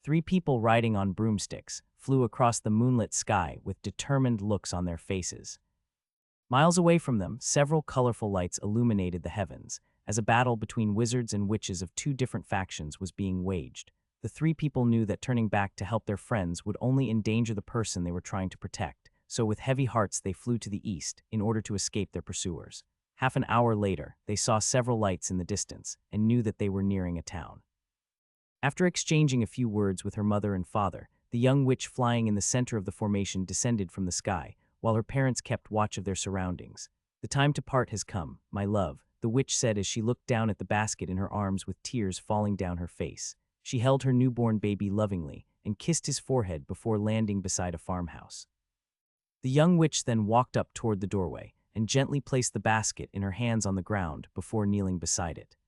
Three people riding on broomsticks flew across the moonlit sky with determined looks on their faces. Miles away from them, several colorful lights illuminated the heavens, as a battle between wizards and witches of two different factions was being waged. The three people knew that turning back to help their friends would only endanger the person they were trying to protect, so with heavy hearts they flew to the east in order to escape their pursuers. Half an hour later, they saw several lights in the distance and knew that they were nearing a town. After exchanging a few words with her mother and father, the young witch flying in the center of the formation descended from the sky, while her parents kept watch of their surroundings. "The time to part has come, my love," the witch said as she looked down at the basket in her arms with tears falling down her face. She held her newborn baby lovingly and kissed his forehead before landing beside a farmhouse. The young witch then walked up toward the doorway and gently placed the basket in her hands on the ground before kneeling beside it.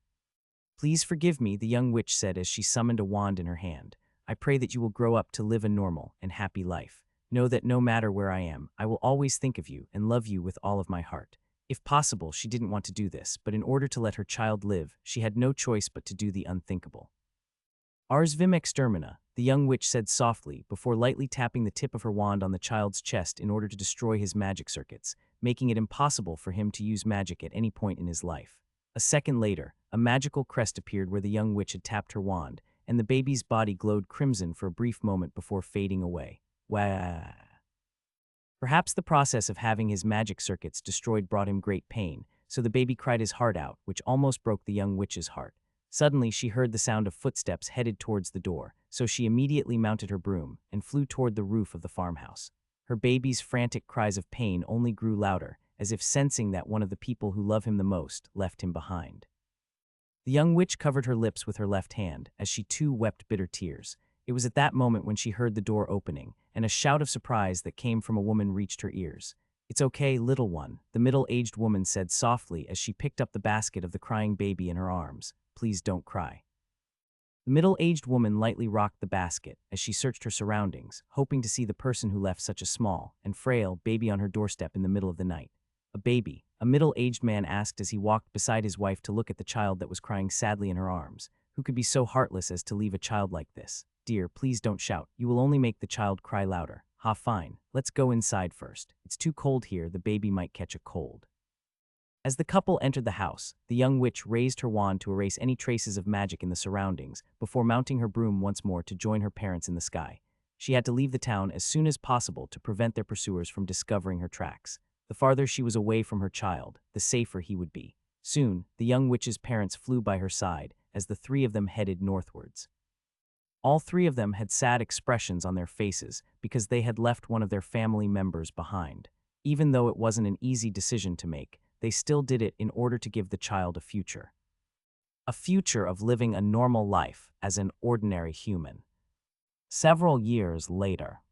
"Please forgive me," the young witch said as she summoned a wand in her hand. "I pray that you will grow up to live a normal and happy life. Know that no matter where I am, I will always think of you and love you with all of my heart." If possible, she didn't want to do this, but in order to let her child live, she had no choice but to do the unthinkable. "Ars vim extermina," the young witch said softly before lightly tapping the tip of her wand on the child's chest in order to destroy his magic circuits, making it impossible for him to use magic at any point in his life. A second later, a magical crest appeared where the young witch had tapped her wand, and the baby's body glowed crimson for a brief moment before fading away. Wah! Perhaps the process of having his magic circuits destroyed brought him great pain, so the baby cried his heart out, which almost broke the young witch's heart. Suddenly, she heard the sound of footsteps headed towards the door, so she immediately mounted her broom and flew toward the roof of the farmhouse. Her baby's frantic cries of pain only grew louder, as if sensing that one of the people who love him the most left him behind. The young witch covered her lips with her left hand, as she too wept bitter tears. It was at that moment when she heard the door opening, and a shout of surprise that came from a woman reached her ears. "It's okay, little one," the middle-aged woman said softly as she picked up the basket of the crying baby in her arms. "Please don't cry." The middle-aged woman lightly rocked the basket as she searched her surroundings, hoping to see the person who left such a small and frail baby on her doorstep in the middle of the night. "A baby?" a middle-aged man asked as he walked beside his wife to look at the child that was crying sadly in her arms. "Who could be so heartless as to leave a child like this? Dear, please don't shout. You will only make the child cry louder." "Ha, fine. Let's go inside first. It's too cold here, the baby might catch a cold." As the couple entered the house, the young witch raised her wand to erase any traces of magic in the surroundings before mounting her broom once more to join her parents in the sky. She had to leave the town as soon as possible to prevent their pursuers from discovering her tracks. The farther she was away from her child, the safer he would be. Soon, the young witch's parents flew by her side as the three of them headed northwards. All three of them had sad expressions on their faces because they had left one of their family members behind. Even though it wasn't an easy decision to make, they still did it in order to give the child a future. A future of living a normal life as an ordinary human. Several years later.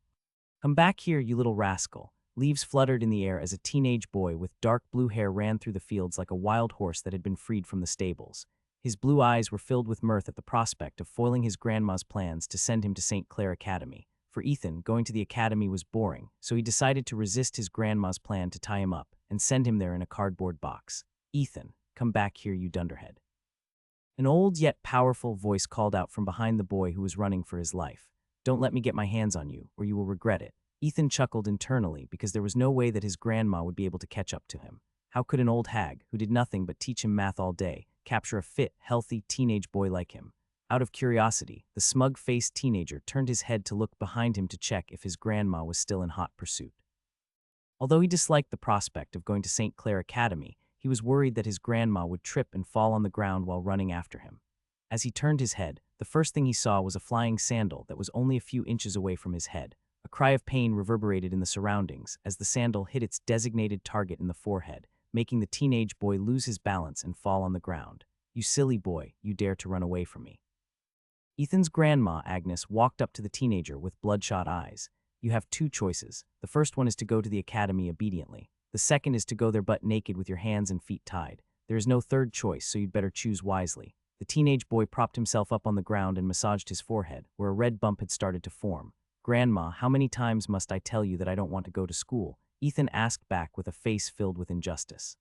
"Come back here, you little rascal." Leaves fluttered in the air as a teenage boy with dark blue hair ran through the fields like a wild horse that had been freed from the stables. His blue eyes were filled with mirth at the prospect of foiling his grandma's plans to send him to St. Clair Academy. For Ethan, going to the academy was boring, so he decided to resist his grandma's plan to tie him up and send him there in a cardboard box. "Ethan, come back here, you dunderhead." An old yet powerful voice called out from behind the boy who was running for his life. "Don't let me get my hands on you, or you will regret it." Ethan chuckled internally because there was no way that his grandma would be able to catch up to him. How could an old hag, who did nothing but teach him math all day, capture a fit, healthy teenage boy like him? Out of curiosity, the smug-faced teenager turned his head to look behind him to check if his grandma was still in hot pursuit. Although he disliked the prospect of going to St. Clair Academy, he was worried that his grandma would trip and fall on the ground while running after him. As he turned his head, the first thing he saw was a flying sandal that was only a few inches away from his head. A cry of pain reverberated in the surroundings as the sandal hit its designated target in the forehead, making the teenage boy lose his balance and fall on the ground. "You silly boy, you dare to run away from me." Ethan's grandma, Agnes, walked up to the teenager with bloodshot eyes. "You have two choices. The first one is to go to the academy obediently. The second is to go there butt naked with your hands and feet tied. There is no third choice, so you'd better choose wisely." The teenage boy propped himself up on the ground and massaged his forehead, where a red bump had started to form. "Grandma, how many times must I tell you that I don't want to go to school?" Ethan asked back with a face filled with injustice.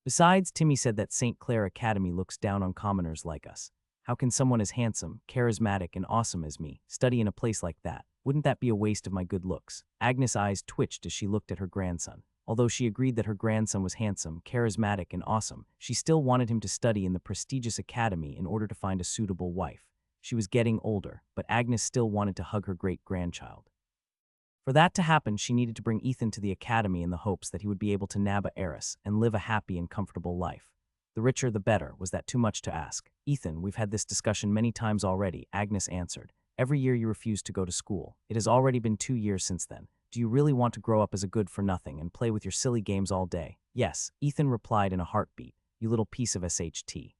"Besides, Timmy said that St. Clair Academy looks down on commoners like us." How can someone as handsome, charismatic, and awesome as me study in a place like that? Wouldn't that be a waste of my good looks? Agnes' eyes twitched as she looked at her grandson. Although she agreed that her grandson was handsome, charismatic, and awesome, she still wanted him to study in the prestigious academy in order to find a suitable wife. She was getting older, but Agnes still wanted to hug her great-grandchild. For that to happen, she needed to bring Ethan to the academy in the hopes that he would be able to nab a heiress and live a happy and comfortable life. The richer the better. Was that too much to ask? Ethan, we've had this discussion many times already, Agnes answered. Every year you refuse to go to school. It has already been 2 years since then. Do you really want to grow up as a good-for-nothing and play with your silly games all day? Yes, Ethan replied in a heartbeat. You little piece of SHT.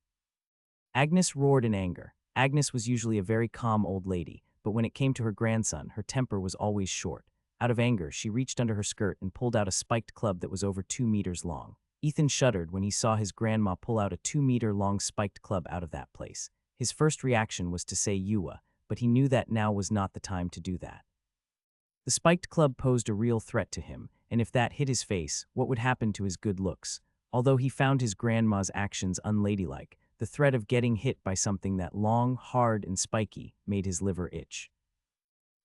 Agnes roared in anger. Agnes was usually a very calm old lady, but when it came to her grandson, her temper was always short. Out of anger, she reached under her skirt and pulled out a spiked club that was over 2 meters long. Ethan shuddered when he saw his grandma pull out a 2-meter-long spiked club out of that place. His first reaction was to say Ewa, but he knew that now was not the time to do that. The spiked club posed a real threat to him, and if that hit his face, what would happen to his good looks? Although he found his grandma's actions unladylike, the threat of getting hit by something that long, hard, and spiky made his liver itch.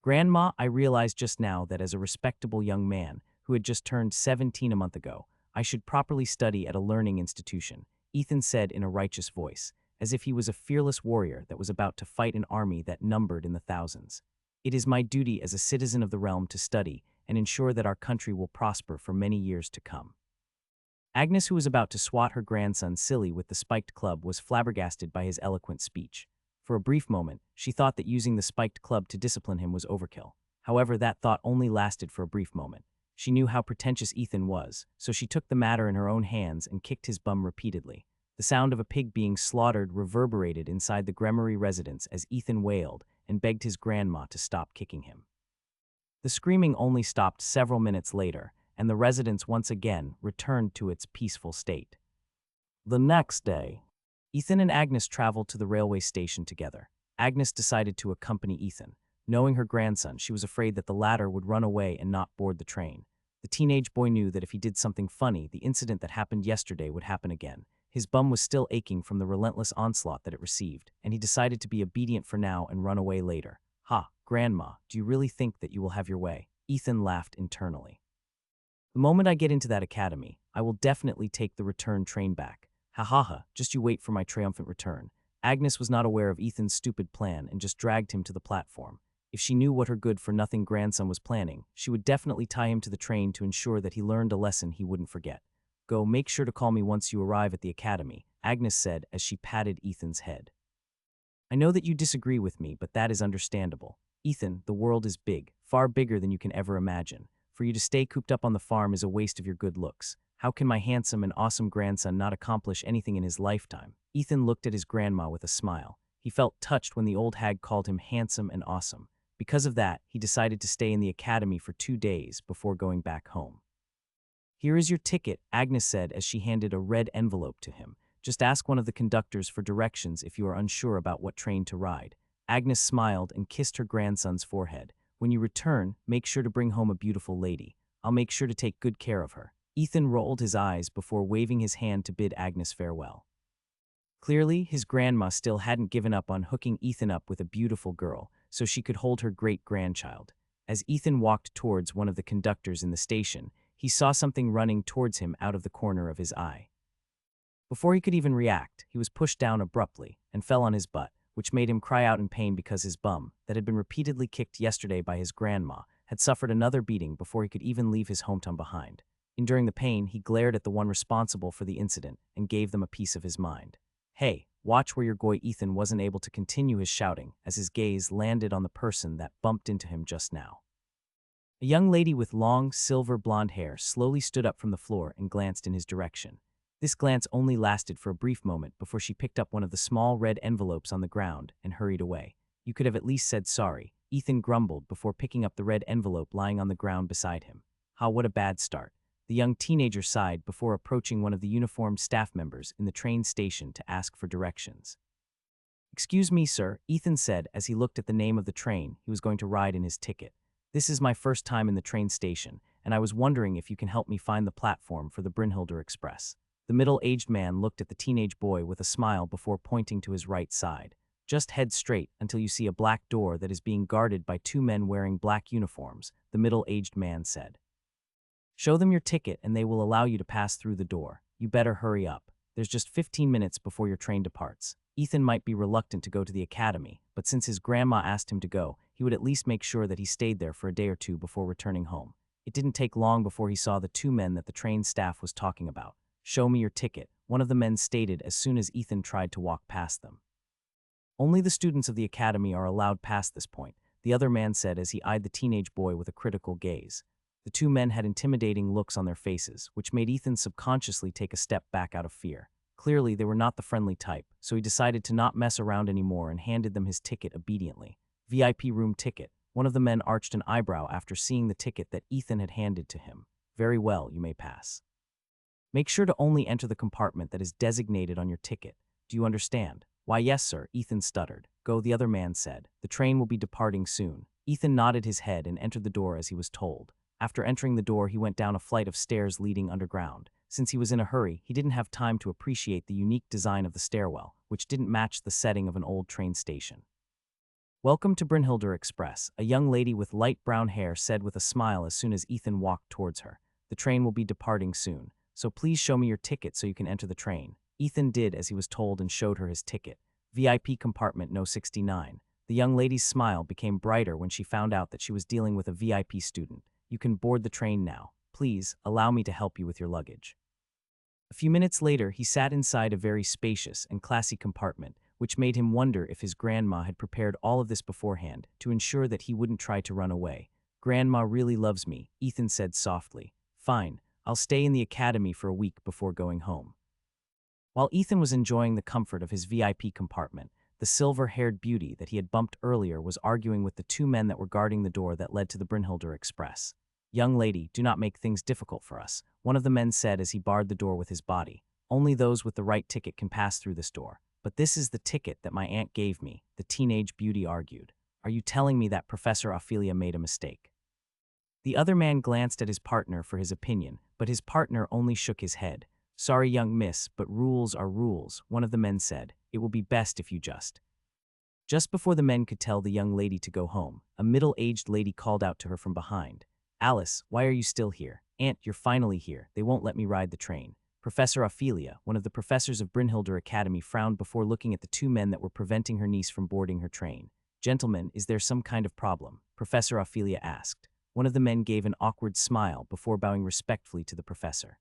Grandma, I realized just now that as a respectable young man who had just turned 17 a month ago, I should properly study at a learning institution, Ethan said in a righteous voice, as if he was a fearless warrior that was about to fight an army that numbered in the thousands. It is my duty as a citizen of the realm to study and ensure that our country will prosper for many years to come. Agnes, who was about to swat her grandson silly with the spiked club, was flabbergasted by his eloquent speech. For a brief moment, she thought that using the spiked club to discipline him was overkill. However, that thought only lasted for a brief moment. She knew how pretentious Ethan was, so she took the matter in her own hands and kicked his bum repeatedly. The sound of a pig being slaughtered reverberated inside the Gremory residence as Ethan wailed and begged his grandma to stop kicking him. The screaming only stopped several minutes later, and the residence once again returned to its peaceful state. The next day, Ethan and Agnes traveled to the railway station together. Agnes decided to accompany Ethan. Knowing her grandson, she was afraid that the latter would run away and not board the train. The teenage boy knew that if he did something funny, the incident that happened yesterday would happen again. His bum was still aching from the relentless onslaught that it received, and he decided to be obedient for now and run away later. Ha, Grandma, do you really think that you will have your way? Ethan laughed internally. The moment I get into that academy, I will definitely take the return train back. Ha ha ha, just you wait for my triumphant return. Agnes was not aware of Ethan's stupid plan and just dragged him to the platform. If she knew what her good-for-nothing grandson was planning, she would definitely tie him to the train to ensure that he learned a lesson he wouldn't forget. Go, make sure to call me once you arrive at the academy, Agnes said as she patted Ethan's head. I know that you disagree with me, but that is understandable. Ethan, the world is big, far bigger than you can ever imagine. For you to stay cooped up on the farm is a waste of your good looks. How can my handsome and awesome grandson not accomplish anything in his lifetime? Ethan looked at his grandma with a smile. He felt touched when the old hag called him handsome and awesome. Because of that, he decided to stay in the academy for 2 days before going back home. Here is your ticket, Agnes said as she handed a red envelope to him. Just ask one of the conductors for directions if you are unsure about what train to ride. Agnes smiled and kissed her grandson's forehead. When you return, make sure to bring home a beautiful lady. I'll make sure to take good care of her. Ethan rolled his eyes before waving his hand to bid Agnes farewell. Clearly, his grandma still hadn't given up on hooking Ethan up with a beautiful girl so she could hold her great-grandchild. As Ethan walked towards one of the conductors in the station, he saw something running towards him out of the corner of his eye. Before he could even react, he was pushed down abruptly and fell on his butt, which made him cry out in pain because his bum, that had been repeatedly kicked yesterday by his grandma, had suffered another beating before he could even leave his hometown behind. Enduring the pain, he glared at the one responsible for the incident and gave them a piece of his mind. Hey, watch where you're going. Ethan wasn't able to continue his shouting as his gaze landed on the person that bumped into him just now. A young lady with long, silver blonde hair slowly stood up from the floor and glanced in his direction. This glance only lasted for a brief moment before she picked up one of the small red envelopes on the ground and hurried away. You could have at least said sorry, Ethan grumbled before picking up the red envelope lying on the ground beside him. Ha, what a bad start. The young teenager sighed before approaching one of the uniformed staff members in the train station to ask for directions. Excuse me, sir, Ethan said as he looked at the name of the train he was going to ride in his ticket. This is my first time in the train station, and I was wondering if you can help me find the platform for the Brynhilder Express. The middle-aged man looked at the teenage boy with a smile before pointing to his right side. Just head straight until you see a black door that is being guarded by two men wearing black uniforms, the middle-aged man said. Show them your ticket and they will allow you to pass through the door. You better hurry up. There's just 15 minutes before your train departs. Ethan might be reluctant to go to the academy, but since his grandma asked him to go, he would at least make sure that he stayed there for a day or two before returning home. It didn't take long before he saw the two men that the train staff was talking about. Show me your ticket, one of the men stated as soon as Ethan tried to walk past them. Only the students of the academy are allowed past this point, the other man said as he eyed the teenage boy with a critical gaze. The two men had intimidating looks on their faces, which made Ethan subconsciously take a step back out of fear. Clearly, they were not the friendly type, so he decided to not mess around anymore and handed them his ticket obediently. VIP room ticket. One of the men arched an eyebrow after seeing the ticket that Ethan had handed to him. Very well, you may pass. Make sure to only enter the compartment that is designated on your ticket. Do you understand? Why, yes, sir, Ethan stuttered. Go, the other man said. The train will be departing soon. Ethan nodded his head and entered the door as he was told. After entering the door, he went down a flight of stairs leading underground. Since he was in a hurry, he didn't have time to appreciate the unique design of the stairwell, which didn't match the setting of an old train station. Welcome to Brynhilder Express, a young lady with light brown hair said with a smile as soon as Ethan walked towards her. The train will be departing soon, so please show me your ticket so you can enter the train. Ethan did as he was told and showed her his ticket. VIP compartment No. 69. The young lady's smile became brighter when she found out that she was dealing with a VIP student. You can board the train now. Please, allow me to help you with your luggage. A few minutes later, he sat inside a very spacious and classy compartment, which made him wonder if his grandma had prepared all of this beforehand to ensure that he wouldn't try to run away. Grandma really loves me, Ethan said softly. Fine, I'll stay in the academy for a week before going home. While Ethan was enjoying the comfort of his VIP compartment, the silver-haired beauty that he had bumped earlier was arguing with the two men that were guarding the door that led to the Brynhilder Express. Young lady, do not make things difficult for us, one of the men said as he barred the door with his body. Only those with the right ticket can pass through this door. But this is the ticket that my aunt gave me, the teenage beauty argued. Are you telling me that Professor Ophelia made a mistake? The other man glanced at his partner for his opinion, but his partner only shook his head. Sorry, young miss, but rules are rules, one of the men said. It will be best if you Just before the men could tell the young lady to go home, a middle-aged lady called out to her from behind. Alice, why are you still here? Aunt, you're finally here. They won't let me ride the train. Professor Ophelia, one of the professors of Brynhilder Academy, frowned before looking at the two men that were preventing her niece from boarding her train. Gentlemen, is there some kind of problem? Professor Ophelia asked. One of the men gave an awkward smile before bowing respectfully to the professor.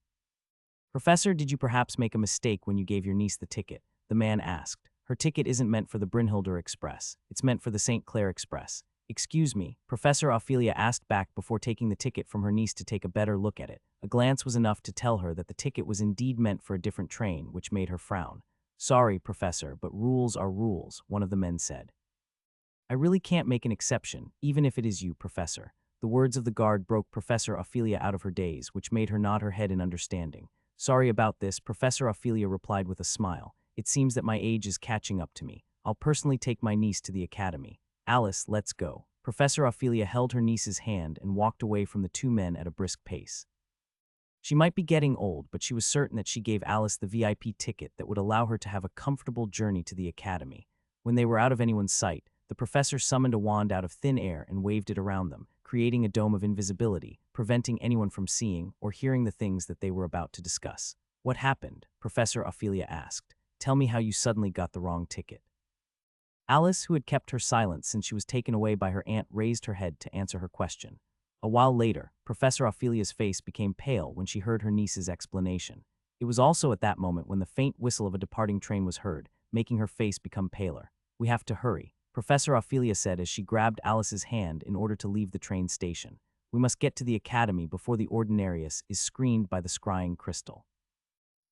Professor, did you perhaps make a mistake when you gave your niece the ticket? The man asked. Her ticket isn't meant for the Brynhilder Express. It's meant for the St. Clair Express. Excuse me, Professor Ophelia asked back before taking the ticket from her niece to take a better look at it. A glance was enough to tell her that the ticket was indeed meant for a different train, which made her frown. Sorry, Professor, but rules are rules, one of the men said. I really can't make an exception, even if it is you, Professor. The words of the guard broke Professor Ophelia out of her daze, which made her nod her head in understanding. Sorry about this, Professor Ophelia replied with a smile. It seems that my age is catching up to me. I'll personally take my niece to the academy. Alice, let's go. Professor Ophelia held her niece's hand and walked away from the two men at a brisk pace. She might be getting old, but she was certain that she gave Alice the VIP ticket that would allow her to have a comfortable journey to the academy. When they were out of anyone's sight, the professor summoned a wand out of thin air and waved it around them, creating a dome of invisibility, preventing anyone from seeing or hearing the things that they were about to discuss. What happened? Professor Ophelia asked. Tell me how you suddenly got the wrong ticket. Alice, who had kept her silence since she was taken away by her aunt, raised her head to answer her question. A while later, Professor Ophelia's face became pale when she heard her niece's explanation. It was also at that moment when the faint whistle of a departing train was heard, making her face become paler. We have to hurry, Professor Ophelia said as she grabbed Alice's hand in order to leave the train station. We must get to the academy before the Ordinarius is screened by the scrying crystal.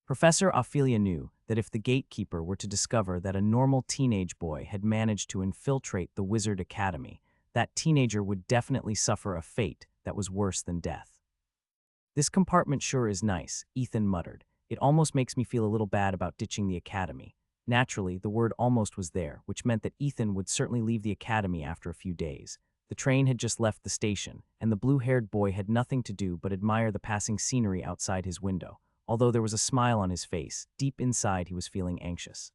Professor Ophelia knew that if the gatekeeper were to discover that a normal teenage boy had managed to infiltrate the Wizard Academy, that teenager would definitely suffer a fate that was worse than death. This compartment sure is nice, Ethan muttered. It almost makes me feel a little bad about ditching the academy. Naturally, the word almost was there, which meant that Ethan would certainly leave the academy after a few days. The train had just left the station, and the blue-haired boy had nothing to do but admire the passing scenery outside his window. Although there was a smile on his face, deep inside he was feeling anxious.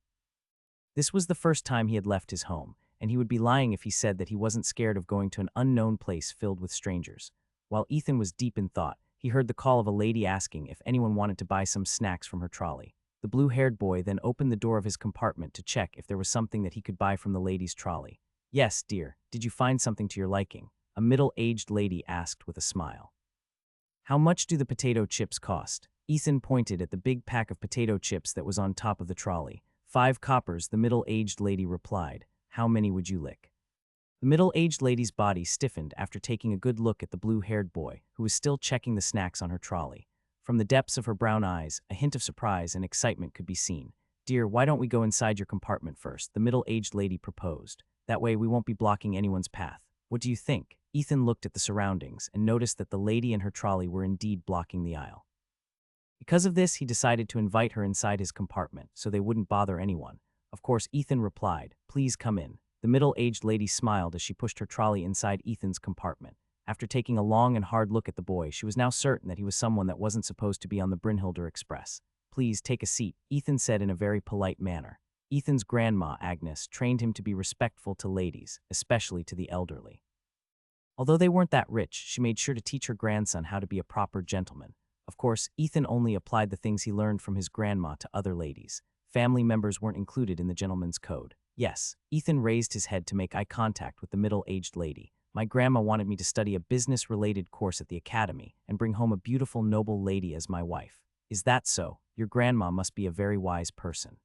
This was the first time he had left his home, and he would be lying if he said that he wasn't scared of going to an unknown place filled with strangers. While Ethan was deep in thought, he heard the call of a lady asking if anyone wanted to buy some snacks from her trolley. The blue-haired boy then opened the door of his compartment to check if there was something that he could buy from the lady's trolley. "Yes, dear, did you find something to your liking?" a middle-aged lady asked with a smile. "How much do the potato chips cost?" Ethan pointed at the big pack of potato chips that was on top of the trolley. "5 coppers, the middle-aged lady replied. "How many would you lick?" The middle-aged lady's body stiffened after taking a good look at the blue-haired boy, who was still checking the snacks on her trolley. From the depths of her brown eyes, a hint of surprise and excitement could be seen. "Dear, why don't we go inside your compartment first?" the middle-aged lady proposed. "That way we won't be blocking anyone's path. What do you think?" Ethan looked at the surroundings and noticed that the lady and her trolley were indeed blocking the aisle. Because of this, he decided to invite her inside his compartment so they wouldn't bother anyone. Of course, Ethan replied, "Please come in." The middle-aged lady smiled as she pushed her trolley inside Ethan's compartment. After taking a long and hard look at the boy, she was now certain that he was someone that wasn't supposed to be on the Brynhilder Express. "Please take a seat," Ethan said in a very polite manner. Ethan's grandma, Agnes, trained him to be respectful to ladies, especially to the elderly. Although they weren't that rich, she made sure to teach her grandson how to be a proper gentleman. Of course, Ethan only applied the things he learned from his grandma to other ladies. Family members weren't included in the gentleman's code. "Yes." Ethan raised his head to make eye contact with the middle-aged lady. "My grandma wanted me to study a business-related course at the academy and bring home a beautiful, noble lady as my wife." "Is that so? Your grandma must be a very wise person."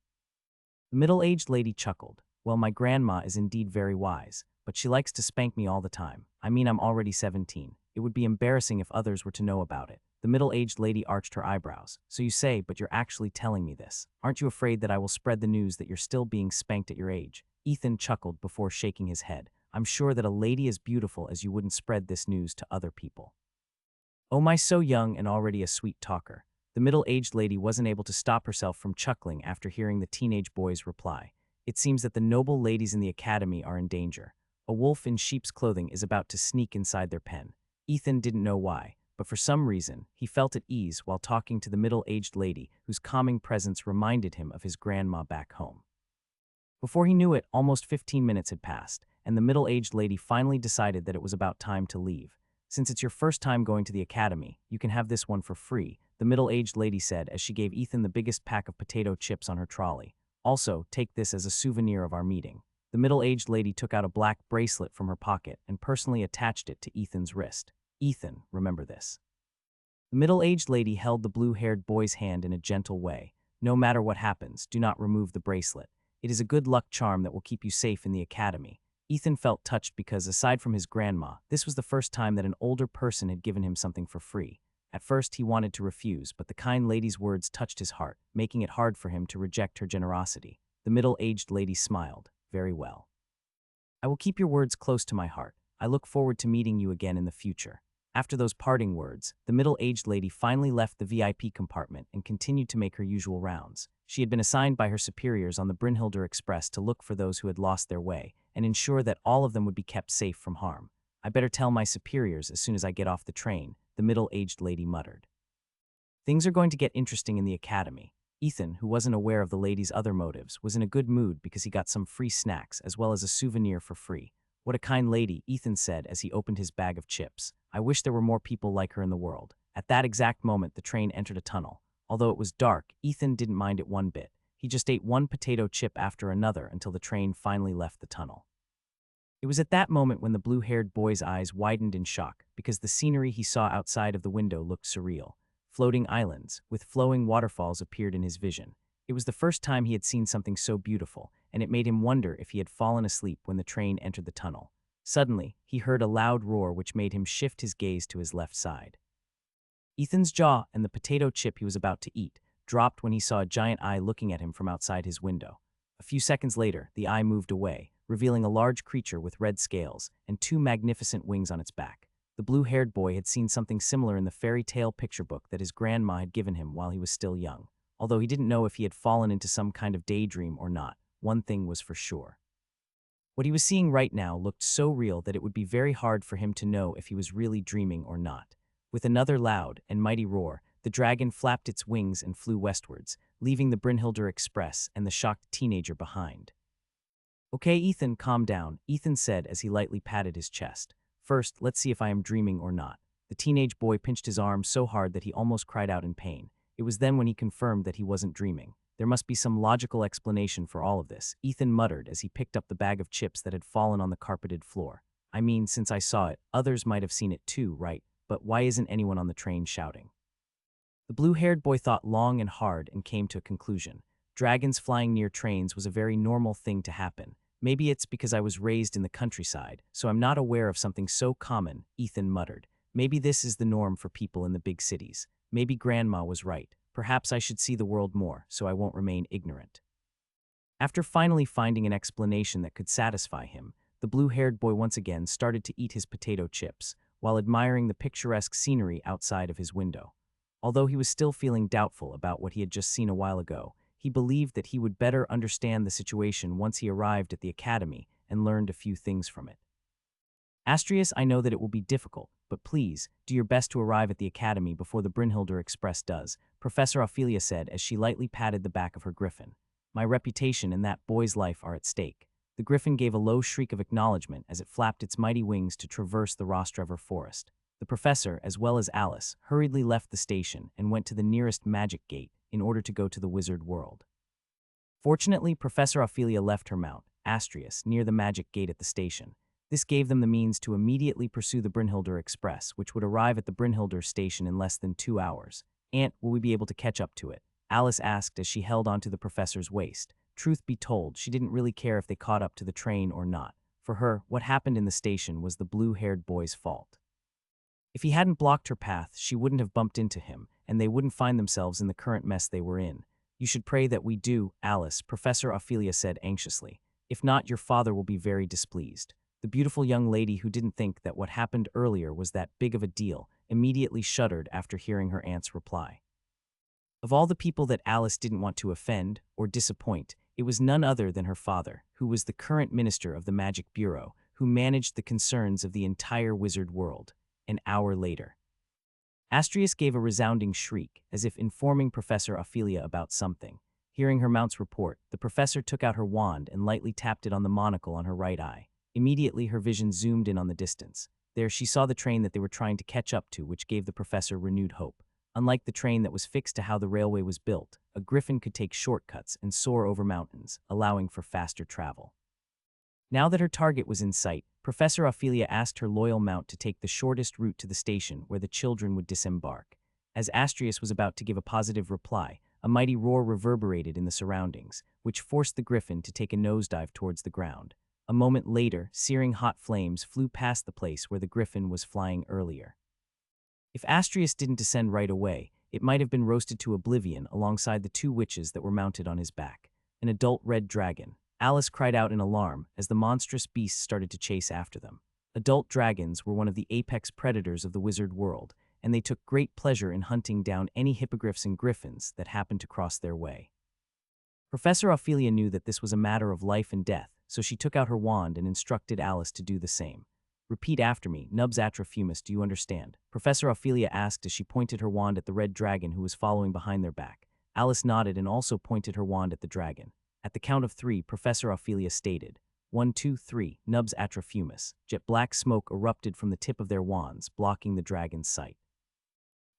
The middle-aged lady chuckled. "Well, my grandma is indeed very wise, but she likes to spank me all the time. I mean, I'm already 17. It would be embarrassing if others were to know about it." The middle-aged lady arched her eyebrows. "So you say, but you're actually telling me this. Aren't you afraid that I will spread the news that you're still being spanked at your age?" Ethan chuckled before shaking his head. "I'm sure that a lady as beautiful as you wouldn't spread this news to other people." "Oh my, so young and already a sweet talker." The middle-aged lady wasn't able to stop herself from chuckling after hearing the teenage boy's reply. "It seems that the noble ladies in the academy are in danger. A wolf in sheep's clothing is about to sneak inside their pen." Ethan didn't know why, but for some reason, he felt at ease while talking to the middle-aged lady whose calming presence reminded him of his grandma back home. Before he knew it, almost 15 minutes had passed, and the middle-aged lady finally decided that it was about time to leave. "Since it's your first time going to the academy, you can have this one for free," the middle-aged lady said as she gave Ethan the biggest pack of potato chips on her trolley. "Also, take this as a souvenir of our meeting." The middle-aged lady took out a black bracelet from her pocket and personally attached it to Ethan's wrist. "Ethan, remember this." The middle-aged lady held the blue-haired boy's hand in a gentle way. "No matter what happens, do not remove the bracelet. It is a good luck charm that will keep you safe in the academy." Ethan felt touched because, aside from his grandma, this was the first time that an older person had given him something for free. At first, he wanted to refuse, but the kind lady's words touched his heart, making it hard for him to reject her generosity. The middle-aged lady smiled. "Very well. I will keep your words close to my heart. I look forward to meeting you again in the future." After those parting words, the middle-aged lady finally left the VIP compartment and continued to make her usual rounds. She had been assigned by her superiors on the Brynhilder Express to look for those who had lost their way and ensure that all of them would be kept safe from harm. "I better tell my superiors as soon as I get off the train," the middle-aged lady muttered. Things are going to get interesting in the academy. Ethan, who wasn't aware of the lady's other motives, was in a good mood because he got some free snacks as well as a souvenir for free. "What a kind lady," Ethan said as he opened his bag of chips. "I wish there were more people like her in the world." At that exact moment, the train entered a tunnel. Although it was dark, Ethan didn't mind it one bit. He just ate one potato chip after another until the train finally left the tunnel. It was at that moment when the blue-haired boy's eyes widened in shock because the scenery he saw outside of the window looked surreal. Floating islands with flowing waterfalls appeared in his vision. It was the first time he had seen something so beautiful, and it made him wonder if he had fallen asleep when the train entered the tunnel. Suddenly, he heard a loud roar which made him shift his gaze to his left side. Ethan's jaw and the potato chip he was about to eat dropped when he saw a giant eye looking at him from outside his window. A few seconds later, the eye moved away, revealing a large creature with red scales and 2 magnificent wings on its back. The blue-haired boy had seen something similar in the fairy tale picture book that his grandma had given him while he was still young. Although he didn't know if he had fallen into some kind of daydream or not, one thing was for sure. What he was seeing right now looked so real that it would be very hard for him to know if he was really dreaming or not. With another loud and mighty roar, the dragon flapped its wings and flew westwards, leaving the Brynhilder Express and the shocked teenager behind. Okay, Ethan, calm down, Ethan said as he lightly patted his chest. First, let's see if I am dreaming or not. The teenage boy pinched his arm so hard that he almost cried out in pain. It was then when he confirmed that he wasn't dreaming. There must be some logical explanation for all of this, Ethan muttered as he picked up the bag of chips that had fallen on the carpeted floor. I mean, since I saw it, others might have seen it too, right? But why isn't anyone on the train shouting? The blue-haired boy thought long and hard and came to a conclusion. Dragons flying near trains was a very normal thing to happen. Maybe it's because I was raised in the countryside, so I'm not aware of something so common, Ethan muttered. Maybe this is the norm for people in the big cities. Maybe Grandma was right. Perhaps I should see the world more, so I won't remain ignorant. After finally finding an explanation that could satisfy him, the blue-haired boy once again started to eat his potato chips, while admiring the picturesque scenery outside of his window. Although he was still feeling doubtful about what he had just seen a while ago, he believed that he would better understand the situation once he arrived at the academy and learned a few things from it. Astrius, I know that it will be difficult, but please, do your best to arrive at the academy before the Brynhilder Express does, Professor Ophelia said as she lightly patted the back of her griffin. My reputation and that boy's life are at stake. The griffin gave a low shriek of acknowledgement as it flapped its mighty wings to traverse the Rostrever forest. The professor, as well as Alice, hurriedly left the station and went to the nearest magic gate in order to go to the wizard world. Fortunately, Professor Ophelia left her mount, Astrius, near the magic gate at the station. This gave them the means to immediately pursue the Brynhilder Express, which would arrive at the Brynhilder station in less than 2 hours. Aunt, will we be able to catch up to it? Alice asked as she held onto the professor's waist. Truth be told, she didn't really care if they caught up to the train or not. For her, what happened in the station was the blue-haired boy's fault. If he hadn't blocked her path, she wouldn't have bumped into him, and they wouldn't find themselves in the current mess they were in. You should pray that we do, Alice, Professor Ophelia said anxiously. If not, your father will be very displeased. The beautiful young lady who didn't think that what happened earlier was that big of a deal immediately shuddered after hearing her aunt's reply. Of all the people that Alice didn't want to offend or disappoint, it was none other than her father, who was the current minister of the Magic Bureau, who managed the concerns of the entire wizard world. An hour later, Astrius gave a resounding shriek, as if informing Professor Ophelia about something. Hearing her mount's report, the professor took out her wand and lightly tapped it on the monocle on her right eye. Immediately, her vision zoomed in on the distance. There she saw the train that they were trying to catch up to, which gave the professor renewed hope. Unlike the train that was fixed to how the railway was built, a griffin could take shortcuts and soar over mountains, allowing for faster travel. Now that her target was in sight, Professor Ophelia asked her loyal mount to take the shortest route to the station where the children would disembark. As Astrius was about to give a positive reply, a mighty roar reverberated in the surroundings, which forced the griffin to take a nosedive towards the ground. A moment later, searing hot flames flew past the place where the griffin was flying earlier. If Astrius didn't descend right away, it might have been roasted to oblivion alongside the 2 witches that were mounted on his back. An adult red dragon. Alice cried out in alarm as the monstrous beasts started to chase after them. Adult dragons were one of the apex predators of the wizard world, and they took great pleasure in hunting down any hippogriffs and griffins that happened to cross their way. Professor Ophelia knew that this was a matter of life and death, so she took out her wand and instructed Alice to do the same. Repeat after me, Nubs Atrofumus, do you understand? Professor Ophelia asked as she pointed her wand at the red dragon who was following behind their back. Alice nodded and also pointed her wand at the dragon. At the count of 3, Professor Ophelia stated, 1, 2, 3, Nubs Atrofumus. Jet black smoke erupted from the tip of their wands, blocking the dragon's sight.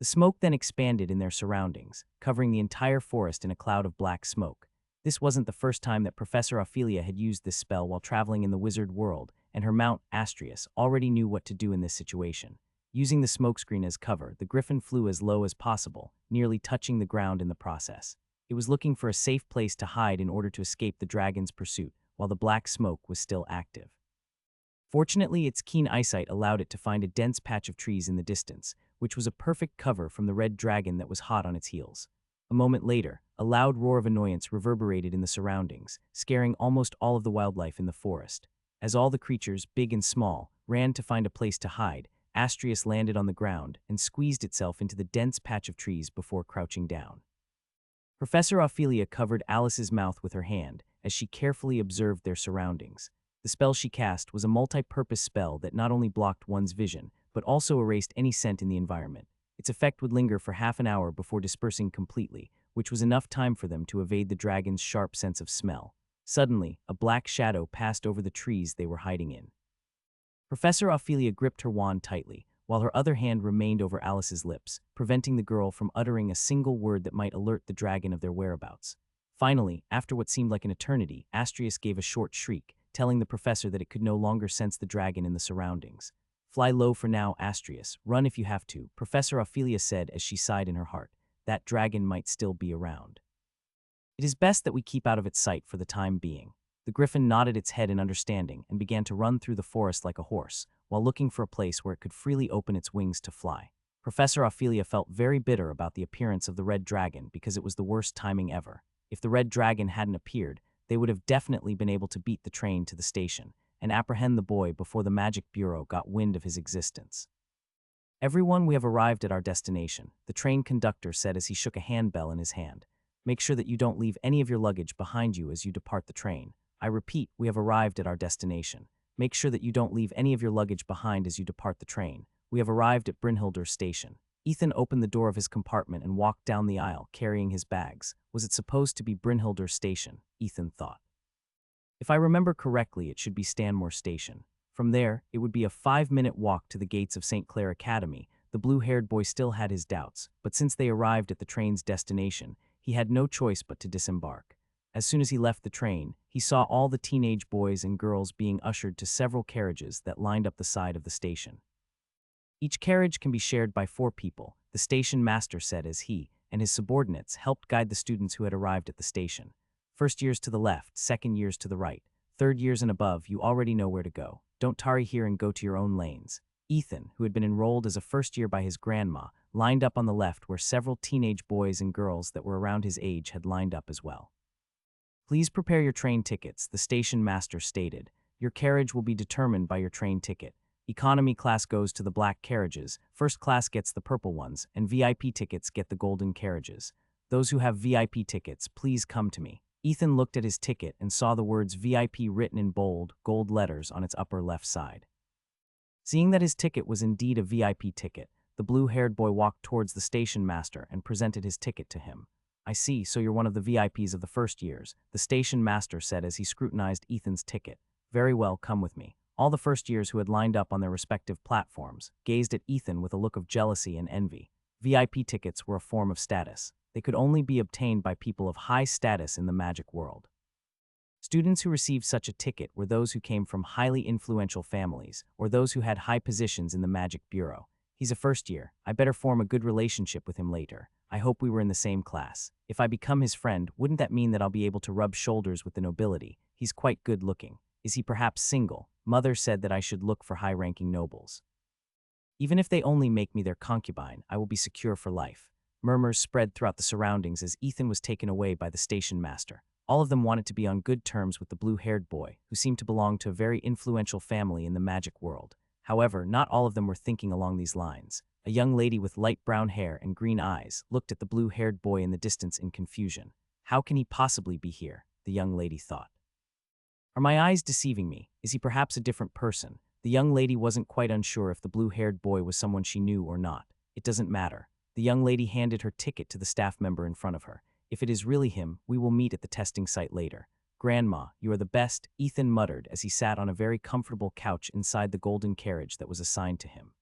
The smoke then expanded in their surroundings, covering the entire forest in a cloud of black smoke. This wasn't the first time that Professor Ophelia had used this spell while traveling in the wizard world, and her mount, Astrius, already knew what to do in this situation. Using the smokescreen as cover, the griffin flew as low as possible, nearly touching the ground in the process. It was looking for a safe place to hide in order to escape the dragon's pursuit, while the black smoke was still active. Fortunately, its keen eyesight allowed it to find a dense patch of trees in the distance, which was a perfect cover from the red dragon that was hot on its heels. A moment later, a loud roar of annoyance reverberated in the surroundings, scaring almost all of the wildlife in the forest. As all the creatures, big and small, ran to find a place to hide, Astrius landed on the ground and squeezed itself into the dense patch of trees before crouching down. Professor Ophelia covered Alice's mouth with her hand as she carefully observed their surroundings. The spell she cast was a multi-purpose spell that not only blocked one's vision, but also erased any scent in the environment. Its effect would linger for half an hour before dispersing completely, which was enough time for them to evade the dragon's sharp sense of smell. Suddenly, a black shadow passed over the trees they were hiding in. Professor Ophelia gripped her wand tightly, while her other hand remained over Alice's lips, preventing the girl from uttering a single word that might alert the dragon of their whereabouts. Finally, after what seemed like an eternity, Astrius gave a short shriek, telling the professor that it could no longer sense the dragon in the surroundings. "Fly low for now, Astrius. Run if you have to," Professor Ophelia said as she sighed in her heart. "That dragon might still be around. It is best that we keep out of its sight for the time being." The griffin nodded its head in understanding and began to run through the forest like a horse, while looking for a place where it could freely open its wings to fly. Professor Ophelia felt very bitter about the appearance of the red dragon because it was the worst timing ever. If the red dragon hadn't appeared, they would have definitely been able to beat the train to the station and apprehend the boy before the Magic Bureau got wind of his existence. "Everyone, we have arrived at our destination," the train conductor said as he shook a handbell in his hand. "Make sure that you don't leave any of your luggage behind you as you depart the train. I repeat, we have arrived at our destination. Make sure that you don't leave any of your luggage behind as you depart the train. We have arrived at Brynhildr Station." Ethan opened the door of his compartment and walked down the aisle, carrying his bags. Was it supposed to be Brynhildr Station? Ethan thought. If I remember correctly, it should be Stanmore Station. From there, it would be a 5-minute walk to the gates of St. Clair Academy. The blue-haired boy still had his doubts, but since they arrived at the train's destination, he had no choice but to disembark. As soon as he left the train, he saw all the teenage boys and girls being ushered to several carriages that lined up the side of the station. "Each carriage can be shared by 4 people," the station master said as he and his subordinates helped guide the students who had arrived at the station. "First years to the left, second years to the right, third years and above, you already know where to go. Don't tarry here and go to your own lanes." Ethan, who had been enrolled as a first year by his grandma, lined up on the left where several teenage boys and girls that were around his age had lined up as well. "Please prepare your train tickets," the station master stated. "Your carriage will be determined by your train ticket. Economy class goes to the black carriages, first class gets the purple ones, and VIP tickets get the golden carriages. Those who have VIP tickets, please come to me." Ethan looked at his ticket and saw the words VIP written in bold, gold letters on its upper left side. Seeing that his ticket was indeed a VIP ticket, the blue-haired boy walked towards the station master and presented his ticket to him. "I see, so you're one of the VIPs of the first years," the station master said as he scrutinized Ethan's ticket. "Very well, come with me." All the first years who had lined up on their respective platforms gazed at Ethan with a look of jealousy and envy. VIP tickets were a form of status. They could only be obtained by people of high status in the magic world. Students who received such a ticket were those who came from highly influential families or those who had high positions in the Magic Bureau. "He's a first year. I better form a good relationship with him later. I hope we were in the same class. If I become his friend, wouldn't that mean that I'll be able to rub shoulders with the nobility? He's quite good looking. Is he perhaps single? Mother said that I should look for high-ranking nobles. Even if they only make me their concubine, I will be secure for life." Murmurs spread throughout the surroundings as Ethan was taken away by the station master. All of them wanted to be on good terms with the blue-haired boy, who seemed to belong to a very influential family in the magic world. However, not all of them were thinking along these lines. A young lady with light brown hair and green eyes looked at the blue-haired boy in the distance in confusion. "How can he possibly be here?" the young lady thought. "Are my eyes deceiving me? Is he perhaps a different person?" The young lady wasn't quite unsure if the blue-haired boy was someone she knew or not. "It doesn't matter." The young lady handed her ticket to the staff member in front of her. "If it is really him, we will meet at the testing site later." "Grandma, you are the best," Ethan muttered as he sat on a very comfortable couch inside the golden carriage that was assigned to him.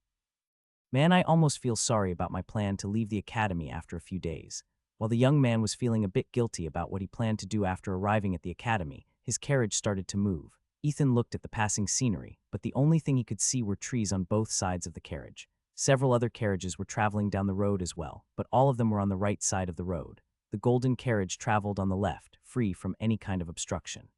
"Man, I almost feel sorry about my plan to leave the academy after a few days." While the young man was feeling a bit guilty about what he planned to do after arriving at the academy, his carriage started to move. Ethan looked at the passing scenery, but the only thing he could see were trees on both sides of the carriage. Several other carriages were traveling down the road as well, but all of them were on the right side of the road. The golden carriage traveled on the left, free from any kind of obstruction.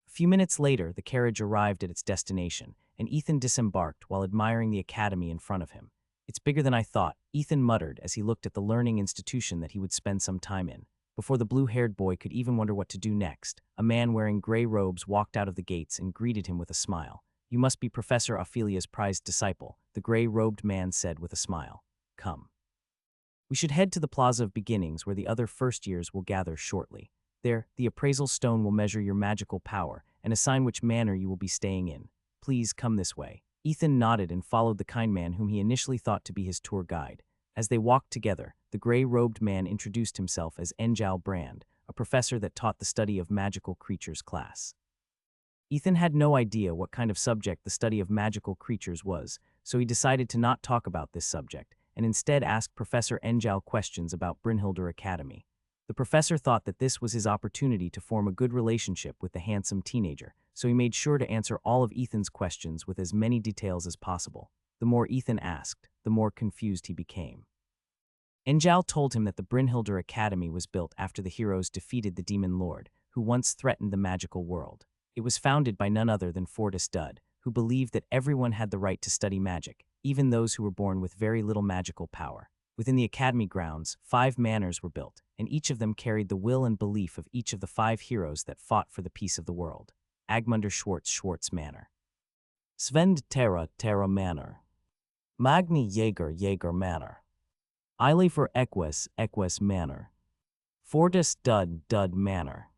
A few minutes later, the carriage arrived at its destination, and Ethan disembarked while admiring the academy in front of him. "It's bigger than I thought," Ethan muttered as he looked at the learning institution that he would spend some time in. Before the blue-haired boy could even wonder what to do next, a man wearing gray robes walked out of the gates and greeted him with a smile. "You must be Professor Ophelia's prized disciple," the gray-robed man said with a smile. "Come. We should head to the Plaza of Beginnings where the other first years will gather shortly. There, the appraisal stone will measure your magical power and assign which manor you will be staying in. Please come this way." Ethan nodded and followed the kind man whom he initially thought to be his tour guide. As they walked together, the gray-robed man introduced himself as Enjal Brand, a professor that taught the study of magical creatures class. Ethan had no idea what kind of subject the study of magical creatures was, so he decided to not talk about this subject, and instead asked Professor Engel questions about Brynhildr Academy. The professor thought that this was his opportunity to form a good relationship with the handsome teenager, so he made sure to answer all of Ethan's questions with as many details as possible. The more Ethan asked, the more confused he became. Engel told him that the Brynhildr Academy was built after the heroes defeated the demon lord, who once threatened the magical world. It was founded by none other than Fortis Dud, who believed that everyone had the right to study magic, even those who were born with very little magical power. Within the academy grounds, 5 manors were built, and each of them carried the will and belief of each of the 5 heroes that fought for the peace of the world. Agmunder Schwartz Manor. Svend Terra Manor. Magni Jaeger Manor. Eilifur Equus Manor. Fortis Dud Manor.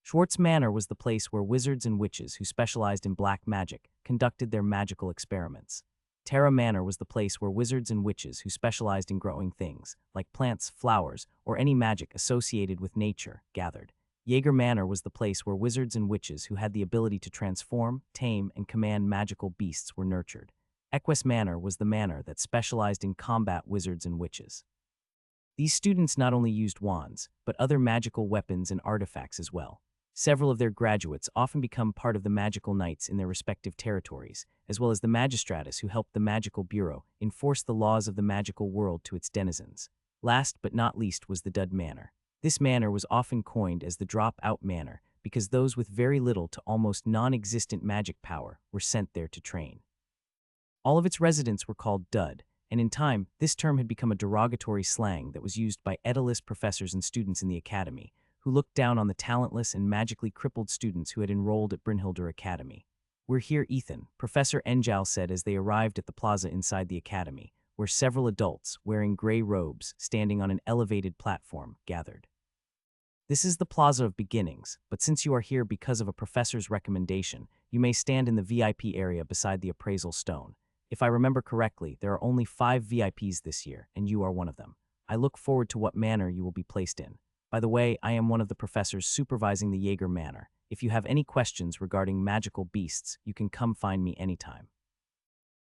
Schwartz Manor was the place where wizards and witches who specialized in black magic conducted their magical experiments. Terra Manor was the place where wizards and witches who specialized in growing things, like plants, flowers, or any magic associated with nature, gathered. Jaeger Manor was the place where wizards and witches who had the ability to transform, tame, and command magical beasts were nurtured. Equus Manor was the manor that specialized in combat wizards and witches. These students not only used wands, but other magical weapons and artifacts as well. Several of their graduates often become part of the magical knights in their respective territories, as well as the magistratus who helped the magical bureau enforce the laws of the magical world to its denizens. Last but not least was the Dud Manor. This manor was often coined as the drop-out manor because those with very little to almost non-existent magic power were sent there to train. All of its residents were called Dud, and in time, this term had become a derogatory slang that was used by edalist professors and students in the academy, who looked down on the talentless and magically crippled students who had enrolled at Brynhildr Academy. "We're here, Ethan," Professor Engel said as they arrived at the plaza inside the academy, where several adults, wearing gray robes, standing on an elevated platform, gathered. "This is the Plaza of Beginnings, but since you are here because of a professor's recommendation, you may stand in the VIP area beside the appraisal stone. If I remember correctly, there are only 5 VIPs this year, and you are one of them. I look forward to what manor you will be placed in. By the way, I am one of the professors supervising the Jaeger Manor. If you have any questions regarding magical beasts, you can come find me anytime."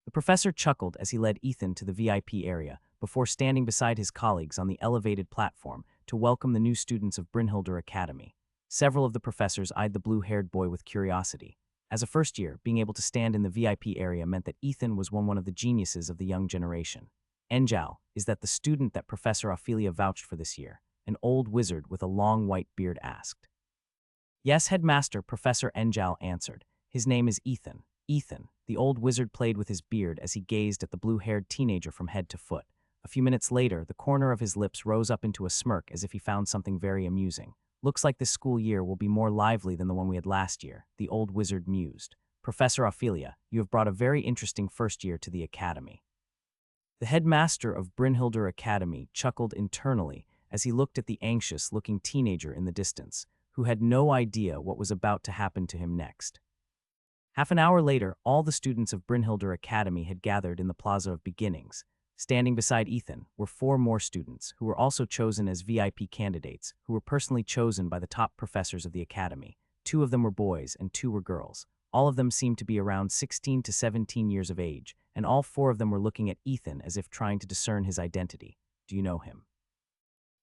The professor chuckled as he led Ethan to the VIP area before standing beside his colleagues on the elevated platform to welcome the new students of Brynhildr Academy. Several of the professors eyed the blue-haired boy with curiosity. As a first year, being able to stand in the VIP area meant that Ethan was one of the geniuses of the young generation. Engel, is that the student that Professor Ophelia vouched for this year? An old wizard with a long white beard asked. "Yes, headmaster," Professor Engel answered. "His name is Ethan." Ethan, the old wizard played with his beard as he gazed at the blue-haired teenager from head to foot. A few minutes later, the corner of his lips rose up into a smirk as if he found something very amusing. "Looks like this school year will be more lively than the one we had last year," the old wizard mused. "Professor Ophelia, you have brought a very interesting first year to the academy." The headmaster of Brynhildr Academy chuckled internally as he looked at the anxious-looking teenager in the distance, who had no idea what was about to happen to him next. Half an hour later, all the students of Brynhildr Academy had gathered in the Plaza of Beginnings. Standing beside Ethan were 4 more students who were also chosen as VIP candidates, who were personally chosen by the top professors of the academy. 2 of them were boys and 2 were girls. All of them seemed to be around 16 to 17 years of age, and all 4 of them were looking at Ethan as if trying to discern his identity. "Do you know him?"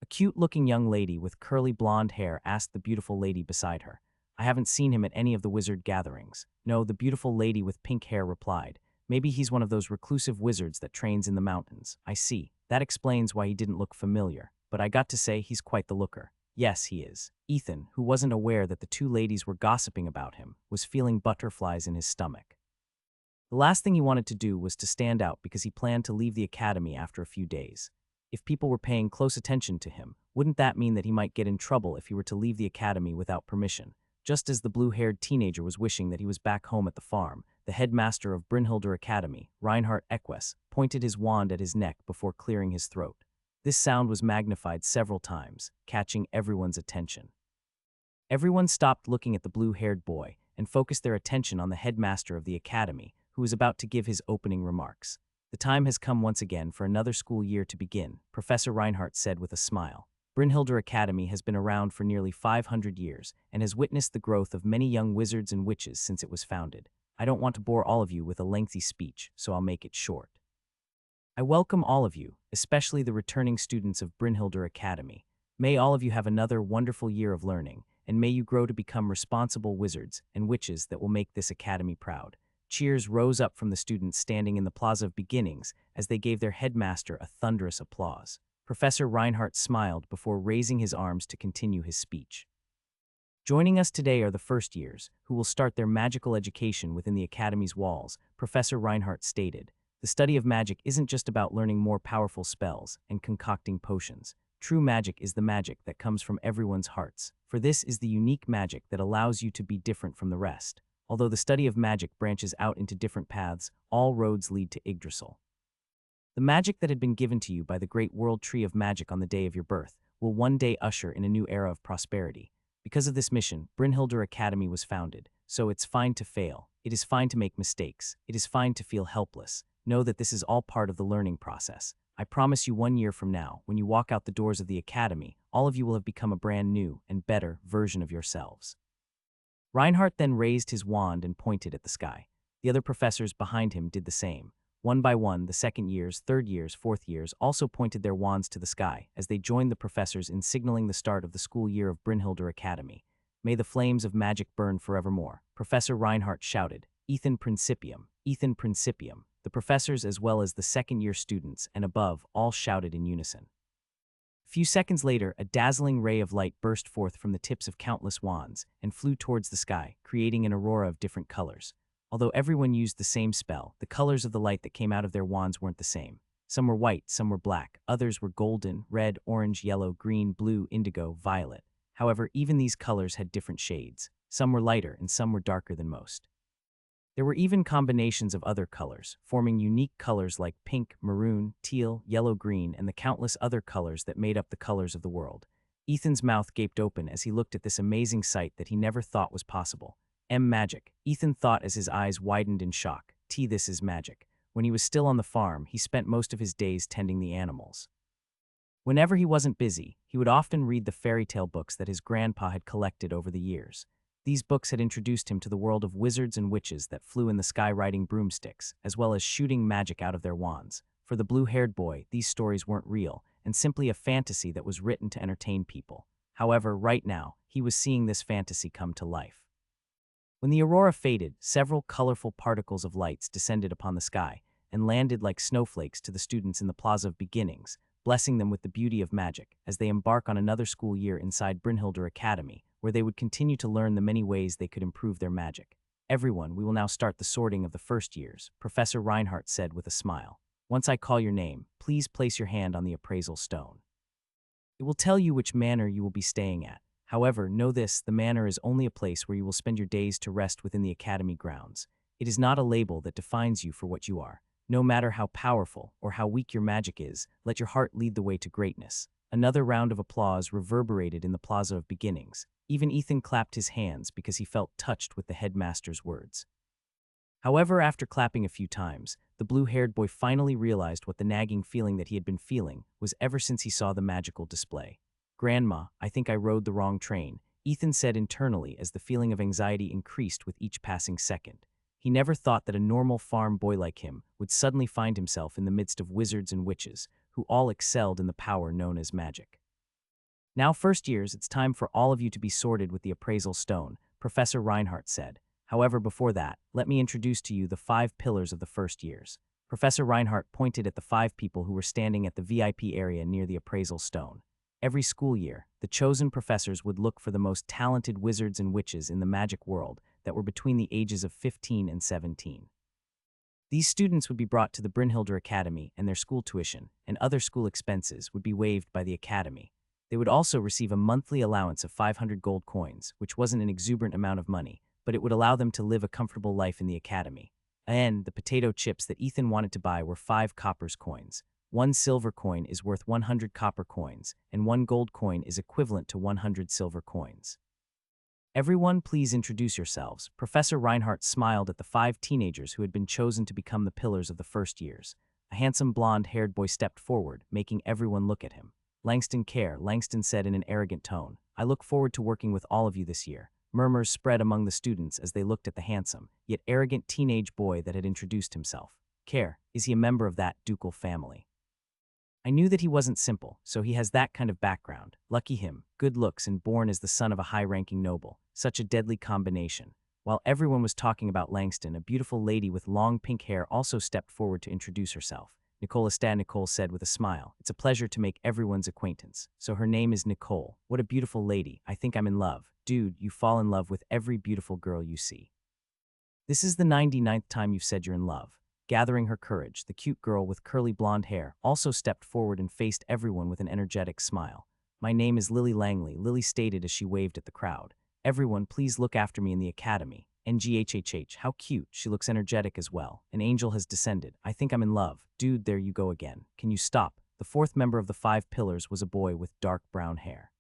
A cute-looking young lady with curly blonde hair asked the beautiful lady beside her. "I haven't seen him at any of the wizard gatherings." "No," the beautiful lady with pink hair replied. "Maybe he's one of those reclusive wizards that trains in the mountains." "I see. That explains why he didn't look familiar. But I got to say, he's quite the looker." "Yes, he is." Ethan, who wasn't aware that the 2 ladies were gossiping about him, was feeling butterflies in his stomach. The last thing he wanted to do was to stand out because he planned to leave the academy after a few days. If people were paying close attention to him, wouldn't that mean that he might get in trouble if he were to leave the academy without permission? Just as the blue-haired teenager was wishing that he was back home at the farm, the headmaster of Brynhildr Academy, Reinhardt Equus, pointed his wand at his neck before clearing his throat. This sound was magnified several times, catching everyone's attention. Everyone stopped looking at the blue-haired boy and focused their attention on the headmaster of the academy, who was about to give his opening remarks. "The time has come once again for another school year to begin," Professor Reinhardt said with a smile. Brynhilde Academy has been around for nearly 500 years and has witnessed the growth of many young wizards and witches since it was founded. I don't want to bore all of you with a lengthy speech, so I'll make it short. I welcome all of you, especially the returning students of Brynhilde Academy. May all of you have another wonderful year of learning, and may you grow to become responsible wizards and witches that will make this academy proud. Cheers rose up from the students standing in the Plaza of Beginnings as they gave their headmaster a thunderous applause. Professor Reinhardt smiled before raising his arms to continue his speech. Joining us today are the first years, who will start their magical education within the academy's walls, Professor Reinhardt stated. The study of magic isn't just about learning more powerful spells and concocting potions. True magic is the magic that comes from everyone's hearts, for this is the unique magic that allows you to be different from the rest. Although the study of magic branches out into different paths, all roads lead to Yggdrasil. The magic that had been given to you by the great world tree of magic on the day of your birth will one day usher in a new era of prosperity. Because of this mission, Brynhilde Academy was founded, so it's fine to fail. It is fine to make mistakes. It is fine to feel helpless. Know that this is all part of the learning process. I promise you 1 year from now, when you walk out the doors of the academy, all of you will have become a brand new and better version of yourselves. Reinhardt then raised his wand and pointed at the sky. The other professors behind him did the same. One by one, the second years, third years, fourth years also pointed their wands to the sky as they joined the professors in signaling the start of the school year of Brynhilde Academy. May the flames of magic burn forevermore. Professor Reinhardt shouted, Ethan Principium, Ethan Principium. The professors as well as the second-year students and above all shouted in unison. A few seconds later, a dazzling ray of light burst forth from the tips of countless wands and flew towards the sky, creating an aurora of different colors. Although everyone used the same spell, the colors of the light that came out of their wands weren't the same. Some were white, some were black, others were golden, red, orange, yellow, green, blue, indigo, violet. However, even these colors had different shades. Some were lighter and some were darker than most. There were even combinations of other colors, forming unique colors like pink, maroon, teal, yellow-green, and the countless other colors that made up the colors of the world. Ethan's mouth gaped open as he looked at this amazing sight that he never thought was possible. Magic, Ethan thought as his eyes widened in shock. This is magic. When he was still on the farm, he spent most of his days tending the animals. Whenever he wasn't busy, he would often read the fairy tale books that his grandpa had collected over the years. These books had introduced him to the world of wizards and witches that flew in the sky riding broomsticks, as well as shooting magic out of their wands. For the blue-haired boy, these stories weren't real, and simply a fantasy that was written to entertain people. However, right now, he was seeing this fantasy come to life. When the aurora faded, several colorful particles of lights descended upon the sky and landed like snowflakes to the students in the Plaza of Beginnings, blessing them with the beauty of magic as they embark on another school year inside Brynhilde Academy, where they would continue to learn the many ways they could improve their magic. Everyone, we will now start the sorting of the first years, Professor Reinhardt said with a smile. Once I call your name, please place your hand on the appraisal stone. It will tell you which manor you will be staying at. However, know this, the manor is only a place where you will spend your days to rest within the academy grounds. It is not a label that defines you for what you are. No matter how powerful or how weak your magic is, let your heart lead the way to greatness. Another round of applause reverberated in the Plaza of Beginnings. Even Ethan clapped his hands because he felt touched with the headmaster's words. However, after clapping a few times, the blue-haired boy finally realized what the nagging feeling that he had been feeling was ever since he saw the magical display. Grandma, I think I rode the wrong train, Ethan said internally as the feeling of anxiety increased with each passing second. He never thought that a normal farm boy like him would suddenly find himself in the midst of wizards and witches, who all excelled in the power known as magic. Now, first years, it's time for all of you to be sorted with the appraisal stone, Professor Reinhardt said. However, before that, let me introduce to you the 5 pillars of the first years. Professor Reinhardt pointed at the 5 people who were standing at the VIP area near the appraisal stone. Every school year, the chosen professors would look for the most talented wizards and witches in the magic world that were between the ages of 15 and 17. These students would be brought to the Brynhilde Academy, and their school tuition and other school expenses would be waived by the academy. They would also receive a monthly allowance of 500 gold coins, which wasn't an exuberant amount of money, but it would allow them to live a comfortable life in the academy. And the potato chips that Ethan wanted to buy were 5 coppers coins. 1 silver coin is worth 100 copper coins, and 1 gold coin is equivalent to 100 silver coins. Everyone, please introduce yourselves. Professor Reinhardt smiled at the 5 teenagers who had been chosen to become the pillars of the first years. A handsome blonde-haired boy stepped forward, making everyone look at him. Langston care, Langston said in an arrogant tone. I look forward to working with all of you this year. Murmurs spread among the students as they looked at the handsome, yet arrogant teenage boy that had introduced himself. Care, is he a member of that ducal family? I knew that he wasn't simple, so he has that kind of background. Lucky him, good looks and born as the son of a high-ranking noble. Such a deadly combination. While everyone was talking about Langston, a beautiful lady with long pink hair also stepped forward to introduce herself. Nicole said with a smile. It's a pleasure to make everyone's acquaintance. So her name is Nicole. What a beautiful lady. I think I'm in love. Dude, you fall in love with every beautiful girl you see. This is the 99th time you've said you're in love. Gathering her courage, the cute girl with curly blonde hair also stepped forward and faced everyone with an energetic smile. My name is Lily Langley, Lily stated as she waved at the crowd. Everyone, please look after me in the academy. NGHHH, how cute, she looks energetic as well. An angel has descended. I think I'm in love. Dude, there you go again. Can you stop? The fourth member of the 5 pillars was a boy with dark brown hair.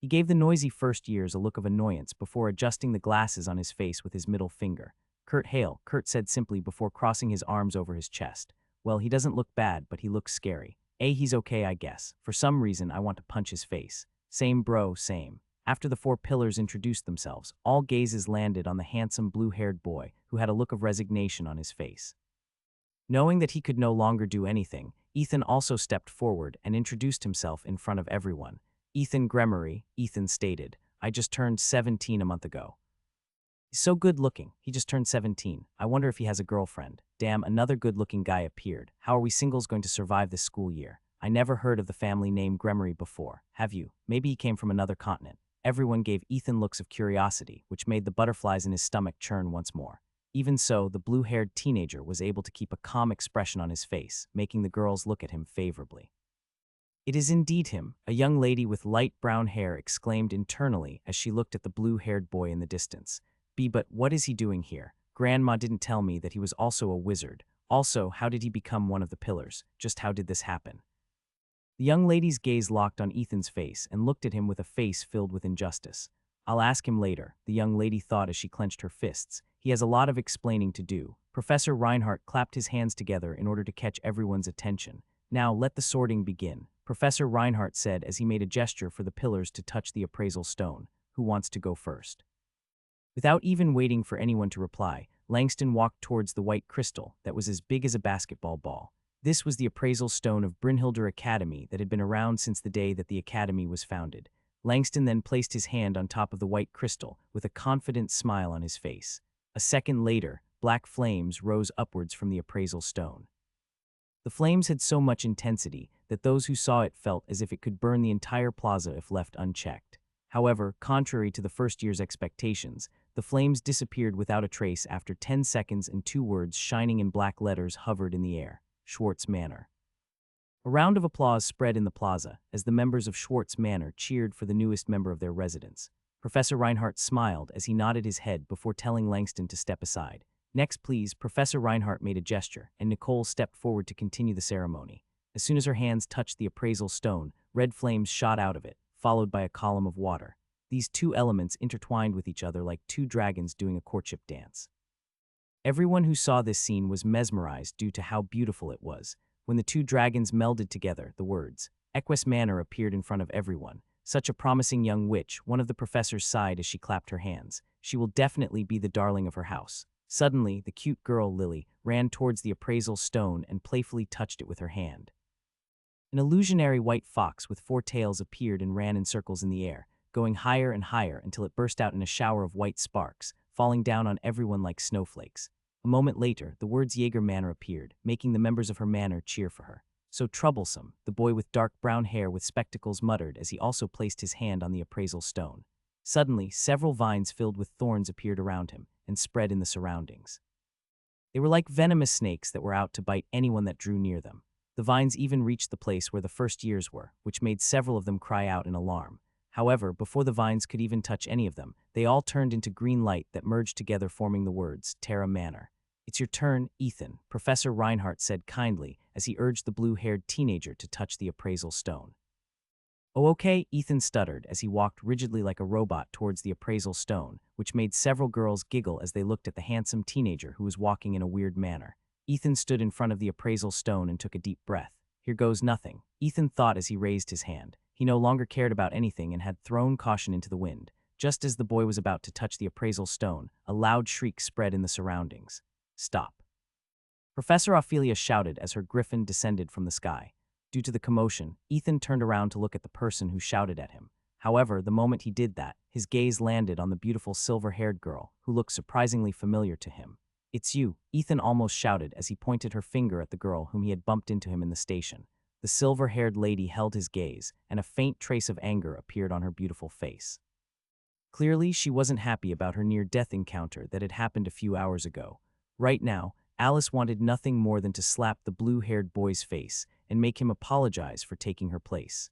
He gave the noisy first years a look of annoyance before adjusting the glasses on his face with his middle finger. Kurt Hale, Kurt said simply before crossing his arms over his chest. Well, he doesn't look bad, but he looks scary. He's okay, I guess. For some reason, I want to punch his face. Same bro, same. After the 4 pillars introduced themselves, all gazes landed on the handsome blue-haired boy who had a look of resignation on his face. Knowing that he could no longer do anything, Ethan also stepped forward and introduced himself in front of everyone. Ethan Gremery, Ethan stated, I just turned 17 a month ago. He's so good-looking, he just turned 17. I wonder if he has a girlfriend. Damn, another good-looking guy appeared. How are we singles going to survive this school year? I never heard of the family name Gremery before. Have you? Maybe he came from another continent. Everyone gave Ethan looks of curiosity, which made the butterflies in his stomach churn once more. Even so, the blue-haired teenager was able to keep a calm expression on his face, making the girls look at him favorably. It is indeed him, a young lady with light brown hair exclaimed internally as she looked at the blue-haired boy in the distance. But what is he doing here? Grandma didn't tell me that he was also a wizard. Also, how did he become one of the pillars? Just how did this happen? The young lady's gaze locked on Ethan's face and looked at him with a face filled with injustice. I'll ask him later, the young lady thought as she clenched her fists. He has a lot of explaining to do. Professor Reinhardt clapped his hands together in order to catch everyone's attention. Now let the sorting begin, Professor Reinhardt said as he made a gesture for the pillars to touch the appraisal stone. Who wants to go first? Without even waiting for anyone to reply, Langston walked towards the white crystal that was as big as a basketball ball. This was the appraisal stone of Brynhildr Academy that had been around since the day that the academy was founded. Langston then placed his hand on top of the white crystal with a confident smile on his face. A second later, black flames rose upwards from the appraisal stone. The flames had so much intensity that those who saw it felt as if it could burn the entire plaza if left unchecked. However, contrary to the first year's expectations, the flames disappeared without a trace after 10 seconds and 2 words shining in black letters hovered in the air. Schwartz Manor. A round of applause spread in the plaza as the members of Schwartz Manor cheered for the newest member of their residence. Professor Reinhardt smiled as he nodded his head before telling Langston to step aside. Next, please, Professor Reinhardt made a gesture, and Nicole stepped forward to continue the ceremony. As soon as her hands touched the appraisal stone, red flames shot out of it, followed by a column of water. These 2 elements intertwined with each other like 2 dragons doing a courtship dance. Everyone who saw this scene was mesmerized due to how beautiful it was. When the 2 dragons melded together, the words, Equus Manor appeared in front of everyone. Such a promising young witch, one of the professors sighed as she clapped her hands. She will definitely be the darling of her house. Suddenly, the cute girl, Lily, ran towards the appraisal stone and playfully touched it with her hand. An illusionary white fox with 4 tails appeared and ran in circles in the air, going higher and higher until it burst out in a shower of white sparks, falling down on everyone like snowflakes. A moment later, the words Jaeger Manor appeared, making the members of her manor cheer for her. So troublesome, the boy with dark brown hair with spectacles muttered as he also placed his hand on the appraisal stone. Suddenly, several vines filled with thorns appeared around him and spread in the surroundings. They were like venomous snakes that were out to bite anyone that drew near them. The vines even reached the place where the first years were, which made several of them cry out in alarm. However, before the vines could even touch any of them, they all turned into green light that merged together forming the words, Terra Manor. It's your turn, Ethan, Professor Reinhardt said kindly as he urged the blue-haired teenager to touch the appraisal stone. Oh, okay, Ethan stuttered as he walked rigidly like a robot towards the appraisal stone, which made several girls giggle as they looked at the handsome teenager who was walking in a weird manner. Ethan stood in front of the appraisal stone and took a deep breath. Here goes nothing, Ethan thought as he raised his hand. He no longer cared about anything and had thrown caution into the wind. Just as the boy was about to touch the appraisal stone, a loud shriek spread in the surroundings. Stop. Professor Ophelia shouted as her griffin descended from the sky. Due to the commotion, Ethan turned around to look at the person who shouted at him. However, the moment he did that, his gaze landed on the beautiful silver-haired girl, who looked surprisingly familiar to him. It's you, Ethan almost shouted as he pointed her finger at the girl whom he had bumped into him in the station. The silver-haired lady held his gaze, and a faint trace of anger appeared on her beautiful face. Clearly, she wasn't happy about her near-death encounter that had happened a few hours ago. Right now, Alice wanted nothing more than to slap the blue-haired boy's face and make him apologize for taking her place.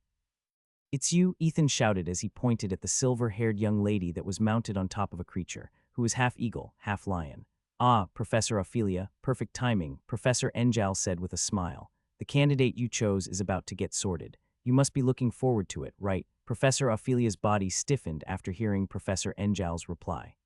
It's you, Ethan shouted as he pointed at the silver-haired young lady that was mounted on top of a creature, who was half eagle, half lion. Ah, Professor Ophelia, perfect timing, Professor Enjal said with a smile. The candidate you chose is about to get sorted. You must be looking forward to it, right? Professor Ophelia's body stiffened after hearing Professor Enjal's reply.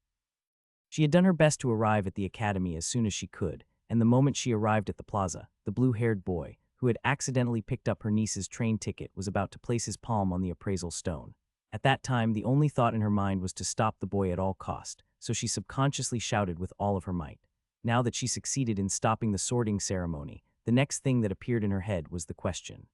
She had done her best to arrive at the academy as soon as she could, and the moment she arrived at the plaza, the blue-haired boy, who had accidentally picked up her niece's train ticket, was about to place his palm on the appraisal stone. At that time, the only thought in her mind was to stop the boy at all cost, so she subconsciously shouted with all of her might. Now that she succeeded in stopping the sorting ceremony, the next thing that appeared in her head was the question.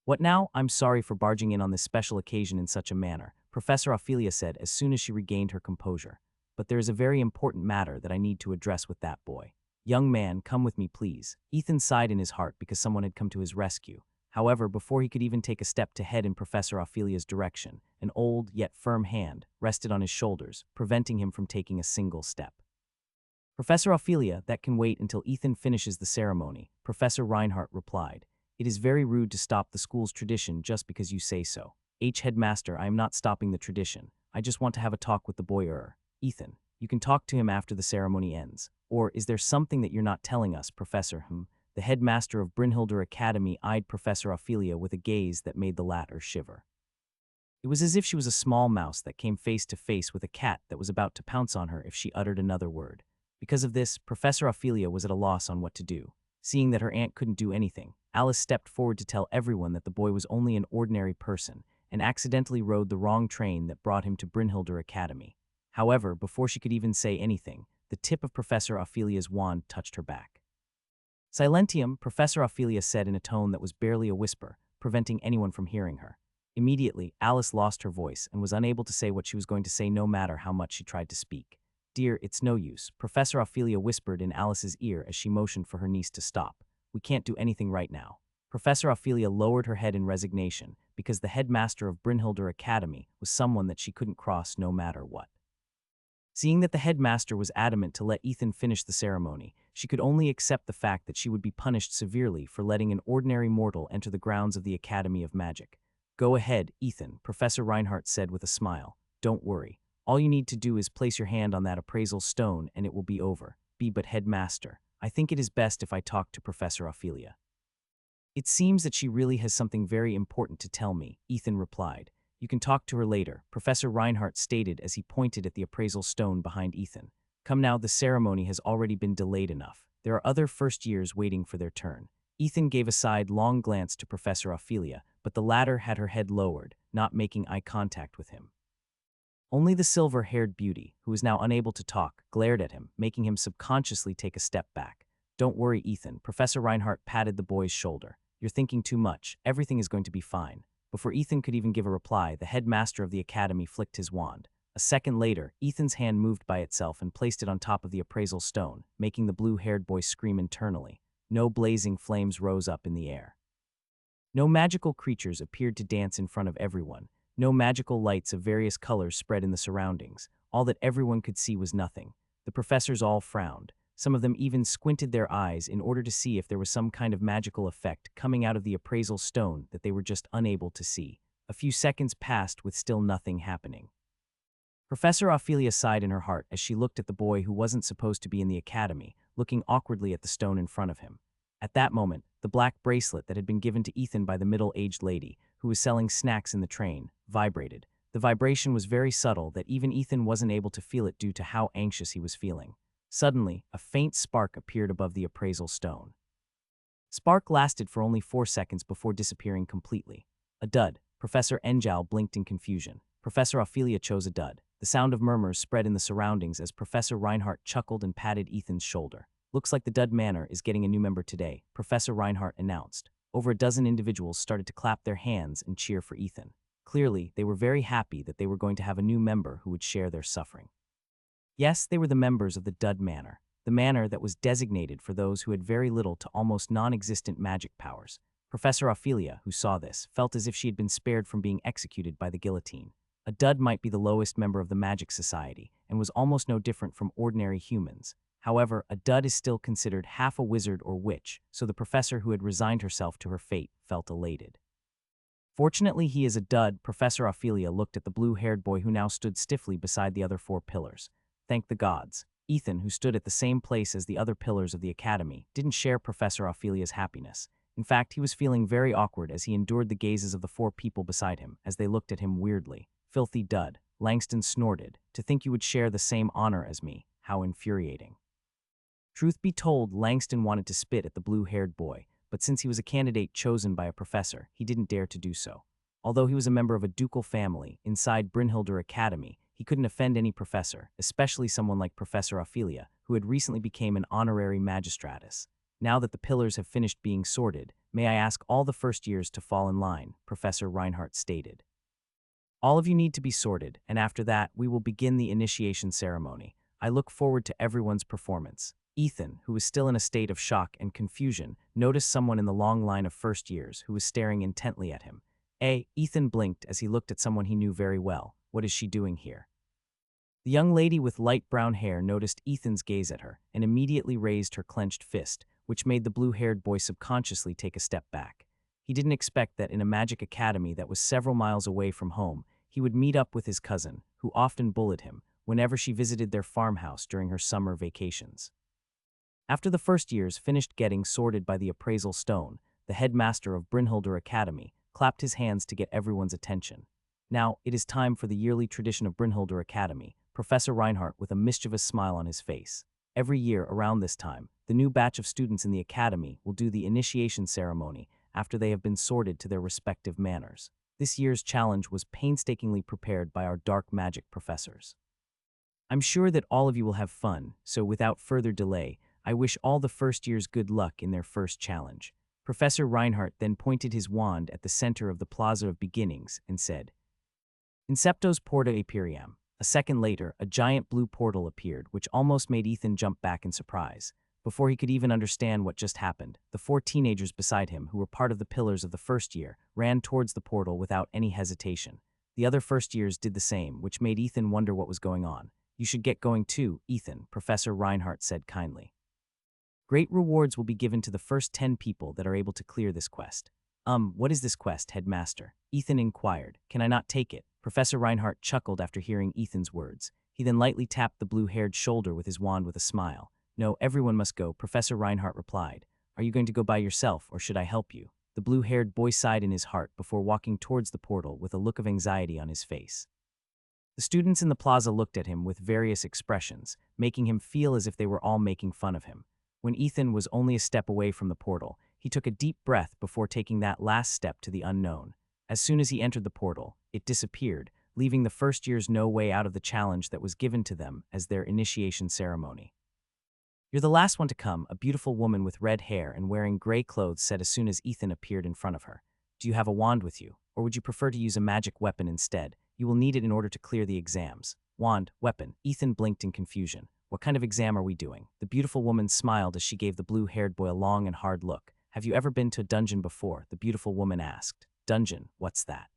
What now? I'm sorry for barging in on this special occasion in such a manner, Professor Ophelia said as soon as she regained her composure. But there is a very important matter that I need to address with that boy. Young man, come with me, please. Ethan sighed in his heart because someone had come to his rescue. However, before he could even take a step to head in Professor Ophelia's direction, an old yet firm hand rested on his shoulders, preventing him from taking a single step. Professor Ophelia, that can wait until Ethan finishes the ceremony, Professor Reinhardt replied. It is very rude to stop the school's tradition just because you say so. Headmaster, I am not stopping the tradition. I just want to have a talk with the boy. Ethan, you can talk to him after the ceremony ends. Or is there something that you're not telling us, Professor? The headmaster of Brynhilder Academy eyed Professor Ophelia with a gaze that made the latter shiver. It was as if she was a small mouse that came face to face with a cat that was about to pounce on her if she uttered another word. Because of this, Professor Ophelia was at a loss on what to do. Seeing that her aunt couldn't do anything, Alice stepped forward to tell everyone that the boy was only an ordinary person and accidentally rode the wrong train that brought him to Brynhilder Academy. However, before she could even say anything, the tip of Professor Ophelia's wand touched her back. Silentium, Professor Ophelia said in a tone that was barely a whisper, preventing anyone from hearing her. Immediately, Alice lost her voice and was unable to say what she was going to say no matter how much she tried to speak. Dear, it's no use, Professor Ophelia whispered in Alice's ear as she motioned for her niece to stop. We can't do anything right now. Professor Ophelia lowered her head in resignation because the headmaster of Brynhilder Academy was someone that she couldn't cross no matter what. Seeing that the headmaster was adamant to let Ethan finish the ceremony, she could only accept the fact that she would be punished severely for letting an ordinary mortal enter the grounds of the Academy of Magic. Go ahead, Ethan, Professor Reinhardt said with a smile. Don't worry. All you need to do is place your hand on that appraisal stone and it will be over. But headmaster, I think it is best if I talk to Professor Ophelia. It seems that she really has something very important to tell me, Ethan replied. You can talk to her later, Professor Reinhardt stated as he pointed at the appraisal stone behind Ethan. Come now, the ceremony has already been delayed enough. There are other first years waiting for their turn. Ethan gave a sidelong glance to Professor Ophelia, but the latter had her head lowered, not making eye contact with him. Only the silver-haired beauty, who was now unable to talk, glared at him, making him subconsciously take a step back. Don't worry, Ethan, Professor Reinhardt patted the boy's shoulder. You're thinking too much. Everything is going to be fine. Before Ethan could even give a reply, the headmaster of the academy flicked his wand. A second later, Ethan's hand moved by itself and placed it on top of the appraisal stone, making the blue-haired boy scream internally. No blazing flames rose up in the air. No magical creatures appeared to dance in front of everyone. No magical lights of various colors spread in the surroundings. All that everyone could see was nothing. The professors all frowned. Some of them even squinted their eyes in order to see if there was some kind of magical effect coming out of the appraisal stone that they were just unable to see. A few seconds passed with still nothing happening. Professor Ophelia sighed in her heart as she looked at the boy who wasn't supposed to be in the academy, looking awkwardly at the stone in front of him. At that moment, the black bracelet that had been given to Ethan by the middle-aged lady, who was selling snacks in the train, vibrated. The vibration was very subtle that even Ethan wasn't able to feel it due to how anxious he was feeling. Suddenly, a faint spark appeared above the appraisal stone. Spark lasted for only 4 seconds before disappearing completely. A dud. Professor Enjal blinked in confusion. Professor Ophelia chose a dud. The sound of murmurs spread in the surroundings as Professor Reinhardt chuckled and patted Ethan's shoulder. Looks like the Dud Manor is getting a new member today, Professor Reinhardt announced. Over a dozen individuals started to clap their hands and cheer for Ethan. Clearly, they were very happy that they were going to have a new member who would share their suffering. Yes, they were the members of the Dud Manor, the manor that was designated for those who had very little to almost non-existent magic powers. Professor Ophelia, who saw this, felt as if she had been spared from being executed by the guillotine. A dud might be the lowest member of the Magic Society, and was almost no different from ordinary humans. However, a dud is still considered half a wizard or witch, so the professor who had resigned herself to her fate felt elated. Fortunately, he is a dud. Professor Ophelia looked at the blue-haired boy who now stood stiffly beside the other 4 pillars. Thank the gods. Ethan, who stood at the same place as the other pillars of the academy, didn't share Professor Ophelia's happiness. In fact, he was feeling very awkward as he endured the gazes of the 4 people beside him as they looked at him weirdly. Filthy dud. Langston snorted. To think you would share the same honor as me. How infuriating. Truth be told, Langston wanted to spit at the blue-haired boy, but since he was a candidate chosen by a professor, he didn't dare to do so. Although he was a member of a ducal family inside Brynhilder Academy, he couldn't offend any professor, especially someone like Professor Ophelia, who had recently become an honorary magistratus. Now that the pillars have finished being sorted, may I ask all the first years to fall in line, Professor Reinhardt stated. All of you need to be sorted, and after that, we will begin the initiation ceremony. I look forward to everyone's performance. Ethan, who was still in a state of shock and confusion, noticed someone in the long line of first years who was staring intently at him. Ethan blinked as he looked at someone he knew very well. What is she doing here? The young lady with light brown hair noticed Ethan's gaze at her and immediately raised her clenched fist, which made the blue-haired boy subconsciously take a step back. He didn't expect that in a magic academy that was several miles away from home, he would meet up with his cousin, who often bullied him, whenever she visited their farmhouse during her summer vacations. After the first years finished getting sorted by the appraisal stone, the headmaster of Brynhilder Academy clapped his hands to get everyone's attention. Now, it is time for the yearly tradition of Brynhilder Academy, Professor Reinhardt with a mischievous smile on his face. Every year, around this time, the new batch of students in the academy will do the initiation ceremony after they have been sorted to their respective manors. This year's challenge was painstakingly prepared by our dark magic professors. I'm sure that all of you will have fun, so without further delay, I wish all the first years good luck in their first challenge. Professor Reinhardt then pointed his wand at the center of the Plaza of Beginnings and said, Inceptos porta aperiam. A second later, a giant blue portal appeared, which almost made Ethan jump back in surprise. Before he could even understand what just happened, the 4 teenagers beside him, who were part of the pillars of the first year, ran towards the portal without any hesitation. The other first years did the same, which made Ethan wonder what was going on. You should get going too, Ethan, Professor Reinhardt said kindly. Great rewards will be given to the first 10 people that are able to clear this quest. What is this quest, headmaster? Ethan inquired. Can I not take it? Professor Reinhardt chuckled after hearing Ethan's words. He then lightly tapped the blue-haired shoulder with his wand with a smile. No, everyone must go, Professor Reinhardt replied. Are you going to go by yourself, or should I help you? The blue-haired boy sighed in his heart before walking towards the portal with a look of anxiety on his face. The students in the plaza looked at him with various expressions, making him feel as if they were all making fun of him. When Ethan was only a step away from the portal, he took a deep breath before taking that last step to the unknown. As soon as he entered the portal, it disappeared, leaving the first years no way out of the challenge that was given to them as their initiation ceremony. You're the last one to come, a beautiful woman with red hair and wearing gray clothes said as soon as Ethan appeared in front of her. Do you have a wand with you, or would you prefer to use a magic weapon instead? You will need it in order to clear the exams. Wand, weapon. Ethan blinked in confusion. What kind of exam are we doing? The beautiful woman smiled as she gave the blue-haired boy a long and hard look. Have you ever been to a dungeon before? The beautiful woman asked. Dungeon, what's that?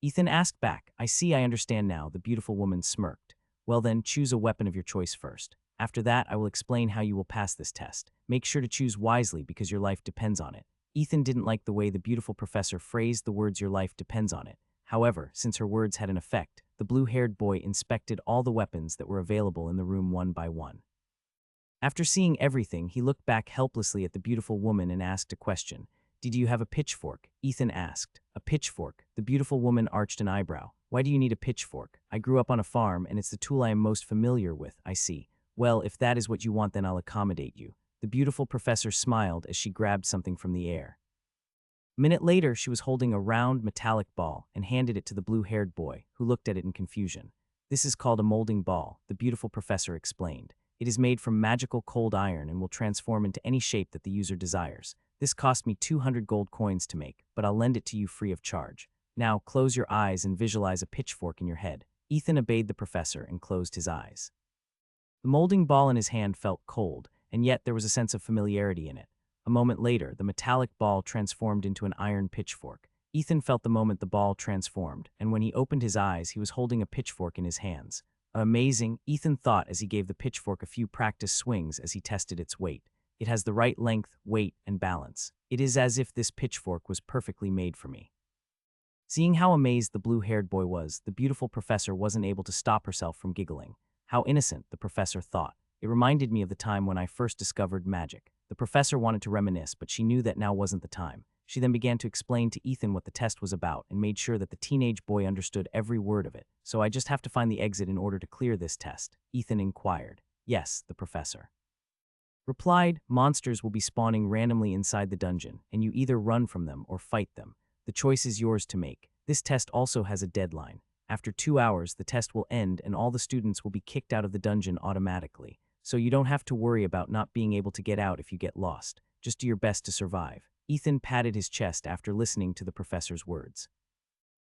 Ethan asked back. I see, I understand now, the beautiful woman smirked. Well then, choose a weapon of your choice first. After that, I will explain how you will pass this test. Make sure to choose wisely because your life depends on it. Ethan didn't like the way the beautiful professor phrased the words your life depends on it. However, since her words had an effect, the blue-haired boy inspected all the weapons that were available in the room one by one. After seeing everything, he looked back helplessly at the beautiful woman and asked a question. Did you have a pitchfork? Ethan asked. A pitchfork? The beautiful woman arched an eyebrow. Why do you need a pitchfork? I grew up on a farm and it's the tool I am most familiar with, I see. Well, if that is what you want, then I'll accommodate you. The beautiful professor smiled as she grabbed something from the air. A minute later, she was holding a round, metallic ball and handed it to the blue-haired boy, who looked at it in confusion. This is called a molding ball, the beautiful professor explained. It is made from magical cold iron and will transform into any shape that the user desires. This cost me 200 gold coins to make, but I'll lend it to you free of charge. Now, close your eyes and visualize a pitchfork in your head. Ethan obeyed the professor and closed his eyes. The molding ball in his hand felt cold, and yet there was a sense of familiarity in it. A moment later, the metallic ball transformed into an iron pitchfork. Ethan felt the moment the ball transformed, and when he opened his eyes, he was holding a pitchfork in his hands. Amazing, Ethan thought as he gave the pitchfork a few practice swings as he tested its weight. It has the right length, weight, and balance. It is as if this pitchfork was perfectly made for me. Seeing how amazed the blue-haired boy was, the beautiful professor wasn't able to stop herself from giggling. How innocent, the professor thought. It reminded me of the time when I first discovered magic. The professor wanted to reminisce, but she knew that now wasn't the time. She then began to explain to Ethan what the test was about and made sure that the teenage boy understood every word of it. So I just have to find the exit in order to clear this test, Ethan inquired. Yes, the professor replied. Monsters will be spawning randomly inside the dungeon, and you either run from them or fight them. The choice is yours to make. This test also has a deadline. After 2 hours, the test will end and all the students will be kicked out of the dungeon automatically. So you don't have to worry about not being able to get out if you get lost. Just do your best to survive. Ethan patted his chest after listening to the professor's words.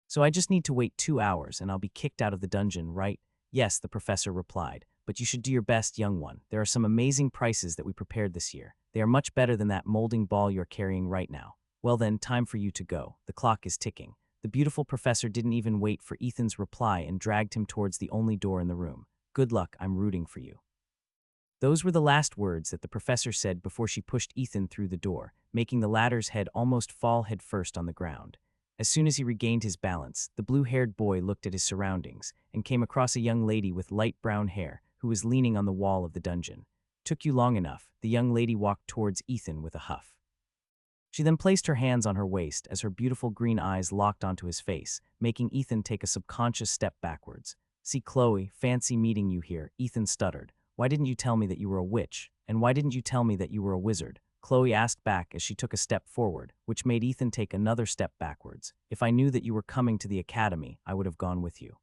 So I just need to wait 2 hours and I'll be kicked out of the dungeon, right? Yes, the professor replied. But you should do your best, young one. There are some amazing prices that we prepared this year. They are much better than that molding ball you're carrying right now. Well then, time for you to go. The clock is ticking. The beautiful professor didn't even wait for Ethan's reply and dragged him towards the only door in the room. Good luck, I'm rooting for you. Those were the last words that the professor said before she pushed Ethan through the door, making the latter's head almost fall headfirst on the ground. As soon as he regained his balance, the blue-haired boy looked at his surroundings and came across a young lady with light brown hair who was leaning on the wall of the dungeon. Took you long enough, the young lady walked towards Ethan with a huff. She then placed her hands on her waist as her beautiful green eyes locked onto his face, making Ethan take a subconscious step backwards. See, Chloe, fancy meeting you here, Ethan stuttered. Why didn't you tell me that you were a witch? And why didn't you tell me that you were a wizard? Chloe asked back as she took a step forward, which made Ethan take another step backwards. If I knew that you were coming to the academy, I would have gone with you.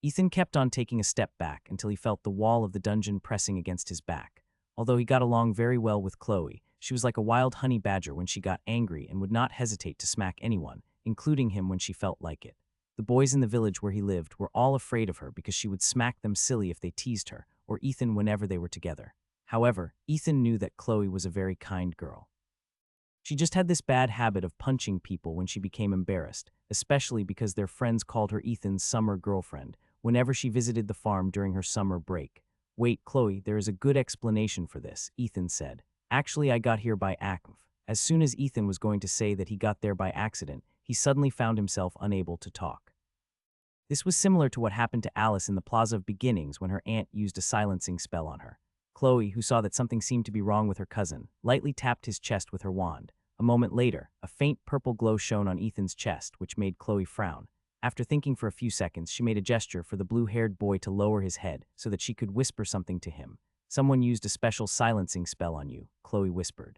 Ethan kept on taking a step back until he felt the wall of the dungeon pressing against his back. Although he got along very well with Chloe, she was like a wild honey badger when she got angry and would not hesitate to smack anyone, including him when she felt like it. The boys in the village where he lived were all afraid of her because she would smack them silly if they teased her, or Ethan whenever they were together. However, Ethan knew that Chloe was a very kind girl. She just had this bad habit of punching people when she became embarrassed, especially because their friends called her Ethan's summer girlfriend whenever she visited the farm during her summer break. Wait, Chloe, there is a good explanation for this, Ethan said. Actually, I got here by accident. As soon as Ethan was going to say that he got there by accident, he suddenly found himself unable to talk. This was similar to what happened to Alice in the Plaza of Beginnings when her aunt used a silencing spell on her. Chloe, who saw that something seemed to be wrong with her cousin, lightly tapped his chest with her wand. A moment later, a faint purple glow shone on Ethan's chest, which made Chloe frown. After thinking for a few seconds, she made a gesture for the blue-haired boy to lower his head so that she could whisper something to him. Someone used a special silencing spell on you, Chloe whispered.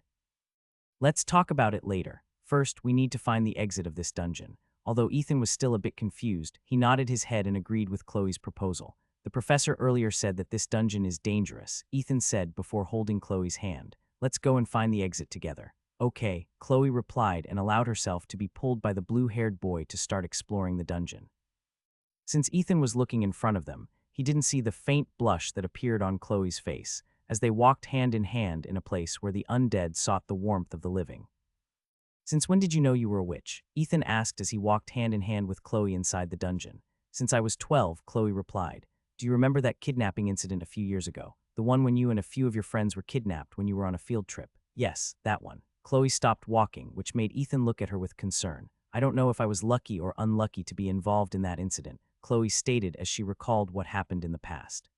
Let's talk about it later. First, we need to find the exit of this dungeon. Although Ethan was still a bit confused, he nodded his head and agreed with Chloe's proposal. The professor earlier said that this dungeon is dangerous, Ethan said before holding Chloe's hand. Let's go and find the exit together. Okay, Chloe replied and allowed herself to be pulled by the blue-haired boy to start exploring the dungeon. Since Ethan was looking in front of them, he didn't see the faint blush that appeared on Chloe's face as they walked hand in hand in a place where the undead sought the warmth of the living. Since when did you know you were a witch? Ethan asked as he walked hand in hand with Chloe inside the dungeon. Since I was 12, Chloe replied. Do you remember that kidnapping incident a few years ago? The one when you and a few of your friends were kidnapped when you were on a field trip? Yes, that one. Chloe stopped walking, which made Ethan look at her with concern. I don't know if I was lucky or unlucky to be involved in that incident, Chloe stated as she recalled what happened in the past.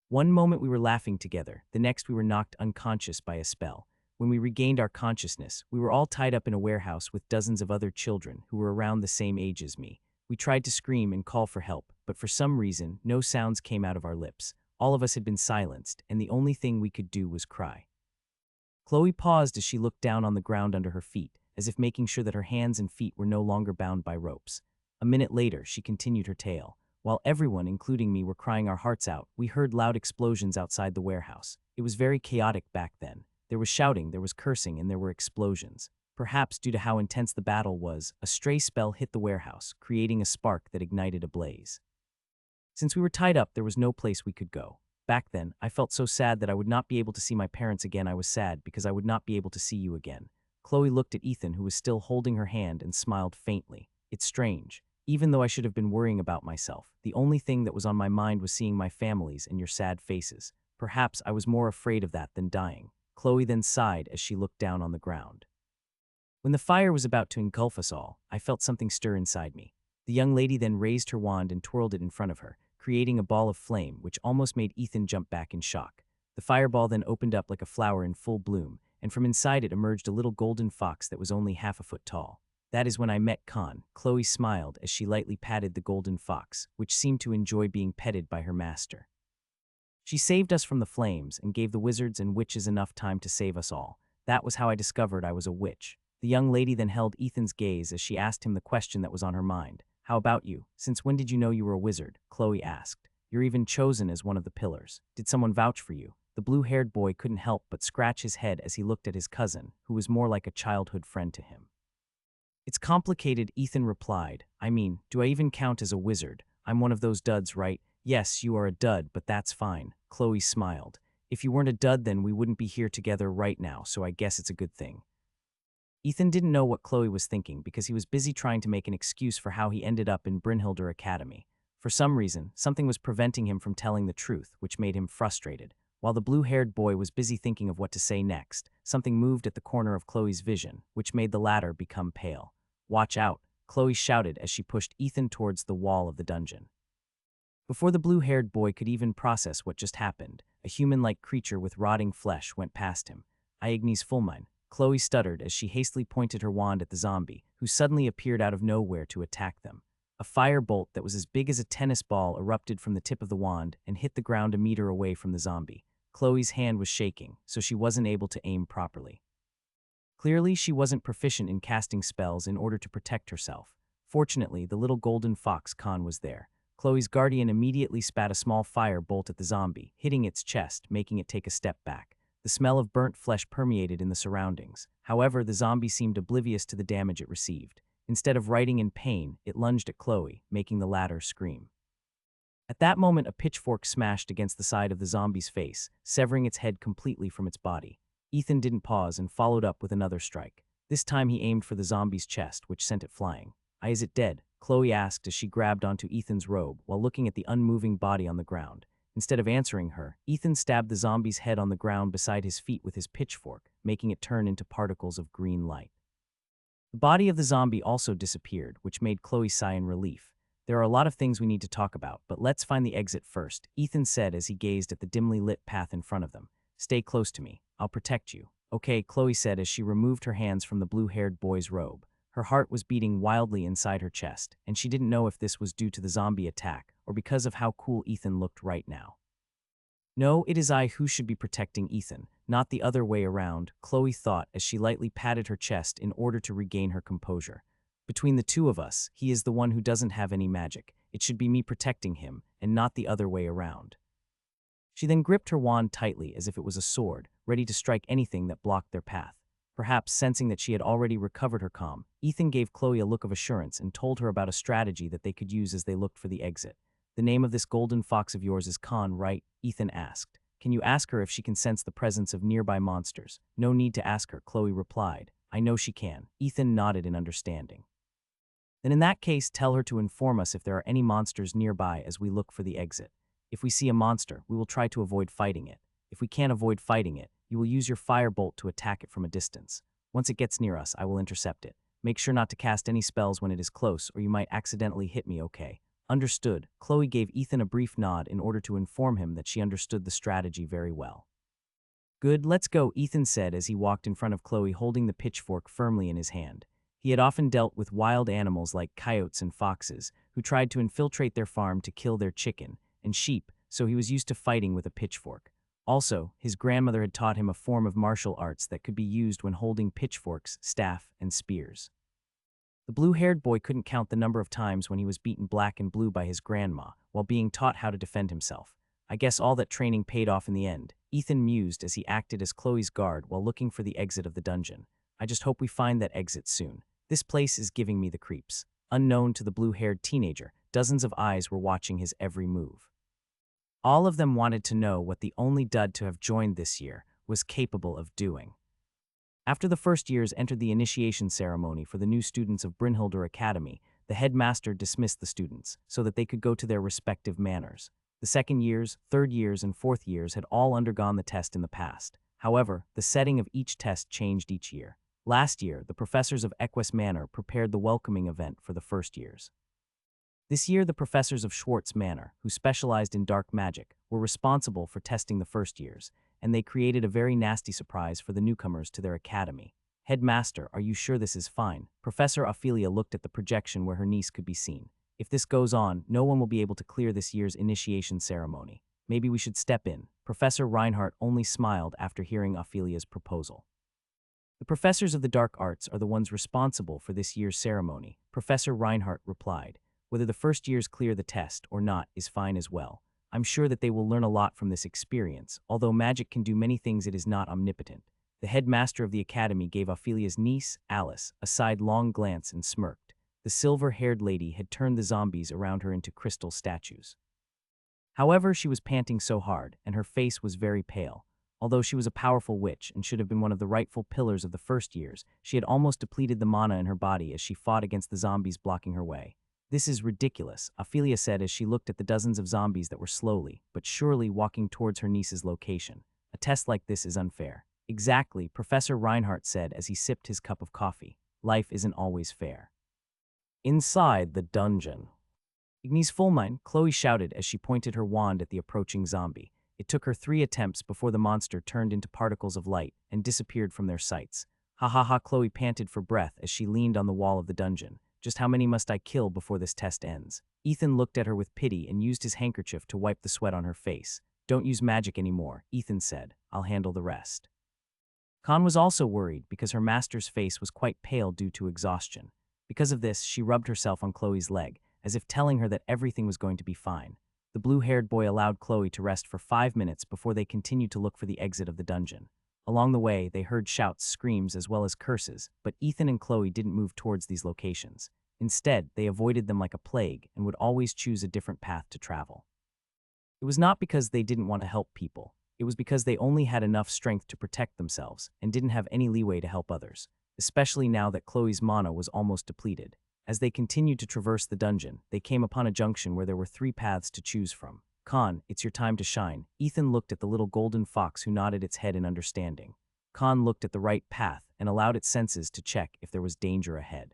One moment we were laughing together, the next we were knocked unconscious by a spell. When we regained our consciousness, we were all tied up in a warehouse with dozens of other children who were around the same age as me. We tried to scream and call for help, but for some reason, no sounds came out of our lips. All of us had been silenced, and the only thing we could do was cry. Chloe paused as she looked down on the ground under her feet, as if making sure that her hands and feet were no longer bound by ropes. A minute later, she continued her tale. While everyone, including me, were crying our hearts out, we heard loud explosions outside the warehouse. It was very chaotic back then. There was shouting, there was cursing, and there were explosions. Perhaps due to how intense the battle was, a stray spell hit the warehouse, creating a spark that ignited a blaze. Since we were tied up, there was no place we could go. Back then, I felt so sad that I would not be able to see my parents again. I was sad because I would not be able to see you again. Chloe looked at Ethan, who was still holding her hand, and smiled faintly. It's strange. Even though I should have been worrying about myself, the only thing that was on my mind was seeing my families and your sad faces. Perhaps I was more afraid of that than dying. Chloe then sighed as she looked down on the ground. When the fire was about to engulf us all, I felt something stir inside me. The young lady then raised her wand and twirled it in front of her, creating a ball of flame which almost made Ethan jump back in shock. The fireball then opened up like a flower in full bloom, and from inside it emerged a little golden fox that was only half a foot tall. That is when I met Khan. Chloe smiled as she lightly patted the golden fox, which seemed to enjoy being petted by her master. She saved us from the flames and gave the wizards and witches enough time to save us all. That was how I discovered I was a witch. The young lady then held Ethan's gaze as she asked him the question that was on her mind. How about you? Since when did you know you were a wizard? Chloe asked. You're even chosen as one of the pillars. Did someone vouch for you? The blue-haired boy couldn't help but scratch his head as he looked at his cousin, who was more like a childhood friend to him. It's complicated, Ethan replied. I mean, do I even count as a wizard? I'm one of those duds, right? Yes, you are a dud, but that's fine. Chloe smiled. If you weren't a dud, then we wouldn't be here together right now, so I guess it's a good thing. Ethan didn't know what Chloe was thinking because he was busy trying to make an excuse for how he ended up in Brynhildr Academy. For some reason, something was preventing him from telling the truth, which made him frustrated. While the blue-haired boy was busy thinking of what to say next, something moved at the corner of Chloe's vision, which made the latter become pale. Watch out, Chloe shouted as she pushed Ethan towards the wall of the dungeon. Before the blue-haired boy could even process what just happened, a human-like creature with rotting flesh went past him. Aegnes Fulmine. Chloe stuttered as she hastily pointed her wand at the zombie, who suddenly appeared out of nowhere to attack them. A fire bolt that was as big as a tennis ball erupted from the tip of the wand and hit the ground a meter away from the zombie. Chloe's hand was shaking, so she wasn't able to aim properly. Clearly, she wasn't proficient in casting spells in order to protect herself. Fortunately, the little golden fox Khan was there. Chloe's guardian immediately spat a small fire bolt at the zombie, hitting its chest, making it take a step back. The smell of burnt flesh permeated in the surroundings. However, the zombie seemed oblivious to the damage it received. Instead of writhing in pain, it lunged at Chloe, making the latter scream. At that moment, a pitchfork smashed against the side of the zombie's face, severing its head completely from its body. Ethan didn't pause and followed up with another strike. This time he aimed for the zombie's chest, which sent it flying. Is it dead? Chloe asked as she grabbed onto Ethan's robe while looking at the unmoving body on the ground. Instead of answering her, Ethan stabbed the zombie's head on the ground beside his feet with his pitchfork, making it turn into particles of green light. The body of the zombie also disappeared, which made Chloe sigh in relief. There are a lot of things we need to talk about, but let's find the exit first, Ethan said as he gazed at the dimly lit path in front of them. Stay close to me. I'll protect you. Okay, Chloe said as she removed her hands from the blue-haired boy's robe. Her heart was beating wildly inside her chest, and she didn't know if this was due to the zombie attack or because of how cool Ethan looked right now. No, it is I who should be protecting Ethan, not the other way around, Chloe thought as she lightly patted her chest in order to regain her composure. Between the two of us, he is the one who doesn't have any magic. It should be me protecting him, and not the other way around. She then gripped her wand tightly as if it was a sword, ready to strike anything that blocked their path. Perhaps sensing that she had already recovered her calm, Ethan gave Chloe a look of assurance and told her about a strategy that they could use as they looked for the exit. The name of this golden fox of yours is Khan, right? Ethan asked. Can you ask her if she can sense the presence of nearby monsters? No need to ask her, Chloe replied. I know she can. Ethan nodded in understanding. Then in that case, tell her to inform us if there are any monsters nearby as we look for the exit. If we see a monster, we will try to avoid fighting it. If we can't avoid fighting it, you will use your firebolt to attack it from a distance. Once it gets near us, I will intercept it. Make sure not to cast any spells when it is close, or you might accidentally hit me, okay? Understood. Chloe gave Ethan a brief nod in order to inform him that she understood the strategy very well. Good, let's go, Ethan said as he walked in front of Chloe holding the pitchfork firmly in his hand. He had often dealt with wild animals like coyotes and foxes, who tried to infiltrate their farm to kill their chicken and sheep, so he was used to fighting with a pitchfork. Also, his grandmother had taught him a form of martial arts that could be used when holding pitchforks, staff, and spears. The blue-haired boy couldn't count the number of times when he was beaten black and blue by his grandma while being taught how to defend himself. I guess all that training paid off in the end, Ethan mused as he acted as Chloe's guard while looking for the exit of the dungeon. I just hope we find that exit soon. This place is giving me the creeps. Unknown to the blue-haired teenager, dozens of eyes were watching his every move. All of them wanted to know what the only dud to have joined this year was capable of doing. After the first years entered the initiation ceremony for the new students of Brynhildr Academy, the headmaster dismissed the students so that they could go to their respective manors. The second years, third years, and fourth years had all undergone the test in the past. However, the setting of each test changed each year. Last year, the professors of Equus Manor prepared the welcoming event for the first years. This year, the professors of Schwartz Manor, who specialized in dark magic, were responsible for testing the first years, and they created a very nasty surprise for the newcomers to their academy. Headmaster, are you sure this is fine? Professor Ophelia looked at the projection where her niece could be seen. If this goes on, no one will be able to clear this year's initiation ceremony. Maybe we should step in. Professor Reinhardt only smiled after hearing Ophelia's proposal. The professors of the dark arts are the ones responsible for this year's ceremony, Professor Reinhardt replied. Whether the first years clear the test or not is fine as well. I'm sure that they will learn a lot from this experience. Although magic can do many things, it is not omnipotent. The headmaster of the academy gave Ophelia's niece, Alice, a sidelong glance and smirked. The silver-haired lady had turned the zombies around her into crystal statues. However, she was panting so hard, and her face was very pale. Although she was a powerful witch and should have been one of the rightful pillars of the first years, she had almost depleted the mana in her body as she fought against the zombies blocking her way. This is ridiculous, Ophelia said as she looked at the dozens of zombies that were slowly, but surely walking towards her niece's location. A test like this is unfair. Exactly, Professor Reinhardt said as he sipped his cup of coffee. Life isn't always fair. Inside the dungeon. Ignis Fulmine, Chloe shouted as she pointed her wand at the approaching zombie. It took her 3 attempts before the monster turned into particles of light and disappeared from their sights. Ha ha ha, Chloe panted for breath as she leaned on the wall of the dungeon. Just how many must I kill before this test ends? Ethan looked at her with pity and used his handkerchief to wipe the sweat on her face. Don't use magic anymore, Ethan said. I'll handle the rest. Khan was also worried because her master's face was quite pale due to exhaustion. Because of this, she rubbed herself on Chloe's leg, as if telling her that everything was going to be fine. The blue-haired boy allowed Chloe to rest for 5 minutes before they continued to look for the exit of the dungeon. Along the way, they heard shouts, screams, as well as curses, but Ethan and Chloe didn't move towards these locations. Instead, they avoided them like a plague and would always choose a different path to travel. It was not because they didn't want to help people. It was because they only had enough strength to protect themselves and didn't have any leeway to help others, especially now that Chloe's mana was almost depleted. As they continued to traverse the dungeon, they came upon a junction where there were 3 paths to choose from. Khan, it's your time to shine. Ethan looked at the little golden fox who nodded its head in understanding. Khan looked at the right path and allowed its senses to check if there was danger ahead.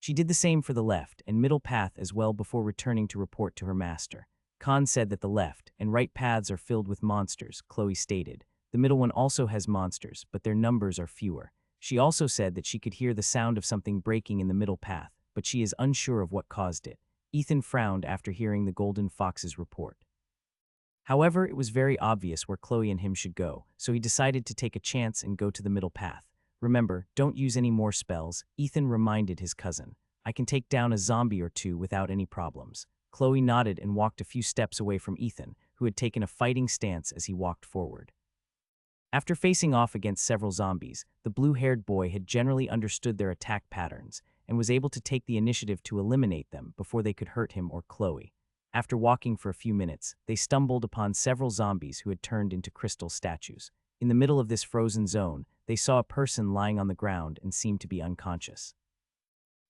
She did the same for the left and middle path as well before returning to report to her master. Khan said that the left and right paths are filled with monsters, Chloe stated. The middle one also has monsters, but their numbers are fewer. She also said that she could hear the sound of something breaking in the middle path, but she is unsure of what caused it. Ethan frowned after hearing the golden fox's report. However, it was very obvious where Chloe and him should go, so he decided to take a chance and go to the middle path. Remember, don't use any more spells, Ethan reminded his cousin. I can take down a zombie or 2 without any problems. Chloe nodded and walked a few steps away from Ethan, who had taken a fighting stance as he walked forward. After facing off against several zombies, the blue-haired boy had generally understood their attack patterns and was able to take the initiative to eliminate them before they could hurt him or Chloe. After walking for a few minutes, they stumbled upon several zombies who had turned into crystal statues. In the middle of this frozen zone, they saw a person lying on the ground and seemed to be unconscious.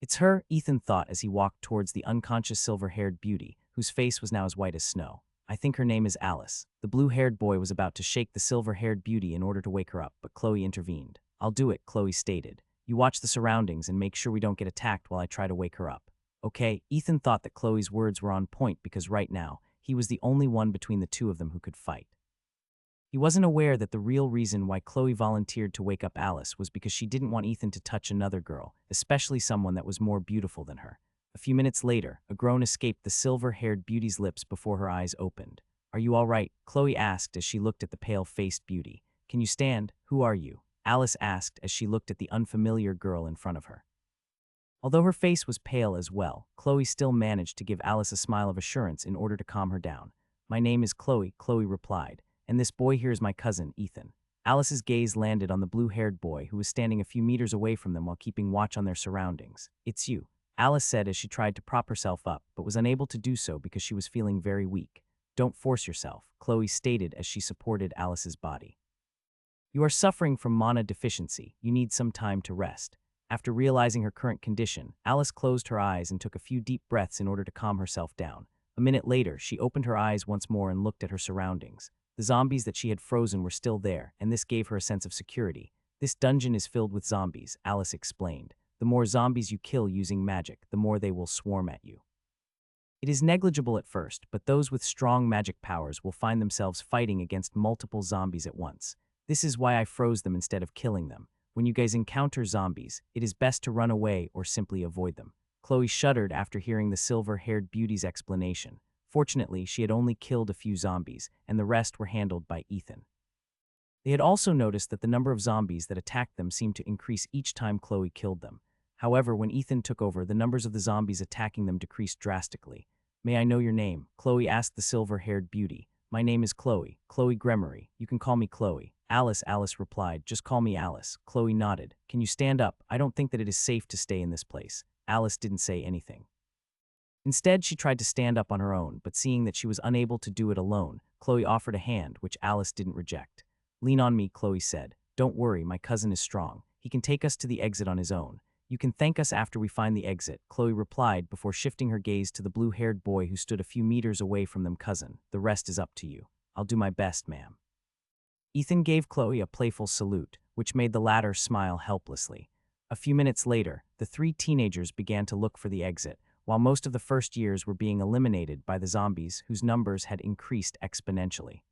It's her, Ethan thought as he walked towards the unconscious silver-haired beauty, whose face was now as white as snow. I think her name is Alice. The blue-haired boy was about to shake the silver-haired beauty in order to wake her up, but Chloe intervened. I'll do it, Chloe stated. You watch the surroundings and make sure we don't get attacked while I try to wake her up. Okay, Ethan thought that Chloe's words were on point because right now, he was the only one between the 2 of them who could fight. He wasn't aware that the real reason why Chloe volunteered to wake up Alice was because she didn't want Ethan to touch another girl, especially someone that was more beautiful than her. A few minutes later, a groan escaped the silver-haired beauty's lips before her eyes opened. "Are you all right?" Chloe asked as she looked at the pale-faced beauty. "Can you stand? Who are you?" Alice asked as she looked at the unfamiliar girl in front of her. Although her face was pale as well, Chloe still managed to give Alice a smile of assurance in order to calm her down. "My name is Chloe," Chloe replied, "and this boy here is my cousin, Ethan." Alice's gaze landed on the blue-haired boy who was standing a few meters away from them while keeping watch on their surroundings. "It's you," Alice said as she tried to prop herself up, but was unable to do so because she was feeling very weak. "Don't force yourself," Chloe stated as she supported Alice's body. "You are suffering from mana deficiency. You need some time to rest." After realizing her current condition, Alice closed her eyes and took a few deep breaths in order to calm herself down. A minute later, she opened her eyes once more and looked at her surroundings. The zombies that she had frozen were still there, and this gave her a sense of security. "This dungeon is filled with zombies," Alice explained. "The more zombies you kill using magic, the more they will swarm at you. It is negligible at first, but those with strong magic powers will find themselves fighting against multiple zombies at once. This is why I froze them instead of killing them. When you guys encounter zombies, it is best to run away or simply avoid them." Chloe shuddered after hearing the silver-haired beauty's explanation. Fortunately, she had only killed a few zombies, and the rest were handled by Ethan. They had also noticed that the number of zombies that attacked them seemed to increase each time Chloe killed them. However, when Ethan took over, the numbers of the zombies attacking them decreased drastically. "May I know your name?" Chloe asked the silver-haired beauty. "My name is Chloe, Chloe Gremory. You can call me Chloe." Alice replied. "Just call me Alice." Chloe nodded. "Can you stand up? I don't think that it is safe to stay in this place." Alice didn't say anything. Instead, she tried to stand up on her own, but seeing that she was unable to do it alone, Chloe offered a hand, which Alice didn't reject. "Lean on me," Chloe said. "Don't worry, my cousin is strong. He can take us to the exit on his own." "You can thank us after we find the exit," Chloe replied before shifting her gaze to the blue-haired boy who stood a few meters away from them. "Cousin, the rest is up to you." "I'll do my best, ma'am." Ethan gave Chloe a playful salute, which made the latter smile helplessly. A few minutes later, the three teenagers began to look for the exit, while most of the first years were being eliminated by the zombies whose numbers had increased exponentially.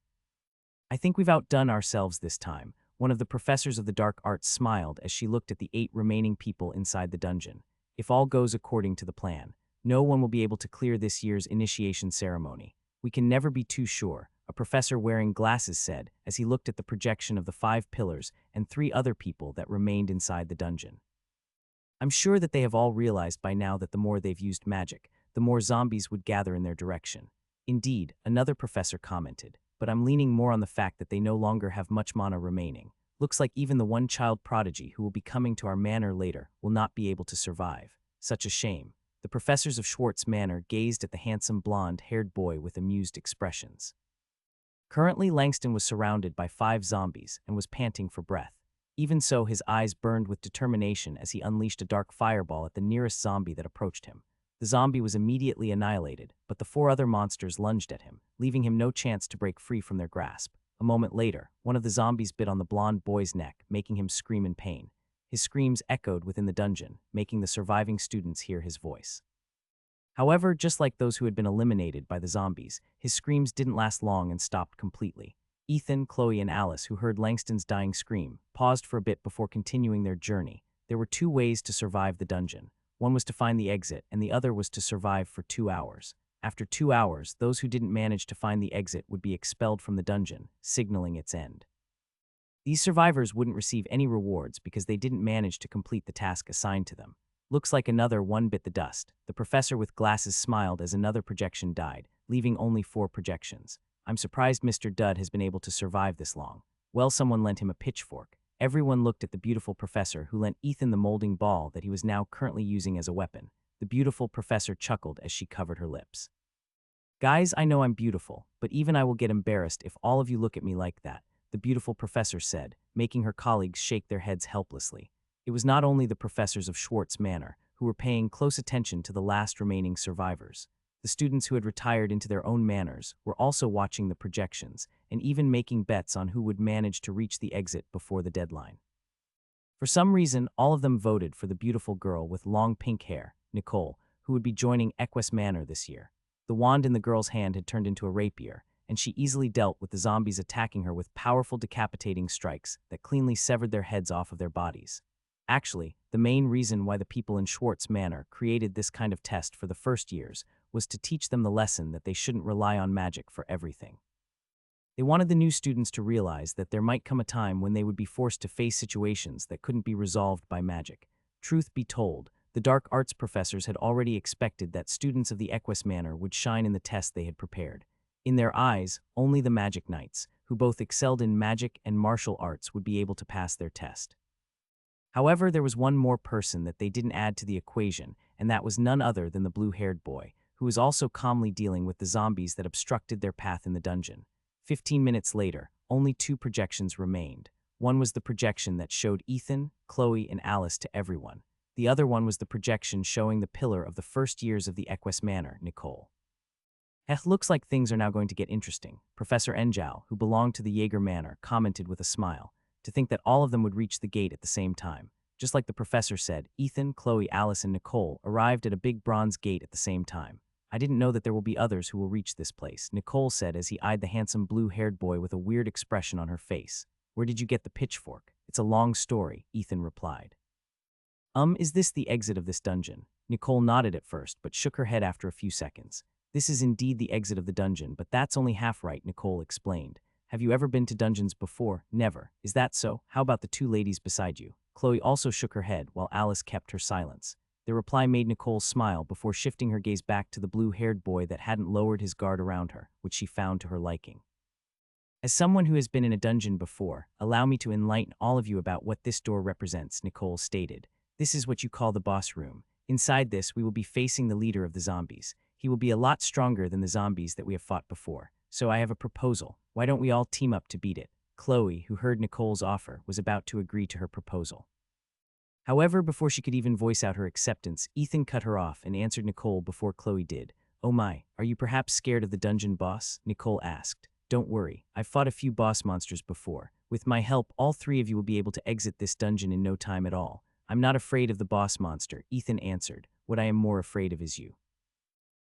"I think we've outdone ourselves this time," one of the professors of the dark arts smiled as she looked at the 8 remaining people inside the dungeon. "If all goes according to the plan, no one will be able to clear this year's initiation ceremony. We can never be too sure," a professor wearing glasses said as he looked at the projection of the 5 pillars and 3 other people that remained inside the dungeon. "I'm sure that they have all realized by now that the more they've used magic, the more zombies would gather in their direction." "Indeed," another professor commented, "but I'm leaning more on the fact that they no longer have much mana remaining. Looks like even the one child prodigy who will be coming to our manor later will not be able to survive. Such a shame." The professors of Schwartz Manor gazed at the handsome blonde-haired boy with amused expressions. Currently, Langston was surrounded by 5 zombies and was panting for breath. Even so, his eyes burned with determination as he unleashed a dark fireball at the nearest zombie that approached him. The zombie was immediately annihilated, but the 4 other monsters lunged at him, leaving him no chance to break free from their grasp. A moment later, one of the zombies bit on the blonde boy's neck, making him scream in pain. His screams echoed within the dungeon, making the surviving students hear his voice. However, just like those who had been eliminated by the zombies, his screams didn't last long and stopped completely. Ethan, Chloe, and Alice, who heard Langston's dying scream, paused for a bit before continuing their journey. There were 2 ways to survive the dungeon. One was to find the exit, and the other was to survive for 2 hours. After 2 hours, those who didn't manage to find the exit would be expelled from the dungeon, signaling its end. These survivors wouldn't receive any rewards because they didn't manage to complete the task assigned to them. "Looks like another one bit the dust." The professor with glasses smiled as another projection died, leaving only 4 projections. "I'm surprised Mr. Dudd has been able to survive this long." Well, someone lent him a pitchfork. Everyone looked at the beautiful professor who lent Ethan the molding ball that he was now currently using as a weapon. The beautiful professor chuckled as she covered her lips. "Guys, I know I'm beautiful, but even I will get embarrassed if all of you look at me like that," the beautiful professor said, making her colleagues shake their heads helplessly. It was not only the professors of Schwartz Manor who were paying close attention to the last remaining survivors. The students who had retired into their own manors were also watching the projections and even making bets on who would manage to reach the exit before the deadline. For some reason, all of them voted for the beautiful girl with long pink hair, Nicole, who would be joining Equus Manor this year. The wand in the girl's hand had turned into a rapier, and she easily dealt with the zombies attacking her with powerful decapitating strikes that cleanly severed their heads off of their bodies. Actually, the main reason why the people in Schwartz Manor created this kind of test for the first years was to teach them the lesson that they shouldn't rely on magic for everything. They wanted the new students to realize that there might come a time when they would be forced to face situations that couldn't be resolved by magic. Truth be told, the dark arts professors had already expected that students of the Equus Manor would shine in the test they had prepared. In their eyes, only the magic knights, who both excelled in magic and martial arts, would be able to pass their test. However, there was one more person that they didn't add to the equation, and that was none other than the blue-haired boy, who was also calmly dealing with the zombies that obstructed their path in the dungeon. 15 minutes later, only 2 projections remained. One was the projection that showed Ethan, Chloe, and Alice to everyone. The other one was the projection showing the pillar of the first years of the Equus Manor, Nicole. Looks like things are now going to get interesting, Professor Enjal, who belonged to the Jaeger Manor, commented with a smile. To think that all of them would reach the gate at the same time. Just like the professor said, Ethan, Chloe, Alice, and Nicole arrived at a big bronze gate at the same time. I didn't know that there will be others who will reach this place, Nicole said as he eyed the handsome blue-haired boy with a weird expression on her face. Where did you get the pitchfork? It's a long story, Ethan replied. Is this the exit of this dungeon? Nicole nodded at first, but shook her head after a few seconds. This is indeed the exit of the dungeon, but that's only half right, Nicole explained. Have you ever been to dungeons before? Never. Is that so? How about the 2 ladies beside you? Chloe also shook her head, while Alice kept her silence. Their reply made Nicole smile before shifting her gaze back to the blue-haired boy that hadn't lowered his guard around her, which she found to her liking. As someone who has been in a dungeon before, allow me to enlighten all of you about what this door represents, Nicole stated. This is what you call the boss room. Inside this, we will be facing the leader of the zombies. He will be a lot stronger than the zombies that we have fought before. So I have a proposal. Why don't we all team up to beat it? Chloe, who heard Nicole's offer, was about to agree to her proposal. However, before she could even voice out her acceptance, Ethan cut her off and answered Nicole before Chloe did. Oh my, are you perhaps scared of the dungeon boss? Nicole asked. Don't worry, I've fought a few boss monsters before. With my help, all 3 of you will be able to exit this dungeon in no time at all. I'm not afraid of the boss monster, Ethan answered. What I am more afraid of is you.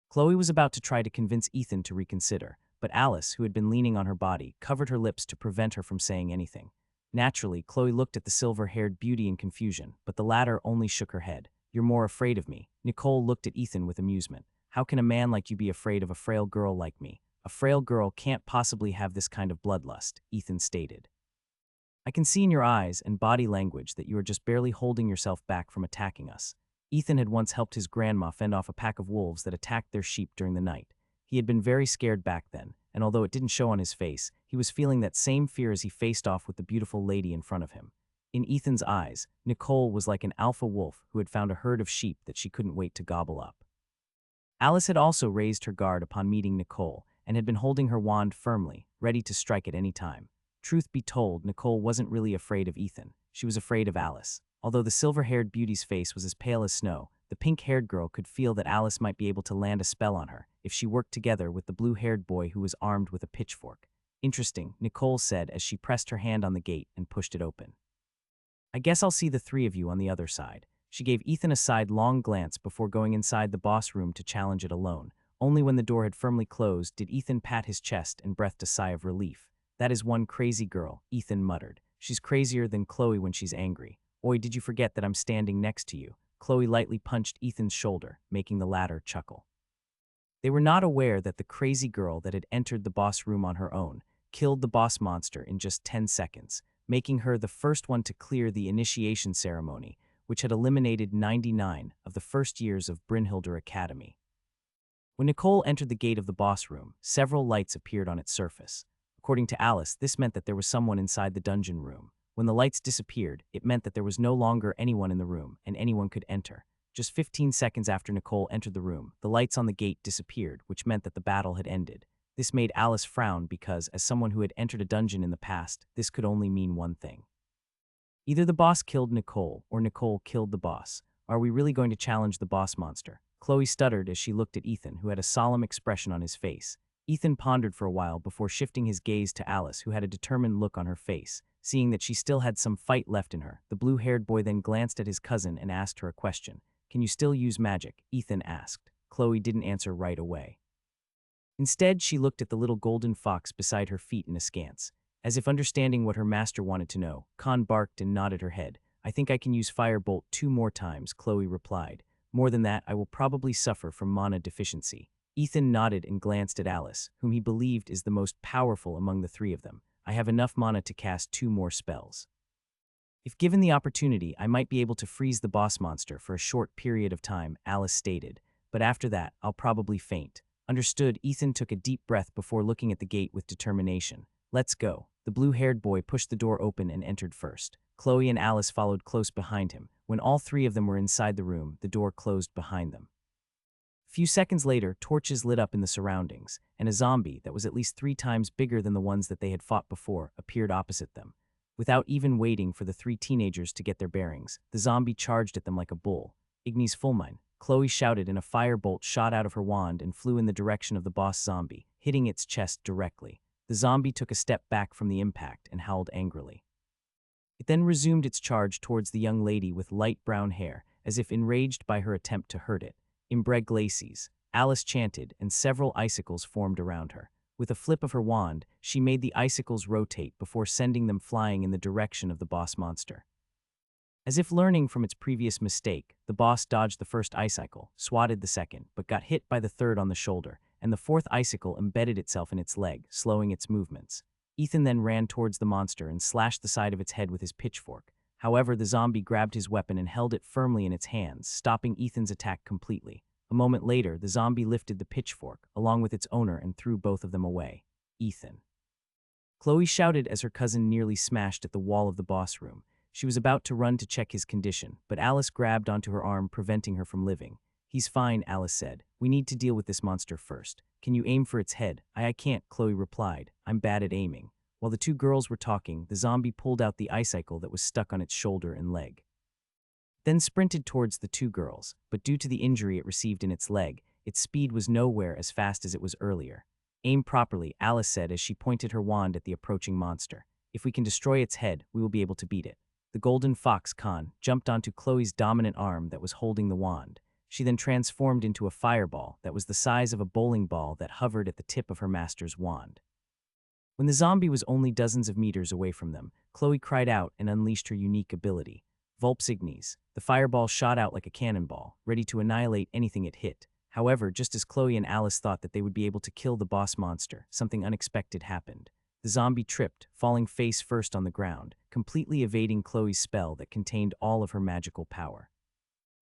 Chloe was about to try to convince Ethan to reconsider, but Alice, who had been leaning on her body, covered her lips to prevent her from saying anything. Naturally, Chloe looked at the silver-haired beauty in confusion, but the latter only shook her head. You're more afraid of me. Nicole looked at Ethan with amusement. How can a man like you be afraid of a frail girl like me? A frail girl can't possibly have this kind of bloodlust, Ethan stated. I can see in your eyes and body language that you are just barely holding yourself back from attacking us. Ethan had once helped his grandma fend off a pack of wolves that attacked their sheep during the night. He had been very scared back then, and although it didn't show on his face, he was feeling that same fear as he faced off with the beautiful lady in front of him. In Ethan's eyes, Nicole was like an alpha wolf who had found a herd of sheep that she couldn't wait to gobble up. Alice had also raised her guard upon meeting Nicole and had been holding her wand firmly, ready to strike at any time. Truth be told, Nicole wasn't really afraid of Ethan. She was afraid of Alice. Although the silver-haired beauty's face was as pale as snow, the pink-haired girl could feel that Alice might be able to land a spell on her if she worked together with the blue-haired boy who was armed with a pitchfork. Interesting, Nicole said as she pressed her hand on the gate and pushed it open. I guess I'll see the 3 of you on the other side. She gave Ethan a sidelong glance before going inside the boss room to challenge it alone. Only when the door had firmly closed did Ethan pat his chest and breathed a sigh of relief. That is one crazy girl, Ethan muttered. She's crazier than Chloe when she's angry. Oi, did you forget that I'm standing next to you? Chloe lightly punched Ethan's shoulder, making the latter chuckle. They were not aware that the crazy girl that had entered the boss room on her own killed the boss monster in just 10 seconds, making her the first one to clear the initiation ceremony, which had eliminated 99 of the first years of Brynhildr Academy. When Nicole entered the gate of the boss room, several lights appeared on its surface. According to Alice, this meant that there was someone inside the dungeon room. When the lights disappeared, it meant that there was no longer anyone in the room and anyone could enter. Just 15 seconds after Nicole entered the room, the lights on the gate disappeared, which meant that the battle had ended. This made Alice frown because, as someone who had entered a dungeon in the past, this could only mean one thing. Either the boss killed Nicole, or Nicole killed the boss. Are we really going to challenge the boss monster? Chloe stuttered as she looked at Ethan, who had a solemn expression on his face. Ethan pondered for a while before shifting his gaze to Alice, who had a determined look on her face. Seeing that she still had some fight left in her, the blue-haired boy then glanced at his cousin and asked her a question. Can you still use magic? Ethan asked. Chloe didn't answer right away. Instead, she looked at the little golden fox beside her feet in askance. As if understanding what her master wanted to know, Khan barked and nodded her head. I think I can use Firebolt 2 more times, Chloe replied. More than that, I will probably suffer from mana deficiency. Ethan nodded and glanced at Alice, whom he believed is the most powerful among the three of them. I have enough mana to cast 2 more spells. If given the opportunity, I might be able to freeze the boss monster for a short period of time, Alice stated. But after that, I'll probably faint. Understood. Ethan took a deep breath before looking at the gate with determination. Let's go. The blue-haired boy pushed the door open and entered first. Chloe and Alice followed close behind him. When all three of them were inside the room, the door closed behind them. A few seconds later, torches lit up in the surroundings, and a zombie that was at least 3 times bigger than the ones that they had fought before appeared opposite them. Without even waiting for the 3 teenagers to get their bearings, the zombie charged at them like a bull. Ignis Fulmine, Chloe shouted, and a firebolt shot out of her wand and flew in the direction of the boss zombie, hitting its chest directly. The zombie took a step back from the impact and howled angrily. It then resumed its charge towards the young lady with light brown hair, as if enraged by her attempt to hurt it. Imbreg Glacies, Alice chanted, and several icicles formed around her. With a flip of her wand, she made the icicles rotate before sending them flying in the direction of the boss monster. As if learning from its previous mistake, the boss dodged the first icicle, swatted the second, but got hit by the third on the shoulder, and the fourth icicle embedded itself in its leg, slowing its movements. Ethan then ran towards the monster and slashed the side of its head with his pitchfork. However, the zombie grabbed his weapon and held it firmly in its hands, stopping Ethan's attack completely. A moment later, the zombie lifted the pitchfork, along with its owner, and threw both of them away. Ethan. Chloe shouted as her cousin nearly smashed at the wall of the boss room. She was about to run to check his condition, but Alice grabbed onto her arm, preventing her from living. He's fine, Alice said. We need to deal with this monster first. Can you aim for its head? I can't, Chloe replied. I'm bad at aiming. While the 2 girls were talking, the zombie pulled out the icicle that was stuck on its shoulder and leg. Then sprinted towards the 2 girls, but due to the injury it received in its leg, its speed was nowhere as fast as it was earlier. Aim properly, Alice said as she pointed her wand at the approaching monster. If we can destroy its head, we will be able to beat it. The golden fox Khan jumped onto Chloe's dominant arm that was holding the wand. She then transformed into a fireball that was the size of a bowling ball that hovered at the tip of her master's wand. When the zombie was only dozens of meters away from them, Chloe cried out and unleashed her unique ability. Vulpes Ignis. The fireball shot out like a cannonball, ready to annihilate anything it hit. However, just as Chloe and Alice thought that they would be able to kill the boss monster, something unexpected happened. The zombie tripped, falling face first on the ground, completely evading Chloe's spell that contained all of her magical power.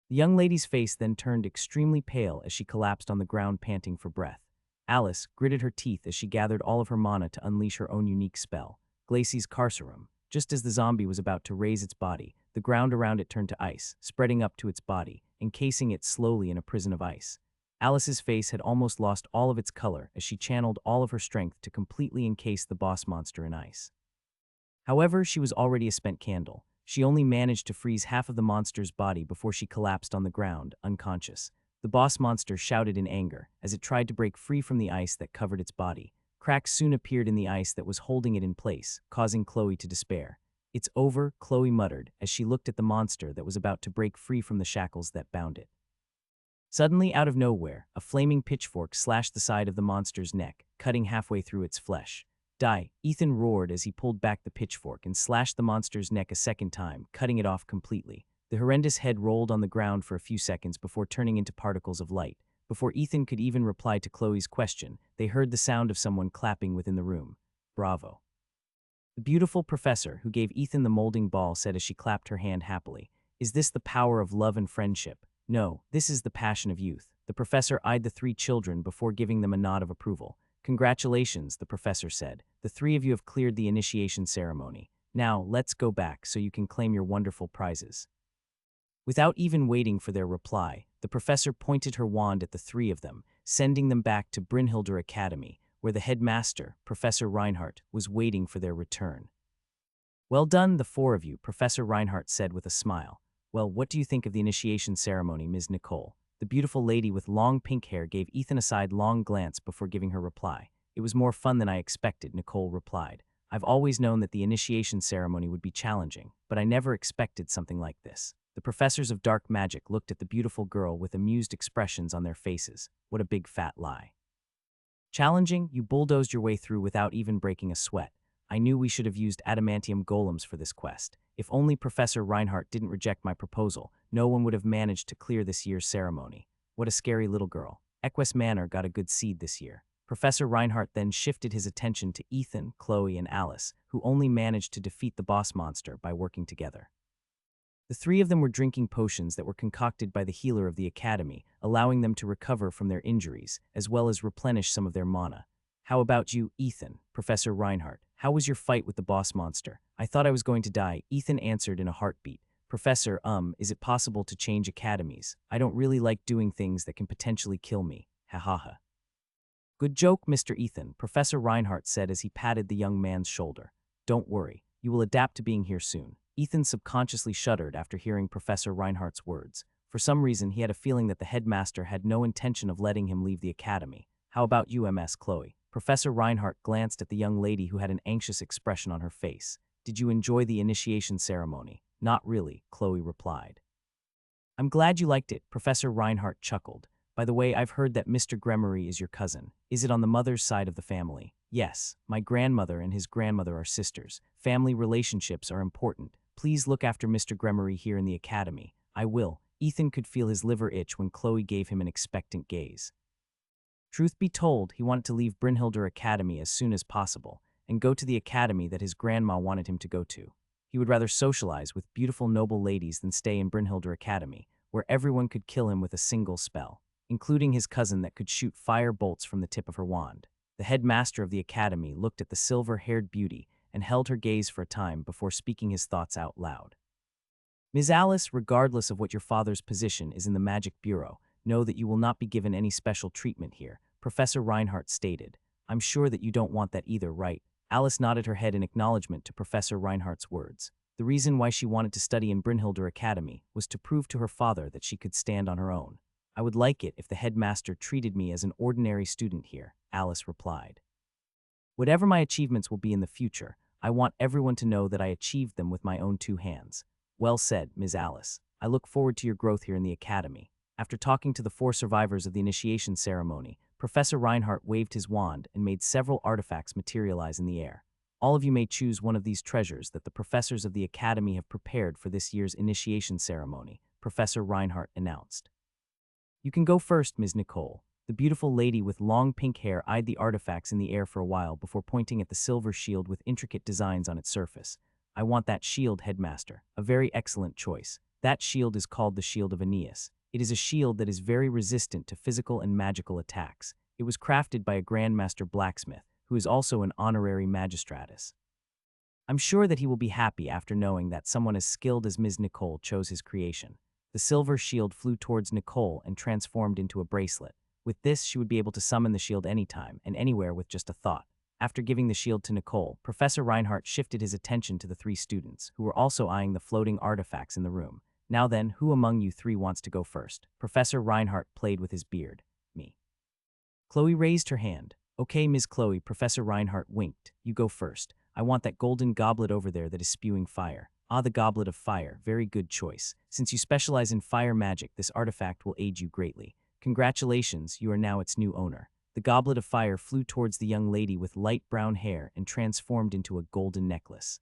The young lady's face then turned extremely pale as she collapsed on the ground, panting for breath. Alice gritted her teeth as she gathered all of her mana to unleash her own unique spell, Glacies Carcerum. Just as the zombie was about to raise its body, the ground around it turned to ice, spreading up to its body, encasing it slowly in a prison of ice. Alice's face had almost lost all of its color as she channeled all of her strength to completely encase the boss monster in ice. However, she was already a spent candle. She only managed to freeze half of the monster's body before she collapsed on the ground, unconscious. The boss monster shouted in anger as it tried to break free from the ice that covered its body. Cracks soon appeared in the ice that was holding it in place, causing Chloe to despair. It's over, Chloe muttered as she looked at the monster that was about to break free from the shackles that bound it. Suddenly, out of nowhere, a flaming pitchfork slashed the side of the monster's neck, cutting halfway through its flesh. Die, Ethan roared as he pulled back the pitchfork and slashed the monster's neck a second time, cutting it off completely. The horrendous head rolled on the ground for a few seconds before turning into particles of light. Before Ethan could even reply to Chloe's question, they heard the sound of someone clapping within the room. Bravo. The beautiful professor who gave Ethan the molding ball said as she clapped her hand happily. Is this the power of love and friendship? No, this is the passion of youth. The professor eyed the 3 children before giving them a nod of approval. Congratulations, the professor said. The 3 of you have cleared the initiation ceremony. Now, let's go back so you can claim your wonderful prizes. Without even waiting for their reply, the professor pointed her wand at the 3 of them, sending them back to Brynhilder Academy, where the headmaster, Professor Reinhardt, was waiting for their return. Well done, the 4 of you, Professor Reinhardt said with a smile. Well, what do you think of the initiation ceremony, Ms. Nicole? The beautiful lady with long pink hair gave Ethan a sidelong glance before giving her reply. It was more fun than I expected, Nicole replied. I've always known that the initiation ceremony would be challenging, but I never expected something like this. The professors of dark magic looked at the beautiful girl with amused expressions on their faces. What a big fat lie. Challenging? You bulldozed your way through without even breaking a sweat. I knew we should have used adamantium golems for this quest. If only Professor Reinhardt didn't reject my proposal, no one would have managed to clear this year's ceremony. What a scary little girl. Equus Manor got a good seed this year. Professor Reinhardt then shifted his attention to Ethan, Chloe, and Alice, who only managed to defeat the boss monster by working together. The three of them were drinking potions that were concocted by the healer of the academy, allowing them to recover from their injuries, as well as replenish some of their mana. How about you, Ethan? Professor Reinhardt. How was your fight with the boss monster? I thought I was going to die, Ethan answered in a heartbeat. Professor, is it possible to change academies? I don't really like doing things that can potentially kill me. Ha ha ha. Good joke, Mr. Ethan, Professor Reinhardt said as he patted the young man's shoulder. Don't worry, you will adapt to being here soon. Ethan subconsciously shuddered after hearing Professor Reinhardt's words. For some reason, he had a feeling that the headmaster had no intention of letting him leave the academy. How about you, Ms. Chloe? Professor Reinhardt glanced at the young lady who had an anxious expression on her face. Did you enjoy the initiation ceremony? Not really, Chloe replied. I'm glad you liked it, Professor Reinhardt chuckled. By the way, I've heard that Mr. Gremory is your cousin. Is it on the mother's side of the family? Yes, my grandmother and his grandmother are sisters. Family relationships are important. Please look after Mr. Gremory here in the academy. I will. Ethan could feel his liver itch when Chloe gave him an expectant gaze. Truth be told, he wanted to leave Brynhilder Academy as soon as possible and go to the academy that his grandma wanted him to go to. He would rather socialize with beautiful noble ladies than stay in Brynhilder Academy, where everyone could kill him with a single spell, including his cousin that could shoot fire bolts from the tip of her wand. The headmaster of the academy looked at the silver-haired beauty and held her gaze for a time before speaking his thoughts out loud. Ms. Alice, regardless of what your father's position is in the Magic Bureau, know that you will not be given any special treatment here, Professor Reinhardt stated. I'm sure that you don't want that either, right? Alice nodded her head in acknowledgement to Professor Reinhardt's words. The reason why she wanted to study in Brynhilder Academy was to prove to her father that she could stand on her own. I would like it if the headmaster treated me as an ordinary student here, Alice replied. Whatever my achievements will be in the future, I want everyone to know that I achieved them with my own two hands. Well said, Ms. Alice. I look forward to your growth here in the academy. After talking to the 4 survivors of the initiation ceremony, Professor Reinhardt waved his wand and made several artifacts materialize in the air. All of you may choose one of these treasures that the professors of the academy have prepared for this year's initiation ceremony, Professor Reinhardt announced. You can go first, Ms. Nicole. The beautiful lady with long pink hair eyed the artifacts in the air for a while before pointing at the silver shield with intricate designs on its surface. I want that shield, headmaster. A very excellent choice. That shield is called the Shield of Aeneas. It is a shield that is very resistant to physical and magical attacks. It was crafted by a Grandmaster blacksmith, who is also an honorary magistratus. I'm sure that he will be happy after knowing that someone as skilled as Ms. Nicole chose his creation. The silver shield flew towards Nicole and transformed into a bracelet. With this, she would be able to summon the shield anytime and anywhere with just a thought. After giving the shield to Nicole, Professor Reinhardt shifted his attention to the 3 students, who were also eyeing the floating artifacts in the room. Now then, who among you 3 wants to go first? Professor Reinhardt played with his beard. Me. Chloe raised her hand. Okay, Ms. Chloe, Professor Reinhardt winked. You go first. I want that golden goblet over there that is spewing fire. Ah, the goblet of fire. Very good choice. Since you specialize in fire magic, this artifact will aid you greatly. Congratulations, you are now its new owner. The goblet of fire flew towards the young lady with light brown hair and transformed into a golden necklace.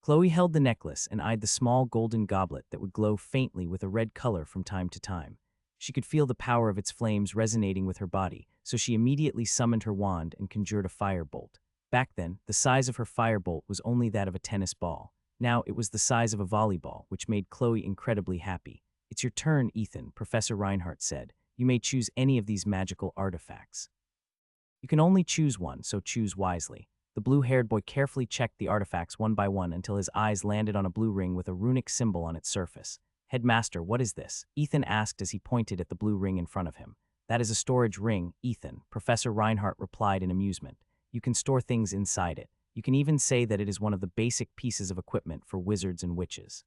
Chloe held the necklace and eyed the small golden goblet that would glow faintly with a red color from time to time. She could feel the power of its flames resonating with her body, so she immediately summoned her wand and conjured a firebolt. Back then, the size of her firebolt was only that of a tennis ball. Now it was the size of a volleyball, which made Chloe incredibly happy. It's your turn, Ethan, Professor Reinhardt said. You may choose any of these magical artifacts. You can only choose one, so choose wisely. The blue-haired boy carefully checked the artifacts one by one until his eyes landed on a blue ring with a runic symbol on its surface. Headmaster, what is this? Ethan asked as he pointed at the blue ring in front of him. That is a storage ring, Ethan, Professor Reinhardt replied in amusement. You can store things inside it. You can even say that it is one of the basic pieces of equipment for wizards and witches.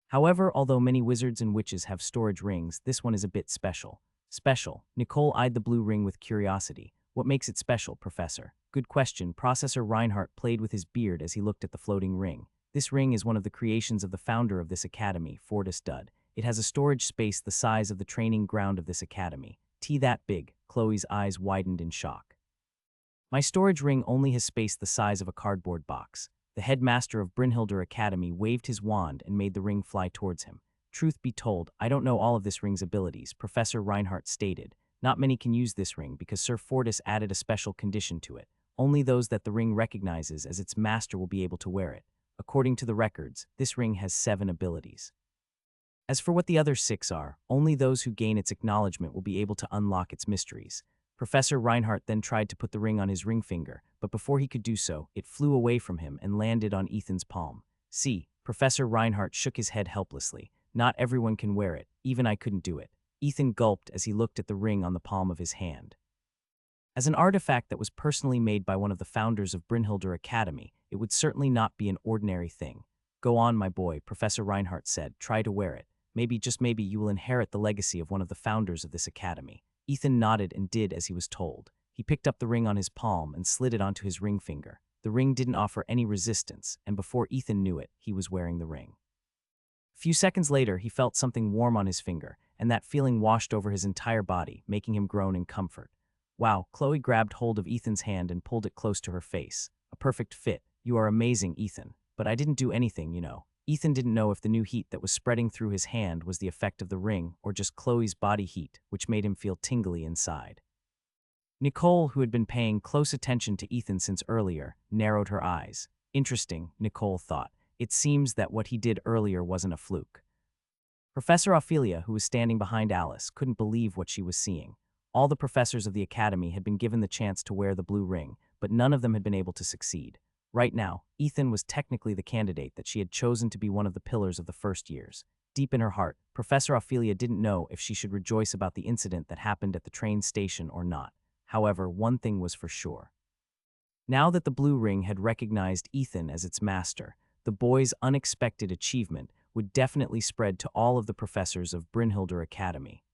However, although many wizards and witches have storage rings, this one is a bit special. Special? Nicole eyed the blue ring with curiosity. What makes it special, Professor? Good question. Professor Reinhardt played with his beard as he looked at the floating ring. This ring is one of the creations of the founder of this academy, Fortis Dud. It has a storage space the size of the training ground of this academy. That big. Chloe's eyes widened in shock. My storage ring only has space the size of a cardboard box. The headmaster of Brynhilder Academy waved his wand and made the ring fly towards him. Truth be told, I don't know all of this ring's abilities, Professor Reinhardt stated. Not many can use this ring because Sir Fortis added a special condition to it. Only those that the ring recognizes as its master will be able to wear it. According to the records, this ring has 7 abilities. As for what the other 6 are, only those who gain its acknowledgement will be able to unlock its mysteries. Professor Reinhardt then tried to put the ring on his ring finger, but before he could do so, it flew away from him and landed on Ethan's palm. See, Professor Reinhardt shook his head helplessly. Not everyone can wear it, even I couldn't do it. Ethan gulped as he looked at the ring on the palm of his hand. As an artifact that was personally made by one of the founders of Brynhildr Academy, it would certainly not be an ordinary thing. Go on, my boy, Professor Reinhardt said. Try to wear it. Maybe, just maybe, you will inherit the legacy of one of the founders of this academy. Ethan nodded and did as he was told. He picked up the ring on his palm and slid it onto his ring finger. The ring didn't offer any resistance, and before Ethan knew it, he was wearing the ring. A few seconds later, he felt something warm on his finger, and that feeling washed over his entire body, making him groan in comfort. Wow, Chloe grabbed hold of Ethan's hand and pulled it close to her face. A perfect fit. You are amazing, Ethan. But I didn't do anything, you know. Ethan didn't know if the new heat that was spreading through his hand was the effect of the ring or just Chloe's body heat, which made him feel tingly inside. Nicole, who had been paying close attention to Ethan since earlier, narrowed her eyes. Interesting, Nicole thought. It seems that what he did earlier wasn't a fluke. Professor Ophelia, who was standing behind Alice, couldn't believe what she was seeing. All the professors of the academy had been given the chance to wear the blue ring, but none of them had been able to succeed. Right now, Ethan was technically the candidate that she had chosen to be one of the pillars of the first years. Deep in her heart, Professor Ophelia didn't know if she should rejoice about the incident that happened at the train station or not. However, one thing was for sure. Now that the blue ring had recognized Ethan as its master, the boy's unexpected achievement would definitely spread to all of the professors of Brynhildr Academy.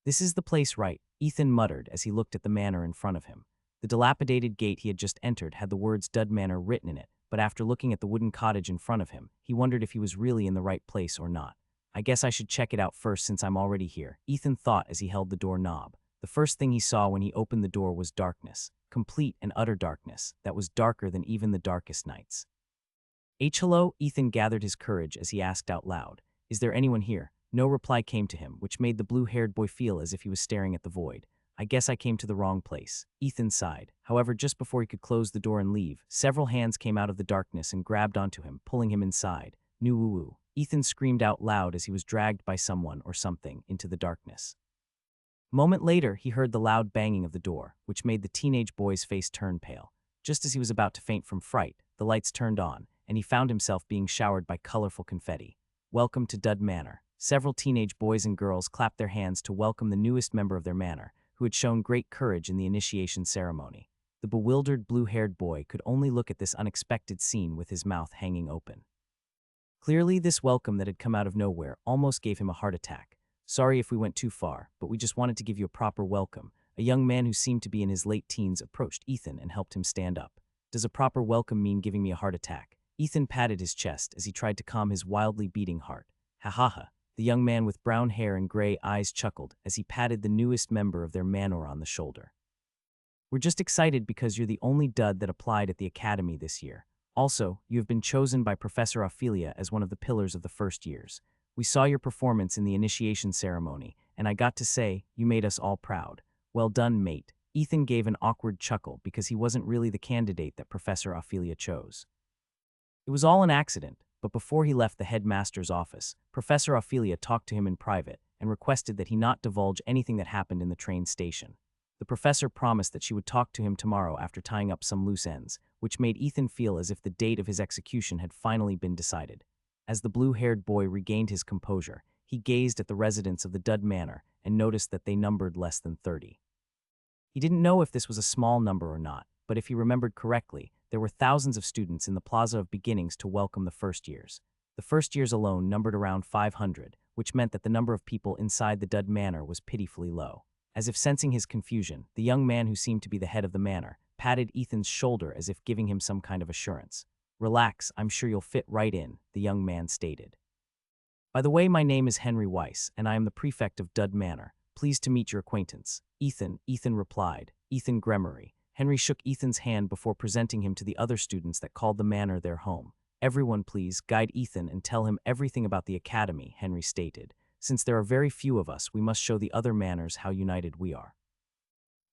This is the place, right? Ethan muttered as he looked at the manor in front of him. The dilapidated gate he had just entered had the words Dud Manor written in it, but after looking at the wooden cottage in front of him, he wondered if he was really in the right place or not. I guess I should check it out first since I'm already here, Ethan thought as he held the door knob. The first thing he saw when he opened the door was darkness, complete and utter darkness, that was darker than even the darkest nights. Hello, Ethan gathered his courage as he asked out loud. Is there anyone here? No reply came to him, which made the blue-haired boy feel as if he was staring at the void. I guess I came to the wrong place. Ethan sighed. However, just before he could close the door and leave, several hands came out of the darkness and grabbed onto him, pulling him inside. New woo-woo. Ethan screamed out loud as he was dragged by someone or something into the darkness. A moment later, he heard the loud banging of the door, which made the teenage boy's face turn pale. Just as he was about to faint from fright, the lights turned on, and he found himself being showered by colorful confetti. Welcome to Dud Manor. Several teenage boys and girls clapped their hands to welcome the newest member of their manor, who had shown great courage in the initiation ceremony. The bewildered blue-haired boy could only look at this unexpected scene with his mouth hanging open. Clearly, this welcome that had come out of nowhere almost gave him a heart attack. Sorry if we went too far, but we just wanted to give you a proper welcome. A young man who seemed to be in his late teens approached Ethan and helped him stand up. Does a proper welcome mean giving me a heart attack? Ethan patted his chest as he tried to calm his wildly beating heart. Ha ha ha. The young man with brown hair and gray eyes chuckled as he patted the newest member of their manor on the shoulder. We're just excited because you're the only dud that applied at the academy this year. Also, you have been chosen by Professor Ophelia as one of the pillars of the first years. We saw your performance in the initiation ceremony, and I got to say, you made us all proud. Well done, mate. Ethan gave an awkward chuckle because he wasn't really the candidate that Professor Ophelia chose. It was all an accident, but before he left the headmaster's office, Professor Ophelia talked to him in private and requested that he not divulge anything that happened in the train station. The professor promised that she would talk to him tomorrow after tying up some loose ends, which made Ethan feel as if the date of his execution had finally been decided. As the blue-haired boy regained his composure, he gazed at the residents of the Dud Manor and noticed that they numbered less than 30. He didn't know if this was a small number or not, but if he remembered correctly, there were thousands of students in the Plaza of Beginnings to welcome the first years. The first years alone numbered around 500, which meant that the number of people inside the Dud Manor was pitifully low. As if sensing his confusion, the young man who seemed to be the head of the manor patted Ethan's shoulder as if giving him some kind of assurance. Relax, I'm sure you'll fit right in, the young man stated. By the way, my name is Henry Weiss, and I am the prefect of Dud Manor. Pleased to meet your acquaintance. Ethan replied. Ethan Gremory. Henry shook Ethan's hand before presenting him to the other students that called the manor their home. Everyone please guide Ethan and tell him everything about the academy, Henry stated. Since there are very few of us, we must show the other manners how united we are.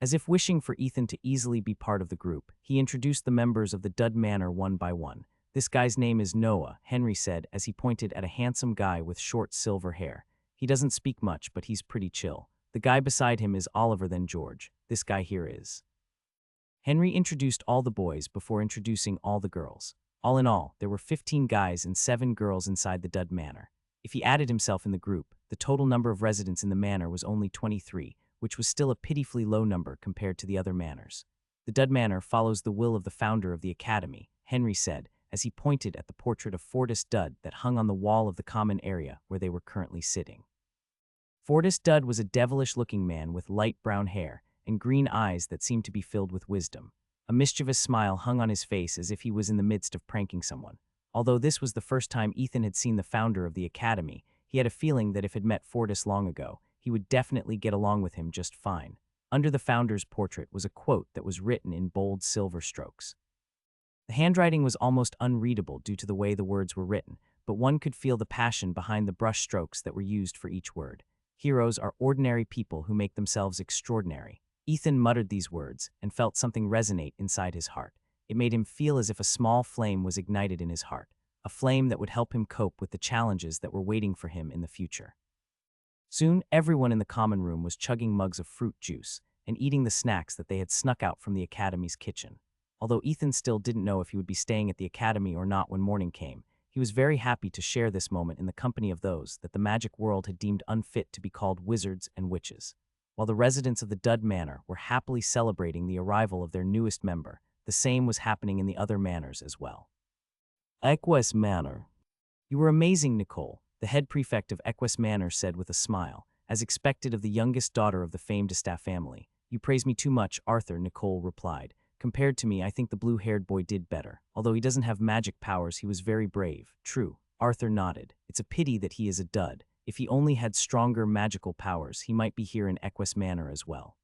As if wishing for Ethan to easily be part of the group, he introduced the members of the Dud Manor one by one. This guy's name is Noah, Henry said as he pointed at a handsome guy with short silver hair. He doesn't speak much, but he's pretty chill. The guy beside him is Oliver, then George. This guy here is. Henry introduced all the boys before introducing all the girls. All in all, there were 15 guys and 7 girls inside the Dud Manor. If he added himself in the group, the total number of residents in the manor was only 23, which was still a pitifully low number compared to the other manors. The Dud Manor follows the will of the founder of the academy, Henry said, as he pointed at the portrait of Fortis Dud that hung on the wall of the common area where they were currently sitting. Fortis Dud was a devilish-looking man with light brown hair and green eyes that seemed to be filled with wisdom. A mischievous smile hung on his face as if he was in the midst of pranking someone. Although this was the first time Ethan had seen the founder of the academy, he had a feeling that if he'd met Fortis long ago, he would definitely get along with him just fine. Under the founder's portrait was a quote that was written in bold silver strokes. The handwriting was almost unreadable due to the way the words were written, but one could feel the passion behind the brush strokes that were used for each word. Heroes are ordinary people who make themselves extraordinary. Ethan muttered these words and felt something resonate inside his heart. It made him feel as if a small flame was ignited in his heart, a flame that would help him cope with the challenges that were waiting for him in the future. Soon, everyone in the common room was chugging mugs of fruit juice and eating the snacks that they had snuck out from the academy's kitchen. Although Ethan still didn't know if he would be staying at the academy or not when morning came, he was very happy to share this moment in the company of those that the magic world had deemed unfit to be called wizards and witches. While the residents of the Dud Manor were happily celebrating the arrival of their newest member, the same was happening in the other manors as well. Equus Manor. You were amazing, Nicole, the head prefect of Equus Manor said with a smile, as expected of the youngest daughter of the famed Staff family. You praise me too much, Arthur, Nicole replied. Compared to me, I think the blue-haired boy did better. Although he doesn't have magic powers, he was very brave. True. Arthur nodded. It's a pity that he is a dud. If he only had stronger magical powers, he might be here in Equus Manor as well.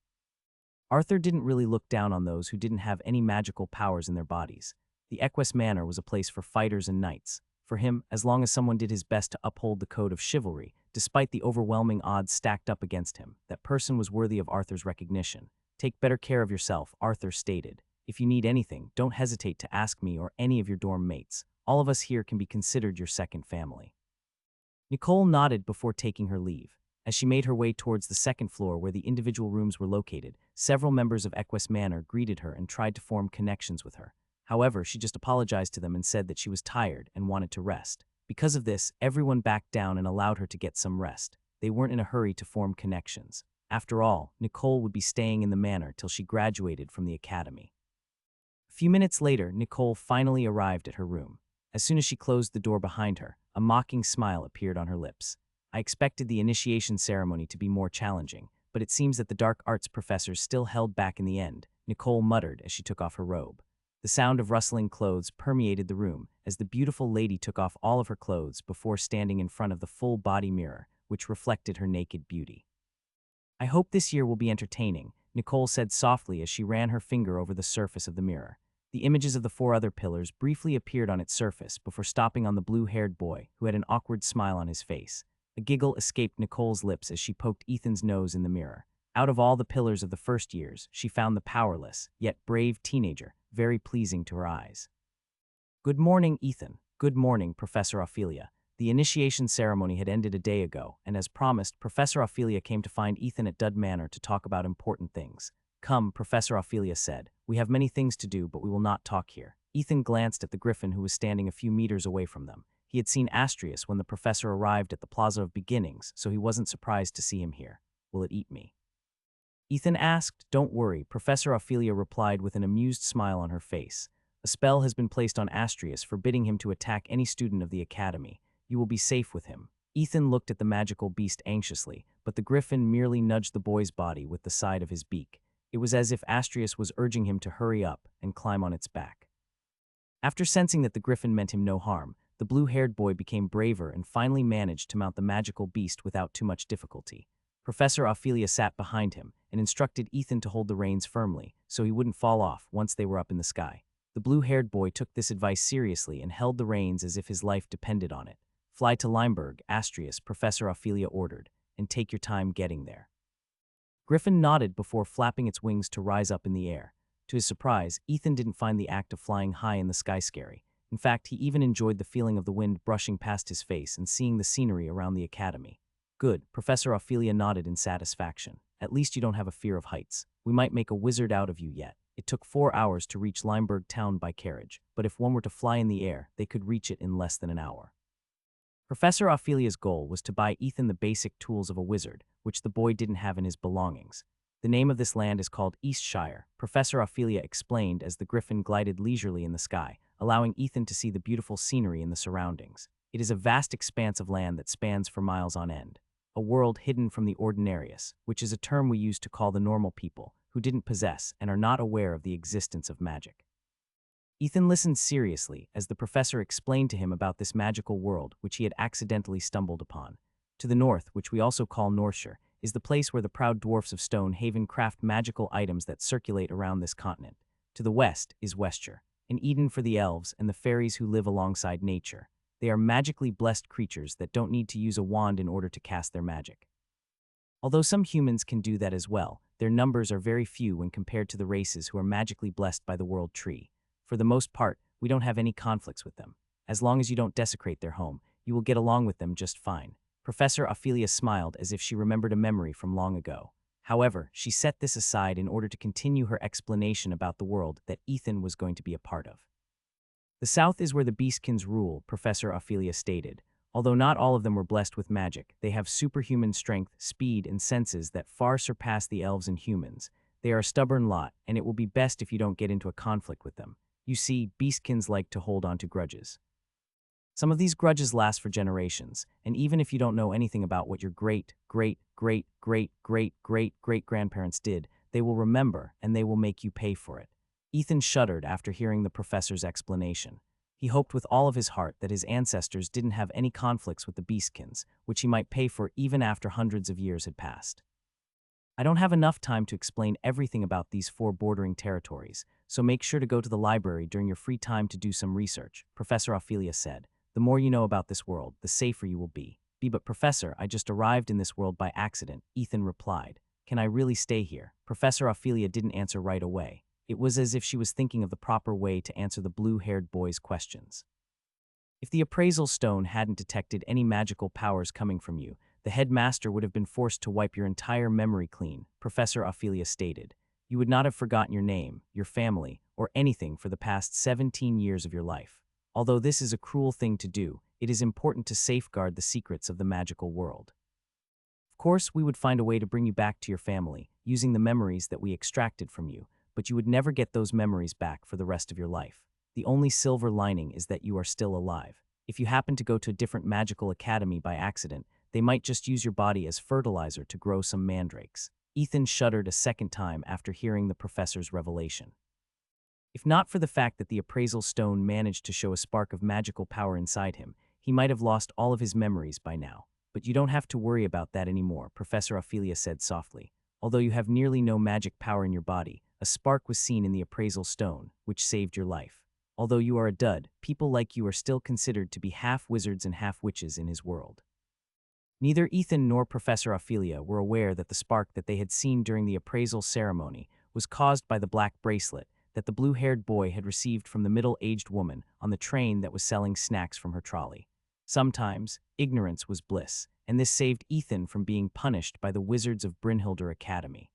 Arthur didn't really look down on those who didn't have any magical powers in their bodies. The Equus Manor was a place for fighters and knights. For him, as long as someone did his best to uphold the code of chivalry, despite the overwhelming odds stacked up against him, that person was worthy of Arthur's recognition. Take better care of yourself, Arthur stated. If you need anything, don't hesitate to ask me or any of your dorm mates. All of us here can be considered your second family. Nicole nodded before taking her leave. As she made her way towards the second floor where the individual rooms were located, several members of Equus Manor greeted her and tried to form connections with her. However, she just apologized to them and said that she was tired and wanted to rest. Because of this, everyone backed down and allowed her to get some rest. They weren't in a hurry to form connections. After all, Nicole would be staying in the manor till she graduated from the academy. A few minutes later, Nicole finally arrived at her room. As soon as she closed the door behind her, a mocking smile appeared on her lips. I expected the initiation ceremony to be more challenging, but it seems that the dark arts professors still held back in the end, Nicole muttered as she took off her robe. The sound of rustling clothes permeated the room as the beautiful lady took off all of her clothes before standing in front of the full-body mirror, which reflected her naked beauty. I hope this year will be entertaining, Nicole said softly as she ran her finger over the surface of the mirror. The images of the 4 other pillars briefly appeared on its surface before stopping on the blue-haired boy, who had an awkward smile on his face. A giggle escaped Nicole's lips as she poked Ethan's nose in the mirror. Out of all the pillars of the first years, she found the powerless, yet brave teenager very pleasing to her eyes. Good morning, Ethan. Good morning, Professor Ophelia. The initiation ceremony had ended a day ago, and as promised, Professor Ophelia came to find Ethan at Dud Manor to talk about important things. Come, Professor Ophelia said. We have many things to do, but we will not talk here. Ethan glanced at the griffin who was standing a few meters away from them. He had seen Astrius when the professor arrived at the Plaza of Beginnings, so he wasn't surprised to see him here. Will it eat me? Ethan asked. Don't worry, Professor Ophelia replied with an amused smile on her face. A spell has been placed on Astrius forbidding him to attack any student of the academy. You will be safe with him. Ethan looked at the magical beast anxiously, but the griffin merely nudged the boy's body with the side of his beak. It was as if Astrius was urging him to hurry up and climb on its back. After sensing that the griffin meant him no harm, the blue-haired boy became braver and finally managed to mount the magical beast without too much difficulty. Professor Ophelia sat behind him and instructed Ethan to hold the reins firmly so he wouldn't fall off once they were up in the sky. The blue-haired boy took this advice seriously and held the reins as if his life depended on it. Fly to Limburg, Professor Ophelia ordered, and take your time getting there. Griffin nodded before flapping its wings to rise up in the air. To his surprise, Ethan didn't find the act of flying high in the sky scary. In fact, he even enjoyed the feeling of the wind brushing past his face and seeing the scenery around the academy. Good, Professor Ophelia nodded in satisfaction. At least you don't have a fear of heights. We might make a wizard out of you yet. It took 4 hours to reach Limburg town by carriage, but if one were to fly in the air, they could reach it in less than an hour. Professor Ophelia's goal was to buy Ethan the basic tools of a wizard, which the boy didn't have in his belongings. The name of this land is called Eastshire, Professor Ophelia explained as the griffin glided leisurely in the sky, allowing Ethan to see the beautiful scenery in the surroundings. It is a vast expanse of land that spans for miles on end. A world hidden from the ordinarious, which is a term we use to call the normal people, who didn't possess and are not aware of the existence of magic. Ethan listened seriously as the professor explained to him about this magical world which he had accidentally stumbled upon. To the north, which we also call Northshire, is the place where the proud dwarfs of Stone Haven craft magical items that circulate around this continent. To the west is Westshire, an Eden for the elves and the fairies who live alongside nature. They are magically blessed creatures that don't need to use a wand in order to cast their magic. Although some humans can do that as well, their numbers are very few when compared to the races who are magically blessed by the world tree. For the most part, we don't have any conflicts with them. As long as you don't desecrate their home, you will get along with them just fine. Professor Ophelia smiled as if she remembered a memory from long ago. However, she set this aside in order to continue her explanation about the world that Ethan was going to be a part of. The South is where the Beastkins rule, Professor Ophelia stated. Although not all of them were blessed with magic, they have superhuman strength, speed, and senses that far surpass the elves and humans. They are a stubborn lot, and it will be best if you don't get into a conflict with them. You see, Beastkins like to hold on to grudges. Some of these grudges last for generations, and even if you don't know anything about what your great-great-great-great-great-great-great-grandparents did, they will remember and they will make you pay for it. Ethan shuddered after hearing the professor's explanation. He hoped with all of his heart that his ancestors didn't have any conflicts with the Beastkins, which he might pay for even after hundreds of years had passed. I don't have enough time to explain everything about these 4 bordering territories, so make sure to go to the library during your free time to do some research, Professor Ophelia said. The more you know about this world, the safer you will be. But Professor, I just arrived in this world by accident, Ethan replied. Can I really stay here? Professor Ophelia didn't answer right away. It was as if she was thinking of the proper way to answer the blue-haired boy's questions. If the appraisal stone hadn't detected any magical powers coming from you, the headmaster would have been forced to wipe your entire memory clean, Professor Ophelia stated. You would not have forgotten your name, your family, or anything for the past 17 years of your life. Although this is a cruel thing to do, it is important to safeguard the secrets of the magical world. Of course, we would find a way to bring you back to your family, using the memories that we extracted from you, but you would never get those memories back for the rest of your life. The only silver lining is that you are still alive. If you happen to go to a different magical academy by accident, they might just use your body as fertilizer to grow some mandrakes. Ethan shuddered a second time after hearing the professor's revelation. If not for the fact that the appraisal stone managed to show a spark of magical power inside him, he might have lost all of his memories by now. But you don't have to worry about that anymore, Professor Ophelia said softly. Although you have nearly no magic power in your body, a spark was seen in the appraisal stone, which saved your life. Although you are a dud, people like you are still considered to be half wizards and half witches in his world. Neither Ethan nor Professor Ophelia were aware that the spark that they had seen during the appraisal ceremony was caused by the black bracelet that the blue-haired boy had received from the middle-aged woman on the train that was selling snacks from her trolley. Sometimes, ignorance was bliss, and this saved Ethan from being punished by the wizards of Brynhildr Academy.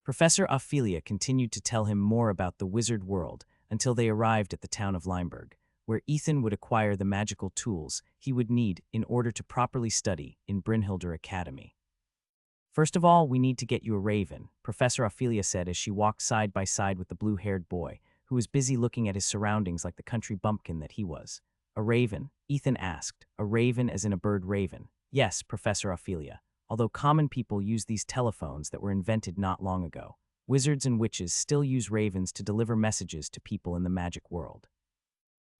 Professor Ophelia continued to tell him more about the wizard world until they arrived at the town of Limburg, where Ethan would acquire the magical tools he would need in order to properly study in Brynhildr Academy. First of all, we need to get you a raven, Professor Ophelia said as she walked side by side with the blue-haired boy, who was busy looking at his surroundings like the country bumpkin that he was. A raven? Ethan asked. A raven as in a bird raven. Yes, Professor Ophelia. Although common people use these telephones that were invented not long ago, wizards and witches still use ravens to deliver messages to people in the magic world.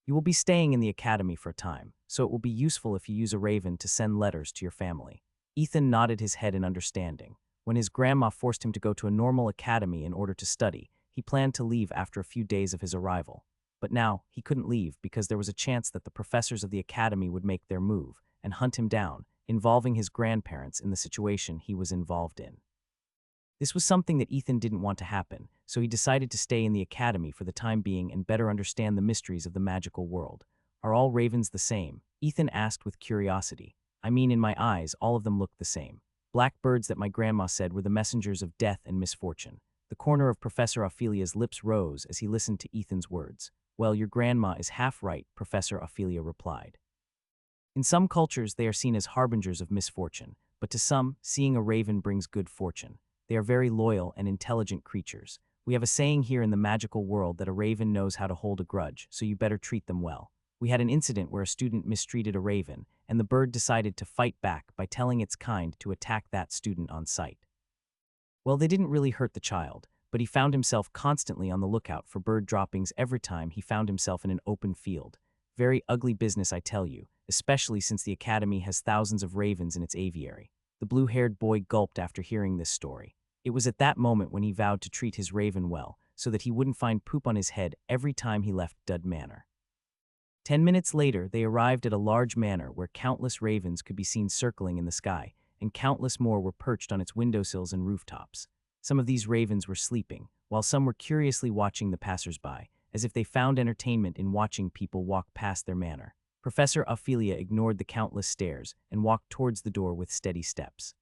You will be staying in the academy for a time, so it will be useful if you use a raven to send letters to your family. Ethan nodded his head in understanding. When his grandma forced him to go to a normal academy in order to study, he planned to leave after a few days of his arrival. But now, he couldn't leave because there was a chance that the professors of the academy would make their move and hunt him down, involving his grandparents in the situation he was involved in. This was something that Ethan didn't want to happen, so he decided to stay in the academy for the time being and better understand the mysteries of the magical world. Are all ravens the same? Ethan asked with curiosity. I mean, in my eyes, all of them looked the same. Black birds that my grandma said were the messengers of death and misfortune. The corner of Professor Ophelia's lips rose as he listened to Ethan's words. Well, your grandma is half right, Professor Ophelia replied. In some cultures, they are seen as harbingers of misfortune, but to some, seeing a raven brings good fortune. They are very loyal and intelligent creatures. We have a saying here in the magical world that a raven knows how to hold a grudge, so you better treat them well. We had an incident where a student mistreated a raven, and the bird decided to fight back by telling its kind to attack that student on sight. Well, they didn't really hurt the child, but he found himself constantly on the lookout for bird droppings every time he found himself in an open field. Very ugly business, I tell you, especially since the academy has thousands of ravens in its aviary. The blue-haired boy gulped after hearing this story. It was at that moment when he vowed to treat his raven well, so that he wouldn't find poop on his head every time he left Dud Manor. 10 minutes later, they arrived at a large manor where countless ravens could be seen circling in the sky, and countless more were perched on its windowsills and rooftops. Some of these ravens were sleeping, while some were curiously watching the passers-by, as if they found entertainment in watching people walk past their manor. Professor Ophelia ignored the countless stares and walked towards the door with steady steps.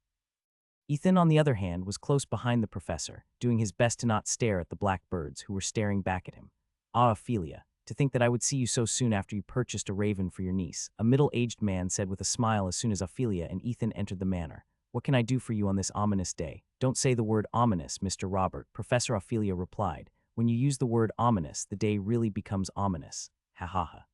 Ethan, on the other hand, was close behind the professor, doing his best to not stare at the black birds who were staring back at him. Ah, Ophelia, to think that I would see you so soon after you purchased a raven for your niece, a middle-aged man said with a smile as soon as Ophelia and Ethan entered the manor. What can I do for you on this ominous day? Don't say the word ominous, Mr. Robert, Professor Ophelia replied. When you use the word ominous, the day really becomes ominous. Ha ha ha.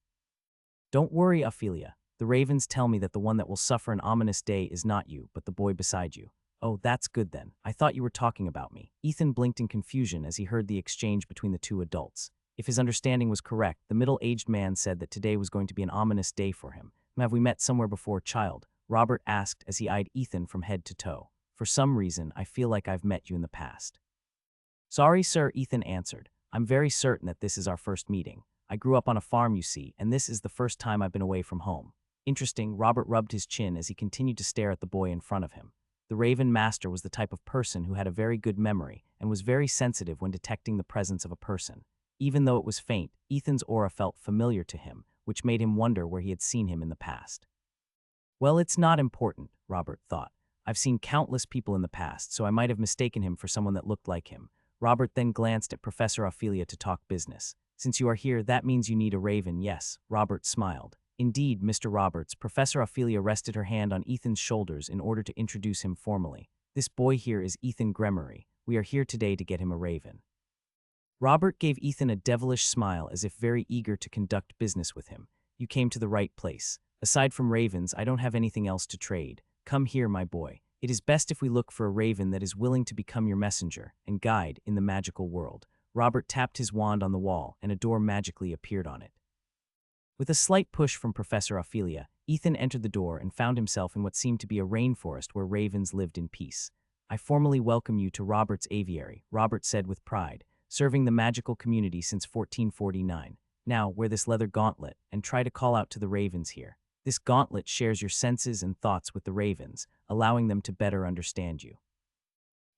Don't worry, Ophelia. The ravens tell me that the one that will suffer an ominous day is not you, but the boy beside you. Oh, that's good then. I thought you were talking about me. Ethan blinked in confusion as he heard the exchange between the two adults. If his understanding was correct, the middle-aged man said that today was going to be an ominous day for him. Have we met somewhere before, child? Robert asked as he eyed Ethan from head to toe. For some reason, I feel like I've met you in the past. Sorry, sir, Ethan answered. I'm very certain that this is our first meeting. I grew up on a farm, you see, and this is the first time I've been away from home. Interesting, Robert rubbed his chin as he continued to stare at the boy in front of him. The Raven Master was the type of person who had a very good memory and was very sensitive when detecting the presence of a person. Even though it was faint, Ethan's aura felt familiar to him, which made him wonder where he had seen him in the past. Well, it's not important, Robert thought. I've seen countless people in the past, so I might have mistaken him for someone that looked like him. Robert then glanced at Professor Ophelia to talk business. Since you are here, that means you need a raven, yes, Robert smiled. Indeed, Mr. Roberts, Professor Ophelia rested her hand on Ethan's shoulders in order to introduce him formally. This boy here is Ethan Gremory. We are here today to get him a raven. Robert gave Ethan a devilish smile as if very eager to conduct business with him. You came to the right place. Aside from ravens, I don't have anything else to trade. Come here, my boy. It is best if we look for a raven that is willing to become your messenger and guide in the magical world. Robert tapped his wand on the wall, and a door magically appeared on it. With a slight push from Professor Ophelia, Ethan entered the door and found himself in what seemed to be a rainforest where ravens lived in peace. I formally welcome you to Robert's aviary, Robert said with pride, serving the magical community since 1449. Now, wear this leather gauntlet and try to call out to the ravens here. This gauntlet shares your senses and thoughts with the ravens, allowing them to better understand you.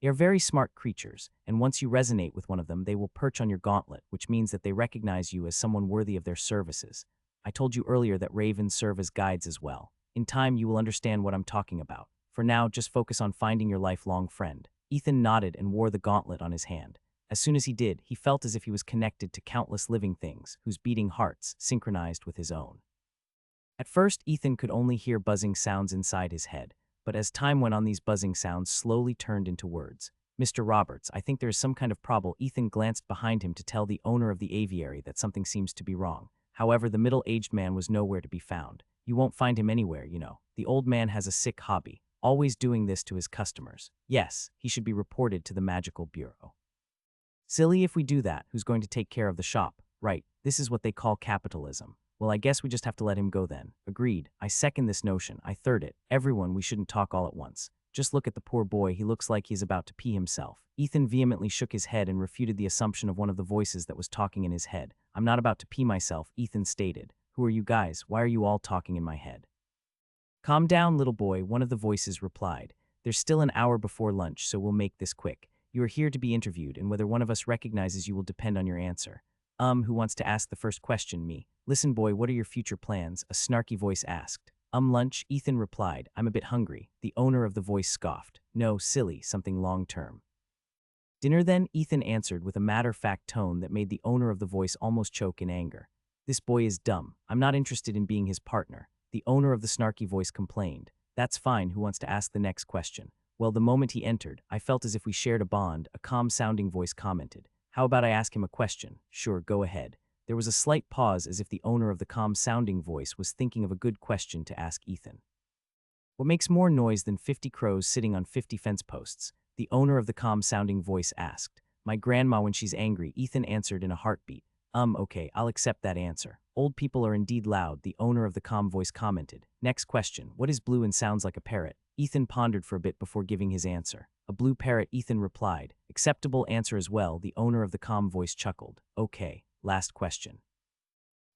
They are very smart creatures, and once you resonate with one of them, they will perch on your gauntlet, which means that they recognize you as someone worthy of their services. I told you earlier that ravens serve as guides as well. In time, you will understand what I'm talking about. For now, just focus on finding your lifelong friend. Ethan nodded and wore the gauntlet on his hand. As soon as he did, he felt as if he was connected to countless living things, whose beating hearts synchronized with his own. At first, Ethan could only hear buzzing sounds inside his head, but as time went on, these buzzing sounds slowly turned into words. Mr. Roberts, I think there is some kind of problem. Ethan glanced behind him to tell the owner of the aviary that something seems to be wrong. However, the middle-aged man was nowhere to be found. You won't find him anywhere, you know. The old man has a sick hobby, always doing this to his customers. Yes, he should be reported to the Magical Bureau. Silly if we do that, who's going to take care of the shop? Right, this is what they call capitalism. Well, I guess we just have to let him go then. Agreed. I second this notion. I third it. Everyone, we shouldn't talk all at once. Just look at the poor boy, he looks like he's about to pee himself. Ethan vehemently shook his head and refuted the assumption of one of the voices that was talking in his head. I'm not about to pee myself, Ethan stated. Who are you guys? Why are you all talking in my head? Calm down, little boy, one of the voices replied. There's still an hour before lunch, so we'll make this quick. You are here to be interviewed, and whether one of us recognizes you will depend on your answer. Who wants to ask the first question? Me. Listen, boy, what are your future plans? A snarky voice asked. Lunch, Ethan replied. I'm a bit hungry. The owner of the voice scoffed. No, silly, something long-term. Dinner then, Ethan answered with a matter-of-fact tone that made the owner of the voice almost choke in anger. This boy is dumb. I'm not interested in being his partner. The owner of the snarky voice complained. That's fine, who wants to ask the next question? Well, the moment he entered, I felt as if we shared a bond, a calm-sounding voice commented. How about I ask him a question? Sure, go ahead. There was a slight pause as if the owner of the calm-sounding voice was thinking of a good question to ask Ethan. What makes more noise than 50 crows sitting on 50 fence posts? The owner of the calm-sounding voice asked. My grandma when she's angry, Ethan answered in a heartbeat. Okay, I'll accept that answer. Old people are indeed loud, the owner of the calm voice commented. Next question, what is blue and sounds like a parrot? Ethan pondered for a bit before giving his answer. A blue parrot, Ethan replied. Acceptable answer as well, the owner of the calm voice chuckled. Okay, last question.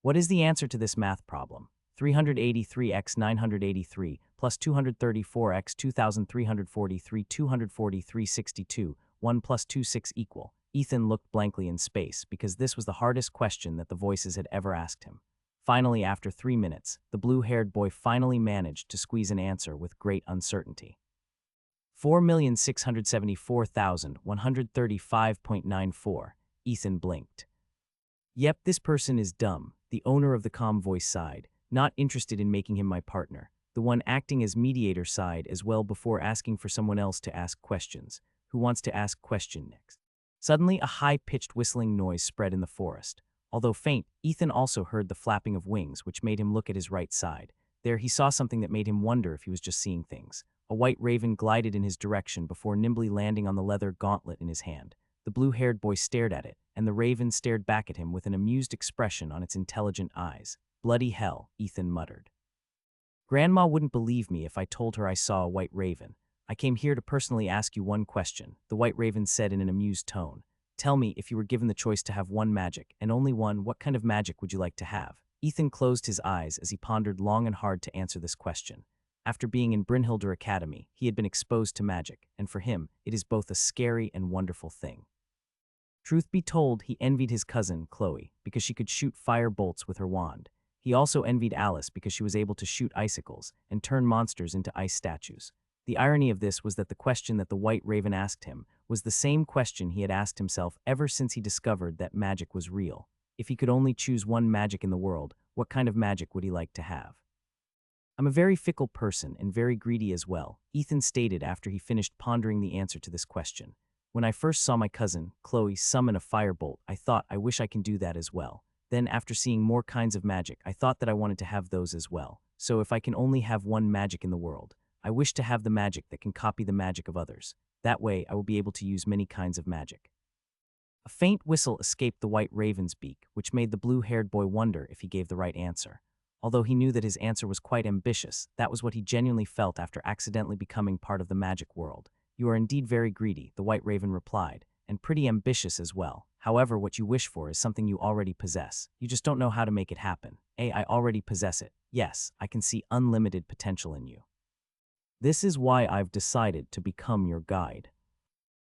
What is the answer to this math problem? 383x 983 plus 234x 2343 243 1 plus 26 equal. Ethan looked blankly in space because this was the hardest question that the voices had ever asked him. Finally, after 3 minutes, the blue-haired boy finally managed to squeeze an answer with great uncertainty. 4,674,135.94. Ethan blinked. Yep, this person is dumb, the owner of the calm voice sighed, not interested in making him my partner, the one acting as mediator sighed as well before asking for someone else to ask questions. Who wants to ask question next? Suddenly, a high-pitched whistling noise spread in the forest. Although faint, Ethan also heard the flapping of wings, which made him look at his right side. There he saw something that made him wonder if he was just seeing things. A white raven glided in his direction before nimbly landing on the leather gauntlet in his hand. The blue-haired boy stared at it, and the raven stared back at him with an amused expression on its intelligent eyes. Bloody hell, Ethan muttered. Grandma wouldn't believe me if I told her I saw a white raven. I came here to personally ask you one question, the white raven said in an amused tone. Tell me, if you were given the choice to have one magic, and only one, what kind of magic would you like to have? Ethan closed his eyes as he pondered long and hard to answer this question. After being in Brynhildr Academy, he had been exposed to magic, and for him, it is both a scary and wonderful thing. Truth be told, he envied his cousin, Chloe, because she could shoot fire bolts with her wand. He also envied Alice because she was able to shoot icicles and turn monsters into ice statues. The irony of this was that the question that the white raven asked him was the same question he had asked himself ever since he discovered that magic was real. If he could only choose one magic in the world, what kind of magic would he like to have? I'm a very fickle person and very greedy as well, Ethan stated after he finished pondering the answer to this question. When I first saw my cousin, Chloe, summon a firebolt, I thought, I wish I can do that as well. Then, after seeing more kinds of magic, I thought that I wanted to have those as well. So if I can only have one magic in the world, I wish to have the magic that can copy the magic of others. That way, I will be able to use many kinds of magic. A faint whistle escaped the white raven's beak, which made the blue-haired boy wonder if he gave the right answer. Although he knew that his answer was quite ambitious, that was what he genuinely felt after accidentally becoming part of the magic world. You are indeed very greedy, the white raven replied, and pretty ambitious as well. However, what you wish for is something you already possess. You just don't know how to make it happen. I already possess it. Yes, I can see unlimited potential in you. This is why I've decided to become your guide.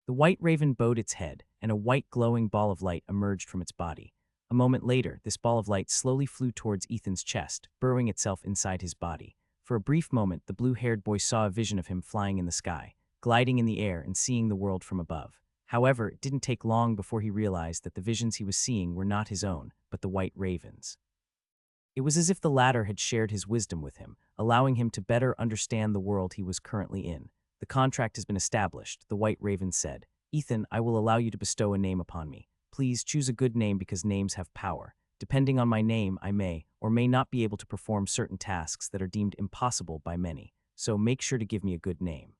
The white raven bowed its head, and a white glowing ball of light emerged from its body. A moment later, this ball of light slowly flew towards Ethan's chest, burrowing itself inside his body. For a brief moment, the blue-haired boy saw a vision of him flying in the sky, gliding in the air and seeing the world from above. However, it didn't take long before he realized that the visions he was seeing were not his own, but the white raven's. It was as if the latter had shared his wisdom with him, allowing him to better understand the world he was currently in. The contract has been established, the white raven said. Ethan, I will allow you to bestow a name upon me. Please choose a good name because names have power. Depending on my name, I may or may not be able to perform certain tasks that are deemed impossible by many, so make sure to give me a good name.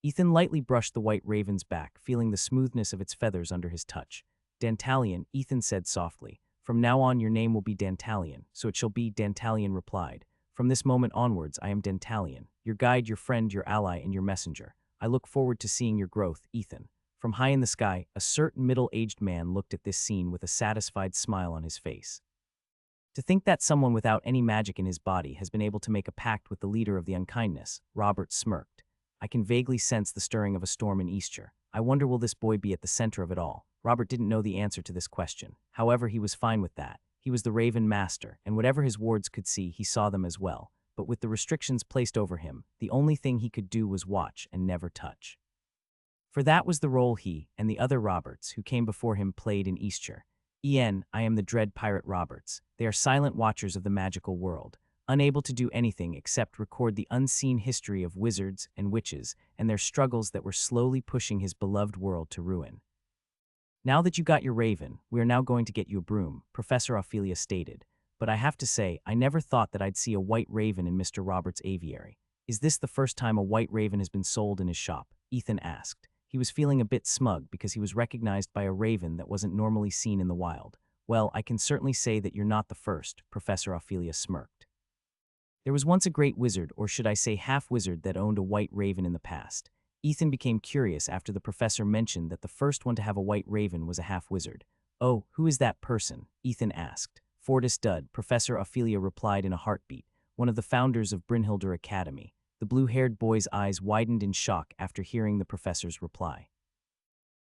Ethan lightly brushed the white raven's back, feeling the smoothness of its feathers under his touch. Dantalion, Ethan said softly. From now on your name will be Dantalion, so it shall be, Dantalion replied. From this moment onwards, I am Dentalion, your guide, your friend, your ally, and your messenger. I look forward to seeing your growth, Ethan." From high in the sky, a certain middle-aged man looked at this scene with a satisfied smile on his face. To think that someone without any magic in his body has been able to make a pact with the leader of the unkindness, Robert smirked. I can vaguely sense the stirring of a storm in Eastshire. I wonder will this boy be at the center of it all? Robert didn't know the answer to this question. However, he was fine with that. He was the Raven Master, and whatever his wards could see, he saw them as well. But with the restrictions placed over him, the only thing he could do was watch and never touch. For that was the role he and the other Roberts who came before him played in Eastshire. I am the dread pirate Roberts. They are silent watchers of the magical world, unable to do anything except record the unseen history of wizards and witches and their struggles that were slowly pushing his beloved world to ruin. "Now that you got your raven, we are now going to get you a broom," Professor Ophelia stated. "But I have to say, I never thought that I'd see a white raven in Mr. Roberts' aviary." "Is this the first time a white raven has been sold in his shop?" Ethan asked. He was feeling a bit smug because he was recognized by a raven that wasn't normally seen in the wild. "Well, I can certainly say that you're not the first," Professor Ophelia smirked. "There was once a great wizard, or should I say half-wizard, that owned a white raven in the past." Ethan became curious after the professor mentioned that the first one to have a white raven was a half-wizard. "Oh, who is that person?" Ethan asked. "Fortis Dud," Professor Ophelia replied in a heartbeat, "one of the founders of Brynhildr Academy." The blue-haired boy's eyes widened in shock after hearing the professor's reply.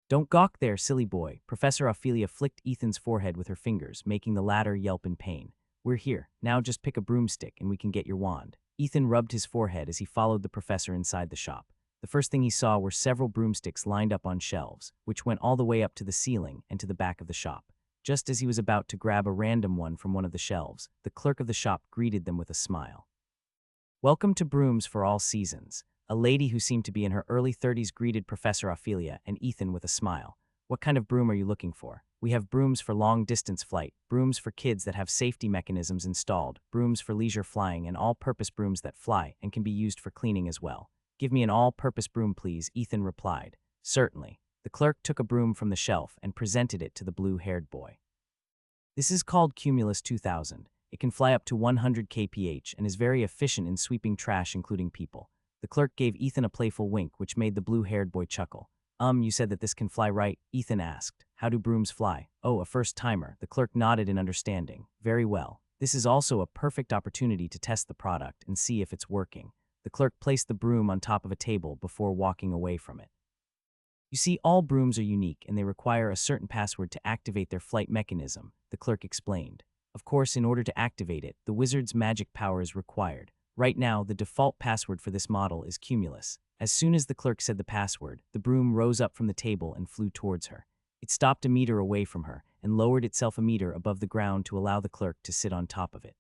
"Don't gawk there, silly boy." Professor Ophelia flicked Ethan's forehead with her fingers, making the latter yelp in pain. "We're here. Now just pick a broomstick and we can get your wand." Ethan rubbed his forehead as he followed the professor inside the shop. The first thing he saw were several broomsticks lined up on shelves, which went all the way up to the ceiling and to the back of the shop. Just as he was about to grab a random one from one of the shelves, the clerk of the shop greeted them with a smile. "Welcome to Brooms for All Seasons." A lady who seemed to be in her early 30s greeted Professor Ophelia and Ethan with a smile. "What kind of broom are you looking for?" "We have brooms for long-distance flight, brooms for kids that have safety mechanisms installed, brooms for leisure flying, and all-purpose brooms that fly and can be used for cleaning as well." "Give me an all-purpose broom, please," Ethan replied. "Certainly." The clerk took a broom from the shelf and presented it to the blue-haired boy. "This is called Cumulus 2000. It can fly up to 100 kph and is very efficient in sweeping trash, including people." The clerk gave Ethan a playful wink, which made the blue-haired boy chuckle. You said that this can fly, right?" Ethan asked. "How do brooms fly?" "Oh, a first-timer." The clerk nodded in understanding. "Very well. This is also a perfect opportunity to test the product and see if it's working." The clerk placed the broom on top of a table before walking away from it. "You see, all brooms are unique and they require a certain password to activate their flight mechanism," the clerk explained. "Of course, in order to activate it, the wizard's magic power is required. Right now, the default password for this model is Cumulus." As soon as the clerk said the password, the broom rose up from the table and flew towards her. It stopped a meter away from her and lowered itself a meter above the ground to allow the clerk to sit on top of it.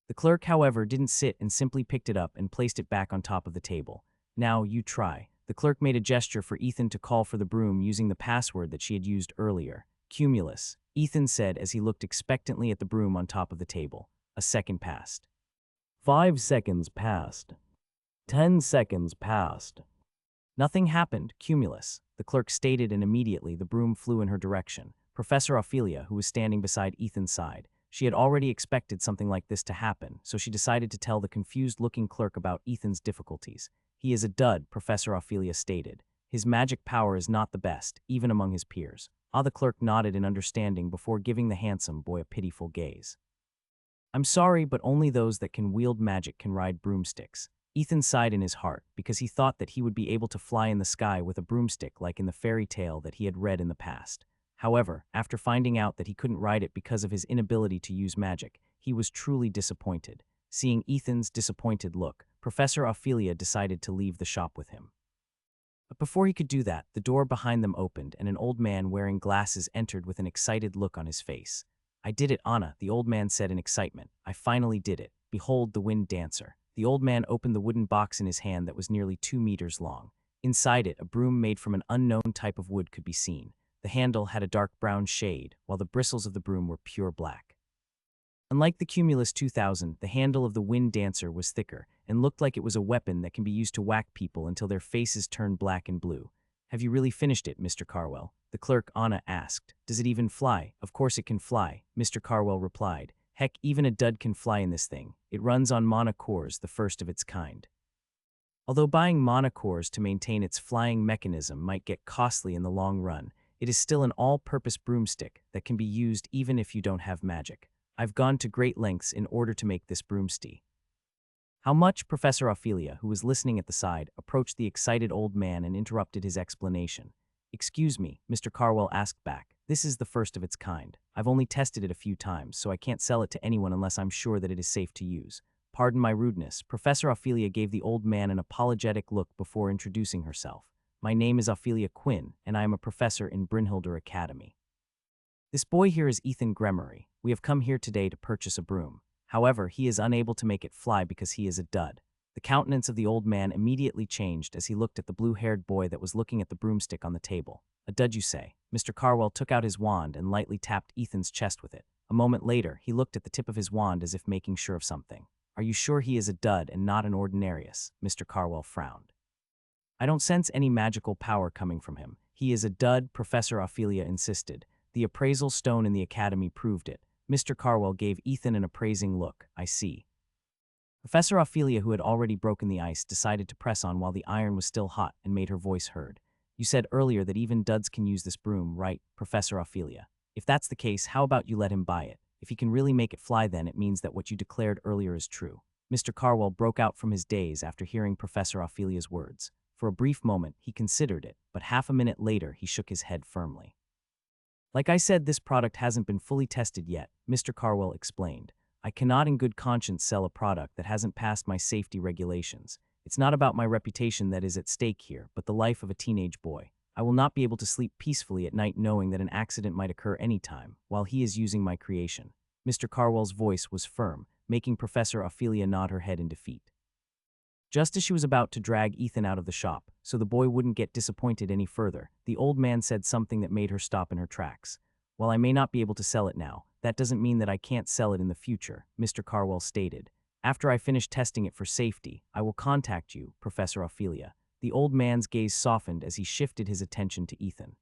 The clerk, however, didn't sit and simply picked it up and placed it back on top of the table. "Now, you try." The clerk made a gesture for Ethan to call for the broom using the password that she had used earlier. "Cumulus," Ethan said as he looked expectantly at the broom on top of the table. A second passed. 5 seconds passed. 10 seconds passed. Nothing happened. "Cumulus," the clerk stated, and immediately the broom flew in her direction. Professor Ophelia, who was standing beside Ethan's side, she had already expected something like this to happen, so she decided to tell the confused-looking clerk about Ethan's difficulties. "He is a dud," Professor Ophelia stated. "His magic power is not the best, even among his peers." The clerk nodded in understanding before giving the handsome boy a pitiful gaze. "I'm sorry, but only those that can wield magic can ride broomsticks." Ethan sighed in his heart because he thought that he would be able to fly in the sky with a broomstick like in the fairy tale that he had read in the past. However, after finding out that he couldn't ride it because of his inability to use magic, he was truly disappointed. Seeing Ethan's disappointed look, Professor Ophelia decided to leave the shop with him. But before he could do that, the door behind them opened and an old man wearing glasses entered with an excited look on his face. "I did it, Anna," the old man said in excitement. "I finally did it. Behold the wind dancer." The old man opened the wooden box in his hand that was nearly 2 meters long. Inside it, a broom made from an unknown type of wood could be seen. The handle had a dark brown shade, while the bristles of the broom were pure black. Unlike the Cumulus 2000, the handle of the wind dancer was thicker and looked like it was a weapon that can be used to whack people until their faces turn black and blue. "Have you really finished it, Mr. Carwell?" the clerk, Anna, asked. "Does it even fly?" "Of course it can fly," Mr. Carwell replied, Heck, even a dud can fly in this thing. It runs on monocores, the first of its kind. Although buying monocores to maintain its flying mechanism might get costly in the long run, it is still an all-purpose broomstick that can be used even if you don't have magic. I've gone to great lengths in order to make this broomstick. How much? Professor Ophelia, who was listening at the side, approached the excited old man and interrupted his explanation. Excuse me, Mr. Carwell asked back. This is the first of its kind. I've only tested it a few times, so I can't sell it to anyone unless I'm sure that it is safe to use. Pardon my rudeness. Professor Ophelia gave the old man an apologetic look before introducing herself. My name is Ophelia Quinn, and I am a professor in Brynhilder Academy. This boy here is Ethan Gremory. We have come here today to purchase a broom. However, he is unable to make it fly because he is a dud. The countenance of the old man immediately changed as he looked at the blue-haired boy that was looking at the broomstick on the table. A dud, you say? Mr. Carwell took out his wand and lightly tapped Ethan's chest with it. A moment later, he looked at the tip of his wand as if making sure of something. Are you sure he is a dud and not an ordinarius? Mr. Carwell frowned. I don't sense any magical power coming from him. He is a dud, Professor Ophelia insisted. The appraisal stone in the academy proved it. Mr. Carwell gave Ethan an appraising look. I see. Professor Ophelia, who had already broken the ice, decided to press on while the iron was still hot and made her voice heard. You said earlier that even duds can use this broom, right, Professor Ophelia? If that's the case, how about you let him buy it? If he can really make it fly, then it means that what you declared earlier is true. Mr. Carwell broke out from his daze after hearing Professor Ophelia's words. For a brief moment, he considered it, but half a minute later, he shook his head firmly. Like I said, this product hasn't been fully tested yet, Mr. Carwell explained. I cannot in good conscience sell a product that hasn't passed my safety regulations. It's not about my reputation that is at stake here, but the life of a teenage boy. I will not be able to sleep peacefully at night knowing that an accident might occur anytime, while he is using my creation. Mr. Carwell's voice was firm, making Professor Ophelia nod her head in defeat. Just as she was about to drag Ethan out of the shop, so the boy wouldn't get disappointed any further, the old man said something that made her stop in her tracks. While I may not be able to sell it now, that doesn't mean that I can't sell it in the future, Mr. Carwell stated. After I finish testing it for safety, I will contact you, Professor Ophelia. The old man's gaze softened as he shifted his attention to Ethan.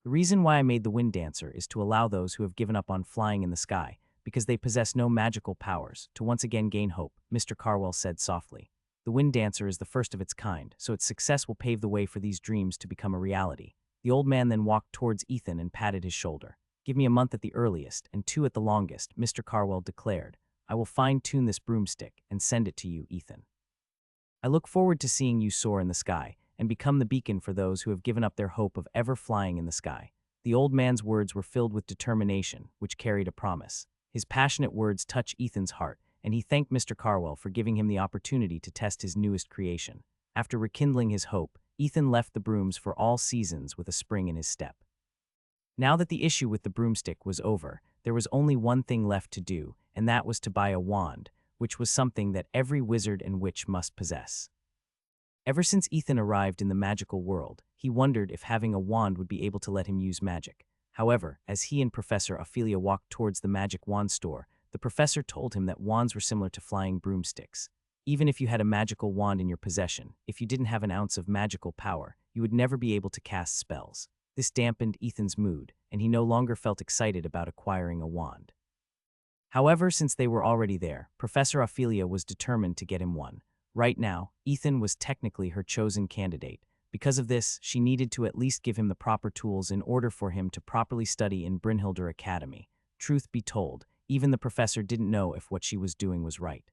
The reason why I made the wind dancer is to allow those who have given up on flying in the sky, because they possess no magical powers, to once again gain hope, Mr. Carwell said softly. The wind dancer is the first of its kind, so its success will pave the way for these dreams to become a reality. The old man then walked towards Ethan and patted his shoulder. Give me a month at the earliest, and 2 at the longest, Mr. Carwell declared. I will fine-tune this broomstick and send it to you, Ethan. I look forward to seeing you soar in the sky and become the beacon for those who have given up their hope of ever flying in the sky. The old man's words were filled with determination, which carried a promise. His passionate words touched Ethan's heart, and he thanked Mr. Carwell for giving him the opportunity to test his newest creation. After rekindling his hope, Ethan left the brooms for all seasons with a spring in his step. Now that the issue with the broomstick was over, there was only one thing left to do, and that was to buy a wand, which was something that every wizard and witch must possess. Ever since Ethan arrived in the magical world, he wondered if having a wand would be able to let him use magic. However, as he and Professor Ophelia walked towards the magic wand store, the professor told him that wands were similar to flying broomsticks. Even if you had a magical wand in your possession, if you didn't have an ounce of magical power, you would never be able to cast spells. This dampened Ethan's mood, and he no longer felt excited about acquiring a wand. However, since they were already there, Professor Ophelia was determined to get him one. Right now, Ethan was technically her chosen candidate. Because of this, she needed to at least give him the proper tools in order for him to properly study in Brynhilder Academy. Truth be told, even the professor didn't know if what she was doing was right.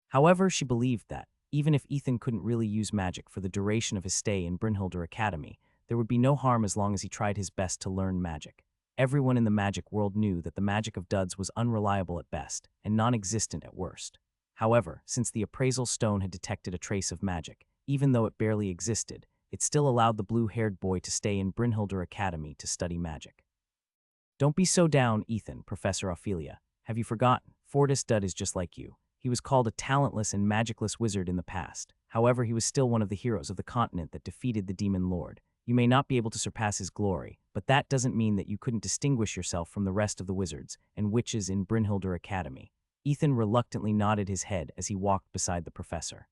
However, she believed that, even if Ethan couldn't really use magic for the duration of his stay in Brynhilder Academy, there would be no harm as long as he tried his best to learn magic. Everyone in the magic world knew that the magic of duds was unreliable at best and non-existent at worst. However, since the appraisal stone had detected a trace of magic, even though it barely existed, it still allowed the blue-haired boy to stay in Brynhilder Academy to study magic. Don't be so down, Ethan, Professor Ophelia. Have you forgotten? Fortis Dud is just like you. He was called a talentless and magicless wizard in the past. However, he was still one of the heroes of the continent that defeated the demon lord. You may not be able to surpass his glory, but that doesn't mean that you couldn't distinguish yourself from the rest of the wizards and witches in Brynhilder Academy. Ethan reluctantly nodded his head as he walked beside the professor.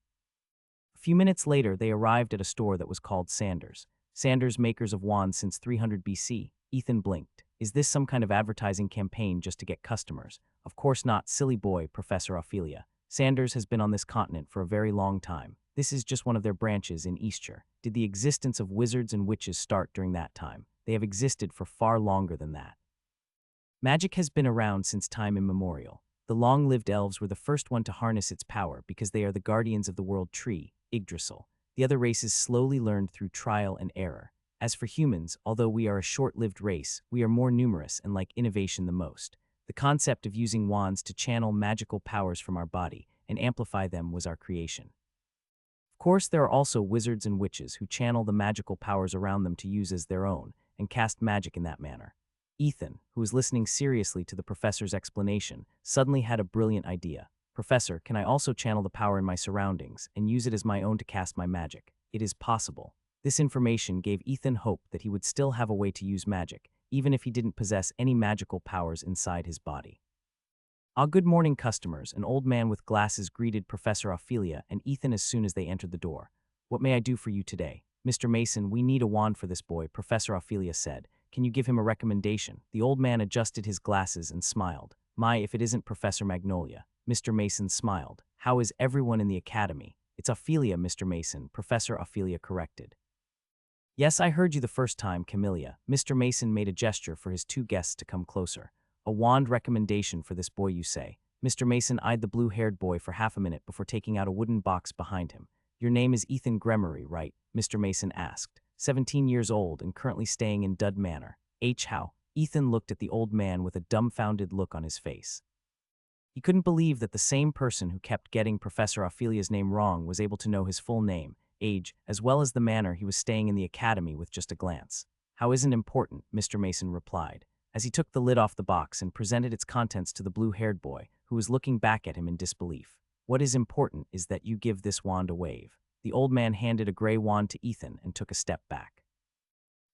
A few minutes later, they arrived at a store that was called Sanders. Sanders, makers of wands since 300 BC. Ethan blinked. Is this some kind of advertising campaign just to get customers? Of course not, silly boy, Professor Ophelia. Sanders has been on this continent for a very long time. This is just one of their branches in Eastshire. Did the existence of wizards and witches start during that time? They have existed for far longer than that. Magic has been around since time immemorial. The long-lived elves were the first one to harness its power because they are the guardians of the world tree, Yggdrasil. The other races slowly learned through trial and error. As for humans, although we are a short-lived race, we are more numerous and like innovation the most. The concept of using wands to channel magical powers from our body and amplify them was our creation. Of course, there are also wizards and witches who channel the magical powers around them to use as their own and cast magic in that manner. Ethan, who was listening seriously to the professor's explanation, suddenly had a brilliant idea. Professor, can I also channel the power in my surroundings and use it as my own to cast my magic? It is possible. This information gave Ethan hope that he would still have a way to use magic, even if he didn't possess any magical powers inside his body. Good morning, customers. An old man with glasses greeted Professor Ophelia and Ethan as soon as they entered the door. What may I do for you today? Mr. Mason, we need a wand for this boy, Professor Ophelia said. Can you give him a recommendation? The old man adjusted his glasses and smiled. My, if it isn't Professor Magnolia. Mr. Mason smiled. How is everyone in the academy? It's Ophelia, Mr. Mason, Professor Ophelia corrected. Yes, I heard you the first time, Camellia. Mr. Mason made a gesture for his two guests to come closer. A wand recommendation for this boy, you say? Mr. Mason eyed the blue-haired boy for half a minute before taking out a wooden box behind him. Your name is Ethan Gremory, right? Mr. Mason asked. 17 years old and currently staying in Dud Manor. How? Ethan looked at the old man with a dumbfounded look on his face. He couldn't believe that the same person who kept getting Professor Ophelia's name wrong was able to know his full name, age, as well as the manor he was staying in the academy with just a glance. How isn't important, Mr. Mason replied, as he took the lid off the box and presented its contents to the blue-haired boy, who was looking back at him in disbelief. What is important is that you give this wand a wave. The old man handed a gray wand to Ethan and took a step back.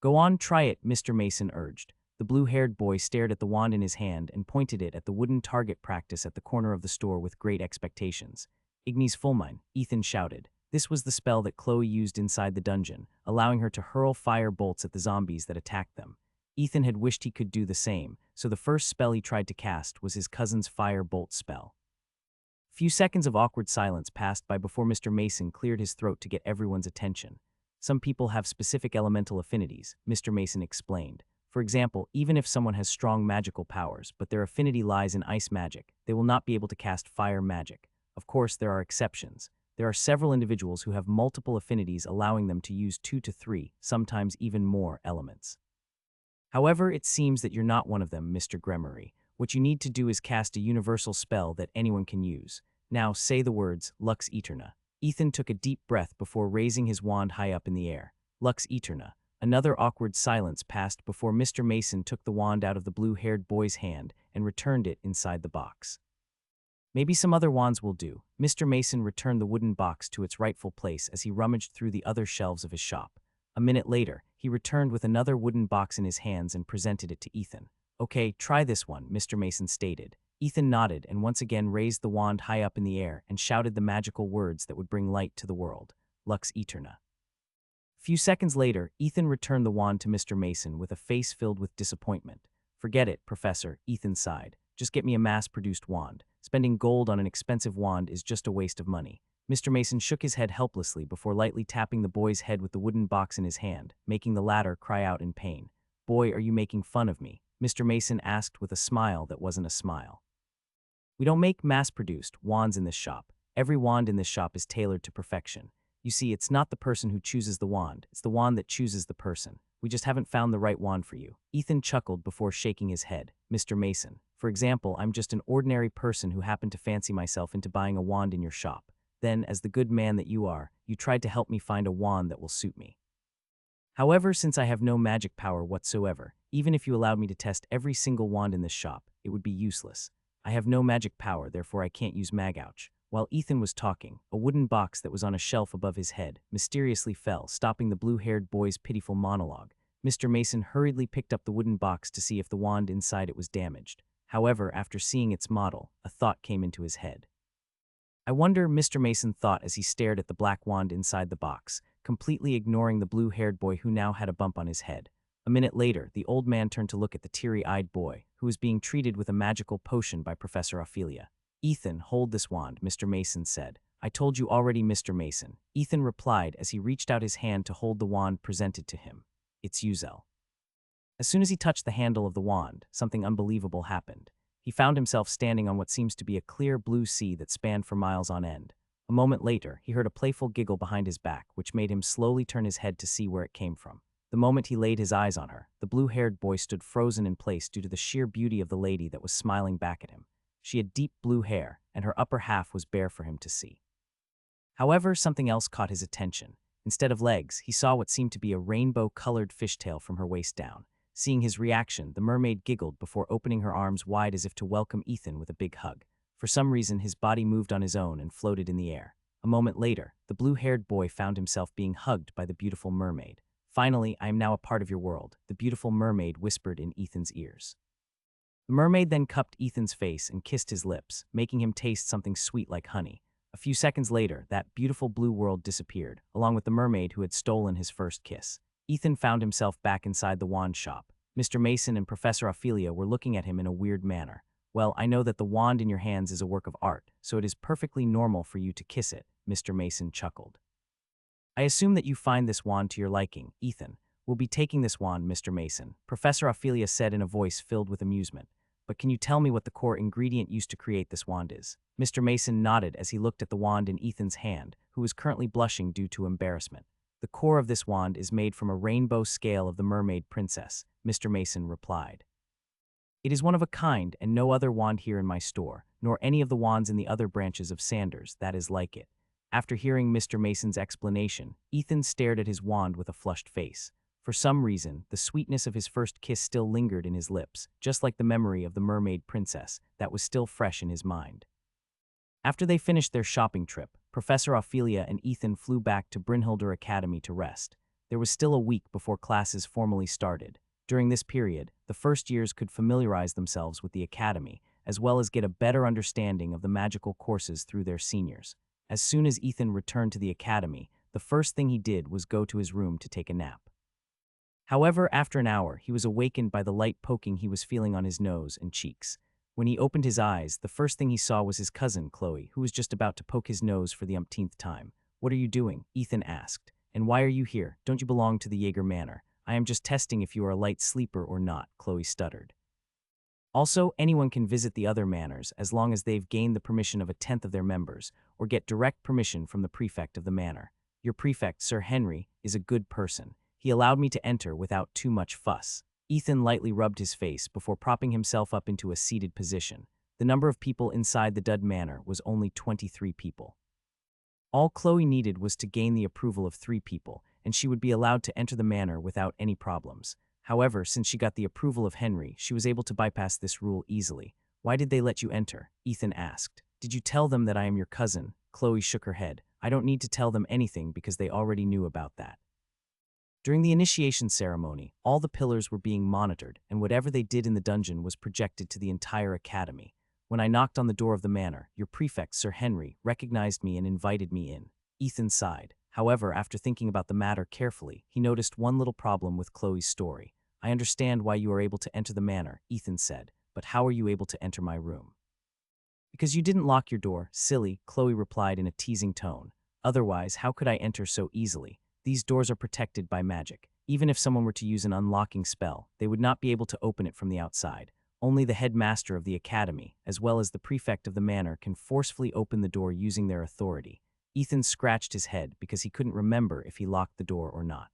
Go on, try it, Mr. Mason urged. The blue-haired boy stared at the wand in his hand and pointed it at the wooden target practice at the corner of the store with great expectations. Ignis Fulmine, Ethan shouted. This was the spell that Chloe used inside the dungeon, allowing her to hurl fire bolts at the zombies that attacked them. Ethan had wished he could do the same, so the first spell he tried to cast was his cousin's fire bolt spell. Few seconds of awkward silence passed by before Mr. Mason cleared his throat to get everyone's attention. Some people have specific elemental affinities, Mr. Mason explained. For example, even if someone has strong magical powers, but their affinity lies in ice magic, they will not be able to cast fire magic. Of course, there are exceptions. There are several individuals who have multiple affinities allowing them to use 2 to 3, sometimes even more, elements. However, it seems that you're not one of them, Mr. Gremory. What you need to do is cast a universal spell that anyone can use. Now say the words, Lux Eterna. Ethan took a deep breath before raising his wand high up in the air. Lux Eterna. Another awkward silence passed before Mr. Mason took the wand out of the blue-haired boy's hand and returned it inside the box. Maybe some other wands will do. Mr. Mason returned the wooden box to its rightful place as he rummaged through the other shelves of his shop. A minute later, he returned with another wooden box in his hands and presented it to Ethan. Okay, try this one, Mr. Mason stated. Ethan nodded and once again raised the wand high up in the air and shouted the magical words that would bring light to the world. Lux Eterna. Few seconds later, Ethan returned the wand to Mr. Mason with a face filled with disappointment. Forget it, Professor, Ethan sighed. Just get me a mass-produced wand. Spending gold on an expensive wand is just a waste of money. Mr. Mason shook his head helplessly before lightly tapping the boy's head with the wooden box in his hand, making the latter cry out in pain. Boy, are you making fun of me? Mr. Mason asked with a smile that wasn't a smile. We don't make mass-produced wands in this shop. Every wand in this shop is tailored to perfection. You see, it's not the person who chooses the wand, it's the wand that chooses the person. We just haven't found the right wand for you. Ethan chuckled before shaking his head. Mr. Mason, for example, I'm just an ordinary person who happened to fancy myself into buying a wand in your shop. Then, as the good man that you are, you tried to help me find a wand that will suit me. However, since I have no magic power whatsoever, even if you allowed me to test every single wand in this shop, it would be useless. I have no magic power, therefore I can't use Magouch. While Ethan was talking, a wooden box that was on a shelf above his head mysteriously fell, stopping the blue-haired boy's pitiful monologue. Mr. Mason hurriedly picked up the wooden box to see if the wand inside it was damaged. However, after seeing its model, a thought came into his head. I wonder, Mr. Mason thought as he stared at the black wand inside the box, completely ignoring the blue-haired boy who now had a bump on his head. A minute later, the old man turned to look at the teary-eyed boy, who was being treated with a magical potion by Professor Ophelia. "Ethan, hold this wand," Mr. Mason said. "I told you already, Mr. Mason," Ethan replied as he reached out his hand to hold the wand presented to him. "It's Uzel." As soon as he touched the handle of the wand, something unbelievable happened. He found himself standing on what seems to be a clear blue sea that spanned for miles on end. A moment later, he heard a playful giggle behind his back, which made him slowly turn his head to see where it came from. The moment he laid his eyes on her, the blue-haired boy stood frozen in place due to the sheer beauty of the lady that was smiling back at him. She had deep blue hair, and her upper half was bare for him to see. However, something else caught his attention. Instead of legs, he saw what seemed to be a rainbow-colored fishtail from her waist down. Seeing his reaction, the mermaid giggled before opening her arms wide as if to welcome Ethan with a big hug. For some reason, his body moved on his own and floated in the air. A moment later, the blue-haired boy found himself being hugged by the beautiful mermaid. "Finally, I am now a part of your world," the beautiful mermaid whispered in Ethan's ears. The mermaid then cupped Ethan's face and kissed his lips, making him taste something sweet like honey. A few seconds later, that beautiful blue world disappeared, along with the mermaid who had stolen his first kiss. Ethan found himself back inside the wand shop. Mr. Mason and Professor Ophelia were looking at him in a weird manner. "Well, I know that the wand in your hands is a work of art, so it is perfectly normal for you to kiss it," Mr. Mason chuckled. "I assume that you find this wand to your liking, Ethan. We'll be taking this wand, Mr. Mason," Professor Ophelia said in a voice filled with amusement. "But can you tell me what the core ingredient used to create this wand is?" Mr. Mason nodded as he looked at the wand in Ethan's hand, who was currently blushing due to embarrassment. "The core of this wand is made from a rainbow scale of the mermaid princess," Mr. Mason replied. "It is one of a kind and no other wand here in my store, nor any of the wands in the other branches of Sanders that is like it." After hearing Mr. Mason's explanation, Ethan stared at his wand with a flushed face. For some reason, the sweetness of his first kiss still lingered in his lips, just like the memory of the mermaid princess that was still fresh in his mind. After they finished their shopping trip, Professor Ophelia and Ethan flew back to Brynhilder Academy to rest. There was still a week before classes formally started. During this period, the first years could familiarize themselves with the academy, as well as get a better understanding of the magical courses through their seniors. As soon as Ethan returned to the academy, the first thing he did was go to his room to take a nap. However, after an hour, he was awakened by the light poking he was feeling on his nose and cheeks. When he opened his eyes, the first thing he saw was his cousin, Chloe, who was just about to poke his nose for the umpteenth time. "What are you doing?" Ethan asked. "And why are you here? Don't you belong to the Jaeger Manor?" "I am just testing if you are a light sleeper or not," Chloe stuttered. "Also, anyone can visit the other manors as long as they've gained the permission of a tenth of their members, or get direct permission from the prefect of the manor. Your prefect, Sir Henry, is a good person. He allowed me to enter without too much fuss." Ethan lightly rubbed his face before propping himself up into a seated position. The number of people inside the Dud Manor was only 23 people. All Chloe needed was to gain the approval of 3 people, and she would be allowed to enter the manor without any problems. However, since she got the approval of Henry, she was able to bypass this rule easily. "Why did they let you enter?" Ethan asked. "Did you tell them that I am your cousin?" Chloe shook her head. "I don't need to tell them anything because they already knew about that." During the initiation ceremony, all the pillars were being monitored, and whatever they did in the dungeon was projected to the entire academy. "When I knocked on the door of the manor, your prefect, Sir Henry, recognized me and invited me in." Ethan sighed. However, after thinking about the matter carefully, he noticed one little problem with Chloe's story. "I understand why you are able to enter the manor," Ethan said, "but how are you able to enter my room?" "Because you didn't lock your door, silly," Chloe replied in a teasing tone. "Otherwise, how could I enter so easily? These doors are protected by magic. Even if someone were to use an unlocking spell, they would not be able to open it from the outside. Only the headmaster of the academy, as well as the prefect of the manor, can forcefully open the door using their authority." Ethan scratched his head because he couldn't remember if he locked the door or not.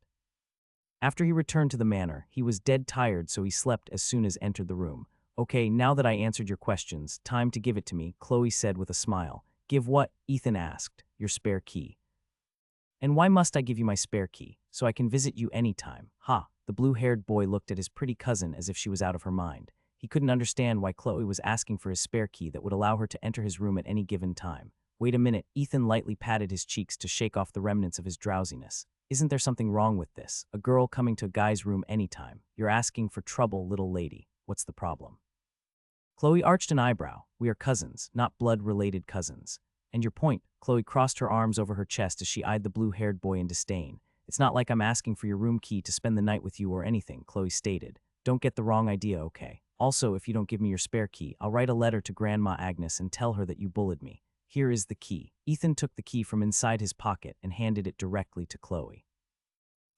After he returned to the manor, he was dead tired, so he slept as soon as entered the room. "Okay, now that I answered your questions, time to give it to me," Chloe said with a smile. "Give what?" Ethan asked. "Your spare key." "And why must I give you my spare key? So I can visit you anytime." "Ha!" The blue-haired boy looked at his pretty cousin as if she was out of her mind. He couldn't understand why Chloe was asking for his spare key that would allow her to enter his room at any given time. "Wait a minute." Ethan lightly patted his cheeks to shake off the remnants of his drowsiness. "Isn't there something wrong with this? A girl coming to a guy's room anytime. You're asking for trouble, little lady. What's the problem?" Chloe arched an eyebrow. "We are cousins, not blood-related cousins." "And your point?" Chloe crossed her arms over her chest as she eyed the blue-haired boy in disdain. It's not like I'm asking for your room key to spend the night with you or anything, Chloe stated. Don't get the wrong idea, okay? Also, if you don't give me your spare key, I'll write a letter to Grandma Agnes and tell her that you bullied me. Here is the key. Ethan took the key from inside his pocket and handed it directly to Chloe.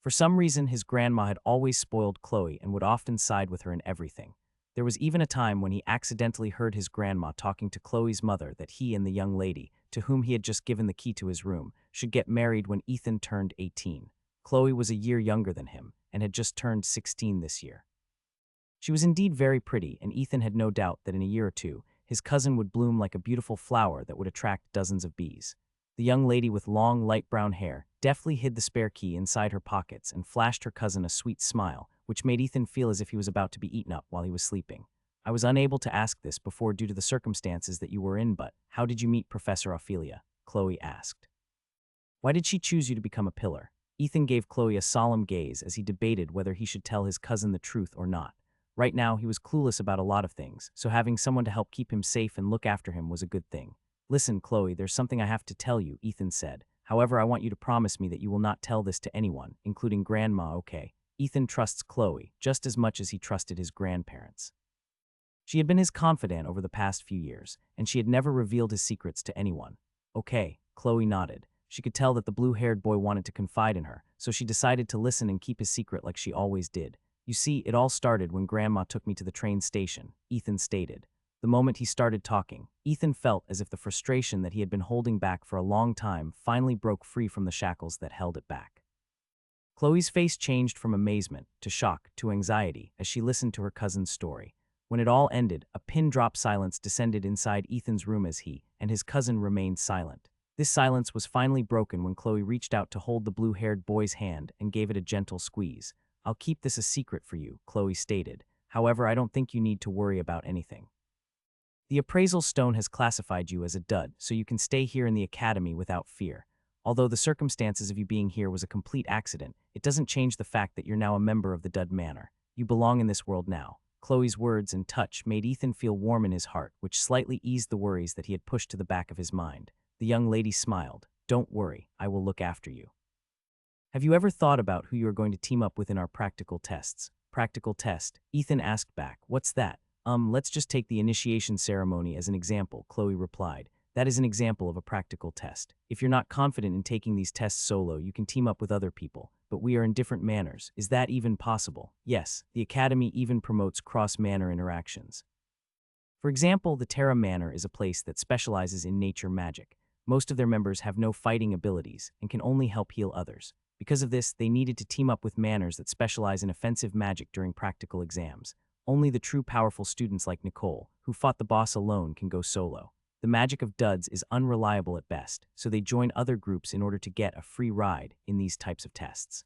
For some reason, his grandma had always spoiled Chloe and would often side with her in everything. There was even a time when he accidentally heard his grandma talking to Chloe's mother that he and the young lady, to whom he had just given the key to his room, should get married when Ethan turned 18. Chloe was a year younger than him and had just turned 16 this year. She was indeed very pretty, and Ethan had no doubt that in a year or two, his cousin would bloom like a beautiful flower that would attract dozens of bees. The young lady with long, light brown hair deftly hid the spare key inside her pockets and flashed her cousin a sweet smile, which made Ethan feel as if he was about to be eaten up while he was sleeping. I was unable to ask this before due to the circumstances that you were in, but how did you meet Professor Ophelia? Chloe asked. Why did she choose you to become a pillar? Ethan gave Chloe a solemn gaze as he debated whether he should tell his cousin the truth or not. Right now, he was clueless about a lot of things, so having someone to help keep him safe and look after him was a good thing. Listen, Chloe, there's something I have to tell you, Ethan said. However, I want you to promise me that you will not tell this to anyone, including Grandma, okay? Ethan trusts Chloe just as much as he trusted his grandparents. She had been his confidant over the past few years, and she had never revealed his secrets to anyone. Okay, Chloe nodded. She could tell that the blue-haired boy wanted to confide in her, so she decided to listen and keep his secret like she always did. You see, it all started when Grandma took me to the train station, Ethan stated. The moment he started talking, Ethan felt as if the frustration that he had been holding back for a long time finally broke free from the shackles that held it back. Chloe's face changed from amazement to shock to anxiety as she listened to her cousin's story. When it all ended, a pin-drop silence descended inside Ethan's room as he and his cousin remained silent. This silence was finally broken when Chloe reached out to hold the blue-haired boy's hand and gave it a gentle squeeze. I'll keep this a secret for you, Chloe stated. However, I don't think you need to worry about anything. The appraisal stone has classified you as a dud, so you can stay here in the academy without fear. Although the circumstances of you being here was a complete accident, it doesn't change the fact that you're now a member of the Dud Manor. You belong in this world now. Chloe's words and touch made Ethan feel warm in his heart, which slightly eased the worries that he had pushed to the back of his mind. The young lady smiled. Don't worry, I will look after you. Have you ever thought about who you are going to team up with in our practical tests? Practical test? Ethan asked back. What's that? Let's just take the initiation ceremony as an example, Chloe replied. That is an example of a practical test. If you're not confident in taking these tests solo, you can team up with other people. But we are in different manors. Is that even possible? Yes, the Academy even promotes cross-manor interactions. For example, the Terra Manor is a place that specializes in nature magic. Most of their members have no fighting abilities and can only help heal others. Because of this, they needed to team up with manors that specialize in offensive magic during practical exams. Only the true powerful students like Nicole, who fought the boss alone, can go solo. The magic of duds is unreliable at best, so they join other groups in order to get a free ride in these types of tests.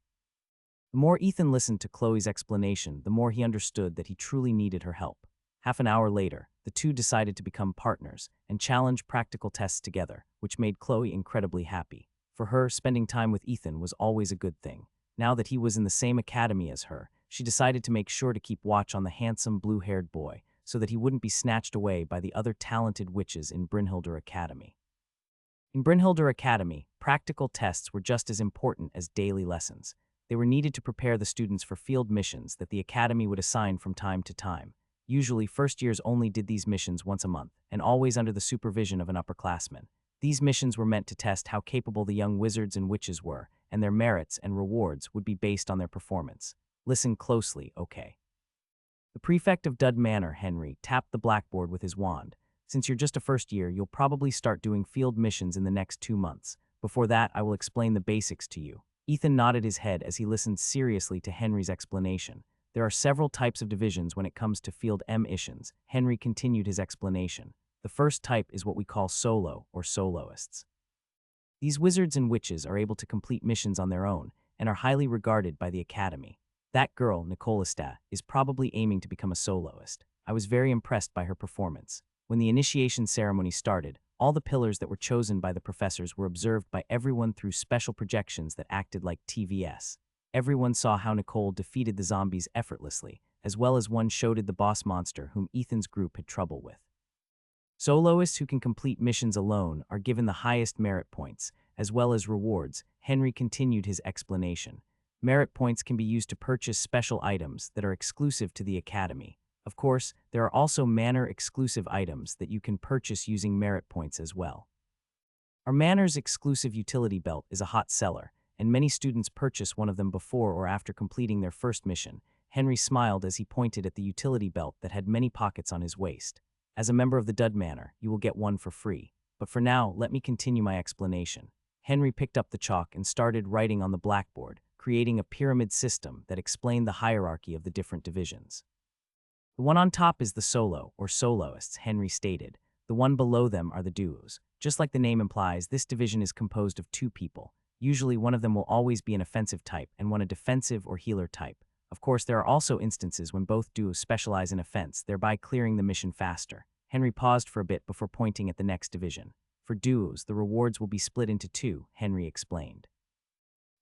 The more Ethan listened to Chloe's explanation, the more he understood that he truly needed her help. Half an hour later, the two decided to become partners and challenge practical tests together, which made Chloe incredibly happy. For her, spending time with Ethan was always a good thing. Now that he was in the same academy as her, she decided to make sure to keep watch on the handsome blue-haired boy so that he wouldn't be snatched away by the other talented witches in Brynhildr Academy. In Brynhildr Academy, practical tests were just as important as daily lessons. They were needed to prepare the students for field missions that the academy would assign from time to time. Usually, first years only did these missions once a month, and always under the supervision of an upperclassman. These missions were meant to test how capable the young wizards and witches were, and their merits and rewards would be based on their performance. Listen closely, okay? The prefect of Dud Manor, Henry, tapped the blackboard with his wand. Since you're just a first year, you'll probably start doing field missions in the next 2 months. Before that, I will explain the basics to you. Ethan nodded his head as he listened seriously to Henry's explanation. There are several types of divisions when it comes to field missions. Henry continued his explanation. The first type is what we call solo or soloists. These wizards and witches are able to complete missions on their own and are highly regarded by the academy. That girl, Nicolista, is probably aiming to become a soloist. I was very impressed by her performance. When the initiation ceremony started, all the pillars that were chosen by the professors were observed by everyone through special projections that acted like TVS. Everyone saw how Nicole defeated the zombies effortlessly, as well as one showed the boss monster whom Ethan's group had trouble with. Soloists who can complete missions alone are given the highest merit points, as well as rewards. Henry continued his explanation. Merit points can be used to purchase special items that are exclusive to the Academy. Of course, there are also Manor-exclusive items that you can purchase using merit points as well. Our Manor's exclusive utility belt is a hot seller, and many students purchase one of them before or after completing their first mission. Henry smiled as he pointed at the utility belt that had many pockets on his waist. As a member of the Dud Manor, you will get one for free. But for now, let me continue my explanation. Henry picked up the chalk and started writing on the blackboard, creating a pyramid system that explained the hierarchy of the different divisions. The one on top is the solo, or soloists, Henry stated. The one below them are the duos. Just like the name implies, this division is composed of two people. Usually one of them will always be an offensive type and one a defensive or healer type. Of course, there are also instances when both duos specialize in offense, thereby clearing the mission faster. Henry paused for a bit before pointing at the next division. For duos, the rewards will be split into two, Henry explained.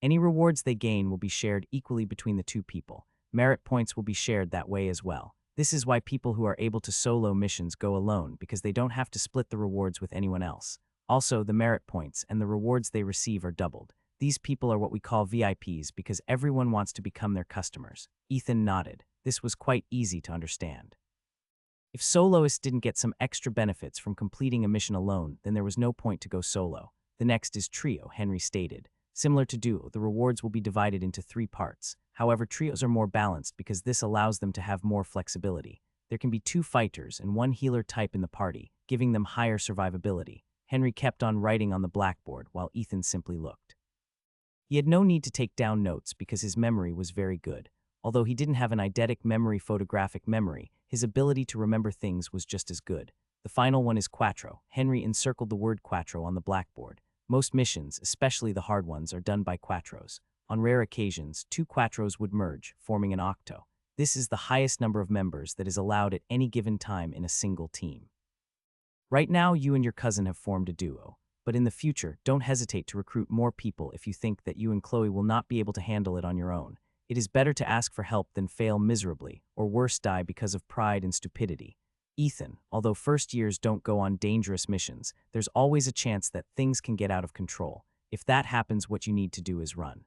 Any rewards they gain will be shared equally between the two people. Merit points will be shared that way as well. This is why people who are able to solo missions go alone, because they don't have to split the rewards with anyone else. Also, the merit points and the rewards they receive are doubled. These people are what we call VIPs because everyone wants to become their customers. Ethan nodded. This was quite easy to understand. If soloists didn't get some extra benefits from completing a mission alone, then there was no point to go solo. The next is trio, Henry stated. Similar to duo, the rewards will be divided into 3 parts. However, trios are more balanced because this allows them to have more flexibility. There can be 2 fighters and 1 healer type in the party, giving them higher survivability. Henry kept on writing on the blackboard while Ethan simply looked. He had no need to take down notes because his memory was very good. Although he didn't have an eidetic memory photographic memory, his ability to remember things was just as good. The final one is quattro. Henry encircled the word quattro on the blackboard. Most missions, especially the hard ones, are done by quattros. On rare occasions, 2 quattros would merge, forming an octo. This is the highest number of members that is allowed at any given time in a single team. Right now, you and your cousin have formed a duo. But in the future, don't hesitate to recruit more people if you think that you and Chloe will not be able to handle it on your own. It is better to ask for help than fail miserably, or worse die because of pride and stupidity. Ethan, although first years don't go on dangerous missions, there's always a chance that things can get out of control. If that happens, what you need to do is run.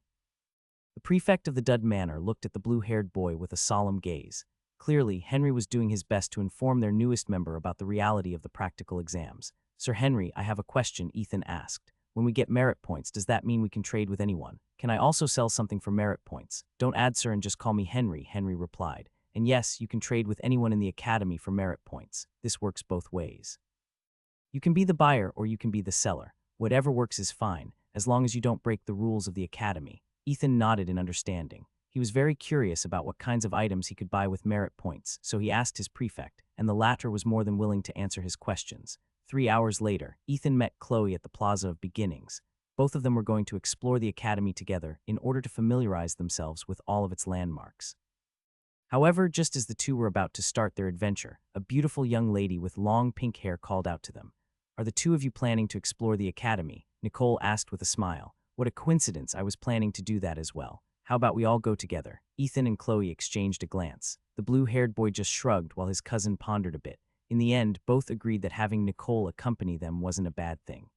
The prefect of the Dud Manor looked at the blue-haired boy with a solemn gaze. Clearly, Henry was doing his best to inform their newest member about the reality of the practical exams. Sir Henry, I have a question, Ethan asked. When we get merit points, does that mean we can trade with anyone? Can I also sell something for merit points? Don't add sir and just call me Henry, Henry replied. And yes, you can trade with anyone in the academy for merit points. This works both ways. You can be the buyer or you can be the seller. Whatever works is fine, as long as you don't break the rules of the academy. Ethan nodded in understanding. He was very curious about what kinds of items he could buy with merit points, so he asked his prefect, and the latter was more than willing to answer his questions. 3 hours later, Ethan met Chloe at the Plaza of Beginnings. Both of them were going to explore the academy together in order to familiarize themselves with all of its landmarks. However, just as the two were about to start their adventure, a beautiful young lady with long pink hair called out to them. Are the two of you planning to explore the academy? Nicole asked with a smile. What a coincidence, I was planning to do that as well. How about we all go together? Ethan and Chloe exchanged a glance. The blue-haired boy just shrugged while his cousin pondered a bit. In the end, both agreed that having Nicole accompany them wasn't a bad thing.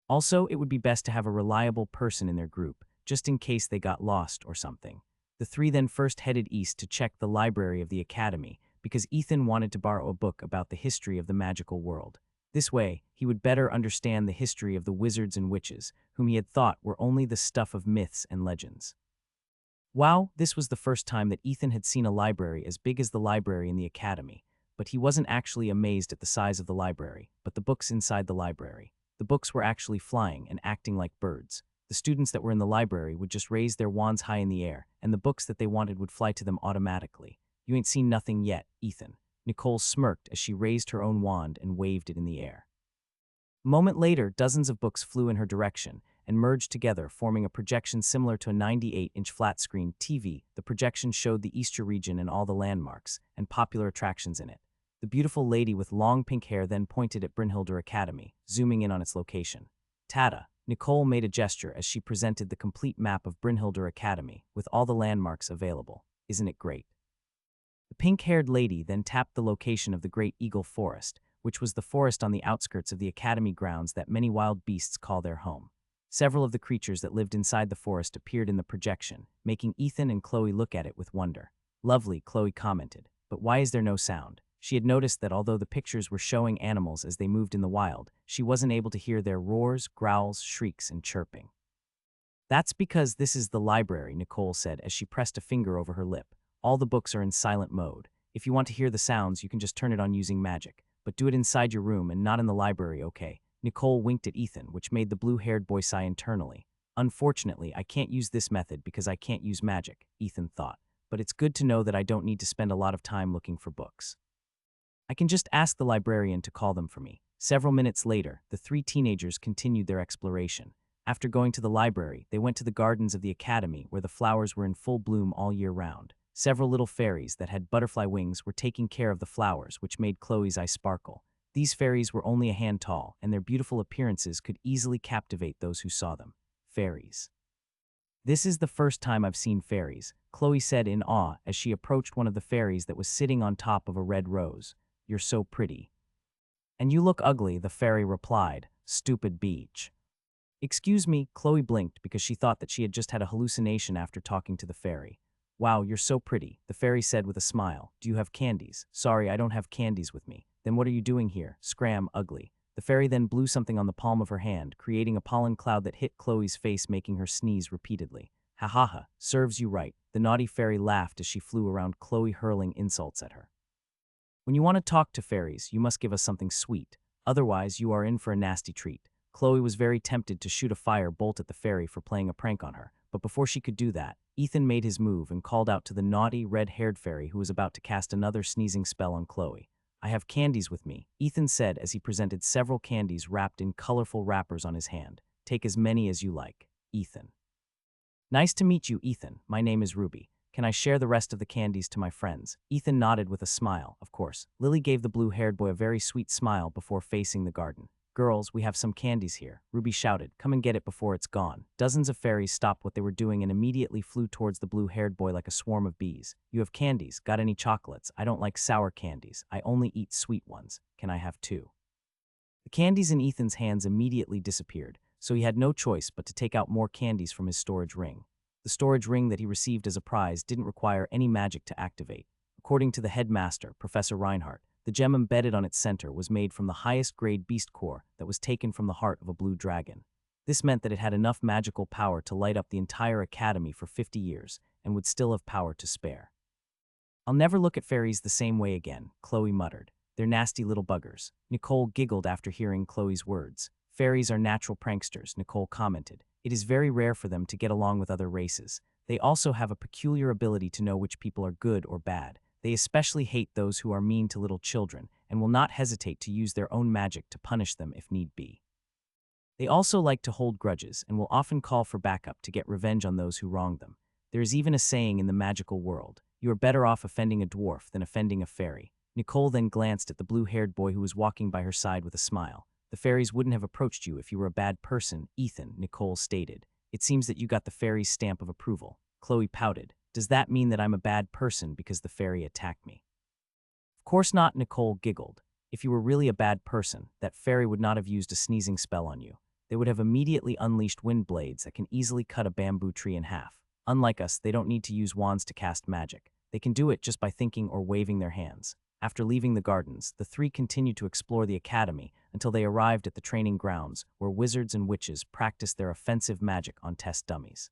Also, it would be best to have a reliable person in their group, just in case they got lost or something. The three then first headed east to check the library of the academy, because Ethan wanted to borrow a book about the history of the magical world. This way, he would better understand the history of the wizards and witches, whom he had thought were only the stuff of myths and legends. Wow, this was the first time that Ethan had seen a library as big as the library in the academy. But he wasn't actually amazed at the size of the library, but the books inside the library. The books were actually flying and acting like birds. The students that were in the library would just raise their wands high in the air, and the books that they wanted would fly to them automatically. You ain't seen nothing yet, Ethan. Nicole smirked as she raised her own wand and waved it in the air. A moment later, dozens of books flew in her direction and merged together, forming a projection similar to a 98-inch flat-screen TV. The projection showed the Easter region and all the landmarks and popular attractions in it. The beautiful lady with long pink hair then pointed at Brynhildr Academy, zooming in on its location. Tada! Nicole made a gesture as she presented the complete map of Brynhildr Academy, with all the landmarks available. Isn't it great? The pink-haired lady then tapped the location of the Great Eagle Forest, which was the forest on the outskirts of the academy grounds that many wild beasts call their home. Several of the creatures that lived inside the forest appeared in the projection, making Ethan and Chloe look at it with wonder. Lovely, Chloe commented, but why is there no sound? She had noticed that although the pictures were showing animals as they moved in the wild, she wasn't able to hear their roars, growls, shrieks, and chirping. That's because this is the library, Nicole said as she pressed a finger over her lip. All the books are in silent mode. If you want to hear the sounds, you can just turn it on using magic. But do it inside your room and not in the library, okay? Nicole winked at Ethan, which made the blue-haired boy sigh internally. Unfortunately, I can't use this method because I can't use magic, Ethan thought. But it's good to know that I don't need to spend a lot of time looking for books. I can just ask the librarian to call them for me. Several minutes later, the three teenagers continued their exploration. After going to the library, they went to the gardens of the academy where the flowers were in full bloom all year round. Several little fairies that had butterfly wings were taking care of the flowers, which made Chloe's eyes sparkle. These fairies were only a hand tall, and their beautiful appearances could easily captivate those who saw them. Fairies. This is the first time I've seen fairies, Chloe said in awe as she approached one of the fairies that was sitting on top of a red rose. You're so pretty. And you look ugly, the fairy replied. Stupid beach. Excuse me, Chloe blinked because she thought that she had just had a hallucination after talking to the fairy. Wow, you're so pretty, the fairy said with a smile. Do you have candies? Sorry, I don't have candies with me. Then what are you doing here? Scram, ugly. The fairy then blew something on the palm of her hand, creating a pollen cloud that hit Chloe's face, making her sneeze repeatedly. Ha ha ha, serves you right. The naughty fairy laughed as she flew around Chloe, hurling insults at her. When you want to talk to fairies, you must give us something sweet. Otherwise, you are in for a nasty treat. Chloe was very tempted to shoot a fire bolt at the fairy for playing a prank on her, but before she could do that, Ethan made his move and called out to the naughty, red-haired fairy who was about to cast another sneezing spell on Chloe. I have candies with me, Ethan said as he presented several candies wrapped in colorful wrappers on his hand. Take as many as you like, Ethan. Nice to meet you, Ethan. My name is Ruby. Can I share the rest of the candies to my friends? Ethan nodded with a smile, of course. Lily gave the blue-haired boy a very sweet smile before facing the garden. Girls, we have some candies here, Ruby shouted. Come and get it before it's gone. Dozens of fairies stopped what they were doing and immediately flew towards the blue-haired boy like a swarm of bees. You have candies. Got any chocolates? I don't like sour candies. I only eat sweet ones. Can I have two? The candies in Ethan's hands immediately disappeared, so he had no choice but to take out more candies from his storage ring. The storage ring that he received as a prize didn't require any magic to activate. According to the headmaster, Professor Reinhardt, the gem embedded on its center was made from the highest-grade beast core that was taken from the heart of a blue dragon. This meant that it had enough magical power to light up the entire academy for 50 years and would still have power to spare. I'll never look at fairies the same way again, Chloe muttered. They're nasty little buggers. Nicole giggled after hearing Chloe's words. Fairies are natural pranksters, Nicole commented. It is very rare for them to get along with other races. They also have a peculiar ability to know which people are good or bad. They especially hate those who are mean to little children and will not hesitate to use their own magic to punish them if need be. They also like to hold grudges and will often call for backup to get revenge on those who wronged them. There is even a saying in the magical world, you are better off offending a dwarf than offending a fairy. Nicole then glanced at the blue-haired boy who was walking by her side with a smile. The fairies wouldn't have approached you if you were a bad person, Ethan, Nicole stated. It seems that you got the fairy's stamp of approval. Chloe pouted. Does that mean that I'm a bad person because the fairy attacked me? Of course not, Nicole giggled. If you were really a bad person, that fairy would not have used a sneezing spell on you. They would have immediately unleashed wind blades that can easily cut a bamboo tree in half. Unlike us, they don't need to use wands to cast magic. They can do it just by thinking or waving their hands. After leaving the gardens, the three continued to explore the academy until they arrived at the training grounds where wizards and witches practiced their offensive magic on test dummies.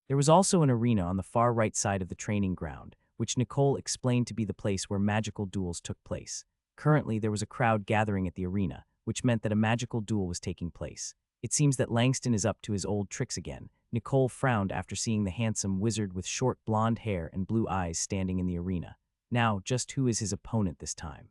There was also an arena on the far right side of the training ground, which Nicole explained to be the place where magical duels took place. Currently, there was a crowd gathering at the arena, which meant that a magical duel was taking place. It seems that Langston is up to his old tricks again. Nicole frowned after seeing the handsome wizard with short blonde hair and blue eyes standing in the arena. Now, just who is his opponent this time?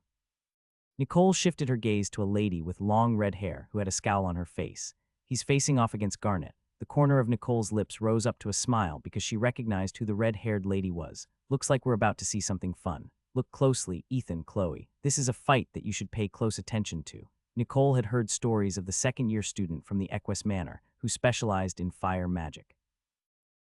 Nicole shifted her gaze to a lady with long red hair who had a scowl on her face. He's facing off against Garnet. The corner of Nicole's lips rose up to a smile because she recognized who the red-haired lady was. Looks like we're about to see something fun. Look closely, Ethan, Chloe. This is a fight that you should pay close attention to. Nicole had heard stories of the second-year student from the Equus Manor who specialized in fire magic.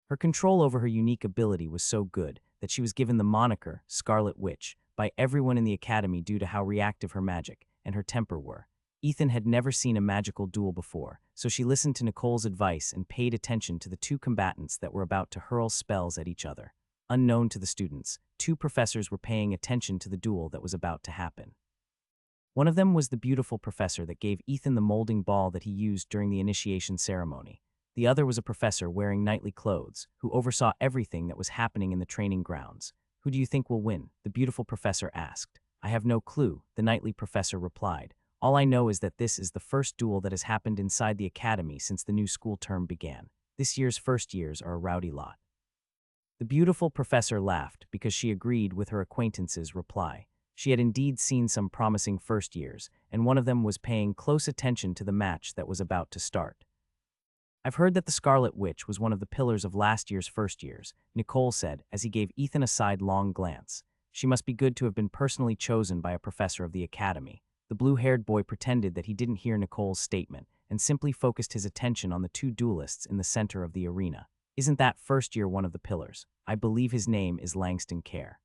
Her control over her unique ability was so good that she was given the moniker Scarlet Witch by everyone in the academy due to how reactive her magic and her temper were. Ethan had never seen a magical duel before, so she listened to Nicole's advice and paid attention to the two combatants that were about to hurl spells at each other. Unknown to the students, two professors were paying attention to the duel that was about to happen. One of them was the beautiful professor that gave Ethan the molding ball that he used during the initiation ceremony. The other was a professor wearing knightly clothes, who oversaw everything that was happening in the training grounds. "Who do you think will win?" the beautiful professor asked. "I have no clue," the knightly professor replied. "All I know is that this is the first duel that has happened inside the academy since the new school term began. This year's first years are a rowdy lot." The beautiful professor laughed because she agreed with her acquaintance's reply. She had indeed seen some promising first years, and one of them was paying close attention to the match that was about to start. "I've heard that the Scarlet Witch was one of the pillars of last year's first years," Nicole said as he gave Ethan a sidelong glance. "She must be good to have been personally chosen by a professor of the academy." The blue-haired boy pretended that he didn't hear Nicole's statement and simply focused his attention on the two duelists in the center of the arena. "Isn't that first year one of the pillars? I believe his name is Langston Care.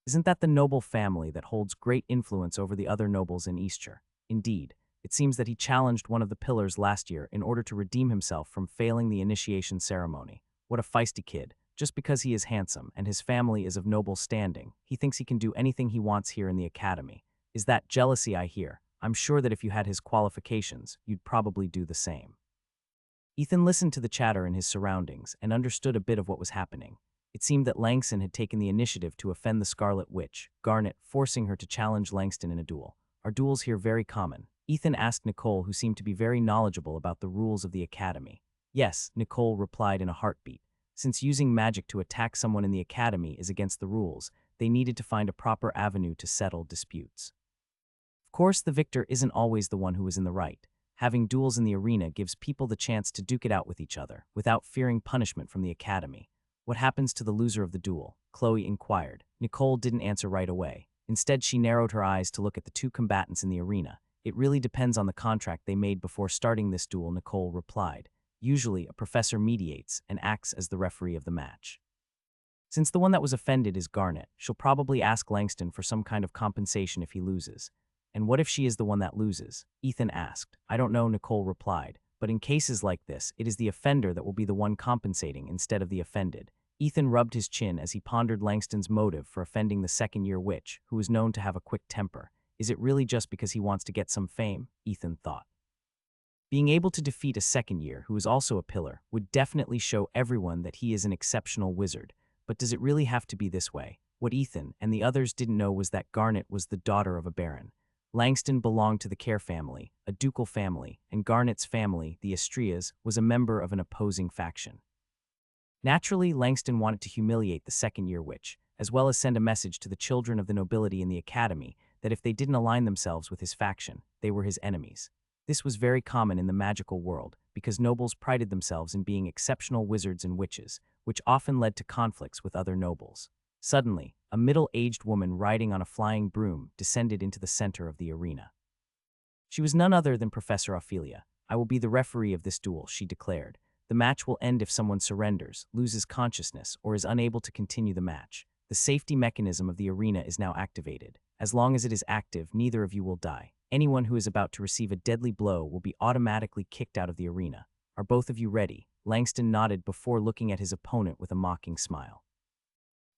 Isn't that the noble family that holds great influence over the other nobles in Eastshire? Indeed. It seems that he challenged one of the pillars last year in order to redeem himself from failing the initiation ceremony. What a feisty kid. Just because he is handsome and his family is of noble standing, he thinks he can do anything he wants here in the academy. Is that jealousy I hear? I'm sure that if you had his qualifications, you'd probably do the same." Ethan listened to the chatter in his surroundings and understood a bit of what was happening. It seemed that Langston had taken the initiative to offend the Scarlet Witch, Garnet, forcing her to challenge Langston in a duel. "Are duels here very common?" Ethan asked Nicole, who seemed to be very knowledgeable about the rules of the academy. "Yes," Nicole replied in a heartbeat. Since using magic to attack someone in the academy is against the rules, they needed to find a proper avenue to settle disputes. Of course, the victor isn't always the one who is in the right. Having duels in the arena gives people the chance to duke it out with each other, without fearing punishment from the academy. "What happens to the loser of the duel?" Chloe inquired. Nicole didn't answer right away. Instead, she narrowed her eyes to look at the two combatants in the arena. "It really depends on the contract they made before starting this duel," Nicole replied. "Usually, a professor mediates and acts as the referee of the match. Since the one that was offended is Garnet, she'll probably ask Langston for some kind of compensation if he loses." "And what if she is the one that loses?" Ethan asked. "I don't know," Nicole replied. "But in cases like this, it is the offender that will be the one compensating instead of the offended." Ethan rubbed his chin as he pondered Langston's motive for offending the second-year witch, who was known to have a quick temper. Is it really just because he wants to get some fame? Ethan thought. Being able to defeat a second year, who is also a pillar, would definitely show everyone that he is an exceptional wizard. But does it really have to be this way? What Ethan and the others didn't know was that Garnet was the daughter of a baron. Langston belonged to the Care family, a ducal family, and Garnet's family, the Estrias, was a member of an opposing faction. Naturally, Langston wanted to humiliate the second-year witch, as well as send a message to the children of the nobility in the academy that if they didn't align themselves with his faction, they were his enemies. This was very common in the magical world, because nobles prided themselves in being exceptional wizards and witches, which often led to conflicts with other nobles. Suddenly, a middle-aged woman riding on a flying broom descended into the center of the arena. She was none other than Professor Ophelia. "I will be the referee of this duel," she declared. "The match will end if someone surrenders, loses consciousness, or is unable to continue the match. The safety mechanism of the arena is now activated. As long as it is active, neither of you will die. Anyone who is about to receive a deadly blow will be automatically kicked out of the arena. Are both of you ready?" Langston nodded before looking at his opponent with a mocking smile.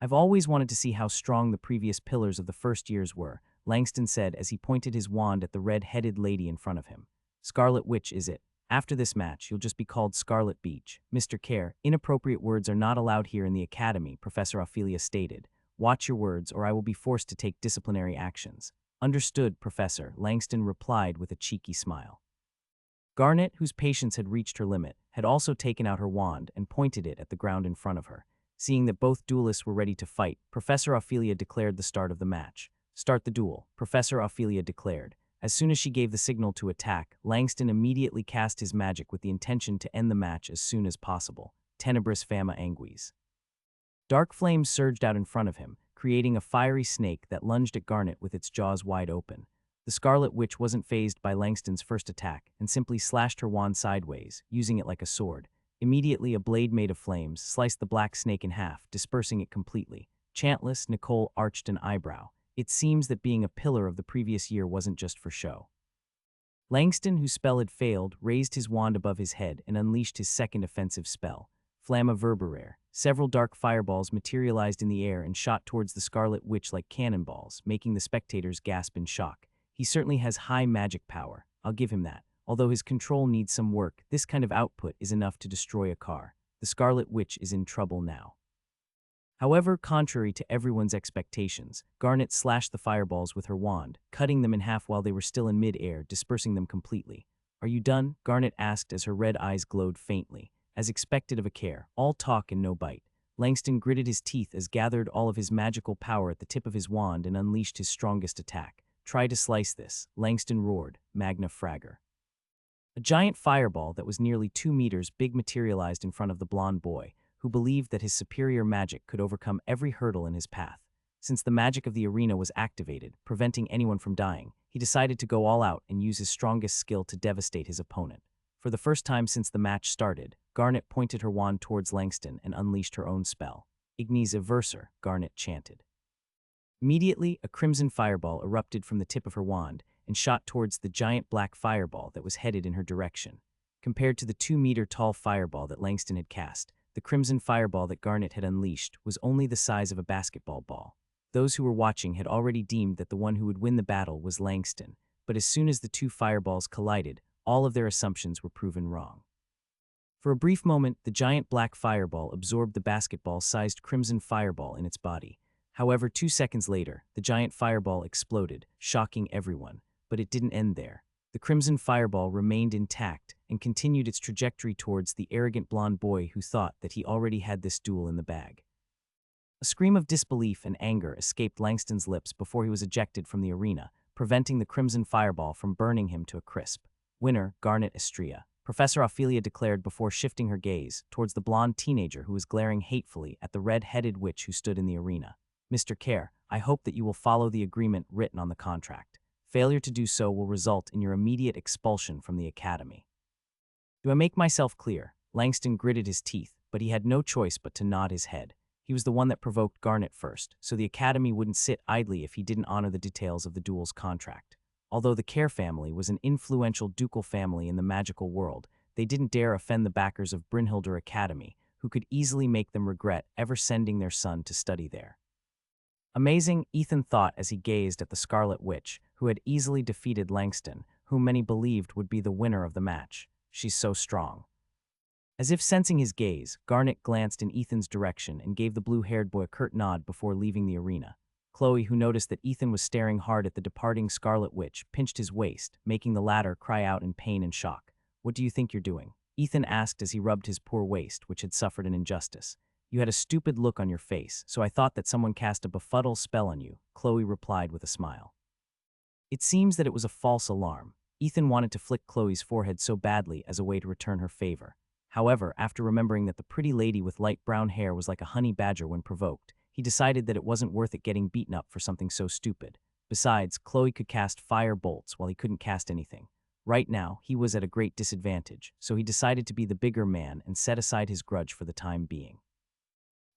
"I've always wanted to see how strong the previous pillars of the first years were," Langston said as he pointed his wand at the red-headed lady in front of him. "Scarlet Witch, is it? After this match, you'll just be called Scarlet Beach. Mr. Care, inappropriate words are not allowed here in the academy," Professor Ophelia stated. "Watch your words or I will be forced to take disciplinary actions." "Understood, Professor," Langston replied with a cheeky smile. Garnet, whose patience had reached her limit, had also taken out her wand and pointed it at the ground in front of her. Seeing that both duelists were ready to fight, Professor Ophelia declared the start of the match. "Start the duel," Professor Ophelia declared. As soon as she gave the signal to attack, Langston immediately cast his magic with the intention to end the match as soon as possible. Tenebris fama anguis. Dark flames surged out in front of him, creating a fiery snake that lunged at Garnet with its jaws wide open. The Scarlet Witch wasn't fazed by Langston's first attack and simply slashed her wand sideways, using it like a sword. Immediately, a blade made of flames sliced the black snake in half, dispersing it completely. Chantless, Nicole arched an eyebrow. It seems that being a pillar of the previous year wasn't just for show. Langston, whose spell had failed, raised his wand above his head and unleashed his second offensive spell, Flamma Verberare. Several dark fireballs materialized in the air and shot towards the Scarlet Witch like cannonballs, making the spectators gasp in shock. He certainly has high magic power, I'll give him that. Although his control needs some work, this kind of output is enough to destroy a car. The Scarlet Witch is in trouble now. However, contrary to everyone's expectations, Garnet slashed the fireballs with her wand, cutting them in half while they were still in mid-air, dispersing them completely. "Are you done?" Garnet asked as her red eyes glowed faintly. As expected of a care, all talk and no bite. Langston gritted his teeth as gathered all of his magical power at the tip of his wand and unleashed his strongest attack. "Try to slice this," Langston roared, Magna Fragor. A giant fireball that was nearly 2 meters big materialized in front of the blonde boy, who believed that his superior magic could overcome every hurdle in his path. Since the magic of the arena was activated, preventing anyone from dying, he decided to go all out and use his strongest skill to devastate his opponent. For the first time since the match started, Garnet pointed her wand towards Langston and unleashed her own spell. "Ignis Averser," Garnet chanted. Immediately, a crimson fireball erupted from the tip of her wand and shot towards the giant black fireball that was headed in her direction. Compared to the 2-meter-tall fireball that Langston had cast, the crimson fireball that Garnet had unleashed was only the size of a basketball ball. Those who were watching had already deemed that the one who would win the battle was Langston, but as soon as the two fireballs collided, all of their assumptions were proven wrong. For a brief moment, the giant black fireball absorbed the basketball-sized crimson fireball in its body. However, 2 seconds later, the giant fireball exploded, shocking everyone. But it didn't end there. The crimson fireball remained intact and continued its trajectory towards the arrogant blonde boy who thought that he already had this duel in the bag. A scream of disbelief and anger escaped Langston's lips before he was ejected from the arena, preventing the crimson fireball from burning him to a crisp. "Winner, Garnet Estria," Professor Ophelia declared before shifting her gaze towards the blonde teenager who was glaring hatefully at the red-headed witch who stood in the arena. "Mr. Kerr, I hope that you will follow the agreement written on the contract. Failure to do so will result in your immediate expulsion from the academy." "Do I make myself clear?" Langston gritted his teeth, but he had no choice but to nod his head. He was the one that provoked Garnet first, so the academy wouldn't sit idly if he didn't honor the details of the duel's contract. Although the Kerr family was an influential ducal family in the magical world, they didn't dare offend the backers of Brynhildr Academy, who could easily make them regret ever sending their son to study there. Amazing, Ethan thought as he gazed at the Scarlet Witch, who had easily defeated Langston, whom many believed would be the winner of the match. "She's so strong." As if sensing his gaze, Garnet glanced in Ethan's direction and gave the blue-haired boy a curt nod before leaving the arena. Chloe, who noticed that Ethan was staring hard at the departing Scarlet Witch, pinched his waist, making the latter cry out in pain and shock. "What do you think you're doing?" Ethan asked as he rubbed his poor waist, which had suffered an injustice. "You had a stupid look on your face, so I thought that someone cast a befuddle spell on you," Chloe replied with a smile. It seems that it was a false alarm. Ethan wanted to flick Chloe's forehead so badly as a way to return her favor. However, after remembering that the pretty lady with light brown hair was like a honey badger when provoked, he decided that it wasn't worth it getting beaten up for something so stupid. Besides, Chloe could cast fire bolts while he couldn't cast anything. Right now, he was at a great disadvantage, so he decided to be the bigger man and set aside his grudge for the time being.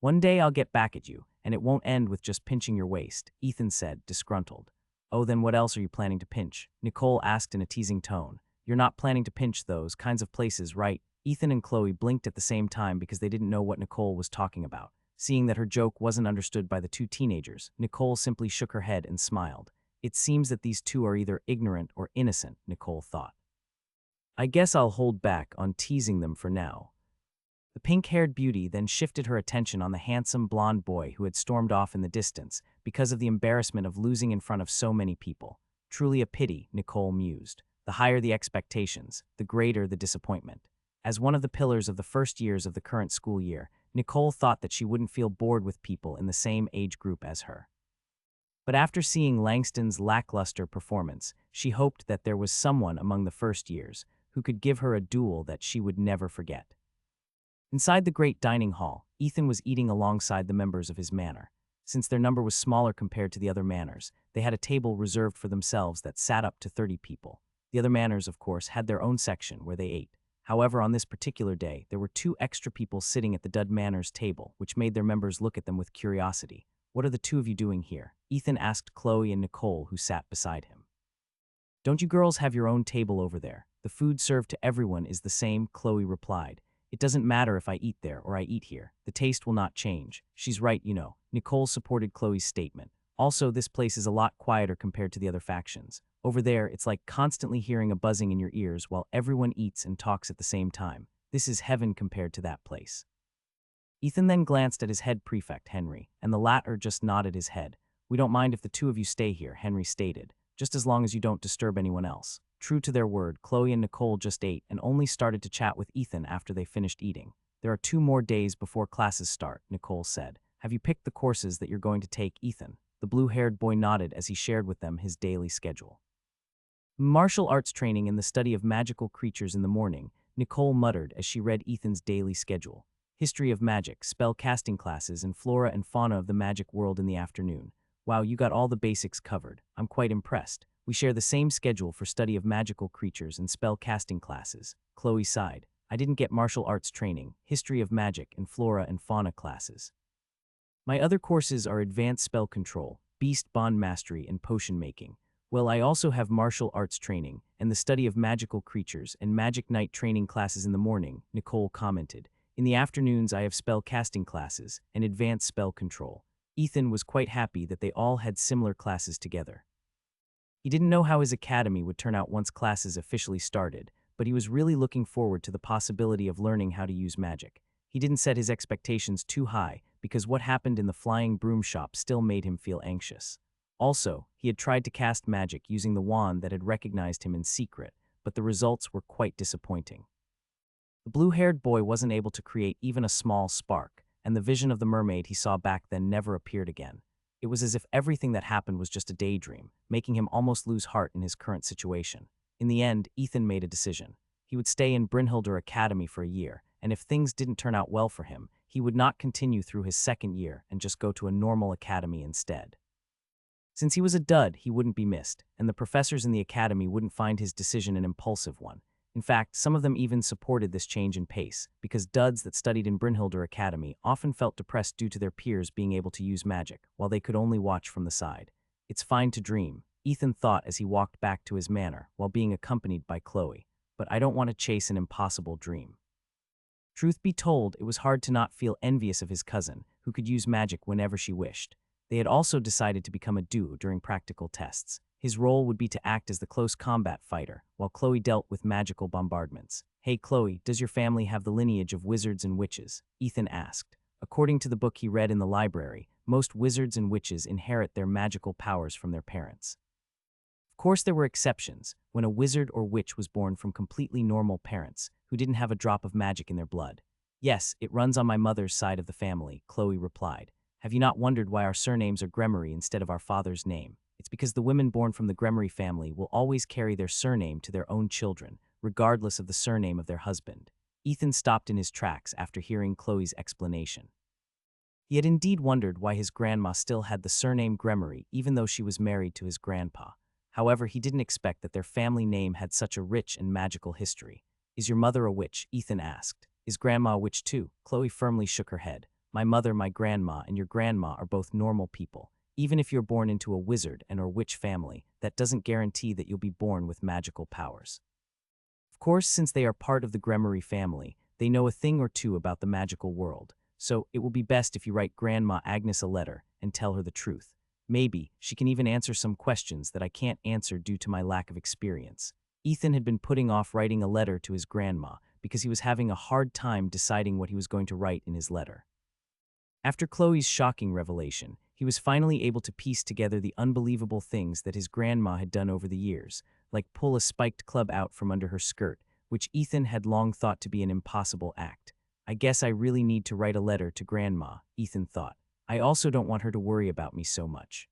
"One day I'll get back at you, and it won't end with just pinching your waist," Ethan said, disgruntled. "Oh, then what else are you planning to pinch?" Nicole asked in a teasing tone. "You're not planning to pinch those kinds of places, right?" Ethan and Chloe blinked at the same time because they didn't know what Nicole was talking about. Seeing that her joke wasn't understood by the two teenagers, Nicole simply shook her head and smiled. "It seems that these two are either ignorant or innocent," Nicole thought. "I guess I'll hold back on teasing them for now." The pink-haired beauty then shifted her attention on the handsome blonde boy who had stormed off in the distance because of the embarrassment of losing in front of so many people. Truly a pity, Nicole mused. The higher the expectations, the greater the disappointment. As one of the pillars of the first years of the current school year, Nicole thought that she wouldn't feel bored with people in the same age group as her. But after seeing Langston's lackluster performance, she hoped that there was someone among the first years who could give her a duel that she would never forget. Inside the great dining hall, Ethan was eating alongside the members of his manor. Since their number was smaller compared to the other manors, they had a table reserved for themselves that sat up to 30 people. The other manors, of course, had their own section where they ate. However, on this particular day, there were 2 extra people sitting at the Dud Manor's table, which made their members look at them with curiosity. "What are the two of you doing here?" Ethan asked Chloe and Nicole, who sat beside him. Don't you girls have your own table over there? The food served to everyone is the same, Chloe replied. It doesn't matter if I eat there or I eat here. The taste will not change. She's right, you know. Nicole supported Chloe's statement. Also, this place is a lot quieter compared to the other factions. Over there, it's like constantly hearing a buzzing in your ears while everyone eats and talks at the same time. This is heaven compared to that place. Ethan then glanced at his head prefect, Henry, and the latter just nodded his head. We don't mind if the two of you stay here, Henry stated, just as long as you don't disturb anyone else. True to their word, Chloe and Nicole just ate and only started to chat with Ethan after they finished eating. There are 2 more days before classes start, Nicole said. Have you picked the courses that you're going to take, Ethan? The blue-haired boy nodded as he shared with them his daily schedule. Martial arts training and the study of magical creatures in the morning, Nicole muttered as she read Ethan's daily schedule. History of magic, spell casting classes, and flora and fauna of the magic world in the afternoon. Wow, you got all the basics covered. I'm quite impressed. We share the same schedule for study of magical creatures and spell casting classes. Chloe sighed. I didn't get martial arts training, history of magic, and flora and fauna classes. My other courses are advanced spell control, beast bond mastery, and potion making. Well, I also have martial arts training and the study of magical creatures and magic knight training classes in the morning, Nicole commented. In the afternoons, I have spell casting classes and advanced spell control. Ethan was quite happy that they all had similar classes together. He didn't know how his academy would turn out once classes officially started, but he was really looking forward to the possibility of learning how to use magic. He didn't set his expectations too high because what happened in the flying broom shop still made him feel anxious. Also, he had tried to cast magic using the wand that had recognized him in secret, but the results were quite disappointing. The blue-haired boy wasn't able to create even a small spark, and the vision of the mermaid he saw back then never appeared again. It was as if everything that happened was just a daydream, making him almost lose heart in his current situation. In the end, Ethan made a decision. He would stay in Brynhildr Academy for a year, and if things didn't turn out well for him, he would not continue through his second year and just go to a normal academy instead. Since he was a dud, he wouldn't be missed, and the professors in the academy wouldn't find his decision an impulsive one. In fact, some of them even supported this change in pace, because duds that studied in Brynhildr Academy often felt depressed due to their peers being able to use magic, while they could only watch from the side. It's fine to dream, Ethan thought as he walked back to his manor, while being accompanied by Chloe, but I don't want to chase an impossible dream. Truth be told, it was hard to not feel envious of his cousin, who could use magic whenever she wished. They had also decided to become a duo during practical tests. His role would be to act as the close combat fighter, while Chloe dealt with magical bombardments. Hey Chloe, does your family have the lineage of wizards and witches? Ethan asked. According to the book he read in the library, most wizards and witches inherit their magical powers from their parents. Of course there were exceptions, when a wizard or witch was born from completely normal parents, who didn't have a drop of magic in their blood. Yes, it runs on my mother's side of the family, Chloe replied. Have you not wondered why our surnames are Gremory instead of our father's name? It's because the women born from the Gremory family will always carry their surname to their own children, regardless of the surname of their husband. Ethan stopped in his tracks after hearing Chloe's explanation. He had indeed wondered why his grandma still had the surname Gremory even though she was married to his grandpa. However, he didn't expect that their family name had such a rich and magical history. Is your mother a witch? Ethan asked. Is grandma a witch too? Chloe firmly shook her head. My mother, my grandma, and your grandma are both normal people. Even if you're born into a wizard and or witch family, that doesn't guarantee that you'll be born with magical powers. Of course, since they are part of the Gremory family, they know a thing or two about the magical world, so it will be best if you write Grandma Agnes a letter and tell her the truth. Maybe she can even answer some questions that I can't answer due to my lack of experience. Ethan had been putting off writing a letter to his grandma because he was having a hard time deciding what he was going to write in his letter. After Chloe's shocking revelation, he was finally able to piece together the unbelievable things that his grandma had done over the years, like pull a spiked club out from under her skirt, which Ethan had long thought to be an impossible act. I guess I really need to write a letter to Grandma, Ethan thought. I also don't want her to worry about me so much.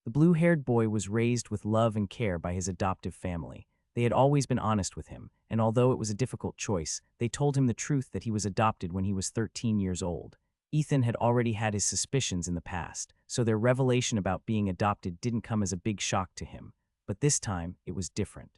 The blue-haired boy was raised with love and care by his adoptive family. They had always been honest with him, and although it was a difficult choice, they told him the truth that he was adopted when he was 13 years old. Ethan had already had his suspicions in the past, so their revelation about being adopted didn't come as a big shock to him. But this time, it was different.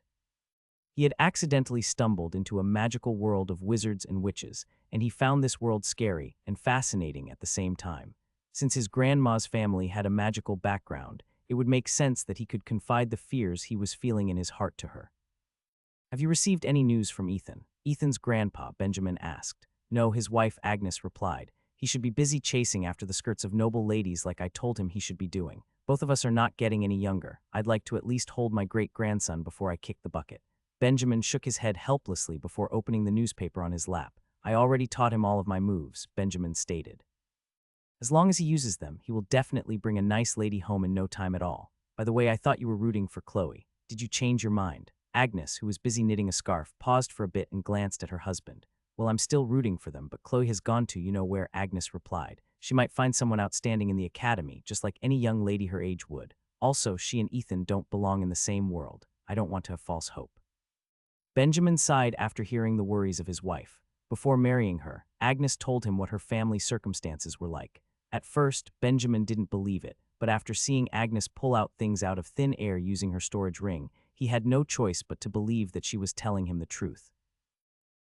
He had accidentally stumbled into a magical world of wizards and witches, and he found this world scary and fascinating at the same time. Since his grandma's family had a magical background, It would make sense that he could confide the fears he was feeling in his heart to her. "Have you received any news from Ethan?" Ethan's grandpa, Benjamin, asked. "No," his wife Agnes replied. "He should be busy chasing after the skirts of noble ladies like I told him he should be doing. Both of us are not getting any younger. I'd like to at least hold my great-grandson before I kick the bucket." Benjamin shook his head helplessly before opening the newspaper on his lap. "I already taught him all of my moves," Benjamin stated. "As long as he uses them, he will definitely bring a nice lady home in no time at all. By the way, I thought you were rooting for Chloe. Did you change your mind?" Agnes, who was busy knitting a scarf, paused for a bit and glanced at her husband. "Well, I'm still rooting for them, but Chloe has gone to you know where," Agnes replied. "She might find someone outstanding in the academy, just like any young lady her age would. Also, she and Ethan don't belong in the same world. I don't want to have false hope." Benjamin sighed after hearing the worries of his wife. Before marrying her, Agnes told him what her family circumstances were like. At first, Benjamin didn't believe it, but after seeing Agnes pull out things out of thin air using her storage ring, he had no choice but to believe that she was telling him the truth.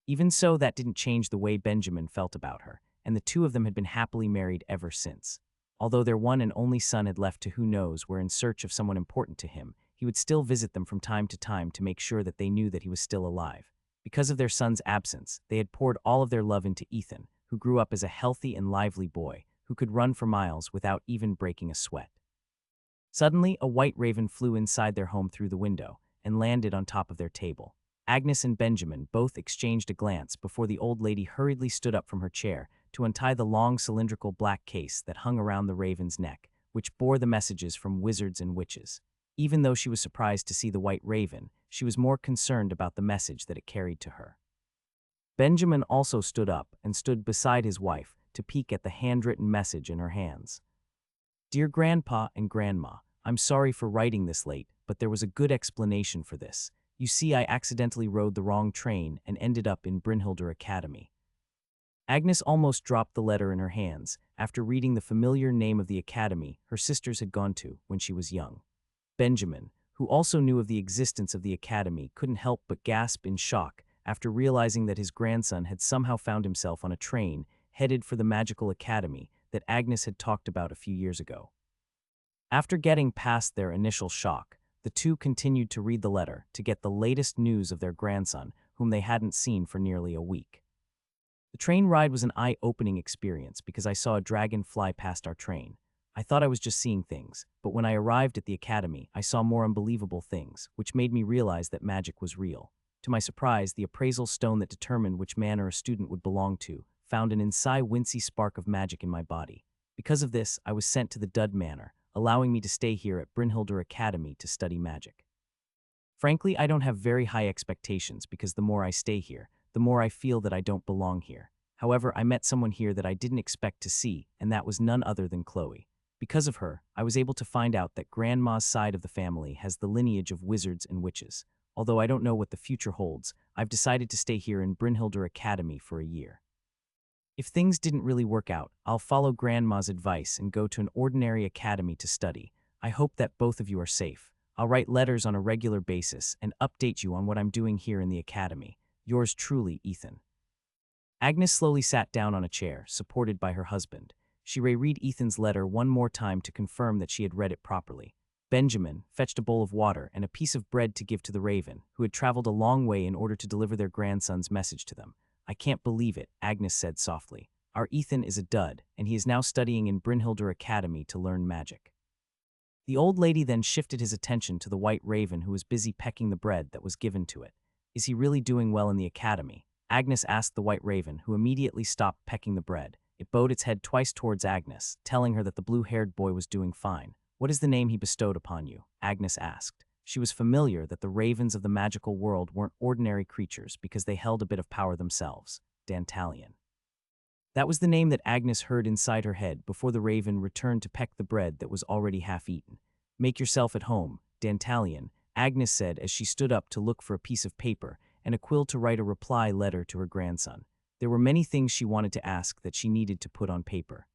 Even so, that didn't change the way Benjamin felt about her, and the two of them had been happily married ever since. Although their one and only son had left to who knows where in search of someone important to him, he would still visit them from time to time to make sure that they knew that he was still alive. Because of their son's absence, they had poured all of their love into Ethan, who grew up as a healthy and lively boy who could run for miles without even breaking a sweat. Suddenly, a white raven flew inside their home through the window and landed on top of their table. Agnes and Benjamin both exchanged a glance before the old lady hurriedly stood up from her chair to untie the long cylindrical black case that hung around the raven's neck, which bore the messages from wizards and witches. Even though she was surprised to see the white raven, she was more concerned about the message that it carried to her. Benjamin also stood up and stood beside his wife to peek at the handwritten message in her hands. "Dear Grandpa and Grandma, I'm sorry for writing this late, but there was a good explanation for this. You see, I accidentally rode the wrong train and ended up in Brynhildr Academy." Agnes almost dropped the letter in her hands after reading the familiar name of the academy her sisters had gone to when she was young. Benjamin, who also knew of the existence of the academy, couldn't help but gasp in shock after realizing that his grandson had somehow found himself on a train headed for the magical academy that Agnes had talked about a few years ago. After getting past their initial shock, the two continued to read the letter to get the latest news of their grandson, whom they hadn't seen for nearly a week. "The train ride was an eye-opening experience because I saw a dragon fly past our train. I thought I was just seeing things, but when I arrived at the academy, I saw more unbelievable things, which made me realize that magic was real. To my surprise, the appraisal stone that determined which manor a student would belong to found an inside-wincy spark of magic in my body. Because of this, I was sent to the Dud Manor, allowing me to stay here at Brynhildr Academy to study magic. Frankly, I don't have very high expectations because the more I stay here, the more I feel that I don't belong here. However, I met someone here that I didn't expect to see, and that was none other than Chloe. Because of her, I was able to find out that Grandma's side of the family has the lineage of wizards and witches. Although I don't know what the future holds, I've decided to stay here in Brynhildr Academy for a year. If things didn't really work out, I'll follow Grandma's advice and go to an ordinary academy to study. I hope that both of you are safe. I'll write letters on a regular basis and update you on what I'm doing here in the academy. Yours truly, Ethan." Agnes slowly sat down on a chair, supported by her husband. She reread Ethan's letter one more time to confirm that she had read it properly. Benjamin fetched a bowl of water and a piece of bread to give to the raven, who had traveled a long way in order to deliver their grandson's message to them. "I can't believe it," Agnes said softly. "Our Ethan is a dud, and he is now studying in Brynhildr Academy to learn magic." The old lady then shifted his attention to the white raven who was busy pecking the bread that was given to it. "Is he really doing well in the academy?" Agnes asked the white raven, who immediately stopped pecking the bread. It bowed its head twice towards Agnes, telling her that the blue-haired boy was doing fine. "What is the name he bestowed upon you?" Agnes asked. She was familiar that the ravens of the magical world weren't ordinary creatures because they held a bit of power themselves. Dantalion. That was the name that Agnes heard inside her head before the raven returned to peck the bread that was already half-eaten. "Make yourself at home, Dantalion," Agnes said as she stood up to look for a piece of paper and a quill to write a reply letter to her grandson. There were many things she wanted to ask that she needed to put on paper.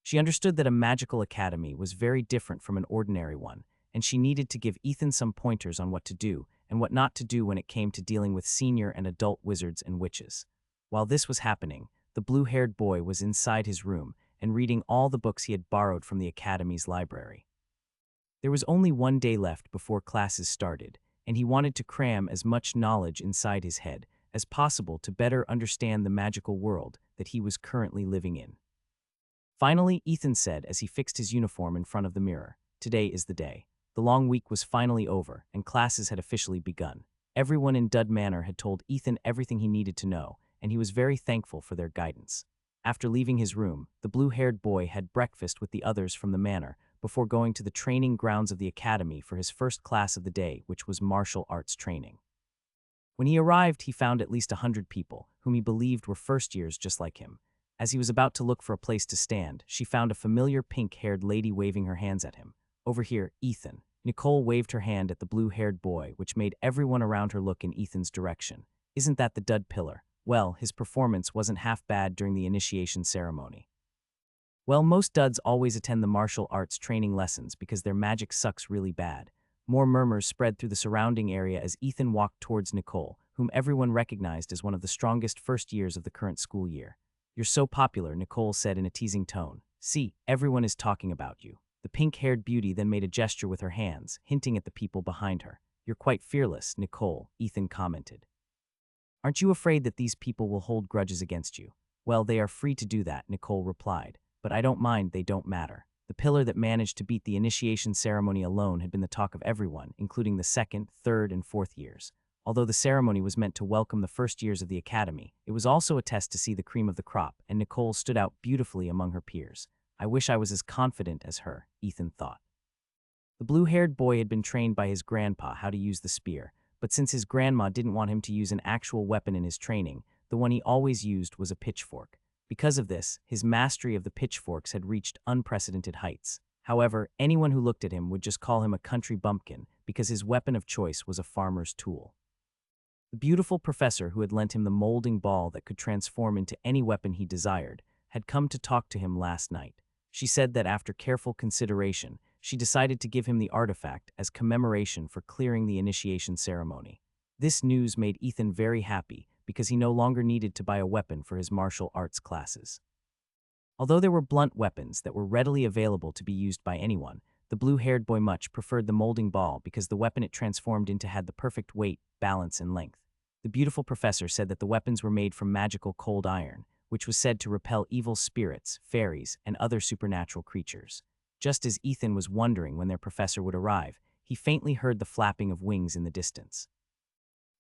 She understood that a magical academy was very different from an ordinary one, and she needed to give Ethan some pointers on what to do and what not to do when it came to dealing with senior and adult wizards and witches. While this was happening, the blue-haired boy was inside his room and reading all the books he had borrowed from the academy's library. There was only one day left before classes started, and he wanted to cram as much knowledge inside his head as possible to better understand the magical world that he was currently living in. Finally, Ethan said as he fixed his uniform in front of the mirror, "Today is the day." The long week was finally over, and classes had officially begun. Everyone in Dud Manor had told Ethan everything he needed to know, and he was very thankful for their guidance. After leaving his room, the blue-haired boy had breakfast with the others from the manor before going to the training grounds of the academy for his first class of the day, which was martial arts training. When he arrived, he found at least 100 people, whom he believed were first years just like him. As he was about to look for a place to stand, she found a familiar pink-haired lady waving her hands at him. "Over here, Ethan." Nicole waved her hand at the blue-haired boy, which made everyone around her look in Ethan's direction. "Isn't that the Dud Pillar?" Well, his performance wasn't half bad during the initiation ceremony. Well, most duds always attend the martial arts training lessons because their magic sucks really bad. More murmurs spread through the surrounding area as Ethan walked towards Nicole, whom everyone recognized as one of the strongest first years of the current school year. "You're so popular," Nicole said in a teasing tone. "See, everyone is talking about you." The pink-haired beauty then made a gesture with her hands, hinting at the people behind her. "You're quite fearless, Nicole," Ethan commented. "Aren't you afraid that these people will hold grudges against you?" "Well, they are free to do that," Nicole replied. "But I don't mind, they don't matter." The pillar that managed to beat the initiation ceremony alone had been the talk of everyone, including the second, third, and fourth years. Although the ceremony was meant to welcome the first years of the academy, it was also a test to see the cream of the crop, and Nicole stood out beautifully among her peers. "I wish I was as confident as her," Ethan thought. The blue-haired boy had been trained by his grandpa how to use the spear, but since his grandma didn't want him to use an actual weapon in his training, the one he always used was a pitchfork. Because of this, his mastery of the pitchforks had reached unprecedented heights. However, anyone who looked at him would just call him a country bumpkin because his weapon of choice was a farmer's tool. The beautiful professor who had lent him the molding ball that could transform into any weapon he desired had come to talk to him last night. She said that after careful consideration, she decided to give him the artifact as commemoration for clearing the initiation ceremony. This news made Ethan very happy because he no longer needed to buy a weapon for his martial arts classes. Although there were blunt weapons that were readily available to be used by anyone, the blue-haired boy much preferred the molding ball because the weapon it transformed into had the perfect weight, balance, and length. The beautiful professor said that the weapons were made from magical cold iron, which was said to repel evil spirits, fairies, and other supernatural creatures. Just as Ethan was wondering when their professor would arrive, he faintly heard the flapping of wings in the distance.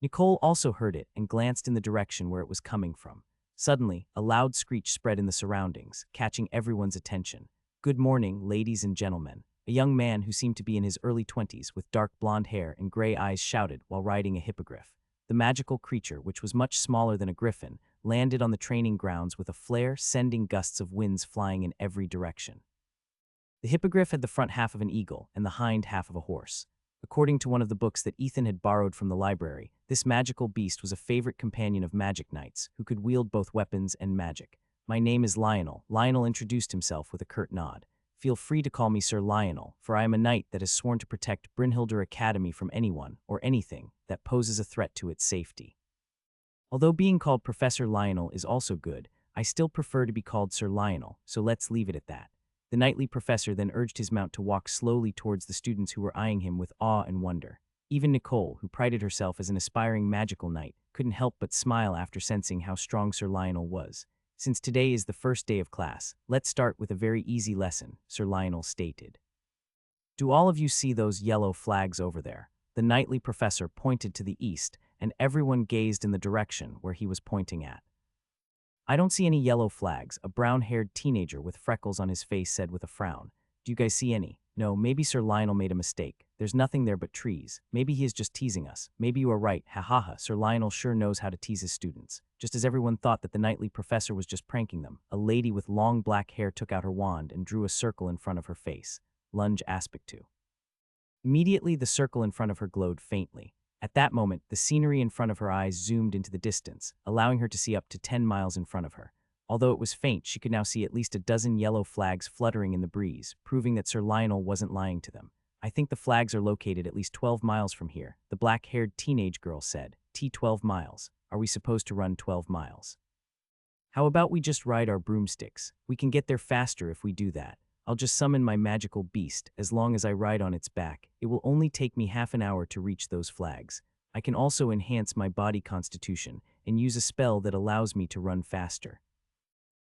Nicole also heard it and glanced in the direction where it was coming from. Suddenly, a loud screech spread in the surroundings, catching everyone's attention. "Good morning, ladies and gentlemen." A young man who seemed to be in his early 20s with dark blonde hair and gray eyes shouted while riding a hippogriff. The magical creature, which was much smaller than a griffin, landed on the training grounds with a flare, sending gusts of winds flying in every direction. The hippogriff had the front half of an eagle and the hind half of a horse. According to one of the books that Ethan had borrowed from the library, this magical beast was a favorite companion of magic knights who could wield both weapons and magic. "My name is Lionel." Lionel introduced himself with a curt nod. "Feel free to call me Sir Lionel, for I am a knight that has sworn to protect Brynhildr Academy from anyone or anything that poses a threat to its safety. Although being called Professor Lionel is also good, I still prefer to be called Sir Lionel, so let's leave it at that." The knightly professor then urged his mount to walk slowly towards the students who were eyeing him with awe and wonder. Even Nicole, who prided herself as an aspiring magical knight, couldn't help but smile after sensing how strong Sir Lionel was. "Since today is the first day of class, let's start with a very easy lesson," Sir Lionel stated. "Do all of you see those yellow flags over there?" The knightly professor pointed to the east, and everyone gazed in the direction where he was pointing at. "I don't see any yellow flags," a brown-haired teenager with freckles on his face said with a frown. "Do you guys see any?" "No, maybe Sir Lionel made a mistake. There's nothing there but trees. Maybe he is just teasing us. Maybe you are right, ha ha ha." Sir Lionel sure knows how to tease his students. Just as everyone thought that the knightly professor was just pranking them, a lady with long black hair took out her wand and drew a circle in front of her face. Lunge aspect 2. Immediately, the circle in front of her glowed faintly. At that moment, the scenery in front of her eyes zoomed into the distance, allowing her to see up to 10 miles in front of her. Although it was faint, she could now see at least a dozen yellow flags fluttering in the breeze, proving that Sir Lionel wasn't lying to them. "I think the flags are located at least 12 miles from here," the black-haired teenage girl said. "12 miles. Are we supposed to run 12 miles? How about we just ride our broomsticks? We can get there faster if we do that." I'll just summon my magical beast. As long as I ride on its back, it will only take me half an hour to reach those flags. I can also enhance my body constitution and use a spell that allows me to run faster.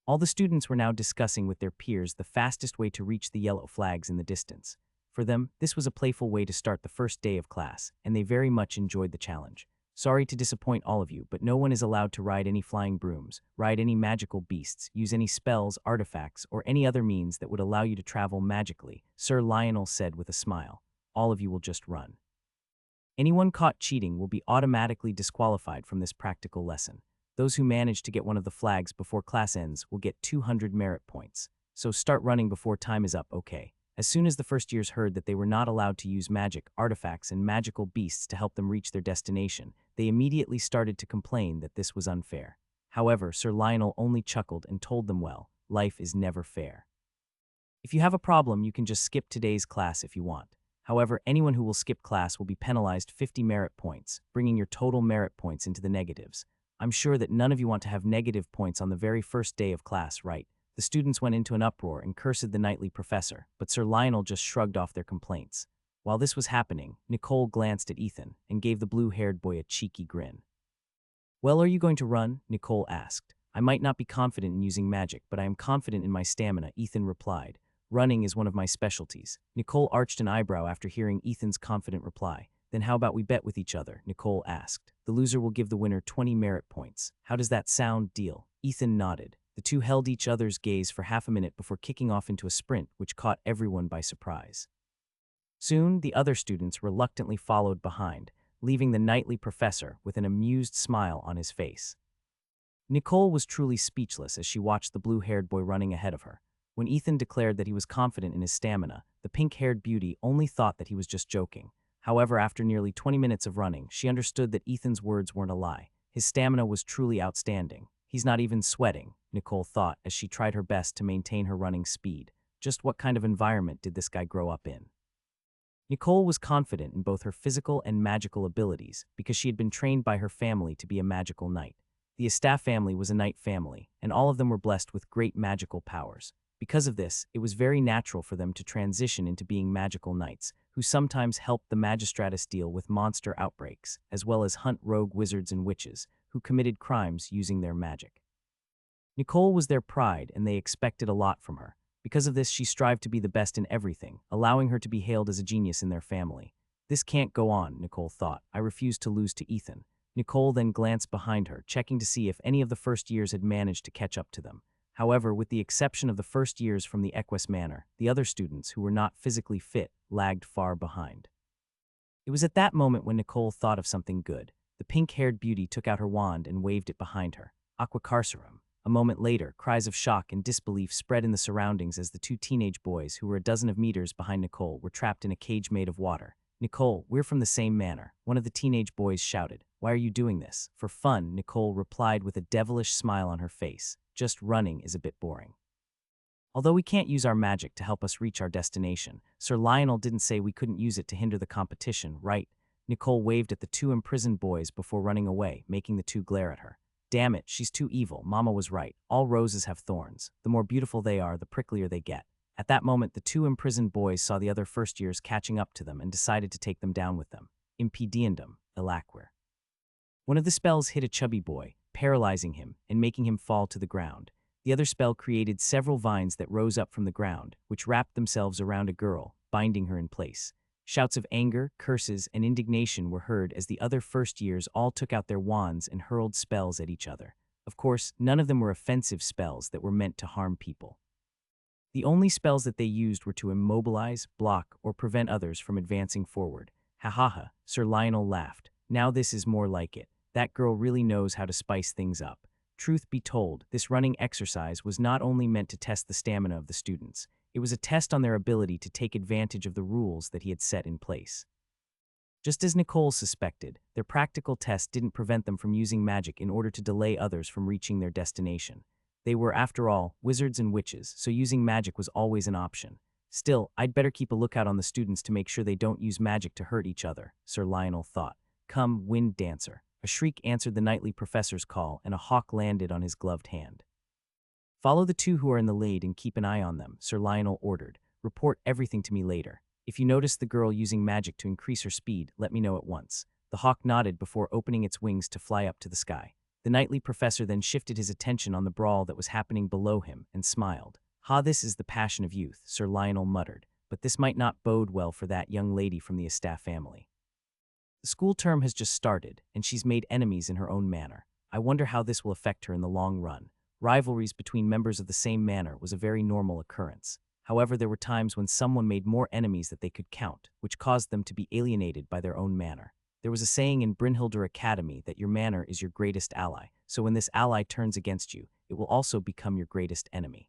All the students were now discussing with their peers the fastest way to reach the yellow flags in the distance. For them, this was a playful way to start the first day of class, and they very much enjoyed the challenge. Sorry to disappoint all of you, but no one is allowed to ride any flying brooms, ride any magical beasts, use any spells, artifacts, or any other means that would allow you to travel magically, Sir Lionel said with a smile. All of you will just run. Anyone caught cheating will be automatically disqualified from this practical lesson. Those who manage to get one of the flags before class ends will get 200 merit points. So start running before time is up, okay? As soon as the first years heard that they were not allowed to use magic, artifacts, and magical beasts to help them reach their destination, they immediately started to complain that this was unfair. However, Sir Lionel only chuckled and told them, well, life is never fair. If you have a problem, you can just skip today's class if you want. However, anyone who will skip class will be penalized 50 merit points, bringing your total merit points into the negatives. I'm sure that none of you want to have negative points on the very first day of class, right? The students went into an uproar and cursed the knightly professor, but Sir Lionel just shrugged off their complaints. While this was happening, Nicole glanced at Ethan and gave the blue-haired boy a cheeky grin. Well, are you going to run? Nicole asked. I might not be confident in using magic, but I am confident in my stamina, Ethan replied. Running is one of my specialties. Nicole arched an eyebrow after hearing Ethan's confident reply. Then how about we bet with each other? Nicole asked. The loser will give the winner 20 merit points. How does that sound? Deal. Ethan nodded. The two held each other's gaze for half a minute before kicking off into a sprint, which caught everyone by surprise. Soon, the other students reluctantly followed behind, leaving the knightly professor with an amused smile on his face. Nicole was truly speechless as she watched the blue-haired boy running ahead of her. When Ethan declared that he was confident in his stamina, the pink-haired beauty only thought that he was just joking. However, after nearly 20 minutes of running, she understood that Ethan's words weren't a lie. His stamina was truly outstanding. He's not even sweating, Nicole thought as she tried her best to maintain her running speed. Just what kind of environment did this guy grow up in? Nicole was confident in both her physical and magical abilities because she had been trained by her family to be a magical knight. The Estaf family was a knight family, and all of them were blessed with great magical powers. Because of this, it was very natural for them to transition into being magical knights, who sometimes helped the magistratus deal with monster outbreaks, as well as hunt rogue wizards and witches, who committed crimes using their magic. Nicole was their pride, and they expected a lot from her. Because of this, she strived to be the best in everything, allowing her to be hailed as a genius in their family. This can't go on, Nicole thought. I refuse to lose to Ethan. Nicole then glanced behind her, checking to see if any of the first years had managed to catch up to them. However, with the exception of the first years from the Equus Manor, the other students who were not physically fit lagged far behind. It was at that moment when Nicole thought of something good. The pink-haired beauty took out her wand and waved it behind her. Aqua carcerum. A moment later, cries of shock and disbelief spread in the surroundings as the two teenage boys, who were a dozen of meters behind Nicole, were trapped in a cage made of water. Nicole, we're from the same manor, one of the teenage boys shouted. Why are you doing this? For fun, Nicole replied with a devilish smile on her face. Just running is a bit boring. Although we can't use our magic to help us reach our destination, Sir Lionel didn't say we couldn't use it to hinder the competition, right? Nicole waved at the two imprisoned boys before running away, making the two glare at her. Damn it, she's too evil. Mama was right. All roses have thorns. The more beautiful they are, the pricklier they get. At that moment, the two imprisoned boys saw the other first years catching up to them and decided to take them down with them. Impediendum, Ilaquir. One of the spells hit a chubby boy, paralyzing him and making him fall to the ground. The other spell created several vines that rose up from the ground, which wrapped themselves around a girl, binding her in place. Shouts of anger, curses, and indignation were heard as the other first years all took out their wands and hurled spells at each other. Of course, none of them were offensive spells that were meant to harm people. The only spells that they used were to immobilize, block, or prevent others from advancing forward. Ha ha ha, Sir Lionel laughed. Now this is more like it. That girl really knows how to spice things up. Truth be told, this running exercise was not only meant to test the stamina of the students, it was a test on their ability to take advantage of the rules that he had set in place. Just as Nicole suspected, their practical test didn't prevent them from using magic in order to delay others from reaching their destination. They were, after all, wizards and witches, so using magic was always an option. Still, I'd better keep a lookout on the students to make sure they don't use magic to hurt each other, Sir Lionel thought. Come, wind dancer. A shriek answered the knightly professor's call, and a hawk landed on his gloved hand. Follow the two who are in the lead and keep an eye on them, Sir Lionel ordered. Report everything to me later. If you notice the girl using magic to increase her speed, let me know at once. The hawk nodded before opening its wings to fly up to the sky. The knightly professor then shifted his attention on the brawl that was happening below him and smiled. "Ha, this is the passion of youth," Sir Lionel muttered, "but this might not bode well for that young lady from the Estaf family. The school term has just started, and she's made enemies in her own manor. I wonder how this will affect her in the long run." Rivalries between members of the same manor was a very normal occurrence. However, there were times when someone made more enemies than they could count, which caused them to be alienated by their own manor. There was a saying in Brynhildr Academy that your manor is your greatest ally, so when this ally turns against you, it will also become your greatest enemy.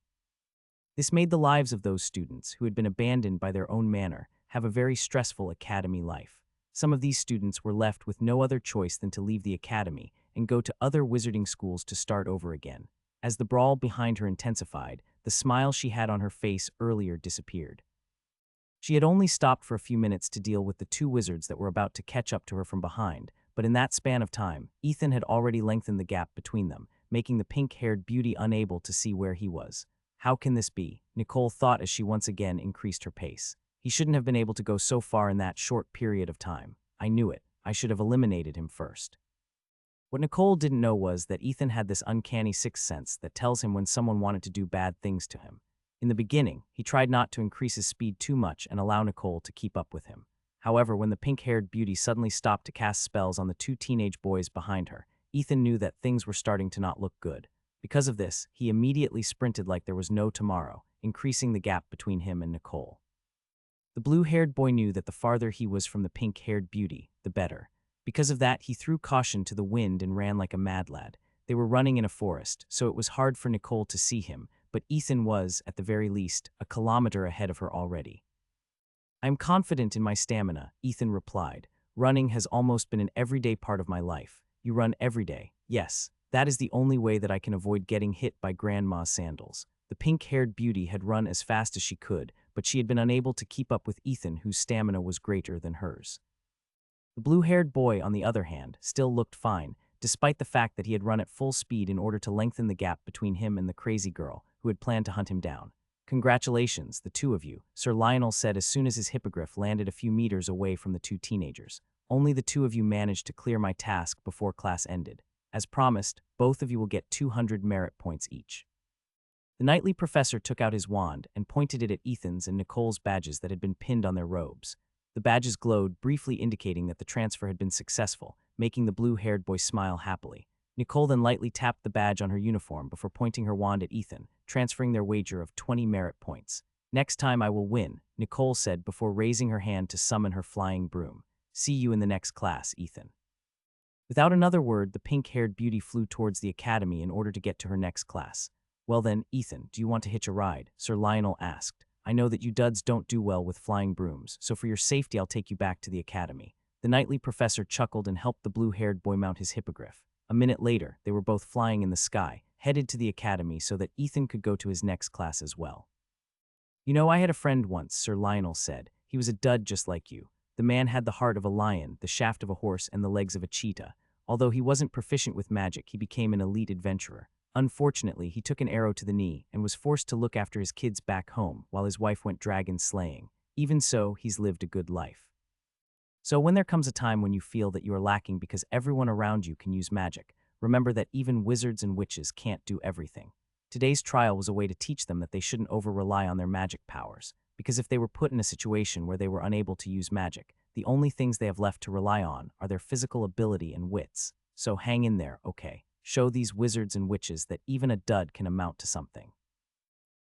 This made the lives of those students who had been abandoned by their own manor have a very stressful academy life. Some of these students were left with no other choice than to leave the academy and go to other wizarding schools to start over again. As the brawl behind her intensified, the smile she had on her face earlier disappeared. She had only stopped for a few minutes to deal with the two wizards that were about to catch up to her from behind, but in that span of time, Ethan had already lengthened the gap between them, making the pink-haired beauty unable to see where he was. How can this be? Nicole thought as she once again increased her pace. He shouldn't have been able to go so far in that short period of time. I knew it. I should have eliminated him first. What Nicole didn't know was that Ethan had this uncanny sixth sense that tells him when someone wanted to do bad things to him. In the beginning, he tried not to increase his speed too much and allow Nicole to keep up with him. However, when the pink-haired beauty suddenly stopped to cast spells on the two teenage boys behind her, Ethan knew that things were starting to not look good. Because of this, he immediately sprinted like there was no tomorrow, increasing the gap between him and Nicole. The blue-haired boy knew that the farther he was from the pink-haired beauty, the better. Because of that, he threw caution to the wind and ran like a mad lad. They were running in a forest, so it was hard for Nicole to see him, but Ethan was, at the very least, a kilometer ahead of her already. "I am confident in my stamina," Ethan replied. "Running has almost been an everyday part of my life." "You run every day?" "Yes. That is the only way that I can avoid getting hit by Grandma's sandals." The pink-haired beauty had run as fast as she could, but she had been unable to keep up with Ethan, whose stamina was greater than hers. The blue-haired boy, on the other hand, still looked fine, despite the fact that he had run at full speed in order to lengthen the gap between him and the crazy girl, who had planned to hunt him down. "Congratulations, the two of you," Sir Lionel said as soon as his hippogriff landed a few meters away from the two teenagers. "Only the two of you managed to clear my task before class ended. As promised, both of you will get 200 merit points each." The knightly professor took out his wand and pointed it at Ethan's and Nicole's badges that had been pinned on their robes. The badges glowed, briefly indicating that the transfer had been successful, making the blue-haired boy smile happily. Nicole then lightly tapped the badge on her uniform before pointing her wand at Ethan, transferring their wager of 20 merit points. "Next time I will win," Nicole said before raising her hand to summon her flying broom. "See you in the next class, Ethan." Without another word, the pink-haired beauty flew towards the academy in order to get to her next class. "Well then, Ethan, do you want to hitch a ride?" Sir Lionel asked. "I know that you duds don't do well with flying brooms, so for your safety I'll take you back to the academy." The knightly professor chuckled and helped the blue-haired boy mount his hippogriff. A minute later, they were both flying in the sky, headed to the academy so that Ethan could go to his next class as well. "You know, I had a friend once," Sir Lionel said. "He was a dud just like you. The man had the heart of a lion, the shaft of a horse, and the legs of a cheetah. Although he wasn't proficient with magic, he became an elite adventurer. Unfortunately, he took an arrow to the knee and was forced to look after his kids back home while his wife went dragon slaying. Even so, he's lived a good life. So when there comes a time when you feel that you are lacking because everyone around you can use magic, remember that even wizards and witches can't do everything. Today's trial was a way to teach them that they shouldn't over-rely on their magic powers, because if they were put in a situation where they were unable to use magic, the only things they have left to rely on are their physical ability and wits. So hang in there, okay? Show these wizards and witches that even a dud can amount to something."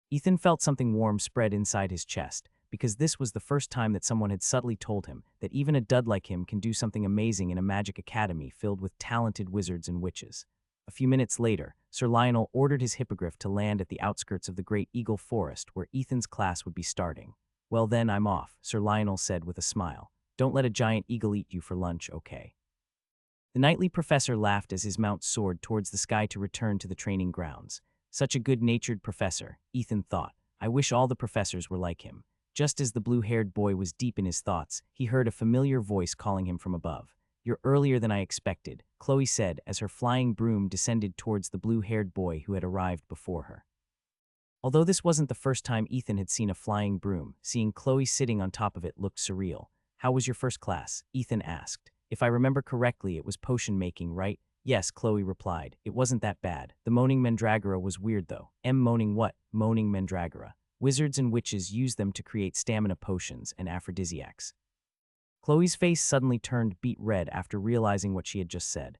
Ethan felt something warm spread inside his chest, because this was the first time that someone had subtly told him that even a dud like him can do something amazing in a magic academy filled with talented wizards and witches. A few minutes later, Sir Lionel ordered his hippogriff to land at the outskirts of the Great Eagle Forest where Ethan's class would be starting. "Well then, I'm off," Sir Lionel said with a smile. "Don't let a giant eagle eat you for lunch, okay?" The knightly professor laughed as his mount soared towards the sky to return to the training grounds. Such a good-natured professor, Ethan thought. I wish all the professors were like him. Just as the blue-haired boy was deep in his thoughts, he heard a familiar voice calling him from above. "You're earlier than I expected," Chloe said as her flying broom descended towards the blue-haired boy who had arrived before her. Although this wasn't the first time Ethan had seen a flying broom, seeing Chloe sitting on top of it looked surreal. "How was your first class?" Ethan asked. "If I remember correctly, it was potion making, right?" "Yes," Chloe replied. "It wasn't that bad. The moaning mandragora was weird though." Moaning what?" "Moaning mandragora. Wizards and witches use them to create stamina potions and aphrodisiacs." Chloe's face suddenly turned beet red after realizing what she had just said.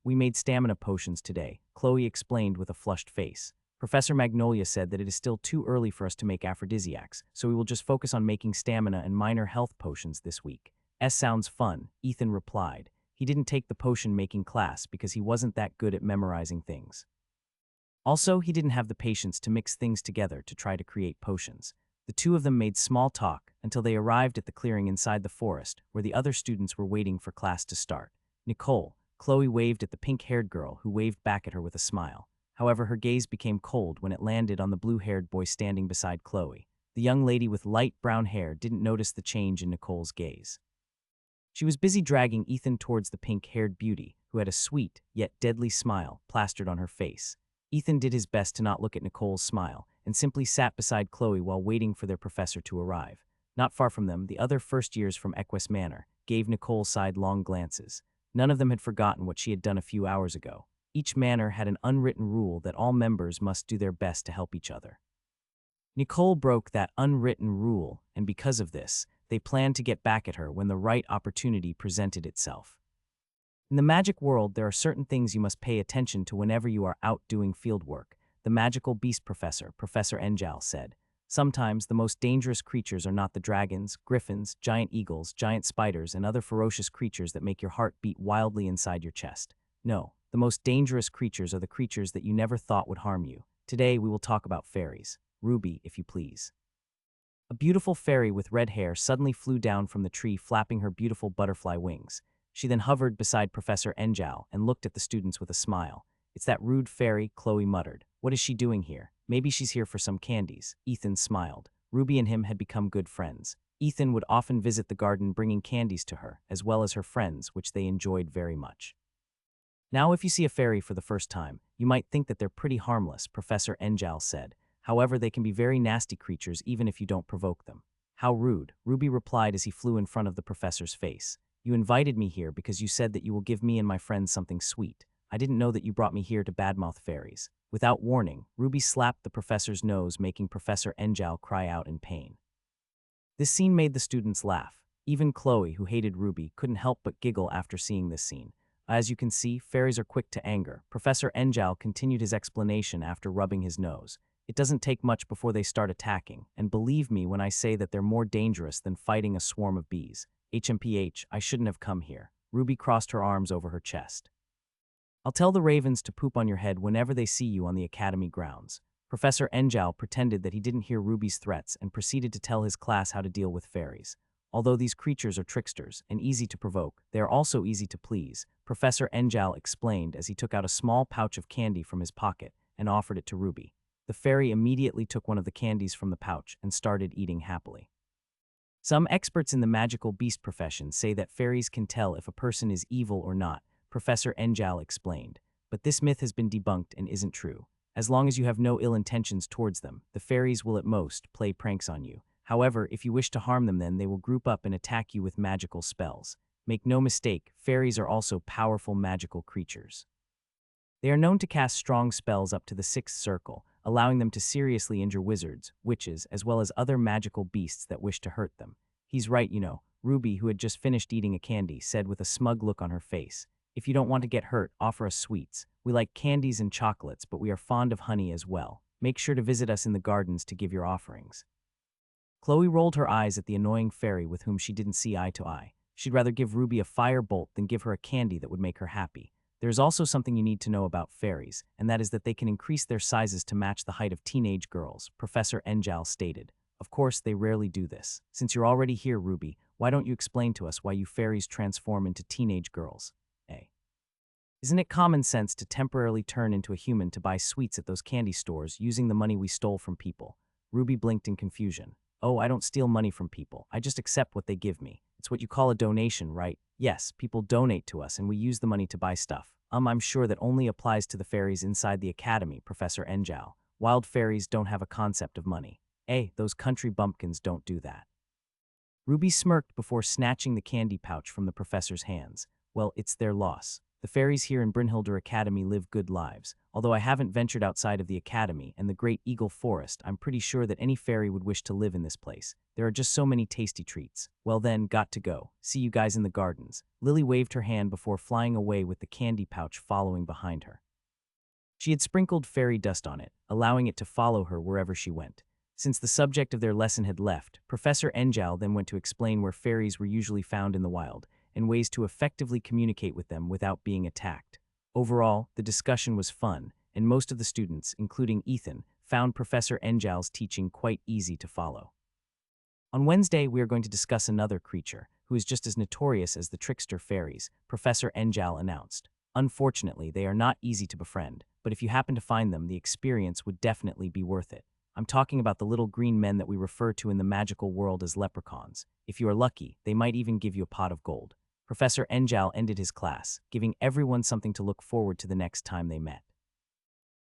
We made stamina potions today," Chloe explained with a flushed face. "Professor Magnolia said that it is still too early for us to make aphrodisiacs, so we will just focus on making stamina and minor health potions this week." Sounds fun," Ethan replied. He didn't take the potion-making class because he wasn't that good at memorizing things. Also, he didn't have the patience to mix things together to try to create potions. The two of them made small talk until they arrived at the clearing inside the forest where the other students were waiting for class to start. "Nicole," Chloe waved at the pink-haired girl who waved back at her with a smile. However, her gaze became cold when it landed on the blue-haired boy standing beside Chloe. The young lady with light brown hair didn't notice the change in Nicole's gaze. She was busy dragging Ethan towards the pink-haired beauty, who had a sweet, yet deadly smile plastered on her face. Ethan did his best to not look at Nicole's smile, and simply sat beside Chloe while waiting for their professor to arrive. Not far from them, the other first-years from Equus Manor gave Nicole sidelong glances. None of them had forgotten what she had done a few hours ago. Each manor had an unwritten rule that all members must do their best to help each other. Nicole broke that unwritten rule, and because of this, they planned to get back at her when the right opportunity presented itself. In the magic world, there are certain things you must pay attention to whenever you are out doing fieldwork, the magical beast professor, Professor Enjal, said. Sometimes the most dangerous creatures are not the dragons, griffins, giant eagles, giant spiders, and other ferocious creatures that make your heart beat wildly inside your chest. No, the most dangerous creatures are the creatures that you never thought would harm you. Today we will talk about fairies. Ruby, if you please. A beautiful fairy with red hair suddenly flew down from the tree, flapping her beautiful butterfly wings. She then hovered beside Professor Enjal and looked at the students with a smile. "It's that rude fairy," Chloe muttered. "What is she doing here? Maybe she's here for some candies." Ethan smiled. Ruby and him had become good friends. Ethan would often visit the garden bringing candies to her, as well as her friends, which they enjoyed very much. "Now if you see a fairy for the first time, you might think that they're pretty harmless," Professor Enjal said. "However, they can be very nasty creatures even if you don't provoke them." "How rude," Ruby replied as he flew in front of the professor's face. "You invited me here because you said that you will give me and my friends something sweet. I didn't know that you brought me here to badmouth fairies." Without warning, Ruby slapped the professor's nose, making Professor Enjal cry out in pain. This scene made the students laugh. Even Chloe, who hated Ruby, couldn't help but giggle after seeing this scene. "As you can see, fairies are quick to anger." Professor Enjal continued his explanation after rubbing his nose. "It doesn't take much before they start attacking, and believe me when I say that they're more dangerous than fighting a swarm of bees. HMPH, I shouldn't have come here." Ruby crossed her arms over her chest. "I'll tell the ravens to poop on your head whenever they see you on the academy grounds." Professor Enjal pretended that he didn't hear Ruby's threats and proceeded to tell his class how to deal with fairies. Although these creatures are tricksters and easy to provoke, they are also easy to please, Professor Enjal explained as he took out a small pouch of candy from his pocket and offered it to Ruby. The fairy immediately took one of the candies from the pouch and started eating happily. Some experts in the magical beast profession say that fairies can tell if a person is evil or not, Professor Enjal explained. But this myth has been debunked and isn't true. As long as you have no ill intentions towards them, the fairies will at most play pranks on you. However, if you wish to harm them, then they will group up and attack you with magical spells. Make no mistake, fairies are also powerful magical creatures. They are known to cast strong spells up to the 6th circle, allowing them to seriously injure wizards, witches, as well as other magical beasts that wish to hurt them. "He's right, you know," Ruby, who had just finished eating a candy, said with a smug look on her face. "If you don't want to get hurt, offer us sweets. We like candies and chocolates, but we are fond of honey as well. Make sure to visit us in the gardens to give your offerings." Chloe rolled her eyes at the annoying fairy with whom she didn't see eye to eye. She'd rather give Ruby a fire bolt than give her a candy that would make her happy. There is also something you need to know about fairies, and that is that they can increase their sizes to match the height of teenage girls, Professor Enjal stated. "Of course, they rarely do this. Since you're already here, Ruby, why don't you explain to us why you fairies transform into teenage girls? Isn't it common sense to temporarily turn into a human to buy sweets at those candy stores using the money we stole from people?" Ruby blinked in confusion. "Oh, I don't steal money from people. I just accept what they give me. It's what you call a donation, right? Yes, people donate to us and we use the money to buy stuff." I'm sure that only applies to the fairies inside the academy, Professor Enjal. Wild fairies don't have a concept of money. Those country bumpkins don't do that. Ruby smirked before snatching the candy pouch from the professor's hands. Well, it's their loss. The fairies here in Brynhildr Academy live good lives. Although I haven't ventured outside of the academy and the Great Eagle Forest, I'm pretty sure that any fairy would wish to live in this place. There are just so many tasty treats. Well then, got to go. See you guys in the gardens. Lily waved her hand before flying away with the candy pouch following behind her. She had sprinkled fairy dust on it, allowing it to follow her wherever she went. Since the subject of their lesson had left, Professor Enjal then went to explain where fairies were usually found in the wild, and ways to effectively communicate with them without being attacked. Overall, the discussion was fun, and most of the students, including Ethan, found Professor Enjal's teaching quite easy to follow. On Wednesday, we are going to discuss another creature, who is just as notorious as the trickster fairies, Professor Enjal announced. Unfortunately, they are not easy to befriend, but if you happen to find them, the experience would definitely be worth it. I'm talking about the little green men that we refer to in the magical world as leprechauns. If you are lucky, they might even give you a pot of gold. Professor Enjal ended his class, giving everyone something to look forward to the next time they met.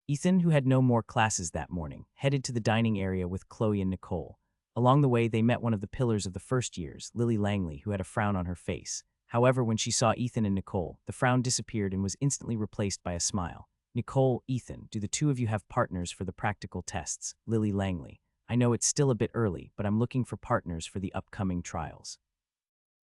Ethan, who had no more classes that morning, headed to the dining area with Chloe and Nicole. Along the way, they met one of the pillars of the first years, Lily Langley, who had a frown on her face. However, when she saw Ethan and Nicole, the frown disappeared and was instantly replaced by a smile. Nicole, Ethan, do the two of you have partners for the practical tests? Lily Langley. I know it's still a bit early, but I'm looking for partners for the upcoming trials.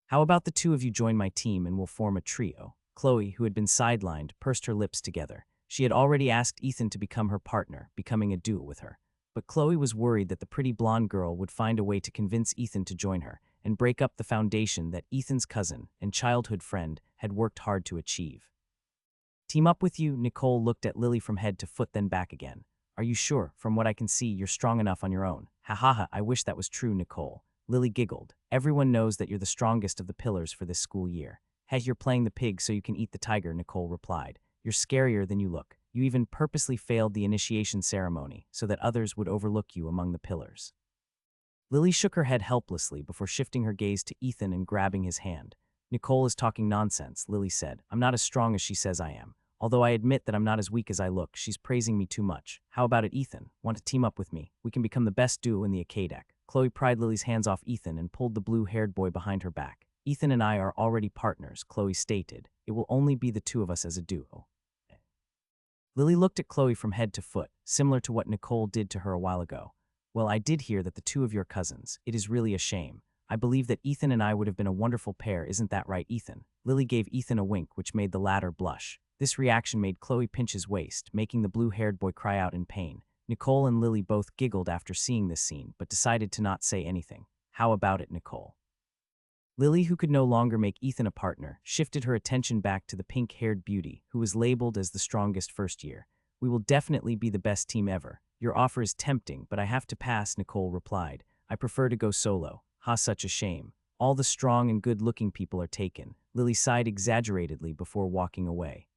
How about the two of you join my team and we'll form a trio? Chloe, who had been sidelined, pursed her lips together. She had already asked Ethan to become her partner, becoming a duo with her. But Chloe was worried that the pretty blonde girl would find a way to convince Ethan to join her and break up the foundation that Ethan's cousin and childhood friend had worked hard to achieve. Team up with you? Nicole looked at Lily from head to foot, then back again. Are you sure? From what I can see, you're strong enough on your own. Ha ha ha, I wish that was true, Nicole. Lily giggled. Everyone knows that you're the strongest of the pillars for this school year. Hey, you're playing the pig so you can eat the tiger, Nicole replied. You're scarier than you look. You even purposely failed the initiation ceremony so that others would overlook you among the pillars. Lily shook her head helplessly before shifting her gaze to Ethan and grabbing his hand. Nicole is talking nonsense, Lily said. I'm not as strong as she says I am. Although I admit that I'm not as weak as I look, she's praising me too much. How about it, Ethan? Want to team up with me? We can become the best duo in the Acadec. Chloe pried Lily's hands off Ethan and pulled the blue-haired boy behind her back. Ethan and I are already partners, Chloe stated. It will only be the two of us as a duo. Lily looked at Chloe from head to foot, similar to what Nicole did to her a while ago. Well, I did hear that the two of your cousins. It is really a shame. I believe that Ethan and I would have been a wonderful pair, isn't that right, Ethan? Lily gave Ethan a wink, which made the latter blush. This reaction made Chloe pinch his waist, making the blue-haired boy cry out in pain. Nicole and Lily both giggled after seeing this scene, but decided to not say anything. How about it, Nicole? Lily, who could no longer make Ethan a partner, shifted her attention back to the pink-haired beauty, who was labeled as the strongest first year. We will definitely be the best team ever. Your offer is tempting, but I have to pass, Nicole replied. I prefer to go solo. Ha, such a shame. All the strong and good-looking people are taken. Lily sighed exaggeratedly before walking away.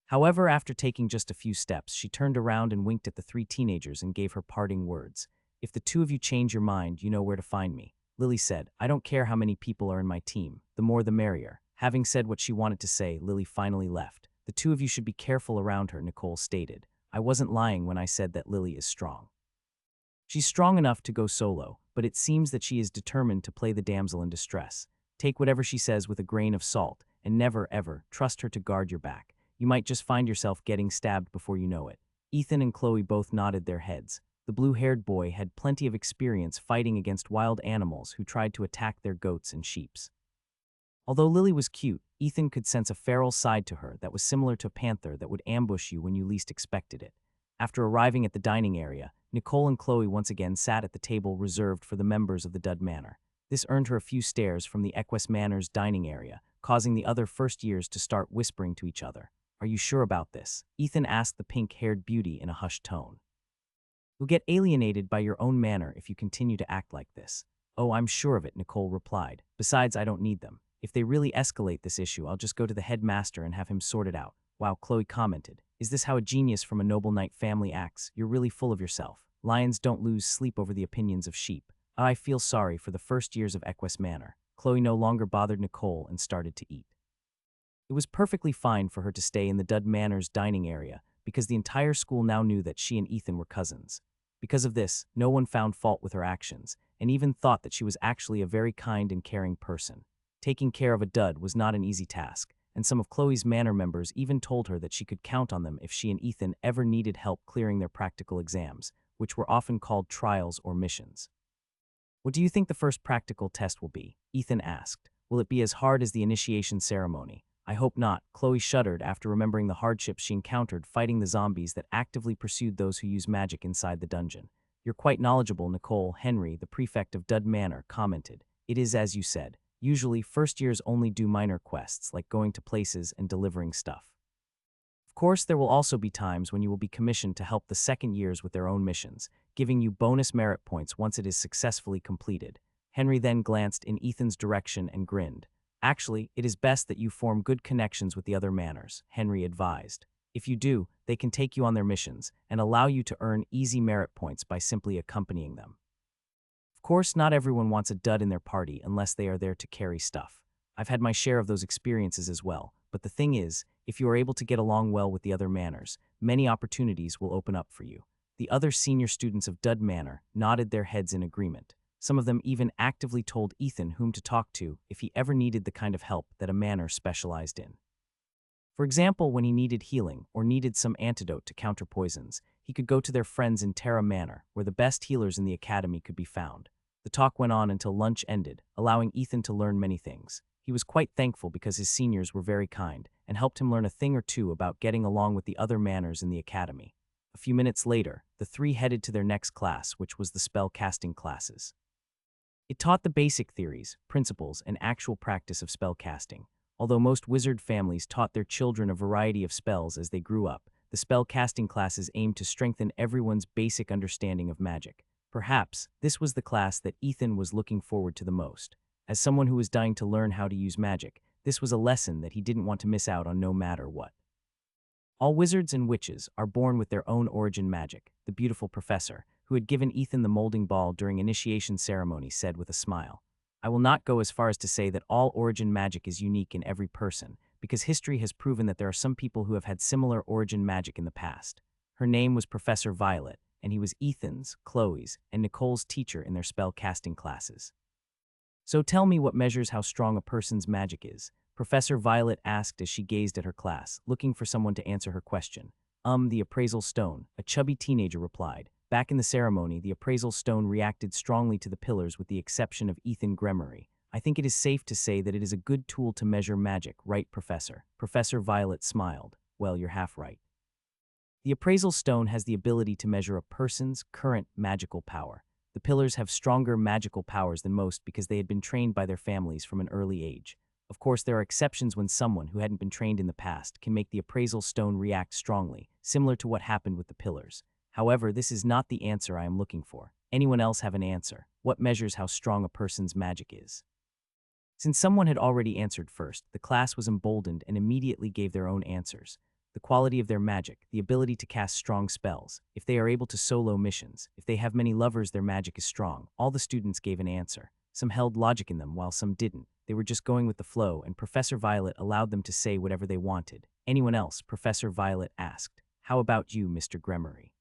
However, after taking just a few steps, she turned around and winked at the three teenagers and gave her parting words. If the two of you change your mind, you know where to find me. Lily said, I don't care how many people are in my team. The more the merrier. Having said what she wanted to say, Lily finally left. The two of you should be careful around her, Nicole stated. I wasn't lying when I said that Lily is strong. She's strong enough to go solo, but it seems that she is determined to play the damsel in distress. Take whatever she says with a grain of salt, and never, ever, trust her to guard your back. You might just find yourself getting stabbed before you know it. Ethan and Chloe both nodded their heads. The blue-haired boy had plenty of experience fighting against wild animals who tried to attack their goats and sheeps. Although Lily was cute, Ethan could sense a feral side to her that was similar to a panther that would ambush you when you least expected it. After arriving at the dining area, Nicole and Chloe once again sat at the table reserved for the members of the Dud Manor. This earned her a few stares from the Equus Manor's dining area, causing the other first years to start whispering to each other. Are you sure about this? Ethan asked the pink-haired beauty in a hushed tone. You'll get alienated by your own manner if you continue to act like this. Oh, I'm sure of it, Nicole replied. Besides, I don't need them. If they really escalate this issue, I'll just go to the headmaster and have him sort it out. Wow, Chloe commented. Is this how a genius from a noble knight family acts? You're really full of yourself. Lions don't lose sleep over the opinions of sheep. I feel sorry for the first years of Equus Manor. Chloe no longer bothered Nicole and started to eat. It was perfectly fine for her to stay in the Dud Manor's dining area, because the entire school now knew that she and Ethan were cousins. Because of this, no one found fault with her actions, and even thought that she was actually a very kind and caring person. Taking care of a dud was not an easy task, and some of Chloe's Manor members even told her that she could count on them if she and Ethan ever needed help clearing their practical exams, which were often called trials or missions. "What do you think the first practical test will be?" Ethan asked. "Will it be as hard as the initiation ceremony?" "I hope not." Chloe shuddered after remembering the hardships she encountered fighting the zombies that actively pursued those who use magic inside the dungeon. "You're quite knowledgeable," Nicole Henry, the prefect of Dud Manor, commented. "It is as you said. Usually, first years only do minor quests, like going to places and delivering stuff. Of course, there will also be times when you will be commissioned to help the second years with their own missions, giving you bonus merit points once it is successfully completed." Henry then glanced in Ethan's direction and grinned. "Actually, it is best that you form good connections with the other manors," Henry advised. "If you do, they can take you on their missions and allow you to earn easy merit points by simply accompanying them. Of course, not everyone wants a dud in their party unless they are there to carry stuff. I've had my share of those experiences as well, but the thing is, if you are able to get along well with the other manors, many opportunities will open up for you." The other senior students of Dud Manor nodded their heads in agreement. Some of them even actively told Ethan whom to talk to if he ever needed the kind of help that a manor specialized in. For example, when he needed healing or needed some antidote to counter poisons, he could go to their friends in Terra Manor, where the best healers in the academy could be found. The talk went on until lunch ended, allowing Ethan to learn many things. He was quite thankful because his seniors were very kind and helped him learn a thing or two about getting along with the other manors in the academy. A few minutes later, the three headed to their next class, which was the spell casting classes. It taught the basic theories, principles, and actual practice of spell casting. Although most wizard families taught their children a variety of spells as they grew up, the spell casting classes aimed to strengthen everyone's basic understanding of magic. Perhaps this was the class that Ethan was looking forward to the most. As someone who was dying to learn how to use magic, this was a lesson that he didn't want to miss out on no matter what. "All wizards and witches are born with their own origin magic," the beautiful professor, who had given Ethan the molding ball during initiation ceremony, said with a smile. "I will not go as far as to say that all origin magic is unique in every person, because history has proven that there are some people who have had similar origin magic in the past." Her name was Professor Violet, and he was Ethan's, Chloe's, and Nicole's teacher in their spell casting classes. "So tell me what measures how strong a person's magic is," Professor Violet asked as she gazed at her class, looking for someone to answer her question. The appraisal stone," a chubby teenager replied. Back in the ceremony, the appraisal stone reacted strongly to the pillars with the exception of Ethan Gremory. "I think it is safe to say that it is a good tool to measure magic, right, Professor?" Professor Violet smiled. "Well, you're half right. The appraisal stone has the ability to measure a person's current magical power. The pillars have stronger magical powers than most because they had been trained by their families from an early age. Of course, there are exceptions when someone who hadn't been trained in the past can make the appraisal stone react strongly, similar to what happened with the pillars. However, this is not the answer I am looking for. Anyone else have an answer? What measures how strong a person's magic is?" Since someone had already answered first, the class was emboldened and immediately gave their own answers. The quality of their magic, the ability to cast strong spells, if they are able to solo missions, if they have many lovers, their magic is strong. All the students gave an answer. Some held logic in them while some didn't. They were just going with the flow, and Professor Violet allowed them to say whatever they wanted. "Anyone else?" Professor Violet asked. "How about you, Mr. Gremory?"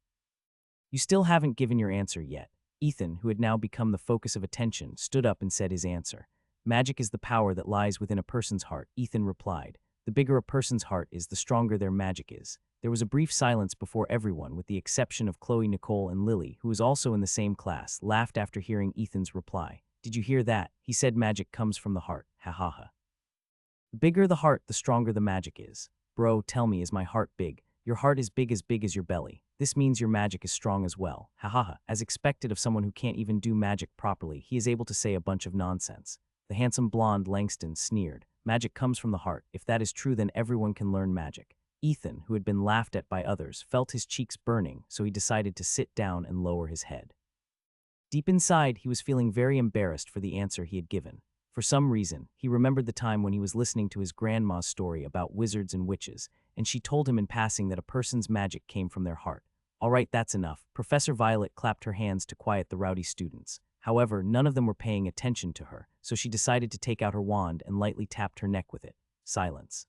"You still haven't given your answer yet." Ethan, who had now become the focus of attention, stood up and said his answer. "Magic is the power that lies within a person's heart," Ethan replied. "The bigger a person's heart is, the stronger their magic is." There was a brief silence before everyone, with the exception of Chloe, Nicole, and Lily, who was also in the same class, laughed after hearing Ethan's reply. "Did you hear that? He said magic comes from the heart. Ha ha ha. The bigger the heart, the stronger the magic is." "Bro, tell me, is my heart big?" "Your heart is big as your belly. This means your magic is strong as well. Ha ha ha." As expected of someone who can't even do magic properly, he is able to say a bunch of nonsense. The handsome blonde Langston sneered. "Magic comes from the heart. If that is true, then everyone can learn magic." Ethan, who had been laughed at by others, felt his cheeks burning, so he decided to sit down and lower his head. Deep inside, he was feeling very embarrassed for the answer he had given. For some reason, he remembered the time when he was listening to his grandma's story about wizards and witches, and she told him in passing that a person's magic came from their heart. "All right, that's enough." Professor Violet clapped her hands to quiet the rowdy students. However, none of them were paying attention to her, so she decided to take out her wand and lightly tapped her neck with it. Silence.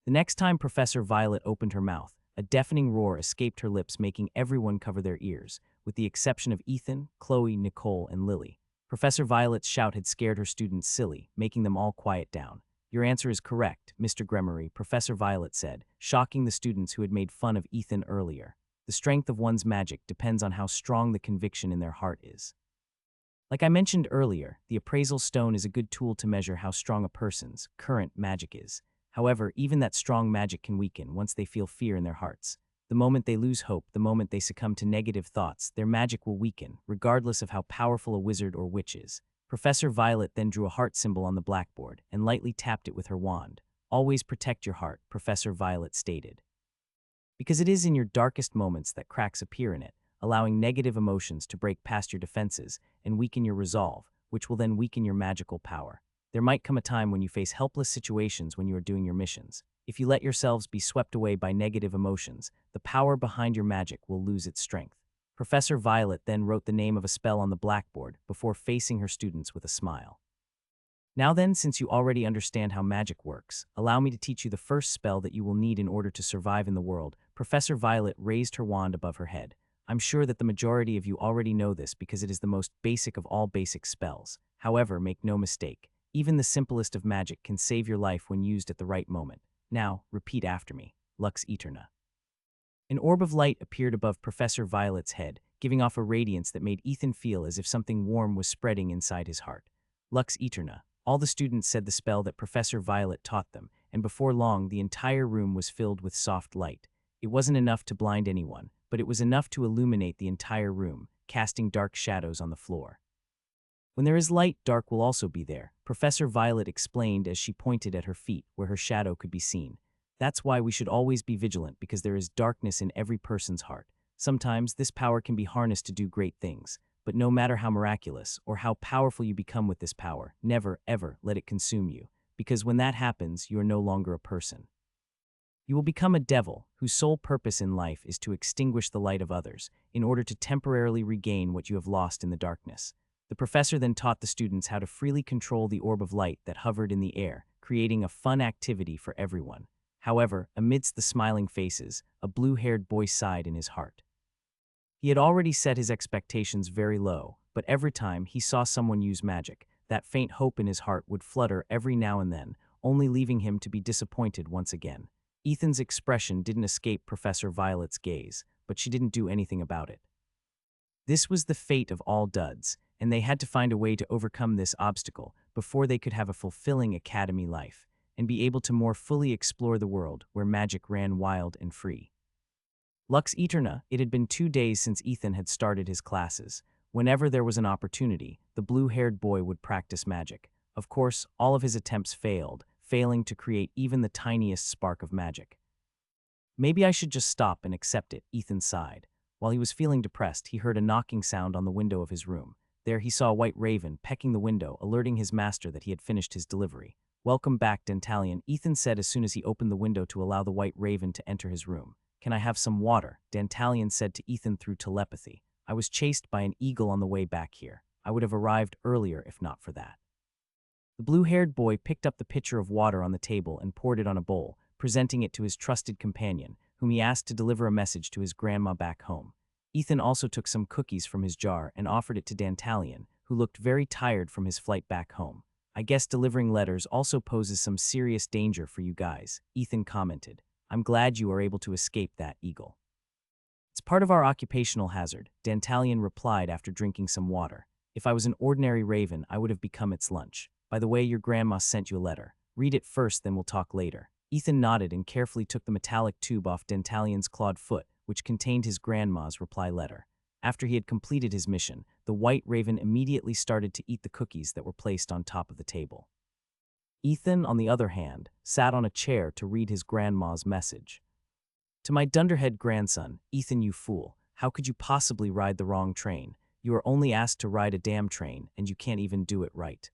The next time Professor Violet opened her mouth, A deafening roar escaped her lips, making everyone cover their ears, with the exception of Ethan, Chloe, Nicole, and Lily. Professor Violet's shout had scared her students silly, making them all quiet down. Your answer is correct, Mr. Gremory, Professor Violet said, shocking the students who had made fun of Ethan earlier. The strength of one's magic depends on how strong the conviction in their heart is. Like I mentioned earlier, the appraisal stone is a good tool to measure how strong a person's current magic is. However, even that strong magic can weaken once they feel fear in their hearts. The moment they lose hope, the moment they succumb to negative thoughts, their magic will weaken, regardless of how powerful a wizard or witch is. Professor Violet then drew a heart symbol on the blackboard and lightly tapped it with her wand. Always protect your heart, Professor Violet stated. Because it is in your darkest moments that cracks appear in it, allowing negative emotions to break past your defenses and weaken your resolve, which will then weaken your magical power. There might come a time when you face helpless situations when you are doing your missions. If you let yourselves be swept away by negative emotions, the power behind your magic will lose its strength. Professor Violet then wrote the name of a spell on the blackboard before facing her students with a smile. Now then, since you already understand how magic works, allow me to teach you the first spell that you will need in order to survive in the world. Professor Violet raised her wand above her head. I'm sure that the majority of you already know this because it is the most basic of all basic spells. However, make no mistake, even the simplest of magic can save your life when used at the right moment. Now, repeat after me. Lux Eterna. An orb of light appeared above Professor Violet's head, giving off a radiance that made Ethan feel as if something warm was spreading inside his heart. Lux Eterna. All the students said the spell that Professor Violet taught them, and before long the entire room was filled with soft light. It wasn't enough to blind anyone, but it was enough to illuminate the entire room, casting dark shadows on the floor. When there is light, dark will also be there, Professor Violet explained as she pointed at her feet where her shadow could be seen. That's why we should always be vigilant, because there is darkness in every person's heart. Sometimes this power can be harnessed to do great things, but no matter how miraculous or how powerful you become with this power, never, ever let it consume you, because when that happens, you are no longer a person. You will become a devil whose sole purpose in life is to extinguish the light of others in order to temporarily regain what you have lost in the darkness. The professor then taught the students how to freely control the orb of light that hovered in the air, creating a fun activity for everyone. However, amidst the smiling faces, a blue-haired boy sighed in his heart. He had already set his expectations very low, but every time he saw someone use magic, that faint hope in his heart would flutter every now and then, only leaving him to be disappointed once again. Ethan's expression didn't escape Professor Violet's gaze, but she didn't do anything about it. This was the fate of all duds, and they had to find a way to overcome this obstacle before they could have a fulfilling academy life and be able to more fully explore the world where magic ran wild and free. Lux Eterna, it had been 2 days since Ethan had started his classes. Whenever there was an opportunity, the blue-haired boy would practice magic. Of course, all of his attempts failed, failing to create even the tiniest spark of magic. Maybe I should just stop and accept it, Ethan sighed. While he was feeling depressed, he heard a knocking sound on the window of his room. There he saw a white raven pecking the window, alerting his master that he had finished his delivery. Welcome back, Dantalion, Ethan said as soon as he opened the window to allow the white raven to enter his room. Can I have some water? Dantalion said to Ethan through telepathy. I was chased by an eagle on the way back here. I would have arrived earlier if not for that. The blue-haired boy picked up the pitcher of water on the table and poured it on a bowl, presenting it to his trusted companion, whom he asked to deliver a message to his grandma back home. Ethan also took some cookies from his jar and offered it to Dantalion, who looked very tired from his flight back home. I guess delivering letters also poses some serious danger for you guys, Ethan commented. I'm glad you are able to escape that eagle. It's part of our occupational hazard, Dantalion replied after drinking some water. If I was an ordinary raven, I would have become its lunch. By the way, your grandma sent you a letter. Read it first, then we'll talk later. Ethan nodded and carefully took the metallic tube off Dantalion's clawed foot, which contained his grandma's reply letter. After he had completed his mission, the white raven immediately started to eat the cookies that were placed on top of the table. Ethan, on the other hand, sat on a chair to read his grandma's message. To my dunderhead grandson, Ethan, you fool, how could you possibly ride the wrong train? You are only asked to ride a damn train, and you can't even do it right.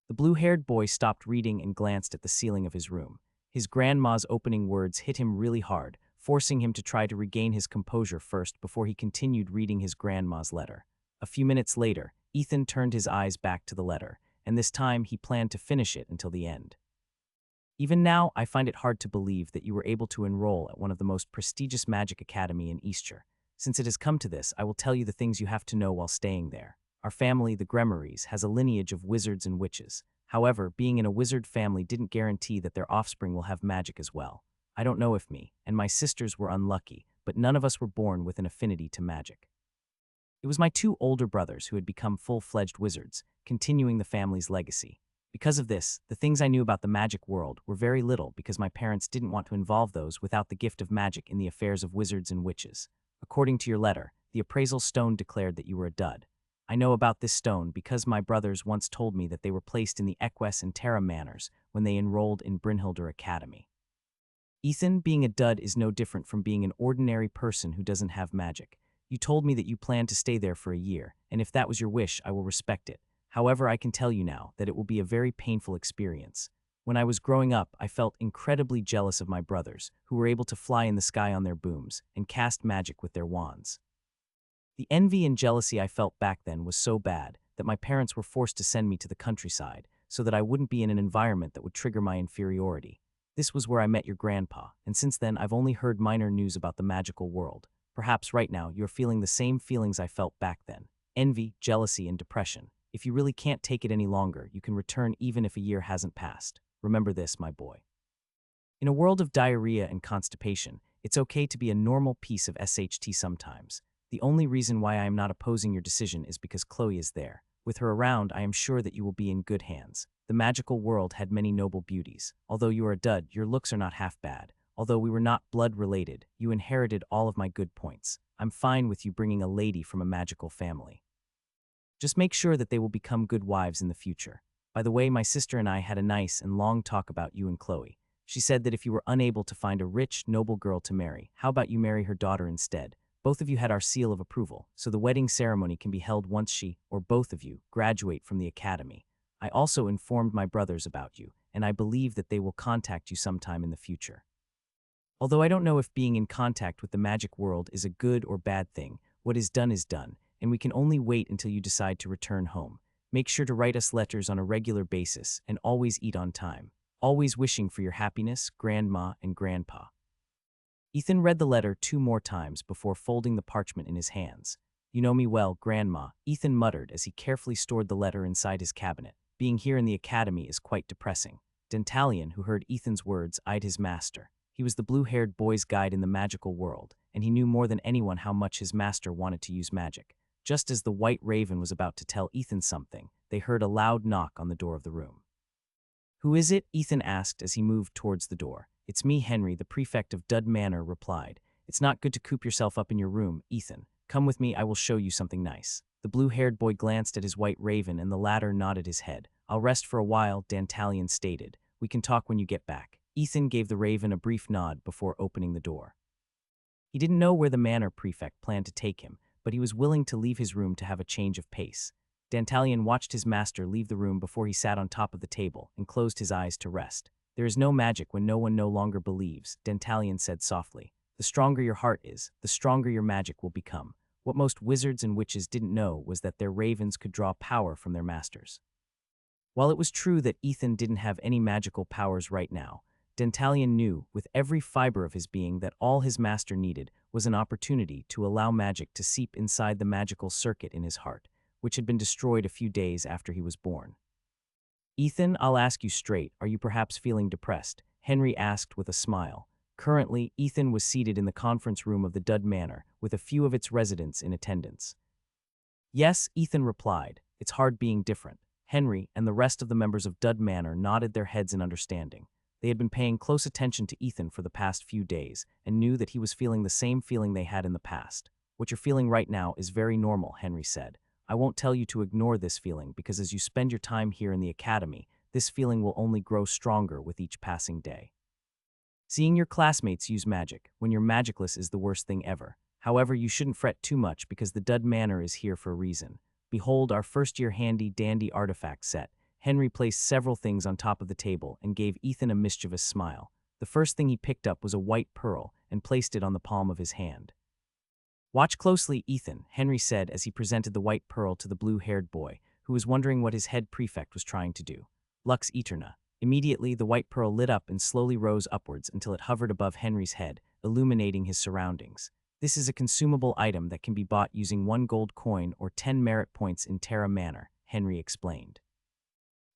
The blue-haired boy stopped reading and glanced at the ceiling of his room. His grandma's opening words hit him really hard, forcing him to try to regain his composure first before he continued reading his grandma's letter. A few minutes later, Ethan turned his eyes back to the letter, and this time he planned to finish it until the end. Even now, I find it hard to believe that you were able to enroll at one of the most prestigious magic academy in Eastshire. Since it has come to this, I will tell you the things you have to know while staying there. Our family, the Gremarys, has a lineage of wizards and witches. However, being in a wizard family didn't guarantee that their offspring will have magic as well. I don't know if me and my sisters were unlucky, but none of us were born with an affinity to magic. It was my two older brothers who had become full-fledged wizards, continuing the family's legacy. Because of this, the things I knew about the magic world were very little because my parents didn't want to involve those without the gift of magic in the affairs of wizards and witches. According to your letter, the appraisal stone declared that you were a dud. I know about this stone because my brothers once told me that they were placed in the Equus and Terra manors when they enrolled in Brynhildr Academy. Ethan, being a dud is no different from being an ordinary person who doesn't have magic. You told me that you planned to stay there for a year, and if that was your wish, I will respect it. However, I can tell you now that it will be a very painful experience. When I was growing up, I felt incredibly jealous of my brothers, who were able to fly in the sky on their booms and cast magic with their wands. The envy and jealousy I felt back then was so bad that my parents were forced to send me to the countryside so that I wouldn't be in an environment that would trigger my inferiority. This was where I met your grandpa, and since then I've only heard minor news about the magical world. Perhaps right now you're feeling the same feelings I felt back then: envy, jealousy, and depression. If you really can't take it any longer, you can return even if a year hasn't passed. Remember this, my boy. In a world of diarrhea and constipation, it's okay to be a normal piece of SHT sometimes. The only reason why I am not opposing your decision is because Chloe is there. With her around, I am sure that you will be in good hands. The magical world had many noble beauties. Although you are a dud, your looks are not half bad. Although we were not blood-related, you inherited all of my good points. I'm fine with you bringing a lady from a magical family. Just make sure that they will become good wives in the future. By the way, my sister and I had a nice and long talk about you and Chloe. She said that if you were unable to find a rich, noble girl to marry, how about you marry her daughter instead? Both of you had our seal of approval, so the wedding ceremony can be held once she, or both of you, graduate from the academy. I also informed my brothers about you, and I believe that they will contact you sometime in the future. Although I don't know if being in contact with the magic world is a good or bad thing, what is done, and we can only wait until you decide to return home. Make sure to write us letters on a regular basis and always eat on time. Always wishing for your happiness, Grandma and Grandpa. Ethan read the letter 2 more times before folding the parchment in his hands. You know me well, Grandma, Ethan muttered as he carefully stored the letter inside his cabinet. Being here in the academy is quite depressing. Dentalian, who heard Ethan's words, eyed his master. He was the blue-haired boy's guide in the magical world, and he knew more than anyone how much his master wanted to use magic. Just as the White Raven was about to tell Ethan something, they heard a loud knock on the door of the room. Who is it? Ethan asked as he moved towards the door. It's me, Henry, the prefect of Dud Manor replied. It's not good to coop yourself up in your room, Ethan. Come with me, I will show you something nice. The blue-haired boy glanced at his White Raven and the latter nodded his head. I'll rest for a while, Dantalion stated. We can talk when you get back. Ethan gave the Raven a brief nod before opening the door. He didn't know where the manor prefect planned to take him, but he was willing to leave his room to have a change of pace. Dantalion watched his master leave the room before he sat on top of the table and closed his eyes to rest. There is no magic when no one no longer believes, Dantalion said softly. The stronger your heart is, the stronger your magic will become. What most wizards and witches didn't know was that their ravens could draw power from their masters. While it was true that Ethan didn't have any magical powers right now, Dantalion knew, with every fiber of his being, that all his master needed was an opportunity to allow magic to seep inside the magical circuit in his heart, which had been destroyed a few days after he was born. Ethan, I'll ask you straight, are you perhaps feeling depressed? Henry asked with a smile. Currently, Ethan was seated in the conference room of the Dud Manor, with a few of its residents in attendance. Yes, Ethan replied, it's hard being different. Henry and the rest of the members of Dud Manor nodded their heads in understanding. They had been paying close attention to Ethan for the past few days and knew that he was feeling the same feeling they had in the past. What you're feeling right now is very normal, Henry said. I won't tell you to ignore this feeling because as you spend your time here in the academy, this feeling will only grow stronger with each passing day. Seeing your classmates use magic when you're magicless is the worst thing ever. However, you shouldn't fret too much because the Dud Manor is here for a reason. Behold our first-year handy-dandy artifact set. Henry placed several things on top of the table and gave Ethan a mischievous smile. The first thing he picked up was a white pearl and placed it on the palm of his hand. Watch closely, Ethan, Henry said as he presented the white pearl to the blue-haired boy, who was wondering what his head prefect was trying to do. Lux Eterna. Immediately, the white pearl lit up and slowly rose upwards until it hovered above Henry's head, illuminating his surroundings. This is a consumable item that can be bought using 1 gold coin or 10 merit points in Terra Manor, Henry explained.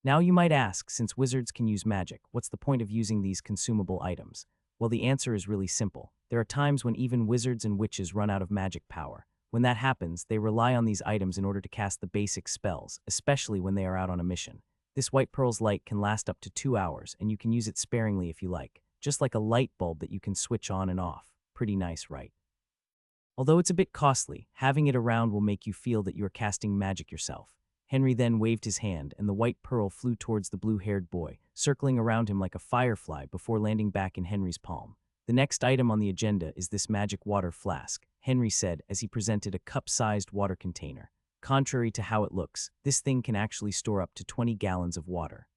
Now you might ask, since wizards can use magic, what's the point of using these consumable items? Well, the answer is really simple. There are times when even wizards and witches run out of magic power. When that happens, they rely on these items in order to cast the basic spells, especially when they are out on a mission. This white pearl's light can last up to 2 hours, and you can use it sparingly if you like, just like a light bulb that you can switch on and off. Pretty nice, right? Although it's a bit costly, having it around will make you feel that you are casting magic yourself. Henry then waved his hand, and the white pearl flew towards the blue-haired boy, circling around him like a firefly before landing back in Henry's palm. The next item on the agenda is this magic water flask, Henry said as he presented a cup-sized water container. Contrary to how it looks, this thing can actually store up to 20 gallons of water.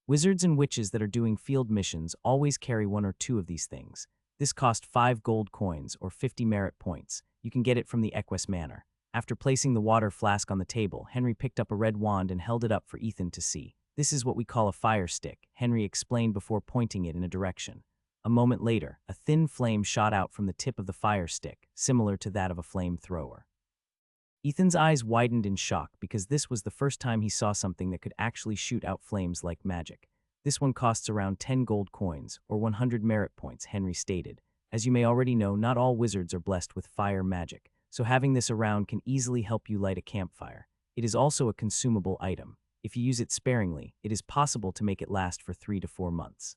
Wizards and witches that are doing field missions always carry 1 or 2 of these things. This cost 5 gold coins or 50 merit points. You can get it from the Equus Manor. After placing the water flask on the table, Henry picked up a red wand and held it up for Ethan to see. This is what we call a fire stick, Henry explained before pointing it in a direction. A moment later, a thin flame shot out from the tip of the fire stick, similar to that of a flamethrower. Ethan's eyes widened in shock because this was the first time he saw something that could actually shoot out flames like magic. This one costs around 10 gold coins, or 100 merit points, Henry stated. As you may already know, not all wizards are blessed with fire magic, so having this around can easily help you light a campfire. It is also a consumable item. If you use it sparingly, it is possible to make it last for 3 to 4 months.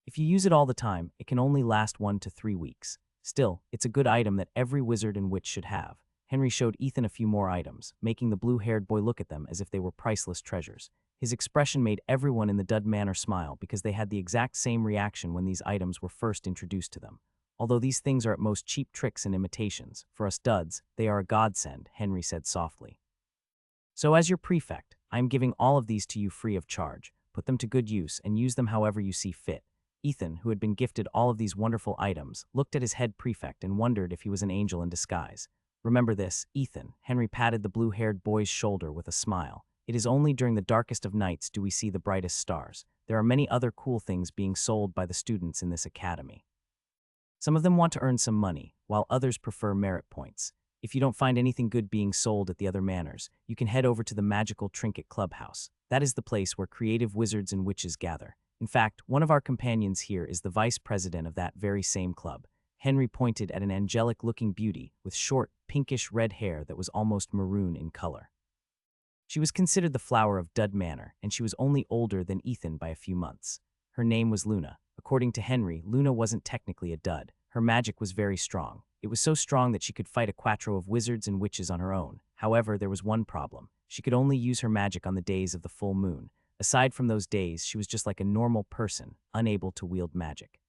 If you use it all the time, it can only last 1 to 3 weeks. Still, it's a good item that every wizard and witch should have. Henry showed Ethan a few more items, making the blue-haired boy look at them as if they were priceless treasures. His expression made everyone in the Dud Manor smile because they had the exact same reaction when these items were first introduced to them. Although these things are at most cheap tricks and imitations, for us duds, they are a godsend, Henry said softly. So as your prefect, I am giving all of these to you free of charge. Put them to good use and use them however you see fit. Ethan, who had been gifted all of these wonderful items, looked at his head prefect and wondered if he was an angel in disguise. Remember this, Ethan, Henry patted the blue-haired boy's shoulder with a smile. It is only during the darkest of nights do we see the brightest stars. There are many other cool things being sold by the students in this academy. Some of them want to earn some money, while others prefer merit points. If you don't find anything good being sold at the other manors, you can head over to the Magical Trinket Clubhouse. That is the place where creative wizards and witches gather. In fact, one of our companions here is the vice president of that very same club. Henry pointed at an angelic-looking beauty with short, pinkish-red hair that was almost maroon in color. She was considered the flower of Dud Manor, and she was only older than Ethan by a few months. Her name was Luna. According to Henry, Luna wasn't technically a dud. Her magic was very strong. It was so strong that she could fight a quattro of wizards and witches on her own. However, there was one problem. She could only use her magic on the days of the full moon. Aside from those days, she was just like a normal person, unable to wield magic.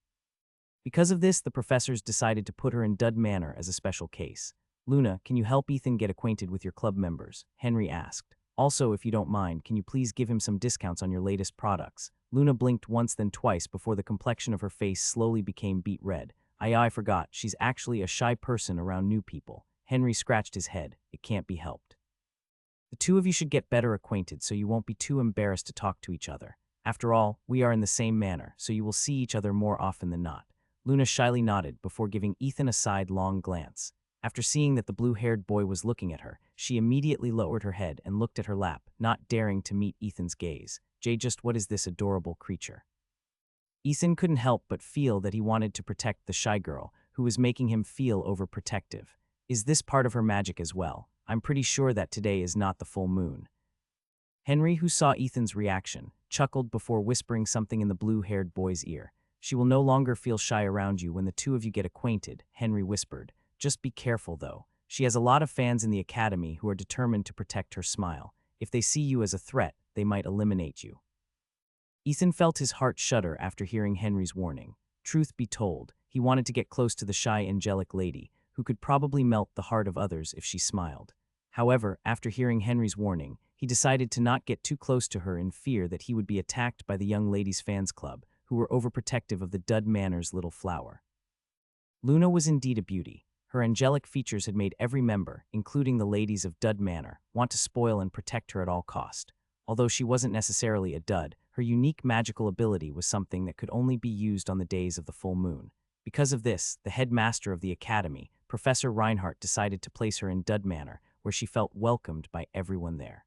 Because of this, the professors decided to put her in Dud Manor as a special case. Luna, can you help Ethan get acquainted with your club members? Henry asked. Also, if you don't mind, can you please give him some discounts on your latest products? Luna blinked once then twice before the complexion of her face slowly became beet red. I forgot, she's actually a shy person around new people. Henry scratched his head. It can't be helped. The two of you should get better acquainted so you won't be too embarrassed to talk to each other. After all, we are in the same manor, so you will see each other more often than not. Luna shyly nodded before giving Ethan a sidelong glance. After seeing that the blue-haired boy was looking at her, she immediately lowered her head and looked at her lap, not daring to meet Ethan's gaze. Just what is this adorable creature? Ethan couldn't help but feel that he wanted to protect the shy girl, who was making him feel overprotective. Is this part of her magic as well? I'm pretty sure that today is not the full moon. Henry, who saw Ethan's reaction, chuckled before whispering something in the blue-haired boy's ear. She will no longer feel shy around you when the two of you get acquainted, Henry whispered. Just be careful, though. She has a lot of fans in the academy who are determined to protect her smile. If they see you as a threat, they might eliminate you. Ethan felt his heart shudder after hearing Henry's warning. Truth be told, he wanted to get close to the shy angelic lady, who could probably melt the heart of others if she smiled. However, after hearing Henry's warning, he decided to not get too close to her in fear that he would be attacked by the young ladies' fans club, who were overprotective of the Dud Manor's little flower. Luna was indeed a beauty. Her angelic features had made every member, including the ladies of Dud Manor, want to spoil and protect her at all cost. Although she wasn't necessarily a dud, Her unique magical ability was something that could only be used on the days of the full moon. Because of this, the headmaster of the academy, Professor Reinhardt, decided to place her in Dud Manor, where she felt welcomed by everyone there.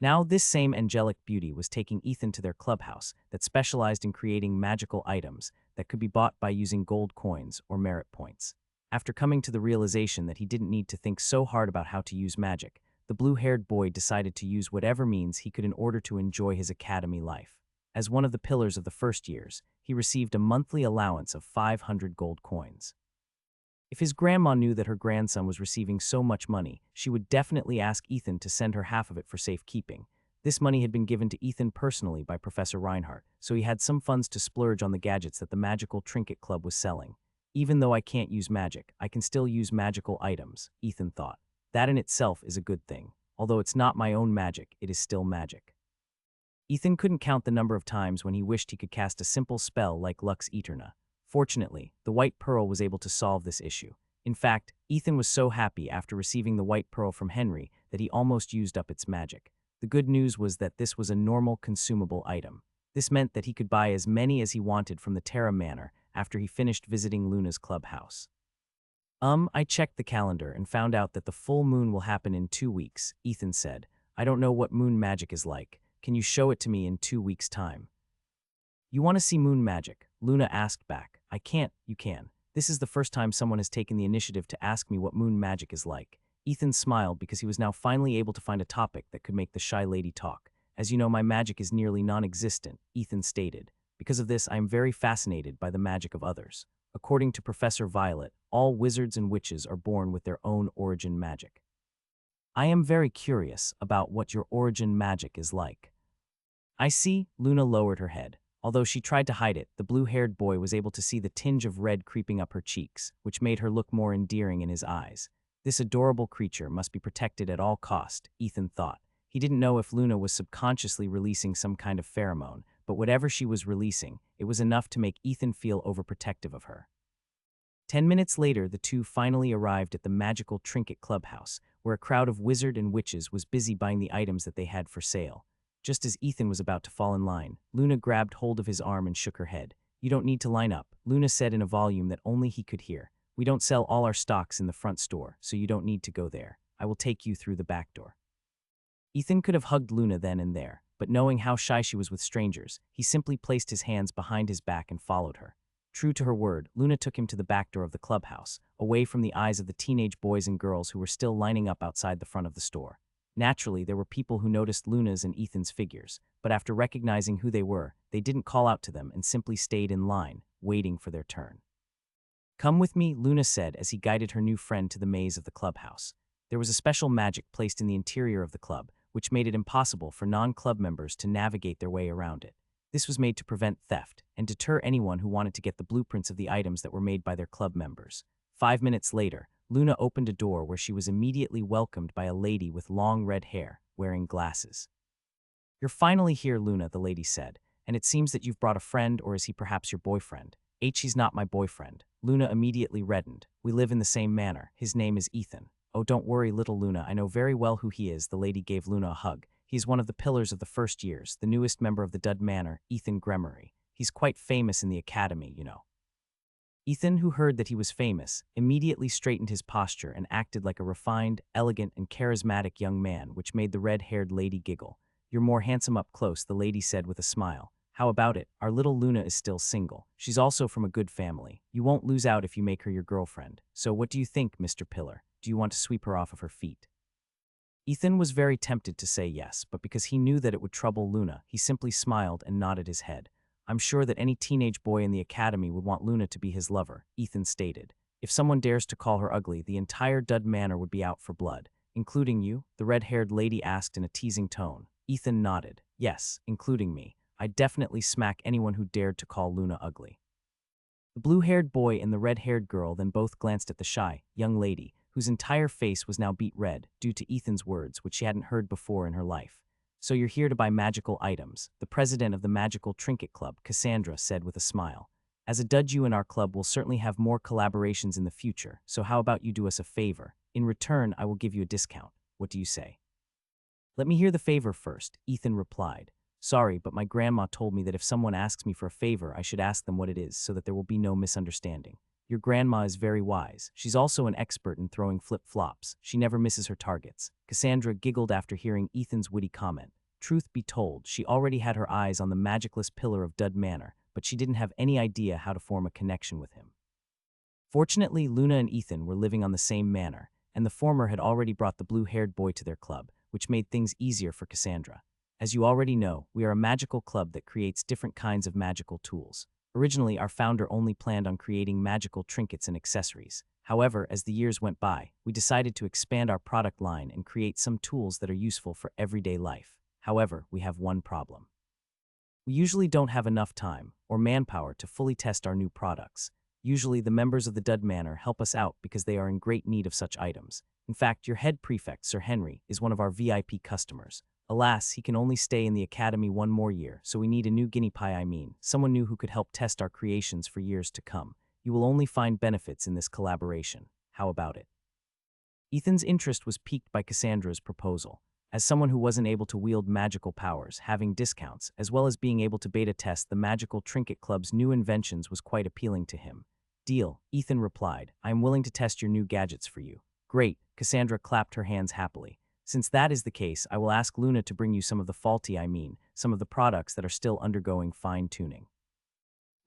Now, this same angelic beauty was taking Ethan to their clubhouse that specialized in creating magical items that could be bought by using gold coins or merit points. After coming to the realization that he didn't need to think so hard about how to use magic, the blue-haired boy decided to use whatever means he could in order to enjoy his academy life. As one of the pillars of the first years, he received a monthly allowance of 500 gold coins. If his grandma knew that her grandson was receiving so much money, she would definitely ask Ethan to send her half of it for safekeeping. This money had been given to Ethan personally by Professor Reinhardt, so he had some funds to splurge on the gadgets that the Magical Trinket Club was selling. Even though I can't use magic, I can still use magical items, Ethan thought. That in itself is a good thing. Although it's not my own magic, it is still magic. Ethan couldn't count the number of times when he wished he could cast a simple spell like Lux Eterna. Fortunately, the White Pearl was able to solve this issue. In fact, Ethan was so happy after receiving the White Pearl from Henry that he almost used up its magic. The good news was that this was a normal consumable item. This meant that he could buy as many as he wanted from the Terra Manor after he finished visiting Luna's clubhouse. I checked the calendar and found out that the full moon will happen in 2 weeks, Ethan said. I don't know what moon magic is like. Can you show it to me in 2 weeks' time? You want to see moon magic? Luna asked back. I can't, you can. This is the first time someone has taken the initiative to ask me what moon magic is like. Ethan smiled because he was now finally able to find a topic that could make the shy lady talk. As you know, my magic is nearly non-existent, Ethan stated. Because of this, I am very fascinated by the magic of others. According to Professor Violet, all wizards and witches are born with their own origin magic. I am very curious about what your origin magic is like. I see, Luna lowered her head. Although she tried to hide it, the blue-haired boy was able to see the tinge of red creeping up her cheeks, which made her look more endearing in his eyes. This adorable creature must be protected at all cost, Ethan thought. He didn't know if Luna was subconsciously releasing some kind of pheromone, but whatever she was releasing, it was enough to make Ethan feel overprotective of her. 10 minutes later, the two finally arrived at the Magical Trinket Clubhouse, where a crowd of wizards and witches was busy buying the items that they had for sale. Just as Ethan was about to fall in line, Luna grabbed hold of his arm and shook her head. You don't need to line up, Luna said in a volume that only he could hear. We don't sell all our stocks in the front store, so you don't need to go there. I will take you through the back door. Ethan could have hugged Luna then and there, but knowing how shy she was with strangers, he simply placed his hands behind his back and followed her. True to her word, Luna took him to the back door of the clubhouse, away from the eyes of the teenage boys and girls who were still lining up outside the front of the store. Naturally, there were people who noticed Luna's and Ethan's figures, but after recognizing who they were, they didn't call out to them and simply stayed in line, waiting for their turn. Come with me, Luna said as he guided her new friend to the maze of the clubhouse. There was a special magic placed in the interior of the club, which made it impossible for non-club members to navigate their way around it. This was made to prevent theft and deter anyone who wanted to get the blueprints of the items that were made by their club members. 5 minutes later, Luna opened a door where she was immediately welcomed by a lady with long red hair, wearing glasses. You're finally here, Luna, the lady said, and it seems that you've brought a friend, or is he perhaps your boyfriend? He's not my boyfriend. Luna immediately reddened. We live in the same manor. His name is Ethan. Oh, don't worry, little Luna, I know very well who he is, the lady gave Luna a hug. He's one of the pillars of the first years, the newest member of the Dud Manor, Ethan Gremory. He's quite famous in the academy, you know. Ethan, who heard that he was famous, immediately straightened his posture and acted like a refined, elegant, and charismatic young man, which made the red-haired lady giggle. You're more handsome up close, the lady said with a smile. How about it? Our little Luna is still single. She's also from a good family. You won't lose out if you make her your girlfriend. So what do you think, Mr. Pillar? Do you want to sweep her off of her feet? Ethan was very tempted to say yes, but because he knew that it would trouble Luna, he simply smiled and nodded his head. I'm sure that any teenage boy in the academy would want Luna to be his lover, Ethan stated. If someone dares to call her ugly, the entire Dud Manor would be out for blood. Including you? The red-haired lady asked in a teasing tone. Ethan nodded. Yes, including me. I'd definitely smack anyone who dared to call Luna ugly. The blue-haired boy and the red-haired girl then both glanced at the shy, young lady, whose entire face was now beet red due to Ethan's words, which she hadn't heard before in her life. So you're here to buy magical items, the president of the Magical Trinket Club, Cassandra, said with a smile. As a dud, you and our club will certainly have more collaborations in the future, so how about you do us a favor? In return, I will give you a discount. What do you say? Let me hear the favor first, Ethan replied. Sorry, but my grandma told me that if someone asks me for a favor, I should ask them what it is so that there will be no misunderstanding. Your grandma is very wise. She's also an expert in throwing flip-flops. She never misses her targets. Cassandra giggled after hearing Ethan's witty comment. Truth be told, she already had her eyes on the magicless pillar of Dud Manor, but she didn't have any idea how to form a connection with him. Fortunately, Luna and Ethan were living on the same manor, and the former had already brought the blue-haired boy to their club, which made things easier for Cassandra. As you already know, we are a magical club that creates different kinds of magical tools. Originally, our founder only planned on creating magical trinkets and accessories. However, as the years went by, we decided to expand our product line and create some tools that are useful for everyday life. However, we have one problem. We usually don't have enough time or manpower to fully test our new products. Usually, the members of the Dud Manor help us out because they are in great need of such items. In fact, your head prefect, Sir Henry, is one of our VIP customers. Alas, he can only stay in the academy one more year, so we need a new guinea pie, someone new who could help test our creations for years to come. You will only find benefits in this collaboration. How about it? Ethan's interest was piqued by Cassandra's proposal. As someone who wasn't able to wield magical powers, having discounts, as well as being able to beta test the Magical Trinket Club's new inventions was quite appealing to him. Deal, Ethan replied. I am willing to test your new gadgets for you. Great, Cassandra clapped her hands happily. Since that is the case, I will ask Luna to bring you some of some of the products that are still undergoing fine-tuning.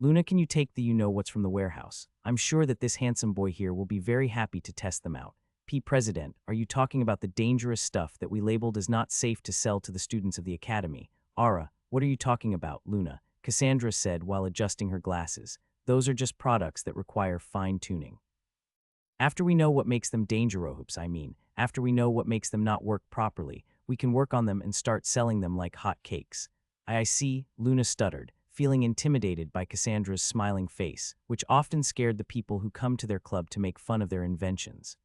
Luna, can you take the you-know-what's from the warehouse? I'm sure that this handsome boy here will be very happy to test them out. P. President, are you talking about the dangerous stuff that we labeled as not safe to sell to the students of the academy? Ara, what are you talking about, Luna? Cassandra said while adjusting her glasses. Those are just products that require fine-tuning. After we know what makes them after we know what makes them not work properly, we can work on them and start selling them like hot cakes. I see, Luna stuttered, feeling intimidated by Cassandra's smiling face, which often scared the people who come to their club to make fun of their inventions.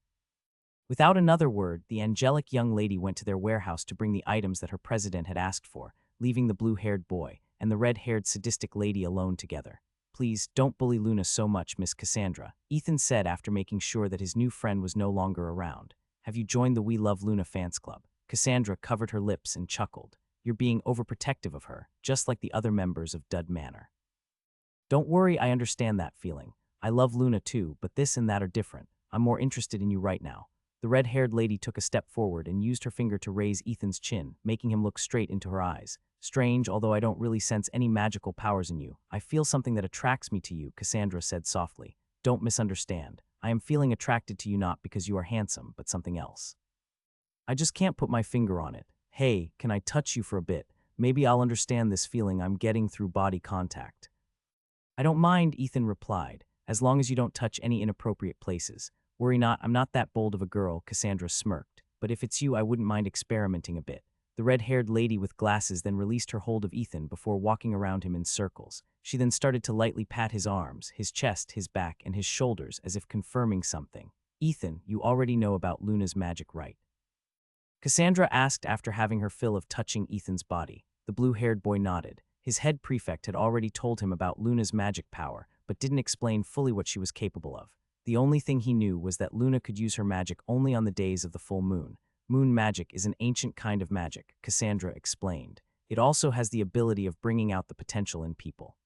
Without another word, the angelic young lady went to their warehouse to bring the items that her president had asked for, leaving the blue-haired boy and the red-haired sadistic lady alone together. Please, don't bully Luna so much, Miss Cassandra, Ethan said after making sure that his new friend was no longer around. Have you joined the We Love Luna fans club? Cassandra covered her lips and chuckled. You're being overprotective of her, just like the other members of Dud Manor. Don't worry, I understand that feeling. I love Luna too, but this and that are different. I'm more interested in you right now. The red-haired lady took a step forward and used her finger to raise Ethan's chin, making him look straight into her eyes. Strange, although I don't really sense any magical powers in you. I feel something that attracts me to you, Cassandra said softly. Don't misunderstand. I am feeling attracted to you not because you are handsome, but something else. I just can't put my finger on it. Hey, can I touch you for a bit? Maybe I'll understand this feeling I'm getting through body contact. I don't mind, Ethan replied, as long as you don't touch any inappropriate places. Worry not, I'm not that bold of a girl, Cassandra smirked. But if it's you, I wouldn't mind experimenting a bit. The red-haired lady with glasses then released her hold of Ethan before walking around him in circles. She then started to lightly pat his arms, his chest, his back, and his shoulders as if confirming something. Ethan, you already know about Luna's magic, right? Cassandra asked after having her fill of touching Ethan's body. The blue-haired boy nodded. His head prefect had already told him about Luna's magic power, but didn't explain fully what she was capable of. The only thing he knew was that Luna could use her magic only on the days of the full moon. Moon magic is an ancient kind of magic, Cassandra explained. It also has the ability of bringing out the potential in people.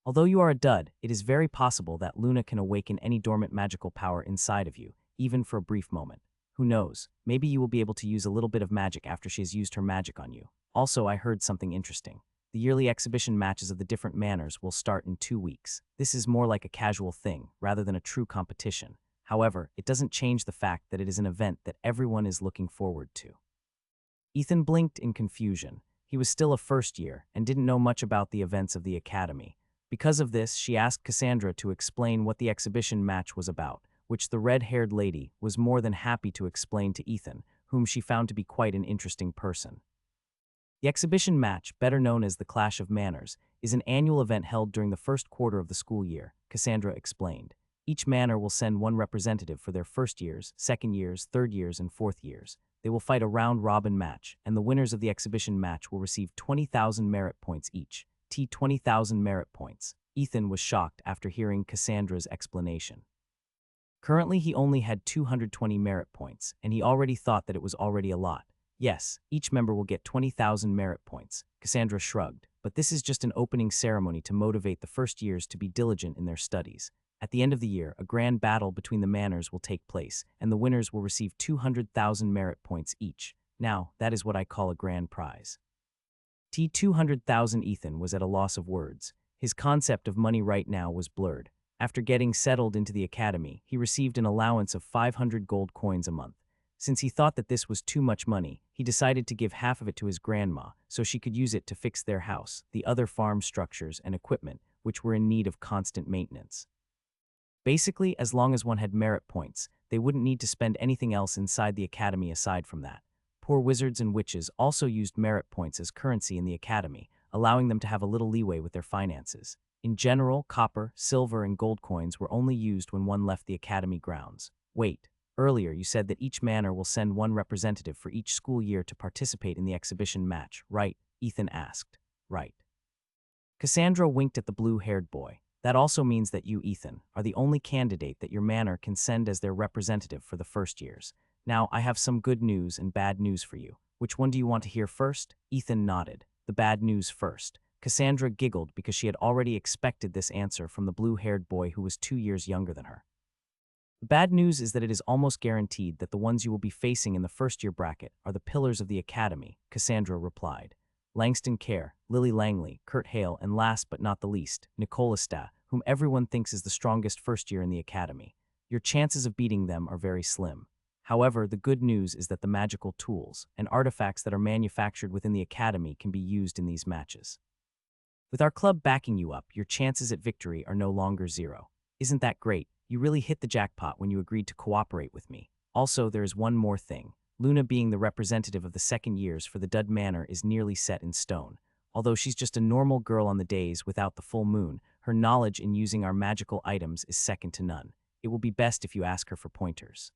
Although you are a dud, it is very possible that Luna can awaken any dormant magical power inside of you, even for a brief moment. Who knows, maybe you will be able to use a little bit of magic after she has used her magic on you. Also, I heard something interesting. The yearly exhibition matches of the different manors will start in 2 weeks. This is more like a casual thing, rather than a true competition. However, it doesn't change the fact that it is an event that everyone is looking forward to. Ethan blinked in confusion. He was still a first year and didn't know much about the events of the academy. Because of this, she asked Cassandra to explain what the exhibition match was about, which the red-haired lady was more than happy to explain to Ethan, whom she found to be quite an interesting person. The exhibition match, better known as the Clash of Manors, is an annual event held during the first quarter of the school year, Cassandra explained. Each manor will send one representative for their first years, second years, third years, and fourth years. They will fight a round-robin match, and the winners of the exhibition match will receive 20,000 merit points each. 20,000 merit points. Ethan was shocked after hearing Cassandra's explanation. Currently, he only had 220 merit points, and he already thought that it was already a lot. Yes, each member will get 20,000 merit points. Cassandra shrugged. But this is just an opening ceremony to motivate the first years to be diligent in their studies. At the end of the year, a grand battle between the manors will take place, and the winners will receive 200,000 merit points each. Now, that is what I call a grand prize. T 200,000 Ethan was at a loss of words. His concept of money right now was blurred. After getting settled into the academy, he received an allowance of 500 gold coins a month. Since he thought that this was too much money, he decided to give half of it to his grandma so she could use it to fix their house, the other farm structures and equipment, which were in need of constant maintenance. Basically, as long as one had merit points, they wouldn't need to spend anything else inside the academy aside from that. Poor wizards and witches also used merit points as currency in the academy, allowing them to have a little leeway with their finances. In general, copper, silver, and gold coins were only used when one left the academy grounds. Wait, earlier you said that each manor will send one representative for each school year to participate in the exhibition match, right? Ethan asked. Right. Cassandra winked at the blue-haired boy. That also means that you, Ethan, are the only candidate that your manor can send as their representative for the first years. Now, I have some good news and bad news for you. Which one do you want to hear first? Ethan nodded. The bad news first. Cassandra giggled because she had already expected this answer from the blue-haired boy who was 2 years younger than her. The bad news is that it is almost guaranteed that the ones you will be facing in the first-year bracket are the pillars of the academy, Cassandra replied. Langston Kerr, Lily Langley, Kurt Hale, and last but not the least, Nicola Sta, whom everyone thinks is the strongest first year in the academy. Your chances of beating them are very slim. However, the good news is that the magical tools and artifacts that are manufactured within the academy can be used in these matches. With our club backing you up, your chances at victory are no longer zero. Isn't that great? You really hit the jackpot when you agreed to cooperate with me. Also, there is one more thing. Luna being the representative of the second years for the Dud Manor is nearly set in stone. Although she's just a normal girl on the days without the full moon, her knowledge in using our magical items is second to none. It will be best if you ask her for pointers.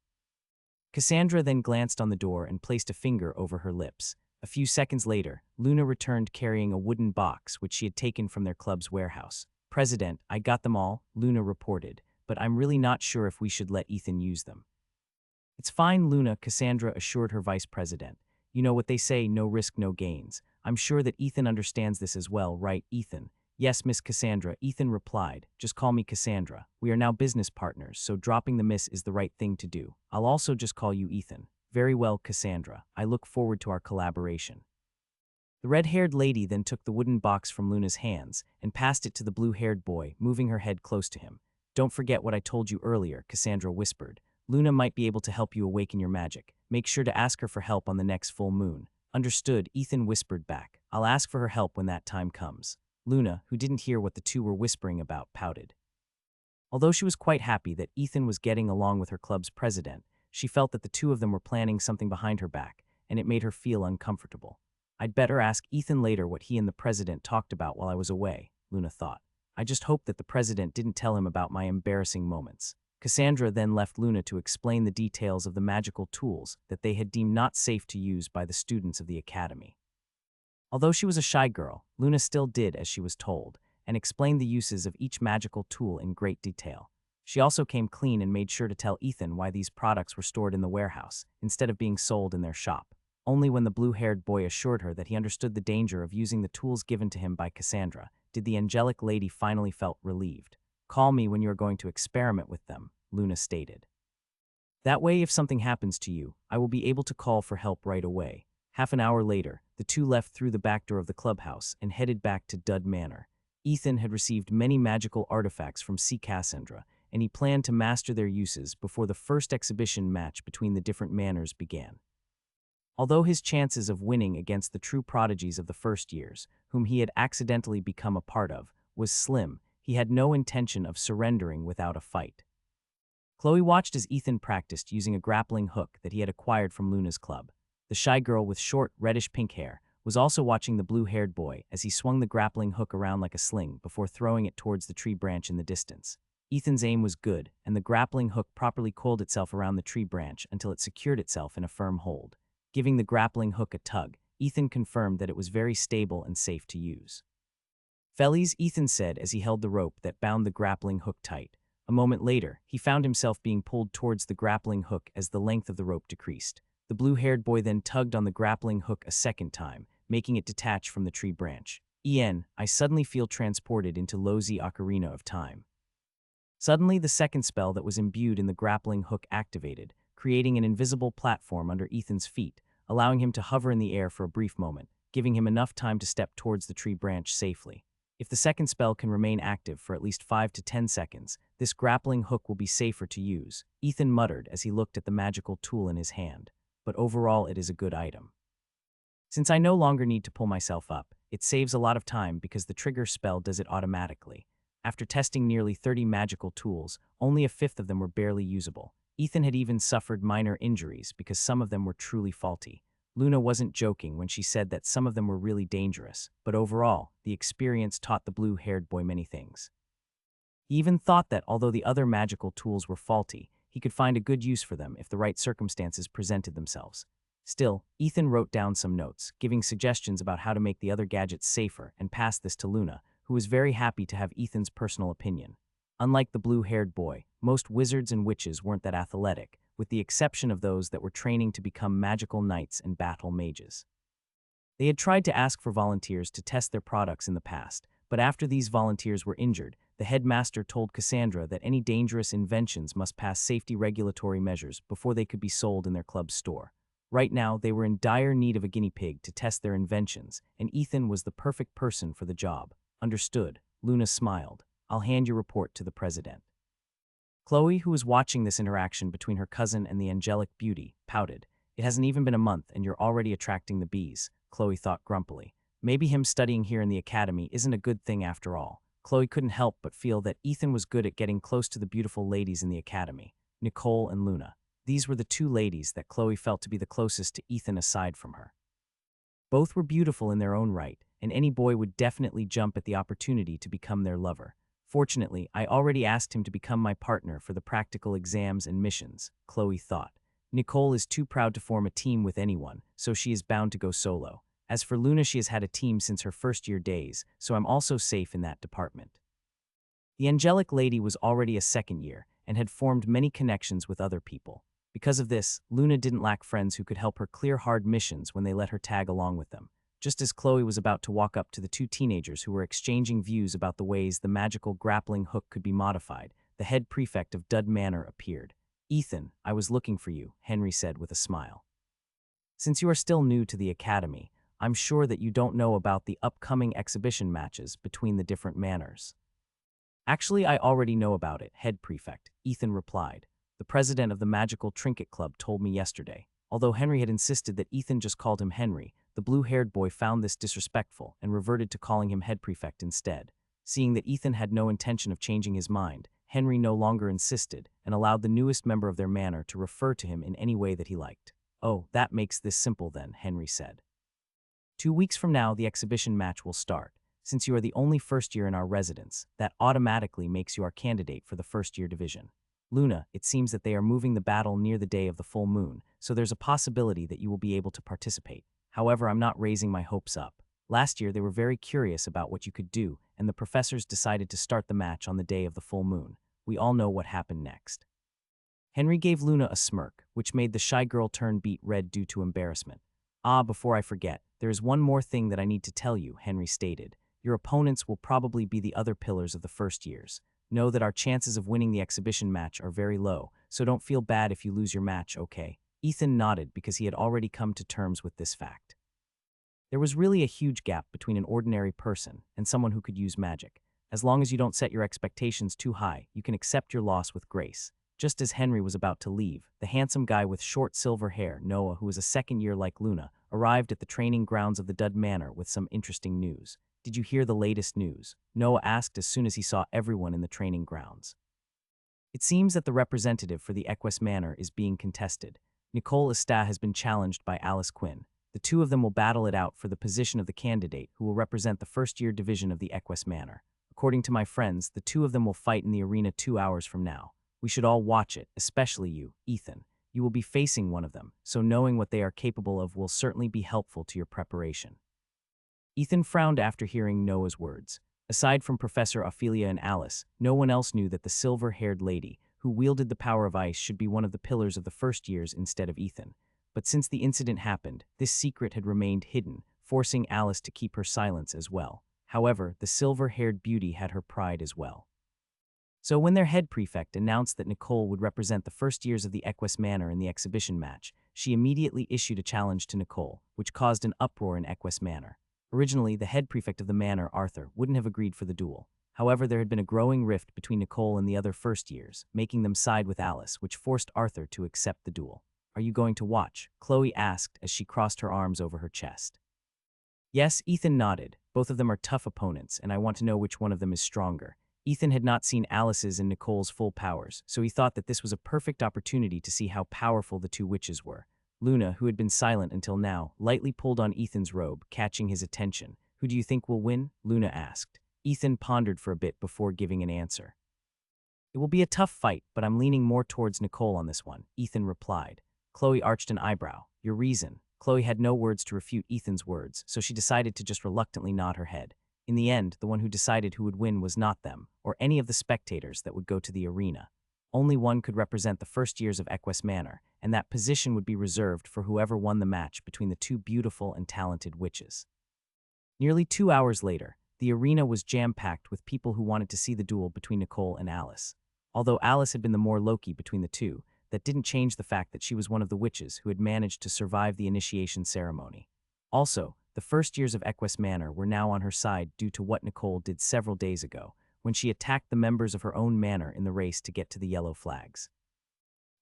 Cassandra then glanced on the door and placed a finger over her lips. A few seconds later, Luna returned carrying a wooden box which she had taken from their club's warehouse. President, I got them all, Luna reported, but I'm really not sure if we should let Ethan use them. It's fine, Luna, Cassandra assured her vice president. You know what they say, no risk, no gains. I'm sure that Ethan understands this as well, right, Ethan? Yes, Miss Cassandra, Ethan replied. Just call me Cassandra. We are now business partners, so dropping the miss is the right thing to do. I'll also just call you Ethan. Very well, Cassandra. I look forward to our collaboration. The red-haired lady then took the wooden box from Luna's hands and passed it to the blue-haired boy, moving her head close to him. Don't forget what I told you earlier, Cassandra whispered. Luna might be able to help you awaken your magic. Make sure to ask her for help on the next full moon. Understood, Ethan whispered back. I'll ask for her help when that time comes. Luna, who didn't hear what the two were whispering about, pouted. Although she was quite happy that Ethan was getting along with her club's president, she felt that the two of them were planning something behind her back, and it made her feel uncomfortable. I'd better ask Ethan later what he and the president talked about while I was away, Luna thought. I just hope that the president didn't tell him about my embarrassing moments. Cassandra then left Luna to explain the details of the magical tools that they had deemed not safe to use by the students of the academy. Although she was a shy girl, Luna still did as she was told, and explained the uses of each magical tool in great detail. She also came clean and made sure to tell Ethan why these products were stored in the warehouse, instead of being sold in their shop. Only when the blue-haired boy assured her that he understood the danger of using the tools given to him by Cassandra did the angelic lady finally felt relieved. Call me when you are going to experiment with them, Luna stated. That way, if something happens to you, I will be able to call for help right away. Half an hour later, the two left through the back door of the clubhouse and headed back to Dud Manor. Ethan had received many magical artifacts from C. Cassandra, and he planned to master their uses before the first exhibition match between the different manors began. Although his chances of winning against the true prodigies of the first years, whom he had accidentally become a part of, was slim, he had no intention of surrendering without a fight. Chloe watched as Ethan practiced using a grappling hook that he had acquired from Luna's club. The shy girl with short, reddish-pink hair was also watching the blue-haired boy as he swung the grappling hook around like a sling before throwing it towards the tree branch in the distance. Ethan's aim was good, and the grappling hook properly coiled itself around the tree branch until it secured itself in a firm hold. Giving the grappling hook a tug, Ethan confirmed that it was very stable and safe to use. Fellies, Ethan said as he held the rope that bound the grappling hook tight. A moment later, he found himself being pulled towards the grappling hook as the length of the rope decreased. The blue-haired boy then tugged on the grappling hook a second time, making it detach from the tree branch. I suddenly feel transported into Lozi Ocarina of Time. Suddenly, the second spell that was imbued in the grappling hook activated, creating an invisible platform under Ethan's feet, allowing him to hover in the air for a brief moment, giving him enough time to step towards the tree branch safely. If the second spell can remain active for at least 5 to 10 seconds, this grappling hook will be safer to use, Ethan muttered as he looked at the magical tool in his hand. But overall, it is a good item. Since I no longer need to pull myself up, it saves a lot of time because the trigger spell does it automatically. After testing nearly 30 magical tools, only a fifth of them were barely usable. Ethan had even suffered minor injuries because some of them were truly faulty. Luna wasn't joking when she said that some of them were really dangerous, but overall, the experience taught the blue-haired boy many things. He even thought that although the other magical tools were faulty, he could find a good use for them if the right circumstances presented themselves. Still, Ethan wrote down some notes, giving suggestions about how to make the other gadgets safer, and passed this to Luna, who was very happy to have Ethan's personal opinion. Unlike the blue-haired boy, most wizards and witches weren't that athletic, with the exception of those that were training to become magical knights and battle mages. They had tried to ask for volunteers to test their products in the past, but after these volunteers were injured, the headmaster told Cassandra that any dangerous inventions must pass safety regulatory measures before they could be sold in their club's store. Right now, they were in dire need of a guinea pig to test their inventions, and Ethan was the perfect person for the job. Understood, Luna smiled. I'll hand your report to the president. Chloe, who was watching this interaction between her cousin and the angelic beauty, pouted. It hasn't even been a month and you're already attracting the bees, Chloe thought grumpily. Maybe him studying here in the academy isn't a good thing after all. Chloe couldn't help but feel that Ethan was good at getting close to the beautiful ladies in the academy, Nicole and Luna. These were the two ladies that Chloe felt to be the closest to Ethan aside from her. Both were beautiful in their own right, and any boy would definitely jump at the opportunity to become their lover. Fortunately, I already asked him to become my partner for the practical exams and missions, Chloe thought. Nicole is too proud to form a team with anyone, so she is bound to go solo. As for Luna, she has had a team since her first-year days, so I'm also safe in that department. The angelic lady was already a second year and had formed many connections with other people. Because of this, Luna didn't lack friends who could help her clear hard missions when they let her tag along with them. Just as Chloe was about to walk up to the two teenagers who were exchanging views about the ways the magical grappling hook could be modified, the head prefect of Dud Manor appeared. Ethan, I was looking for you, Henry said with a smile. Since you are still new to the academy, I'm sure that you don't know about the upcoming exhibition matches between the different manors. Actually, I already know about it, head prefect, Ethan replied. The president of the Magical Trinket Club told me yesterday. Although Henry had insisted that Ethan just called him Henry, the blue-haired boy found this disrespectful and reverted to calling him head prefect instead. Seeing that Ethan had no intention of changing his mind, Henry no longer insisted and allowed the newest member of their manor to refer to him in any way that he liked. Oh, that makes this simple then, Henry said. 2 weeks from now, the exhibition match will start. Since you are the only first year in our residence, that automatically makes you our candidate for the first-year division. Luna, it seems that they are moving the battle near the day of the full moon, so there's a possibility that you will be able to participate. However, I'm not raising my hopes up. Last year, they were very curious about what you could do, and the professors decided to start the match on the day of the full moon. We all know what happened next. Henry gave Luna a smirk, which made the shy girl turn beet red due to embarrassment. Before I forget, there is one more thing that I need to tell you, Henry stated. Your opponents will probably be the other pillars of the first years. Know that our chances of winning the exhibition match are very low, so don't feel bad if you lose your match, okay? Ethan nodded because he had already come to terms with this fact. There was really a huge gap between an ordinary person and someone who could use magic. As long as you don't set your expectations too high, you can accept your loss with grace. Just as Henry was about to leave, the handsome guy with short silver hair, Noah, who was a second year like Luna, arrived at the training grounds of the Dud Manor with some interesting news. Did you hear the latest news? Noah asked as soon as he saw everyone in the training grounds. It seems that the representative for the Equus Manor is being contested. Nicole Estat has been challenged by Alice Quinn. The two of them will battle it out for the position of the candidate who will represent the first-year division of the Equus Manor. According to my friends, the two of them will fight in the arena 2 hours from now. We should all watch it, especially you, Ethan. You will be facing one of them, so knowing what they are capable of will certainly be helpful to your preparation. Ethan frowned after hearing Noah's words. Aside from Professor Ophelia and Alice, no one else knew that the silver-haired lady, who wielded the power of ice, should be one of the pillars of the first years instead of Ethan. but since the incident happened, this secret had remained hidden, forcing Alice to keep her silence as well. However, the silver-haired beauty had her pride as well. So when their head prefect announced that Nicole would represent the first years of the Equus Manor in the exhibition match, she immediately issued a challenge to Nicole, which caused an uproar in Equus Manor. Originally, the head prefect of the manor, Arthur, wouldn't have agreed for the duel. However, there had been a growing rift between Nicole and the other first years, making them side with Alice, which forced Arthur to accept the duel. "Are you going to watch?" Chloe asked as she crossed her arms over her chest. "Yes," Ethan nodded. "Both of them are tough opponents, and I want to know which one of them is stronger." Ethan had not seen Alice's and Nicole's full powers, so he thought that this was a perfect opportunity to see how powerful the two witches were. Luna, who had been silent until now, lightly pulled on Ethan's robe, catching his attention. "Who do you think will win?" Luna asked. Ethan pondered for a bit before giving an answer. "It will be a tough fight, but I'm leaning more towards Nicole on this one," Ethan replied. Chloe arched an eyebrow. "Your reason?" Chloe had no words to refute Ethan's words, so she decided to just reluctantly nod her head. In the end, the one who decided who would win was not them, or any of the spectators that would go to the arena. Only one could represent the first years of Equus Manor, and that position would be reserved for whoever won the match between the two beautiful and talented witches. Nearly 2 hours later, the arena was jam-packed with people who wanted to see the duel between Nicole and Alice. Although Alice had been the more Loki between the two, that didn't change the fact that she was one of the witches who had managed to survive the initiation ceremony. Also, the first years of Equus Manor were now on her side due to what Nicole did several days ago, when she attacked the members of her own manor in the race to get to the yellow flags.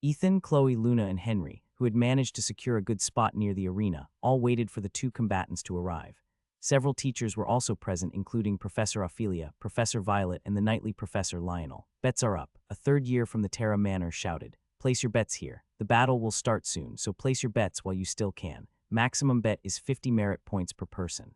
Ethan, Chloe, Luna, and Henry, who had managed to secure a good spot near the arena, all waited for the two combatants to arrive. Several teachers were also present, including Professor Ophelia, Professor Violet, and the knightly Professor Lionel. "Bets are up," a third year from the Terra Manor shouted. "Place your bets here. The battle will start soon, so place your bets while you still can. Maximum bet is 50 merit points per person."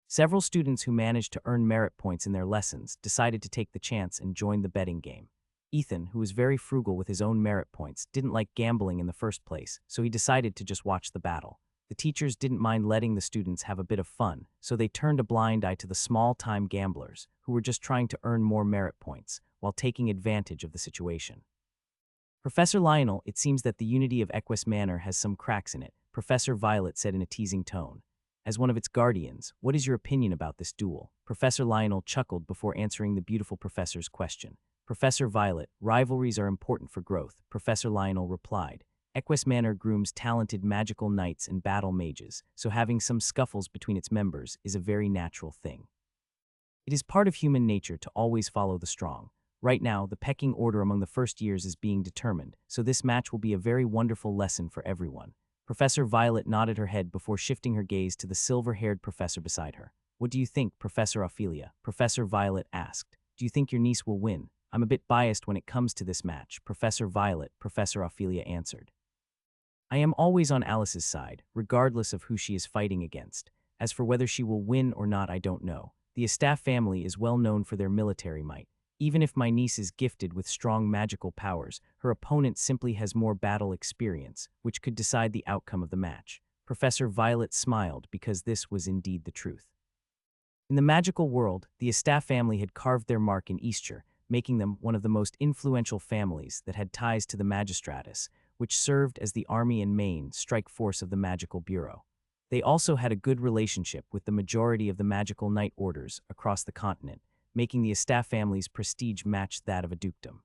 Several students who managed to earn merit points in their lessons decided to take the chance and join the betting game. Ethan, who was very frugal with his own merit points, didn't like gambling in the first place, so he decided to just watch the battle. The teachers didn't mind letting the students have a bit of fun, so they turned a blind eye to the small-time gamblers who were just trying to earn more merit points while taking advantage of the situation. "Professor Lionel, it seems that the unity of Equus Manor has some cracks in it," Professor Violet said in a teasing tone. "As one of its guardians, what is your opinion about this duel?" Professor Lionel chuckled before answering the beautiful professor's question. "Professor Violet, rivalries are important for growth," Professor Lionel replied. "Equus Manor grooms talented magical knights and battle mages, so having some scuffles between its members is a very natural thing. It is part of human nature to always follow the strong. Right now, the pecking order among the first years is being determined, so this match will be a very wonderful lesson for everyone." Professor Violet nodded her head before shifting her gaze to the silver-haired professor beside her. "What do you think, Professor Ophelia?" Professor Violet asked. "Do you think your niece will win?" "I'm a bit biased when it comes to this match, Professor Violet," Professor Ophelia answered. "I am always on Alice's side, regardless of who she is fighting against. As for whether she will win or not, I don't know. The Estaf family is well known for their military might. Even if my niece is gifted with strong magical powers, her opponent simply has more battle experience, which could decide the outcome of the match." Professor Violet smiled because this was indeed the truth. In the magical world, the Estaf family had carved their mark in Eastshire, making them one of the most influential families that had ties to the Magistratus, which served as the army and main strike force of the Magical Bureau. They also had a good relationship with the majority of the magical knight orders across the continent, making the Estaf family's prestige match that of a dukedom.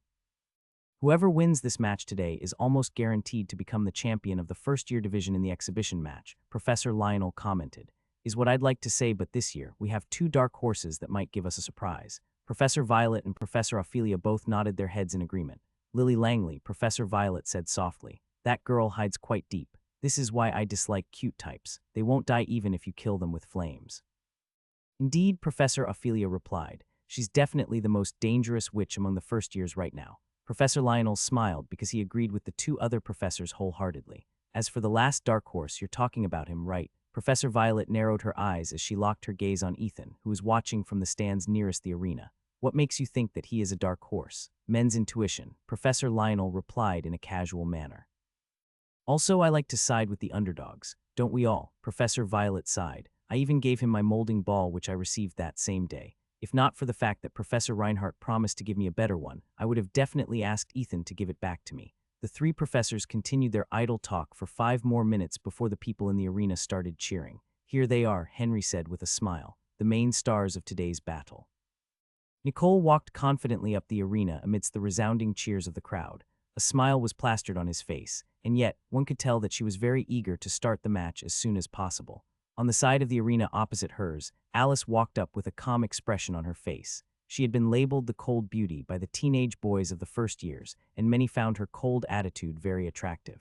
"Whoever wins this match today is almost guaranteed to become the champion of the first-year division in the exhibition match," Professor Lionel commented. "Is what I'd like to say, but this year, we have two dark horses that might give us a surprise." Professor Violet and Professor Ophelia both nodded their heads in agreement. "Lily Langley," Professor Violet said softly. "That girl hides quite deep. This is why I dislike cute types. They won't die even if you kill them with flames." "Indeed," Professor Ophelia replied. "She's definitely the most dangerous witch among the first years right now." Professor Lionel smiled because he agreed with the two other professors wholeheartedly. "As for the last dark horse, you're talking about him, right?" Professor Violet narrowed her eyes as she locked her gaze on Ethan, who was watching from the stands nearest the arena. "What makes you think that he is a dark horse?" "Men's intuition," Professor Lionel replied in a casual manner. "Also, I like to side with the underdogs. Don't we all?" Professor Violet sighed. "I even gave him my molding ball, which I received that same day. If not for the fact that Professor Reinhardt promised to give me a better one, I would have definitely asked Ethan to give it back to me." the three professors continued their idle talk for 5 more minutes before the people in the arena started cheering. "Here they are," Henry said with a smile, "the main stars of today's battle." Nicole walked confidently up the arena amidst the resounding cheers of the crowd. A smile was plastered on his face, and yet one could tell that she was very eager to start the match as soon as possible. On the side of the arena opposite hers, Alice walked up with a calm expression on her face. She had been labeled the cold beauty by the teenage boys of the first years, and many found her cold attitude very attractive.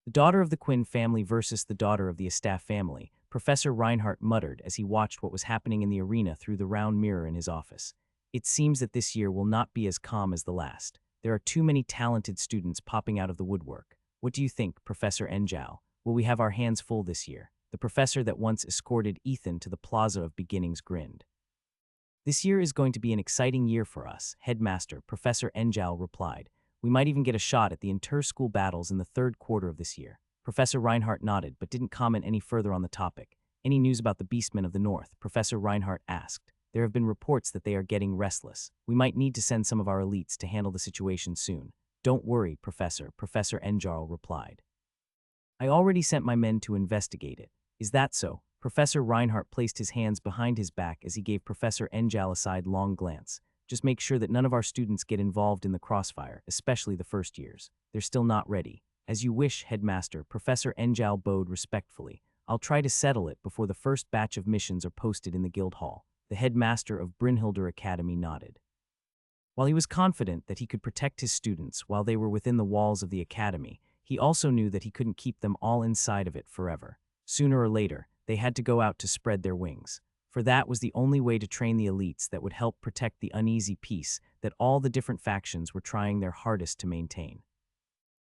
The daughter of the Quinn family versus the daughter of the Estaf family, Professor Reinhardt muttered as he watched what was happening in the arena through the round mirror in his office. "It seems that this year will not be as calm as the last. There are too many talented students popping out of the woodwork. What do you think, Professor Enjal? Will we have our hands full this year?" The professor that once escorted Ethan to the Plaza of Beginnings grinned. "This year is going to be an exciting year for us," Headmaster Professor Enjal replied. "We might even get a shot at the inter-school battles in the third quarter of this year." Professor Reinhardt nodded but didn't comment any further on the topic. "Any news about the Beastmen of the North?" Professor Reinhardt asked. "There have been reports that they are getting restless. We might need to send some of our elites to handle the situation soon." "Don't worry, Professor," Professor Enjarl replied. "I already sent my men to investigate it." "Is that so?" Professor Reinhardt placed his hands behind his back as he gave Professor Enjal a sidelong glance. "Just make sure that none of our students get involved in the crossfire, especially the first years. They're still not ready." "As you wish, Headmaster," Professor Enjal bowed respectfully. "I'll try to settle it before the first batch of missions are posted in the guild hall." The headmaster of Brynhilder Academy nodded. While he was confident that he could protect his students while they were within the walls of the academy, he also knew that he couldn't keep them all inside of it forever. Sooner or later, they had to go out to spread their wings. For that was the only way to train the elites that would help protect the uneasy peace that all the different factions were trying their hardest to maintain.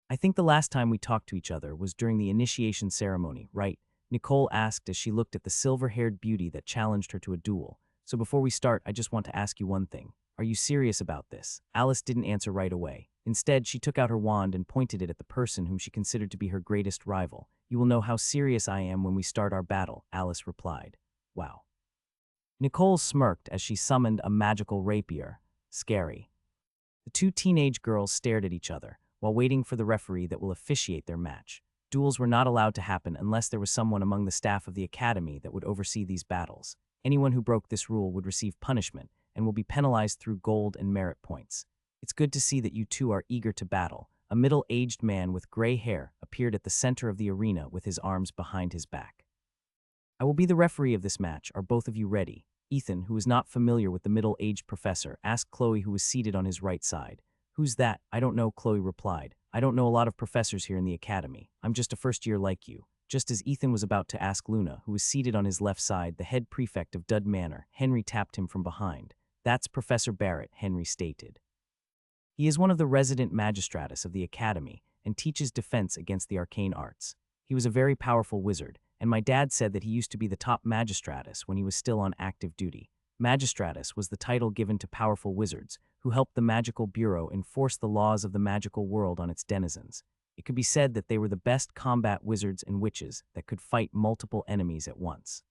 "I think the last time we talked to each other was during the initiation ceremony, right?" Nicole asked as she looked at the silver-haired beauty that challenged her to a duel. "So before we start, I just want to ask you one thing. Are you serious about this?" Alice didn't answer right away. Instead, she took out her wand and pointed it at the person whom she considered to be her greatest rival. "You will know how serious I am when we start our battle," Alice replied. "Wow." Nicole smirked as she summoned a magical rapier. Scary. The two teenage girls stared at each other while waiting for the referee that will officiate their match. Duels were not allowed to happen unless there was someone among the staff of the academy that would oversee these battles. Anyone who broke this rule would receive punishment and will be penalized through gold and merit points. "It's good to see that you two are eager to battle." A middle-aged man with gray hair appeared at the center of the arena with his arms behind his back. "I will be the referee of this match. Are both of you ready?" Ethan, who was not familiar with the middle-aged professor, asked Chloe, who was seated on his right side. "Who's that?" "I don't know," Chloe replied. "I don't know a lot of professors here in the academy. I'm just a first year like you." Just as Ethan was about to ask Luna, who was seated on his left side, the head prefect of Dud Manor, Henry tapped him from behind. "That's Professor Barrett," Henry stated. "He is one of the resident magistratus of the academy and teaches defense against the arcane arts. He was a very powerful wizard, and my dad said that he used to be the top magistratus when he was still on active duty." Magistratus was the title given to powerful wizards who helped the magical bureau enforce the laws of the magical world on its denizens. It could be said that they were the best combat wizards and witches that could fight multiple enemies at once.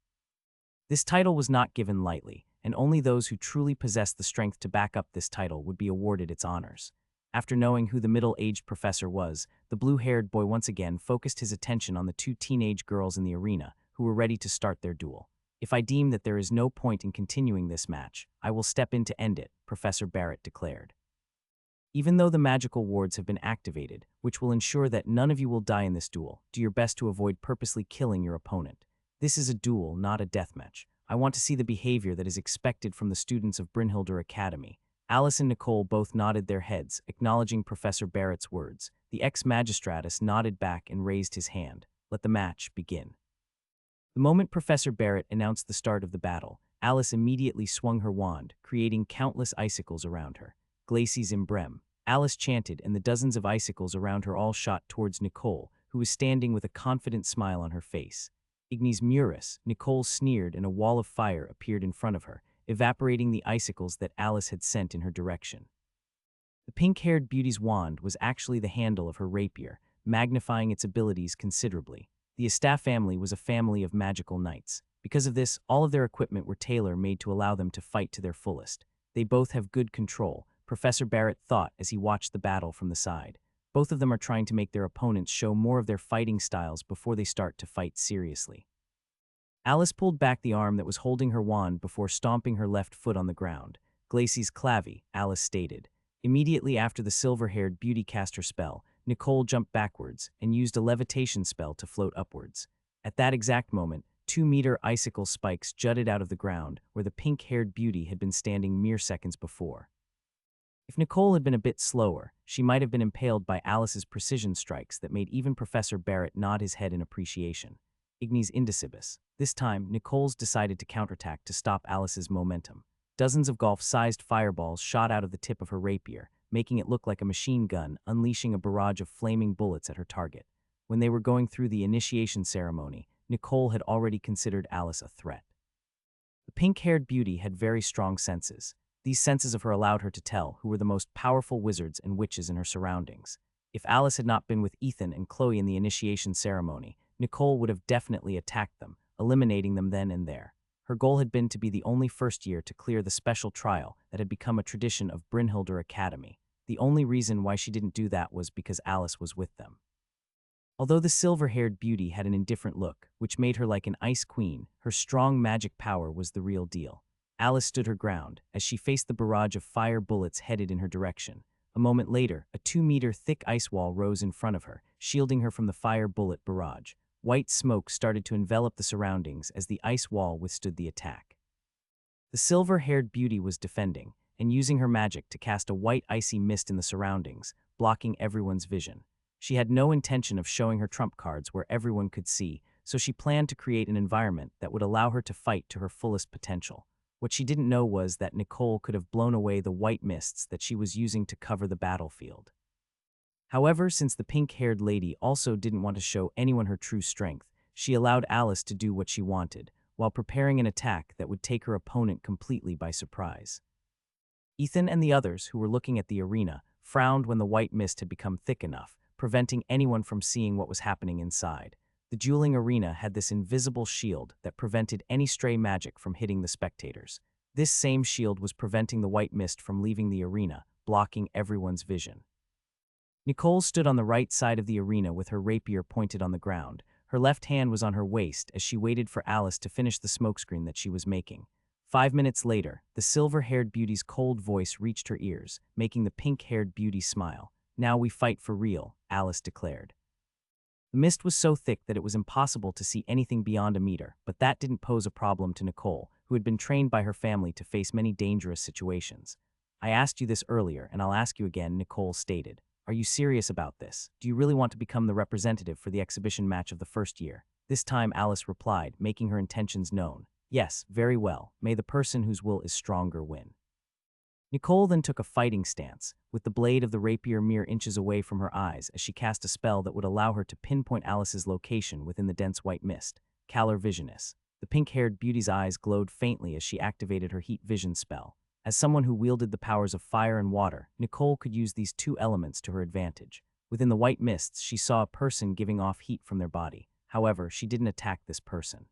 This title was not given lightly, and only those who truly possessed the strength to back up this title would be awarded its honors. After knowing who the middle-aged professor was, the blue-haired boy once again focused his attention on the two teenage girls in the arena who were ready to start their duel. "If I deem that there is no point in continuing this match, I will step in to end it," Professor Barrett declared. "Even though the magical wards have been activated, which will ensure that none of you will die in this duel, do your best to avoid purposely killing your opponent. This is a duel, not a deathmatch. I want to see the behavior that is expected from the students of Brynhilder Academy." Alice and Nicole both nodded their heads, acknowledging Professor Barrett's words. The ex-magistratus nodded back and raised his hand. "Let the match begin." The moment Professor Barrett announced the start of the battle, Alice immediately swung her wand, creating countless icicles around her. "Glacies imbrem." Alice chanted, and the dozens of icicles around her all shot towards Nicole, who was standing with a confident smile on her face. "Ignis Muris," Nicole sneered, and a wall of fire appeared in front of her, evaporating the icicles that Alice had sent in her direction. The pink-haired beauty's wand was actually the handle of her rapier, magnifying its abilities considerably. The Estaf family was a family of magical knights. Because of this, all of their equipment were tailor-made to allow them to fight to their fullest. "They both have good control," Professor Barrett thought as he watched the battle from the side. Both of them are trying to make their opponents show more of their fighting styles before they start to fight seriously. Alice pulled back the arm that was holding her wand before stomping her left foot on the ground. "Glacie's clavy," Alice stated. Immediately after the silver-haired beauty cast her spell, Nicole jumped backwards and used a levitation spell to float upwards. At that exact moment, 2-meter icicle spikes jutted out of the ground where the pink-haired beauty had been standing mere seconds before. If Nicole had been a bit slower, she might have been impaled by Alice's precision strikes that made even Professor Barrett nod his head in appreciation. Ignis indicibus. This time, Nicole's decided to counterattack to stop Alice's momentum. Dozens of golf-sized fireballs shot out of the tip of her rapier, making it look like a machine gun, unleashing a barrage of flaming bullets at her target. When they were going through the initiation ceremony, Nicole had already considered Alice a threat. The pink-haired beauty had very strong senses. These senses of her allowed her to tell who were the most powerful wizards and witches in her surroundings. If Alice had not been with Ethan and Chloe in the initiation ceremony, Nicole would have definitely attacked them, eliminating them then and there. Her goal had been to be the only first year to clear the special trial that had become a tradition of Brynhildr Academy. The only reason why she didn't do that was because Alice was with them. Although the silver-haired beauty had an indifferent look, which made her like an ice queen, her strong magic power was the real deal. Alice stood her ground as she faced the barrage of fire bullets headed in her direction. A moment later, a 2-meter thick ice wall rose in front of her, shielding her from the fire bullet barrage. White smoke started to envelop the surroundings as the ice wall withstood the attack. The silver-haired beauty was defending, and using her magic to cast a white icy mist in the surroundings, blocking everyone's vision. She had no intention of showing her trump cards where everyone could see, so she planned to create an environment that would allow her to fight to her fullest potential. What she didn't know was that Nicole could have blown away the white mists that she was using to cover the battlefield. However, since the pink-haired lady also didn't want to show anyone her true strength, she allowed Alice to do what she wanted, while preparing an attack that would take her opponent completely by surprise. Ethan and the others, who were looking at the arena, frowned when the white mist had become thick enough, preventing anyone from seeing what was happening inside. The dueling arena had this invisible shield that prevented any stray magic from hitting the spectators. This same shield was preventing the white mist from leaving the arena, blocking everyone's vision. Nicole stood on the right side of the arena with her rapier pointed on the ground. Her left hand was on her waist as she waited for Alice to finish the smokescreen that she was making. 5 minutes later, the silver-haired beauty's cold voice reached her ears, making the pink-haired beauty smile. "Now we fight for real," Alice declared. The mist was so thick that it was impossible to see anything beyond a meter, but that didn't pose a problem to Nicole, who had been trained by her family to face many dangerous situations. "I asked you this earlier, and I'll ask you again," Nicole stated. "Are you serious about this? Do you really want to become the representative for the exhibition match of the first year?" This time Alice replied, making her intentions known. "Yes, very well. May the person whose will is stronger win." Nicole then took a fighting stance, with the blade of the rapier mere inches away from her eyes as she cast a spell that would allow her to pinpoint Alice's location within the dense white mist, Calor Visionis. The pink-haired beauty's eyes glowed faintly as she activated her heat vision spell. As someone who wielded the powers of fire and water, Nicole could use these two elements to her advantage. Within the white mists, she saw a person giving off heat from their body. However, she didn't attack this person.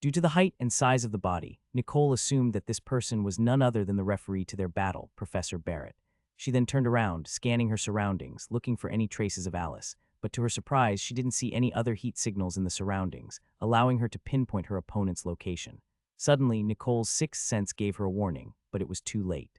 Due to the height and size of the body, Nicole assumed that this person was none other than the referee to their battle, Professor Barrett. She then turned around, scanning her surroundings, looking for any traces of Alice, but to her surprise, she didn't see any other heat signals in the surroundings, allowing her to pinpoint her opponent's location. Suddenly, Nicole's sixth sense gave her a warning, but it was too late.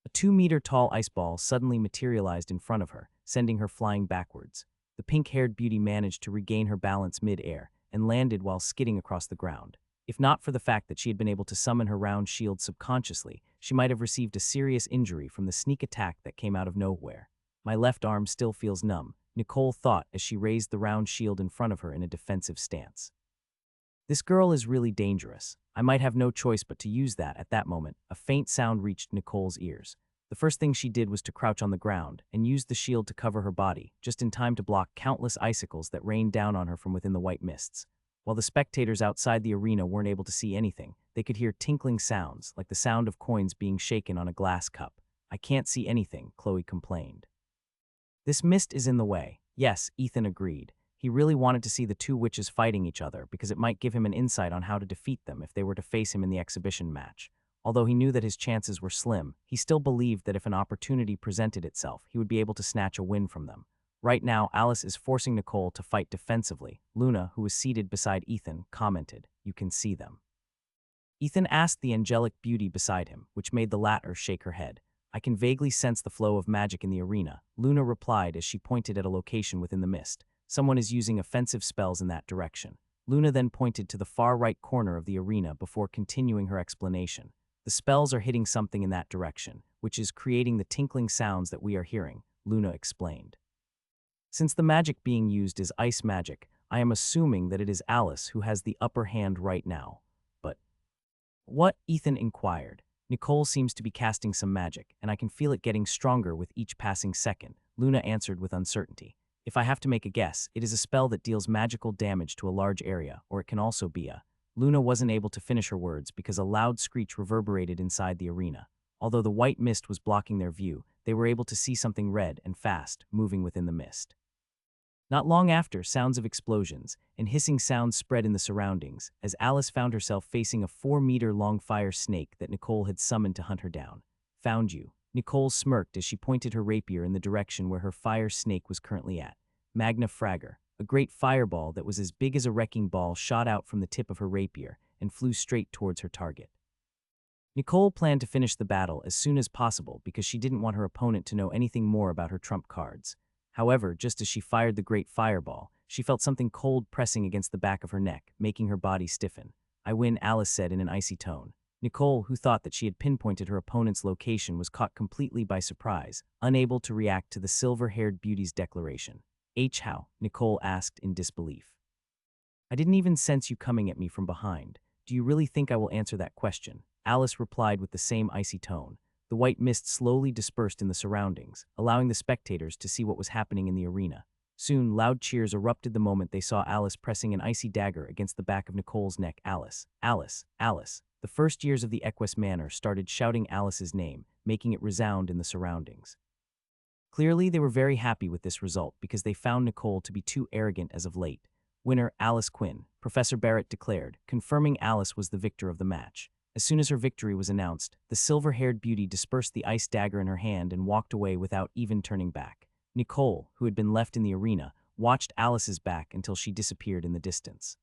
A 2-meter-tall ice ball suddenly materialized in front of her, sending her flying backwards. The pink-haired beauty managed to regain her balance mid-air and landed while skidding across the ground. If not for the fact that she had been able to summon her round shield subconsciously, she might have received a serious injury from the sneak attack that came out of nowhere. "My left arm still feels numb," Nicole thought as she raised the round shield in front of her in a defensive stance. "This girl is really dangerous. I might have no choice but to use that." At that moment, a faint sound reached Nicole's ears. The first thing she did was to crouch on the ground and use the shield to cover her body, just in time to block countless icicles that rained down on her from within the white mists. While the spectators outside the arena weren't able to see anything, they could hear tinkling sounds, like the sound of coins being shaken on a glass cup. "I can't see anything," Chloe complained. "This mist is in the way." "Yes," Ethan agreed. He really wanted to see the two witches fighting each other because it might give him an insight on how to defeat them if they were to face him in the exhibition match. Although he knew that his chances were slim, he still believed that if an opportunity presented itself, he would be able to snatch a win from them. Right now, Alice is forcing Nicole to fight defensively. Luna, who was seated beside Ethan, commented, "You can see them." Ethan asked the angelic beauty beside him, which made the latter shake her head. "I can vaguely sense the flow of magic in the arena," Luna replied as she pointed at a location within the mist. "Someone is using offensive spells in that direction." Luna then pointed to the far right corner of the arena before continuing her explanation. "The spells are hitting something in that direction, which is creating the tinkling sounds that we are hearing," Luna explained. "Since the magic being used is ice magic, I am assuming that it is Alice who has the upper hand right now. But what?" Ethan inquired. "Nicole seems to be casting some magic, and I can feel it getting stronger with each passing second," Luna answered with uncertainty. "If I have to make a guess, it is a spell that deals magical damage to a large area, or it can also be a—" Luna wasn't able to finish her words because a loud screech reverberated inside the arena. Although the white mist was blocking their view, they were able to see something red and fast, moving within the mist. Not long after, sounds of explosions and hissing sounds spread in the surroundings as Alice found herself facing a 4-meter-long fire snake that Nicole had summoned to hunt her down. "Found you." Nicole smirked as she pointed her rapier in the direction where her fire snake was currently at. Magna Fragger, a great fireball that was as big as a wrecking ball, shot out from the tip of her rapier and flew straight towards her target. Nicole planned to finish the battle as soon as possible because she didn't want her opponent to know anything more about her trump cards. However, just as she fired the great fireball, she felt something cold pressing against the back of her neck, making her body stiffen. "I win," Alice said in an icy tone. Nicole, who thought that she had pinpointed her opponent's location, was caught completely by surprise, unable to react to the silver-haired beauty's declaration. "How?" Nicole asked in disbelief. "I didn't even sense you coming at me from behind. Do you really think I will answer that question?" Alice replied with the same icy tone. The white mist slowly dispersed in the surroundings, allowing the spectators to see what was happening in the arena. Soon, loud cheers erupted the moment they saw Alice pressing an icy dagger against the back of Nicole's neck. "Alice! Alice! Alice!" The first years of the Equus Manor started shouting Alice's name, making it resound in the surroundings. Clearly, they were very happy with this result because they found Nicole to be too arrogant as of late. "Winner, Alice Quinn," Professor Barrett declared, confirming Alice was the victor of the match. As soon as her victory was announced, the silver-haired beauty dispersed the ice dagger in her hand and walked away without even turning back. Nicole, who had been left in the arena, watched Alice's back until she disappeared in the distance.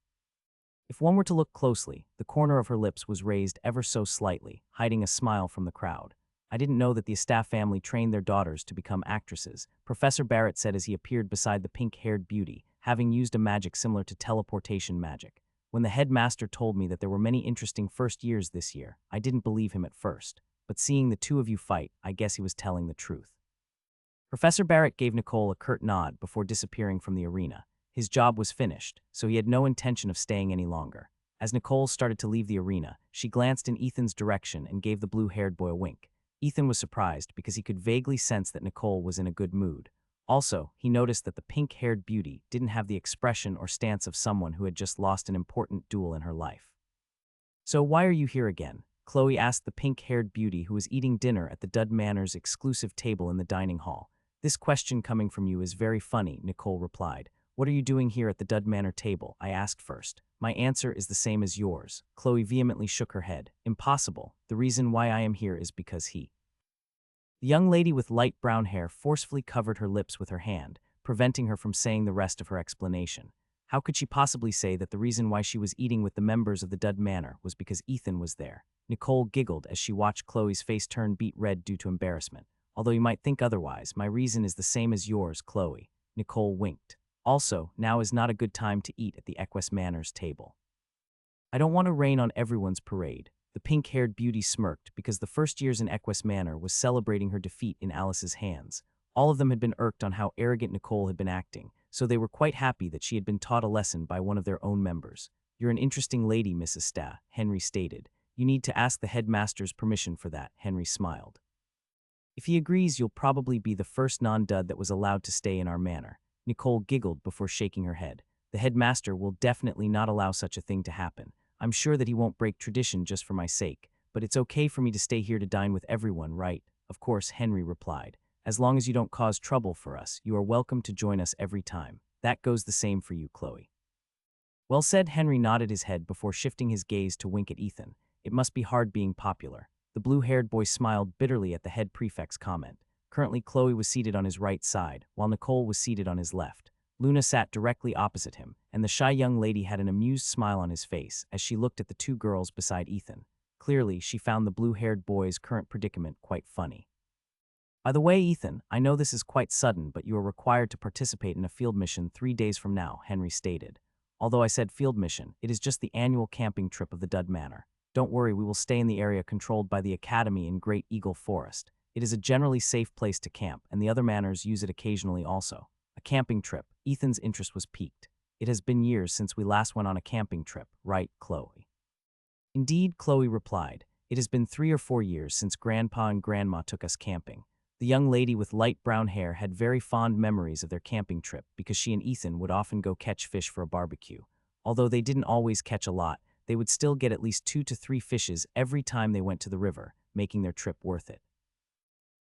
If one were to look closely, the corner of her lips was raised ever so slightly, hiding a smile from the crowd. "I didn't know that the Staff family trained their daughters to become actresses," Professor Barrett said as he appeared beside the pink-haired beauty, having used a magic similar to teleportation magic. "When the headmaster told me that there were many interesting first years this year, I didn't believe him at first. But seeing the two of you fight, I guess he was telling the truth." Professor Barrett gave Nicole a curt nod before disappearing from the arena. His job was finished, so he had no intention of staying any longer. As Nicole started to leave the arena, she glanced in Ethan's direction and gave the blue-haired boy a wink. Ethan was surprised because he could vaguely sense that Nicole was in a good mood. Also, he noticed that the pink-haired beauty didn't have the expression or stance of someone who had just lost an important duel in her life. "So why are you here again?" Chloe asked the pink-haired beauty who was eating dinner at the Dud Manor's exclusive table in the dining hall. "This question coming from you is very funny," Nicole replied. "What are you doing here at the Dud Manor table?" I asked first. "My answer is the same as yours." Chloe vehemently shook her head. "Impossible. The reason why I am here is because he—" The young lady with light brown hair forcefully covered her lips with her hand, preventing her from saying the rest of her explanation. How could she possibly say that the reason why she was eating with the members of the Dud Manor was because Ethan was there? Nicole giggled as she watched Chloe's face turn beet red due to embarrassment. "Although you might think otherwise, my reason is the same as yours, Chloe." Nicole winked. "Also, now is not a good time to eat at the Equus Manor's table. I don't want to rain on everyone's parade." The pink-haired beauty smirked because the first years in Equus Manor was celebrating her defeat in Alice's hands. All of them had been irked on how arrogant Nicole had been acting, so they were quite happy that she had been taught a lesson by one of their own members. "You're an interesting lady, Mrs. Sta," Henry stated. "You need to ask the headmaster's permission for that," Henry smiled. "If he agrees, you'll probably be the first non-dud that was allowed to stay in our manor." Nicole giggled before shaking her head. "The headmaster will definitely not allow such a thing to happen. I'm sure that he won't break tradition just for my sake, but it's okay for me to stay here to dine with everyone, right?" "Of course," Henry replied. "As long as you don't cause trouble for us, you are welcome to join us every time. That goes the same for you, Chloe." "Well said." Henry nodded his head before shifting his gaze to wink at Ethan. "It must be hard being popular." The blue-haired boy smiled bitterly at the head prefect's comment. Currently, Chloe was seated on his right side, while Nicole was seated on his left. Luna sat directly opposite him, and the shy young lady had an amused smile on his face as she looked at the two girls beside Ethan. Clearly, she found the blue-haired boy's current predicament quite funny. By the way, Ethan, I know this is quite sudden, but you are required to participate in a field mission 3 days from now, Henry stated. Although I said field mission, it is just the annual camping trip of the Dud Manor. Don't worry, we will stay in the area controlled by the Academy in Great Eagle Forest. It is a generally safe place to camp, and the other manors use it occasionally also. A camping trip. Ethan's interest was piqued. It has been years since we last went on a camping trip, right, Chloe? Indeed, Chloe replied. It has been 3 or 4 years since Grandpa and Grandma took us camping. The young lady with light brown hair had very fond memories of their camping trip because she and Ethan would often go catch fish for a barbecue. Although they didn't always catch a lot, they would still get at least 2 to 3 fishes every time they went to the river, making their trip worth it.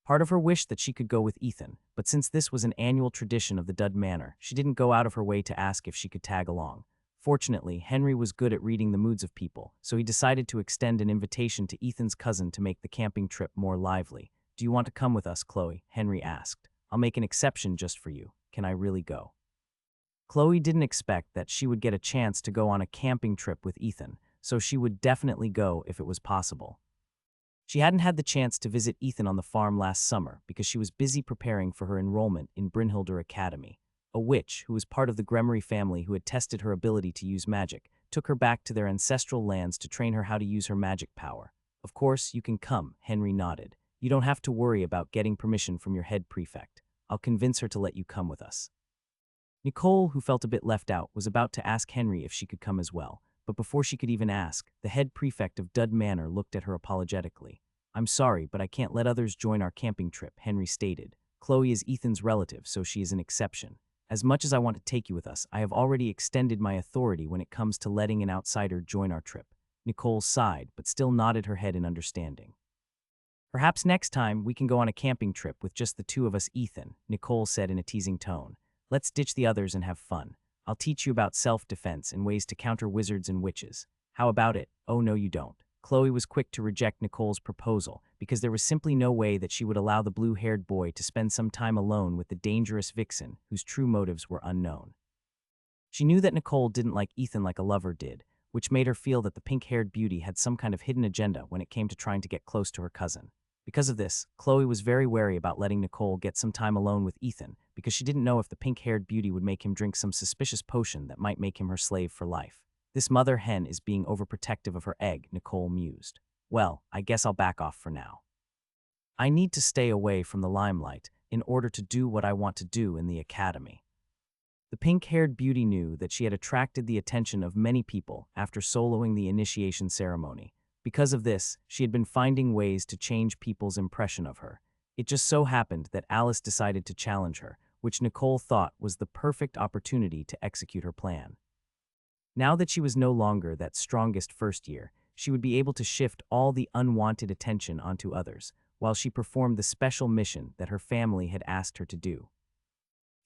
Part of her wished that she could go with Ethan, but since this was an annual tradition of the Dud Manor, she didn't go out of her way to ask if she could tag along. Fortunately, Henry was good at reading the moods of people, so he decided to extend an invitation to Ethan's cousin to make the camping trip more lively. Do you want to come with us, Chloe? Henry asked. I'll make an exception just for you. Can I really go? Chloe didn't expect that she would get a chance to go on a camping trip with Ethan, so she would definitely go if it was possible. She hadn't had the chance to visit Ethan on the farm last summer because she was busy preparing for her enrollment in Brynhildr Academy. A witch, who was part of the Gremory family who had tested her ability to use magic, took her back to their ancestral lands to train her how to use her magic power. Of course, you can come, Henry nodded. You don't have to worry about getting permission from your head prefect. I'll convince her to let you come with us. Nicole, who felt a bit left out, was about to ask Henry if she could come as well, but before she could even ask, the head prefect of Dud Manor looked at her apologetically. I'm sorry, but I can't let others join our camping trip, Henry stated. Chloe is Ethan's relative, so she is an exception. As much as I want to take you with us, I have already extended my authority when it comes to letting an outsider join our trip. Nicole sighed, but still nodded her head in understanding. Perhaps next time we can go on a camping trip with just the two of us, Ethan, Nicole said in a teasing tone. Let's ditch the others and have fun. I'll teach you about self-defense and ways to counter wizards and witches. How about it? Oh no, you don't. Chloe was quick to reject Nicole's proposal because there was simply no way that she would allow the blue-haired boy to spend some time alone with the dangerous vixen whose true motives were unknown. She knew that Nicole didn't like Ethan like a lover did, which made her feel that the pink-haired beauty had some kind of hidden agenda when it came to trying to get close to her cousin. Because of this, Chloe was very wary about letting Nicole get some time alone with Ethan because she didn't know if the pink-haired beauty would make him drink some suspicious potion that might make him her slave for life. This mother hen is being overprotective of her egg, Nicole mused. Well, I guess I'll back off for now. I need to stay away from the limelight in order to do what I want to do in the academy. The pink-haired beauty knew that she had attracted the attention of many people after soloing the initiation ceremony. Because of this, she had been finding ways to change people's impression of her. It just so happened that Alice decided to challenge her, which Nicole thought was the perfect opportunity to execute her plan. Now that she was no longer that strongest first year, she would be able to shift all the unwanted attention onto others, while she performed the special mission that her family had asked her to do.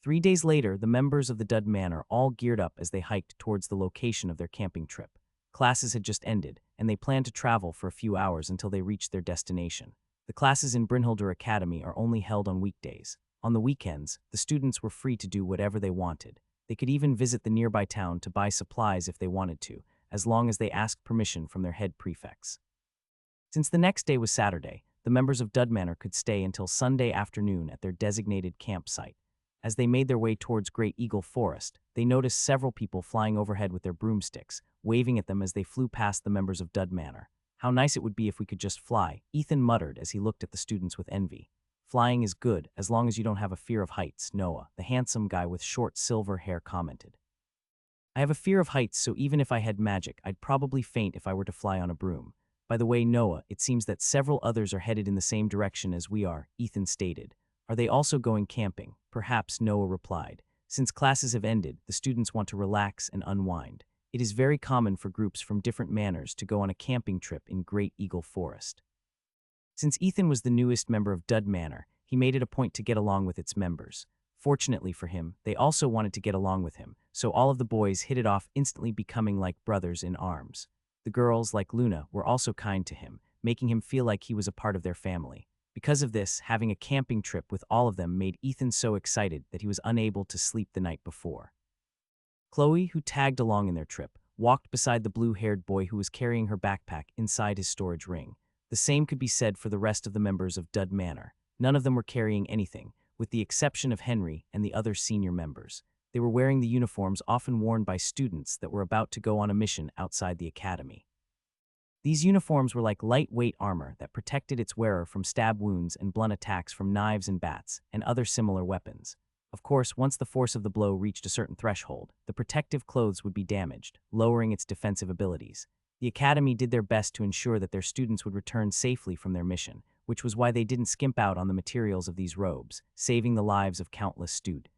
3 days later, the members of the Dud Manor all geared up as they hiked towards the location of their camping trip. Classes had just ended, and they planned to travel for a few hours until they reached their destination. The classes in Brynhildr Academy are only held on weekdays. On the weekends, the students were free to do whatever they wanted. They could even visit the nearby town to buy supplies if they wanted to, as long as they asked permission from their head prefects. Since the next day was Saturday, the members of Dud Manor could stay until Sunday afternoon at their designated campsite. As they made their way towards Great Eagle Forest, they noticed several people flying overhead with their broomsticks, waving at them as they flew past the members of Dud Manor. How nice it would be if we could just fly, Ethan muttered as he looked at the students with envy. Flying is good, as long as you don't have a fear of heights, Noah, the handsome guy with short silver hair, commented. I have a fear of heights, so even if I had magic, I'd probably faint if I were to fly on a broom. By the way, Noah, it seems that several others are headed in the same direction as we are, Ethan stated. Are they also going camping? Perhaps, Noah replied. Since classes have ended, the students want to relax and unwind. It is very common for groups from different manors to go on a camping trip in Great Eagle Forest. Since Ethan was the newest member of Dud Manor, he made it a point to get along with its members. Fortunately for him, they also wanted to get along with him, so all of the boys hit it off, instantly becoming like brothers in arms. The girls, like Luna, were also kind to him, making him feel like he was a part of their family. Because of this, having a camping trip with all of them made Ethan so excited that he was unable to sleep the night before. Chloe, who tagged along in their trip, walked beside the blue-haired boy who was carrying her backpack inside his storage ring. The same could be said for the rest of the members of Dud Manor. None of them were carrying anything, with the exception of Henry and the other senior members. They were wearing the uniforms often worn by students that were about to go on a mission outside the academy. These uniforms were like lightweight armor that protected its wearer from stab wounds and blunt attacks from knives and bats and other similar weapons. Of course, once the force of the blow reached a certain threshold, the protective clothes would be damaged, lowering its defensive abilities. The academy did their best to ensure that their students would return safely from their mission, which was why they didn't skimp out on the materials of these robes, saving the lives of countless students.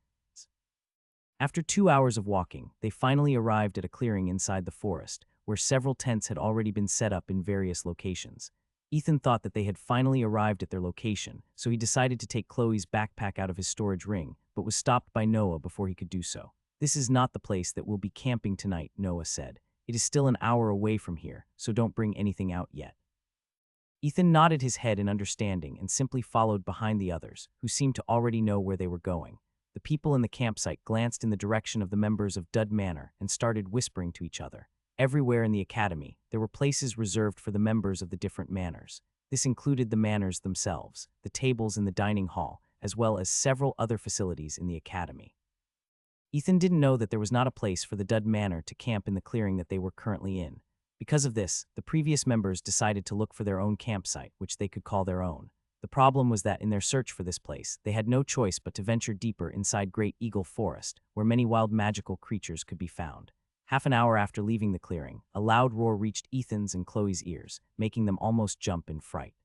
After 2 hours of walking, they finally arrived at a clearing inside the forest, where several tents had already been set up in various locations. Ethan thought that they had finally arrived at their location, so he decided to take Chloe's backpack out of his storage ring, but was stopped by Noah before he could do so. "This is not the place that we'll be camping tonight," Noah said. "It is still an hour away from here, so don't bring anything out yet." Ethan nodded his head in understanding and simply followed behind the others, who seemed to already know where they were going. The people in the campsite glanced in the direction of the members of Dud Manor and started whispering to each other. Everywhere in the academy, there were places reserved for the members of the different manors. This included the manors themselves, the tables in the dining hall, as well as several other facilities in the academy. Ethan didn't know that there was not a place for the Dud Manor to camp in the clearing that they were currently in. Because of this, the previous members decided to look for their own campsite, which they could call their own. The problem was that in their search for this place, they had no choice but to venture deeper inside Great Eagle Forest, where many wild magical creatures could be found. Half an hour after leaving the clearing, a loud roar reached Ethan's and Chloe's ears, making them almost jump in fright.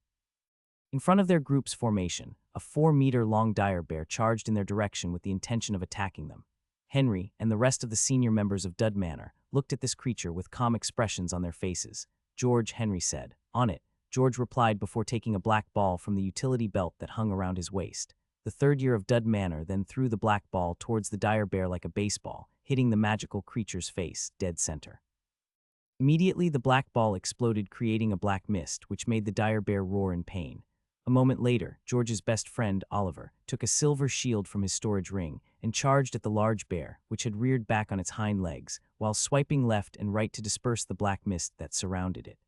In front of their group's formation, a 4-meter-long dire bear charged in their direction with the intention of attacking them. Henry and the rest of the senior members of Dud Manor looked at this creature with calm expressions on their faces. "George," Henry said. "On it," George replied before taking a black ball from the utility belt that hung around his waist. The third year of Dud Manor then threw the black ball towards the dire bear like a baseball, hitting the magical creature's face, dead center. Immediately, the black ball exploded, creating a black mist, which made the dire bear roar in pain. A moment later, George's best friend, Oliver, took a silver shield from his storage ring and charged at the large bear, which had reared back on its hind legs, while swiping left and right to disperse the black mist that surrounded it.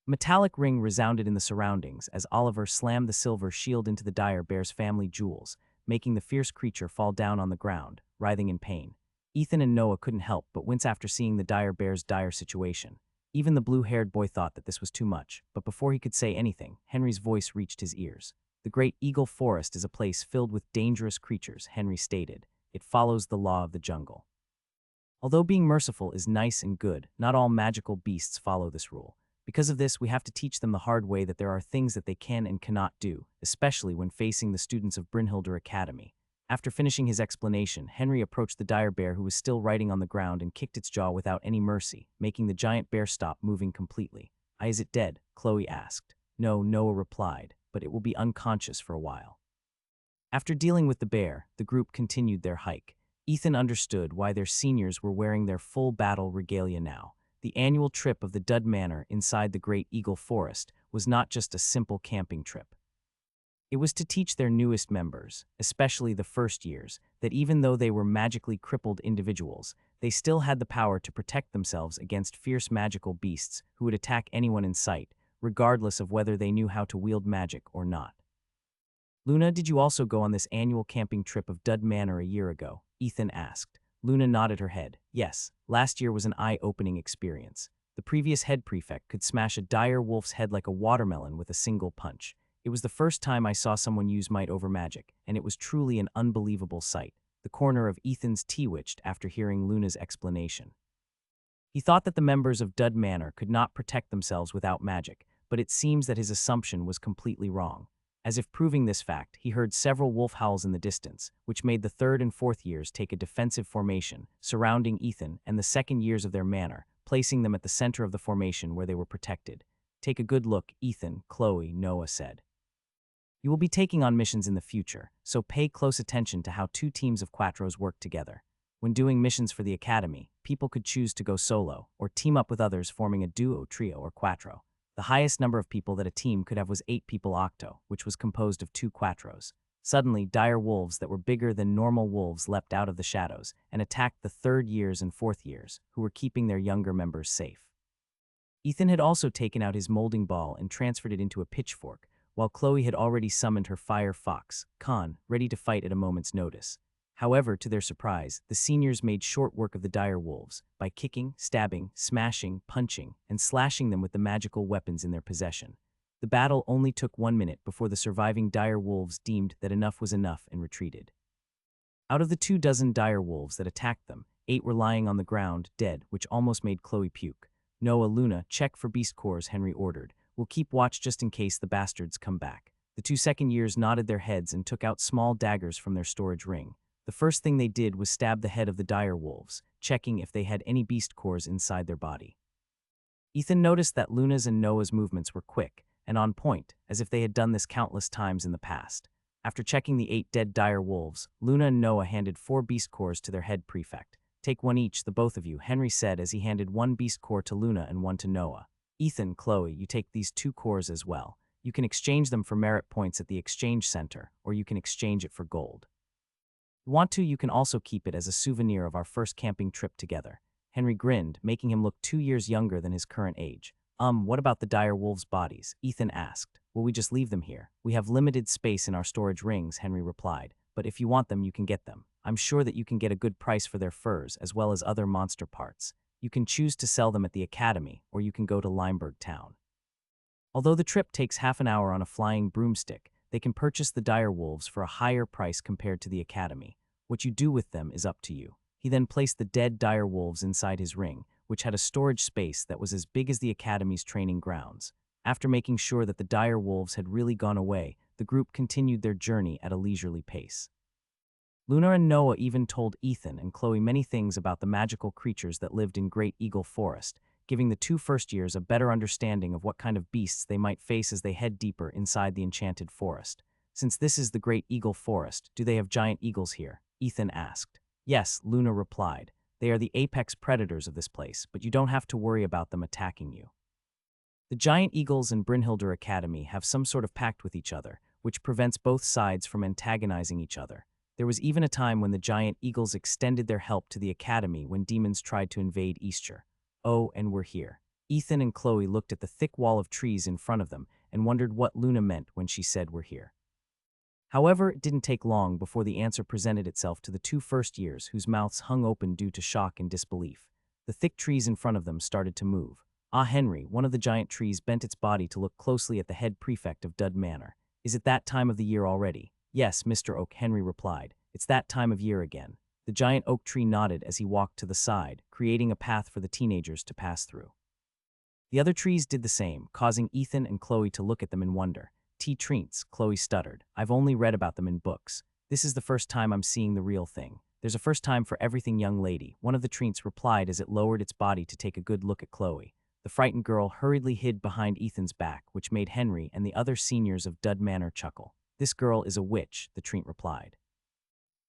A metallic ring resounded in the surroundings as Oliver slammed the silver shield into the dire bear's family jewels, making the fierce creature fall down on the ground, writhing in pain. Ethan and Noah couldn't help but wince after seeing the dire bear's dire situation. Even the blue-haired boy thought that this was too much, but before he could say anything, Henry's voice reached his ears. "The Great Eagle Forest is a place filled with dangerous creatures," Henry stated. "It follows the law of the jungle. Although being merciful is nice and good, not all magical beasts follow this rule. Because of this, we have to teach them the hard way that there are things that they can and cannot do, especially when facing the students of Brynhilder Academy." After finishing his explanation, Henry approached the dire bear, who was still writhing on the ground, and kicked its jaw without any mercy, making the giant bear stop moving completely. "Is it dead?" Chloe asked. "No," Noah replied, "but it will be unconscious for a while." After dealing with the bear, the group continued their hike. Ethan understood why their seniors were wearing their full battle regalia now. The annual trip of the Dud Manor inside the Great Eagle Forest was not just a simple camping trip. It was to teach their newest members, especially the first years, that even though they were magically crippled individuals, they still had the power to protect themselves against fierce magical beasts who would attack anyone in sight, regardless of whether they knew how to wield magic or not. "Luna, did you also go on this annual camping trip of Dud Manor a year ago?" Ethan asked. Luna nodded her head. "Yes, last year was an eye-opening experience. The previous head prefect could smash a dire wolf's head like a watermelon with a single punch. It was the first time I saw someone use might over magic, and it was truly an unbelievable sight." The corner of Ethan's twitched after hearing Luna's explanation. He thought that the members of Dud Manor could not protect themselves without magic, but it seems that his assumption was completely wrong. As if proving this fact, he heard several wolf howls in the distance, which made the third and fourth years take a defensive formation, surrounding Ethan and the second years of their manor, placing them at the center of the formation where they were protected. "Take a good look, Ethan," Chloe, Noah said. "You will be taking on missions in the future, so pay close attention to how two teams of Quattros work together. When doing missions for the Academy, people could choose to go solo or team up with others, forming a duo, trio, or quattro. The highest number of people that a team could have was 8 people octo, which was composed of 2 quattros. Suddenly, dire wolves that were bigger than normal wolves leapt out of the shadows and attacked the 3rd years and 4th years, who were keeping their younger members safe. Ethan had also taken out his molding ball and transferred it into a pitchfork, while Chloe had already summoned her fire fox, Khan, ready to fight at a moment's notice. However, to their surprise, the seniors made short work of the dire wolves by kicking, stabbing, smashing, punching, and slashing them with the magical weapons in their possession. The battle only took 1 minute before the surviving dire wolves deemed that enough was enough and retreated. Out of the 24 dire wolves that attacked them, 8 were lying on the ground, dead, which almost made Chloe puke. Noah, Luna, check for beast cores, Henry ordered. We'll keep watch just in case the bastards come back. The 2 second years nodded their heads and took out small daggers from their storage ring. The first thing they did was stab the head of the dire wolves, checking if they had any beast cores inside their body. Ethan noticed that Luna's and Noah's movements were quick and on point, as if they had done this countless times in the past. After checking the 8 dead dire wolves, Luna and Noah handed 4 beast cores to their head prefect. Take 1 each, the both of you, Henry said as he handed 1 beast core to Luna and 1 to Noah. Ethan, Chloe, you take these 2 cores as well. You can exchange them for merit points at the exchange center, or you can exchange it for gold. If you want to, you can also keep it as a souvenir of our first camping trip together. Henry grinned, making him look 2 years younger than his current age. What about the dire wolves' bodies? Ethan asked. Will we just leave them here? We have limited space in our storage rings, Henry replied, but if you want them, you can get them. I'm sure that you can get a good price for their furs as well as other monster parts. You can choose to sell them at the academy, or you can go to Limburg town. Although the trip takes half an hour on a flying broomstick, they can purchase the dire wolves for a higher price compared to the academy. What you do with them is up to you. He then placed the dead dire wolves inside his ring, which had a storage space that was as big as the academy's training grounds. After making sure that the dire wolves had really gone away, the group continued their journey at a leisurely pace. Luna and Noah even told Ethan and Chloe many things about the magical creatures that lived in Great Eagle Forest, giving the 2 first years a better understanding of what kind of beasts they might face as they head deeper inside the enchanted forest. Since this is the Great Eagle Forest, do they have giant eagles here? Ethan asked. Yes, Luna replied. They are the apex predators of this place, but you don't have to worry about them attacking you. The giant eagles in Brynhildr Academy have some sort of pact with each other, which prevents both sides from antagonizing each other. There was even a time when the giant eagles extended their help to the academy when demons tried to invade Eastshire. Oh, and we're here. Ethan and Chloe looked at the thick wall of trees in front of them and wondered what Luna meant when she said we're here. However, it didn't take long before the answer presented itself to the 2 first years whose mouths hung open due to shock and disbelief. The thick trees in front of them started to move. Henry, one of the giant trees, bent its body to look closely at the head prefect of Dud Manor. Is it that time of the year already? Yes, Mr. Oak, Henry replied. It's that time of year again. The giant oak tree nodded as he walked to the side, creating a path for the teenagers to pass through. The other trees did the same, causing Ethan and Chloe to look at them in wonder. Treats, Chloe stuttered. I've only read about them in books. This is the first time I'm seeing the real thing. There's a first time for everything, young lady, one of the treats replied as it lowered its body to take a good look at Chloe. The frightened girl hurriedly hid behind Ethan's back, which made Henry and the other seniors of Dud Manor chuckle. This girl is a witch, the treat replied.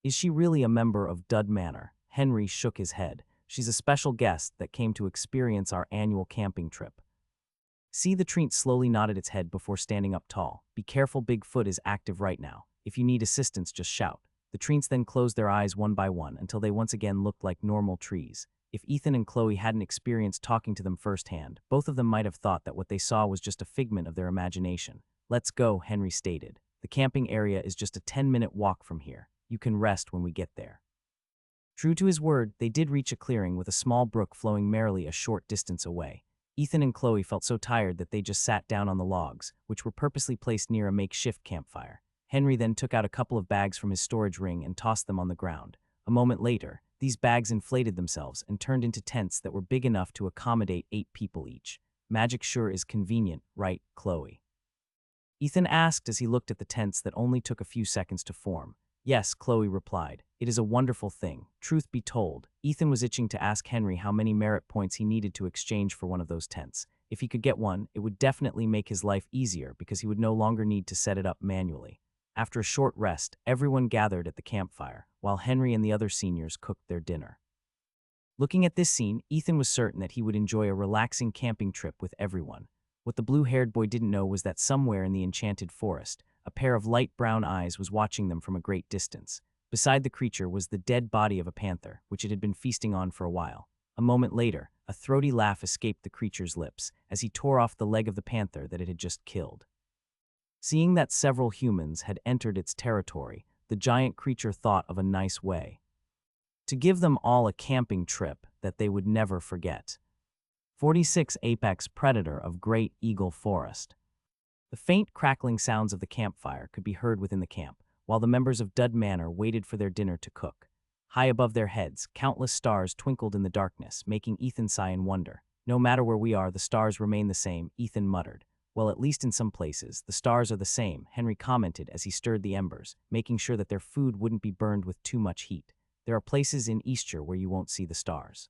Is she really a member of Dud Manor? Henry shook his head. She's a special guest that came to experience our annual camping trip. See, the treat slowly nodded its head before standing up tall. Be careful, Bigfoot is active right now. If you need assistance, just shout. The treats then closed their eyes one by one until they once again looked like normal trees. If Ethan and Chloe hadn't experienced talking to them firsthand, both of them might have thought that what they saw was just a figment of their imagination. Let's go, Henry stated. The camping area is just a 10-minute walk from here. You can rest when we get there. True to his word, they did reach a clearing with a small brook flowing merrily a short distance away. Ethan and Chloe felt so tired that they just sat down on the logs, which were purposely placed near a makeshift campfire. Henry then took out a couple of bags from his storage ring and tossed them on the ground. A moment later, these bags inflated themselves and turned into tents that were big enough to accommodate 8 people each. Magic sure is convenient, right, Chloe? Ethan asked as he looked at the tents that only took a few seconds to form. Yes, Chloe replied. It is a wonderful thing. Truth be told, Ethan was itching to ask Henry how many merit points he needed to exchange for one of those tents. If he could get one, it would definitely make his life easier because he would no longer need to set it up manually. After a short rest, everyone gathered at the campfire, while Henry and the other seniors cooked their dinner. Looking at this scene, Ethan was certain that he would enjoy a relaxing camping trip with everyone. What the blue-haired boy didn't know was that somewhere in the enchanted forest, a pair of light brown eyes was watching them from a great distance. Beside the creature was the dead body of a panther, which it had been feasting on for a while. A moment later, a throaty laugh escaped the creature's lips as he tore off the leg of the panther that it had just killed. Seeing that several humans had entered its territory, the giant creature thought of a nice way to give them all a camping trip that they would never forget. 46 Apex Predator of Great Eagle Forest. The faint crackling sounds of the campfire could be heard within the camp, while the members of Dud Manor waited for their dinner to cook. High above their heads, countless stars twinkled in the darkness, making Ethan sigh in wonder. No matter where we are, the stars remain the same, Ethan muttered. Well, at least in some places, the stars are the same, Henry commented as he stirred the embers, making sure that their food wouldn't be burned with too much heat. There are places in Easter where you won't see the stars.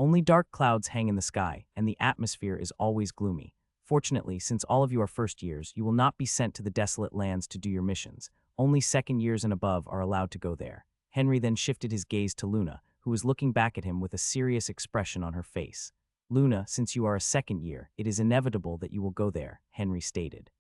Only dark clouds hang in the sky, and the atmosphere is always gloomy. Fortunately, since all of you are first years, you will not be sent to the desolate lands to do your missions. Only second years and above are allowed to go there. Henry then shifted his gaze to Luna, who was looking back at him with a serious expression on her face. Luna, since you are a second year, it is inevitable that you will go there, Henry stated.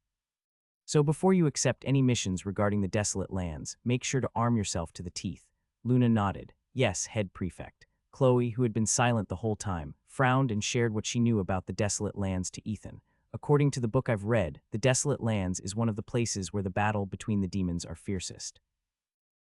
So before you accept any missions regarding the desolate lands, make sure to arm yourself to the teeth. Luna nodded. Yes, head prefect. Chloe, who had been silent the whole time, frowned and shared what she knew about the desolate lands to Ethan. According to the book I've read, the desolate lands is one of the places where the battle between the demons are fiercest.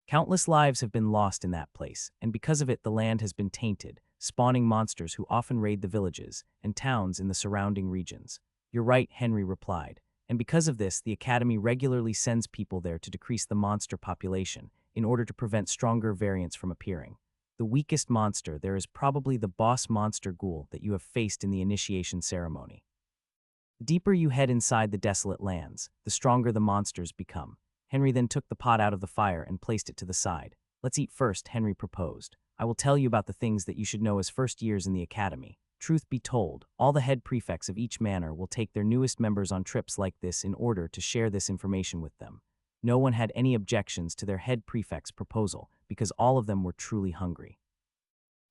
Countless lives have been lost in that place, and because of it the land has been tainted, spawning monsters who often raid the villages and towns in the surrounding regions. You're right, Henry replied, and because of this the Academy regularly sends people there to decrease the monster population in order to prevent stronger variants from appearing. The weakest monster there is probably the boss monster ghoul that you have faced in the initiation ceremony. The deeper you head inside the desolate lands, the stronger the monsters become. Henry then took the pot out of the fire and placed it to the side. Let's eat first, Henry proposed. I will tell you about the things that you should know as first years in the academy. Truth be told, all the head prefects of each manor will take their newest members on trips like this in order to share this information with them. No one had any objections to their head prefect's proposal because all of them were truly hungry.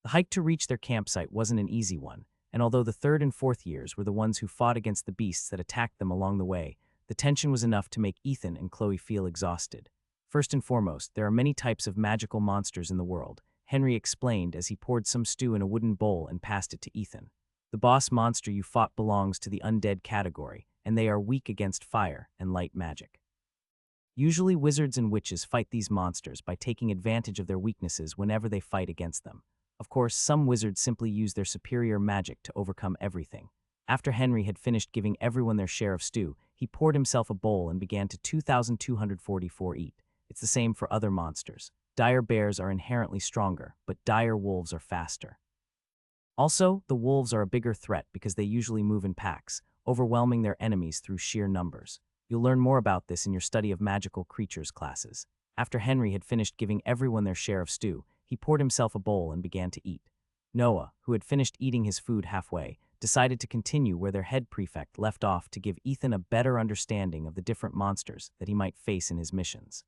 The hike to reach their campsite wasn't an easy one, and although the third and fourth years were the ones who fought against the beasts that attacked them along the way, the tension was enough to make Ethan and Chloe feel exhausted. First and foremost, there are many types of magical monsters in the world, Henry explained as he poured some stew in a wooden bowl and passed it to Ethan. The boss monster you fought belongs to the undead category, and they are weak against fire and light magic. Usually wizards and witches fight these monsters by taking advantage of their weaknesses whenever they fight against them. Of course, some wizards simply use their superior magic to overcome everything. After Henry had finished giving everyone their share of stew, he poured himself a bowl and began to 2,244 eat. It's the same for other monsters. Dire bears are inherently stronger, but dire wolves are faster. Also, the wolves are a bigger threat because they usually move in packs, overwhelming their enemies through sheer numbers. You'll learn more about this in your study of magical creatures classes. After Henry had finished giving everyone their share of stew, he poured himself a bowl and began to eat. Noah, who had finished eating his food halfway, decided to continue where their head prefect left off to give Ethan a better understanding of the different monsters that he might face in his missions.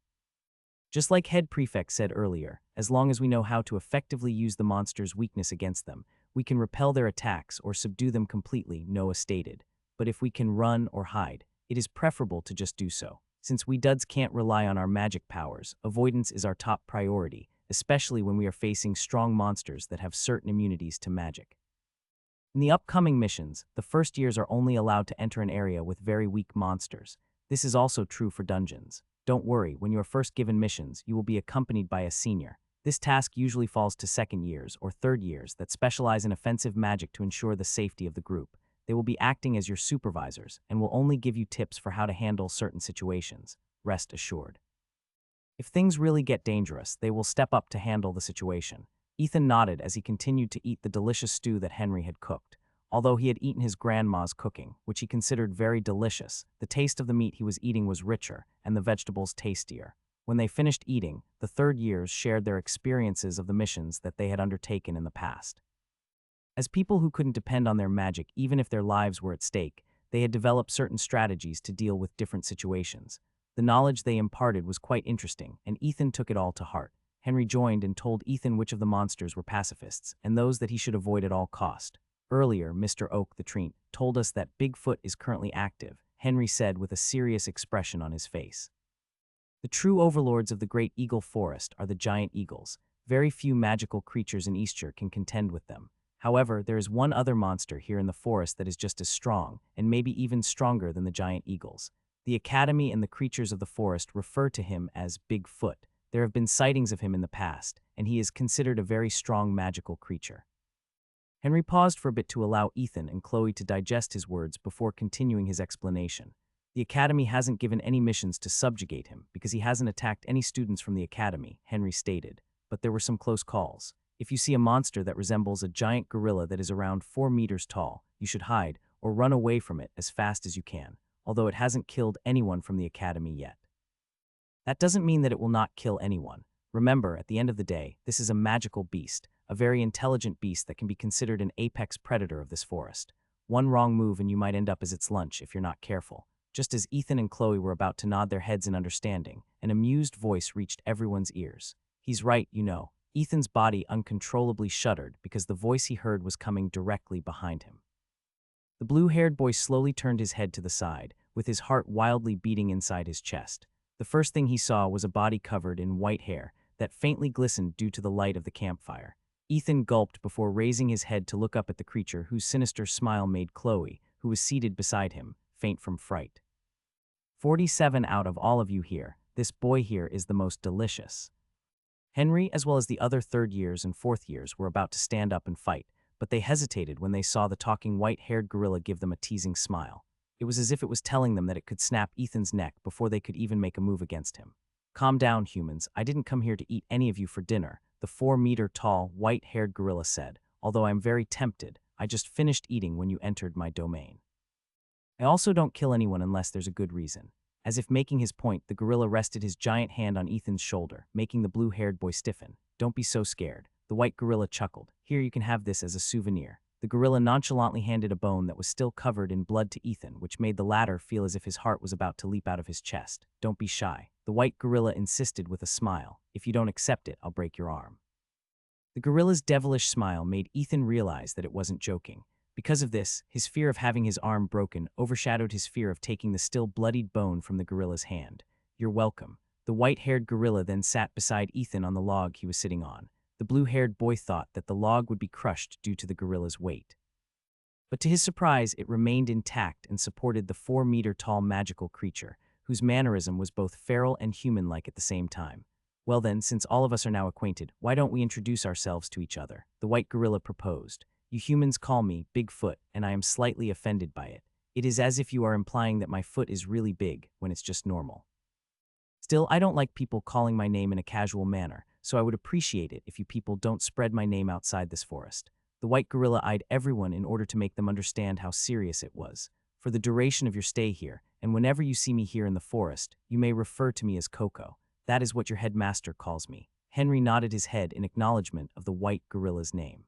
Just like head prefect said earlier, as long as we know how to effectively use the monster's weakness against them, we can repel their attacks or subdue them completely, Noah stated. But if we can run or hide, it is preferable to just do so. Since we duds can't rely on our magic powers, avoidance is our top priority, especially when we are facing strong monsters that have certain immunities to magic. In the upcoming missions, the first years are only allowed to enter an area with very weak monsters. This is also true for dungeons. Don't worry, when you are first given missions, you will be accompanied by a senior. This task usually falls to second years or third years that specialize in offensive magic to ensure the safety of the group. They will be acting as your supervisors and will only give you tips for how to handle certain situations. Rest assured. If things really get dangerous, they will step up to handle the situation. Ethan nodded as he continued to eat the delicious stew that Henry had cooked. Although he had eaten his grandma's cooking, which he considered very delicious, the taste of the meat he was eating was richer and the vegetables tastier. When they finished eating, the third years shared their experiences of the missions that they had undertaken in the past. As people who couldn't depend on their magic even if their lives were at stake, they had developed certain strategies to deal with different situations. The knowledge they imparted was quite interesting, and Ethan took it all to heart. Henry joined and told Ethan which of the monsters were pacifists, and those that he should avoid at all cost. Earlier, Mr. Oak the Tree told us that Bigfoot is currently active, Henry said with a serious expression on his face. The true overlords of the great eagle forest are the giant eagles. Very few magical creatures in Eastshire can contend with them. However, there is one other monster here in the forest that is just as strong, and maybe even stronger than the giant eagles. The Academy and the creatures of the forest refer to him as Bigfoot. There have been sightings of him in the past, and he is considered a very strong magical creature. Henry paused for a bit to allow Ethan and Chloe to digest his words before continuing his explanation. The Academy hasn't given any missions to subjugate him because he hasn't attacked any students from the Academy, Henry stated, but there were some close calls. If you see a monster that resembles a giant gorilla that is around 4 meters tall, you should hide or run away from it as fast as you can, although it hasn't killed anyone from the Academy yet. That doesn't mean that it will not kill anyone. Remember, at the end of the day, this is a magical beast, a very intelligent beast that can be considered an apex predator of this forest. One wrong move and you might end up as its lunch if you're not careful. Just as Ethan and Chloe were about to nod their heads in understanding, an amused voice reached everyone's ears. He's right, you know. Ethan's body uncontrollably shuddered because the voice he heard was coming directly behind him. The blue-haired boy slowly turned his head to the side, with his heart wildly beating inside his chest. The first thing he saw was a body covered in white hair that faintly glistened due to the light of the campfire. Ethan gulped before raising his head to look up at the creature whose sinister smile made Chloe, who was seated beside him, faint from fright. 47 out of all of you here, this boy here is the most delicious. Henry, as well as the other third years and fourth years, were about to stand up and fight, but they hesitated when they saw the talking white-haired gorilla give them a teasing smile. It was as if it was telling them that it could snap Ethan's neck before they could even make a move against him. Calm down, humans. I didn't come here to eat any of you for dinner, the 4-meter-tall, white-haired gorilla said, although I'm very tempted. I just finished eating when you entered my domain. I also don't kill anyone unless there's a good reason. As if making his point, the gorilla rested his giant hand on Ethan's shoulder, making the blue-haired boy stiffen. Don't be so scared. The white gorilla chuckled. Here, you can have this as a souvenir. The gorilla nonchalantly handed a bone that was still covered in blood to Ethan, which made the latter feel as if his heart was about to leap out of his chest. Don't be shy. The white gorilla insisted with a smile. If you don't accept it, I'll break your arm. The gorilla's devilish smile made Ethan realize that it wasn't joking. Because of this, his fear of having his arm broken overshadowed his fear of taking the still bloodied bone from the gorilla's hand. You're welcome. The white-haired gorilla then sat beside Ethan on the log he was sitting on. The blue-haired boy thought that the log would be crushed due to the gorilla's weight. But to his surprise, it remained intact and supported the 4-meter-tall magical creature, whose mannerism was both feral and human-like at the same time. Well then, since all of us are now acquainted, why don't we introduce ourselves to each other? The white gorilla proposed. You humans call me Bigfoot, and I am slightly offended by it. It is as if you are implying that my foot is really big, when it's just normal. Still, I don't like people calling my name in a casual manner, so I would appreciate it if you people don't spread my name outside this forest. The white gorilla eyed everyone in order to make them understand how serious it was. For the duration of your stay here, and whenever you see me here in the forest, you may refer to me as Coco. That is what your headmaster calls me. Henry nodded his head in acknowledgement of the white gorilla's name.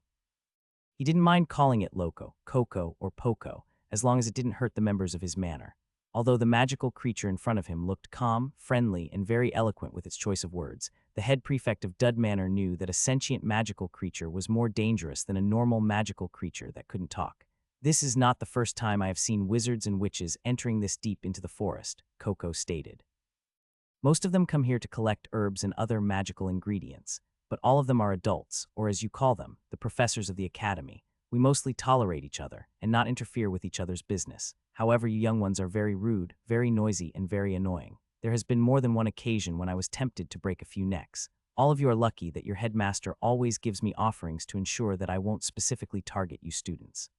He didn't mind calling it Loco, Coco, or Poco, as long as it didn't hurt the members of his manor. Although the magical creature in front of him looked calm, friendly, and very eloquent with its choice of words, the head prefect of Dud Manor knew that a sentient magical creature was more dangerous than a normal magical creature that couldn't talk. This is not the first time I have seen wizards and witches entering this deep into the forest, Coco stated. Most of them come here to collect herbs and other magical ingredients, but all of them are adults, or as you call them, the professors of the academy. We mostly tolerate each other and not interfere with each other's business. However, you young ones are very rude, very noisy, and very annoying. There has been more than one occasion when I was tempted to break a few necks. All of you are lucky that your headmaster always gives me offerings to ensure that I won't specifically target you students.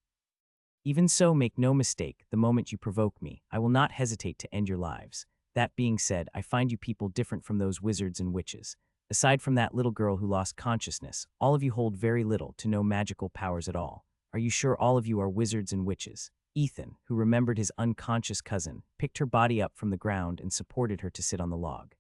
Even so, make no mistake, the moment you provoke me, I will not hesitate to end your lives. That being said, I find you people different from those wizards and witches. Aside from that little girl who lost consciousness, all of you hold very little to no magical powers at all. Are you sure all of you are wizards and witches? Ethan, who remembered his unconscious cousin, picked her body up from the ground and supported her to sit on the log.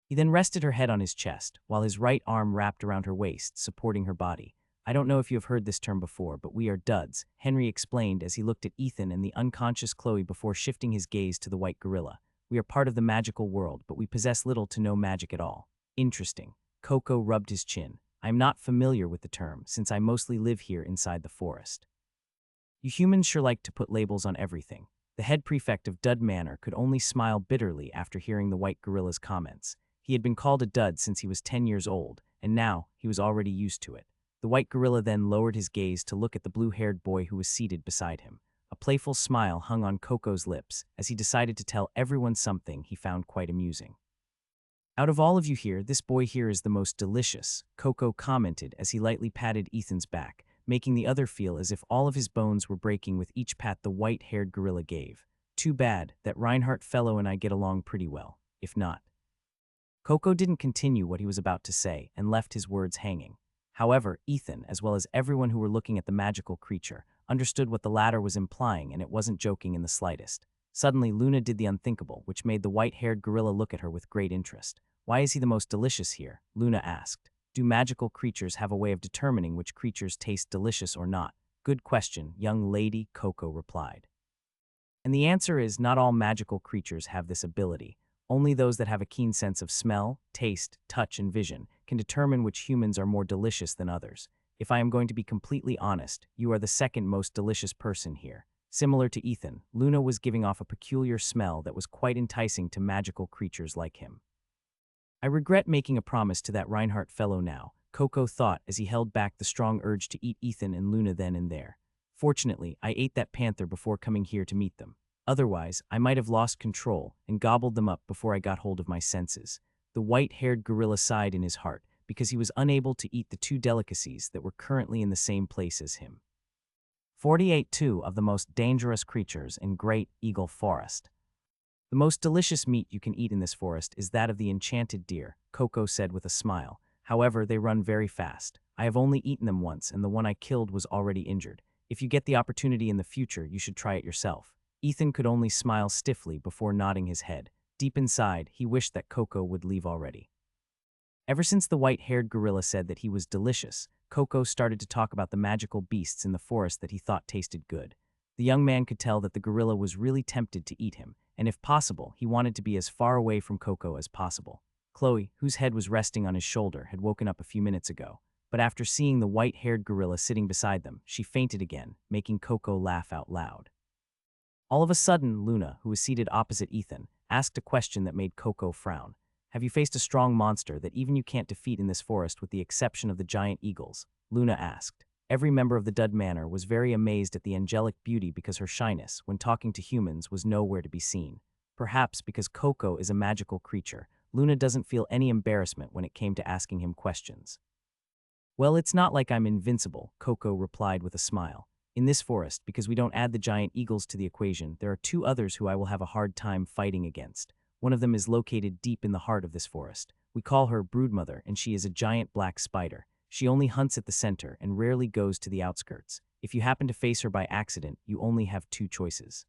He then rested her head on his chest, while his right arm wrapped around her waist, supporting her body. I don't know if you have heard this term before, but we are duds, Henry explained as he looked at Ethan and the unconscious Chloe before shifting his gaze to the white gorilla. We are part of the magical world, but we possess little to no magic at all. Interesting. Coco rubbed his chin. I am not familiar with the term, since I mostly live here inside the forest. You humans sure like to put labels on everything. The head prefect of Dud Manor could only smile bitterly after hearing the white gorilla's comments. He had been called a dud since he was 10 years old, and now he was already used to it. The white gorilla then lowered his gaze to look at the blue-haired boy who was seated beside him. A playful smile hung on Coco's lips as he decided to tell everyone something he found quite amusing. "Out of all of you here, this boy here is the most delicious," Coco commented as he lightly patted Ethan's back, making the other feel as if all of his bones were breaking with each pat the white-haired gorilla gave. "Too bad that Reinhardt fellow and I get along pretty well. If not." Coco didn't continue what he was about to say and left his words hanging. However, Ethan, as well as everyone who were looking at the magical creature, understood what the latter was implying, and it wasn't joking in the slightest. Suddenly, Luna did the unthinkable, which made the white-haired gorilla look at her with great interest. "Why is he the most delicious here?" Luna asked. "Do magical creatures have a way of determining which creatures taste delicious or not?" "Good question, young lady," Coco replied. "And the answer is not all magical creatures have this ability. Only those that have a keen sense of smell, taste, touch, and vision can determine which humans are more delicious than others. If I am going to be completely honest, you are the second most delicious person here." Similar to Ethan, Luna was giving off a peculiar smell that was quite enticing to magical creatures like him. "I regret making a promise to that Reinhardt fellow now," Coco thought as he held back the strong urge to eat Ethan and Luna then and there. "Fortunately, I ate that panther before coming here to meet them. Otherwise, I might have lost control and gobbled them up before I got hold of my senses." The white-haired gorilla sighed in his heart because he was unable to eat the two delicacies that were currently in the same place as him. 48. Two of the most dangerous creatures in Great Eagle Forest. "The most delicious meat you can eat in this forest is that of the enchanted deer," Coco said with a smile. "However, they run very fast. I have only eaten them once, and the one I killed was already injured. If you get the opportunity in the future, you should try it yourself." Ethan could only smile stiffly before nodding his head. Deep inside, he wished that Coco would leave already. Ever since the white-haired gorilla said that he was delicious, Coco started to talk about the magical beasts in the forest that he thought tasted good. The young man could tell that the gorilla was really tempted to eat him, and if possible, he wanted to be as far away from Coco as possible. Chloe, whose head was resting on his shoulder, had woken up a few minutes ago, but after seeing the white-haired gorilla sitting beside them, she fainted again, making Coco laugh out loud. All of a sudden, Luna, who was seated opposite Ethan, asked a question that made Coco frown. "Have you faced a strong monster that even you can't defeat in this forest with the exception of the giant eagles?" Luna asked. Every member of the Dud Manor was very amazed at the angelic beauty because her shyness, when talking to humans, was nowhere to be seen. Perhaps because Coco is a magical creature, Luna doesn't feel any embarrassment when it came to asking him questions. "Well, it's not like I'm invincible," Coco replied with a smile. "In this forest, because we don't add the giant eagles to the equation, there are two others who I will have a hard time fighting against. One of them is located deep in the heart of this forest. We call her Broodmother, and she is a giant black spider. She only hunts at the center and rarely goes to the outskirts. If you happen to face her by accident, you only have two choices.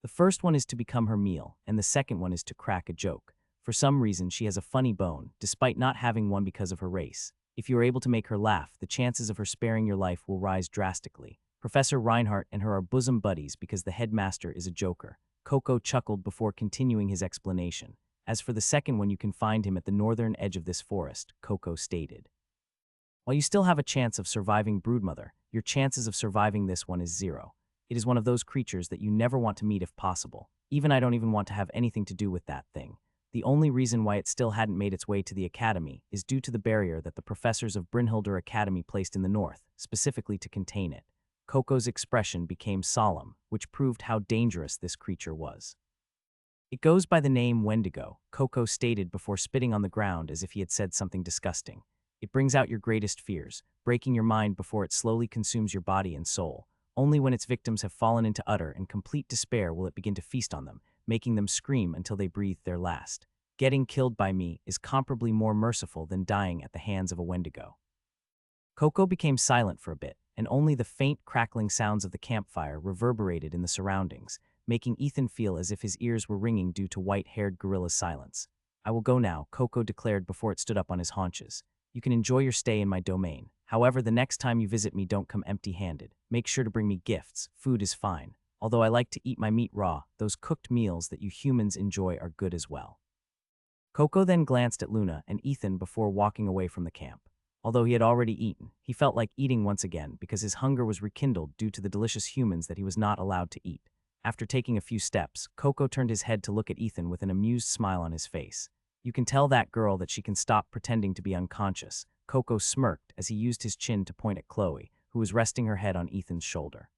The first one is to become her meal, and the second one is to crack a joke. For some reason, she has a funny bone, despite not having one because of her race. If you are able to make her laugh, the chances of her sparing your life will rise drastically. Professor Reinhardt and her are bosom buddies because the headmaster is a joker." Coco chuckled before continuing his explanation. "As for the second one, you can find him at the northern edge of this forest," Coco stated. "While you still have a chance of surviving Broodmother, your chances of surviving this one is 0. It is one of those creatures that you never want to meet if possible. Even I don't even want to have anything to do with that thing. The only reason why it still hadn't made its way to the academy is due to the barrier that the professors of Brynhilder Academy placed in the north, specifically to contain it." Coco's expression became solemn, which proved how dangerous this creature was. "It goes by the name Wendigo," Coco stated before spitting on the ground as if he had said something disgusting. "It brings out your greatest fears, breaking your mind before it slowly consumes your body and soul. Only when its victims have fallen into utter and complete despair will it begin to feast on them, making them scream until they breathe their last. Getting killed by me is comparably more merciful than dying at the hands of a Wendigo." Coco became silent for a bit, and only the faint crackling sounds of the campfire reverberated in the surroundings, making Ethan feel as if his ears were ringing due to white-haired gorilla's silence. "I will go now," Coco declared before it stood up on his haunches. "You can enjoy your stay in my domain. However, the next time you visit me, don't come empty-handed. Make sure to bring me gifts. Food is fine. Although I like to eat my meat raw, those cooked meals that you humans enjoy are good as well." Coco then glanced at Luna and Ethan before walking away from the camp. Although he had already eaten, he felt like eating once again because his hunger was rekindled due to the delicious humans that he was not allowed to eat. After taking a few steps, Coco turned his head to look at Ethan with an amused smile on his face. You can tell that girl that she can stop pretending to be unconscious. Coco smirked as he used his chin to point at Chloe, who was resting her head on Ethan's shoulder.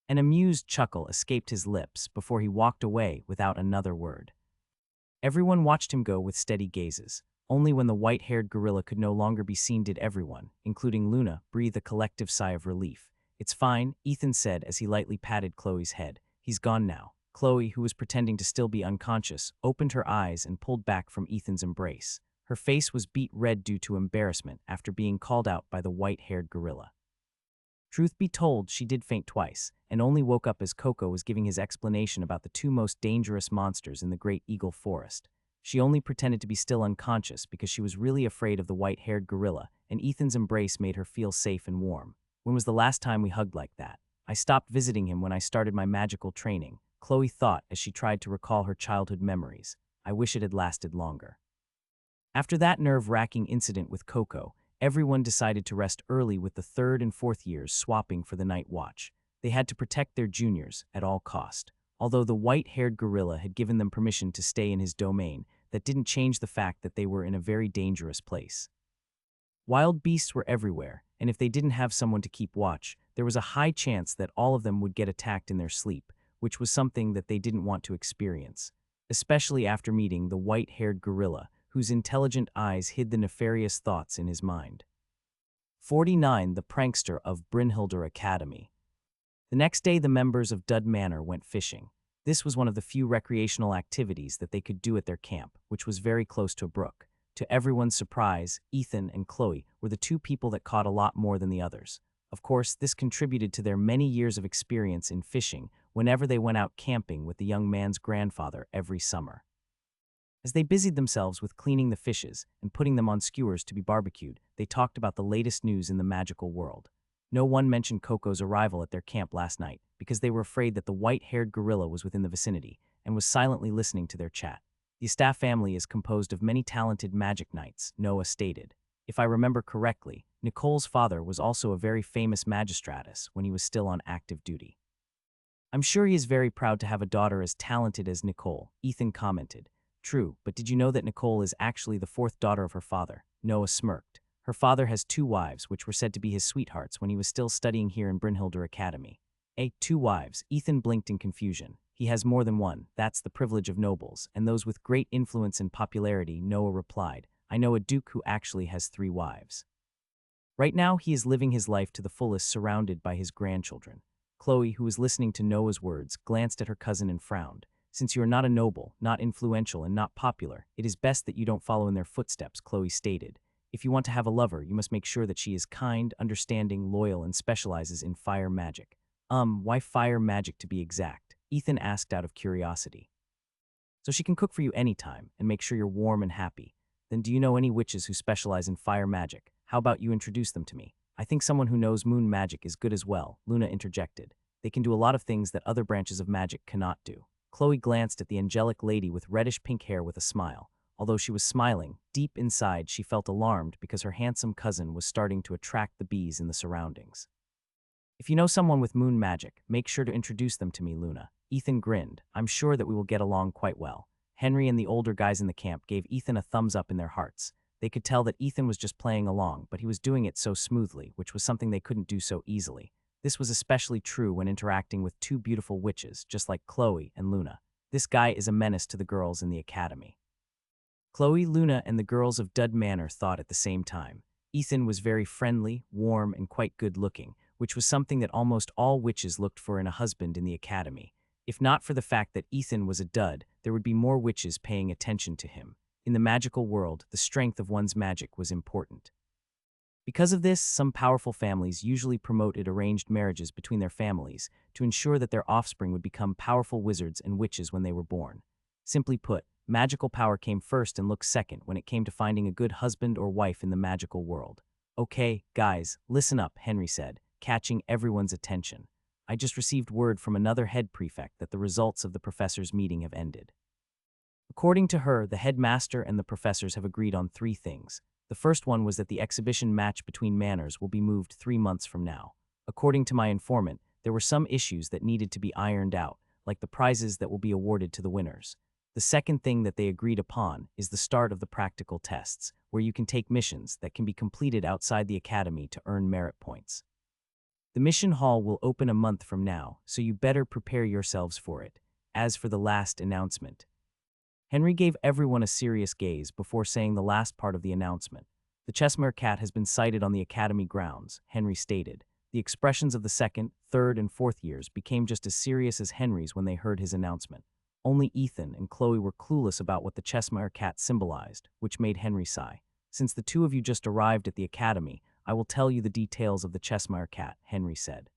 An amused chuckle escaped his lips before he walked away without another word. Everyone watched him go with steady gazes. Only when the white-haired gorilla could no longer be seen did everyone, including Luna, breathe a collective sigh of relief. "It's fine," Ethan said as he lightly patted Chloe's head. "He's gone now." Chloe, who was pretending to still be unconscious, opened her eyes and pulled back from Ethan's embrace. Her face was beet red due to embarrassment after being called out by the white-haired gorilla. Truth be told, she did faint twice, and only woke up as Coco was giving his explanation about the two most dangerous monsters in the Great Eagle Forest. She only pretended to be still unconscious because she was really afraid of the white-haired gorilla, and Ethan's embrace made her feel safe and warm. "When was the last time we hugged like that? I stopped visiting him when I started my magical training," Chloe thought as she tried to recall her childhood memories. "I wish it had lasted longer." After that nerve-wracking incident with Coco, everyone decided to rest early with the third and fourth years swapping for the night watch. They had to protect their juniors at all cost. Although the white-haired gorilla had given them permission to stay in his domain, that didn't change the fact that they were in a very dangerous place. Wild beasts were everywhere, and if they didn't have someone to keep watch, there was a high chance that all of them would get attacked in their sleep, which was something that they didn't want to experience, especially after meeting the white-haired gorilla, whose intelligent eyes hid the nefarious thoughts in his mind. 49. The Prankster of Brynhildr Academy. The next day, the members of Dud Manor went fishing. This was one of the few recreational activities that they could do at their camp, which was very close to a brook. To everyone's surprise, Ethan and Chloe were the two people that caught a lot more than the others. Of course, this contributed to their many years of experience in fishing whenever they went out camping with the young man's grandfather every summer. As they busied themselves with cleaning the fishes and putting them on skewers to be barbecued, they talked about the latest news in the magical world. No one mentioned Coco's arrival at their camp last night because they were afraid that the white-haired gorilla was within the vicinity and was silently listening to their chat. "The staff family is composed of many talented magic knights," Noah stated. "If I remember correctly, Nicole's father was also a very famous magistratus when he was still on active duty." "I'm sure he is very proud to have a daughter as talented as Nicole," Ethan commented. "True, but did you know that Nicole is actually the fourth daughter of her father?" Noah smirked. "Her father has two wives, which were said to be his sweethearts when he was still studying here in Brynhildr Academy." Two wives," Ethan blinked in confusion. "He has more than one. That's the privilege of nobles, and those with great influence and popularity," Noah replied. "I know a duke who actually has 3 wives. Right now, he is living his life to the fullest surrounded by his grandchildren." Chloe, who was listening to Noah's words, glanced at her cousin and frowned. "Since you are not a noble, not influential, and not popular, it is best that you don't follow in their footsteps," Chloe stated. "If you want to have a lover, you must make sure that she is kind, understanding, loyal, and specializes in fire magic." Why fire magic to be exact?" Ethan asked out of curiosity. "So she can cook for you anytime and make sure you're warm and happy." "Then do you know any witches who specialize in fire magic? How about you introduce them to me?" "I think someone who knows moon magic is good as well," Luna interjected. "They can do a lot of things that other branches of magic cannot do." Chloe glanced at the angelic lady with reddish-pink hair with a smile. Although she was smiling, deep inside she felt alarmed because her handsome cousin was starting to attract the bees in the surroundings. "If you know someone with moon magic, make sure to introduce them to me, Luna." Ethan grinned. "I'm sure that we will get along quite well." Henry and the older guys in the camp gave Ethan a thumbs up in their hearts. They could tell that Ethan was just playing along, but he was doing it so smoothly, which was something they couldn't do so easily. This was especially true when interacting with two beautiful witches, just like Chloe and Luna. "This guy is a menace to the girls in the academy." Chloe, Luna, and the girls of Dud Manor thought at the same time. Ethan was very friendly, warm, and quite good-looking, which was something that almost all witches looked for in a husband in the academy. If not for the fact that Ethan was a dud, there would be more witches paying attention to him. In the magical world, the strength of one's magic was important. Because of this, some powerful families usually promoted arranged marriages between their families to ensure that their offspring would become powerful wizards and witches when they were born. Simply put, magical power came first and looked second when it came to finding a good husband or wife in the magical world. "Okay, guys, listen up," Henry said, catching everyone's attention. "I just received word from another head prefect that the results of the professors' meeting have ended. According to her, the headmaster and the professors have agreed on 3 things. The first one was that the exhibition match between manors will be moved 3 months from now. According to my informant, there were some issues that needed to be ironed out, like the prizes that will be awarded to the winners. The second thing that they agreed upon is the start of the practical tests, where you can take missions that can be completed outside the academy to earn merit points. The mission hall will open a month from now, so you better prepare yourselves for it. As for the last announcement, Henry gave everyone a serious gaze before saying the last part of the announcement. The Cheshire Cat has been sighted on the academy grounds, Henry stated. The expressions of the second, third, and fourth years became just as serious as Henry's when they heard his announcement. Only Ethan and Chloe were clueless about what the Cheshire Cat symbolized, which made Henry sigh. Since the two of you just arrived at the academy, I will tell you the details of the Cheshire Cat, Henry said.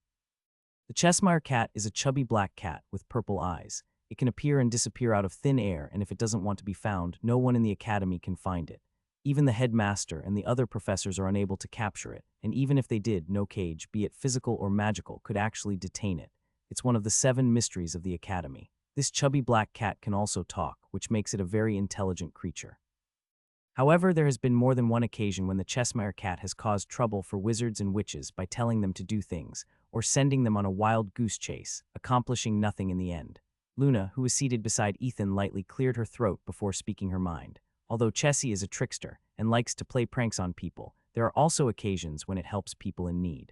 The Cheshire Cat is a chubby black cat with purple eyes. It can appear and disappear out of thin air, and if it doesn't want to be found, no one in the academy can find it. Even the headmaster and the other professors are unable to capture it, and even if they did, no cage, be it physical or magical, could actually detain it. It's one of the 7 mysteries of the academy. This chubby black cat can also talk, which makes it a very intelligent creature. However, there has been more than one occasion when the Cheshire Cat has caused trouble for wizards and witches by telling them to do things, or sending them on a wild goose chase, accomplishing nothing in the end. Luna, who was seated beside Ethan, lightly cleared her throat before speaking her mind. Although Chessie is a trickster and likes to play pranks on people, there are also occasions when it helps people in need.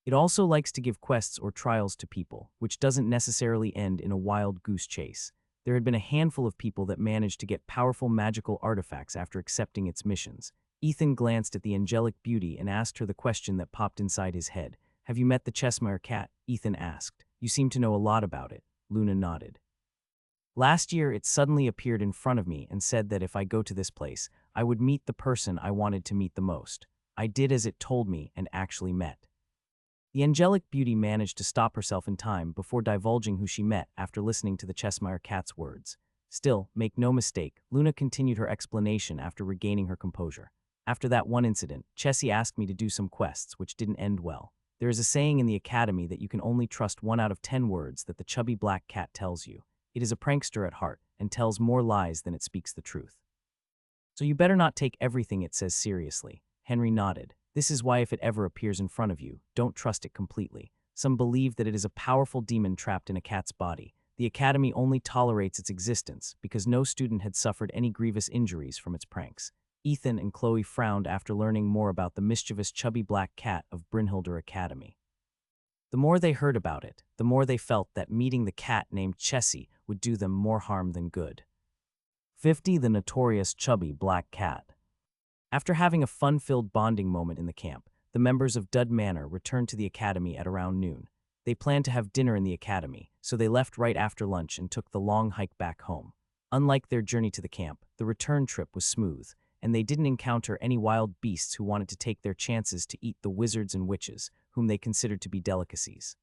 It also likes to give quests or trials to people, which doesn't necessarily end in a wild goose chase. There had been a handful of people that managed to get powerful magical artifacts after accepting its missions. Ethan glanced at the angelic beauty and asked her the question that popped inside his head. Have you met the Cheshire Cat? Ethan asked. You seem to know a lot about it. Luna nodded. Last year, it suddenly appeared in front of me and said that if I go to this place, I would meet the person I wanted to meet the most. I did as it told me and actually met. The angelic beauty managed to stop herself in time before divulging who she met after listening to the Cheshire Cat's words. Still, make no mistake, Luna continued her explanation after regaining her composure. After that one incident, Chessie asked me to do some quests, which didn't end well. There is a saying in the academy that you can only trust 1 out of 10 words that the chubby black cat tells you. It is a prankster at heart and tells more lies than it speaks the truth. So you better not take everything it says seriously. Henry nodded. This is why if it ever appears in front of you, don't trust it completely. Some believe that it is a powerful demon trapped in a cat's body. The academy only tolerates its existence because no student had suffered any grievous injuries from its pranks. Ethan and Chloe frowned after learning more about the mischievous chubby black cat of Brynhilder Academy. The more they heard about it, the more they felt that meeting the cat named Chessie would do them more harm than good. 50. The notorious chubby black cat. After having a fun-filled bonding moment in the camp, the members of Dud Manor returned to the academy at around noon. They planned to have dinner in the academy, so they left right after lunch and took the long hike back home. Unlike their journey to the camp, the return trip was smooth, and they didn't encounter any wild beasts who wanted to take their chances to eat the wizards and witches, whom they considered to be delicacies.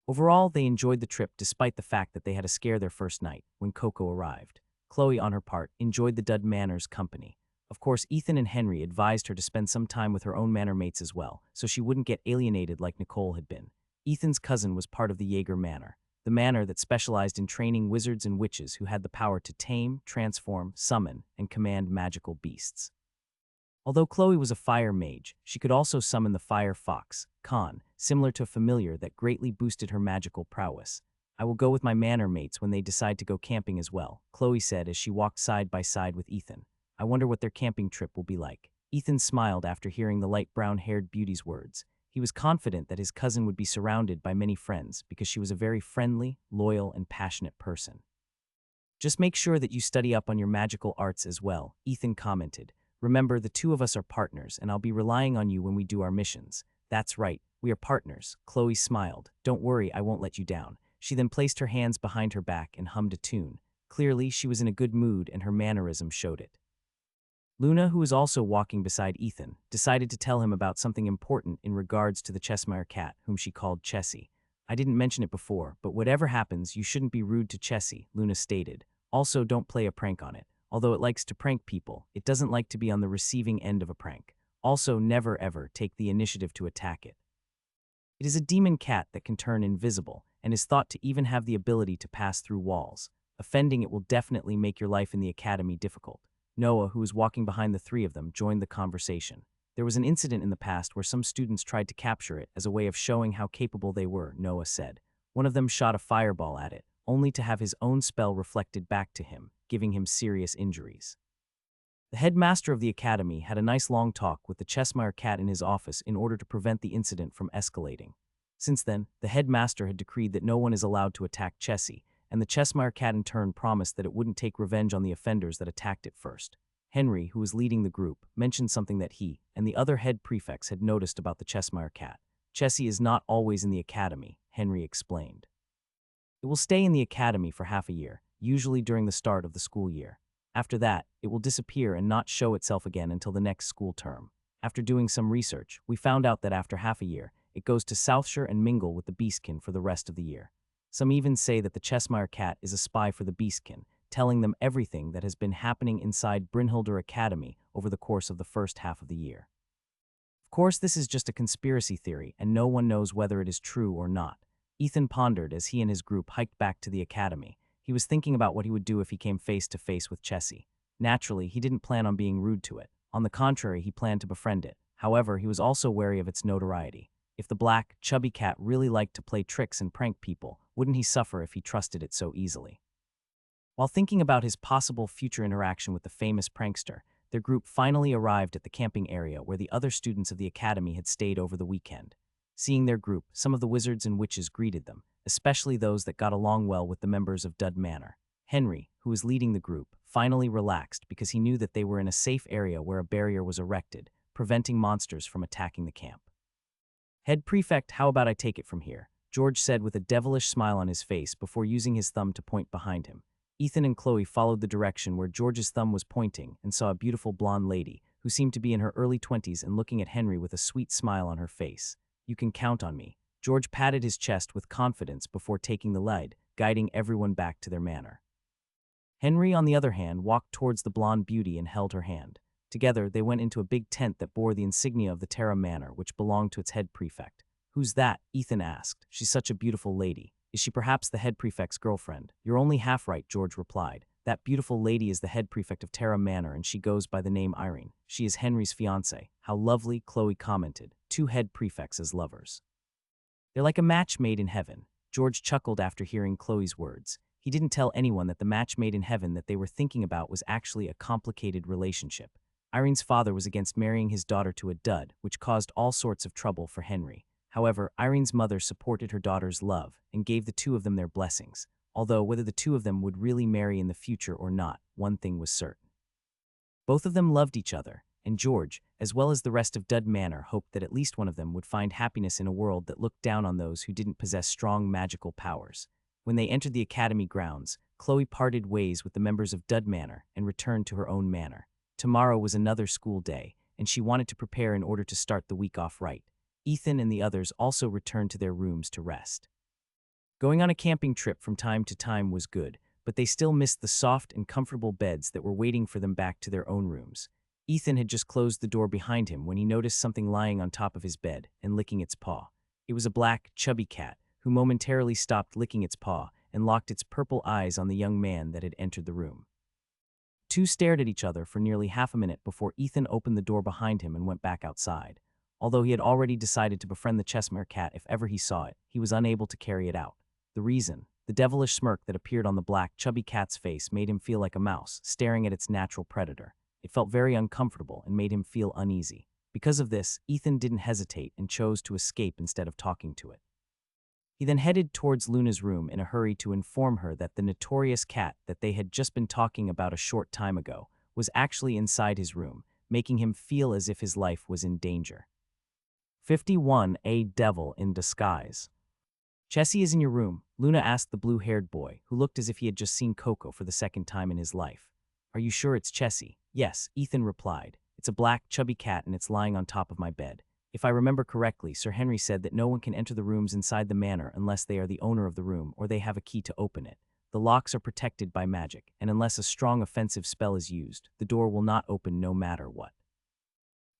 Overall, they enjoyed the trip despite the fact that they had a scare their first night, when Coco arrived. Chloe, on her part, enjoyed the Dud Manor's company. Of course, Ethan and Henry advised her to spend some time with her own manor mates as well, so she wouldn't get alienated like Nicole had been. Ethan's cousin was part of the Jaeger Manor, the manor that specialized in training wizards and witches who had the power to tame, transform, summon, and command magical beasts. Although Chloe was a fire mage, she could also summon the fire fox, Khan, similar to a familiar that greatly boosted her magical prowess. I will go with my manor mates when they decide to go camping as well, Chloe said as she walked side by side with Ethan. I wonder what their camping trip will be like. Ethan smiled after hearing the light brown-haired beauty's words. He was confident that his cousin would be surrounded by many friends because she was a very friendly, loyal, and passionate person. Just make sure that you study up on your magical arts as well, Ethan commented. Remember, the two of us are partners, and I'll be relying on you when we do our missions. That's right, we are partners, Chloe smiled. Don't worry, I won't let you down. She then placed her hands behind her back and hummed a tune. Clearly, she was in a good mood and her mannerism showed it. Luna, who was also walking beside Ethan, decided to tell him about something important in regards to the Cheshire Cat, whom she called Chessie. I didn't mention it before, but whatever happens, you shouldn't be rude to Chessie, Luna stated. Also, don't play a prank on it. Although it likes to prank people, it doesn't like to be on the receiving end of a prank. Also, never ever take the initiative to attack it. It is a demon cat that can turn invisible, and is thought to even have the ability to pass through walls. Offending it will definitely make your life in the academy difficult. Noah, who was walking behind the three of them, joined the conversation. There was an incident in the past where some students tried to capture it as a way of showing how capable they were, Noah said. One of them shot a fireball at it, only to have his own spell reflected back to him, giving him serious injuries. The headmaster of the academy had a nice long talk with the Cheshire cat in his office in order to prevent the incident from escalating. Since then, the headmaster had decreed that no one is allowed to attack Chessie, and the Cheshire cat in turn promised that it wouldn't take revenge on the offenders that attacked it first. Henry, who was leading the group, mentioned something that he and the other head prefects had noticed about the Cheshire cat. Chessie is not always in the academy, Henry explained. It will stay in the academy for half a year, usually during the start of the school year. After that, it will disappear and not show itself again until the next school term. After doing some research, we found out that after half a year, it goes to Southshire and mingle with the Beastkin for the rest of the year. Some even say that the Cheshire cat is a spy for the Beastkin, telling them everything that has been happening inside Brynhildr Academy over the course of the first half of the year. Of course, this is just a conspiracy theory, and no one knows whether it is true or not. Ethan pondered as he and his group hiked back to the academy. He was thinking about what he would do if he came face to face with Chessie. Naturally, he didn't plan on being rude to it. On the contrary, he planned to befriend it. However, he was also wary of its notoriety. If the black, chubby cat really liked to play tricks and prank people, wouldn't he suffer if he trusted it so easily? While thinking about his possible future interaction with the famous prankster, their group finally arrived at the camping area where the other students of the academy had stayed over the weekend. Seeing their group, some of the wizards and witches greeted them, especially those that got along well with the members of Dud Manor. Henry, who was leading the group, finally relaxed because he knew that they were in a safe area where a barrier was erected, preventing monsters from attacking the camp. "Head prefect, how about I take it from here?" George said with a devilish smile on his face before using his thumb to point behind him. Ethan and Chloe followed the direction where George's thumb was pointing and saw a beautiful blonde lady who seemed to be in her early 20s and looking at Henry with a sweet smile on her face. "You can count on me." George patted his chest with confidence before taking the lead, guiding everyone back to their manor. Henry, on the other hand, walked towards the blonde beauty and held her hand. Together, they went into a big tent that bore the insignia of the Terra Manor, which belonged to its head prefect. "Who's that?" Ethan asked. "She's such a beautiful lady. Is she perhaps the head prefect's girlfriend?" "You're only half right," George replied. "That beautiful lady is the head prefect of Terra Manor, and she goes by the name Irene. She is Henry's fiancée." "How lovely," Chloe commented. "Two head prefects as lovers. They're like a match made in heaven." George chuckled after hearing Chloe's words. He didn't tell anyone that the match made in heaven that they were thinking about was actually a complicated relationship. Irene's father was against marrying his daughter to a dud, which caused all sorts of trouble for Henry. However, Irene's mother supported her daughter's love and gave the two of them their blessings. Although whether the two of them would really marry in the future or not, one thing was certain. Both of them loved each other, and George, as well as the rest of Dud Manor, hoped that at least one of them would find happiness in a world that looked down on those who didn't possess strong magical powers. When they entered the academy grounds, Chloe parted ways with the members of Dud Manor and returned to her own manor. Tomorrow was another school day, and she wanted to prepare in order to start the week off right. Ethan and the others also returned to their rooms to rest. Going on a camping trip from time to time was good, but they still missed the soft and comfortable beds that were waiting for them back to their own rooms. Ethan had just closed the door behind him when he noticed something lying on top of his bed and licking its paw. It was a black, chubby cat, who momentarily stopped licking its paw and locked its purple eyes on the young man that had entered the room. Two stared at each other for nearly half a minute before Ethan opened the door behind him and went back outside. Although he had already decided to befriend the Cheshire cat if ever he saw it, he was unable to carry it out. The reason? The devilish smirk that appeared on the black, chubby cat's face made him feel like a mouse staring at its natural predator. It felt very uncomfortable and made him feel uneasy. Because of this, Ethan didn't hesitate and chose to escape instead of talking to it. He then headed towards Luna's room in a hurry to inform her that the notorious cat that they had just been talking about a short time ago was actually inside his room, making him feel as if his life was in danger. 51. A Devil in Disguise. "Chessie is in your room," Luna asked the blue-haired boy, who looked as if he had just seen Coco for the second time in his life. "Are you sure it's Chessie?" "Yes," Ethan replied. "It's a black, chubby cat and it's lying on top of my bed. If I remember correctly, Sir Henry said that no one can enter the rooms inside the manor unless they are the owner of the room or they have a key to open it. The locks are protected by magic, and unless a strong offensive spell is used, the door will not open no matter what."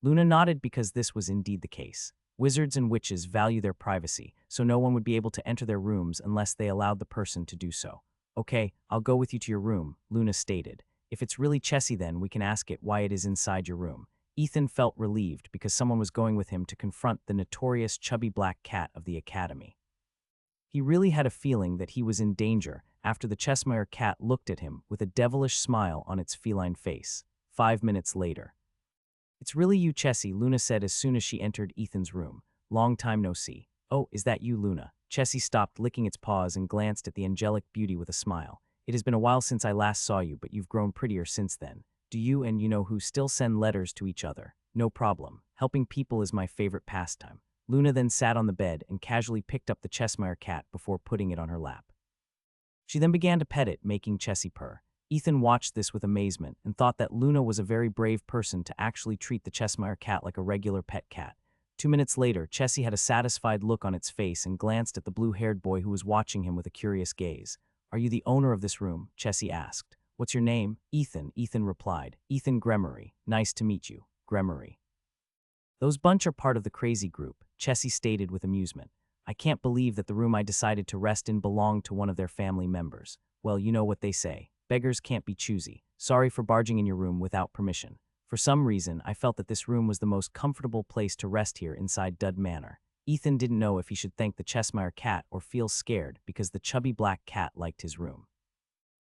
Luna nodded because this was indeed the case. Wizards and witches value their privacy, so no one would be able to enter their rooms unless they allowed the person to do so. "Okay, I'll go with you to your room," Luna stated. If it's really Chessie, then we can ask it why it is inside your room. Ethan felt relieved because someone was going with him to confront the notorious chubby black cat of the academy. He really had a feeling that he was in danger after the Cheshire cat looked at him with a devilish smile on its feline face. 5 minutes later. "It's really you, Chessie," Luna said as soon as she entered Ethan's room. "Long time no see." "Oh, is that you, Luna?" Chessie stopped licking its paws and glanced at the angelic beauty with a smile. "It has been a while since I last saw you, but you've grown prettier since then. Do you and you know who still send letters to each other?" "No problem. Helping people is my favorite pastime." Luna then sat on the bed and casually picked up the Cheshire cat before putting it on her lap. She then began to pet it, making Chessie purr. Ethan watched this with amazement and thought that Luna was a very brave person to actually treat the Cheshire cat like a regular pet cat. 2 minutes later, Chessie had a satisfied look on its face and glanced at the blue-haired boy who was watching him with a curious gaze. "Are you the owner of this room?" Chessie asked. "What's your name?" "Ethan," Ethan replied. "Ethan Gremory. Nice to meet you, Gremory." "Those bunch are part of the crazy group," Chessie stated with amusement. "I can't believe that the room I decided to rest in belonged to one of their family members. Well, you know what they say. Beggars can't be choosy. Sorry for barging in your room without permission. For some reason, I felt that this room was the most comfortable place to rest here inside Dud Manor." Ethan didn't know if he should thank the Cheshire cat or feel scared because the chubby black cat liked his room.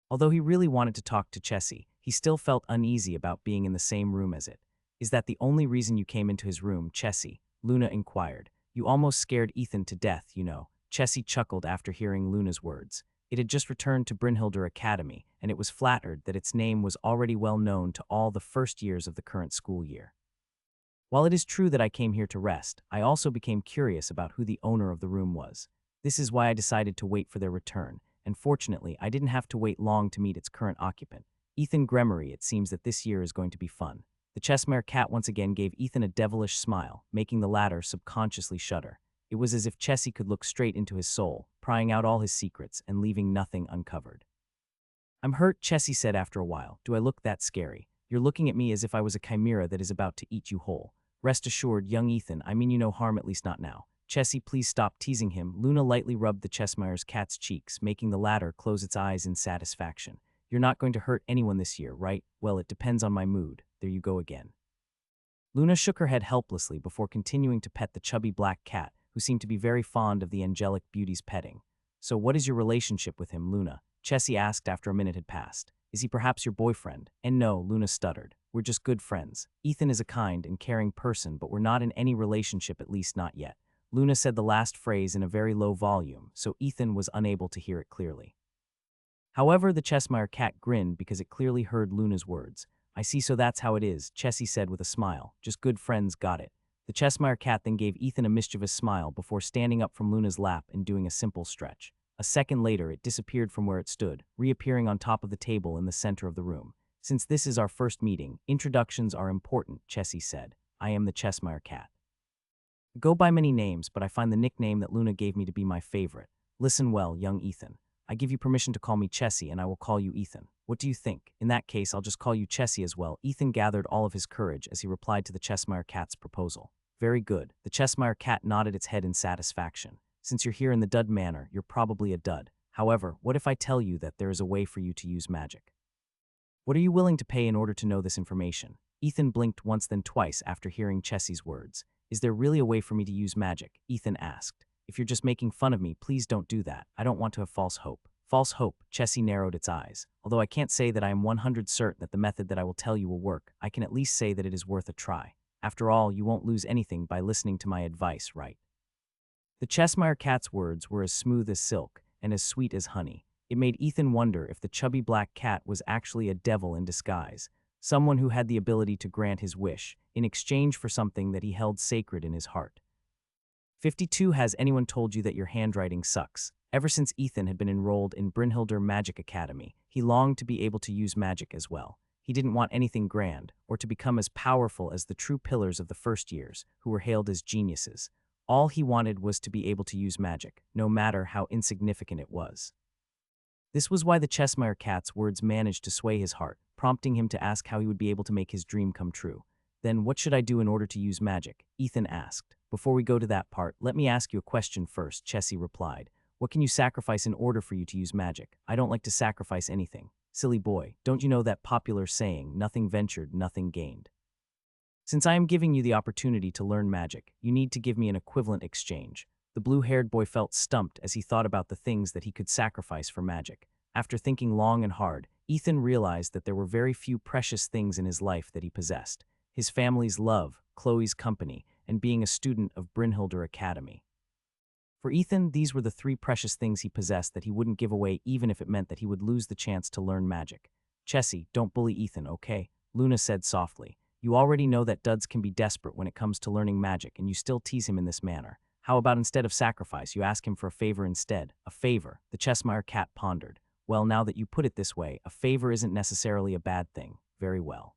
Although he really wanted to talk to Chessie, he still felt uneasy about being in the same room as it. "Is that the only reason you came into his room, Chessie?" Luna inquired. "You almost scared Ethan to death, you know." Chessie chuckled after hearing Luna's words. It had just returned to Brynhilder Academy, and it was flattered that its name was already well known to all the first years of the current school year. "While it is true that I came here to rest, I also became curious about who the owner of the room was. This is why I decided to wait for their return, and fortunately, I didn't have to wait long to meet its current occupant, Ethan Gremory. It seems that this year is going to be fun." The Cheshire cat once again gave Ethan a devilish smile, making the latter subconsciously shudder. It was as if Chessie could look straight into his soul, prying out all his secrets and leaving nothing uncovered. "I'm hurt," Chessie said after a while. "Do I look that scary? You're looking at me as if I was a chimera that is about to eat you whole." "Rest assured, young Ethan, I mean you no harm, at least not now." "Chessie, please stop teasing him." Luna lightly rubbed the Cheshire cat's cheeks, making the latter close its eyes in satisfaction. "You're not going to hurt anyone this year, right?" "Well, it depends on my mood." "There you go again." Luna shook her head helplessly before continuing to pet the chubby black cat, who seemed to be very fond of the angelic beauty's petting. "So what is your relationship with him, Luna?" Chessie asked after a minute had passed. "Is he perhaps your boyfriend?" "And no," Luna stuttered. "We're just good friends. Ethan is a kind and caring person, but we're not in any relationship, at least not yet." Luna said the last phrase in a very low volume, so Ethan was unable to hear it clearly. However, the Cheshire cat grinned because it clearly heard Luna's words. "I see, so that's how it is," Chessie said with a smile. "Just good friends, got it." The Cheshire cat then gave Ethan a mischievous smile before standing up from Luna's lap and doing a simple stretch. A second later, it disappeared from where it stood, reappearing on top of the table in the center of the room. "Since this is our first meeting, introductions are important," Chessie said. "I am the Cheshire cat. I go by many names, but I find the nickname that Luna gave me to be my favorite. Listen well, young Ethan. I give you permission to call me Chessie, and I will call you Ethan. What do you think? In that case, I'll just call you Chessie as well." Ethan gathered all of his courage as he replied to the Cheshire cat's proposal. "Very good." The Cheshire cat nodded its head in satisfaction. "Since you're here in the Dud Manor, you're probably a dud. However, what if I tell you that there is a way for you to use magic? What are you willing to pay in order to know this information?" Ethan blinked once then twice after hearing Chessie's words. "Is there really a way for me to use magic?" Ethan asked. "If you're just making fun of me, please don't do that. I don't want to have false hope." "False hope," Chessie narrowed its eyes. "Although I can't say that I am 100% certain that the method that I will tell you will work, I can at least say that it is worth a try. After all, you won't lose anything by listening to my advice, right?" The Cheshire cat's words were as smooth as silk and as sweet as honey. It made Ethan wonder if the chubby black cat was actually a devil in disguise, someone who had the ability to grant his wish in exchange for something that he held sacred in his heart. 52. Has anyone told you that your handwriting sucks? Ever since Ethan had been enrolled in Brynhilder Magic Academy, he longed to be able to use magic as well. He didn't want anything grand, or to become as powerful as the true pillars of the first years, who were hailed as geniuses. All he wanted was to be able to use magic, no matter how insignificant it was. This was why the Cheshire cat's words managed to sway his heart, prompting him to ask how he would be able to make his dream come true. "Then what should I do in order to use magic?" Ethan asked. "Before we go to that part, let me ask you a question first," Chessie replied. "What can you sacrifice in order for you to use magic?" "I don't like to sacrifice anything." Silly boy, don't you know that popular saying, nothing ventured, nothing gained? Since I am giving you the opportunity to learn magic, you need to give me an equivalent exchange. The blue-haired boy felt stumped as he thought about the things that he could sacrifice for magic. After thinking long and hard, Ethan realized that there were very few precious things in his life that he possessed. His family's love, Chloe's company, and being a student of Brynhilder Academy. For Ethan, these were the three precious things he possessed that he wouldn't give away even if it meant that he would lose the chance to learn magic. Chessie, don't bully Ethan, okay? Luna said softly. You already know that duds can be desperate when it comes to learning magic, and you still tease him in this manner. How about instead of sacrifice, you ask him for a favor instead? A favor, the Cheshire cat pondered. Well, now that you put it this way, a favor isn't necessarily a bad thing. Very well.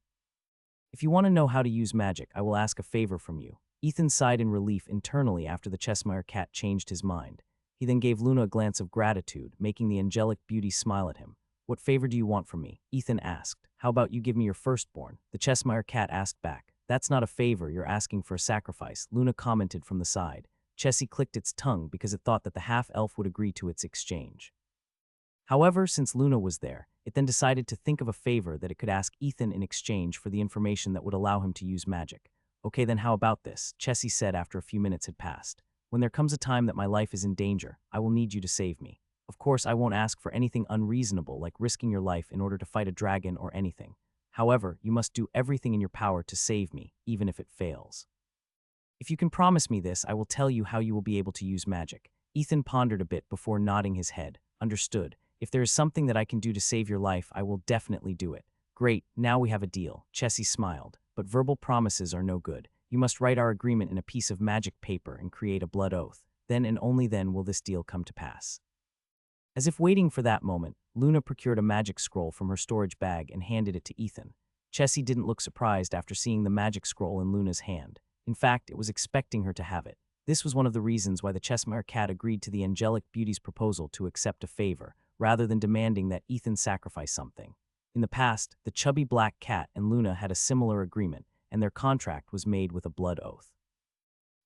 If you want to know how to use magic, I will ask a favor from you. Ethan sighed in relief internally after the Cheshire cat changed his mind. He then gave Luna a glance of gratitude, making the angelic beauty smile at him. What favor do you want from me? Ethan asked. How about you give me your firstborn? The Cheshire cat asked back. That's not a favor, you're asking for a sacrifice, Luna commented from the side. Chessie clicked its tongue because it thought that the half-elf would agree to its exchange. However, since Luna was there, it then decided to think of a favor that it could ask Ethan in exchange for the information that would allow him to use magic. Okay, then how about this? Chessie said after a few minutes had passed. When there comes a time that my life is in danger, I will need you to save me. Of course, I won't ask for anything unreasonable like risking your life in order to fight a dragon or anything. However, you must do everything in your power to save me, even if it fails. If you can promise me this, I will tell you how you will be able to use magic. Ethan pondered a bit before nodding his head. Understood. If there is something that I can do to save your life, I will definitely do it. Great, now we have a deal. Chessie smiled. But verbal promises are no good. You must write our agreement in a piece of magic paper and create a blood oath. Then and only then will this deal come to pass. As if waiting for that moment, Luna procured a magic scroll from her storage bag and handed it to Ethan. Chessie didn't look surprised after seeing the magic scroll in Luna's hand. In fact, it was expecting her to have it. This was one of the reasons why the Cheshire cat agreed to the angelic beauty's proposal to accept a favor, rather than demanding that Ethan sacrifice something. In the past, the chubby black cat and Luna had a similar agreement, and their contract was made with a blood oath.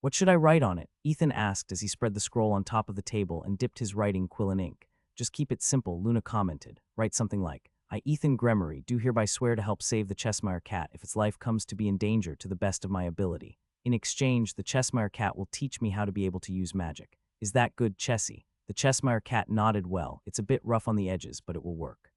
What should I write on it? Ethan asked as he spread the scroll on top of the table and dipped his writing quill in ink. Just keep it simple, Luna commented. Write something like, I, Ethan Gremory, do hereby swear to help save the Cheshire cat if its life comes to be in danger to the best of my ability. In exchange, the Cheshire cat will teach me how to be able to use magic. Is that good, Chessie? The Cheshire cat nodded well. It's a bit rough on the edges, but it will work.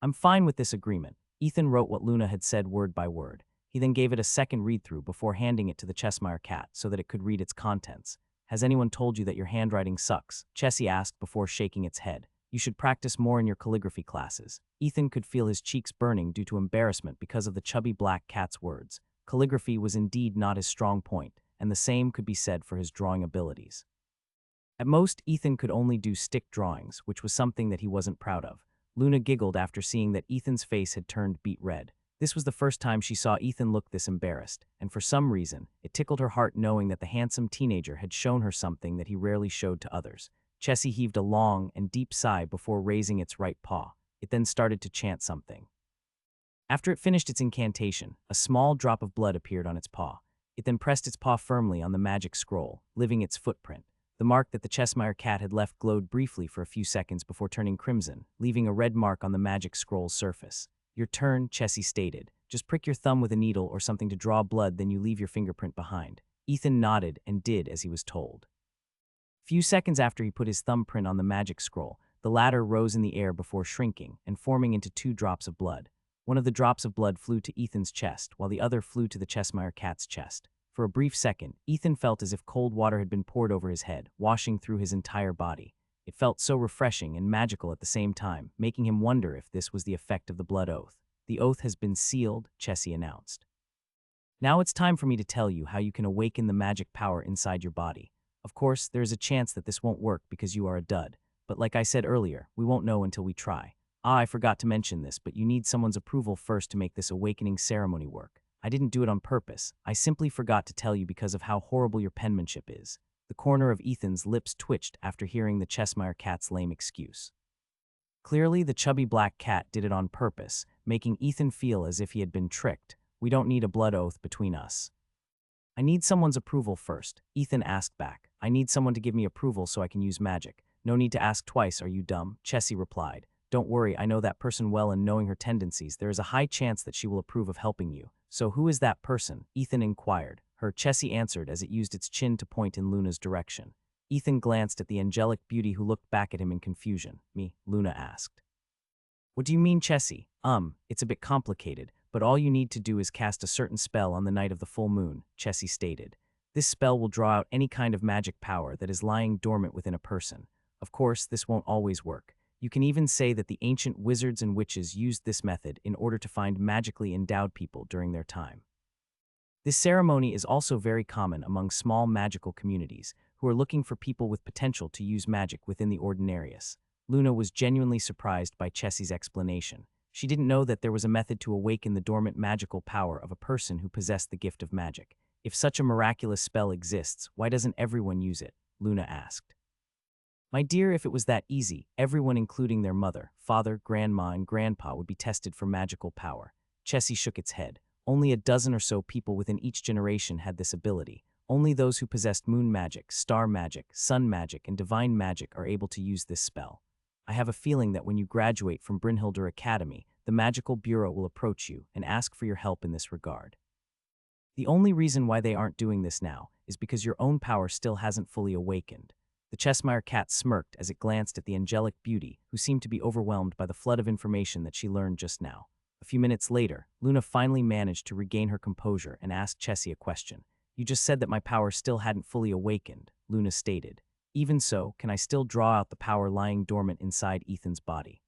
I'm fine with this agreement. Ethan wrote what Luna had said word by word. He then gave it a second read-through before handing it to the Cheshire cat so that it could read its contents. Has anyone told you that your handwriting sucks? Chessie asked before shaking its head. You should practice more in your calligraphy classes. Ethan could feel his cheeks burning due to embarrassment because of the chubby black cat's words. Calligraphy was indeed not his strong point, and the same could be said for his drawing abilities. At most, Ethan could only do stick drawings, which was something that he wasn't proud of. Luna giggled after seeing that Ethan's face had turned beet red. This was the first time she saw Ethan look this embarrassed, and for some reason, it tickled her heart knowing that the handsome teenager had shown her something that he rarely showed to others. Chessie heaved a long and deep sigh before raising its right paw. It then started to chant something. After it finished its incantation, a small drop of blood appeared on its paw. It then pressed its paw firmly on the magic scroll, leaving its footprint. The mark that the Cheshire cat had left glowed briefly for a few seconds before turning crimson, leaving a red mark on the magic scroll's surface. Your turn, Chessie stated. Just prick your thumb with a needle or something to draw blood, then you leave your fingerprint behind. Ethan nodded and did as he was told. Few seconds after he put his thumbprint on the magic scroll, the latter rose in the air before shrinking and forming into 2 drops of blood. One of the drops of blood flew to Ethan's chest, while the other flew to the Cheshire cat's chest. For a brief second, Ethan felt as if cold water had been poured over his head, washing through his entire body. It felt so refreshing and magical at the same time, making him wonder if this was the effect of the blood oath. The oath has been sealed, Chessie announced. Now it's time for me to tell you how you can awaken the magic power inside your body. Of course, there is a chance that this won't work because you are a dud. But like I said earlier, we won't know until we try. I forgot to mention this, but you need someone's approval first to make this awakening ceremony work. I didn't do it on purpose. I simply forgot to tell you because of how horrible your penmanship is. The corner of Ethan's lips twitched after hearing the Cheshire cat's lame excuse. Clearly, the chubby black cat did it on purpose, making Ethan feel as if he had been tricked. We don't need a blood oath between us. I need someone's approval first, Ethan asked back. I need someone to give me approval so I can use magic. No need to ask twice, are you dumb? Chessie replied. Don't worry, I know that person well, and knowing her tendencies, there is a high chance that she will approve of helping you. So who is that person? Ethan inquired. Her Chessie answered as it used its chin to point in Luna's direction. Ethan glanced at the angelic beauty who looked back at him in confusion. Me, Luna asked. What do you mean, Chessie? It's a bit complicated, but all you need to do is cast a certain spell on the night of the full moon, Chessie stated. This spell will draw out any kind of magic power that is lying dormant within a person. Of course, this won't always work. You can even say that the ancient wizards and witches used this method in order to find magically endowed people during their time. This ceremony is also very common among small magical communities who are looking for people with potential to use magic within the ordinarious. Luna was genuinely surprised by Chessie's explanation. She didn't know that there was a method to awaken the dormant magical power of a person who possessed the gift of magic. If such a miraculous spell exists, why doesn't everyone use it? Luna asked. My dear, if it was that easy, everyone including their mother, father, grandma, and grandpa would be tested for magical power. Chessie shook its head. Only a dozen or so people within each generation had this ability. Only those who possessed moon magic, star magic, sun magic, and divine magic are able to use this spell. I have a feeling that when you graduate from Brynhildr Academy, the Magical Bureau will approach you and ask for your help in this regard. The only reason why they aren't doing this now is because your own power still hasn't fully awakened. The Cheshire cat smirked as it glanced at the angelic beauty, who seemed to be overwhelmed by the flood of information that she learned just now. A few minutes later, Luna finally managed to regain her composure and asked Chessie a question. You just said that my power still hadn't fully awakened, Luna stated. Even so, can I still draw out the power lying dormant inside Ethan's body?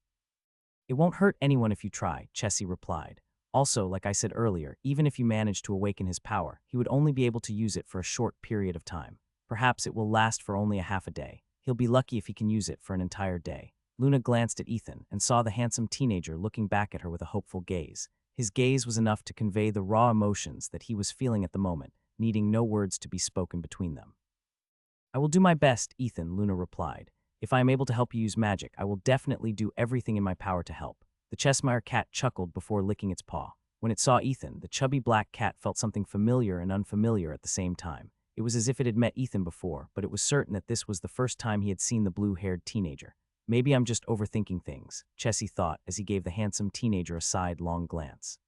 It won't hurt anyone if you try, Chessie replied. Also, like I said earlier, even if you manage to awaken his power, he would only be able to use it for a short period of time. Perhaps it will last for only a half a day. He'll be lucky if he can use it for an entire day. Luna glanced at Ethan and saw the handsome teenager looking back at her with a hopeful gaze. His gaze was enough to convey the raw emotions that he was feeling at the moment, needing no words to be spoken between them. I will do my best, Ethan, Luna replied. If I am able to help you use magic, I will definitely do everything in my power to help. The Cheshire cat chuckled before licking its paw. When it saw Ethan, the chubby black cat felt something familiar and unfamiliar at the same time. It was as if it had met Ethan before, but it was certain that this was the first time he had seen the blue-haired teenager. Maybe I'm just overthinking things, Chessie thought as he gave the handsome teenager a sidelong glance.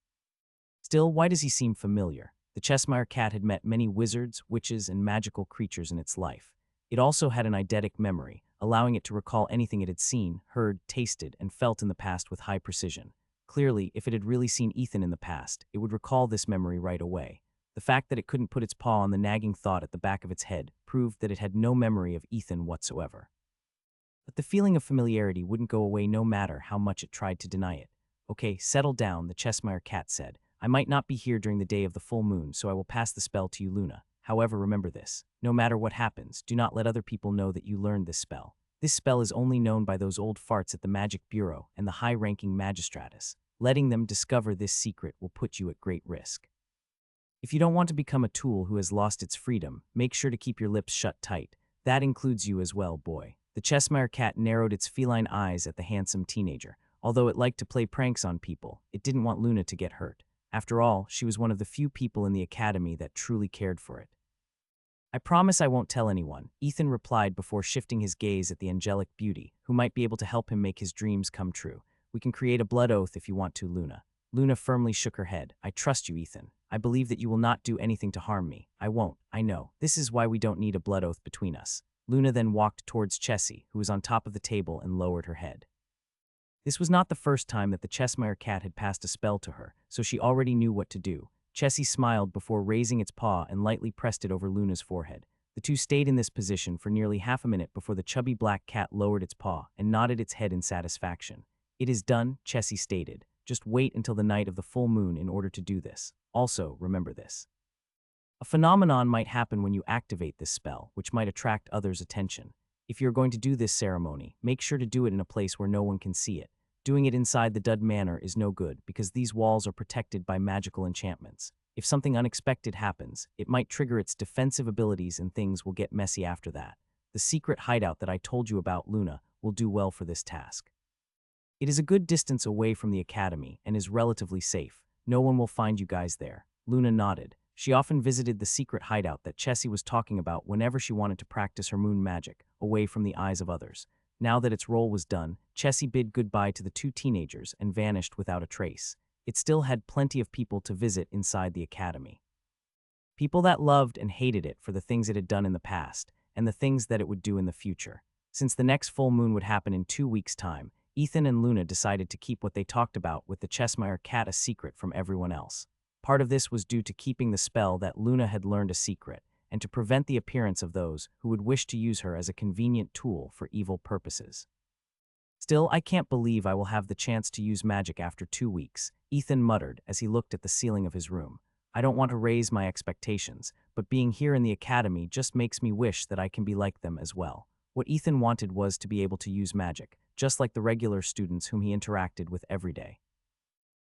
Still, why does he seem familiar? The Cheshire cat had met many wizards, witches, and magical creatures in its life. It also had an eidetic memory, allowing it to recall anything it had seen, heard, tasted, and felt in the past with high precision. Clearly, if it had really seen Ethan in the past, it would recall this memory right away. The fact that it couldn't put its paw on the nagging thought at the back of its head proved that it had no memory of Ethan whatsoever. But the feeling of familiarity wouldn't go away no matter how much it tried to deny it. Okay, settle down, the Cheshire cat said. I might not be here during the day of the full moon, so I will pass the spell to you, Luna. However, remember this. No matter what happens, do not let other people know that you learned this spell. This spell is only known by those old farts at the Magic Bureau and the high-ranking magistratus. Letting them discover this secret will put you at great risk. If you don't want to become a tool who has lost its freedom, make sure to keep your lips shut tight. That includes you as well, boy. The Cheshire cat narrowed its feline eyes at the handsome teenager. Although it liked to play pranks on people, it didn't want Luna to get hurt. After all, she was one of the few people in the academy that truly cared for it. I promise I won't tell anyone, Ethan replied before shifting his gaze at the angelic beauty, who might be able to help him make his dreams come true. We can create a blood oath if you want to, Luna. Luna firmly shook her head. I trust you, Ethan. I believe that you will not do anything to harm me. I won't. I know. This is why we don't need a blood oath between us. Luna then walked towards Chessie, who was on top of the table, and lowered her head. This was not the first time that the Cheshire cat had passed a spell to her, so she already knew what to do. Chessie smiled before raising its paw and lightly pressed it over Luna's forehead. The two stayed in this position for nearly half a minute before the chubby black cat lowered its paw and nodded its head in satisfaction. It is done, Chessie stated. Just wait until the night of the full moon in order to do this. Also, remember this. A phenomenon might happen when you activate this spell, which might attract others' attention. If you're going to do this ceremony, make sure to do it in a place where no one can see it. Doing it inside the Dud Manor is no good because these walls are protected by magical enchantments. If something unexpected happens, it might trigger its defensive abilities and things will get messy after that. The secret hideout that I told you about, Luna, will do well for this task. It is a good distance away from the academy and is relatively safe. No one will find you guys there. Luna nodded. She often visited the secret hideout that Chessie was talking about whenever she wanted to practice her moon magic, away from the eyes of others. Now that its role was done, Chessie bid goodbye to the two teenagers and vanished without a trace. It still had plenty of people to visit inside the academy. People that loved and hated it for the things it had done in the past, and the things that it would do in the future. Since the next full moon would happen in 2 weeks' time, Ethan and Luna decided to keep what they talked about with the Cheshire Cat a secret from everyone else. Part of this was due to keeping the spell that Luna had learned a secret, and to prevent the appearance of those who would wish to use her as a convenient tool for evil purposes. Still, I can't believe I will have the chance to use magic after 2 weeks, Ethan muttered as he looked at the ceiling of his room. I don't want to raise my expectations, but being here in the academy just makes me wish that I can be like them as well. What Ethan wanted was to be able to use magic, just like the regular students whom he interacted with every day.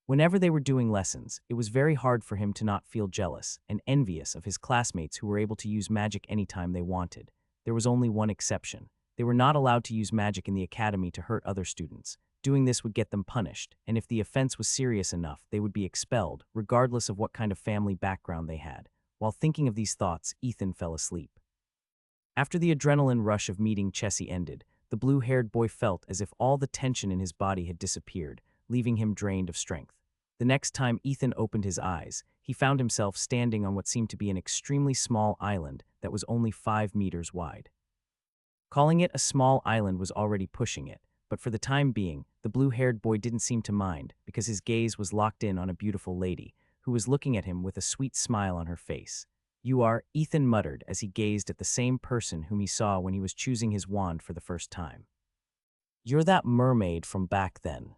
Whenever they were doing lessons, it was very hard for him to not feel jealous and envious of his classmates who were able to use magic anytime they wanted. There was only one exception. They were not allowed to use magic in the academy to hurt other students. Doing this would get them punished, and if the offense was serious enough, they would be expelled, regardless of what kind of family background they had. While thinking of these thoughts, Ethan fell asleep. After the adrenaline rush of meeting Chessie ended, the blue-haired boy felt as if all the tension in his body had disappeared, leaving him drained of strength. The next time Ethan opened his eyes, he found himself standing on what seemed to be an extremely small island that was only 5 meters wide. Calling it a small island was already pushing it, but for the time being, the blue-haired boy didn't seem to mind because his gaze was locked in on a beautiful lady who was looking at him with a sweet smile on her face. "You are," Ethan muttered as he gazed at the same person whom he saw when he was choosing his wand for the first time. "You're that mermaid from back then."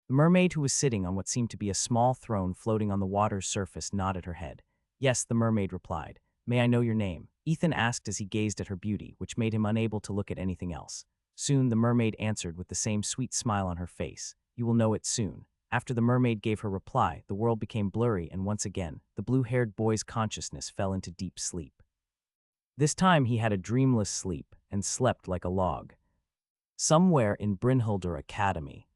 The mermaid, who was sitting on what seemed to be a small throne floating on the water's surface, nodded her head. "Yes," the mermaid replied. "May I know your name?" Ethan asked as he gazed at her beauty, which made him unable to look at anything else. Soon the mermaid answered with the same sweet smile on her face. "You will know it soon." After the mermaid gave her reply, the world became blurry, and once again, the blue-haired boy's consciousness fell into deep sleep. This time he had a dreamless sleep and slept like a log. Somewhere in Brynhildr Academy.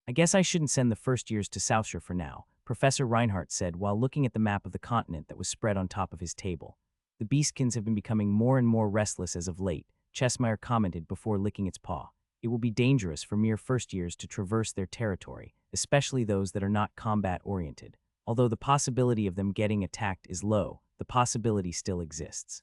"I guess I shouldn't send the first years to Southshire for now," Professor Reinhardt said while looking at the map of the continent that was spread on top of his table. "The beastkins have been becoming more and more restless as of late," Cheshire commented before licking its paw. "It will be dangerous for mere first years to traverse their territory, especially those that are not combat-oriented. Although the possibility of them getting attacked is low, the possibility still exists.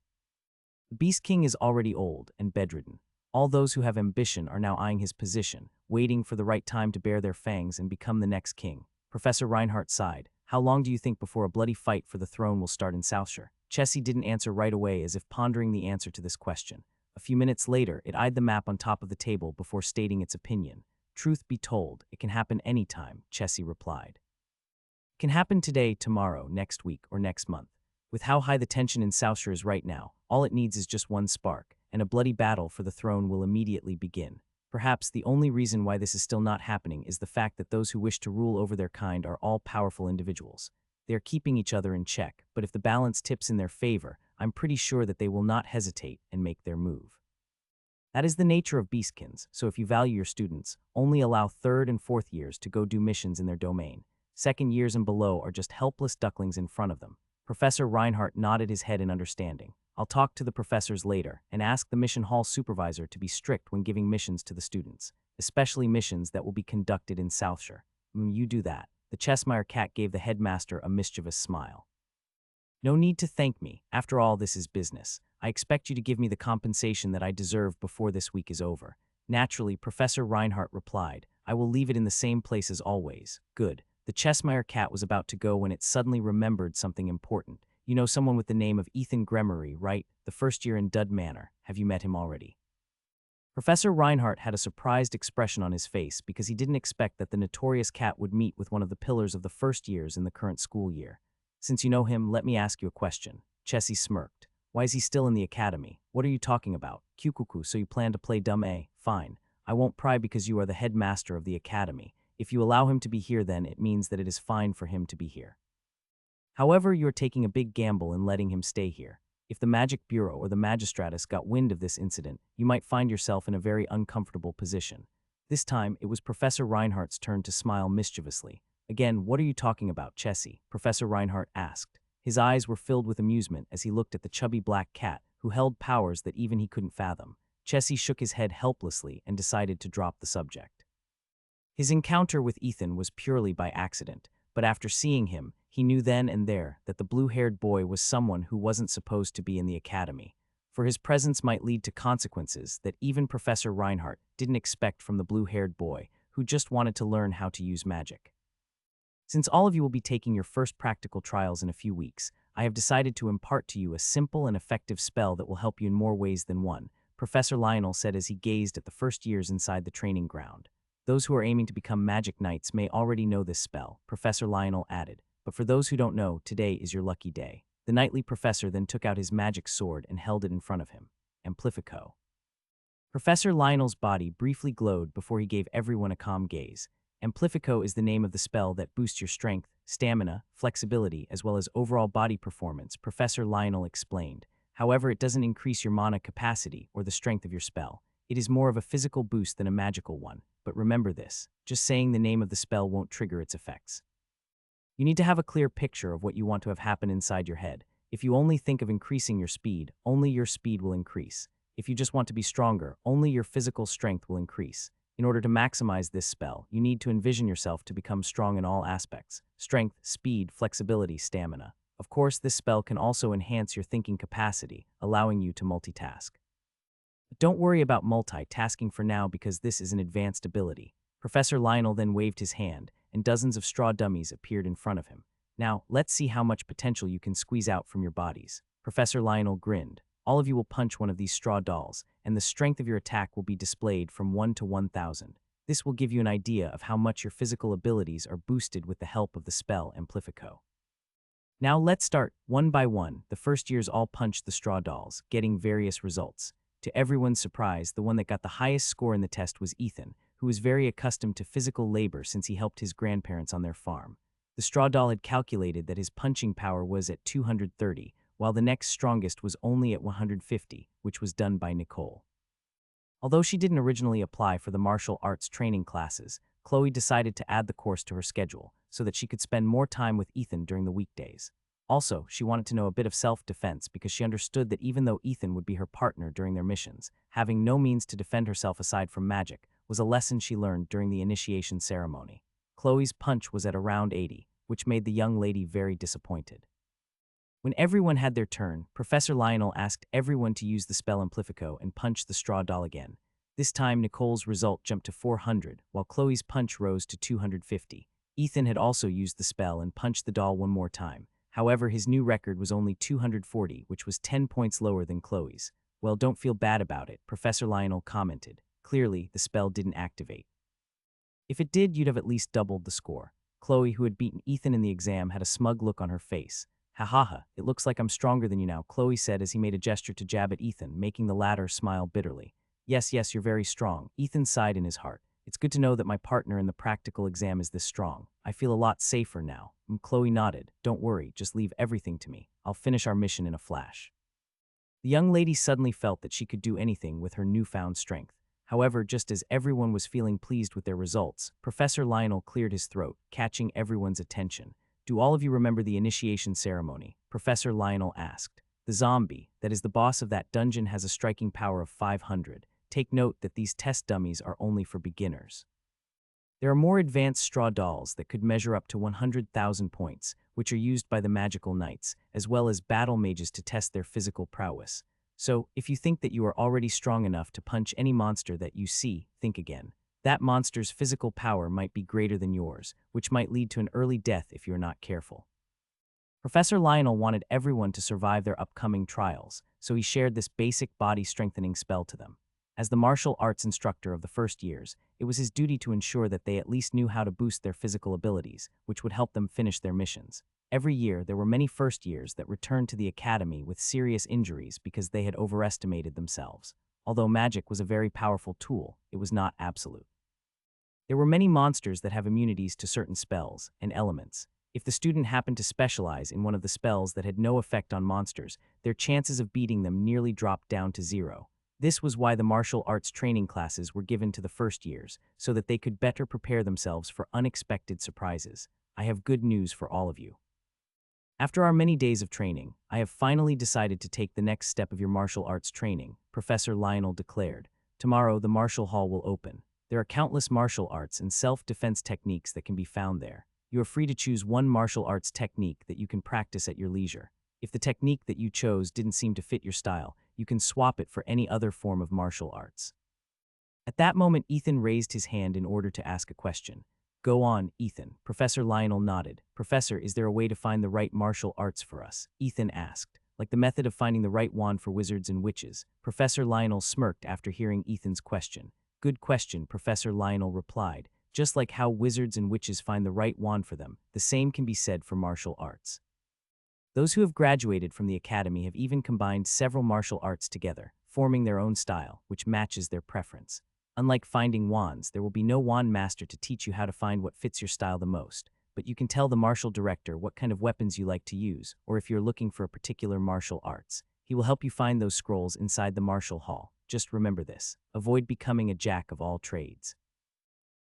The Beast King is already old and bedridden. All those who have ambition are now eyeing his position, waiting for the right time to bare their fangs and become the next king." Professor Reinhardt sighed. "How long do you think before a bloody fight for the throne will start in Southshire?" Chessie didn't answer right away, as if pondering the answer to this question. A few minutes later, it eyed the map on top of the table before stating its opinion. "Truth be told, it can happen any time," Chessie replied. "It can happen today, tomorrow, next week, or next month. With how high the tension in Southshire is right now, all it needs is just one spark, and a bloody battle for the throne will immediately begin. Perhaps the only reason why this is still not happening is the fact that those who wish to rule over their kind are all powerful individuals. They are keeping each other in check, but if the balance tips in their favor, I'm pretty sure that they will not hesitate and make their move. That is the nature of beastkins, so if you value your students, only allow 3rd and 4th years to go do missions in their domain. 2nd years and below are just helpless ducklings in front of them." Professor Reinhardt nodded his head in understanding. "I'll talk to the professors later and ask the mission hall supervisor to be strict when giving missions to the students, especially missions that will be conducted in Southshire." You do that." The Cheshire Cat gave the headmaster a mischievous smile. "No need to thank me. After all, this is business. I expect you to give me the compensation that I deserve before this week is over." "Naturally," Professor Reinhardt replied. "I will leave it in the same place as always." "Good." The Cheshire Cat was about to go when it suddenly remembered something important. "You know someone with the name of Ethan Gremory, right? The first year in Dud Manor. Have you met him already?" Professor Reinhardt had a surprised expression on his face because he didn't expect that the notorious cat would meet with one of the pillars of the first years in the current school year. "Since you know him, let me ask you a question." Chessie smirked. "Why is he still in the academy? What are you talking about?" "Cuckoo, so you plan to play dumb, eh? Fine. I won't pry because you are the headmaster of the academy. If you allow him to be here, then it means that it is fine for him to be here. However, you are taking a big gamble in letting him stay here. If the Magic Bureau or the Magistratus got wind of this incident, you might find yourself in a very uncomfortable position." This time, it was Professor Reinhardt's turn to smile mischievously. "Again, what are you talking about, Chessie?" Professor Reinhardt asked. His eyes were filled with amusement as he looked at the chubby black cat, who held powers that even he couldn't fathom. Chessie shook his head helplessly and decided to drop the subject. His encounter with Ethan was purely by accident, but after seeing him, he knew then and there that the blue-haired boy was someone who wasn't supposed to be in the academy, for his presence might lead to consequences that even Professor Reinhardt didn't expect from the blue-haired boy who just wanted to learn how to use magic. Since all of you will be taking your first practical trials in a few weeks, I have decided to impart to you a simple and effective spell that will help you in more ways than one, Professor Lionel said as he gazed at the first years inside the training ground. Those who are aiming to become magic knights may already know this spell, Professor Lionel added, but for those who don't know, today is your lucky day. The knightly professor then took out his magic sword and held it in front of him. Amplifico. Professor Lionel's body briefly glowed before he gave everyone a calm gaze. Amplifico is the name of the spell that boosts your strength, stamina, flexibility, as well as overall body performance, Professor Lionel explained. However, it doesn't increase your mana capacity or the strength of your spell. It is more of a physical boost than a magical one, but remember this, just saying the name of the spell won't trigger its effects. You need to have a clear picture of what you want to have happen inside your head. If you only think of increasing your speed, only your speed will increase. If you just want to be stronger, only your physical strength will increase. In order to maximize this spell, you need to envision yourself to become strong in all aspects: strength, speed, flexibility, stamina. Of course, this spell can also enhance your thinking capacity, allowing you to multitask. But don't worry about multitasking for now because this is an advanced ability. Professor Lionel then waved his hand, and dozens of straw dummies appeared in front of him. Now, let's see how much potential you can squeeze out from your bodies. Professor Lionel grinned. All of you will punch one of these straw dolls, and the strength of your attack will be displayed from 1 to 1,000. This will give you an idea of how much your physical abilities are boosted with the help of the spell Amplifico. Now let's start. One by one, the first years all punched the straw dolls, getting various results. To everyone's surprise, the one that got the highest score in the test was Ethan, who was very accustomed to physical labor since he helped his grandparents on their farm. The straw doll had calculated that his punching power was at 230, while the next strongest was only at 150, which was done by Nicole. Although she didn't originally apply for the martial arts training classes, Chloe decided to add the course to her schedule so that she could spend more time with Ethan during the weekdays. Also, she wanted to know a bit of self-defense because she understood that even though Ethan would be her partner during their missions, having no means to defend herself aside from magic was a lesson she learned during the initiation ceremony. Chloe's punch was at around 80, which made the young lady very disappointed. When everyone had their turn, Professor Lionel asked everyone to use the spell Amplifico and punch the straw doll again. This time, Nicole's result jumped to 400, while Chloe's punch rose to 250. Ethan had also used the spell and punched the doll one more time. However, his new record was only 240, which was 10 points lower than Chloe's. Well, don't feel bad about it, Professor Lionel commented. Clearly, the spell didn't activate. If it did, you'd have at least doubled the score. Chloe, who had beaten Ethan in the exam, had a smug look on her face. Ha ha ha, it looks like I'm stronger than you now, Chloe said as he made a gesture to jab at Ethan, making the latter smile bitterly. Yes, you're very strong, Ethan sighed in his heart. It's good to know that my partner in the practical exam is this strong. I feel a lot safer now. Chloe nodded. Don't worry, just leave everything to me. I'll finish our mission in a flash. The young lady suddenly felt that she could do anything with her newfound strength. However, just as everyone was feeling pleased with their results, Professor Lionel cleared his throat, catching everyone's attention. Do all of you remember the initiation ceremony? Professor Lionel asked. The zombie, that is the boss of that dungeon, has a striking power of 500. Take note that these test dummies are only for beginners. There are more advanced straw dolls that could measure up to 100,000 points, which are used by the magical knights, as well as battle mages to test their physical prowess. So, if you think that you are already strong enough to punch any monster that you see, think again. That monster's physical power might be greater than yours, which might lead to an early death if you're not careful. Professor Lionel wanted everyone to survive their upcoming trials, so he shared this basic body-strengthening spell to them. As the martial arts instructor of the first years, it was his duty to ensure that they at least knew how to boost their physical abilities, which would help them finish their missions. Every year, there were many first years that returned to the academy with serious injuries because they had overestimated themselves. Although magic was a very powerful tool, it was not absolute. There were many monsters that have immunities to certain spells and elements. If the student happened to specialize in one of the spells that had no effect on monsters, their chances of beating them nearly dropped down to 0. This was why the martial arts training classes were given to the first years, so that they could better prepare themselves for unexpected surprises. I have good news for all of you. After our many days of training, I have finally decided to take the next step of your martial arts training, Professor Lionel declared. Tomorrow, the martial hall will open. There are countless martial arts and self-defense techniques that can be found there. You are free to choose one martial arts technique that you can practice at your leisure. If the technique that you chose didn't seem to fit your style, you can swap it for any other form of martial arts. At that moment, Ethan raised his hand in order to ask a question. Go on, Ethan. Professor Lionel nodded. Professor, is there a way to find the right martial arts for us? Ethan asked. Like the method of finding the right wand for wizards and witches. Professor Lionel smirked after hearing Ethan's question. Good question, Professor Lionel replied. Just like how wizards and witches find the right wand for them, the same can be said for martial arts. Those who have graduated from the academy have even combined several martial arts together, forming their own style, which matches their preference. Unlike finding wands, there will be no wand master to teach you how to find what fits your style the most, but you can tell the martial director what kind of weapons you like to use, or if you're looking for a particular martial arts. He will help you find those scrolls inside the martial hall. Just remember this: avoid becoming a jack of all trades.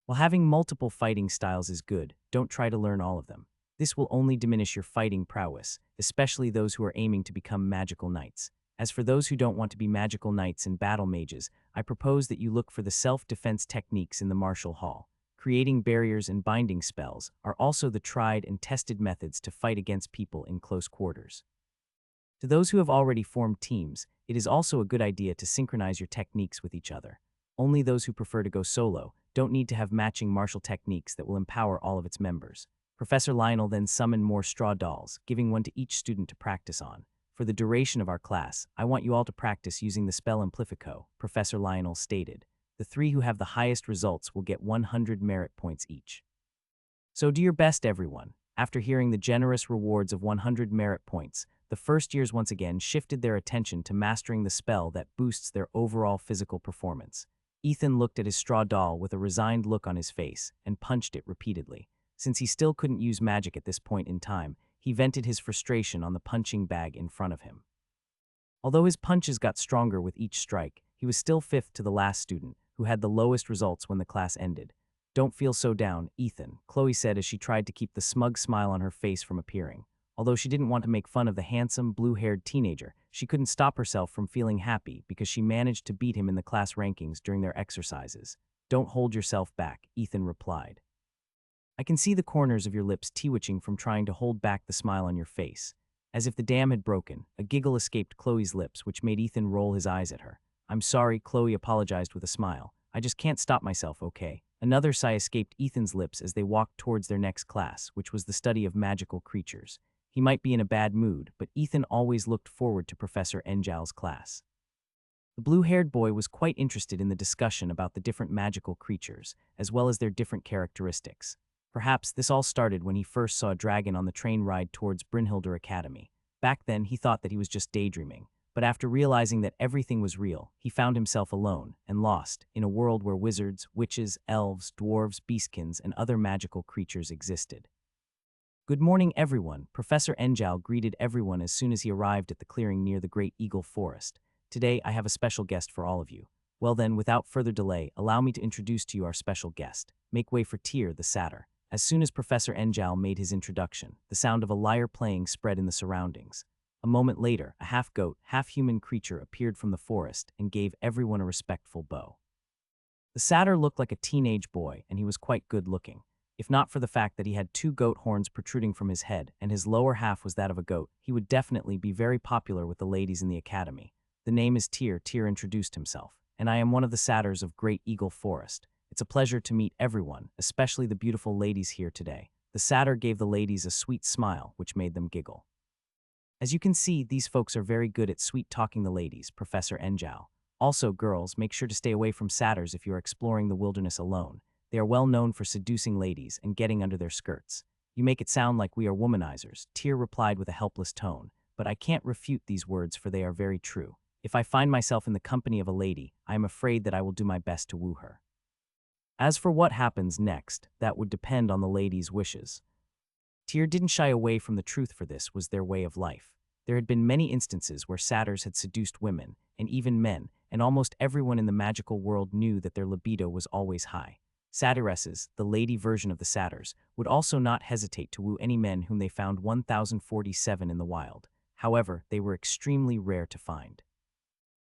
While having multiple fighting styles is good, don't try to learn all of them. This will only diminish your fighting prowess, especially those who are aiming to become magical knights. As for those who don't want to be magical knights and battle mages, I propose that you look for the self-defense techniques in the martial hall. Creating barriers and binding spells are also the tried and tested methods to fight against people in close quarters. To those who have already formed teams, it is also a good idea to synchronize your techniques with each other. Only those who prefer to go solo don't need to have matching martial techniques that will empower all of its members. Professor Lionel then summoned more straw dolls, giving one to each student to practice on. For the duration of our class, I want you all to practice using the spell Amplifico, Professor Lionel stated. The 3 who have the highest results will get 100 merit points each. So do your best, everyone. After hearing the generous rewards of 100 merit points, the first years once again shifted their attention to mastering the spell that boosts their overall physical performance. Ethan looked at his straw doll with a resigned look on his face and punched it repeatedly. Since he still couldn't use magic at this point in time, he vented his frustration on the punching bag in front of him. Although his punches got stronger with each strike, he was still 5th to the last student, who had the lowest results when the class ended. Don't feel so down, Ethan, Chloe said as she tried to keep the smug smile on her face from appearing. Although she didn't want to make fun of the handsome, blue-haired teenager, she couldn't stop herself from feeling happy because she managed to beat him in the class rankings during their exercises. Don't hold yourself back, Ethan replied. I can see the corners of your lips twitching from trying to hold back the smile on your face. As if the dam had broken, a giggle escaped Chloe's lips, which made Ethan roll his eyes at her. I'm sorry, Chloe apologized with a smile. I just can't stop myself, okay? Another sigh escaped Ethan's lips as they walked towards their next class, which was the study of magical creatures. He might be in a bad mood, but Ethan always looked forward to Professor Enjal's class. The blue-haired boy was quite interested in the discussion about the different magical creatures, as well as their different characteristics. Perhaps this all started when he first saw a dragon on the train ride towards Brynhildr Academy. Back then, he thought that he was just daydreaming, but after realizing that everything was real, he found himself alone and lost in a world where wizards, witches, elves, dwarves, beastkins, and other magical creatures existed. Good morning, everyone. Professor Enjal greeted everyone as soon as he arrived at the clearing near the Great Eagle Forest. Today, I have a special guest for all of you. Well then, without further delay, allow me to introduce to you our special guest. Make way for Tyr, the satyr. As soon as Professor Enjal made his introduction, the sound of a lyre playing spread in the surroundings. A moment later, a half-goat, half-human creature appeared from the forest and gave everyone a respectful bow. The satyr looked like a teenage boy, and he was quite good-looking. If not for the fact that he had 2 goat horns protruding from his head and his lower half was that of a goat, he would definitely be very popular with the ladies in the academy. The name is Tyr. Tyr introduced himself, and I am one of the satyrs of Great Eagle Forest. It's a pleasure to meet everyone, especially the beautiful ladies here today. The satyr gave the ladies a sweet smile, which made them giggle. As you can see, these folks are very good at sweet-talking the ladies, Professor Enjal. Also, girls, make sure to stay away from satyrs if you are exploring the wilderness alone. They are well known for seducing ladies and getting under their skirts. You make it sound like we are womanizers, Tyr replied with a helpless tone, but I can't refute these words for they are very true. If I find myself in the company of a lady, I am afraid that I will do my best to woo her. As for what happens next, that would depend on the lady's wishes. Tyr didn't shy away from the truth, for this was their way of life. There had been many instances where satyrs had seduced women, and even men, and almost everyone in the magical world knew that their libido was always high. Satyrresses, the lady version of the satyrs, would also not hesitate to woo any men whom they found 1047 in the wild. However, they were extremely rare to find.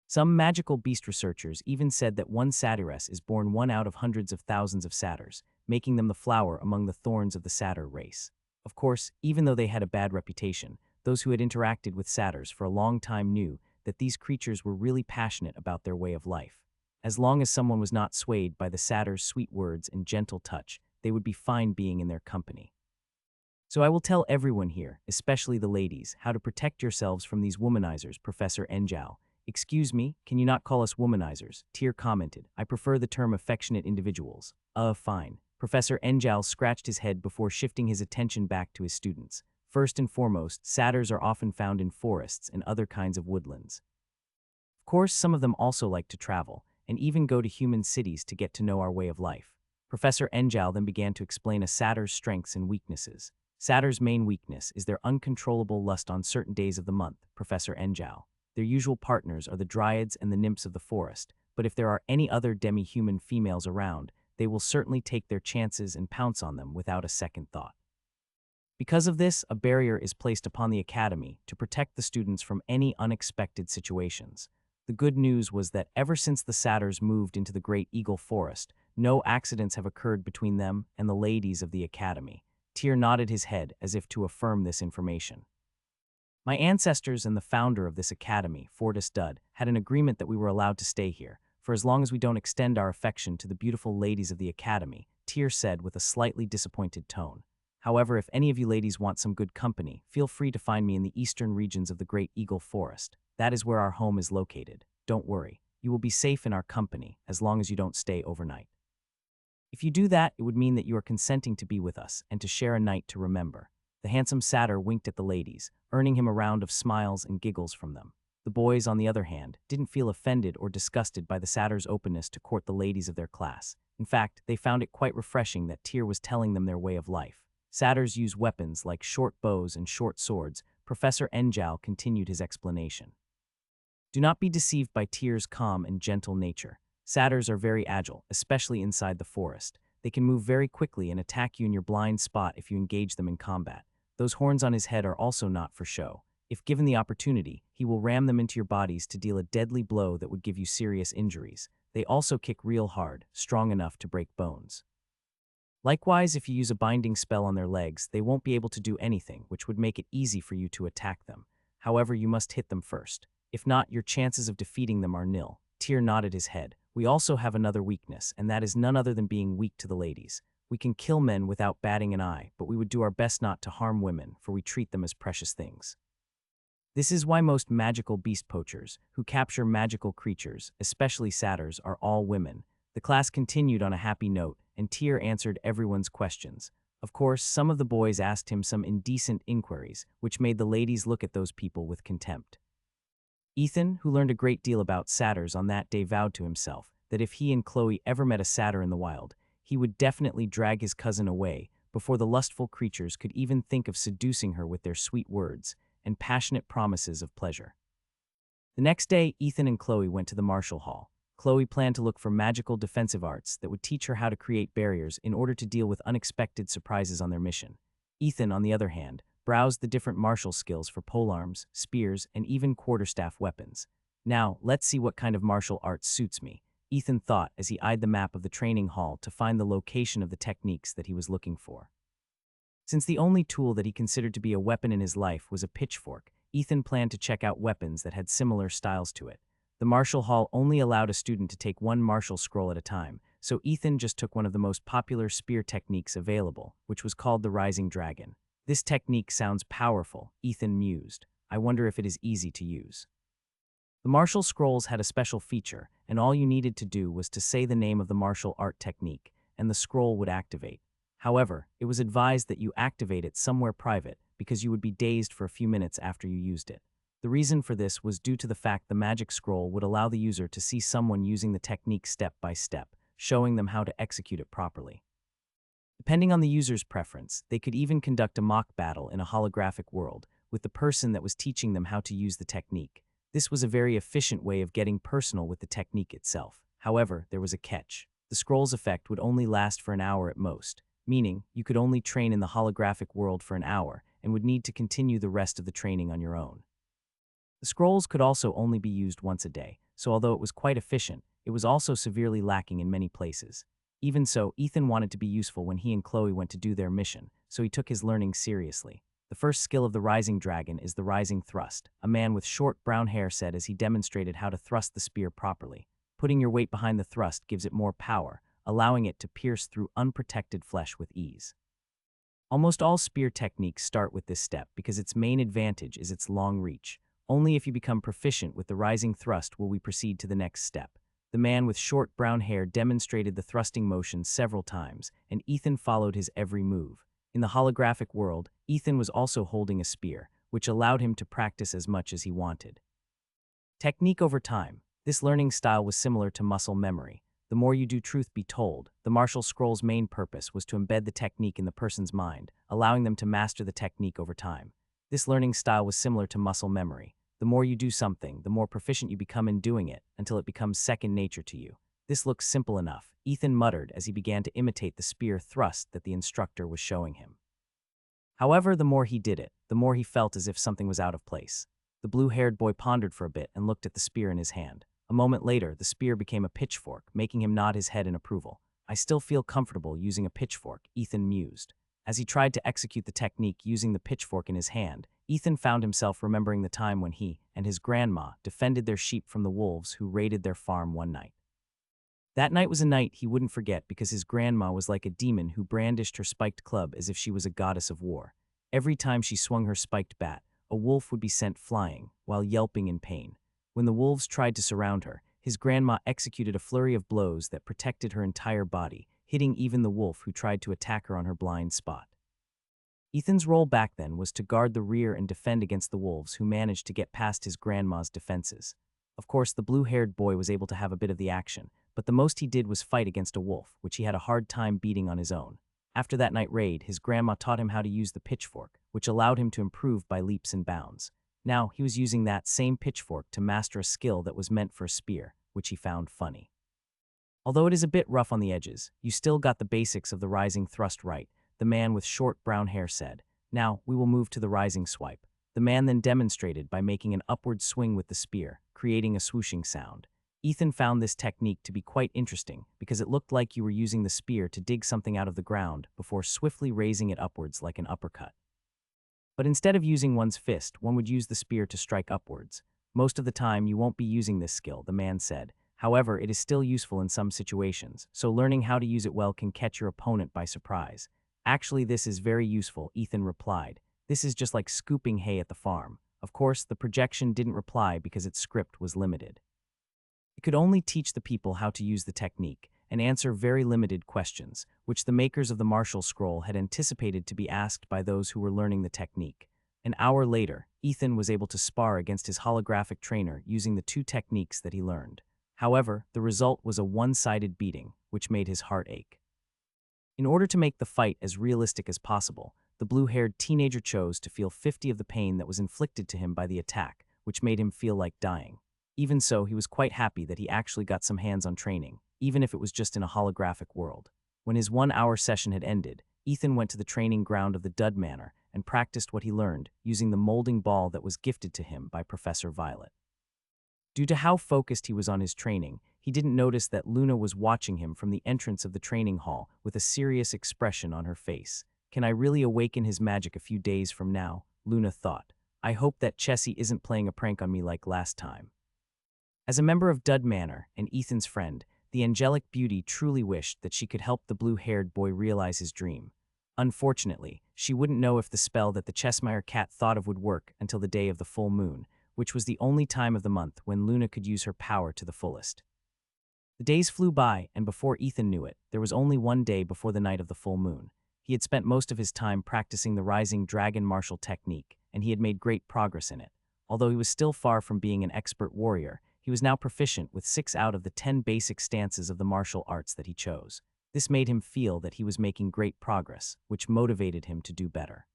Some magical beast researchers even said that one satyress is born one out of hundreds of thousands of satyrs, making them the flower among the thorns of the satyr race. Of course, even though they had a bad reputation, those who had interacted with satyrs for a long time knew that these creatures were really passionate about their way of life. As long as someone was not swayed by the satyr's sweet words and gentle touch, they would be fine being in their company. So I will tell everyone here, especially the ladies, how to protect yourselves from these womanizers, Professor Enjal. Excuse me, can you not call us womanizers? Tyr commented. I prefer the term affectionate individuals. Fine. Professor Enjal scratched his head before shifting his attention back to his students. First and foremost, satyrs are often found in forests and other kinds of woodlands. Of course, some of them also like to travel, and even go to human cities to get to know our way of life. Professor Enjal then began to explain a satyr's strengths and weaknesses. Satyrs' main weakness is their uncontrollable lust on certain days of the month, Professor Enjal. Their usual partners are the dryads and the nymphs of the forest, but if there are any other demi-human females around, they will certainly take their chances and pounce on them without a second thought. Because of this, a barrier is placed upon the academy to protect the students from any unexpected situations. The good news was that ever since the satyrs moved into the Great Eagle Forest, no accidents have occurred between them and the ladies of the academy. Tyr nodded his head as if to affirm this information. My ancestors and the founder of this academy, Fortis Dud, had an agreement that we were allowed to stay here, for as long as we don't extend our affection to the beautiful ladies of the academy, Tyr said with a slightly disappointed tone. However, if any of you ladies want some good company, feel free to find me in the eastern regions of the Great Eagle Forest. That is where our home is located. Don't worry, you will be safe in our company as long as you don't stay overnight. If you do that, it would mean that you are consenting to be with us and to share a night to remember. The handsome satyr winked at the ladies, earning him a round of smiles and giggles from them. The boys, on the other hand, didn't feel offended or disgusted by the satyr's openness to court the ladies of their class. In fact, they found it quite refreshing that Tyr was telling them their way of life. Satyrs use weapons like short bows and short swords. Professor Enjal continued his explanation. Do not be deceived by Tyr's calm and gentle nature. Satyrs are very agile, especially inside the forest. They can move very quickly and attack you in your blind spot if you engage them in combat. Those horns on his head are also not for show. If given the opportunity, he will ram them into your bodies to deal a deadly blow that would give you serious injuries. They also kick real hard, strong enough to break bones. Likewise, if you use a binding spell on their legs, they won't be able to do anything, which would make it easy for you to attack them. However, you must hit them first. If not, your chances of defeating them are nil. Tyr nodded his head. We also have another weakness, and that is none other than being weak to the ladies. We can kill men without batting an eye, but we would do our best not to harm women, for we treat them as precious things. This is why most magical beast poachers, who capture magical creatures, especially satyrs, are all women. The class continued on a happy note, and Tyr answered everyone's questions. Of course, some of the boys asked him some indecent inquiries, which made the ladies look at those people with contempt. Ethan, who learned a great deal about satyrs on that day, vowed to himself that if he and Chloe ever met a satyr in the wild, he would definitely drag his cousin away before the lustful creatures could even think of seducing her with their sweet words and passionate promises of pleasure. The next day, Ethan and Chloe went to the Martial Hall. Chloe planned to look for magical defensive arts that would teach her how to create barriers in order to deal with unexpected surprises on their mission. Ethan, on the other hand, browsed the different martial skills for polearms, spears, and even quarterstaff weapons. Now, let's see what kind of martial arts suits me, Ethan thought as he eyed the map of the training hall to find the location of the techniques that he was looking for. Since the only tool that he considered to be a weapon in his life was a pitchfork, Ethan planned to check out weapons that had similar styles to it. The martial hall only allowed a student to take one martial scroll at a time, so Ethan just took one of the most popular spear techniques available, which was called the Rising Dragon. This technique sounds powerful, Ethan mused. I wonder if it is easy to use. The martial scrolls had a special feature, and all you needed to do was to say the name of the martial art technique, and the scroll would activate. However, it was advised that you activate it somewhere private because you would be dazed for a few minutes after you used it. The reason for this was due to the fact the magic scroll would allow the user to see someone using the technique step by step, showing them how to execute it properly. Depending on the user's preference, they could even conduct a mock battle in a holographic world with the person that was teaching them how to use the technique. This was a very efficient way of getting personal with the technique itself. However, there was a catch. The scroll's effect would only last for an hour at most, meaning you could only train in the holographic world for an hour and would need to continue the rest of the training on your own. The scrolls could also only be used once a day, so although it was quite efficient, it was also severely lacking in many places. Even so, Ethan wanted to be useful when he and Chloe went to do their mission, so he took his learning seriously. The first skill of the Rising Dragon is the Rising Thrust, a man with short brown hair said as he demonstrated how to thrust the spear properly. Putting your weight behind the thrust gives it more power, allowing it to pierce through unprotected flesh with ease. Almost all spear techniques start with this step because its main advantage is its long reach. Only if you become proficient with the Rising Thrust will we proceed to the next step. The man with short brown hair demonstrated the thrusting motion several times, and Ethan followed his every move. In the holographic world, Ethan was also holding a spear, which allowed him to practice as much as he wanted. Technique over time. This learning style was similar to muscle memory. The more you do, truth be told, the martial scroll's main purpose was to embed the technique in the person's mind, allowing them to master the technique over time. This learning style was similar to muscle memory. The more you do something, the more proficient you become in doing it, until it becomes second nature to you. This looks simple enough, Ethan muttered as he began to imitate the spear thrust that the instructor was showing him. However, the more he did it, the more he felt as if something was out of place. The blue-haired boy pondered for a bit and looked at the spear in his hand. A moment later, the spear became a pitchfork, making him nod his head in approval. I still feel comfortable using a pitchfork, Ethan mused. As he tried to execute the technique using the pitchfork in his hand, Ethan found himself remembering the time when he and his grandma defended their sheep from the wolves who raided their farm one night. That night was a night he wouldn't forget because his grandma was like a demon who brandished her spiked club as if she was a goddess of war. Every time she swung her spiked bat, a wolf would be sent flying, while yelping in pain. When the wolves tried to surround her, his grandma executed a flurry of blows that protected her entire body, hitting even the wolf who tried to attack her on her blind spot. Ethan's role back then was to guard the rear and defend against the wolves who managed to get past his grandma's defenses. Of course, the blue-haired boy was able to have a bit of the action, but the most he did was fight against a wolf, which he had a hard time beating on his own. After that night raid, his grandma taught him how to use the pitchfork, which allowed him to improve by leaps and bounds. Now, he was using that same pitchfork to master a skill that was meant for a spear, which he found funny. Although it is a bit rough on the edges, you still got the basics of the rising thrust right, the man with short brown hair said. Now, we will move to the rising swipe. The man then demonstrated by making an upward swing with the spear, creating a swooshing sound. Ethan found this technique to be quite interesting because it looked like you were using the spear to dig something out of the ground before swiftly raising it upwards like an uppercut. But instead of using one's fist, one would use the spear to strike upwards. Most of the time, you won't be using this skill, the man said. However, it is still useful in some situations, so learning how to use it well can catch your opponent by surprise. Actually, this is very useful, Ethan replied. This is just like scooping hay at the farm. Of course, the projection didn't reply because its script was limited. It could only teach the people how to use the technique and answer very limited questions, which the makers of the martial scroll had anticipated to be asked by those who were learning the technique. An hour later, Ethan was able to spar against his holographic trainer using the two techniques that he learned. However, the result was a one-sided beating, which made his heart ache. In order to make the fight as realistic as possible, the blue-haired teenager chose to feel 50 of the pain that was inflicted to him by the attack, which made him feel like dying. Even so, he was quite happy that he actually got some hands-on training, even if it was just in a holographic world. When his 1-hour session had ended, Ethan went to the training ground of the Dud Manor and practiced what he learned using the molding ball that was gifted to him by Professor Violet. Due to how focused he was on his training, he didn't notice that Luna was watching him from the entrance of the training hall with a serious expression on her face. Can I really awaken his magic a few days from now? Luna thought. I hope that Chessie isn't playing a prank on me like last time. As a member of Dud Manor and Ethan's friend, the angelic beauty truly wished that she could help the blue-haired boy realize his dream. Unfortunately, she wouldn't know if the spell that the Cheshire cat thought of would work until the day of the full moon, which was the only time of the month when Luna could use her power to the fullest. The days flew by, and before Ethan knew it, there was only one day before the night of the full moon. He had spent most of his time practicing the rising dragon martial technique, and he had made great progress in it. Although he was still far from being an expert warrior, he was now proficient with 6 out of the 10 basic stances of the martial arts that he chose. This made him feel that he was making great progress, which motivated him to do better.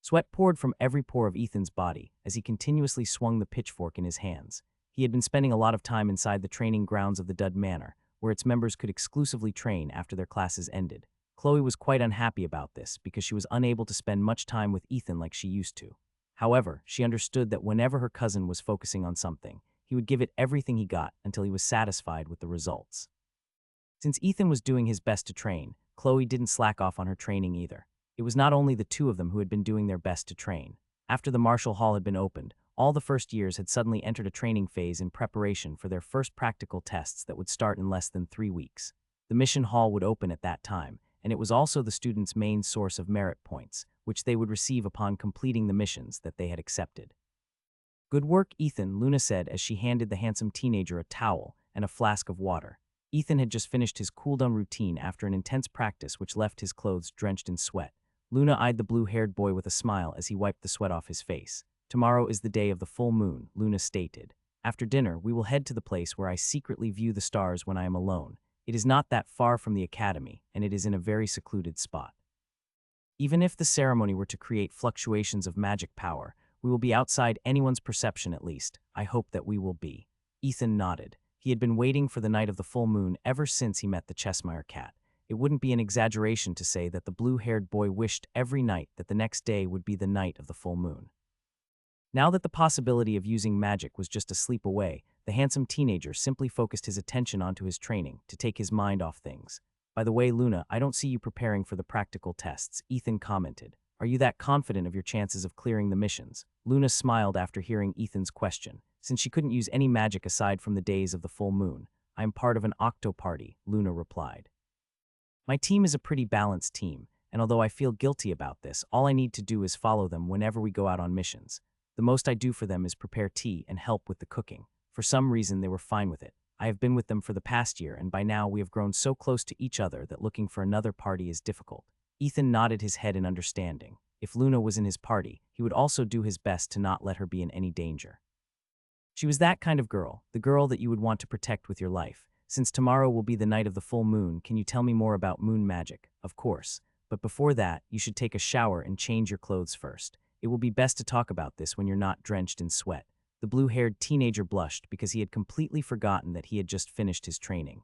Sweat poured from every pore of Ethan's body as he continuously swung the pitchfork in his hands. He had been spending a lot of time inside the training grounds of the Dud Manor, where its members could exclusively train after their classes ended. Chloe was quite unhappy about this because she was unable to spend much time with Ethan like she used to. However, she understood that whenever her cousin was focusing on something, he would give it everything he got until he was satisfied with the results. Since Ethan was doing his best to train, Chloe didn't slack off on her training either. It was not only the two of them who had been doing their best to train. After the martial hall had been opened, all the first years had suddenly entered a training phase in preparation for their first practical tests that would start in less than 3 weeks. The mission hall would open at that time, and it was also the students' main source of merit points, which they would receive upon completing the missions that they had accepted. "Good work, Ethan," Luna said as she handed the handsome teenager a towel and a flask of water. Ethan had just finished his cool-down routine after an intense practice which left his clothes drenched in sweat. Luna eyed the blue-haired boy with a smile as he wiped the sweat off his face. "Tomorrow is the day of the full moon," Luna stated. "After dinner, we will head to the place where I secretly view the stars when I am alone. It is not that far from the academy, and it is in a very secluded spot. Even if the ceremony were to create fluctuations of magic power, we will be outside anyone's perception at least. I hope that we will be." Ethan nodded. He had been waiting for the night of the full moon ever since he met the Cheshire cat. It wouldn't be an exaggeration to say that the blue-haired boy wished every night that the next day would be the night of the full moon. Now that the possibility of using magic was just a sleep away, the handsome teenager simply focused his attention onto his training to take his mind off things. "By the way, Luna, I don't see you preparing for the practical tests," Ethan commented. "Are you that confident of your chances of clearing the missions?" Luna smiled after hearing Ethan's question. Since she couldn't use any magic aside from the days of the full moon, "I am part of an octo party," Luna replied. "My team is a pretty balanced team, and although I feel guilty about this, all I need to do is follow them whenever we go out on missions. The most I do for them is prepare tea and help with the cooking." For some reason, they were fine with it. "I have been with them for the past year, and by now we have grown so close to each other that looking for another party is difficult." Ethan nodded his head in understanding. If Luna was in his party, he would also do his best to not let her be in any danger. She was that kind of girl, the girl that you would want to protect with your life. "Since tomorrow will be the night of the full moon, can you tell me more about moon magic?" "Of course. But before that, you should take a shower and change your clothes first. It will be best to talk about this when you're not drenched in sweat." The blue-haired teenager blushed because he had completely forgotten that he had just finished his training.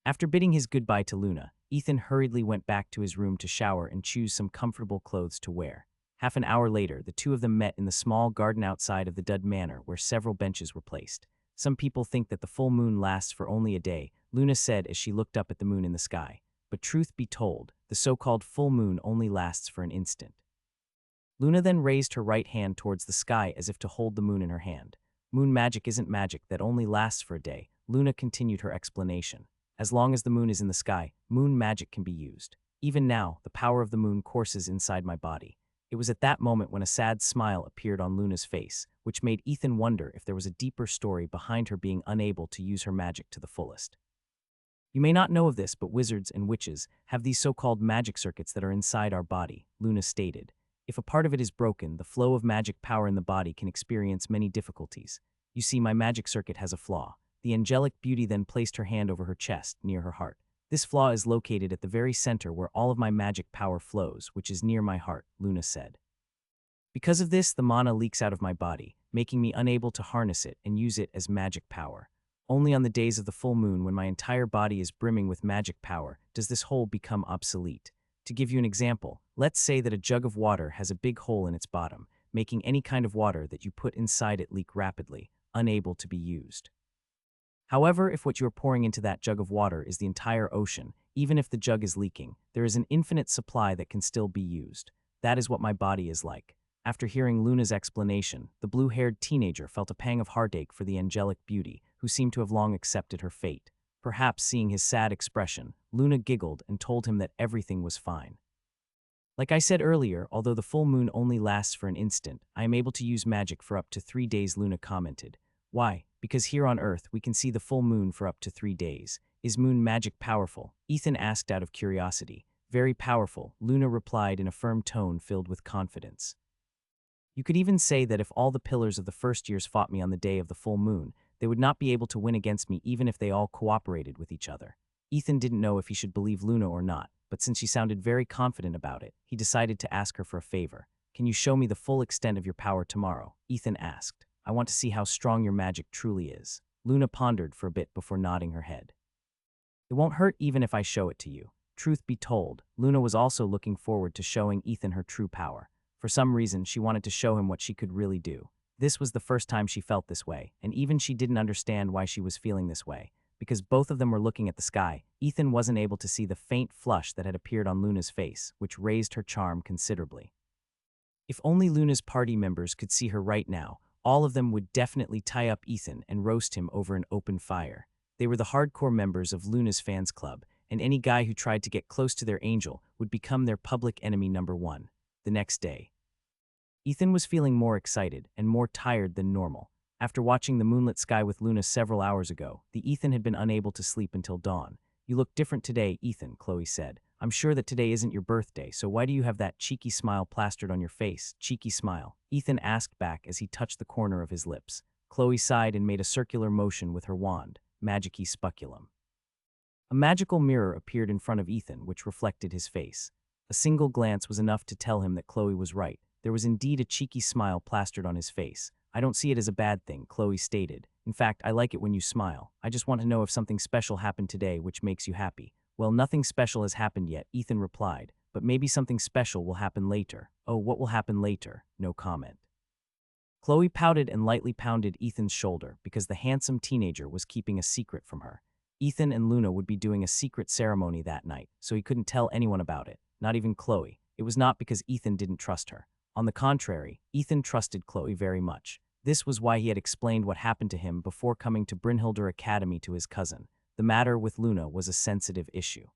After bidding his goodbye to Luna, Ethan hurriedly went back to his room to shower and choose some comfortable clothes to wear. Half an hour later, the two of them met in the small garden outside of the Dud Manor where several benches were placed. "Some people think that the full moon lasts for only a day," Luna said as she looked up at the moon in the sky. "But truth be told, the so-called full moon only lasts for an instant." Luna then raised her right hand towards the sky as if to hold the moon in her hand. "Moon magic isn't magic that only lasts for a day," Luna continued her explanation. "As long as the moon is in the sky, moon magic can be used. Even now, the power of the moon courses inside my body." It was at that moment when a sad smile appeared on Luna's face, which made Ethan wonder if there was a deeper story behind her being unable to use her magic to the fullest. "You may not know of this, but wizards and witches have these so-called magic circuits that are inside our body," Luna stated. "If a part of it is broken, the flow of magic power in the body can experience many difficulties. You see, my magic circuit has a flaw." The angelic beauty then placed her hand over her chest, near her heart. "This flaw is located at the very center where all of my magic power flows, which is near my heart," Luna said. "Because of this, the mana leaks out of my body, making me unable to harness it and use it as magic power. Only on the days of the full moon, when my entire body is brimming with magic power, does this hole become obsolete. To give you an example, let's say that a jug of water has a big hole in its bottom, making any kind of water that you put inside it leak rapidly, unable to be used. However, if what you are pouring into that jug of water is the entire ocean, even if the jug is leaking, there is an infinite supply that can still be used. That is what my body is like." After hearing Luna's explanation, the blue-haired teenager felt a pang of heartache for the angelic beauty, who seemed to have long accepted her fate. Perhaps seeing his sad expression, Luna giggled and told him that everything was fine. "Like I said earlier, although the full moon only lasts for an instant, I am able to use magic for up to 3 days," Luna commented. "Why?" "Because here on Earth, we can see the full moon for up to 3 days. Is moon magic powerful?" Ethan asked out of curiosity. "Very powerful," Luna replied in a firm tone filled with confidence. "You could even say that if all the pillars of the first years fought me on the day of the full moon, they would not be able to win against me even if they all cooperated with each other." Ethan didn't know if he should believe Luna or not, but since she sounded very confident about it, he decided to ask her for a favor. "Can you show me the full extent of your power tomorrow?" Ethan asked. "I want to see how strong your magic truly is." Luna pondered for a bit before nodding her head. It won't hurt even if I show it to you. Truth be told, Luna was also looking forward to showing Ethan her true power. For some reason, she wanted to show him what she could really do. This was the first time she felt this way, and even she didn't understand why she was feeling this way. Because both of them were looking at the sky, Ethan wasn't able to see the faint flush that had appeared on Luna's face, which raised her charm considerably. If only Luna's party members could see her right now, all of them would definitely tie up Ethan and roast him over an open fire. They were the hardcore members of Luna's fans club, and any guy who tried to get close to their angel would become their public enemy number one. The next day, Ethan was feeling more excited and more tired than normal. After watching the moonlit sky with Luna several hours ago, the Ethan had been unable to sleep until dawn. "You look different today, Ethan," Chloe said. "I'm sure that today isn't your birthday, so why do you have that cheeky smile plastered on your face?" "Cheeky smile?" Ethan asked back as he touched the corner of his lips. Chloe sighed and made a circular motion with her wand, Magici Speculum. A magical mirror appeared in front of Ethan, which reflected his face. A single glance was enough to tell him that Chloe was right. There was indeed a cheeky smile plastered on his face. "I don't see it as a bad thing," Chloe stated. "In fact, I like it when you smile. I just want to know if something special happened today which makes you happy." "Well, nothing special has happened yet," Ethan replied, "but maybe something special will happen later." "Oh, what will happen later?" No comment. Chloe pouted and lightly pounded Ethan's shoulder because the handsome teenager was keeping a secret from her. Ethan and Luna would be doing a secret ceremony that night, so he couldn't tell anyone about it, not even Chloe. It was not because Ethan didn't trust her. On the contrary, Ethan trusted Chloe very much. This was why he had explained what happened to him before coming to Brynhildr Academy to his cousin. The matter with Luna was a sensitive issue.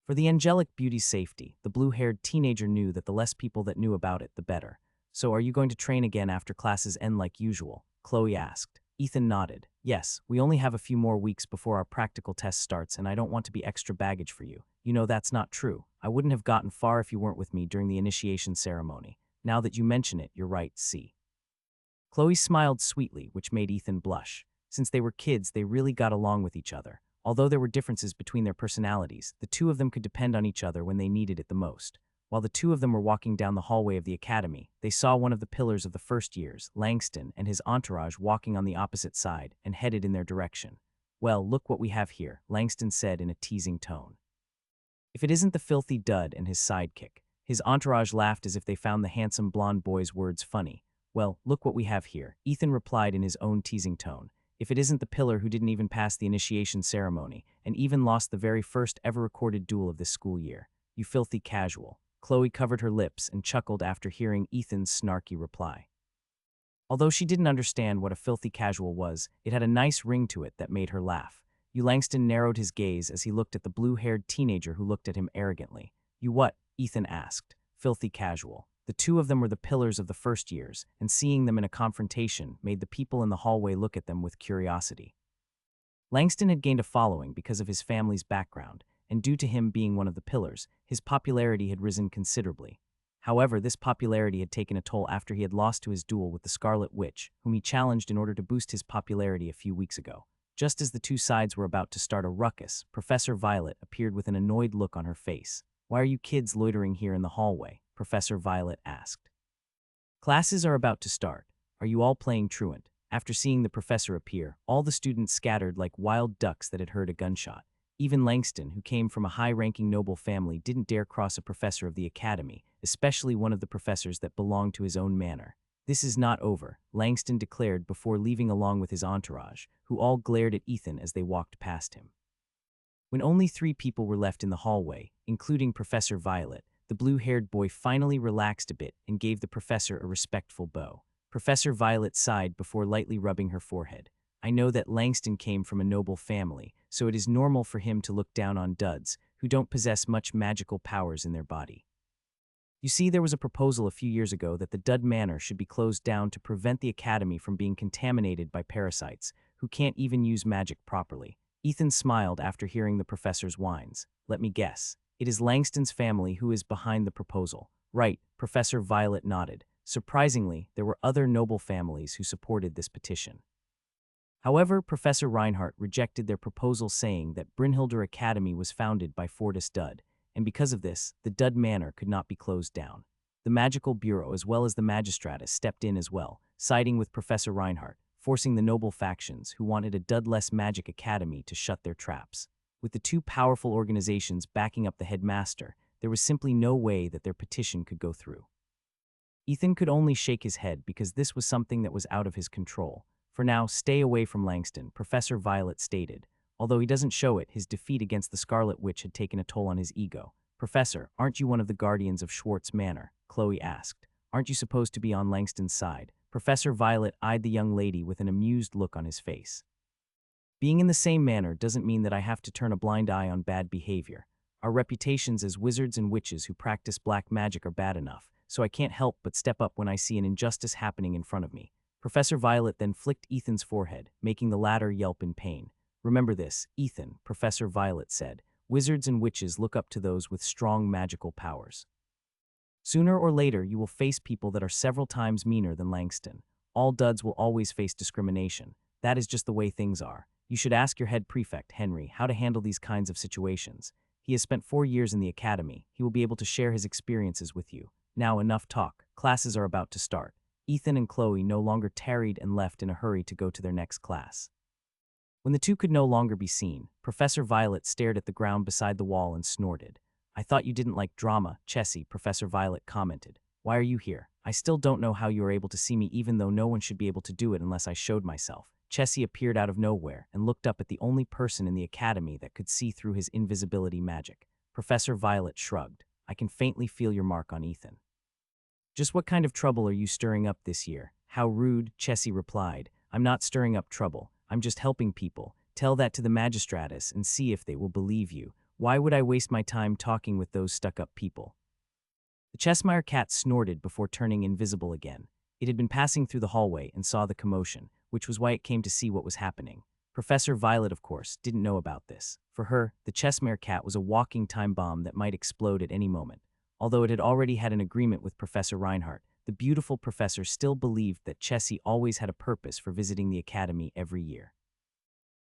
For the angelic beauty's safety, the blue-haired teenager knew that the less people that knew about it, the better. "So are you going to train again after classes end like usual?" Chloe asked. Ethan nodded. "Yes, we only have a few more weeks before our practical test starts, and I don't want to be extra baggage for you. You know that's not true. I wouldn't have gotten far if you weren't with me during the initiation ceremony. Now that you mention it, you're right, see." Chloe smiled sweetly, which made Ethan blush. Since they were kids, they really got along with each other. Although there were differences between their personalities, the two of them could depend on each other when they needed it the most. While the two of them were walking down the hallway of the academy, they saw one of the pillars of the first years, Langston, and his entourage walking on the opposite side and headed in their direction. "Well, look what we have here," Langston said in a teasing tone. "If it isn't the filthy dud and his sidekick." His entourage laughed as if they found the handsome blonde boy's words funny. "Well, look what we have here," Ethan replied in his own teasing tone. "If it isn't the pillar who didn't even pass the initiation ceremony and even lost the very first ever recorded duel of this school year. You filthy casual." Chloe covered her lips and chuckled after hearing Ethan's snarky reply. Although she didn't understand what a filthy casual was, it had a nice ring to it that made her laugh. Langston narrowed his gaze as he looked at the blue-haired teenager who looked at him arrogantly. "You what?" Ethan asked. "Filthy casual." The two of them were the pillars of the first years, and seeing them in a confrontation made the people in the hallway look at them with curiosity. Langston had gained a following because of his family's background, and due to him being one of the pillars, his popularity had risen considerably. However, this popularity had taken a toll after he had lost to his duel with the Scarlet Witch, whom he challenged in order to boost his popularity a few weeks ago. Just as the two sides were about to start a ruckus, Professor Violet appeared with an annoyed look on her face. "Why are you kids loitering here in the hallway?" Professor Violet asked. "Classes are about to start. Are you all playing truant?" After seeing the professor appear, all the students scattered like wild ducks that had heard a gunshot. Even Langston, who came from a high-ranking noble family, didn't dare cross a professor of the academy, especially one of the professors that belonged to his own manor. "This is not over," Langston declared before leaving along with his entourage, who all glared at Ethan as they walked past him. When only 3 people were left in the hallway, including Professor Violet, the blue-haired boy finally relaxed a bit and gave the professor a respectful bow. Professor Violet sighed before lightly rubbing her forehead. "I know that Langston came from a noble family, so it is normal for him to look down on duds who don't possess much magical powers in their body. You see, there was a proposal a few years ago that the Dud Manor should be closed down to prevent the academy from being contaminated by parasites who can't even use magic properly." Ethan smiled after hearing the professor's whines. "Let me guess. It is Langston's family who is behind the proposal." "Right," Professor Violet nodded. Surprisingly, there were other noble families who supported this petition. However, Professor Reinhardt rejected their proposal, saying that Brynhildr Academy was founded by Fortis Dud, and because of this, the Dud Manor could not be closed down. The Magical Bureau as well as the Magistratus stepped in as well, siding with Professor Reinhardt, forcing the noble factions who wanted a Dud-less magic academy to shut their traps. With the two powerful organizations backing up the headmaster, there was simply no way that their petition could go through. Ethan could only shake his head because this was something that was out of his control. For now, stay away from Langston, Professor Violet stated. Although he doesn't show it, his defeat against the Scarlet Witch had taken a toll on his ego. Professor, aren't you one of the guardians of Schwartz Manor? Chloe asked. Aren't you supposed to be on Langston's side? Professor Violet eyed the young lady with an amused look on his face. Being in the same manor doesn't mean that I have to turn a blind eye on bad behavior. Our reputations as wizards and witches who practice black magic are bad enough, so I can't help but step up when I see an injustice happening in front of me. Professor Violet then flicked Ethan's forehead, making the latter yelp in pain. Remember this, Ethan, Professor Violet said. Wizards and witches look up to those with strong magical powers. Sooner or later, you will face people that are several times meaner than Langston. All duds will always face discrimination. That is just the way things are. You should ask your head prefect, Henry, how to handle these kinds of situations. He has spent 4 years in the academy. He will be able to share his experiences with you. Now enough talk. Classes are about to start. Ethan and Chloe no longer tarried and left in a hurry to go to their next class. When the two could no longer be seen, Professor Violet stared at the ground beside the wall and snorted. I thought you didn't like drama, Chessie, Professor Violet commented. Why are you here? I still don't know how you are able to see me even though no one should be able to do it unless I showed myself. Chessie appeared out of nowhere and looked up at the only person in the academy that could see through his invisibility magic. Professor Violet shrugged. I can faintly feel your mark on Ethan. Just what kind of trouble are you stirring up this year? How rude, Chessie replied. I'm not stirring up trouble. I'm just helping people. Tell that to the magistratus and see if they will believe you. Why would I waste my time talking with those stuck-up people? The Cheshire cat snorted before turning invisible again. It had been passing through the hallway and saw the commotion, which was why it came to see what was happening. Professor Violet, of course, didn't know about this. For her, the Cheshire cat was a walking time bomb that might explode at any moment. Although it had already had an agreement with Professor Reinhardt, the beautiful professor still believed that Chessie always had a purpose for visiting the academy every year.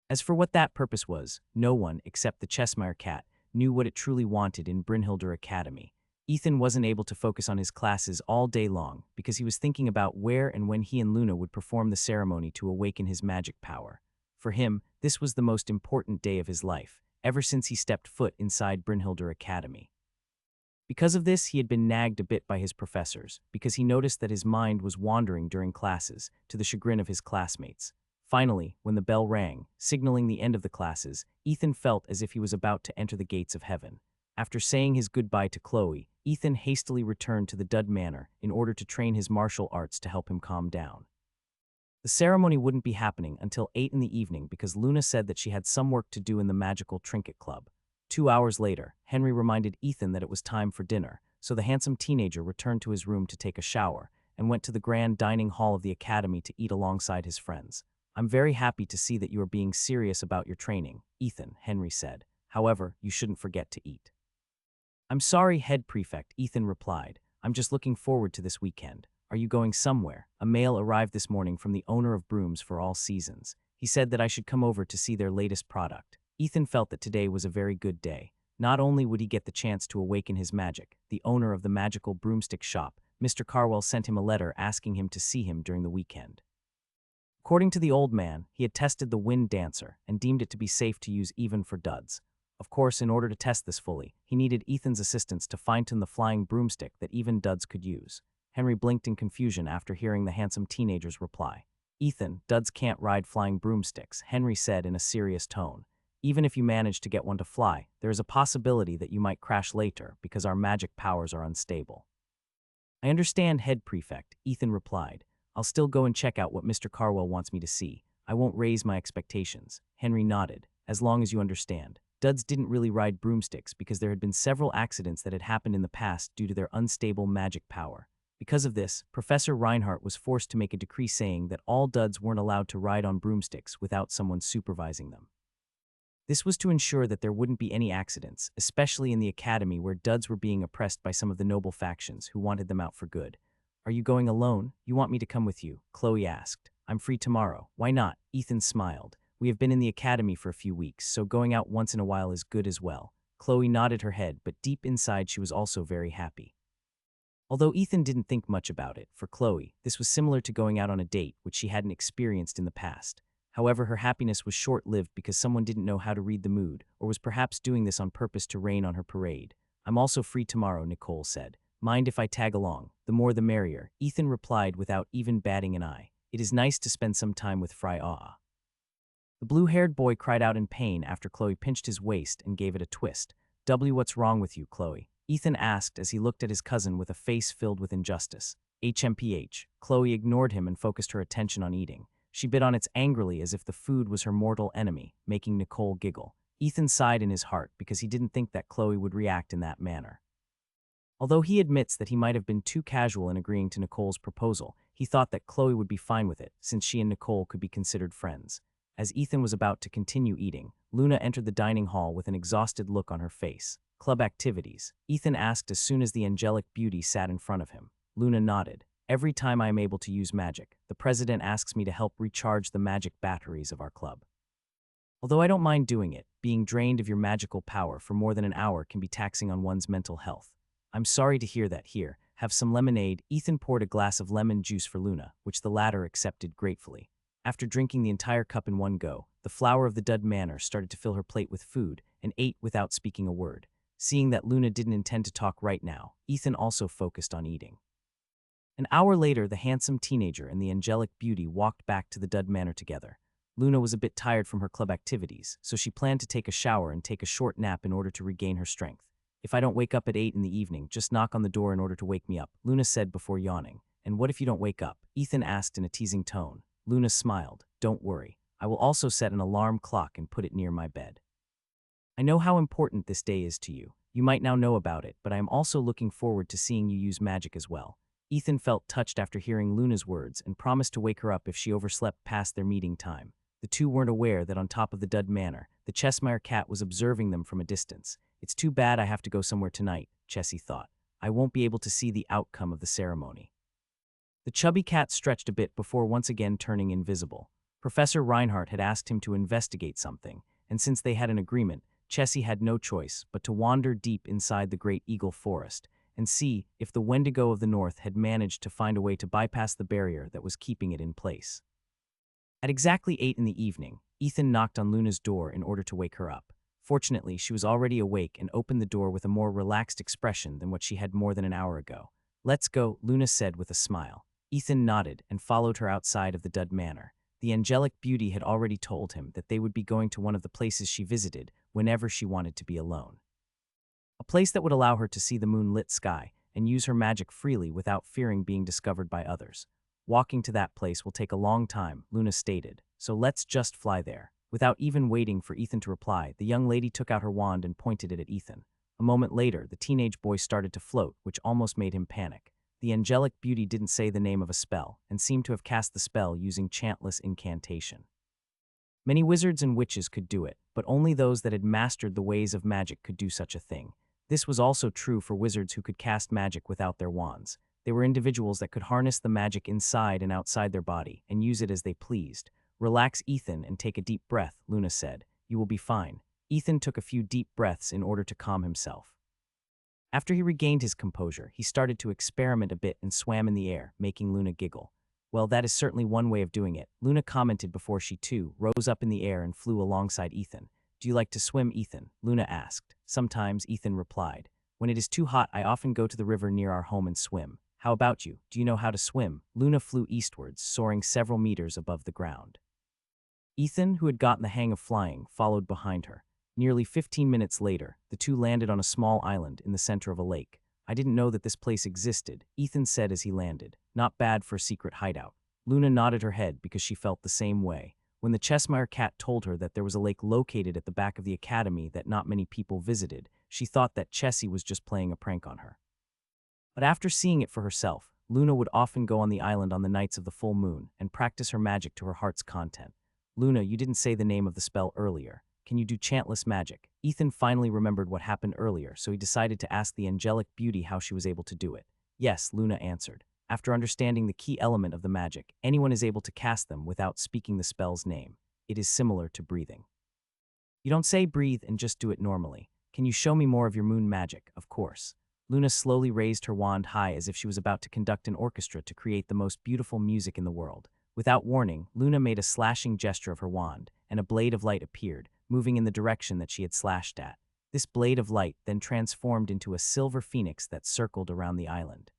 As for what that purpose was, no one, except the Cheshire cat, knew what it truly wanted in Brynhilder Academy. Ethan wasn't able to focus on his classes all day long because he was thinking about where and when he and Luna would perform the ceremony to awaken his magic power. For him, this was the most important day of his life, ever since he stepped foot inside Brynhilder Academy. Because of this, he had been nagged a bit by his professors, because he noticed that his mind was wandering during classes, to the chagrin of his classmates. Finally, when the bell rang, signaling the end of the classes, Ethan felt as if he was about to enter the gates of heaven. After saying his goodbye to Chloe, Ethan hastily returned to the Dud Manor in order to train his martial arts to help him calm down. The ceremony wouldn't be happening until 8 in the evening because Luna said that she had some work to do in the Magical Trinket Club. 2 hours later, Henry reminded Ethan that it was time for dinner, so the handsome teenager returned to his room to take a shower and went to the grand dining hall of the academy to eat alongside his friends. I'm very happy to see that you are being serious about your training, Ethan, Henry said. However, you shouldn't forget to eat. I'm sorry, head prefect, Ethan replied. I'm just looking forward to this weekend. Are you going somewhere? A mail arrived this morning from the owner of Brooms for All Seasons. He said that I should come over to see their latest product. Ethan felt that today was a very good day. Not only would he get the chance to awaken his magic, the owner of the magical broomstick shop, Mr. Carwell, sent him a letter asking him to see him during the weekend. According to the old man, he had tested the Wind Dancer and deemed it to be safe to use even for duds. Of course, in order to test this fully, he needed Ethan's assistance to fine-tune the flying broomstick that even duds could use. Henry blinked in confusion after hearing the handsome teenager's reply. Ethan, duds can't ride flying broomsticks, Henry said in a serious tone. Even if you manage to get one to fly, there is a possibility that you might crash later because our magic powers are unstable. I understand, head prefect, Ethan replied. I'll still go and check out what Mr. Carwell wants me to see. I won't raise my expectations. Henry nodded. As long as you understand. Duds didn't really ride broomsticks because there had been several accidents that had happened in the past due to their unstable magic power. Because of this, Professor Reinhardt was forced to make a decree saying that all duds weren't allowed to ride on broomsticks without someone supervising them. This was to ensure that there wouldn't be any accidents, especially in the academy where duds were being oppressed by some of the noble factions who wanted them out for good. Are you going alone? You want me to come with you? Chloe asked. I'm free tomorrow. Why not? Ethan smiled. We have been in the academy for a few weeks, so going out once in a while is good as well. Chloe nodded her head, but deep inside she was also very happy. Although Ethan didn't think much about it, for Chloe, this was similar to going out on a date, which she hadn't experienced in the past. However, her happiness was short-lived because someone didn't know how to read the mood, or was perhaps doing this on purpose to rain on her parade. I'm also free tomorrow, Nicole said. Mind if I tag along? The more the merrier, Ethan replied without even batting an eye. It is nice to spend some time with Fry Ah. The blue-haired boy cried out in pain after Chloe pinched his waist and gave it a twist. What's wrong with you, Chloe? Ethan asked as he looked at his cousin with a face filled with injustice. HMPH. Chloe ignored him and focused her attention on eating. She bit on it angrily as if the food was her mortal enemy, making Nicole giggle. Ethan sighed in his heart because he didn't think that Chloe would react in that manner. Although he admits that he might have been too casual in agreeing to Nicole's proposal, he thought that Chloe would be fine with it, since she and Nicole could be considered friends. As Ethan was about to continue eating, Luna entered the dining hall with an exhausted look on her face. Club activities? Ethan asked as soon as the angelic beauty sat in front of him. Luna nodded. Every time I am able to use magic, the president asks me to help recharge the magic batteries of our club. Although I don't mind doing it, being drained of your magical power for more than an hour can be taxing on one's mental health. I'm sorry to hear that. Here, have some lemonade. Ethan poured a glass of lemon juice for Luna, which the latter accepted gratefully. After drinking the entire cup in one go, the flower of the Dud Manor started to fill her plate with food and ate without speaking a word. Seeing that Luna didn't intend to talk right now, Ethan also focused on eating. An hour later, the handsome teenager and the angelic beauty walked back to the Dud Manor together. Luna was a bit tired from her club activities, so she planned to take a shower and take a short nap in order to regain her strength. If I don't wake up at 8 in the evening, just knock on the door in order to wake me up, Luna said before yawning. And what if you don't wake up? Ethan asked in a teasing tone. Luna smiled. Don't worry. I will also set an alarm clock and put it near my bed. I know how important this day is to you. You might now know about it, but I am also looking forward to seeing you use magic as well. Ethan felt touched after hearing Luna's words and promised to wake her up if she overslept past their meeting time. The two weren't aware that on top of the Dud Manor, the Cheshire cat was observing them from a distance. It's too bad I have to go somewhere tonight, Chessie thought. I won't be able to see the outcome of the ceremony. The chubby cat stretched a bit before once again turning invisible. Professor Reinhardt had asked him to investigate something, and since they had an agreement, Chessie had no choice but to wander deep inside the Great Eagle Forest and see if the Wendigo of the North had managed to find a way to bypass the barrier that was keeping it in place. At exactly 8 in the evening, Ethan knocked on Luna's door in order to wake her up. Fortunately, she was already awake and opened the door with a more relaxed expression than what she had more than an hour ago. Let's go, Luna said with a smile. Ethan nodded and followed her outside of the Dud Manor. The angelic beauty had already told him that they would be going to one of the places she visited whenever she wanted to be alone. A place that would allow her to see the moonlit sky and use her magic freely without fearing being discovered by others. Walking to that place will take a long time, Luna stated, so let's just fly there. Without even waiting for Ethan to reply, the young lady took out her wand and pointed it at Ethan. A moment later, the teenage boy started to float, which almost made him panic. The angelic beauty didn't say the name of a spell, and seemed to have cast the spell using chantless incantation. Many wizards and witches could do it, but only those that had mastered the ways of magic could do such a thing. This was also true for wizards who could cast magic without their wands. They were individuals that could harness the magic inside and outside their body and use it as they pleased. Relax, Ethan, and take a deep breath, Luna said. You will be fine. Ethan took a few deep breaths in order to calm himself. After he regained his composure, he started to experiment a bit and swam in the air, making Luna giggle. Well, that is certainly one way of doing it, Luna commented before she too rose up in the air and flew alongside Ethan. Do you like to swim, Ethan? Luna asked. Sometimes, Ethan replied. When it is too hot, I often go to the river near our home and swim. How about you? Do you know how to swim? Luna flew eastwards, soaring several meters above the ground. Ethan, who had gotten the hang of flying, followed behind her. Nearly 15 minutes later, the two landed on a small island in the center of a lake. I didn't know that this place existed, Ethan said as he landed. Not bad for a secret hideout. Luna nodded her head because she felt the same way. When the Cheshire cat told her that there was a lake located at the back of the academy that not many people visited, she thought that Chessie was just playing a prank on her. But after seeing it for herself, Luna would often go on the island on the nights of the full moon and practice her magic to her heart's content. Luna, you didn't say the name of the spell earlier. Can you do chantless magic? Ethan finally remembered what happened earlier, so he decided to ask the angelic beauty how she was able to do it. Yes, Luna answered. After understanding the key element of the magic, anyone is able to cast them without speaking the spell's name. It is similar to breathing. You don't say breathe and just do it normally. Can you show me more of your moon magic? Of course. Luna slowly raised her wand high as if she was about to conduct an orchestra to create the most beautiful music in the world. Without warning, Luna made a slashing gesture of her wand, and a blade of light appeared, moving in the direction that she had slashed at. This blade of light then transformed into a silver phoenix that circled around the island.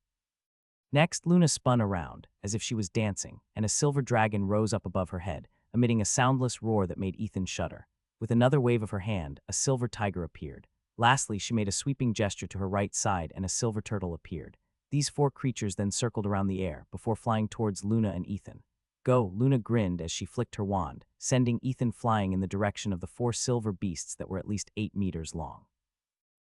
Next, Luna spun around, as if she was dancing, and a silver dragon rose up above her head, emitting a soundless roar that made Ethan shudder. With another wave of her hand, a silver tiger appeared. Lastly, she made a sweeping gesture to her right side and a silver turtle appeared. These four creatures then circled around the air, before flying towards Luna and Ethan. Go, Luna grinned as she flicked her wand, sending Ethan flying in the direction of the four silver beasts that were at least 8 meters long.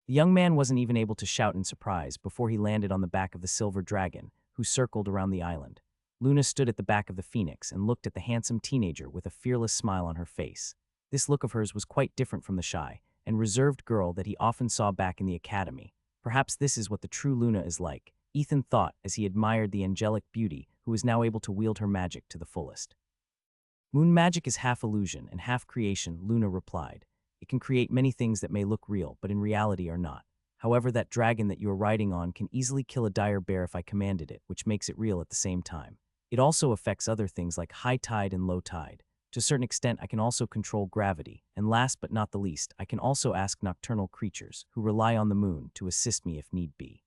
The young man wasn't even able to shout in surprise before he landed on the back of the silver dragon, who circled around the island. Luna stood at the back of the phoenix and looked at the handsome teenager with a fearless smile on her face. This look of hers was quite different from the shy and reserved girl that he often saw back in the academy. Perhaps this is what the true Luna is like, Ethan thought as he admired the angelic beauty who was now able to wield her magic to the fullest. Moon magic is half illusion and half creation, Luna replied. It can create many things that may look real, but in reality are not. However, that dragon that you are riding on can easily kill a dire bear if I commanded it, which makes it real at the same time. It also affects other things like high tide and low tide. To a certain extent, I can also control gravity, and last but not the least, I can also ask nocturnal creatures, who rely on the moon, to assist me if need be.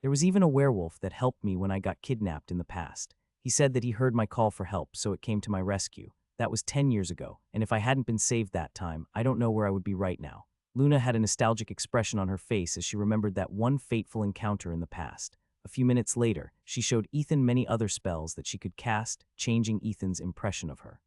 There was even a werewolf that helped me when I got kidnapped in the past. He said that he heard my call for help, so it came to my rescue. That was 10 years ago, and if I hadn't been saved that time, I don't know where I would be right now. Luna had a nostalgic expression on her face as she remembered that one fateful encounter in the past. A few minutes later, she showed Ethan many other spells that she could cast, changing Ethan's impression of her.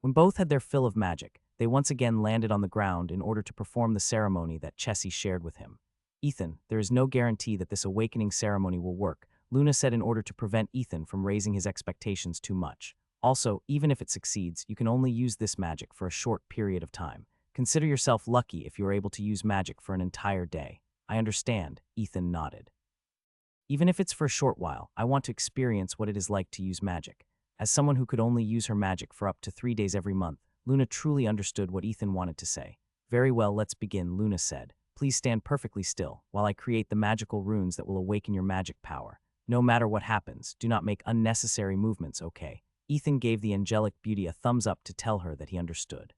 When both had their fill of magic, they once again landed on the ground in order to perform the ceremony that Chessie shared with him. Ethan, there is no guarantee that this awakening ceremony will work, Luna said in order to prevent Ethan from raising his expectations too much. Also, even if it succeeds, you can only use this magic for a short period of time. Consider yourself lucky if you are able to use magic for an entire day. I understand, Ethan nodded. Even if it's for a short while, I want to experience what it is like to use magic. As someone who could only use her magic for up to 3 days every month, Luna truly understood what Ethan wanted to say. Very well, let's begin, Luna said. Please stand perfectly still while I create the magical runes that will awaken your magic power. No matter what happens, do not make unnecessary movements, okay? Ethan gave the angelic beauty a thumbs up to tell her that he understood.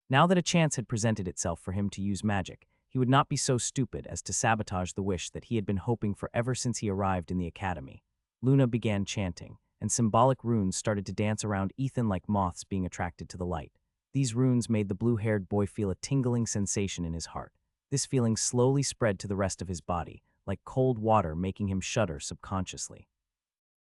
Now that a chance had presented itself for him to use magic, he would not be so stupid as to sabotage the wish that he had been hoping for ever since he arrived in the academy. Luna began chanting, and symbolic runes started to dance around Ethan like moths being attracted to the light. These runes made the blue-haired boy feel a tingling sensation in his heart. This feeling slowly spread to the rest of his body, like cold water making him shudder subconsciously.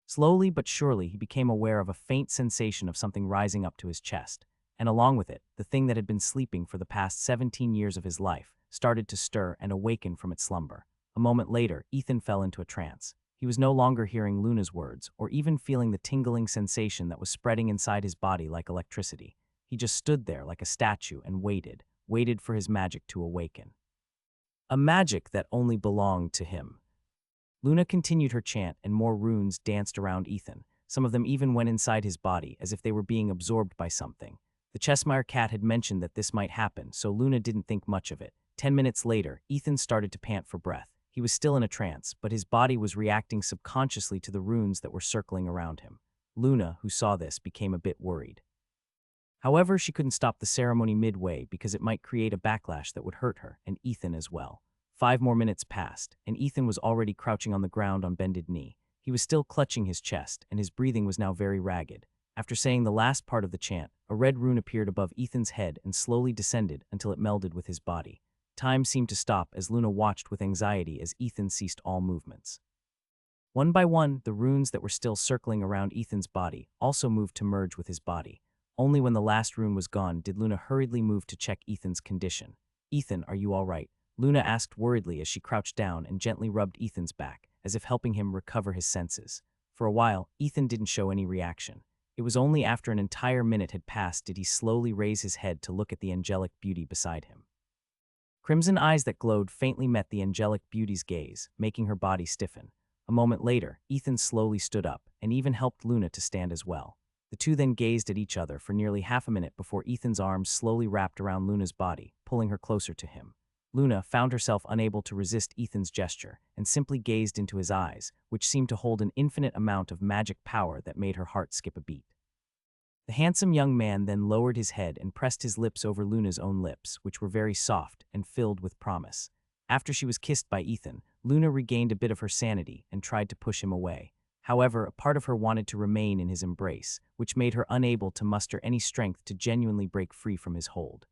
Slowly but surely, he became aware of a faint sensation of something rising up to his chest, and along with it, the thing that had been sleeping for the past 17 years of his life started to stir and awaken from its slumber. A moment later, Ethan fell into a trance. He was no longer hearing Luna's words or even feeling the tingling sensation that was spreading inside his body like electricity. He just stood there like a statue and waited for his magic to awaken. A magic that only belonged to him. Luna continued her chant and more runes danced around Ethan. Some of them even went inside his body as if they were being absorbed by something. The Cheshire cat had mentioned that this might happen, so Luna didn't think much of it. 10 minutes later, Ethan started to pant for breath. He was still in a trance, but his body was reacting subconsciously to the runes that were circling around him. Luna, who saw this, became a bit worried. However, she couldn't stop the ceremony midway because it might create a backlash that would hurt her, and Ethan as well. 5 more minutes passed, and Ethan was already crouching on the ground on bended knee. He was still clutching his chest, and his breathing was now very ragged. After saying the last part of the chant, a red rune appeared above Ethan's head and slowly descended until it melded with his body. Time seemed to stop as Luna watched with anxiety as Ethan ceased all movements. One by one, the runes that were still circling around Ethan's body also moved to merge with his body. Only when the last rune was gone did Luna hurriedly move to check Ethan's condition. "Ethan, are you all right?" Luna asked worriedly as she crouched down and gently rubbed Ethan's back, as if helping him recover his senses. For a while, Ethan didn't show any reaction. It was only after an entire minute had passed did he slowly raise his head to look at the angelic beauty beside him. Crimson eyes that glowed faintly met the angelic beauty's gaze, making her body stiffen. A moment later, Ethan slowly stood up and even helped Luna to stand as well. The two then gazed at each other for nearly half a minute before Ethan's arms slowly wrapped around Luna's body, pulling her closer to him. Luna found herself unable to resist Ethan's gesture and simply gazed into his eyes, which seemed to hold an infinite amount of magic power that made her heart skip a beat. The handsome young man then lowered his head and pressed his lips over Luna's own lips, which were very soft and filled with promise. After she was kissed by Ethan, Luna regained a bit of her sanity and tried to push him away. However, a part of her wanted to remain in his embrace, which made her unable to muster any strength to genuinely break free from his hold.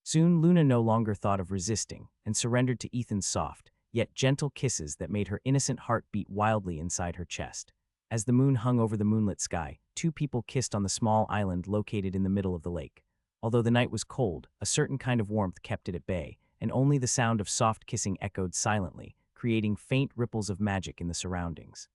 Soon, Luna no longer thought of resisting and surrendered to Ethan's soft, yet gentle kisses that made her innocent heart beat wildly inside her chest. As the moon hung over the moonlit sky, two people kissed on the small island located in the middle of the lake. Although the night was cold, a certain kind of warmth kept it at bay, and only the sound of soft kissing echoed silently, creating faint ripples of magic in the surroundings.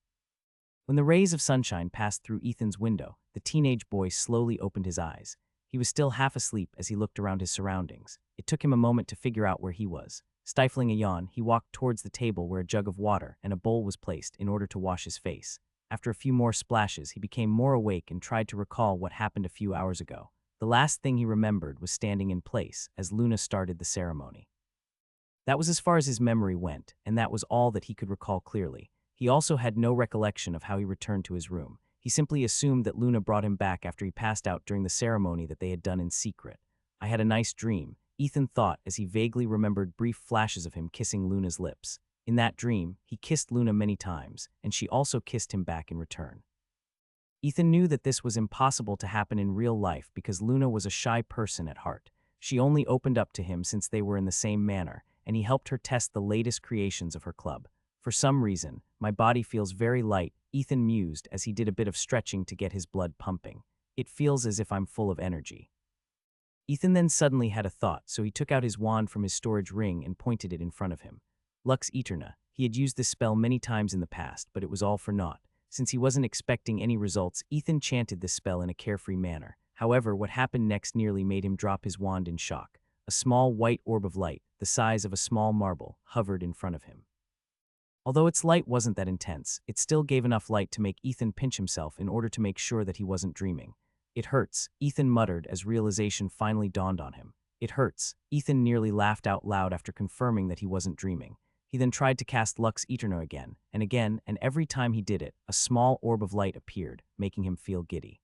When the rays of sunshine passed through Ethan's window, the teenage boy slowly opened his eyes. He was still half asleep as he looked around his surroundings. It took him a moment to figure out where he was. Stifling a yawn, he walked towards the table where a jug of water and a bowl was placed in order to wash his face. After a few more splashes, he became more awake and tried to recall what happened a few hours ago. The last thing he remembered was standing in place as Luna started the ceremony. That was as far as his memory went, and that was all that he could recall clearly. He also had no recollection of how he returned to his room. He simply assumed that Luna brought him back after he passed out during the ceremony that they had done in secret. I had a nice dream, Ethan thought as he vaguely remembered brief flashes of him kissing Luna's lips. In that dream, he kissed Luna many times, and she also kissed him back in return. Ethan knew that this was impossible to happen in real life because Luna was a shy person at heart. She only opened up to him since they were in the same manner, and he helped her test the latest creations of her club. For some reason, my body feels very light, Ethan mused as he did a bit of stretching to get his blood pumping. It feels as if I'm full of energy. Ethan then suddenly had a thought, so he took out his wand from his storage ring and pointed it in front of him. Lux Eterna. He had used this spell many times in the past, but it was all for naught. Since he wasn't expecting any results, Ethan chanted this spell in a carefree manner. However, what happened next nearly made him drop his wand in shock. A small white orb of light, the size of a small marble, hovered in front of him. Although its light wasn't that intense, it still gave enough light to make Ethan pinch himself in order to make sure that he wasn't dreaming. It hurts, Ethan muttered as realization finally dawned on him. It hurts. Ethan nearly laughed out loud after confirming that he wasn't dreaming. He then tried to cast Lux Eterna again, and every time he did it, a small orb of light appeared, making him feel giddy.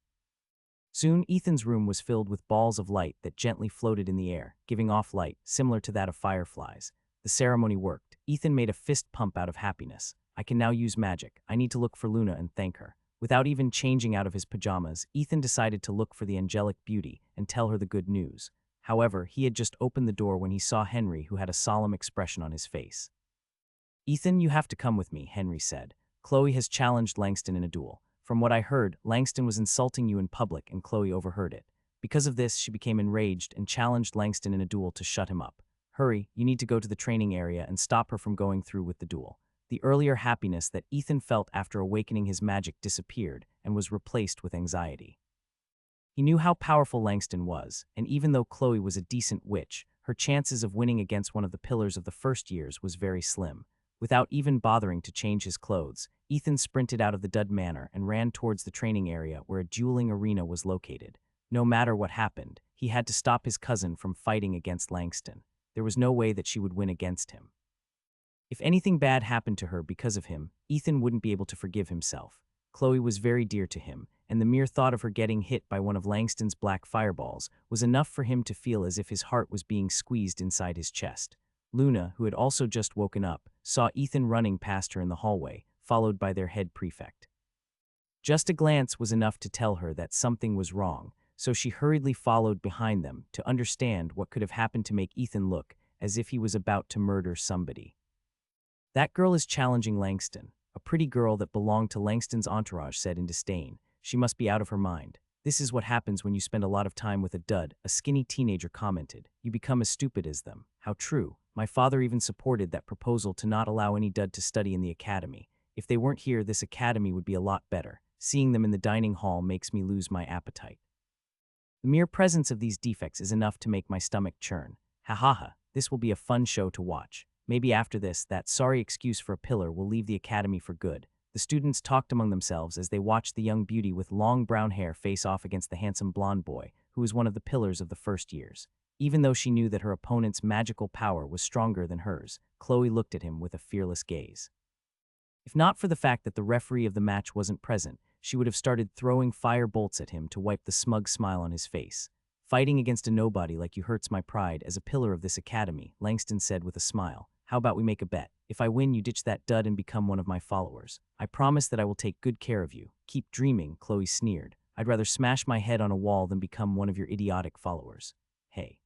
Soon, Ethan's room was filled with balls of light that gently floated in the air, giving off light similar to that of fireflies. The ceremony worked. Ethan made a fist pump out of happiness. I can now use magic. I need to look for Luna and thank her. Without even changing out of his pajamas, Ethan decided to look for the angelic beauty and tell her the good news. However, he had just opened the door when he saw Henry, who had a solemn expression on his face. Ethan, you have to come with me, Henry said. Chloe has challenged Langston in a duel. From what I heard, Langston was insulting you in public and Chloe overheard it. Because of this, she became enraged and challenged Langston in a duel to shut him up. Hurry, you need to go to the training area and stop her from going through with the duel. The earlier happiness that Ethan felt after awakening his magic disappeared and was replaced with anxiety. He knew how powerful Langston was, and even though Chloe was a decent witch, her chances of winning against one of the pillars of the first years was very slim. Without even bothering to change his clothes, Ethan sprinted out of the Dud Manor and ran towards the training area where a dueling arena was located. No matter what happened, he had to stop his cousin from fighting against Langston. There was no way that she would win against him. If anything bad happened to her because of him, Ethan wouldn't be able to forgive himself. Chloe was very dear to him, and the mere thought of her getting hit by one of Langston's black fireballs was enough for him to feel as if his heart was being squeezed inside his chest. Luna, who had also just woken up, saw Ethan running past her in the hallway, followed by their head prefect. Just a glance was enough to tell her that something was wrong, so she hurriedly followed behind them to understand what could have happened to make Ethan look as if he was about to murder somebody. That girl is challenging Langston. A pretty girl that belonged to Langston's entourage said in disdain. She must be out of her mind. This is what happens when you spend a lot of time with a dud, a skinny teenager commented. You become as stupid as them. How true. My father even supported that proposal to not allow any dud to study in the academy. If they weren't here, this academy would be a lot better. Seeing them in the dining hall makes me lose my appetite. The mere presence of these defects is enough to make my stomach churn. Ha ha ha, this will be a fun show to watch. Maybe after this, that sorry excuse for a pillar will leave the academy for good. The students talked among themselves as they watched the young beauty with long brown hair face off against the handsome blonde boy, who was one of the pillars of the first years. Even though she knew that her opponent's magical power was stronger than hers, Chloe looked at him with a fearless gaze. If not for the fact that the referee of the match wasn't present, she would have started throwing fire bolts at him to wipe the smug smile on his face. Fighting against a nobody like you hurts my pride as a pillar of this academy, Langston said with a smile. How about we make a bet? If I win, you ditch that dud and become one of my followers. I promise that I will take good care of you. Keep dreaming, Chloe sneered. I'd rather smash my head on a wall than become one of your idiotic followers. Hey.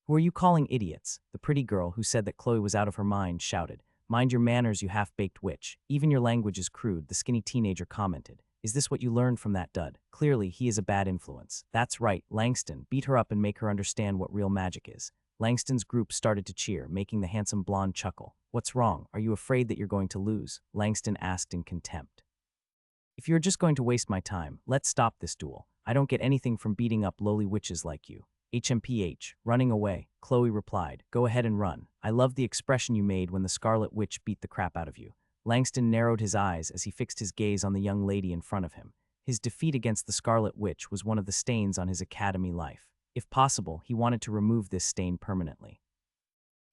Who are you calling idiots? The pretty girl who said that Chloe was out of her mind shouted. Mind your manners, you half-baked witch. Even your language is crude, the skinny teenager commented. Is this what you learned from that dud? Clearly, he is a bad influence. That's right, Langston. Beat her up and make her understand what real magic is. Langston's group started to cheer, making the handsome blonde chuckle. What's wrong? Are you afraid that you're going to lose? Langston asked in contempt. If you're just going to waste my time, let's stop this duel. I don't get anything from beating up lowly witches like you. HMPH, running away, Chloe replied. Go ahead and run. I love the expression you made when the Scarlet Witch beat the crap out of you. Langston narrowed his eyes as he fixed his gaze on the young lady in front of him. His defeat against the Scarlet Witch was one of the stains on his academy life. If possible, he wanted to remove this stain permanently.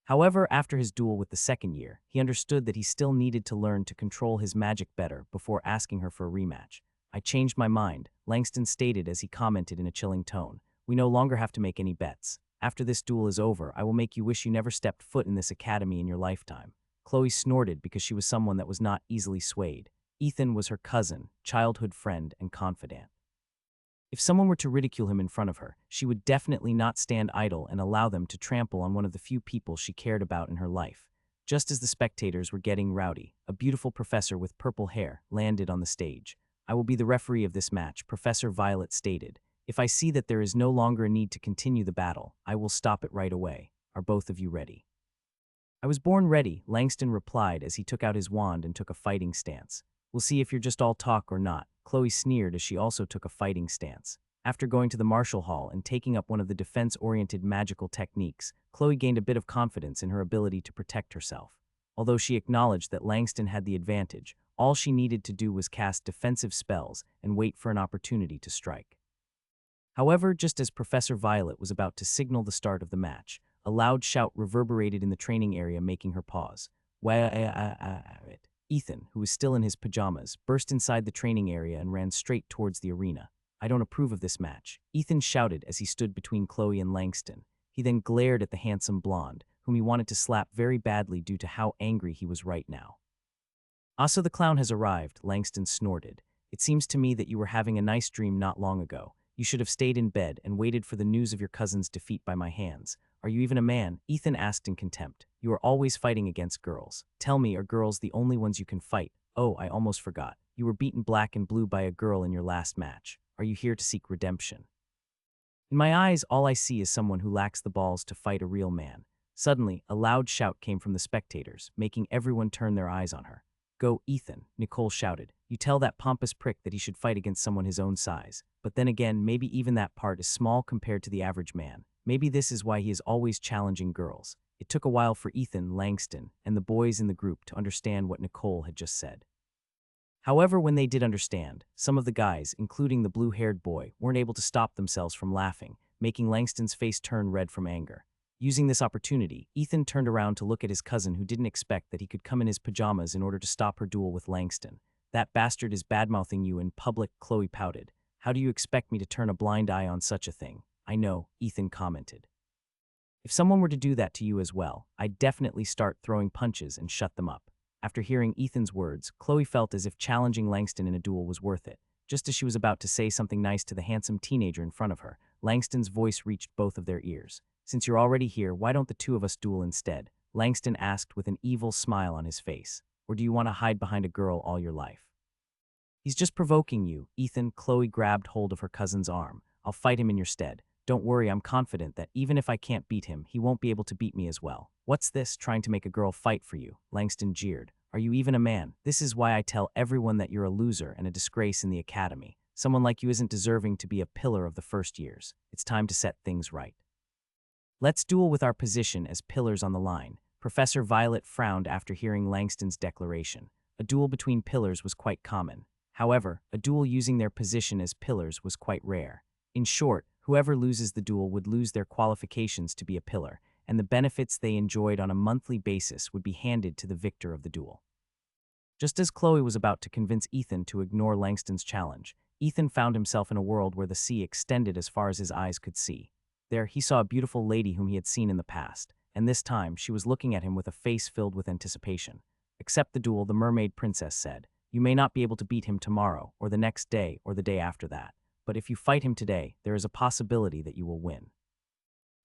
However, after his duel with the second year, he understood that he still needed to learn to control his magic better before asking her for a rematch. I changed my mind, Langston stated as he commented in a chilling tone. We no longer have to make any bets. After this duel is over, I will make you wish you never stepped foot in this academy in your lifetime. Chloe snorted because she was someone that was not easily swayed. Ethan was her cousin, childhood friend, and confidant. If someone were to ridicule him in front of her, she would definitely not stand idle and allow them to trample on one of the few people she cared about in her life. Just as the spectators were getting rowdy, a beautiful professor with purple hair landed on the stage. I will be the referee of this match, Professor Violet stated. If I see that there is no longer a need to continue the battle, I will stop it right away. Are both of you ready? I was born ready, Langston replied as he took out his wand and took a fighting stance. We'll see if you're just all talk or not, Chloe sneered as she also took a fighting stance. After going to the martial hall and taking up one of the defense-oriented magical techniques, Chloe gained a bit of confidence in her ability to protect herself. Although she acknowledged that Langston had the advantage, all she needed to do was cast defensive spells and wait for an opportunity to strike. However, just as Professor Violet was about to signal the start of the match, a loud shout reverberated in the training area, making her pause. Ethan, who was still in his pajamas, burst inside the training area and ran straight towards the arena. I don't approve of this match, Ethan shouted as he stood between Chloe and Langston. He then glared at the handsome blonde, whom he wanted to slap very badly due to how angry he was right now. Also, the clown has arrived, Langston snorted. It seems to me that you were having a nice dream not long ago. You should have stayed in bed and waited for the news of your cousin's defeat by my hands. Are you even a man? Ethan asked in contempt. You are always fighting against girls. Tell me, are girls the only ones you can fight? Oh, I almost forgot. You were beaten black and blue by a girl in your last match. Are you here to seek redemption? In my eyes, all I see is someone who lacks the balls to fight a real man. Suddenly, a loud shout came from the spectators, making everyone turn their eyes on her. Go, Ethan, Nicole shouted. You tell that pompous prick that he should fight against someone his own size. But then again, maybe even that part is small compared to the average man. Maybe this is why he is always challenging girls. It took a while for Ethan, Langston, and the boys in the group to understand what Nicole had just said. However, when they did understand, some of the guys, including the blue-haired boy, weren't able to stop themselves from laughing, making Langston's face turn red from anger. Using this opportunity, Ethan turned around to look at his cousin, who didn't expect that he could come in his pajamas in order to stop her duel with Langston. That bastard is badmouthing you in public, Chloe pouted. How do you expect me to turn a blind eye on such a thing? I know, Ethan commented. If someone were to do that to you as well, I'd definitely start throwing punches and shut them up. After hearing Ethan's words, Chloe felt as if challenging Langston in a duel was worth it. Just as she was about to say something nice to the handsome teenager in front of her, Langston's voice reached both of their ears. Since you're already here, why don't the two of us duel instead? Langston asked with an evil smile on his face. Or do you want to hide behind a girl all your life? He's just provoking you, Ethan. Chloe grabbed hold of her cousin's arm. I'll fight him in your stead. Don't worry, I'm confident that even if I can't beat him, he won't be able to beat me as well. What's this, trying to make a girl fight for you? Langston jeered. Are you even a man? This is why I tell everyone that you're a loser and a disgrace in the academy. Someone like you isn't deserving to be a pillar of the first years. It's time to set things right. Let's duel with our position as pillars on the line. Professor Violet frowned after hearing Langston's declaration. A duel between pillars was quite common. However, a duel using their position as pillars was quite rare. In short, Whoever loses the duel would lose their qualifications to be a pillar, and the benefits they enjoyed on a monthly basis would be handed to the victor of the duel. Just as Chloe was about to convince Ethan to ignore Langston's challenge, Ethan found himself in a world where the sea extended as far as his eyes could see. There, he saw a beautiful lady whom he had seen in the past, and this time she was looking at him with a face filled with anticipation. "Accept the duel," the mermaid princess said. "You may not be able to beat him tomorrow, or the next day, or the day after that. But if you fight him today, there is a possibility that you will win."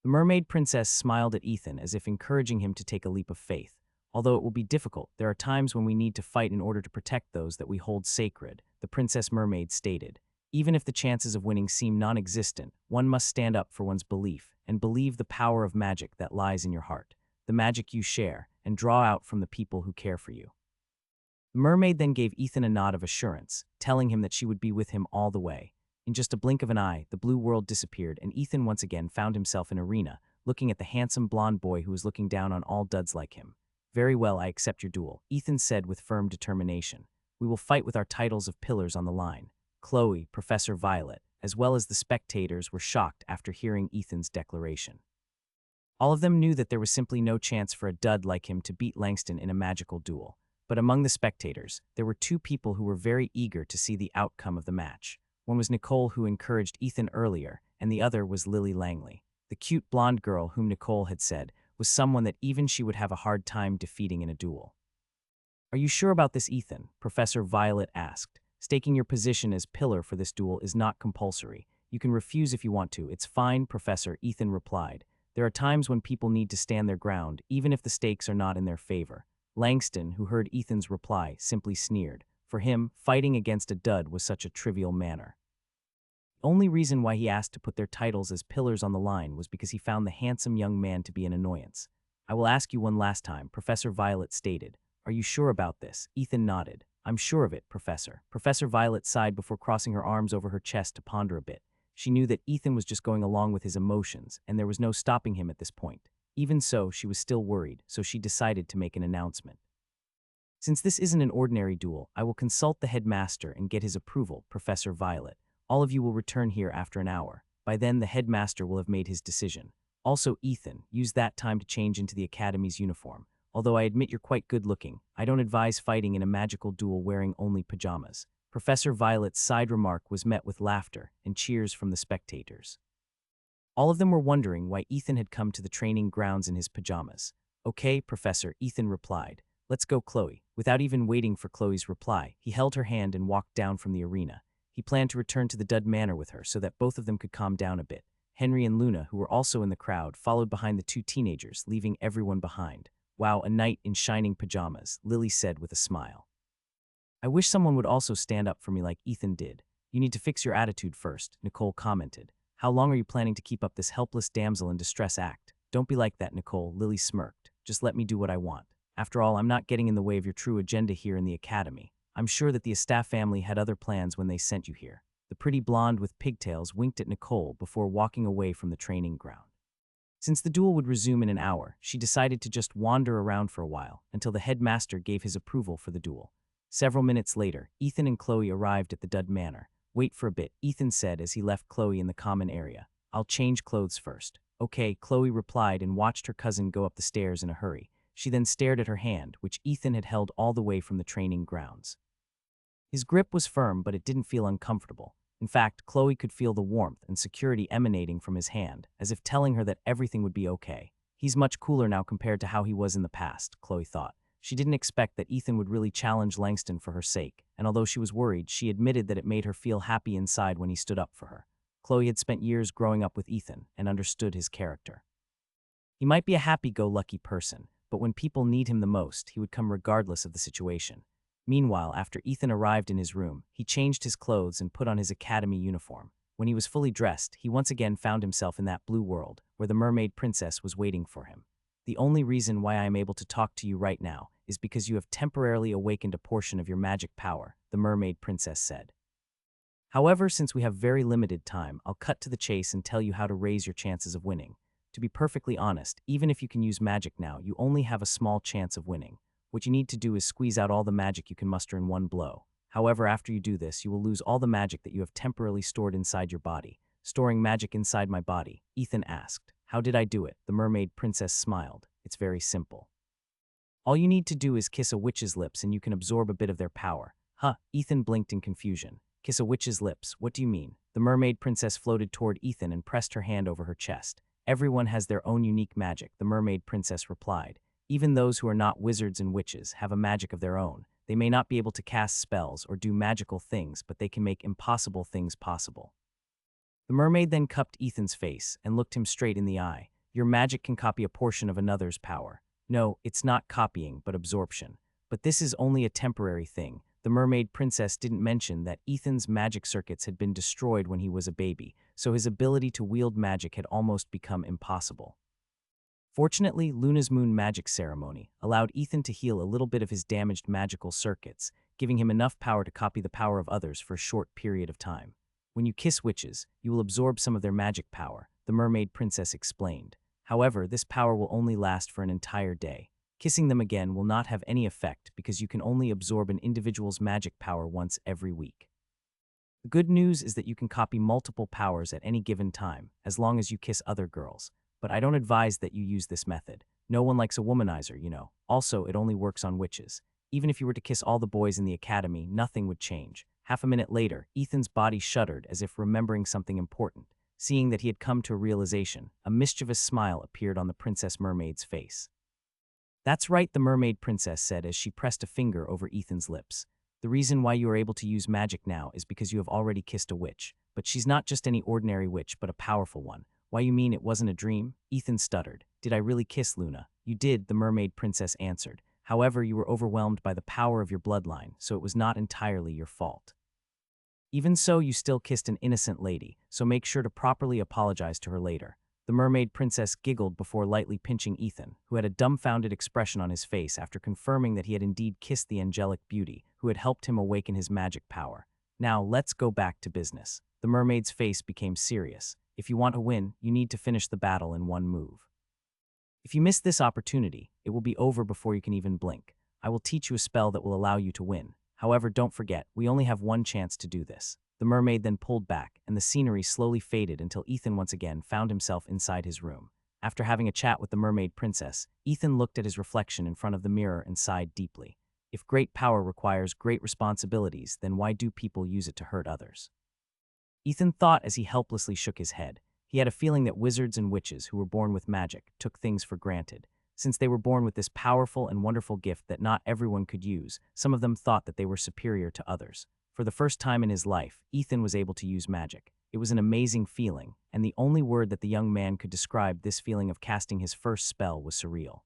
The mermaid princess smiled at Ethan as if encouraging him to take a leap of faith. "Although it will be difficult, there are times when we need to fight in order to protect those that we hold sacred," the princess mermaid stated. "Even if the chances of winning seem non-existent, one must stand up for one's belief and believe the power of magic that lies in your heart, the magic you share, and draw out from the people who care for you." The mermaid then gave Ethan a nod of assurance, telling him that she would be with him all the way. In just a blink of an eye, the blue world disappeared, and Ethan once again found himself in an arena, looking at the handsome blonde boy who was looking down on all duds like him. "Very well, I accept your duel," Ethan said with firm determination. "We will fight with our titles of pillars on the line." Chloe, Professor Violet, as well as the spectators were shocked after hearing Ethan's declaration. All of them knew that there was simply no chance for a dud like him to beat Langston in a magical duel. But among the spectators, there were two people who were very eager to see the outcome of the match. One was Nicole, who encouraged Ethan earlier, and the other was Lily Langley. The cute blonde girl whom Nicole had said was someone that even she would have a hard time defeating in a duel. "Are you sure about this, Ethan?" Professor Violet asked. "Staking your position as pillar for this duel is not compulsory. You can refuse if you want to. It's fine, Professor," Ethan replied. "There are times when people need to stand their ground, even if the stakes are not in their favor." Langston, who heard Ethan's reply, simply sneered. For him, fighting against a dud was such a trivial manner. The only reason why he asked to put their titles as pillars on the line was because he found the handsome young man to be an annoyance. "I will ask you one last time," Professor Violet stated. "Are you sure about this?" Ethan nodded. "I'm sure of it, Professor." Professor Violet sighed before crossing her arms over her chest to ponder a bit. She knew that Ethan was just going along with his emotions, and there was no stopping him at this point. Even so, she was still worried, so she decided to make an announcement. "Since this isn't an ordinary duel, I will consult the headmaster and get his approval, Professor Violet. All of you will return here after an hour. By then, the headmaster will have made his decision. Also, Ethan, use that time to change into the academy's uniform. Although I admit you're quite good-looking, I don't advise fighting in a magical duel wearing only pajamas." Professor Violet's side remark was met with laughter and cheers from the spectators. All of them were wondering why Ethan had come to the training grounds in his pajamas. "Okay, Professor," Ethan replied. "Let's go, Chloe." Without even waiting for Chloe's reply, he held her hand and walked down from the arena. He planned to return to the Dud Manor with her so that both of them could calm down a bit. Henry and Luna, who were also in the crowd, followed behind the two teenagers, leaving everyone behind. "Wow, a knight in shining pajamas," Lily said with a smile. "I wish someone would also stand up for me like Ethan did." "You need to fix your attitude first," Nicole commented. "How long are you planning to keep up this helpless damsel in distress act?" "Don't be like that, Nicole," Lily smirked. "Just let me do what I want. After all, I'm not getting in the way of your true agenda here in the academy. I'm sure that the Estaf family had other plans when they sent you here." The pretty blonde with pigtails winked at Nicole before walking away from the training ground. Since the duel would resume in an hour, she decided to just wander around for a while until the headmaster gave his approval for the duel. Several minutes later, Ethan and Chloe arrived at the Dud Manor. "Wait for a bit," Ethan said as he left Chloe in the common area. "I'll change clothes first." "Okay," Chloe replied and watched her cousin go up the stairs in a hurry. She then stared at her hand, which Ethan had held all the way from the training grounds. His grip was firm, but it didn't feel uncomfortable. In fact, Chloe could feel the warmth and security emanating from his hand, as if telling her that everything would be okay. He's much cooler now compared to how he was in the past, Chloe thought. She didn't expect that Ethan would really challenge Langston for her sake, and although she was worried, she admitted that it made her feel happy inside when he stood up for her. Chloe had spent years growing up with Ethan and understood his character. He might be a happy-go-lucky person, but when people need him the most, he would come regardless of the situation. Meanwhile, after Ethan arrived in his room, he changed his clothes and put on his academy uniform. When he was fully dressed, he once again found himself in that blue world, where the mermaid princess was waiting for him. "The only reason why I am able to talk to you right now is because you have temporarily awakened a portion of your magic power," the mermaid princess said. "However, since we have very limited time, I'll cut to the chase and tell you how to raise your chances of winning. To be perfectly honest, even if you can use magic now, you only have a small chance of winning. What you need to do is squeeze out all the magic you can muster in one blow. However, after you do this, you will lose all the magic that you have temporarily stored inside your body. storing magic inside my body, Ethan asked. How did I do it? The mermaid princess smiled. It's very simple. All you need to do is kiss a witch's lips and you can absorb a bit of their power. Huh, Ethan blinked in confusion. Kiss a witch's lips, what do you mean? The mermaid princess floated toward Ethan and pressed her hand over her chest. Everyone has their own unique magic, the mermaid princess replied. Even those who are not wizards and witches have a magic of their own. They may not be able to cast spells or do magical things, but they can make impossible things possible. The mermaid then cupped Ethan's face and looked him straight in the eye. Your magic can copy a portion of another's power. No, it's not copying, but absorption. But this is only a temporary thing. The mermaid princess didn't mention that Ethan's magic circuits had been destroyed when he was a baby, so his ability to wield magic had almost become impossible. Fortunately, Luna's moon magic ceremony allowed Ethan to heal a little bit of his damaged magical circuits, giving him enough power to copy the power of others for a short period of time. When you kiss witches, you will absorb some of their magic power, the mermaid princess explained. However, this power will only last for an entire day. Kissing them again will not have any effect because you can only absorb an individual's magic power once every week. The good news is that you can copy multiple powers at any given time, as long as you kiss other girls. But I don't advise that you use this method. No one likes a womanizer, you know. Also, it only works on witches. Even if you were to kiss all the boys in the academy, nothing would change. Half a minute later, Ethan's body shuddered as if remembering something important. Seeing that he had come to a realization, a mischievous smile appeared on the princess mermaid's face. That's right, the mermaid princess said as she pressed a finger over Ethan's lips. The reason why you are able to use magic now is because you have already kissed a witch. But she's not just any ordinary witch, but a powerful one. Why, you mean it wasn't a dream? Ethan stuttered. Did I really kiss Luna? You did, the mermaid princess answered. However, you were overwhelmed by the power of your bloodline, so it was not entirely your fault. Even so, you still kissed an innocent lady, so make sure to properly apologize to her later. The mermaid princess giggled before lightly pinching Ethan, who had a dumbfounded expression on his face after confirming that he had indeed kissed the angelic beauty, who had helped him awaken his magic power. Now, let's go back to business. The mermaid's face became serious. If you want to win, you need to finish the battle in one move. If you miss this opportunity, it will be over before you can even blink. I will teach you a spell that will allow you to win. However, don't forget, we only have one chance to do this. The mermaid then pulled back, and the scenery slowly faded until Ethan once again found himself inside his room. After having a chat with the mermaid princess, Ethan looked at his reflection in front of the mirror and sighed deeply. If great power requires great responsibilities, then why do people use it to hurt others? Ethan thought as he helplessly shook his head. He had a feeling that wizards and witches who were born with magic took things for granted. Since they were born with this powerful and wonderful gift that not everyone could use, some of them thought that they were superior to others. For the first time in his life, Ethan was able to use magic. It was an amazing feeling, and the only word that the young man could describe this feeling of casting his first spell was surreal.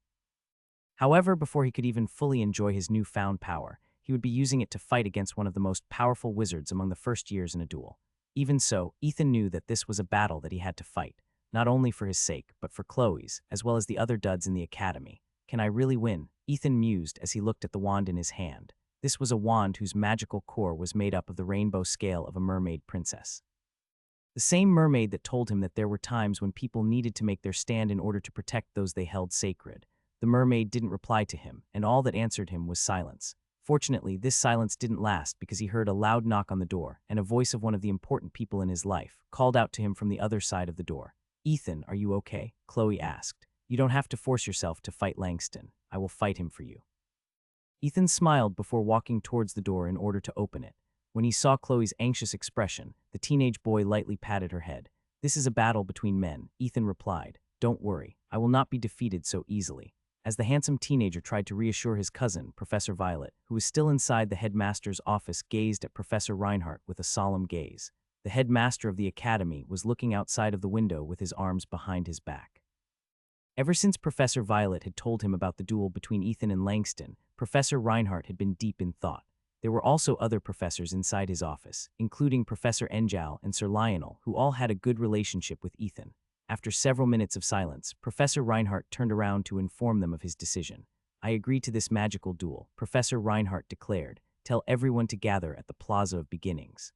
However, before he could even fully enjoy his newfound power, he would be using it to fight against one of the most powerful wizards among the first years in a duel. Even so, Ethan knew that this was a battle that he had to fight, not only for his sake, but for Chloe's, as well as the other duds in the academy. Can I really win? Ethan mused as he looked at the wand in his hand. This was a wand whose magical core was made up of the rainbow scale of a mermaid princess. The same mermaid that told him that there were times when people needed to make their stand in order to protect those they held sacred. The mermaid didn't reply to him, and all that answered him was silence. Fortunately, this silence didn't last because he heard a loud knock on the door, and a voice of one of the important people in his life called out to him from the other side of the door. Ethan, are you okay? Chloe asked. You don't have to force yourself to fight Langston. I will fight him for you. Ethan smiled before walking towards the door in order to open it. When he saw Chloe's anxious expression, the teenage boy lightly patted her head. This is a battle between men, Ethan replied. Don't worry, I will not be defeated so easily. As the handsome teenager tried to reassure his cousin, Professor Violet, who was still inside the headmaster's office, gazed at Professor Reinhardt with a solemn gaze. The headmaster of the academy was looking outside of the window with his arms behind his back. Ever since Professor Violet had told him about the duel between Ethan and Langston, Professor Reinhardt had been deep in thought. There were also other professors inside his office, including Professor Enjal and Sir Lionel, who all had a good relationship with Ethan. After several minutes of silence, Professor Reinhardt turned around to inform them of his decision. I agree to this magical duel, Professor Reinhardt declared. Tell everyone to gather at the Plaza of Beginnings.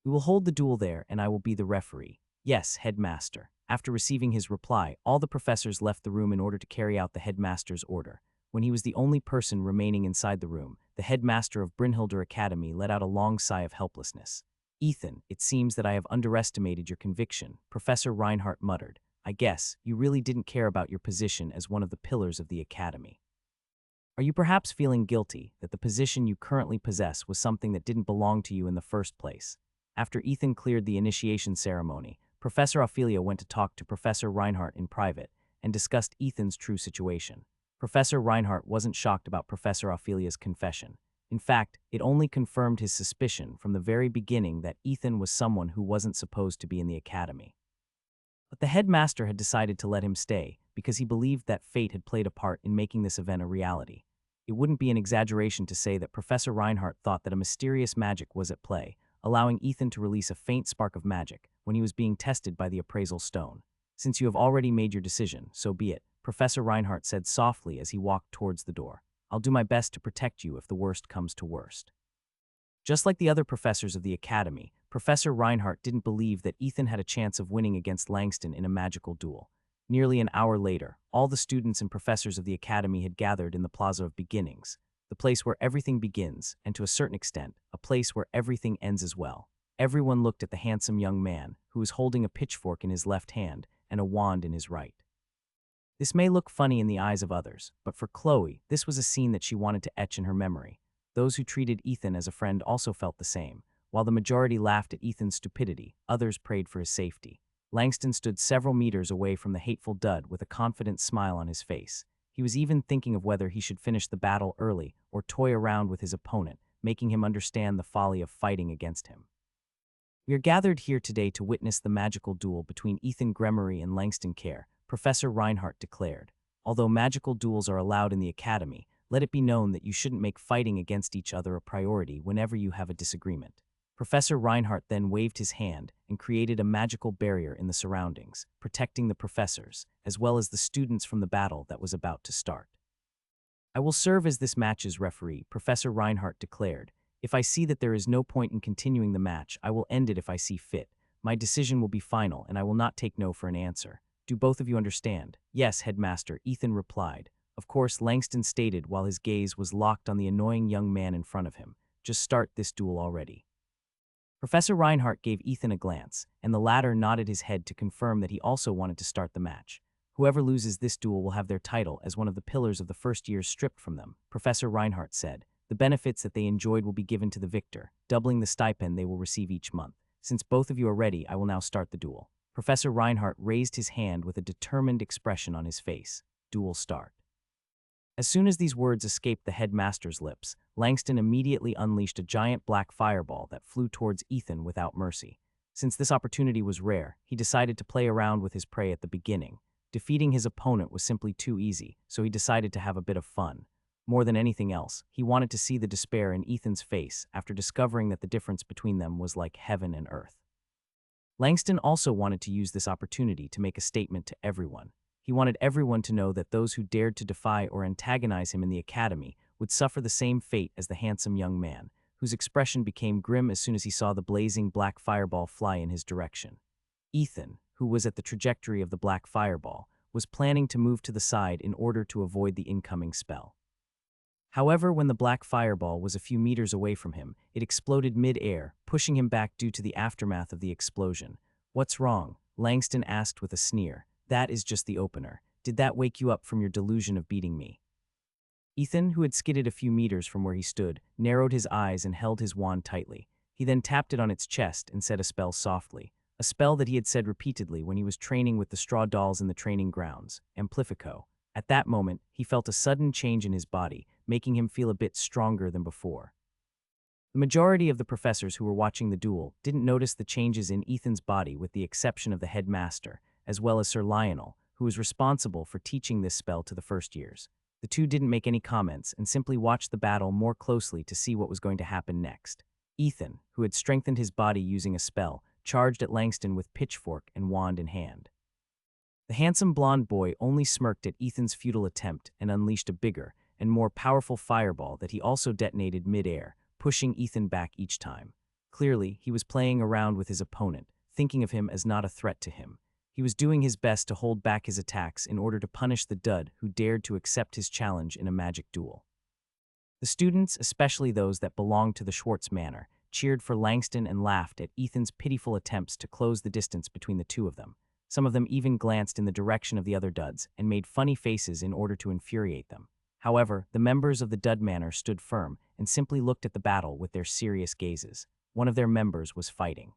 We will hold the duel there, and I will be the referee. Yes, headmaster. After receiving his reply, all the professors left the room in order to carry out the headmaster's order. When he was the only person remaining inside the room, the headmaster of Brynhilder Academy let out a long sigh of helplessness. Ethan, it seems that I have underestimated your conviction, Professor Reinhardt muttered. I guess you really didn't care about your position as one of the pillars of the academy. Are you perhaps feeling guilty that the position you currently possess was something that didn't belong to you in the first place? After Ethan cleared the initiation ceremony, Professor Ophelia went to talk to Professor Reinhardt in private and discussed Ethan's true situation. Professor Reinhardt wasn't shocked about Professor Ophelia's confession. In fact, it only confirmed his suspicion from the very beginning that Ethan was someone who wasn't supposed to be in the academy. But the headmaster had decided to let him stay because he believed that fate had played a part in making this event a reality. It wouldn't be an exaggeration to say that Professor Reinhardt thought that a mysterious magic was at play, allowing Ethan to release a faint spark of magic when he was being tested by the appraisal stone. Since you have already made your decision, so be it, Professor Reinhardt said softly as he walked towards the door. I'll do my best to protect you if the worst comes to worst. Just like the other professors of the academy, Professor Reinhardt didn't believe that Ethan had a chance of winning against Langston in a magical duel. Nearly an hour later, all the students and professors of the academy had gathered in the Plaza of Beginnings, the place where everything begins, and to a certain extent, a place where everything ends as well. Everyone looked at the handsome young man, who was holding a pitchfork in his left hand and a wand in his right. This may look funny in the eyes of others, but for Chloe, this was a scene that she wanted to etch in her memory. Those who treated Ethan as a friend also felt the same. While the majority laughed at Ethan's stupidity, others prayed for his safety. Langston stood several meters away from the hateful dud with a confident smile on his face. He was even thinking of whether he should finish the battle early or toy around with his opponent, making him understand the folly of fighting against him. We are gathered here today to witness the magical duel between Ethan Gremory and Langston Kerr, Professor Reinhardt declared. Although magical duels are allowed in the academy, let it be known that you shouldn't make fighting against each other a priority whenever you have a disagreement. Professor Reinhardt then waved his hand and created a magical barrier in the surroundings, protecting the professors, as well as the students from the battle that was about to start. I will serve as this match's referee, Professor Reinhardt declared. If I see that there is no point in continuing the match, I will end it if I see fit. My decision will be final, and I will not take no for an answer. Do both of you understand? Yes, headmaster, Ethan replied. Of course, Langston stated while his gaze was locked on the annoying young man in front of him. Just start this duel already. Professor Reinhardt gave Ethan a glance, and the latter nodded his head to confirm that he also wanted to start the match. Whoever loses this duel will have their title as one of the pillars of the first year stripped from them, Professor Reinhardt said. The benefits that they enjoyed will be given to the victor, doubling the stipend they will receive each month. Since both of you are ready, I will now start the duel. Professor Reinhardt raised his hand with a determined expression on his face. Duel start. As soon as these words escaped the headmaster's lips, Langston immediately unleashed a giant black fireball that flew towards Ethan without mercy. Since this opportunity was rare, he decided to play around with his prey at the beginning. Defeating his opponent was simply too easy, so he decided to have a bit of fun. More than anything else, he wanted to see the despair in Ethan's face after discovering that the difference between them was like heaven and earth. Langston also wanted to use this opportunity to make a statement to everyone. He wanted everyone to know that those who dared to defy or antagonize him in the academy would suffer the same fate as the handsome young man, whose expression became grim as soon as he saw the blazing black fireball fly in his direction. Ethan, who was at the trajectory of the black fireball, was planning to move to the side in order to avoid the incoming spell. However, when the black fireball was a few meters away from him, it exploded mid-air, pushing him back due to the aftermath of the explosion. What's wrong? Langston asked with a sneer. That is just the opener. Did that wake you up from your delusion of beating me? Ethan, who had skidded a few meters from where he stood, narrowed his eyes and held his wand tightly. He then tapped it on its chest and said a spell softly. A spell that he had said repeatedly when he was training with the straw dolls in the training grounds, Amplifico. At that moment, he felt a sudden change in his body, making him feel a bit stronger than before. The majority of the professors who were watching the duel didn't notice the changes in Ethan's body with the exception of the headmaster, as well as Sir Lionel, who was responsible for teaching this spell to the first years. The two didn't make any comments and simply watched the battle more closely to see what was going to happen next. Ethan, who had strengthened his body using a spell, charged at Langston with pitchfork and wand in hand. The handsome blonde boy only smirked at Ethan's futile attempt and unleashed a bigger and more powerful fireball that he also detonated mid-air, pushing Ethan back each time. Clearly, he was playing around with his opponent, thinking of him as not a threat to him. He was doing his best to hold back his attacks in order to punish the dud who dared to accept his challenge in a magic duel. The students, especially those that belonged to the Schwartz Manor, cheered for Langston and laughed at Ethan's pitiful attempts to close the distance between the two of them. Some of them even glanced in the direction of the other duds and made funny faces in order to infuriate them. However, the members of the Dud Manor stood firm and simply looked at the battle with their serious gazes. One of their members was fighting.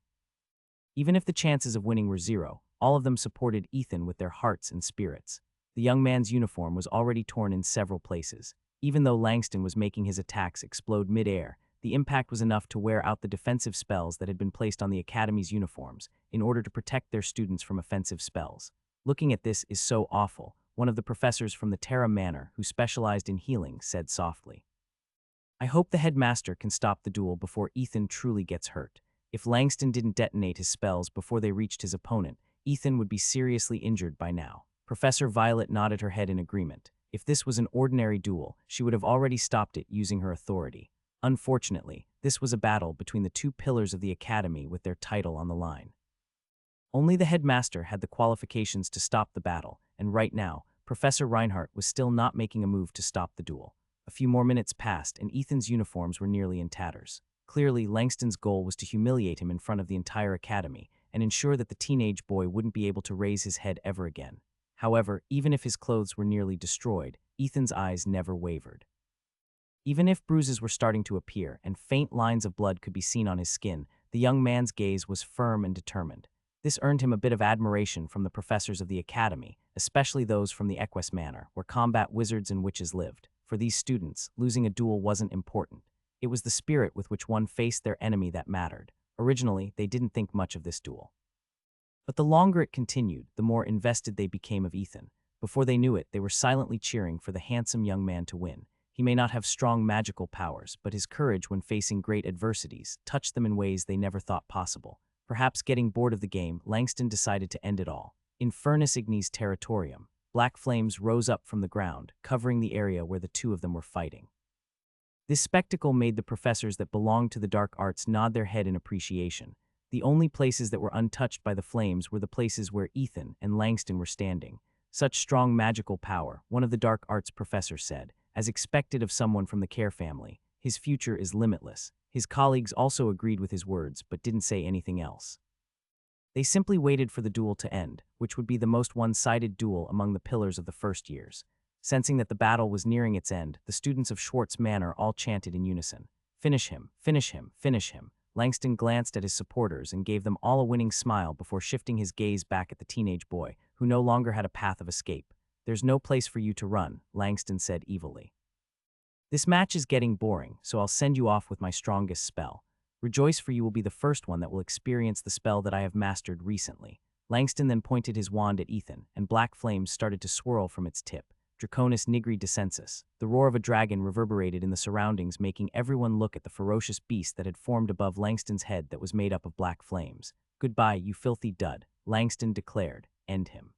Even if the chances of winning were zero, all of them supported Ethan with their hearts and spirits. The young man's uniform was already torn in several places. Even though Langston was making his attacks explode mid-air, the impact was enough to wear out the defensive spells that had been placed on the Academy's uniforms in order to protect their students from offensive spells. Looking at this is so awful, one of the professors from the Terra Manor, who specialized in healing, said softly. I hope the headmaster can stop the duel before Ethan truly gets hurt. If Langston didn't detonate his spells before they reached his opponent, Ethan would be seriously injured by now. Professor Violet nodded her head in agreement. If this was an ordinary duel, she would have already stopped it using her authority. Unfortunately, this was a battle between the two pillars of the Academy with their title on the line. Only the headmaster had the qualifications to stop the battle, and right now, Professor Reinhardt was still not making a move to stop the duel. A few more minutes passed, and Ethan's uniforms were nearly in tatters. Clearly, Langston's goal was to humiliate him in front of the entire Academy and ensure that the teenage boy wouldn't be able to raise his head ever again. However, even if his clothes were nearly destroyed, Ethan's eyes never wavered. Even if bruises were starting to appear and faint lines of blood could be seen on his skin, the young man's gaze was firm and determined. This earned him a bit of admiration from the professors of the Academy, especially those from the Equus Manor, where combat wizards and witches lived. For these students, losing a duel wasn't important. It was the spirit with which one faced their enemy that mattered. Originally, they didn't think much of this duel. But the longer it continued, the more invested they became of Ethan. Before they knew it, they were silently cheering for the handsome young man to win. He may not have strong magical powers, but his courage when facing great adversities touched them in ways they never thought possible. Perhaps getting bored of the game, Langston decided to end it all. In Furnace Ignis Territorium, black flames rose up from the ground, covering the area where the two of them were fighting. This spectacle made the professors that belonged to the dark arts nod their head in appreciation. The only places that were untouched by the flames were the places where Ethan and Langston were standing. Such strong magical power, one of the dark arts professors said, as expected of someone from the Care family. His future is limitless. His colleagues also agreed with his words, but didn't say anything else. They simply waited for the duel to end, which would be the most one-sided duel among the pillars of the first years. Sensing that the battle was nearing its end, the students of Schwartz Manor all chanted in unison, "Finish him, finish him, finish him." Langston glanced at his supporters and gave them all a winning smile before shifting his gaze back at the teenage boy, who no longer had a path of escape. "There's no place for you to run," Langston said evilly. "This match is getting boring, so I'll send you off with my strongest spell. Rejoice, for you will be the first one that will experience the spell that I have mastered recently." Langston then pointed his wand at Ethan, and black flames started to swirl from its tip. Draconis nigri descensus. The roar of a dragon reverberated in the surroundings, making everyone look at the ferocious beast that had formed above Langston's head that was made up of black flames. "Goodbye, you filthy dud," Langston declared. "End him."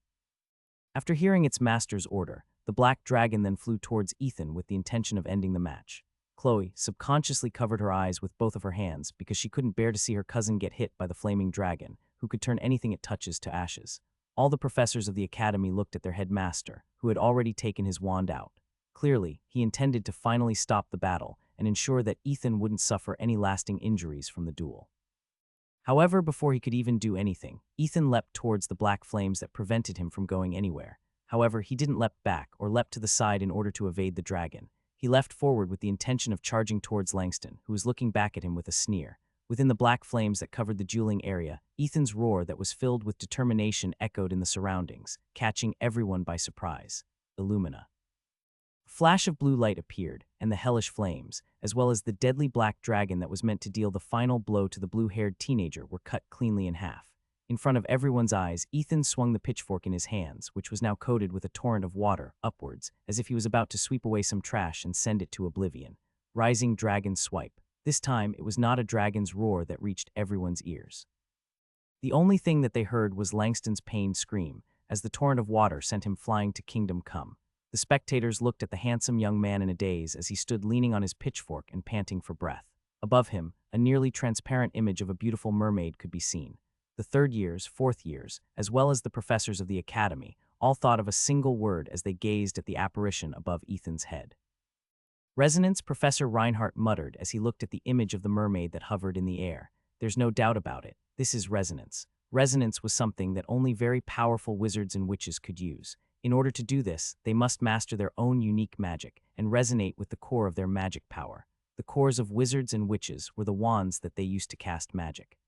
After hearing its master's order, the black dragon then flew towards Ethan with the intention of ending the match. Chloe subconsciously covered her eyes with both of her hands because she couldn't bear to see her cousin get hit by the flaming dragon, who could turn anything it touches to ashes. All the professors of the Academy looked at their headmaster, who had already taken his wand out. Clearly, he intended to finally stop the battle and ensure that Ethan wouldn't suffer any lasting injuries from the duel. However, before he could even do anything, Ethan leapt towards the black flames that prevented him from going anywhere. However, he didn't leap back or leapt to the side in order to evade the dragon. He leapt forward with the intention of charging towards Langston, who was looking back at him with a sneer. Within the black flames that covered the dueling area, Ethan's roar that was filled with determination echoed in the surroundings, catching everyone by surprise. Illumina. A flash of blue light appeared, and the hellish flames, as well as the deadly black dragon that was meant to deal the final blow to the blue-haired teenager, were cut cleanly in half. In front of everyone's eyes, Ethan swung the pitchfork in his hands, which was now coated with a torrent of water, upwards, as if he was about to sweep away some trash and send it to oblivion. Rising dragon swipe. This time, it was not a dragon's roar that reached everyone's ears. The only thing that they heard was Langston's pained scream, as the torrent of water sent him flying to Kingdom Come. The spectators looked at the handsome young man in a daze as he stood leaning on his pitchfork and panting for breath. Above him, a nearly transparent image of a beautiful mermaid could be seen. The third years, fourth years, as well as the professors of the Academy, all thought of a single word as they gazed at the apparition above Ethan's head. Resonance, Professor Reinhardt muttered as he looked at the image of the mermaid that hovered in the air. There's no doubt about it. This is resonance. Resonance was something that only very powerful wizards and witches could use. In order to do this, they must master their own unique magic and resonate with the core of their magic power. The cores of wizards and witches were the wands that they used to cast magic.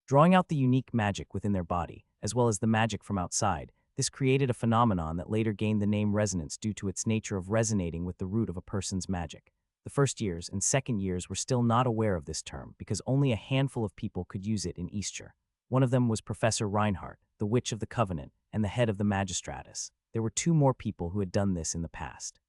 Drawing out the unique magic within their body, as well as the magic from outside, this created a phenomenon that later gained the name resonance due to its nature of resonating with the root of a person's magic. The first years and second years were still not aware of this term because only a handful of people could use it in Eastshire. One of them was Professor Reinhardt, the Witch of the Covenant, and the head of the Magistratus. There were two more people who had done this in the past.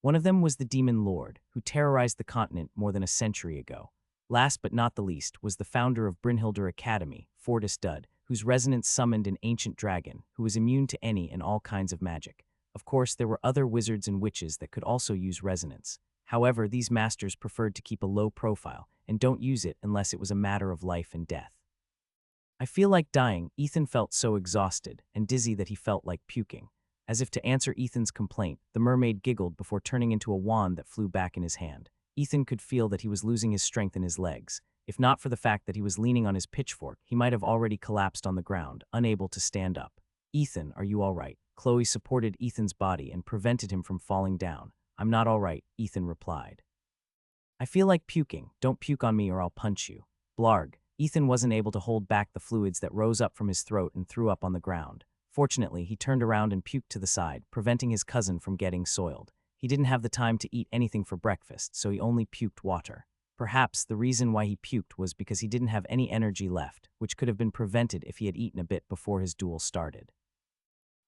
One of them was the Demon Lord, who terrorized the continent more than a century ago. Last but not the least was the founder of Brynhildr Academy, Fortis Dud, whose resonance summoned an ancient dragon who was immune to any and all kinds of magic. Of course, there were other wizards and witches that could also use resonance. However, these masters preferred to keep a low profile and don't use it unless it was a matter of life and death. I feel like dying. Ethan felt so exhausted and dizzy that he felt like puking. As if to answer Ethan's complaint, the mermaid giggled before turning into a wand that flew back in his hand. Ethan could feel that he was losing his strength in his legs. If not for the fact that he was leaning on his pitchfork, he might have already collapsed on the ground, unable to stand up. Ethan, are you all right? Chloe supported Ethan's body and prevented him from falling down. I'm not all right, Ethan replied. I feel like puking. Don't puke on me or I'll punch you. Blarg. Ethan wasn't able to hold back the fluids that rose up from his throat and threw up on the ground. Fortunately, he turned around and puked to the side, preventing his cousin from getting soiled. He didn't have the time to eat anything for breakfast, so he only puked water. Perhaps the reason why he puked was because he didn't have any energy left, which could have been prevented if he had eaten a bit before his duel started.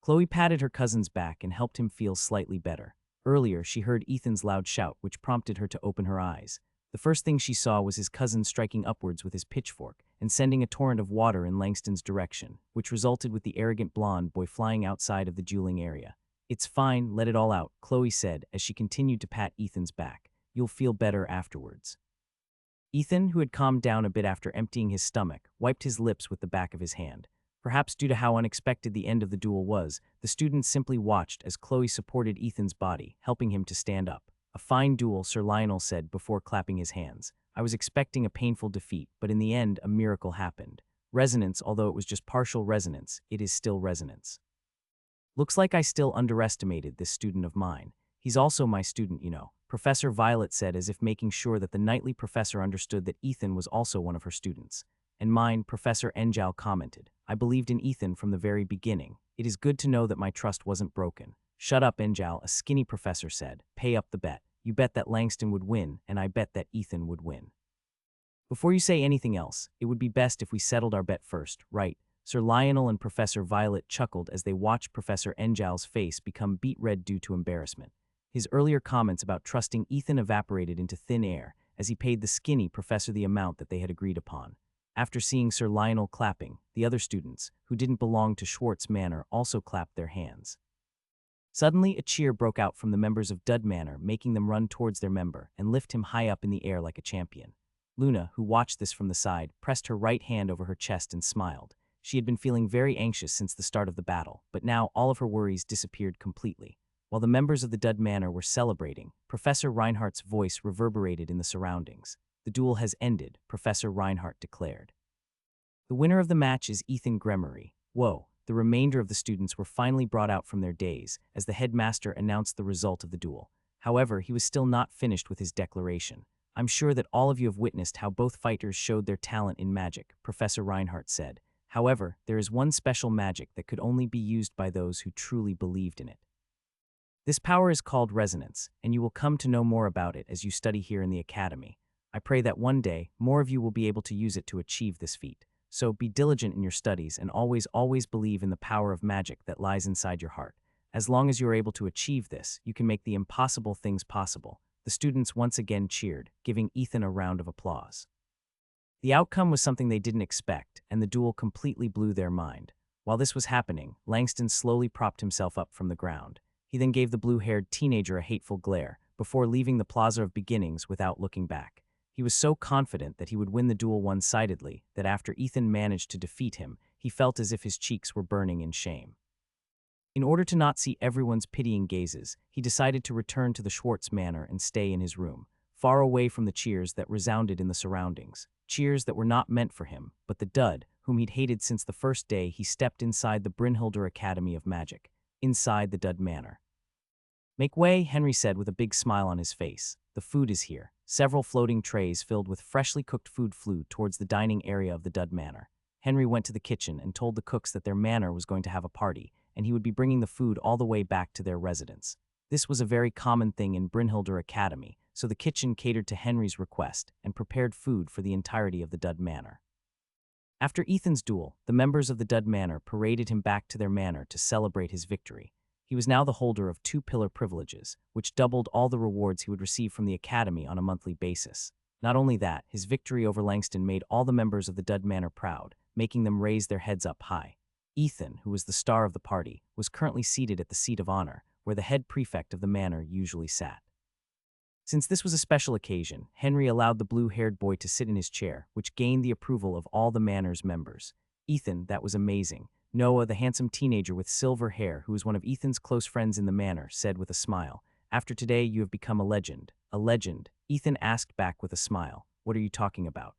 Chloe patted her cousin's back and helped him feel slightly better. Earlier, she heard Ethan's loud shout, which prompted her to open her eyes. The first thing she saw was his cousin striking upwards with his pitchfork and sending a torrent of water in Langston's direction, which resulted with the arrogant blonde boy flying outside of the dueling area. It's fine, let it all out, Chloe said as she continued to pat Ethan's back. You'll feel better afterwards. Ethan, who had calmed down a bit after emptying his stomach, wiped his lips with the back of his hand. Perhaps due to how unexpected the end of the duel was, the students simply watched as Chloe supported Ethan's body, helping him to stand up. A fine duel, Sir Lionel said before clapping his hands. I was expecting a painful defeat, but in the end, a miracle happened. Resonance, although it was just partial resonance, it is still resonance. Looks like I still underestimated this student of mine. He's also my student, you know, Professor Violet said as if making sure that the knightly professor understood that Ethan was also one of her students. And mine, Professor Enjal commented. I believed in Ethan from the very beginning. It is good to know that my trust wasn't broken. Shut up, Enjal, a skinny professor said. Pay up the bet. You bet that Langston would win, and I bet that Ethan would win. Before you say anything else, it would be best if we settled our bet first, right? Sir Lionel and Professor Violet chuckled as they watched Professor Enjal's face become beet red due to embarrassment. His earlier comments about trusting Ethan evaporated into thin air as he paid the skinny professor the amount that they had agreed upon. After seeing Sir Lionel clapping, the other students, who didn't belong to Schwartz Manor, also clapped their hands. Suddenly, a cheer broke out from the members of Dud Manor, making them run towards their member and lift him high up in the air like a champion. Luna, who watched this from the side, pressed her right hand over her chest and smiled. She had been feeling very anxious since the start of the battle, but now all of her worries disappeared completely. While the members of the Dud Manor were celebrating, Professor Reinhardt's voice reverberated in the surroundings. The duel has ended, Professor Reinhardt declared. The winner of the match is Ethan Gremory. Whoa. The remainder of the students were finally brought out from their daze as the headmaster announced the result of the duel. However, he was still not finished with his declaration. I'm sure that all of you have witnessed how both fighters showed their talent in magic, Professor Reinhardt said. However, there is one special magic that could only be used by those who truly believed in it. This power is called resonance, and you will come to know more about it as you study here in the academy. I pray that one day, more of you will be able to use it to achieve this feat. So be diligent in your studies and always believe in the power of magic that lies inside your heart. As long as you are able to achieve this, you can make the impossible things possible. The students once again cheered, giving Ethan a round of applause. The outcome was something they didn't expect, and the duel completely blew their mind. While this was happening, Langston slowly propped himself up from the ground. He then gave the blue-haired teenager a hateful glare, before leaving the Plaza of Beginnings without looking back. He was so confident that he would win the duel one-sidedly that after Ethan managed to defeat him, he felt as if his cheeks were burning in shame. In order to not see everyone's pitying gazes, he decided to return to the Schwartz manor and stay in his room, far away from the cheers that resounded in the surroundings. Cheers that were not meant for him, but the dud, whom he'd hated since the first day he stepped inside the Brynhilder Academy of Magic, inside the Dud Manor. "Make way," Henry said with a big smile on his face. "The food is here." Several floating trays filled with freshly cooked food flew towards the dining area of the Dud Manor. Henry went to the kitchen and told the cooks that their manor was going to have a party, and he would be bringing the food all the way back to their residence. This was a very common thing in Brynhilder Academy, so the kitchen catered to Henry's request and prepared food for the entirety of the Dud Manor. After Ethan's duel, the members of the Dud Manor paraded him back to their manor to celebrate his victory. He was now the holder of 2 pillar privileges, which doubled all the rewards he would receive from the Academy on a monthly basis. Not only that, his victory over Langston made all the members of the Dud Manor proud, making them raise their heads up high. Ethan, who was the star of the party, was currently seated at the seat of honor, where the head prefect of the manor usually sat. Since this was a special occasion, Henry allowed the blue-haired boy to sit in his chair, which gained the approval of all the manor's members. "Ethan, that was amazing." Noah, the handsome teenager with silver hair, who was one of Ethan's close friends in the manor, said with a smile. "After today, you have become a legend." "A legend?" Ethan asked back with a smile. "What are you talking about?"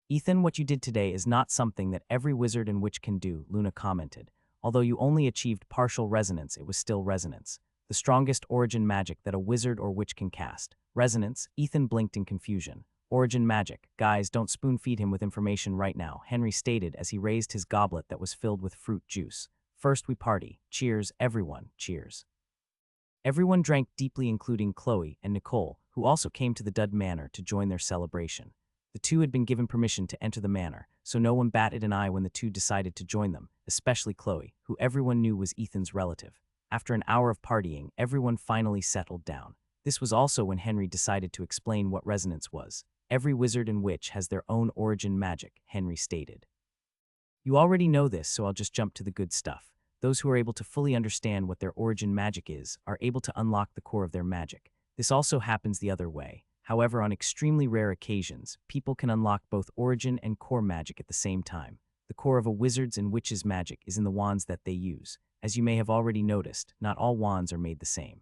"Ethan, what you did today is not something that every wizard and witch can do," Luna commented. "Although you only achieved partial resonance, it was still resonance. The strongest origin magic that a wizard or witch can cast. Resonance?" Ethan blinked in confusion. "Origin magic. Guys, don't spoon-feed him with information right now," Henry stated as he raised his goblet that was filled with fruit juice. "First we party. Cheers, everyone. Cheers." Everyone drank deeply, including Chloe and Nicole, who also came to the Dud Manor to join their celebration. The two had been given permission to enter the manor, so no one batted an eye when the two decided to join them, especially Chloe, who everyone knew was Ethan's relative. After an hour of partying, everyone finally settled down. This was also when Henry decided to explain what resonance was. "Every wizard and witch has their own origin magic," Henry stated. "You already know this, so I'll just jump to the good stuff. Those who are able to fully understand what their origin magic is are able to unlock the core of their magic. This also happens the other way. However, on extremely rare occasions, people can unlock both origin and core magic at the same time. The core of a wizard's and witch's magic is in the wands that they use. As you may have already noticed, not all wands are made the same.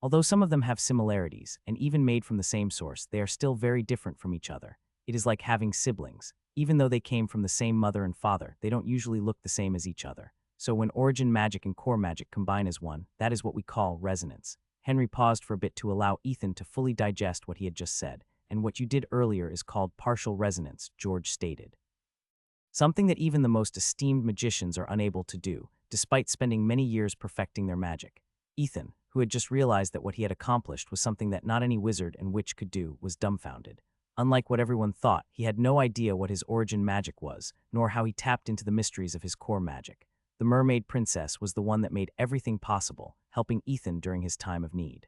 Although some of them have similarities, and even made from the same source, they are still very different from each other. It is like having siblings. Even though they came from the same mother and father, they don't usually look the same as each other. So when origin magic and core magic combine as one, that is what we call resonance." Henry paused for a bit to allow Ethan to fully digest what he had just said. "And what you did earlier is called partial resonance," George stated. "Something that even the most esteemed magicians are unable to do, despite spending many years perfecting their magic." Ethan, who had just realized that what he had accomplished was something that not any wizard and witch could do, was dumbfounded. Unlike what everyone thought, he had no idea what his origin magic was, nor how he tapped into the mysteries of his core magic. The mermaid princess was the one that made everything possible, helping Ethan during his time of need.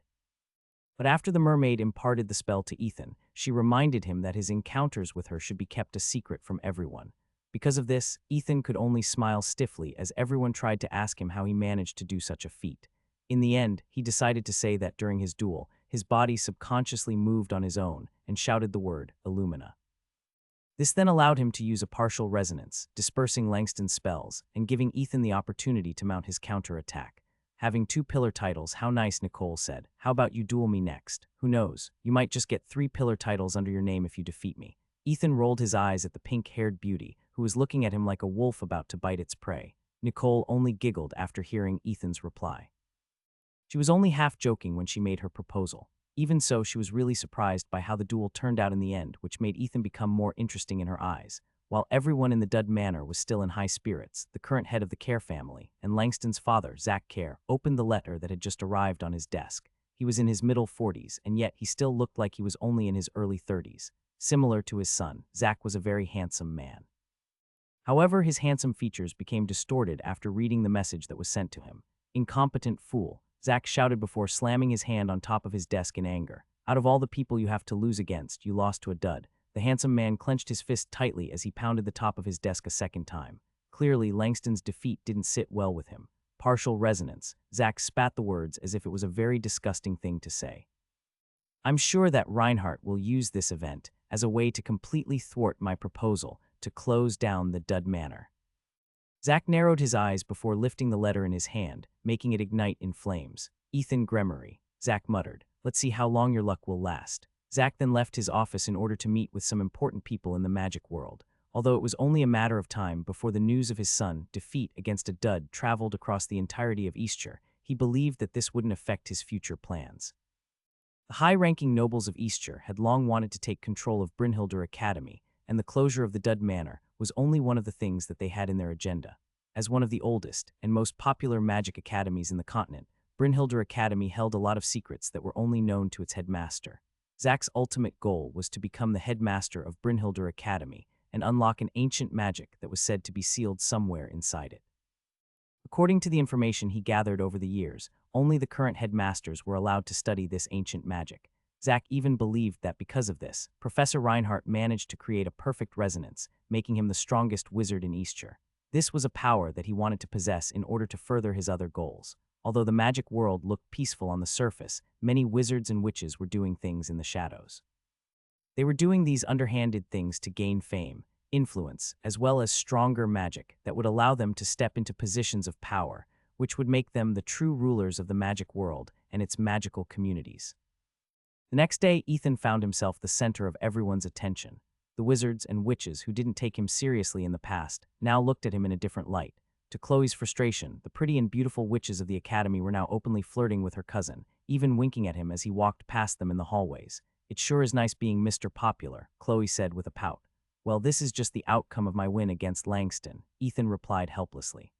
But after the mermaid imparted the spell to Ethan, she reminded him that his encounters with her should be kept a secret from everyone. Because of this, Ethan could only smile stiffly as everyone tried to ask him how he managed to do such a feat. In the end, he decided to say that during his duel, his body subconsciously moved on his own and shouted the word, "Illumina." This then allowed him to use a partial resonance, dispersing Langston's spells and giving Ethan the opportunity to mount his counter-attack. "Having 2 pillar titles, how nice," Nicole said. "How about you duel me next? Who knows, you might just get 3 pillar titles under your name if you defeat me." Ethan rolled his eyes at the pink-haired beauty, who was looking at him like a wolf about to bite its prey. Nicole only giggled after hearing Ethan's reply. She was only half joking when she made her proposal. Even so, she was really surprised by how the duel turned out in the end, which made Ethan become more interesting in her eyes. While everyone in the Dud Manor was still in high spirits, the current head of the Care family, and Langston's father, Zach Care, opened the letter that had just arrived on his desk. He was in his middle 40s, and yet he still looked like he was only in his early 30s. Similar to his son, Zach was a very handsome man. However, his handsome features became distorted after reading the message that was sent to him. "Incompetent fool," Zach shouted before slamming his hand on top of his desk in anger. "Out of all the people you have to lose against, you lost to a dud." The handsome man clenched his fist tightly as he pounded the top of his desk a second time. Clearly, Langston's defeat didn't sit well with him. "Partial resonance." Zach spat the words as if it was a very disgusting thing to say. "I'm sure that Reinhardt will use this event as a way to completely thwart my proposal to close down the Dud Manor." Zack narrowed his eyes before lifting the letter in his hand, making it ignite in flames. Ethan Gremory, Zack muttered. Let's see how long your luck will last. Zack then left his office in order to meet with some important people in the magic world. Although it was only a matter of time before the news of his son's defeat against a dud traveled across the entirety of Eastshire, he believed that this wouldn't affect his future plans. The high-ranking nobles of Eastshire had long wanted to take control of Brynhildr Academy, and the closure of the Dud Manor was only one of the things that they had in their agenda. As one of the oldest and most popular magic academies in the continent, Brynhildr Academy held a lot of secrets that were only known to its headmaster. Zack's ultimate goal was to become the headmaster of Brynhildr Academy and unlock an ancient magic that was said to be sealed somewhere inside it. According to the information he gathered over the years, only the current headmasters were allowed to study this ancient magic. Zack even believed that because of this, Professor Reinhardt managed to create a perfect resonance, making him the strongest wizard in Eastshire. This was a power that he wanted to possess in order to further his other goals. Although the magic world looked peaceful on the surface, many wizards and witches were doing things in the shadows. They were doing these underhanded things to gain fame, influence, as well as stronger magic that would allow them to step into positions of power, which would make them the true rulers of the magic world and its magical communities. The next day, Ethan found himself the center of everyone's attention. The wizards and witches who didn't take him seriously in the past now looked at him in a different light. To Chloe's frustration, the pretty and beautiful witches of the academy were now openly flirting with her cousin, even winking at him as he walked past them in the hallways. It sure is nice being Mr. Popular, Chloe said with a pout. Well, this is just the outcome of my win against Langston, Ethan replied helplessly.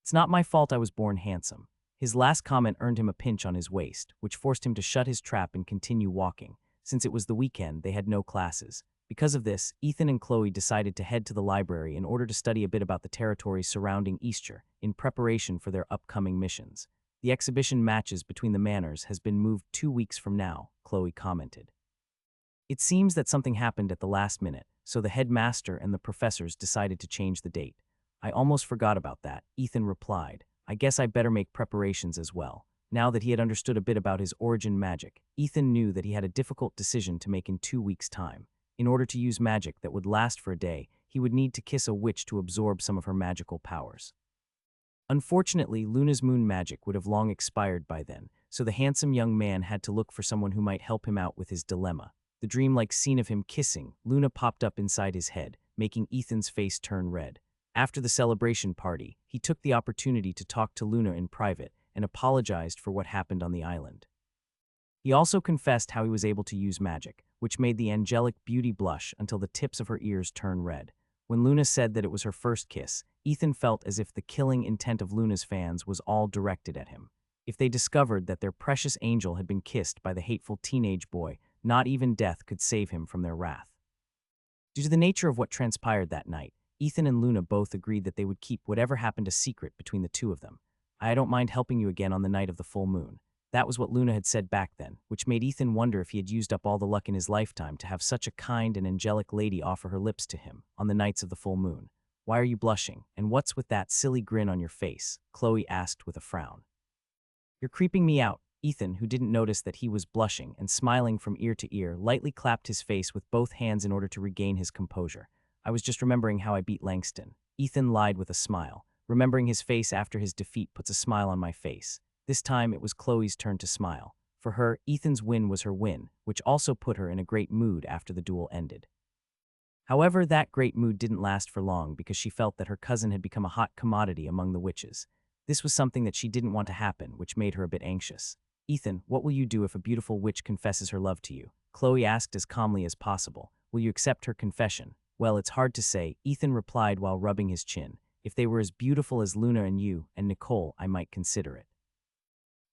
It's not my fault I was born handsome. His last comment earned him a pinch on his waist, which forced him to shut his trap and continue walking. Since it was the weekend, they had no classes. Because of this, Ethan and Chloe decided to head to the library in order to study a bit about the territories surrounding Eastshire in preparation for their upcoming missions. The exhibition matches between the manors has been moved 2 weeks from now, Chloe commented. It seems that something happened at the last minute, so the headmaster and the professors decided to change the date. I almost forgot about that, Ethan replied. I guess I better make preparations as well. Now that he had understood a bit about his origin magic, Ethan knew that he had a difficult decision to make in 2 weeks' time. In order to use magic that would last for a day, he would need to kiss a witch to absorb some of her magical powers. Unfortunately, Luna's moon magic would have long expired by then, so the handsome young man had to look for someone who might help him out with his dilemma. The dreamlike scene of him kissing Luna popped up inside his head, making Ethan's face turn red. After the celebration party, he took the opportunity to talk to Luna in private and apologized for what happened on the island. He also confessed how he was able to use magic, which made the angelic beauty blush until the tips of her ears turned red. When Luna said that it was her first kiss, Ethan felt as if the killing intent of Luna's fans was all directed at him. If they discovered that their precious angel had been kissed by the hateful teenage boy, not even death could save him from their wrath. Due to the nature of what transpired that night, Ethan and Luna both agreed that they would keep whatever happened a secret between the two of them. I don't mind helping you again on the night of the full moon. That was what Luna had said back then, which made Ethan wonder if he had used up all the luck in his lifetime to have such a kind and angelic lady offer her lips to him on the nights of the full moon. Why are you blushing, and what's with that silly grin on your face? Chloe asked with a frown. You're creeping me out. Ethan, who didn't notice that he was blushing and smiling from ear to ear, lightly clapped his face with both hands in order to regain his composure. I was just remembering how I beat Langston. Ethan lied with a smile. Remembering his face after his defeat puts a smile on my face. This time, it was Chloe's turn to smile. For her, Ethan's win was her win, which also put her in a great mood after the duel ended. However, that great mood didn't last for long because she felt that her cousin had become a hot commodity among the witches. This was something that she didn't want to happen, which made her a bit anxious. Ethan, what will you do if a beautiful witch confesses her love to you? Chloe asked as calmly as possible. Will you accept her confession? Well, it's hard to say, Ethan replied while rubbing his chin. If they were as beautiful as Luna and you and Nicole, I might consider it.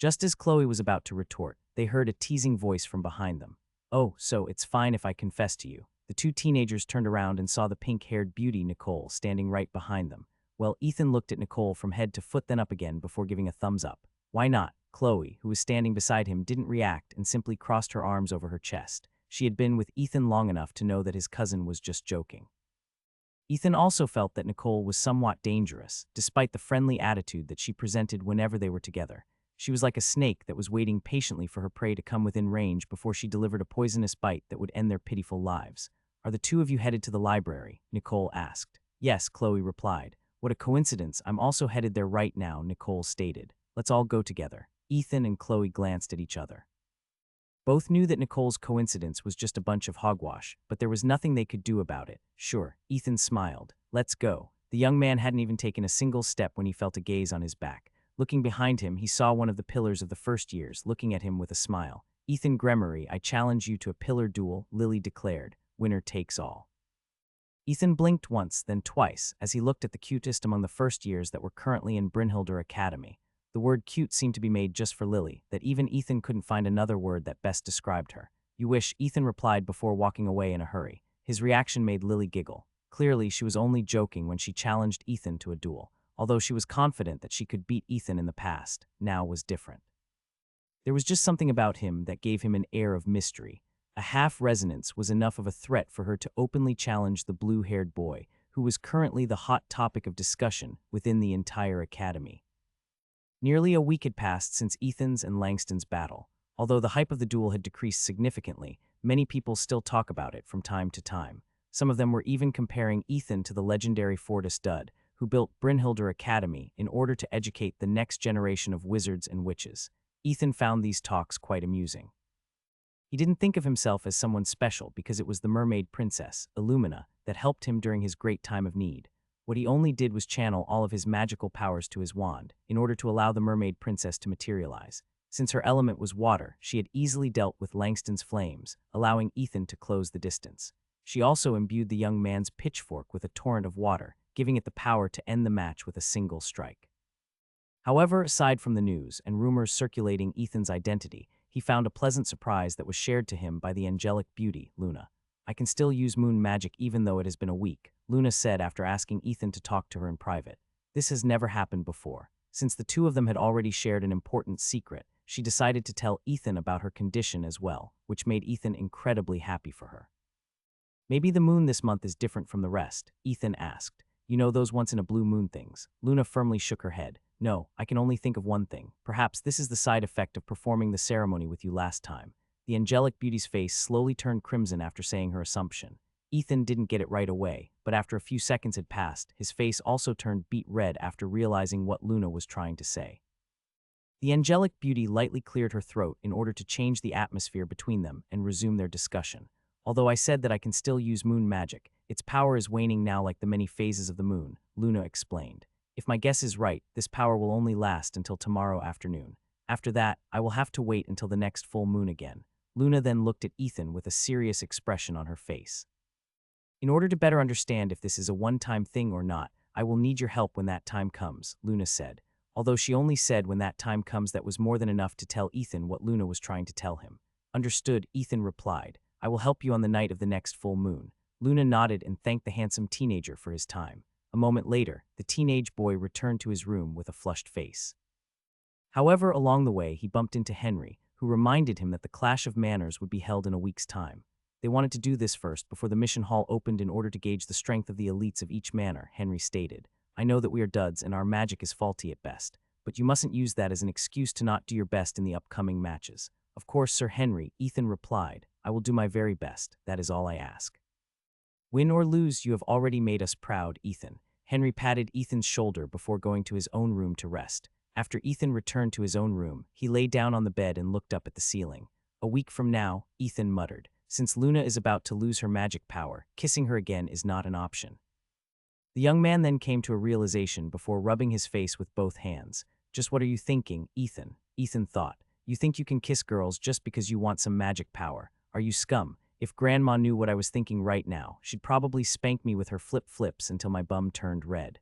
Just as Chloe was about to retort, they heard a teasing voice from behind them. Oh, so it's fine if I confess to you. The two teenagers turned around and saw the pink-haired beauty Nicole standing right behind them. Well, Ethan looked at Nicole from head to foot then up again before giving a thumbs up. Why not? Chloe, who was standing beside him, didn't react and simply crossed her arms over her chest. She had been with Ethan long enough to know that his cousin was just joking. Ethan also felt that Nicole was somewhat dangerous, despite the friendly attitude that she presented whenever they were together. She was like a snake that was waiting patiently for her prey to come within range before she delivered a poisonous bite that would end their pitiful lives. Are the two of you headed to the library? Nicole asked. Yes, Chloe replied. What a coincidence, I'm also headed there right now, Nicole stated. Let's all go together. Ethan and Chloe glanced at each other. Both knew that Nicole's coincidence was just a bunch of hogwash, but there was nothing they could do about it. Sure, Ethan smiled. Let's go. The young man hadn't even taken a single step when he felt a gaze on his back. Looking behind him, he saw one of the pillars of the first years, looking at him with a smile. Ethan Gremory, I challenge you to a pillar duel, Lily declared. Winner takes all. Ethan blinked once, then twice, as he looked at the cutest among the first years that were currently in Brynhildr Academy. The word cute seemed to be made just for Lily, that even Ethan couldn't find another word that best described her. You wish, Ethan replied before walking away in a hurry. His reaction made Lily giggle. Clearly, she was only joking when she challenged Ethan to a duel. Although she was confident that she could beat Ethan in the past, now was different. There was just something about him that gave him an air of mystery. A half-resonance was enough of a threat for her to openly challenge the blue-haired boy, who was currently the hot topic of discussion within the entire academy. Nearly a week had passed since Ethan's and Langston's battle. Although the hype of the duel had decreased significantly, many people still talk about it from time to time. Some of them were even comparing Ethan to the legendary Fortis Dud, who built Brynhildr Academy in order to educate the next generation of wizards and witches. Ethan found these talks quite amusing. He didn't think of himself as someone special because it was the mermaid princess, Illumina, that helped him during his great time of need. What he only did was channel all of his magical powers to his wand, in order to allow the mermaid princess to materialize. Since her element was water, she had easily dealt with Langston's flames, allowing Ethan to close the distance. She also imbued the young man's pitchfork with a torrent of water, giving it the power to end the match with a single strike. However, aside from the news and rumors circulating Ethan's identity, he found a pleasant surprise that was shared to him by the angelic beauty, Luna. I can still use moon magic even though it has been a week, Luna said after asking Ethan to talk to her in private. This has never happened before. Since the two of them had already shared an important secret, she decided to tell Ethan about her condition as well, which made Ethan incredibly happy for her. Maybe the moon this month is different from the rest, Ethan asked. You know those once-in-a-blue moon things? Luna firmly shook her head. No, I can only think of one thing. Perhaps this is the side effect of performing the ceremony with you last time. The angelic beauty's face slowly turned crimson after saying her assumption. Ethan didn't get it right away, but after a few seconds had passed, his face also turned beet red after realizing what Luna was trying to say. The angelic beauty lightly cleared her throat in order to change the atmosphere between them and resume their discussion. Although I said that I can still use moon magic, its power is waning now like the many phases of the moon, Luna explained. If my guess is right, this power will only last until tomorrow afternoon. After that, I will have to wait until the next full moon again. Luna then looked at Ethan with a serious expression on her face. In order to better understand if this is a one-time thing or not, I will need your help when that time comes, Luna said. Although she only said when that time comes, that was more than enough to tell Ethan what Luna was trying to tell him. Understood, Ethan replied. I will help you on the night of the next full moon. Luna nodded and thanked the handsome teenager for his time. A moment later, the teenage boy returned to his room with a flushed face. However, along the way, he bumped into Henry, who reminded him that the Clash of Manners would be held in a week's time. They wanted to do this first before the mission hall opened in order to gauge the strength of the elites of each manor, Henry stated. I know that we are duds and our magic is faulty at best, but you mustn't use that as an excuse to not do your best in the upcoming matches. Of course, Sir Henry, Ethan replied. I will do my very best, that is all I ask. Win or lose, you have already made us proud, Ethan. Henry patted Ethan's shoulder before going to his own room to rest. After Ethan returned to his own room, he lay down on the bed and looked up at the ceiling. A week from now, Ethan muttered. Since Luna is about to lose her magic power, kissing her again is not an option. The young man then came to a realization before rubbing his face with both hands. Just what are you thinking, Ethan? Ethan thought. You think you can kiss girls just because you want some magic power. Are you scum? If Grandma knew what I was thinking right now, she'd probably spank me with her flip-flips until my bum turned red.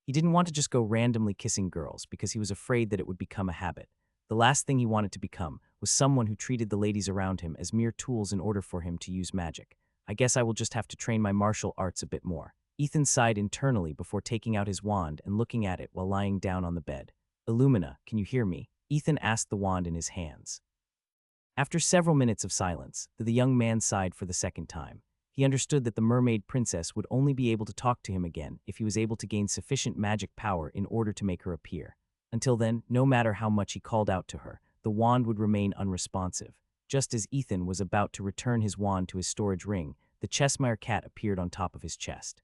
He didn't want to just go randomly kissing girls because he was afraid that it would become a habit. The last thing he wanted to become was someone who treated the ladies around him as mere tools in order for him to use magic. I guess I will just have to train my martial arts a bit more. Ethan sighed internally before taking out his wand and looking at it while lying down on the bed. Illumina, can you hear me? Ethan asked the wand in his hands. After several minutes of silence, the young man sighed for the second time. He understood that the mermaid princess would only be able to talk to him again if he was able to gain sufficient magic power in order to make her appear. Until then, no matter how much he called out to her, the wand would remain unresponsive. Just as Ethan was about to return his wand to his storage ring, the Cheshire cat appeared on top of his chest.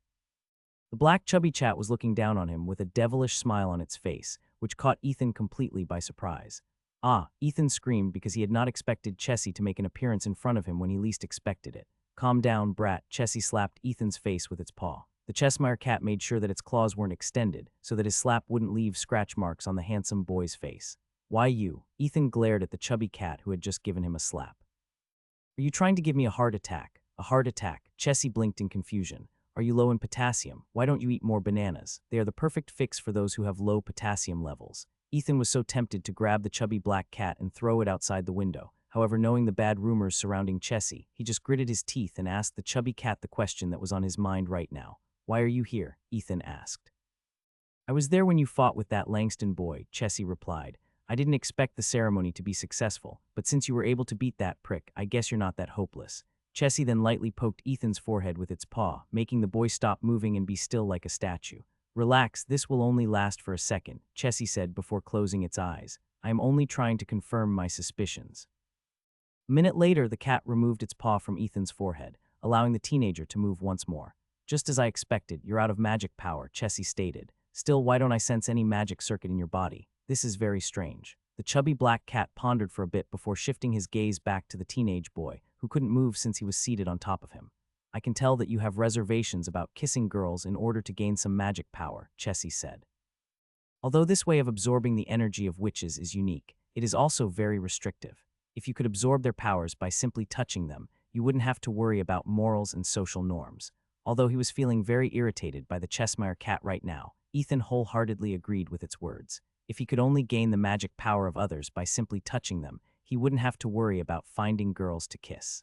The black chubby cat was looking down on him with a devilish smile on its face, which caught Ethan completely by surprise. Ah, Ethan screamed because he had not expected Chessie to make an appearance in front of him when he least expected it. Calm down, brat, Chessie slapped Ethan's face with its paw. The Cheshire cat made sure that its claws weren't extended, so that his slap wouldn't leave scratch marks on the handsome boy's face. Why you? Ethan glared at the chubby cat who had just given him a slap. Are you trying to give me a heart attack? A heart attack? Chessie blinked in confusion. Are you low in potassium? Why don't you eat more bananas? They are the perfect fix for those who have low potassium levels. Ethan was so tempted to grab the chubby black cat and throw it outside the window. However, knowing the bad rumors surrounding Chessie, he just gritted his teeth and asked the chubby cat the question that was on his mind right now. Why are you here? Ethan asked. I was there when you fought with that Langston boy, Chessie replied. I didn't expect the ceremony to be successful, but since you were able to beat that prick, I guess you're not that hopeless. Chessie then lightly poked Ethan's forehead with its paw, making the boy stop moving and be still like a statue. Relax, this will only last for a second, Chessie said before closing its eyes. I am only trying to confirm my suspicions. A minute later, the cat removed its paw from Ethan's forehead, allowing the teenager to move once more. Just as I expected, you're out of magic power, Chessie stated. Still, why don't I sense any magic circuit in your body? This is very strange. The chubby black cat pondered for a bit before shifting his gaze back to the teenage boy, who couldn't move since he was seated on top of him. I can tell that you have reservations about kissing girls in order to gain some magic power, Chessie said. Although this way of absorbing the energy of witches is unique, it is also very restrictive. If you could absorb their powers by simply touching them, you wouldn't have to worry about morals and social norms. Although he was feeling very irritated by the Cheshire cat right now, Ethan wholeheartedly agreed with its words. If he could only gain the magic power of others by simply touching them, he wouldn't have to worry about finding girls to kiss.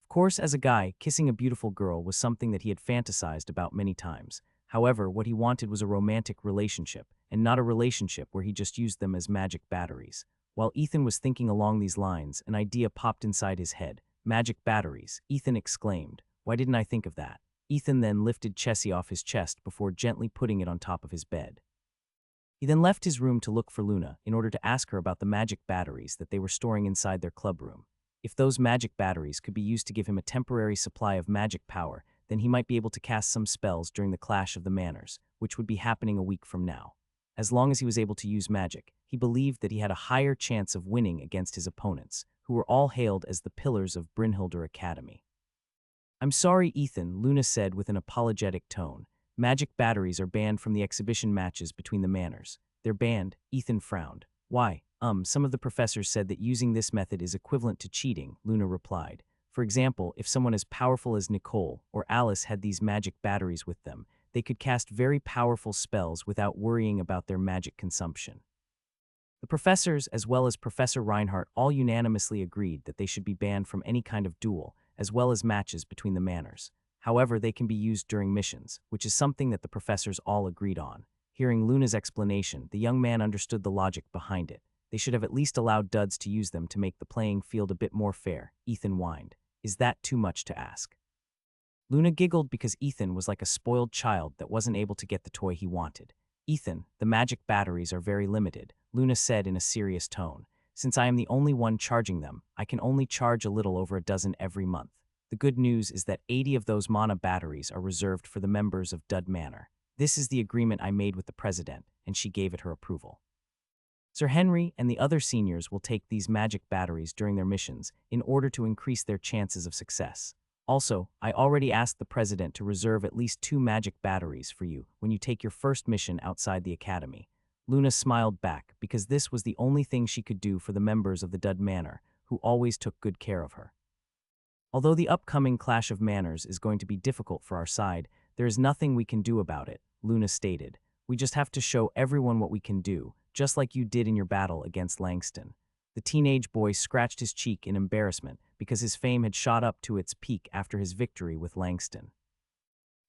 Of course, as a guy, kissing a beautiful girl was something that he had fantasized about many times. However, what he wanted was a romantic relationship, and not a relationship where he just used them as magic batteries. While Ethan was thinking along these lines, an idea popped inside his head. Magic batteries, Ethan exclaimed. Why didn't I think of that? Ethan then lifted Chessie off his chest before gently putting it on top of his bed. He then left his room to look for Luna in order to ask her about the magic batteries that they were storing inside their club room. If those magic batteries could be used to give him a temporary supply of magic power, then he might be able to cast some spells during the Clash of the Manors, which would be happening a week from now. As long as he was able to use magic, he believed that he had a higher chance of winning against his opponents, who were all hailed as the pillars of Brynhildr Academy. I'm sorry, Ethan, Luna said with an apologetic tone. Magic batteries are banned from the exhibition matches between the manors. They're banned, Ethan frowned. Why? Some of the professors said that using this method is equivalent to cheating, Luna replied. For example, if someone as powerful as Nicole or Alice had these magic batteries with them, they could cast very powerful spells without worrying about their magic consumption. The professors, as well as Professor Reinhardt, all unanimously agreed that they should be banned from any kind of duel, as well as matches between the manors. However, they can be used during missions, which is something that the professors all agreed on. Hearing Luna's explanation, the young man understood the logic behind it. They should have at least allowed duds to use them to make the playing field a bit more fair, Ethan whined. Is that too much to ask? Luna giggled because Ethan was like a spoiled child that wasn't able to get the toy he wanted. Ethan, the magic batteries are very limited, Luna said in a serious tone. Since I am the only one charging them, I can only charge a little over a dozen every month. The good news is that 80 of those mana batteries are reserved for the members of Dud Manor. This is the agreement I made with the president, and she gave it her approval. Sir Henry and the other seniors will take these magic batteries during their missions in order to increase their chances of success. Also, I already asked the president to reserve at least 2 magic batteries for you when you take your first mission outside the academy. Luna smiled back because this was the only thing she could do for the members of the Dud Manor, who always took good care of her. Although the upcoming Clash of Manors is going to be difficult for our side, there is nothing we can do about it, Luna stated. We just have to show everyone what we can do, just like you did in your battle against Langston. The teenage boy scratched his cheek in embarrassment because his fame had shot up to its peak after his victory with Langston.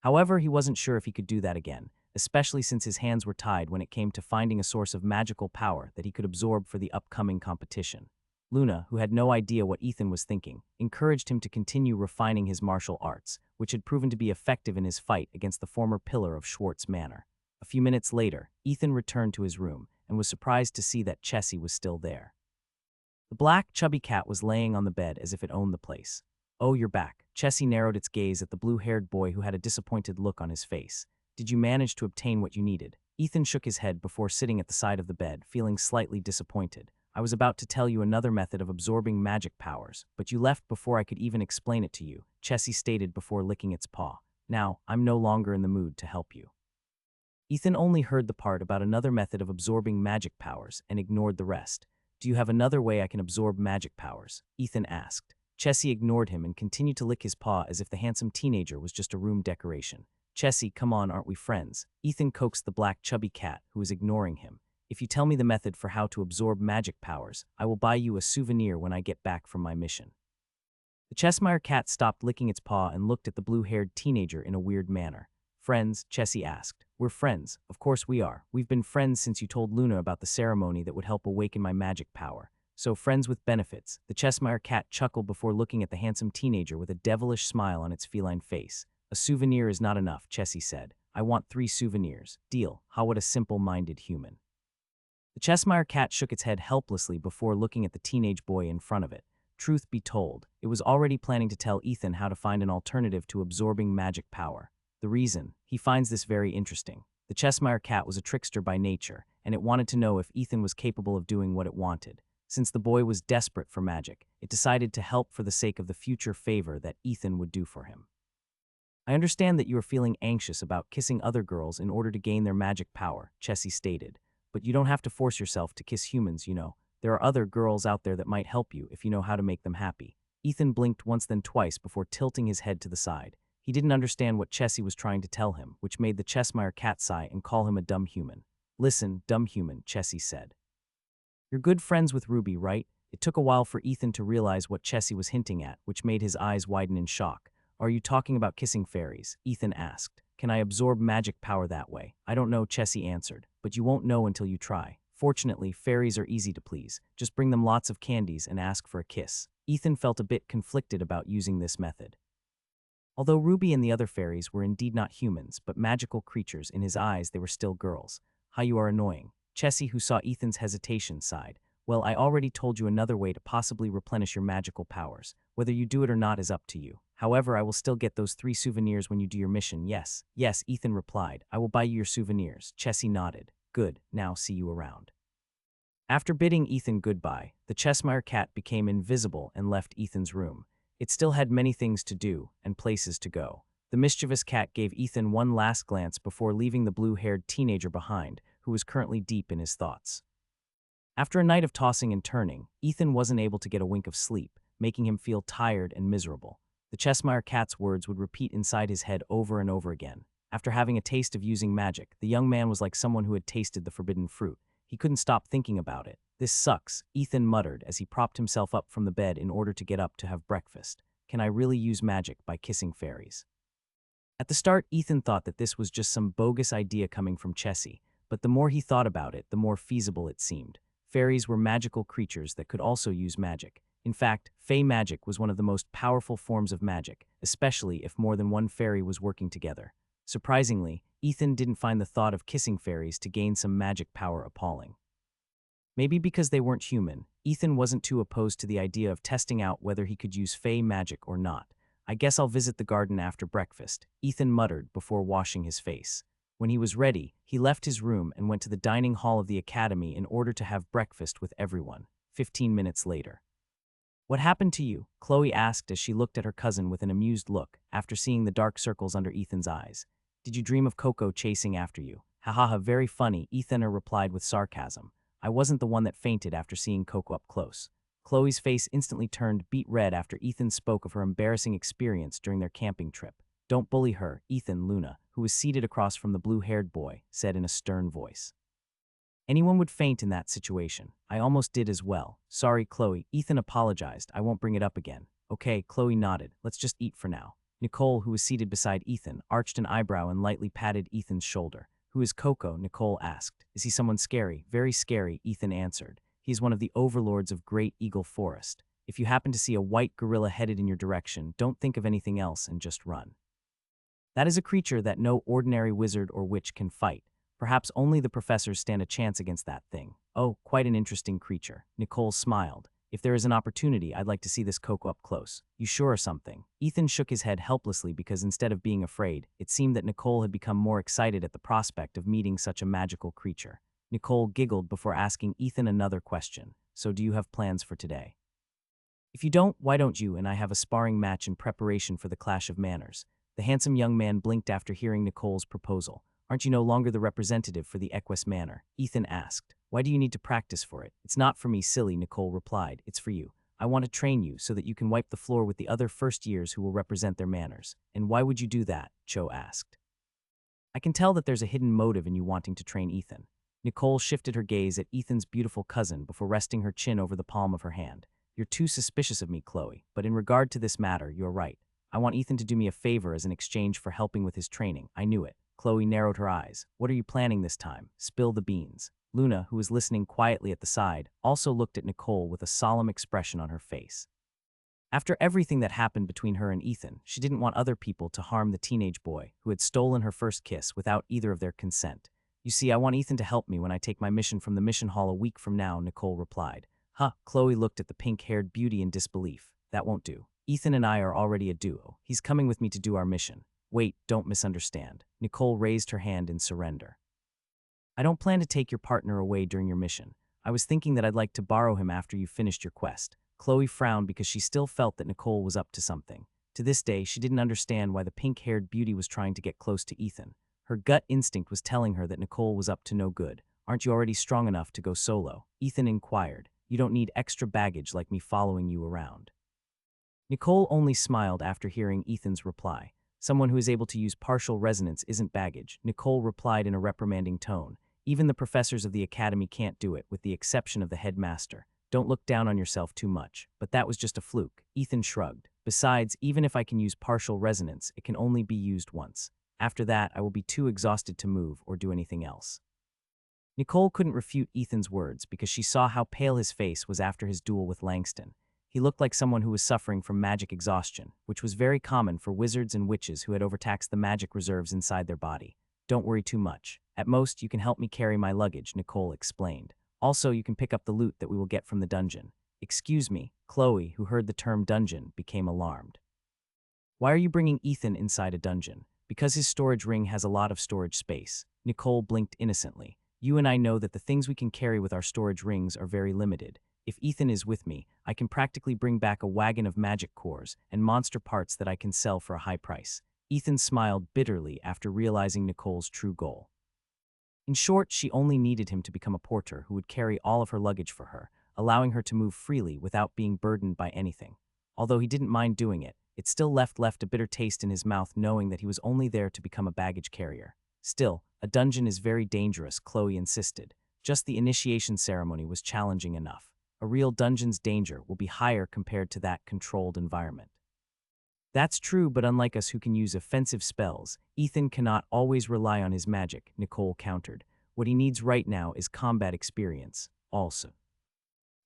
However, he wasn't sure if he could do that again, especially since his hands were tied when it came to finding a source of magical power that he could absorb for the upcoming competition. Luna, who had no idea what Ethan was thinking, encouraged him to continue refining his martial arts, which had proven to be effective in his fight against the former pillar of Schwartz Manor. A few minutes later, Ethan returned to his room and was surprised to see that Chessie was still there. The black, chubby cat was laying on the bed as if it owned the place. Oh, you're back. Chessie narrowed its gaze at the blue-haired boy who had a disappointed look on his face. Did you manage to obtain what you needed? Ethan shook his head before sitting at the side of the bed, feeling slightly disappointed. I was about to tell you another method of absorbing magic powers, but you left before I could even explain it to you, Chessie stated before licking its paw. Now, I'm no longer in the mood to help you. Ethan only heard the part about another method of absorbing magic powers and ignored the rest. Do you have another way I can absorb magic powers? Ethan asked. Chessie ignored him and continued to lick his paw as if the handsome teenager was just a room decoration. Chessie, come on, aren't we friends? Ethan coaxed the black chubby cat, who was ignoring him. If you tell me the method for how to absorb magic powers, I will buy you a souvenir when I get back from my mission. The Cheshire cat stopped licking its paw and looked at the blue-haired teenager in a weird manner. Friends? Chessie asked. We're friends. Of course we are. We've been friends since you told Luna about the ceremony that would help awaken my magic power. So friends with benefits. The Cheshire cat chuckled before looking at the handsome teenager with a devilish smile on its feline face. A souvenir is not enough, Chessie said. I want 3 souvenirs. Deal. How would a simple-minded human? The Cheshire cat shook its head helplessly before looking at the teenage boy in front of it. Truth be told, it was already planning to tell Ethan how to find an alternative to absorbing magic power. The reason, he finds this very interesting. The Cheshire cat was a trickster by nature, and it wanted to know if Ethan was capable of doing what it wanted. Since the boy was desperate for magic, it decided to help for the sake of the future favor that Ethan would do for him. I understand that you are feeling anxious about kissing other girls in order to gain their magic power, Chessie stated. But you don't have to force yourself to kiss humans, you know. There are other girls out there that might help you if you know how to make them happy. Ethan blinked once then twice before tilting his head to the side. He didn't understand what Chessie was trying to tell him, which made the Cheshire cat sigh and call him a dumb human. Listen, dumb human, Chessie said. You're good friends with Ruby, right? It took a while for Ethan to realize what Chessie was hinting at, which made his eyes widen in shock. Are you talking about kissing fairies? Ethan asked. Can I absorb magic power that way? I don't know, Chessie answered, but you won't know until you try. Fortunately, fairies are easy to please. Just bring them lots of candies and ask for a kiss. Ethan felt a bit conflicted about using this method. Although Ruby and the other fairies were indeed not humans, but magical creatures, in his eyes they were still girls. How you are annoying. Chessie, who saw Ethan's hesitation, sighed. Well, I already told you another way to possibly replenish your magical powers. Whether you do it or not is up to you. However, I will still get those 3 souvenirs when you do your mission, yes. Yes, Ethan replied. I will buy you your souvenirs. Chessie nodded. Good, now see you around. After bidding Ethan goodbye, the Cheshire cat became invisible and left Ethan's room. It still had many things to do and places to go. The mischievous cat gave Ethan one last glance before leaving the blue-haired teenager behind, who was currently deep in his thoughts. After a night of tossing and turning, Ethan wasn't able to get a wink of sleep, making him feel tired and miserable. The Cheshire cat's words would repeat inside his head over and over again. After having a taste of using magic, the young man was like someone who had tasted the forbidden fruit. He couldn't stop thinking about it. This sucks, Ethan muttered as he propped himself up from the bed in order to get up to have breakfast. Can I really use magic by kissing fairies? At the start, Ethan thought that this was just some bogus idea coming from Chessie, but the more he thought about it, the more feasible it seemed. Fairies were magical creatures that could also use magic. In fact, fey magic was one of the most powerful forms of magic, especially if more than one fairy was working together. Surprisingly, Ethan didn't find the thought of kissing fairies to gain some magic power appalling. Maybe because they weren't human, Ethan wasn't too opposed to the idea of testing out whether he could use fey magic or not. I guess I'll visit the garden after breakfast, Ethan muttered before washing his face. When he was ready, he left his room and went to the dining hall of the academy in order to have breakfast with everyone. 15 minutes later. What happened to you? Chloe asked as she looked at her cousin with an amused look after seeing the dark circles under Ethan's eyes. Did you dream of Coco chasing after you? Ha ha ha, very funny, Ethan replied with sarcasm. I wasn't the one that fainted after seeing Coco up close. Chloe's face instantly turned beet red after Ethan spoke of her embarrassing experience during their camping trip. Don't bully her, Ethan. Luna, who was seated across from the blue-haired boy, said in a stern voice. Anyone would faint in that situation. I almost did as well. Sorry, Chloe. Ethan apologized. I won't bring it up again. Okay, Chloe nodded. Let's just eat for now. Nicole, who was seated beside Ethan, arched an eyebrow and lightly patted Ethan's shoulder. Who is Coco? Nicole asked. Is he someone scary? Very scary, Ethan answered. He is one of the overlords of Great Eagle Forest. If you happen to see a white gorilla headed in your direction, don't think of anything else and just run. That is a creature that no ordinary wizard or witch can fight. Perhaps only the professors stand a chance against that thing. Oh, quite an interesting creature. Nicole smiled. If there is an opportunity, I'd like to see this Coco up close. You sure or something? Ethan shook his head helplessly because instead of being afraid, it seemed that Nicole had become more excited at the prospect of meeting such a magical creature. Nicole giggled before asking Ethan another question. So do you have plans for today? If you don't, why don't you and I have a sparring match in preparation for the clash of manners? The handsome young man blinked after hearing Nicole's proposal. Aren't you no longer the representative for the Equus Manor? Ethan asked. Why do you need to practice for it? It's not for me, silly, Nicole replied. It's for you. I want to train you so that you can wipe the floor with the other first years who will represent their manors. And why would you do that? Cho asked. I can tell that there's a hidden motive in you wanting to train Ethan. Nicole shifted her gaze at Ethan's beautiful cousin before resting her chin over the palm of her hand. You're too suspicious of me, Chloe, but in regard to this matter, you're right. I want Ethan to do me a favor as an exchange for helping with his training. I knew it. Chloe narrowed her eyes. What are you planning this time? Spill the beans. Luna, who was listening quietly at the side, also looked at Nicole with a solemn expression on her face. After everything that happened between her and Ethan, she didn't want other people to harm the teenage boy who had stolen her first kiss without either of their consent. You see, I want Ethan to help me when I take my mission from the mission hall a week from now, Nicole replied. Huh, Chloe looked at the pink-haired beauty in disbelief. That won't do. Ethan and I are already a duo. He's coming with me to do our mission. Wait, don't misunderstand. Nicole raised her hand in surrender. I don't plan to take your partner away during your mission. I was thinking that I'd like to borrow him after you've finished your quest. Chloe frowned because she still felt that Nicole was up to something. To this day, she didn't understand why the pink-haired beauty was trying to get close to Ethan. Her gut instinct was telling her that Nicole was up to no good. Aren't you already strong enough to go solo? Ethan inquired. You don't need extra baggage like me following you around. Nicole only smiled after hearing Ethan's reply. Someone who is able to use partial resonance isn't baggage, Nicole replied in a reprimanding tone. Even the professors of the academy can't do it, with the exception of the headmaster. Don't look down on yourself too much. But that was just a fluke. Ethan shrugged. Besides, even if I can use partial resonance, it can only be used once. After that, I will be too exhausted to move or do anything else. Nicole couldn't refute Ethan's words because she saw how pale his face was after his duel with Langston. He looked like someone who was suffering from magic exhaustion, which was very common for wizards and witches who had overtaxed the magic reserves inside their body. Don't worry too much. At most, you can help me carry my luggage, Nicole explained. Also, you can pick up the loot that we will get from the dungeon. Excuse me, Chloe, who heard the term dungeon, became alarmed. Why are you bringing Ethan inside a dungeon? Because his storage ring has a lot of storage space. Nicole blinked innocently. You and I know that the things we can carry with our storage rings are very limited. If Ethan is with me, I can practically bring back a wagon of magic cores and monster parts that I can sell for a high price. Ethan smiled bitterly after realizing Nicole's true goal. In short, she only needed him to become a porter who would carry all of her luggage for her, allowing her to move freely without being burdened by anything. Although he didn't mind doing it, it still left a bitter taste in his mouth knowing that he was only there to become a baggage carrier. Still, a dungeon is very dangerous, Chloe insisted. Just the initiation ceremony was challenging enough. A real dungeon's danger will be higher compared to that controlled environment. That's true, but unlike us who can use offensive spells, Ethan cannot always rely on his magic, Nicole countered. What he needs right now is combat experience, also.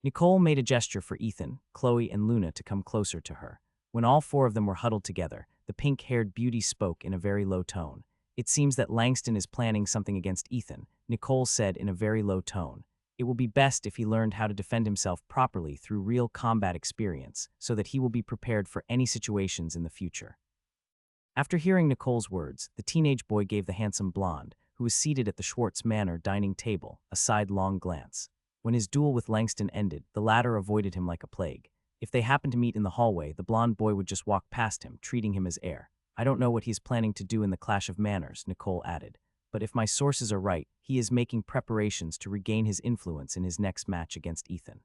Nicole made a gesture for Ethan, Chloe, and Luna to come closer to her. When all four of them were huddled together, the pink-haired beauty spoke in a very low tone. It seems that Langston is planning something against Ethan, Nicole said in a very low tone. It will be best if he learned how to defend himself properly through real combat experience, so that he will be prepared for any situations in the future. After hearing Nicole's words, the teenage boy gave the handsome blonde, who was seated at the Schwartz Manor dining table, a sidelong glance. When his duel with Langston ended, the latter avoided him like a plague. If they happened to meet in the hallway, the blonde boy would just walk past him, treating him as heir. I don't know what he is planning to do in the Clash of Manners, Nicole added. But if my sources are right, he is making preparations to regain his influence in his next match against Ethan.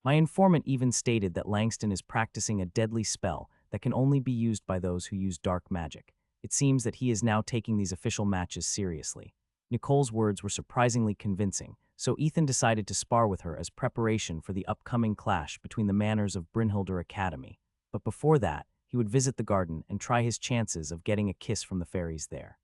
My informant even stated that Langston is practicing a deadly spell that can only be used by those who use dark magic. It seems that he is now taking these official matches seriously. Nicole's words were surprisingly convincing, so Ethan decided to spar with her as preparation for the upcoming clash between the manors of Brynhildr Academy. But before that, he would visit the garden and try his chances of getting a kiss from the fairies there.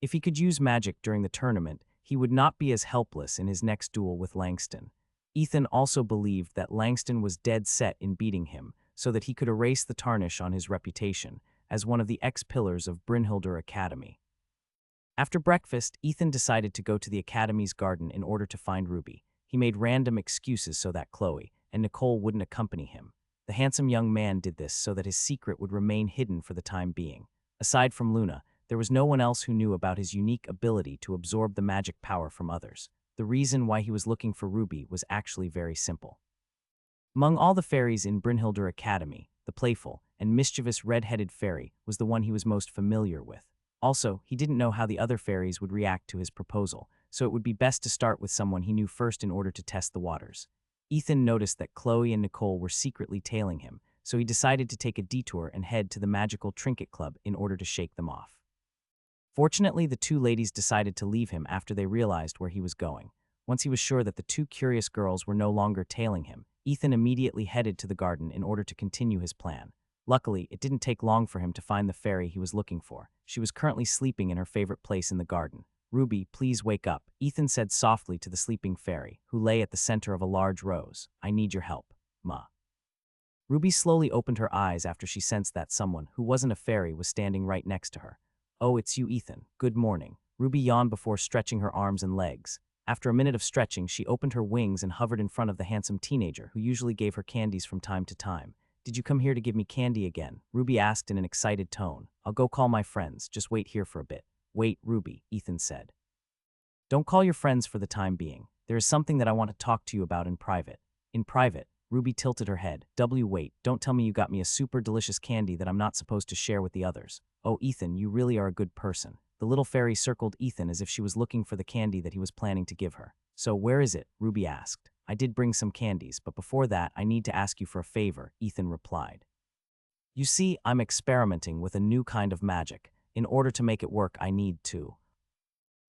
If he could use magic during the tournament, he would not be as helpless in his next duel with Langston. Ethan also believed that Langston was dead set in beating him, so that he could erase the tarnish on his reputation as one of the ex-pillars of Brynhildr Academy. After breakfast, Ethan decided to go to the Academy's garden in order to find Ruby. He made random excuses so that Chloe and Nicole wouldn't accompany him. The handsome young man did this so that his secret would remain hidden for the time being. Aside from Luna, there was no one else who knew about his unique ability to absorb the magic power from others. The reason why he was looking for Ruby was actually very simple. Among all the fairies in Brynhildr Academy, the playful and mischievous red-headed fairy was the one he was most familiar with. Also, he didn't know how the other fairies would react to his proposal, so it would be best to start with someone he knew first in order to test the waters. Ethan noticed that Chloe and Nicole were secretly tailing him, so he decided to take a detour and head to the Magical Trinket Club in order to shake them off. Fortunately, the two ladies decided to leave him after they realized where he was going. Once he was sure that the two curious girls were no longer tailing him, Ethan immediately headed to the garden in order to continue his plan. Luckily, it didn't take long for him to find the fairy he was looking for. She was currently sleeping in her favorite place in the garden. "Ruby, please wake up," Ethan said softly to the sleeping fairy, who lay at the center of a large rose. "I need your help, Ma." Ruby slowly opened her eyes after she sensed that someone, who wasn't a fairy, was standing right next to her. "Oh, it's you, Ethan. Good morning." Ruby yawned before stretching her arms and legs. After a minute of stretching, she opened her wings and hovered in front of the handsome teenager who usually gave her candies from time to time. "Did you come here to give me candy again?" Ruby asked in an excited tone. "I'll go call my friends. Just wait here for a bit." "Wait, Ruby," Ethan said. "Don't call your friends for the time being. There is something that I want to talk to you about in private." "In private?" Ruby tilted her head. Wait, don't tell me you got me a super delicious candy that I'm not supposed to share with the others." "Oh, Ethan, you really are a good person." The little fairy circled Ethan as if she was looking for the candy that he was planning to give her. "So where is it?" Ruby asked. "I did bring some candies, but before that, I need to ask you for a favor," Ethan replied. "You see, I'm experimenting with a new kind of magic. In order to make it work, I need to."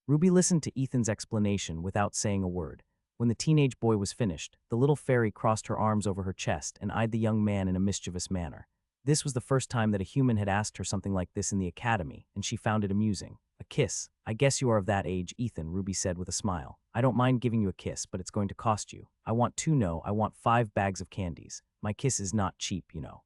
Ruby listened to Ethan's explanation without saying a word. When the teenage boy was finished, the little fairy crossed her arms over her chest and eyed the young man in a mischievous manner. This was the first time that a human had asked her something like this in the academy, and she found it amusing. "A kiss. I guess you are of that age, Ethan," Ruby said with a smile. "I don't mind giving you a kiss, but it's going to cost you. I want 5 bags of candies. My kiss is not cheap, you know."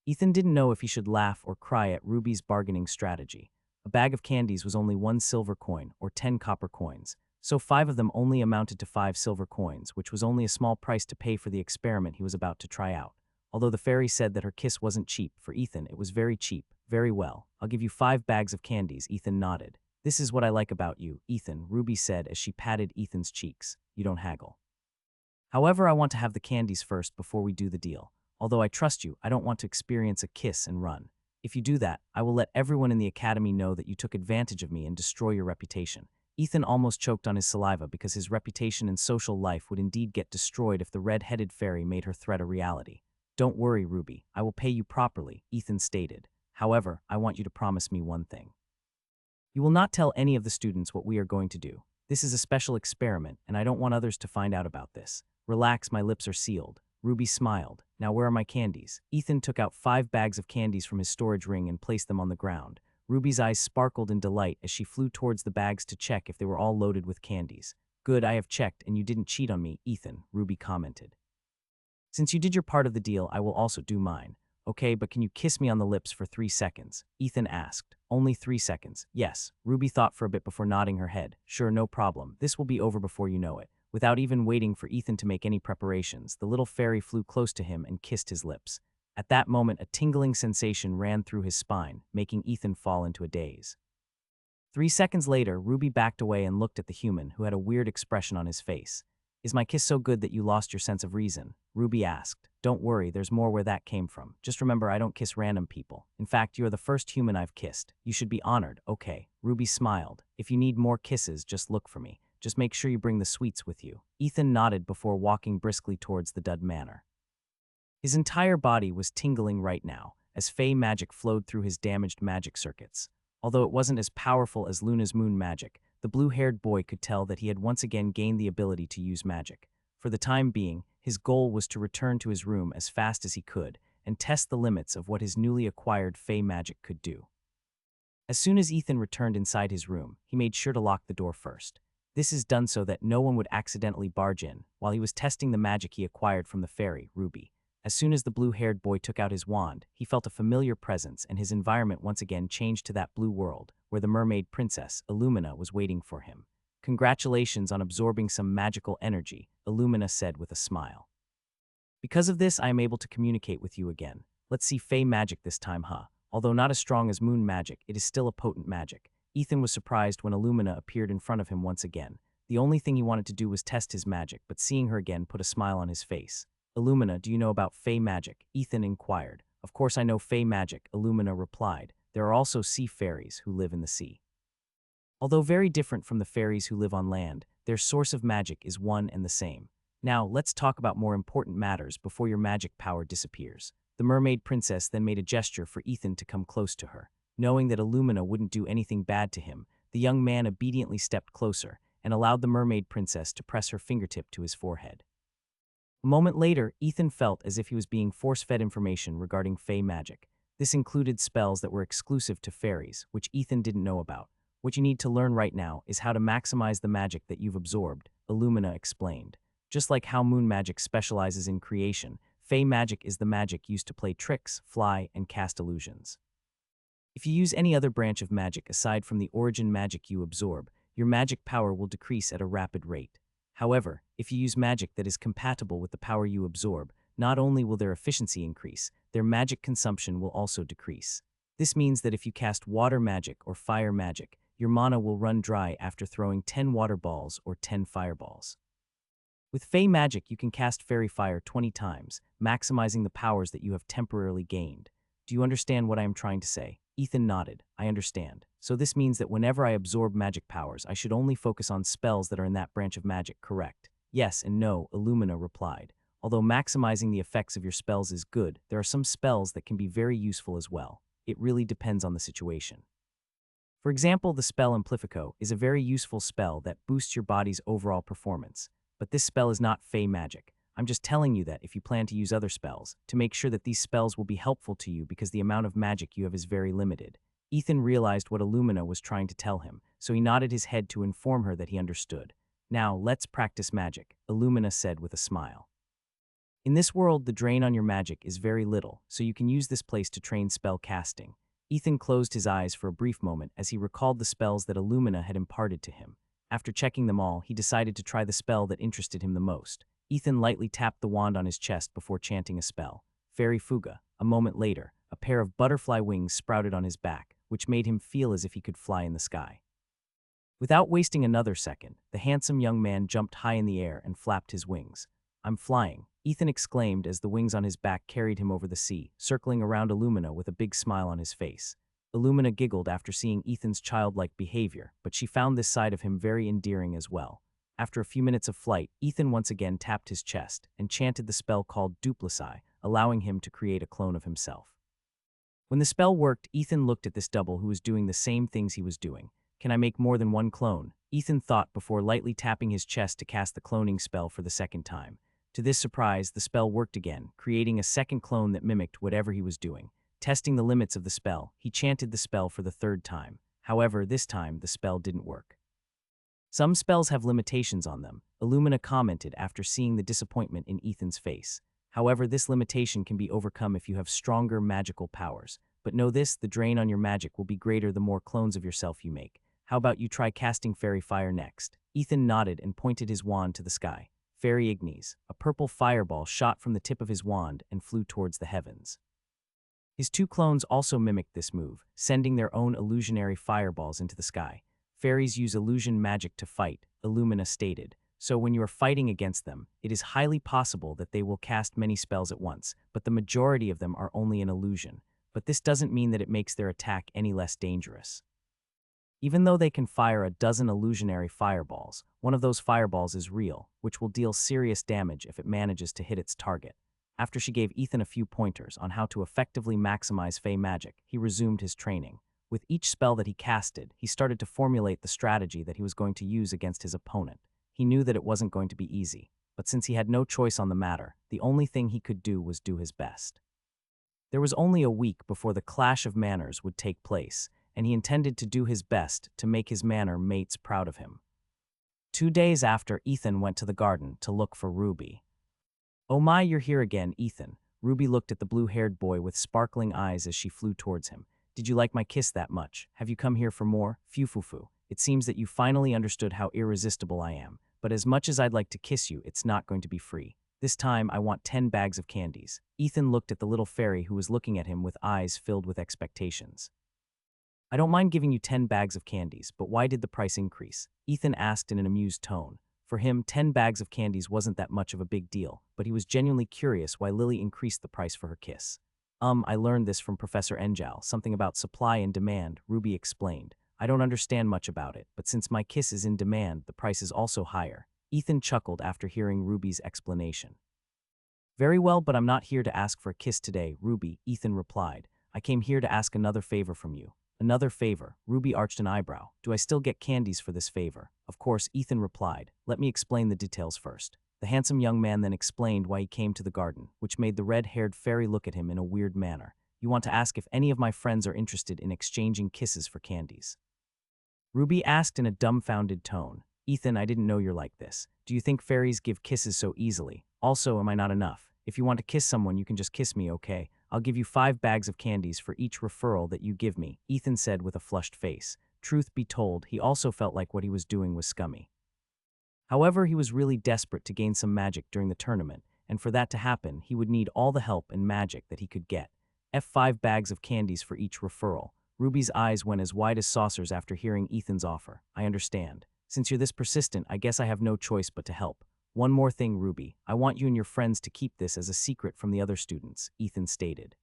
Ethan didn't know if he should laugh or cry at Ruby's bargaining strategy. A bag of candies was only 1 silver coin, or 10 copper coins, so 5 of them only amounted to 5 silver coins, which was only a small price to pay for the experiment he was about to try out. Although the fairy said that her kiss wasn't cheap, for Ethan it was very cheap. "Very well, I'll give you 5 bags of candies," Ethan nodded. "This is what I like about you, Ethan," Ruby said as she patted Ethan's cheeks. "You don't haggle. However, I want to have the candies first before we do the deal. Although I trust you, I don't want to experience a kiss and run. If you do that, I will let everyone in the academy know that you took advantage of me and destroy your reputation." Ethan almost choked on his saliva because his reputation and social life would indeed get destroyed if the red-headed fairy made her threat a reality. "Don't worry, Ruby. I will pay you properly," Ethan stated. "However, I want you to promise me one thing. You will not tell any of the students what we are going to do. This is a special experiment, and I don't want others to find out about this." "Relax, my lips are sealed." Ruby smiled. "Now where are my candies?" Ethan took out 5 bags of candies from his storage ring and placed them on the ground. Ruby's eyes sparkled in delight as she flew towards the bags to check if they were all loaded with candies. "Good, I have checked, and you didn't cheat on me, Ethan," Ruby commented. "Since you did your part of the deal, I will also do mine." "Okay, but can you kiss me on the lips for 3 seconds?" Ethan asked. "Only 3 seconds." "Yes." Ruby thought for a bit before nodding her head. "Sure, no problem. This will be over before you know it." Without even waiting for Ethan to make any preparations, the little fairy flew close to him and kissed his lips. At that moment, a tingling sensation ran through his spine, making Ethan fall into a daze. 3 seconds later, Ruby backed away and looked at the human, who had a weird expression on his face. "Is my kiss so good that you lost your sense of reason?" Ruby asked. "Don't worry, there's more where that came from. Just remember, I don't kiss random people. In fact, you are the first human I've kissed. You should be honored, okay?" Ruby smiled. "If you need more kisses, just look for me. Just make sure you bring the sweets with you." Ethan nodded before walking briskly towards the Dud Manor. His entire body was tingling right now, as fey magic flowed through his damaged magic circuits. Although it wasn't as powerful as Luna's moon magic, the blue-haired boy could tell that he had once again gained the ability to use magic. For the time being, his goal was to return to his room as fast as he could and test the limits of what his newly acquired fey magic could do. As soon as Ethan returned inside his room, he made sure to lock the door first. This is done so that no one would accidentally barge in while he was testing the magic he acquired from the fairy, Ruby. As soon as the blue-haired boy took out his wand, he felt a familiar presence and his environment once again changed to that blue world, where the mermaid princess, Illumina, was waiting for him. "Congratulations on absorbing some magical energy," Illumina said with a smile. Because of this, I am able to communicate with you again. Let's see Fey magic this time, huh? Although not as strong as moon magic, it is still a potent magic. Ethan was surprised when Illumina appeared in front of him once again. The only thing he wanted to do was test his magic, but seeing her again put a smile on his face. Illumina, do you know about Fey magic? Ethan inquired. Of course I know Fey magic, Illumina replied. There are also sea fairies who live in the sea. Although very different from the fairies who live on land, their source of magic is one and the same. Now, let's talk about more important matters before your magic power disappears. The mermaid princess then made a gesture for Ethan to come close to her. Knowing that Illumina wouldn't do anything bad to him, the young man obediently stepped closer and allowed the mermaid princess to press her fingertip to his forehead. A moment later, Ethan felt as if he was being force-fed information regarding Fey magic. This included spells that were exclusive to fairies, which Ethan didn't know about. What you need to learn right now is how to maximize the magic that you've absorbed, Illumina explained. Just like how moon magic specializes in creation, Fey magic is the magic used to play tricks, fly, and cast illusions. If you use any other branch of magic aside from the origin magic you absorb, your magic power will decrease at a rapid rate. However, if you use magic that is compatible with the power you absorb, not only will their efficiency increase, their magic consumption will also decrease. This means that if you cast water magic or fire magic, your mana will run dry after throwing 10 water balls or 10 fireballs. With Fey magic, you can cast Fairy Fire 20 times, maximizing the powers that you have temporarily gained. Do you understand what I am trying to say? Ethan nodded. I understand. So this means that whenever I absorb magic powers, I should only focus on spells that are in that branch of magic, correct? Yes and no, Illumina replied. Although maximizing the effects of your spells is good, there are some spells that can be very useful as well. It really depends on the situation. For example, the spell Amplifico is a very useful spell that boosts your body's overall performance. But this spell is not Fey magic. I'm just telling you that if you plan to use other spells, to make sure that these spells will be helpful to you because the amount of magic you have is very limited. Ethan realized what Illumina was trying to tell him, so he nodded his head to inform her that he understood. Now, let's practice magic, Illumina said with a smile. In this world, the drain on your magic is very little, so you can use this place to train spell casting. Ethan closed his eyes for a brief moment as he recalled the spells that Illumina had imparted to him. After checking them all, he decided to try the spell that interested him the most. Ethan lightly tapped the wand on his chest before chanting a spell. Fairy Fuga. A moment later, a pair of butterfly wings sprouted on his back, which made him feel as if he could fly in the sky. Without wasting another second, the handsome young man jumped high in the air and flapped his wings. I'm flying, Ethan exclaimed as the wings on his back carried him over the sea, circling around Illumina with a big smile on his face. Illumina giggled after seeing Ethan's childlike behavior, but she found this side of him very endearing as well. After a few minutes of flight, Ethan once again tapped his chest and chanted the spell called Duplicity, allowing him to create a clone of himself. When the spell worked, Ethan looked at this double who was doing the same things he was doing. Can I make more than one clone? Ethan thought before lightly tapping his chest to cast the cloning spell for the second time. To this surprise, the spell worked again, creating a second clone that mimicked whatever he was doing. Testing the limits of the spell, he chanted the spell for the third time. However, this time, the spell didn't work. Some spells have limitations on them, Illumina commented after seeing the disappointment in Ethan's face. However, this limitation can be overcome if you have stronger magical powers. But know this, the drain on your magic will be greater the more clones of yourself you make. How about you try casting Fairy Fire next? Ethan nodded and pointed his wand to the sky. Fairy Ignis, a purple fireball shot from the tip of his wand and flew towards the heavens. His two clones also mimicked this move, sending their own illusionary fireballs into the sky. Fairies use illusion magic to fight, Illumina stated, so when you are fighting against them, it is highly possible that they will cast many spells at once, but the majority of them are only an illusion. But this doesn't mean that it makes their attack any less dangerous. Even though they can fire a dozen illusionary fireballs, one of those fireballs is real, which will deal serious damage if it manages to hit its target. After she gave Ethan a few pointers on how to effectively maximize Fey magic, he resumed his training. With each spell that he casted, he started to formulate the strategy that he was going to use against his opponent. He knew that it wasn't going to be easy, but since he had no choice on the matter, the only thing he could do was do his best. There was only a week before the clash of manners would take place, and he intended to do his best to make his manor mates proud of him. 2 days after, Ethan went to the garden to look for Ruby. Oh my, you're here again, Ethan. Ruby looked at the blue-haired boy with sparkling eyes as she flew towards him. Did you like my kiss that much? Have you come here for more? Phew. It seems that you finally understood how irresistible I am, but as much as I'd like to kiss you, it's not going to be free. This time, I want 10 bags of candies. Ethan looked at the little fairy who was looking at him with eyes filled with expectations. I don't mind giving you 10 bags of candies, but why did the price increase? Ethan asked in an amused tone. For him, 10 bags of candies wasn't that much of a big deal, but he was genuinely curious why Lily increased the price for her kiss. I learned this from Professor Enjal, something about supply and demand, Ruby explained. I don't understand much about it, but since my kiss is in demand, the price is also higher. Ethan chuckled after hearing Ruby's explanation. Very well, but I'm not here to ask for a kiss today, Ruby, Ethan replied. I came here to ask another favor from you. Another favor, Ruby arched an eyebrow. Do I still get candies for this favor? Of course, Ethan replied. Let me explain the details first. The handsome young man then explained why he came to the garden, which made the red-haired fairy look at him in a weird manner. You want to ask if any of my friends are interested in exchanging kisses for candies? Ruby asked in a dumbfounded tone. Ethan, I didn't know you're like this. Do you think fairies give kisses so easily? Also, am I not enough? If you want to kiss someone, you can just kiss me, okay? I'll give you 5 bags of candies for each referral that you give me, Ethan said with a flushed face. Truth be told, he also felt like what he was doing was scummy. However, he was really desperate to gain some magic during the tournament, and for that to happen, he would need all the help and magic that he could get. F5 bags of candies for each referral. Ruby's eyes went as wide as saucers after hearing Ethan's offer. I understand. Since you're this persistent, I guess I have no choice but to help. One more thing, Ruby. I want you and your friends to keep this as a secret from the other students, Ethan stated.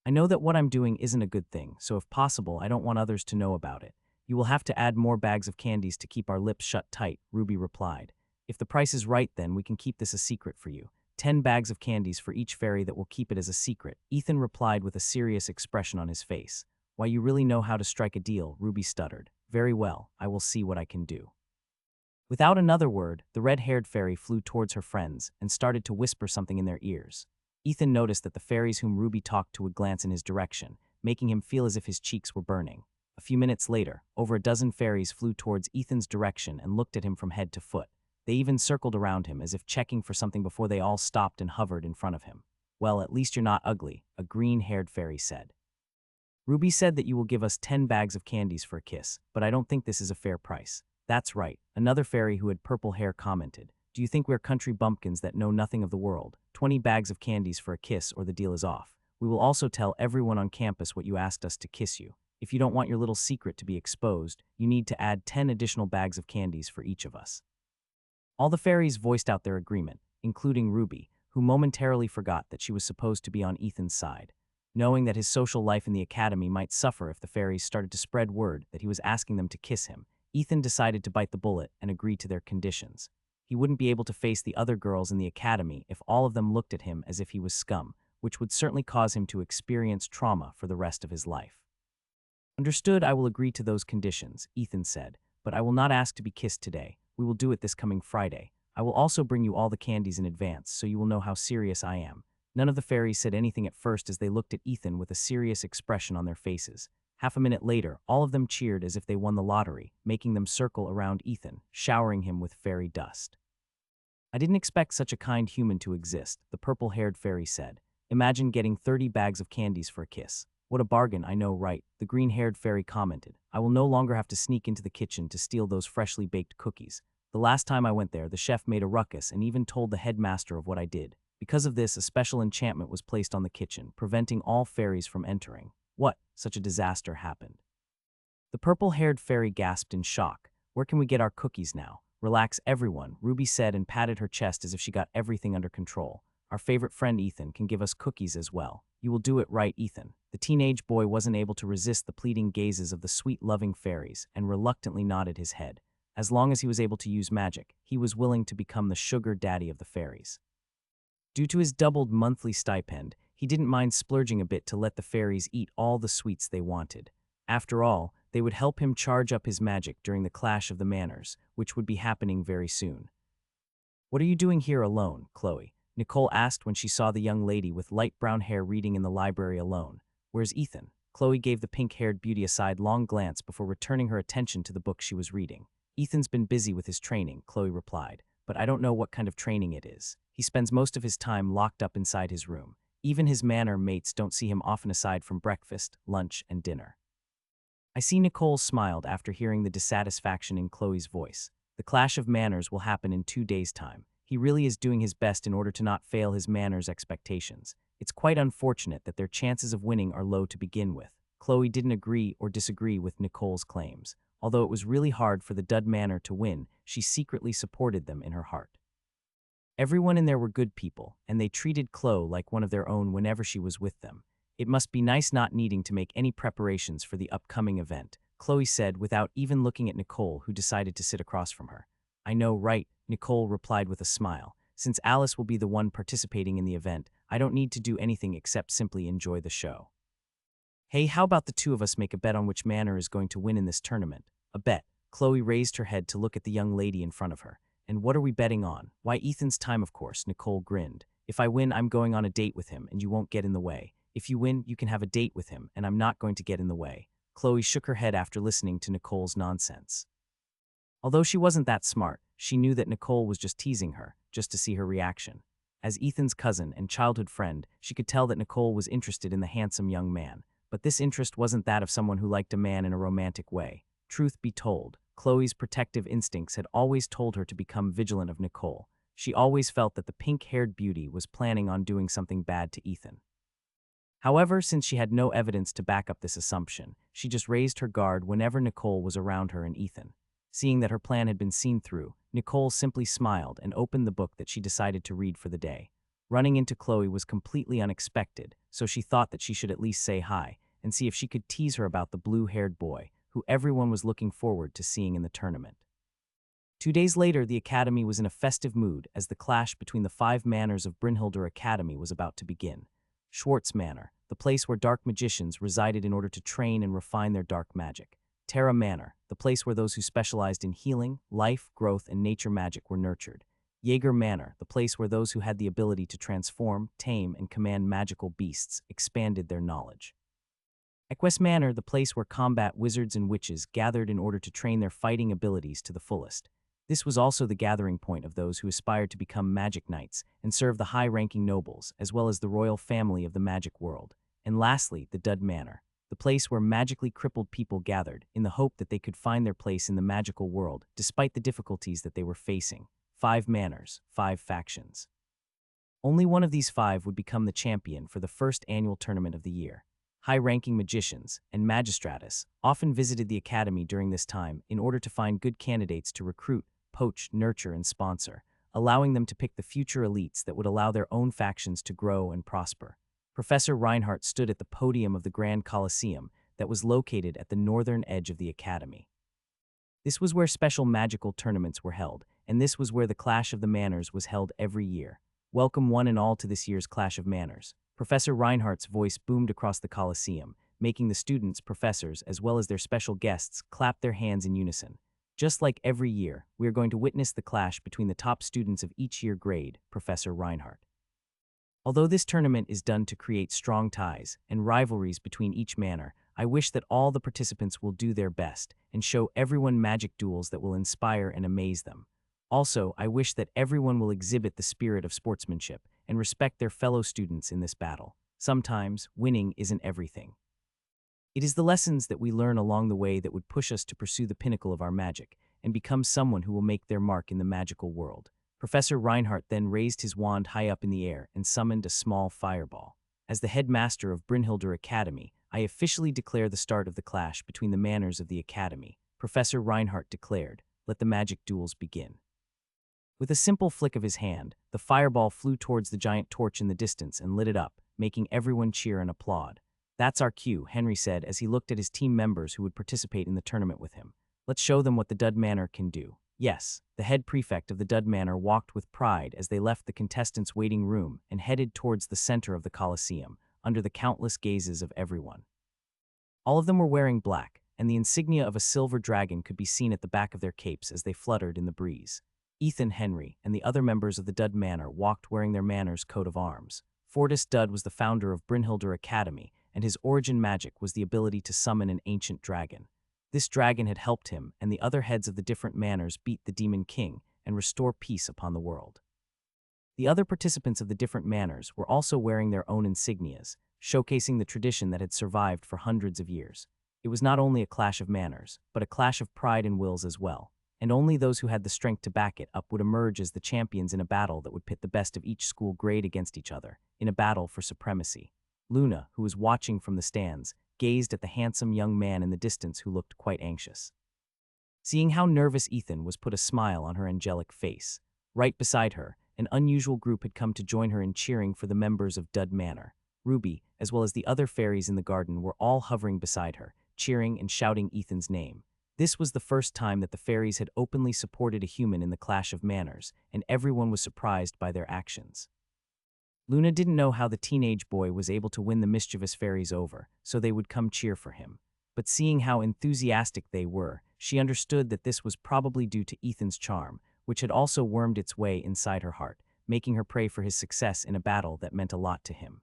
I know that what I'm doing isn't a good thing, so if possible, I don't want others to know about it. You will have to add more bags of candies to keep our lips shut tight, Ruby replied. If the price is right, then we can keep this a secret for you. 10 bags of candies for each fairy that will keep it as a secret, Ethan replied with a serious expression on his face. Why, you really know how to strike a deal, Ruby stuttered. Very well, I will see what I can do. Without another word, the red-haired fairy flew towards her friends and started to whisper something in their ears. Ethan noticed that the fairies whom Ruby talked to would glance in his direction, making him feel as if his cheeks were burning. A few minutes later, over a dozen fairies flew towards Ethan's direction and looked at him from head to foot. They even circled around him as if checking for something before they all stopped and hovered in front of him. Well, at least you're not ugly, a green-haired fairy said. Ruby said that you will give us 10 bags of candies for a kiss, but I don't think this is a fair price. That's right, another fairy who had purple hair commented. Do you think we're country bumpkins that know nothing of the world? 20 bags of candies for a kiss or the deal is off. We will also tell everyone on campus what you asked us to kiss you. If you don't want your little secret to be exposed, you need to add 10 additional bags of candies for each of us. All the fairies voiced out their agreement, including Ruby, who momentarily forgot that she was supposed to be on Ethan's side. Knowing that his social life in the academy might suffer if the fairies started to spread word that he was asking them to kiss him, Ethan decided to bite the bullet and agree to their conditions. He wouldn't be able to face the other girls in the academy if all of them looked at him as if he was scum, which would certainly cause him to experience trauma for the rest of his life. Understood, I will agree to those conditions, Ethan said, but I will not ask to be kissed today. We will do it this coming Friday. I will also bring you all the candies in advance so you will know how serious I am. None of the fairies said anything at first as they looked at Ethan with a serious expression on their faces. Half a minute later, all of them cheered as if they won the lottery, making them circle around Ethan, showering him with fairy dust. I didn't expect such a kind human to exist, the purple-haired fairy said. Imagine getting 30 bags of candies for a kiss. What a bargain, I know, right? The green-haired fairy commented. I will no longer have to sneak into the kitchen to steal those freshly baked cookies. The last time I went there, the chef made a ruckus and even told the headmaster of what I did. Because of this, a special enchantment was placed on the kitchen, preventing all fairies from entering. What? Such a disaster happened. The purple-haired fairy gasped in shock. Where can we get our cookies now? Relax, everyone, Ruby said and patted her chest as if she got everything under control. Our favorite friend Ethan can give us cookies as well. You will do it right, Ethan. The teenage boy wasn't able to resist the pleading gazes of the sweet, loving fairies and reluctantly nodded his head. As long as he was able to use magic, he was willing to become the sugar daddy of the fairies. Due to his doubled monthly stipend, he didn't mind splurging a bit to let the fairies eat all the sweets they wanted. After all, they would help him charge up his magic during the Clash of the Manners, which would be happening very soon. What are you doing here alone, Chloe? Nicole asked when she saw the young lady with light brown hair reading in the library alone. Where's Ethan? Chloe gave the pink-haired beauty a sidelong glance before returning her attention to the book she was reading. Ethan's been busy with his training, Chloe replied, but I don't know what kind of training it is. He spends most of his time locked up inside his room. Even his manor mates don't see him often aside from breakfast, lunch, and dinner. I see Nicole smiled after hearing the dissatisfaction in Chloe's voice. The Clash of Manners will happen in 2 days' time. He really is doing his best in order to not fail his manners expectations. It's quite unfortunate that their chances of winning are low to begin with. Chloe didn't agree or disagree with Nicole's claims. Although it was really hard for the Dud Manor to win, she secretly supported them in her heart. Everyone in there were good people, and they treated Chloe like one of their own whenever she was with them. It must be nice not needing to make any preparations for the upcoming event, Chloe said without even looking at Nicole, who decided to sit across from her. I know, right? Nicole replied with a smile. Since Alice will be the one participating in the event, I don't need to do anything except simply enjoy the show. Hey, how about the two of us make a bet on which manor is going to win in this tournament? A bet. Chloe raised her head to look at the young lady in front of her. And what are we betting on? Why, Ethan's time, of course, Nicole grinned. If I win, I'm going on a date with him, and you won't get in the way. If you win, you can have a date with him, and I'm not going to get in the way. Chloe shook her head after listening to Nicole's nonsense. Although she wasn't that smart, she knew that Nicole was just teasing her, just to see her reaction. As Ethan's cousin and childhood friend, she could tell that Nicole was interested in the handsome young man. But this interest wasn't that of someone who liked a man in a romantic way. Truth be told, Chloe's protective instincts had always told her to become vigilant of Nicole. She always felt that the pink-haired beauty was planning on doing something bad to Ethan. However, since she had no evidence to back up this assumption, she just raised her guard whenever Nicole was around her and Ethan. Seeing that her plan had been seen through, Nicole simply smiled and opened the book that she decided to read for the day. Running into Chloe was completely unexpected, so she thought that she should at least say hi and see if she could tease her about the blue-haired boy, who everyone was looking forward to seeing in the tournament. 2 days later, the Academy was in a festive mood as the clash between the 5 manors of Brynhildr Academy was about to begin. Schwartz Manor, the place where dark magicians resided in order to train and refine their dark magic. Terra Manor, the place where those who specialized in healing, life, growth, and nature magic were nurtured. Jaeger Manor, the place where those who had the ability to transform, tame, and command magical beasts expanded their knowledge. Equus Manor, the place where combat wizards and witches gathered in order to train their fighting abilities to the fullest. This was also the gathering point of those who aspired to become magic knights and serve the high-ranking nobles, as well as the royal family of the magic world. And lastly, the Dud Manor, the place where magically crippled people gathered in the hope that they could find their place in the magical world despite the difficulties that they were facing. 5 manors, 5 factions. Only one of these 5 would become the champion for the first annual tournament of the year. High-ranking magicians and magistratus often visited the academy during this time in order to find good candidates to recruit, poach, nurture, and sponsor, allowing them to pick the future elites that would allow their own factions to grow and prosper. Professor Reinhardt stood at the podium of the Grand Colosseum that was located at the northern edge of the academy. This was where special magical tournaments were held, and this was where the Clash of the Manors was held every year. Welcome one and all to this year's Clash of Manors. Professor Reinhardt's voice boomed across the Colosseum, making the students, professors, as well as their special guests clap their hands in unison. Just like every year, we are going to witness the clash between the top students of each year grade, Professor Reinhardt. Although this tournament is done to create strong ties and rivalries between each manor, I wish that all the participants will do their best and show everyone magic duels that will inspire and amaze them. Also, I wish that everyone will exhibit the spirit of sportsmanship and respect their fellow students in this battle. Sometimes, winning isn't everything. It is the lessons that we learn along the way that would push us to pursue the pinnacle of our magic and become someone who will make their mark in the magical world. Professor Reinhardt then raised his wand high up in the air and summoned a small fireball. As the headmaster of Brynhildr Academy, I officially declare the start of the clash between the manors of the academy. Professor Reinhardt declared, "Let the magic duels begin." With a simple flick of his hand, the fireball flew towards the giant torch in the distance and lit it up, making everyone cheer and applaud. "That's our cue," Henry said as he looked at his team members who would participate in the tournament with him. "Let's show them what the Dud Manor can do." Yes, the head prefect of the Dud Manor walked with pride as they left the contestants' waiting room and headed towards the center of the Colosseum, under the countless gazes of everyone. All of them were wearing black, and the insignia of a silver dragon could be seen at the back of their capes as they fluttered in the breeze. Ethan, Henry, and the other members of the Dud Manor walked wearing their manor's coat of arms. Fortis Dud was the founder of Brynhildr Academy, and his origin magic was the ability to summon an ancient dragon. This dragon had helped him and the other heads of the different manors beat the Demon King and restore peace upon the world. The other participants of the different manors were also wearing their own insignias, showcasing the tradition that had survived for hundreds of years. It was not only a clash of manors, but a clash of pride and wills as well. and only those who had the strength to back it up would emerge as the champions in a battle that would pit the best of each school grade against each other, in a battle for supremacy. Luna, who was watching from the stands, gazed at the handsome young man in the distance who looked quite anxious. Seeing how nervous Ethan was put a smile on her angelic face. Right beside her, an unusual group had come to join her in cheering for the members of Dud Manor. Ruby, as well as the other fairies in the garden, were all hovering beside her, cheering and shouting Ethan's name. This was the first time that the fairies had openly supported a human in the clash of manners, and everyone was surprised by their actions. Luna didn't know how the teenage boy was able to win the mischievous fairies over, so they would come cheer for him. But seeing how enthusiastic they were, she understood that this was probably due to Ethan's charm, which had also wormed its way inside her heart, making her pray for his success in a battle that meant a lot to him.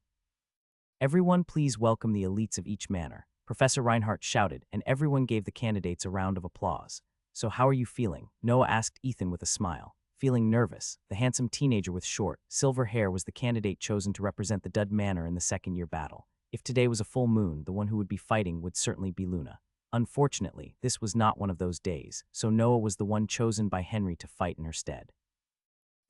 "Everyone please welcome the elites of each manor," Professor Reinhardt shouted, and everyone gave the candidates a round of applause. "So how are you feeling?" Noah asked Ethan with a smile. Feeling nervous, the handsome teenager with short, silver hair was the candidate chosen to represent the Dud Manor in the second-year battle. If today was a full moon, the one who would be fighting would certainly be Luna. Unfortunately, this was not one of those days, so Noah was the one chosen by Henry to fight in her stead.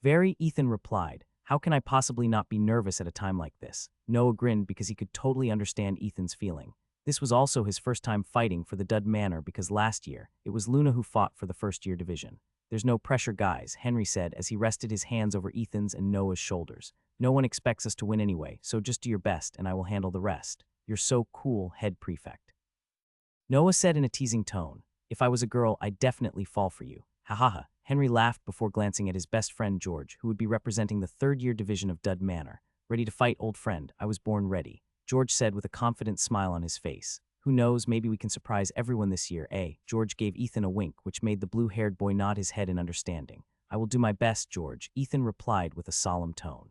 "Very," Ethan replied. "How can I possibly not be nervous at a time like this?" Noah grinned because he could totally understand Ethan's feeling. This was also his first time fighting for the Dud Manor because last year, it was Luna who fought for the first-year division. "There's no pressure, guys," Henry said as he rested his hands over Ethan's and Noah's shoulders. "No one expects us to win anyway, so just do your best and I will handle the rest. You're so cool, head prefect." Noah said in a teasing tone, "If I was a girl, I'd definitely fall for you. Ha ha ha." Henry laughed before glancing at his best friend George, who would be representing the third-year division of Dud Manor. "Ready to fight, old friend? I was born ready," George said with a confident smile on his face. "Who knows, maybe we can surprise everyone this year, eh?" George gave Ethan a wink, which made the blue-haired boy nod his head in understanding. "I will do my best, George," Ethan replied with a solemn tone.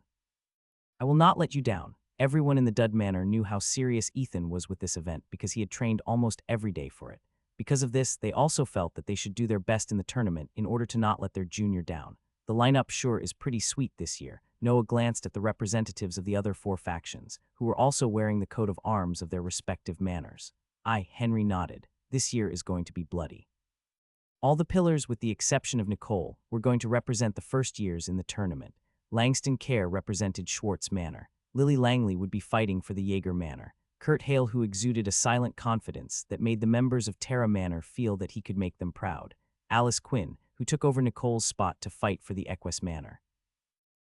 "I will not let you down." Everyone in the Dud Manor knew how serious Ethan was with this event because he had trained almost every day for it. Because of this, they also felt that they should do their best in the tournament in order to not let their junior down. "The lineup sure is pretty sweet this year." Noah glanced at the representatives of the other four factions, who were also wearing the coat of arms of their respective manors. Henry nodded. "This year is going to be bloody." All the pillars, with the exception of Nicole, were going to represent the first years in the tournament. Langston Kerr represented Schwartz Manor. Lily Langley would be fighting for the Jaeger Manor. Kurt Hale, who exuded a silent confidence that made the members of Terra Manor feel that he could make them proud. Alice Quinn, who took over Nicole's spot to fight for the Equus Manor.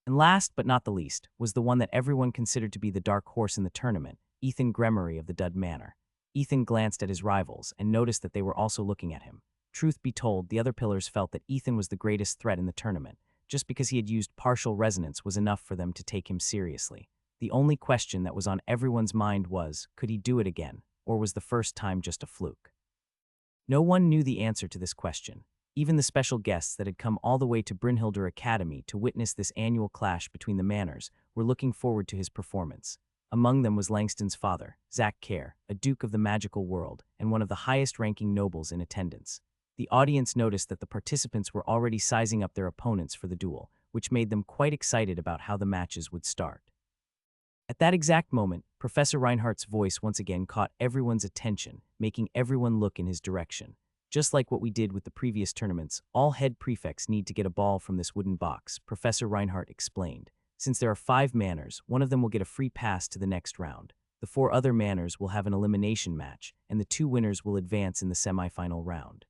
And last but not the least, was the one that everyone considered to be the dark horse in the tournament, Ethan Gremory of the Dud Manor. Ethan glanced at his rivals and noticed that they were also looking at him. Truth be told, the other pillars felt that Ethan was the greatest threat in the tournament. Just because he had used partial resonance was enough for them to take him seriously. The only question that was on everyone's mind was, could he do it again, or was the first time just a fluke? No one knew the answer to this question. Even the special guests that had come all the way to Brynhildr Academy to witness this annual clash between the manors were looking forward to his performance. Among them was Langston's father, Zach Kerr, a duke of the magical world and one of the highest-ranking nobles in attendance. The audience noticed that the participants were already sizing up their opponents for the duel, which made them quite excited about how the matches would start. At that exact moment, Professor Reinhardt's voice once again caught everyone's attention, making everyone look in his direction. "Just like what we did with the previous tournaments, all head prefects need to get a ball from this wooden box," Professor Reinhardt explained. "Since there are 5 manors, one of them will get a free pass to the next round. The 4 other manors will have an elimination match, and the 2 winners will advance in the semifinal round.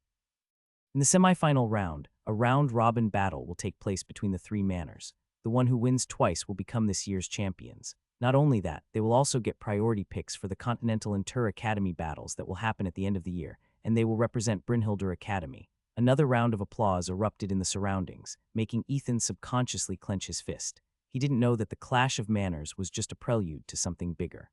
In the semifinal round, a round-robin battle will take place between the 3 manors. The one who wins twice will become this year's champions. Not only that, they will also get priority picks for the Continental and Tour Academy battles that will happen at the end of the year, and they will represent Brynhildr Academy." Another round of applause erupted in the surroundings, making Ethan subconsciously clench his fist. He didn't know that the clash of manors was just a prelude to something bigger.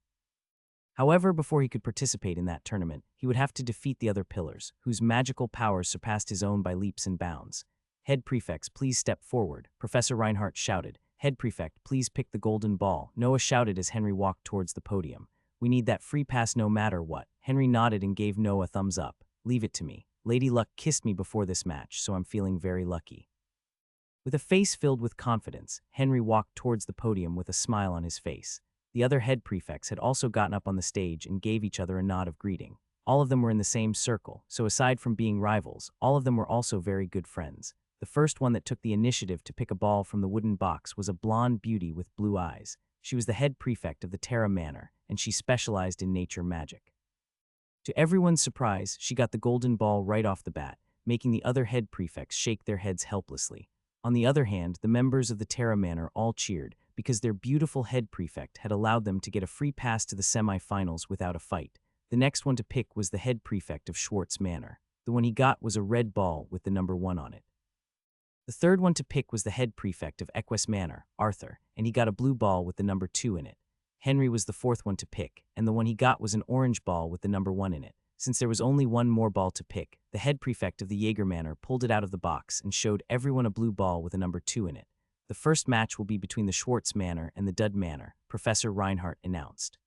However, before he could participate in that tournament, he would have to defeat the other pillars, whose magical powers surpassed his own by leaps and bounds. "Head prefects, please step forward," Professor Reinhardt shouted. "Head prefect, please pick the golden ball," Noah shouted as Henry walked towards the podium. "We need that free pass no matter what." Henry nodded and gave Noah a thumbs up. "Leave it to me. Lady Luck kissed me before this match, so I'm feeling very lucky." With a face filled with confidence, Henry walked towards the podium with a smile on his face. The other head prefects had also gotten up on the stage and gave each other a nod of greeting. All of them were in the same circle, so aside from being rivals, all of them were also very good friends. The first one that took the initiative to pick a ball from the wooden box was a blonde beauty with blue eyes. She was the head prefect of the Terra Manor, and she specialized in nature magic. To everyone's surprise, she got the golden ball right off the bat, making the other head prefects shake their heads helplessly. On the other hand, the members of the Terra Manor all cheered because their beautiful head prefect had allowed them to get a free pass to the semi-finals without a fight. The next one to pick was the head prefect of Schwartz Manor. The one he got was a red ball with the number 1 on it. The third one to pick was the head prefect of Equus Manor, Arthur, and he got a blue ball with the number 2 in it. Henry was the fourth one to pick, and the one he got was an orange ball with the number 1 in it. Since there was only one more ball to pick, the head prefect of the Jaeger Manor pulled it out of the box and showed everyone a blue ball with a number 2 in it. The first match will be between the Schwartz Manor and the Dud Manor, Professor Reinhardt announced.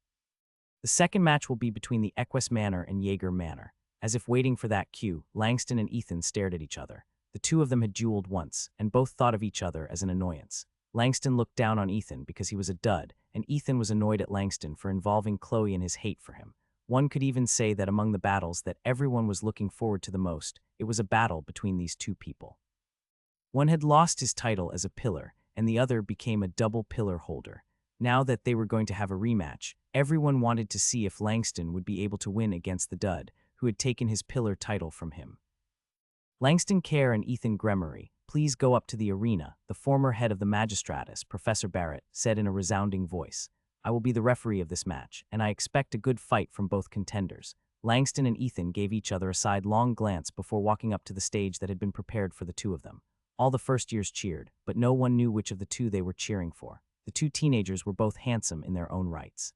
The second match will be between the Equus Manor and Jaeger Manor. As if waiting for that cue, Langston and Ethan stared at each other. The two of them had dueled once, and both thought of each other as an annoyance. Langston looked down on Ethan because he was a dud, and Ethan was annoyed at Langston for involving Chloe in his hate for him. One could even say that among the battles that everyone was looking forward to the most, it was a battle between these two people. One had lost his title as a pillar, and the other became a double pillar holder. Now that they were going to have a rematch, everyone wanted to see if Langston would be able to win against the dud, who had taken his pillar title from him. Langston Kerr and Ethan Gremery, please go up to the arena, the former head of the Magistratus, Professor Barrett, said in a resounding voice. I will be the referee of this match, and I expect a good fight from both contenders. Langston and Ethan gave each other a sidelong glance before walking up to the stage that had been prepared for the two of them. All the first years cheered, but no one knew which of the two they were cheering for. The two teenagers were both handsome in their own rights.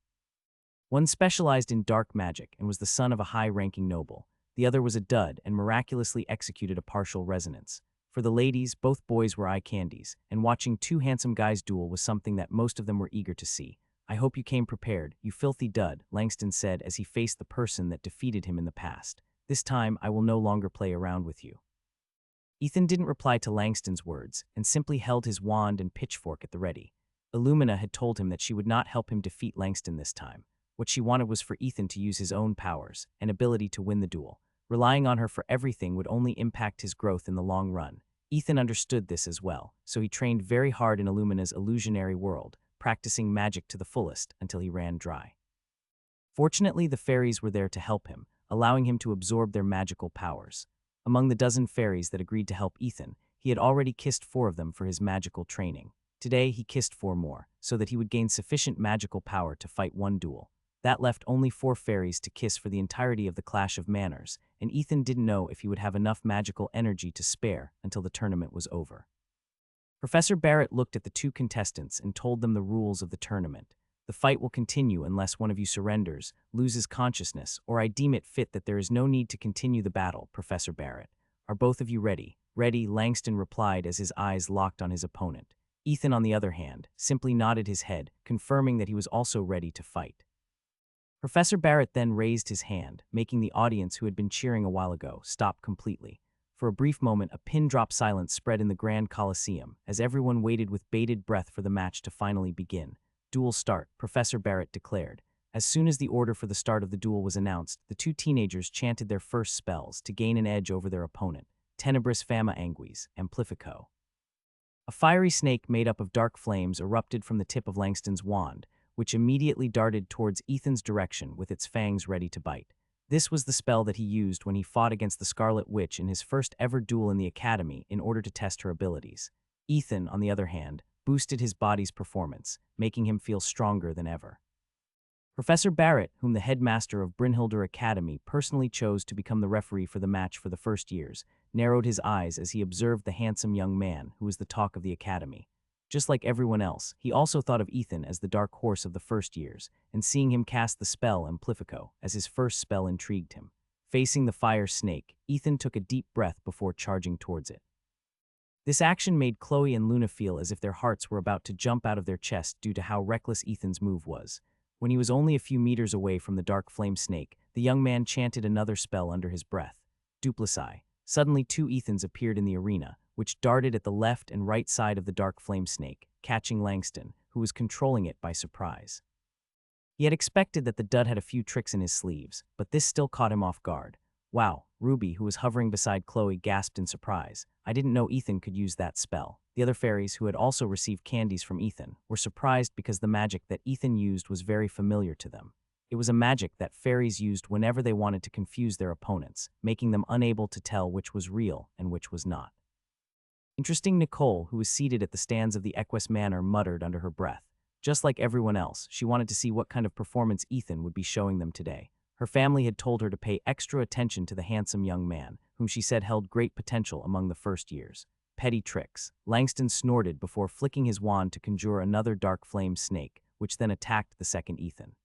One specialized in dark magic and was the son of a high-ranking noble. The other was a dud and miraculously executed a partial resonance. For the ladies, both boys were eye candies, and watching two handsome guys duel was something that most of them were eager to see. I hope you came prepared, you filthy dud, Langston said as he faced the person that defeated him in the past. This time, I will no longer play around with you. Ethan didn't reply to Langston's words and simply held his wand and pitchfork at the ready. Illumina had told him that she would not help him defeat Langston this time. What she wanted was for Ethan to use his own powers and ability to win the duel. Relying on her for everything would only impact his growth in the long run. Ethan understood this as well, so he trained very hard in Illumina's illusionary world, practicing magic to the fullest until he ran dry. Fortunately, the fairies were there to help him, allowing him to absorb their magical powers. Among the dozen fairies that agreed to help Ethan, he had already kissed 4 of them for his magical training. Today, he kissed 4 more, so that he would gain sufficient magical power to fight one duel. That left only 4 fairies to kiss for the entirety of the Clash of Manners, and Ethan didn't know if he would have enough magical energy to spare until the tournament was over. Professor Barrett looked at the 2 contestants and told them the rules of the tournament. The fight will continue unless one of you surrenders, loses consciousness, or I deem it fit that there is no need to continue the battle, Professor Barrett. Are both of you ready? Ready, Langston replied as his eyes locked on his opponent. Ethan, on the other hand, simply nodded his head, confirming that he was also ready to fight. Professor Barrett then raised his hand, making the audience who had been cheering a while ago stop completely. For a brief moment, a pin-drop silence spread in the Grand Colosseum as everyone waited with bated breath for the match to finally begin. Duel start, Professor Barrett declared. As soon as the order for the start of the duel was announced, the 2 teenagers chanted their first spells to gain an edge over their opponent, Tenebris Fama Anguis, Amplifico. A fiery snake made up of dark flames erupted from the tip of Langston's wand, which immediately darted towards Ethan's direction with its fangs ready to bite. This was the spell that he used when he fought against the Scarlet Witch in his first ever duel in the Academy in order to test her abilities. Ethan, on the other hand, boosted his body's performance, making him feel stronger than ever. Professor Barrett, whom the headmaster of Brynhilder Academy personally chose to become the referee for the match for the first years, narrowed his eyes as he observed the handsome young man who was the talk of the Academy. Just like everyone else, he also thought of Ethan as the dark horse of the first years, and seeing him cast the spell Amplifico as his first spell intrigued him. Facing the fire snake, Ethan took a deep breath before charging towards it. This action made Chloe and Luna feel as if their hearts were about to jump out of their chest due to how reckless Ethan's move was. When he was only a few meters away from the dark flame snake, the young man chanted another spell under his breath, Duplicii. Suddenly 2 Ethans appeared in the arena, which darted at the left and right side of the dark flame snake, catching Langston, who was controlling it by surprise. He had expected that the dud had a few tricks in his sleeves, but this still caught him off guard. Wow, Ruby, who was hovering beside Chloe, gasped in surprise. I didn't know Ethan could use that spell. The other fairies, who had also received candies from Ethan, were surprised because the magic that Ethan used was very familiar to them. It was a magic that fairies used whenever they wanted to confuse their opponents, making them unable to tell which was real and which was not. Interesting. Nicole, who was seated at the stands of the Equus Manor, muttered under her breath. Just like everyone else, she wanted to see what kind of performance Ethan would be showing them today. Her family had told her to pay extra attention to the handsome young man, whom she said held great potential among the first years. Petty tricks. Langston snorted before flicking his wand to conjure another dark flame snake, which then attacked the second Ethan.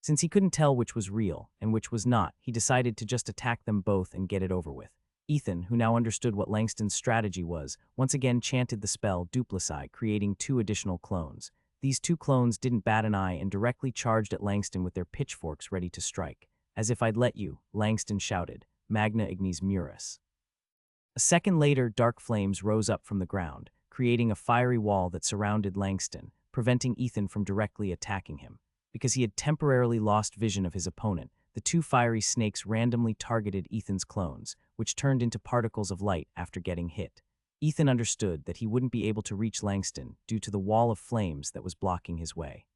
Since he couldn't tell which was real and which was not, he decided to just attack them both and get it over with. Ethan, who now understood what Langston's strategy was, once again chanted the spell Duplicity, creating 2 additional clones. These 2 clones didn't bat an eye and directly charged at Langston with their pitchforks ready to strike. As if I'd let you, Langston shouted, Magna Ignis Muris. A second later, dark flames rose up from the ground, creating a fiery wall that surrounded Langston, preventing Ethan from directly attacking him. Because he had temporarily lost vision of his opponent, the 2 fiery snakes randomly targeted Ethan's clones, which turned into particles of light after getting hit. Ethan understood that he wouldn't be able to reach Langston due to the wall of flames that was blocking his way.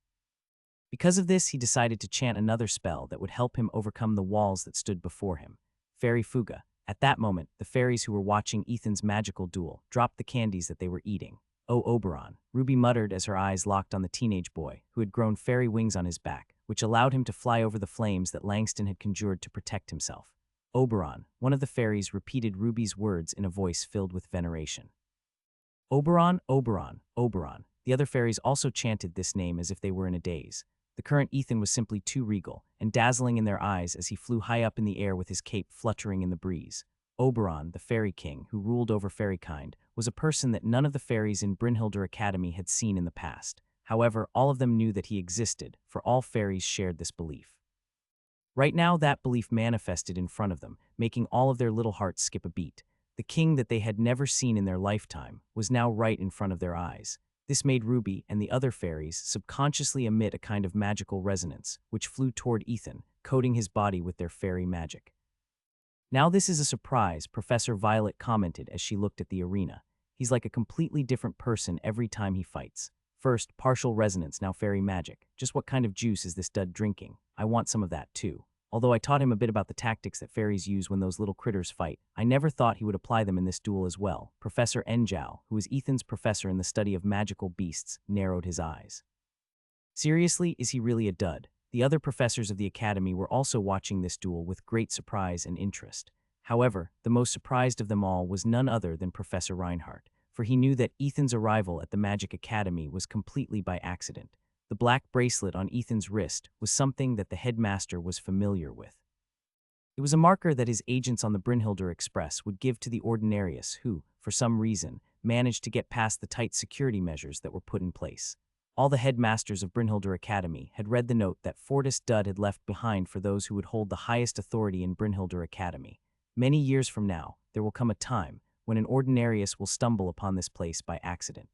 Because of this, he decided to chant another spell that would help him overcome the walls that stood before him. Fairy Fuga. At that moment, the fairies who were watching Ethan's magical duel dropped the candies that they were eating. Oh, Oberon, Ruby muttered as her eyes locked on the teenage boy, who had grown fairy wings on his back, which allowed him to fly over the flames that Langston had conjured to protect himself. Oberon, one of the fairies, repeated Ruby's words in a voice filled with veneration. Oberon, Oberon, Oberon. The other fairies also chanted this name as if they were in a daze. The current Ethan was simply too regal and dazzling in their eyes as he flew high up in the air with his cape fluttering in the breeze. Oberon, the fairy king, who ruled over fairykind, was a person that none of the fairies in Brynhildr Academy had seen in the past. However, all of them knew that he existed, for all fairies shared this belief. Right now, that belief manifested in front of them, making all of their little hearts skip a beat. The king that they had never seen in their lifetime was now right in front of their eyes. This made Ruby and the other fairies subconsciously emit a kind of magical resonance, which flew toward Ethan, coating his body with their fairy magic. Now this is a surprise, Professor Violet commented as she looked at the arena. He's like a completely different person every time he fights. First, partial resonance, now fairy magic. Just what kind of juice is this dud drinking? I want some of that too. Although I taught him a bit about the tactics that fairies use when those little critters fight, I never thought he would apply them in this duel as well. Professor Enjao, who is Ethan's professor in the study of magical beasts, narrowed his eyes. Seriously, is he really a dud? The other professors of the academy were also watching this duel with great surprise and interest. However, the most surprised of them all was none other than Professor Reinhardt, for he knew that Ethan's arrival at the Magic Academy was completely by accident. The black bracelet on Ethan's wrist was something that the headmaster was familiar with. It was a marker that his agents on the Brynhildr Express would give to the Ordinarius who, for some reason, managed to get past the tight security measures that were put in place. All the headmasters of Brynhildr Academy had read the note that Fortis Dud had left behind for those who would hold the highest authority in Brynhildr Academy. Many years from now, there will come a time when an Ordinarius will stumble upon this place by accident.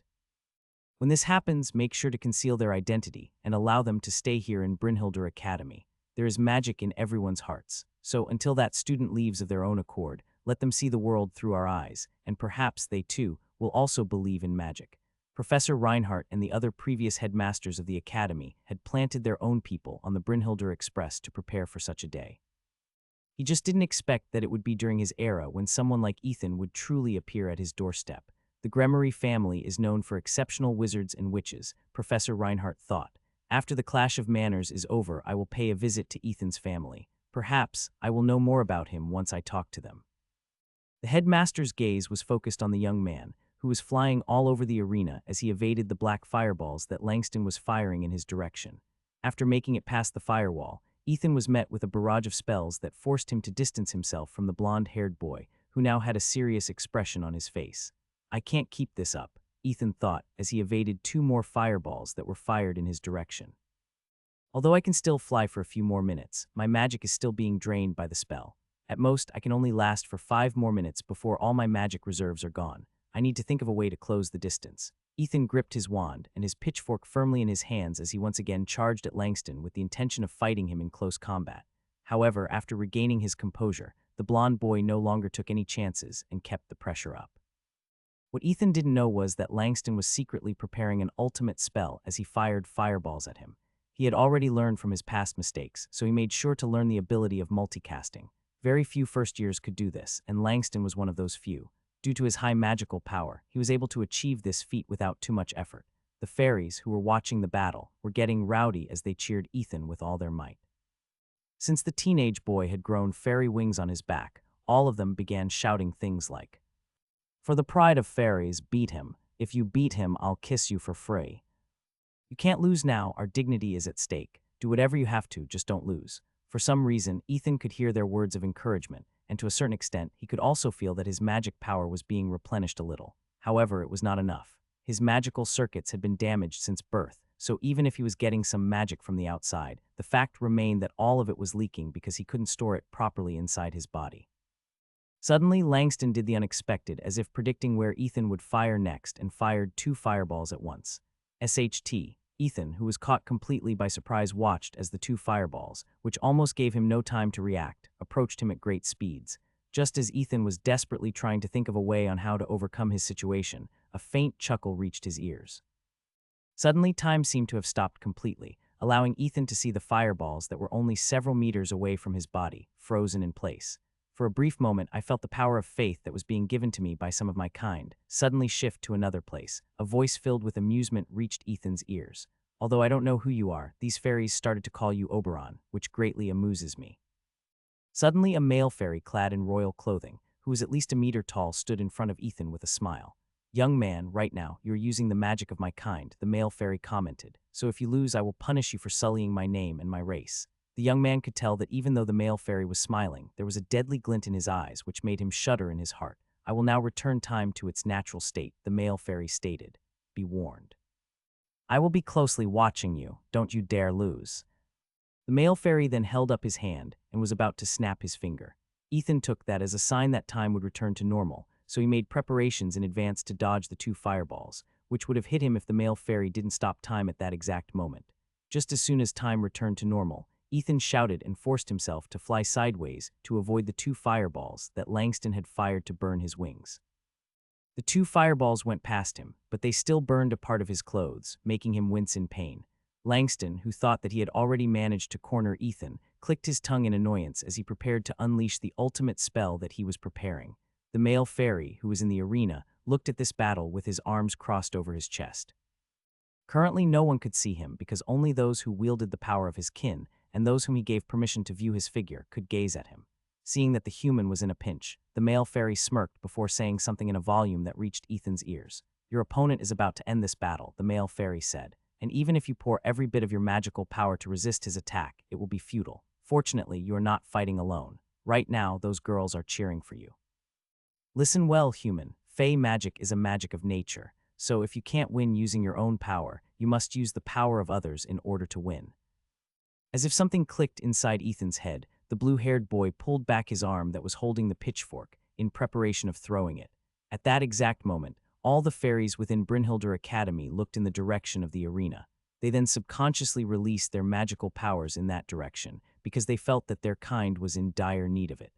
When this happens, make sure to conceal their identity and allow them to stay here in Brynhildr Academy. There is magic in everyone's hearts, so until that student leaves of their own accord, let them see the world through our eyes, and perhaps they too will also believe in magic. Professor Reinhardt and the other previous headmasters of the academy had planted their own people on the Brynhildr Express to prepare for such a day. He just didn't expect that it would be during his era when someone like Ethan would truly appear at his doorstep. The Gremory family is known for exceptional wizards and witches, Professor Reinhardt thought. After the clash of manners is over, I will pay a visit to Ethan's family. Perhaps I will know more about him once I talk to them. The headmaster's gaze was focused on the young man, who was flying all over the arena as he evaded the black fireballs that Langston was firing in his direction. After making it past the firewall, Ethan was met with a barrage of spells that forced him to distance himself from the blonde-haired boy, who now had a serious expression on his face. I can't keep this up, Ethan thought as he evaded 2 more fireballs that were fired in his direction. Although I can still fly for a few more minutes, my magic is still being drained by the spell. At most, I can only last for 5 more minutes before all my magic reserves are gone. I need to think of a way to close the distance. Ethan gripped his wand and his pitchfork firmly in his hands as he once again charged at Langston with the intention of fighting him in close combat. However, after regaining his composure, the blond boy no longer took any chances and kept the pressure up. What Ethan didn't know was that Langston was secretly preparing an ultimate spell as he fired fireballs at him. He had already learned from his past mistakes, so he made sure to learn the ability of multicasting. Very few first years could do this, and Langston was one of those few. Due to his high magical power, he was able to achieve this feat without too much effort. The fairies, who were watching the battle, were getting rowdy as they cheered Ethan with all their might. Since the teenage boy had grown fairy wings on his back, all of them began shouting things like, "For the pride of fairies, beat him. If you beat him, I'll kiss you for free. You can't lose now, our dignity is at stake. Do whatever you have to, just don't lose." For some reason, Ethan could hear their words of encouragement, and to a certain extent, he could also feel that his magic power was being replenished a little. However, it was not enough. His magical circuits had been damaged since birth, so even if he was getting some magic from the outside, the fact remained that all of it was leaking because he couldn't store it properly inside his body. Suddenly, Langston did the unexpected, as if predicting where Ethan would fire next, and fired 2 fireballs at once. SHT. Ethan, who was caught completely by surprise, watched as the 2 fireballs, which almost gave him no time to react, approached him at great speeds. Just as Ethan was desperately trying to think of a way on how to overcome his situation, a faint chuckle reached his ears. Suddenly, time seemed to have stopped completely, allowing Ethan to see the fireballs that were only several meters away from his body, frozen in place. For a brief moment, I felt the power of faith that was being given to me by some of my kind suddenly shift to another place. A voice filled with amusement reached Ethan's ears. "Although I don't know who you are, these fairies started to call you Oberon, which greatly amuses me." Suddenly, a male fairy clad in royal clothing, who was at least a meter tall, stood in front of Ethan with a smile. "Young man, right now, you're using the magic of my kind," the male fairy commented. "So if you lose, I will punish you for sullying my name and my race." The young man could tell that even though the male fairy was smiling, there was a deadly glint in his eyes which made him shudder in his heart. "I will now return time to its natural state," the male fairy stated. "Be warned. I will be closely watching you. Don't you dare lose." The male fairy then held up his hand and was about to snap his finger. Ethan took that as a sign that time would return to normal, so he made preparations in advance to dodge the 2 fireballs, which would have hit him if the male fairy didn't stop time at that exact moment. Just as soon as time returned to normal, Ethan shouted and forced himself to fly sideways to avoid the 2 fireballs that Langston had fired to burn his wings. The 2 fireballs went past him, but they still burned a part of his clothes, making him wince in pain. Langston, who thought that he had already managed to corner Ethan, clicked his tongue in annoyance as he prepared to unleash the ultimate spell that he was preparing. The male fairy, who was in the arena, looked at this battle with his arms crossed over his chest. Currently, no one could see him because only those who wielded the power of his kin and those whom he gave permission to view his figure could gaze at him. Seeing that the human was in a pinch, the male fairy smirked before saying something in a volume that reached Ethan's ears. "Your opponent is about to end this battle," the male fairy said, "and even if you pour every bit of your magical power to resist his attack, it will be futile. Fortunately, you are not fighting alone. Right now, those girls are cheering for you. Listen well, human. Fey magic is a magic of nature, so if you can't win using your own power, you must use the power of others in order to win." As if something clicked inside Ethan's head, the blue-haired boy pulled back his arm that was holding the pitchfork in preparation of throwing it. At that exact moment, all the fairies within Brynhildr Academy looked in the direction of the arena. They then subconsciously released their magical powers in that direction because they felt that their kind was in dire need of it.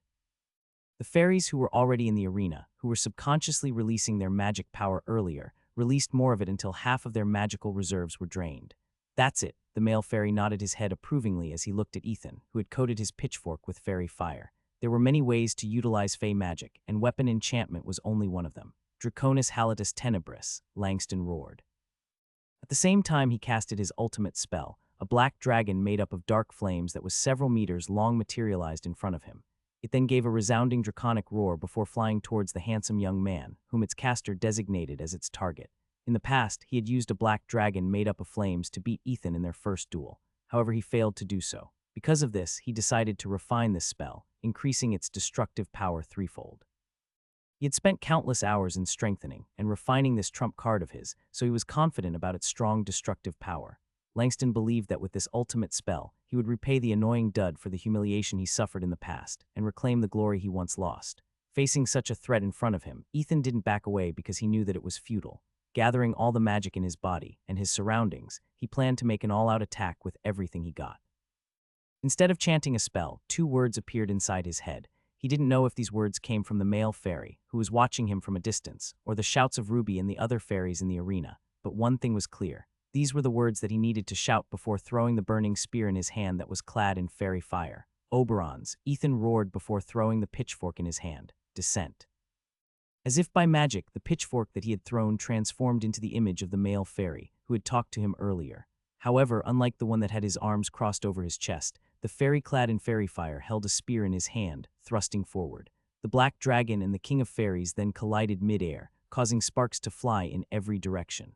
The fairies who were already in the arena, who were subconsciously releasing their magic power earlier, released more of it until half of their magical reserves were drained. "That's it," the male fairy nodded his head approvingly as he looked at Ethan, who had coated his pitchfork with fairy fire. There were many ways to utilize fey magic, and weapon enchantment was only one of them. "Draconis Halitus Tenebris," Langston roared. At the same time he casted his ultimate spell, a black dragon made up of dark flames that was several meters long materialized in front of him. It then gave a resounding draconic roar before flying towards the handsome young man, whom its caster designated as its target. In the past, he had used a black dragon made up of flames to beat Ethan in their first duel. However, he failed to do so. Because of this, he decided to refine this spell, increasing its destructive power threefold. He had spent countless hours in strengthening and refining this trump card of his, so he was confident about its strong destructive power. Langston believed that with this ultimate spell, he would repay the annoying dud for the humiliation he suffered in the past and reclaim the glory he once lost. Facing such a threat in front of him, Ethan didn't back away because he knew that it was futile. Gathering all the magic in his body and his surroundings, he planned to make an all-out attack with everything he got. Instead of chanting a spell, 2 words appeared inside his head. He didn't know if these words came from the male fairy, who was watching him from a distance, or the shouts of Ruby and the other fairies in the arena. But one thing was clear. These were the words that he needed to shout before throwing the burning spear in his hand that was clad in fairy fire. Oberon's, Ethan roared before throwing the pitchfork in his hand. Descent. As if by magic, the pitchfork that he had thrown transformed into the image of the male fairy, who had talked to him earlier. However, unlike the one that had his arms crossed over his chest, the fairy clad in fairy fire held a spear in his hand, thrusting forward. The black dragon and the king of fairies then collided mid-air, causing sparks to fly in every direction.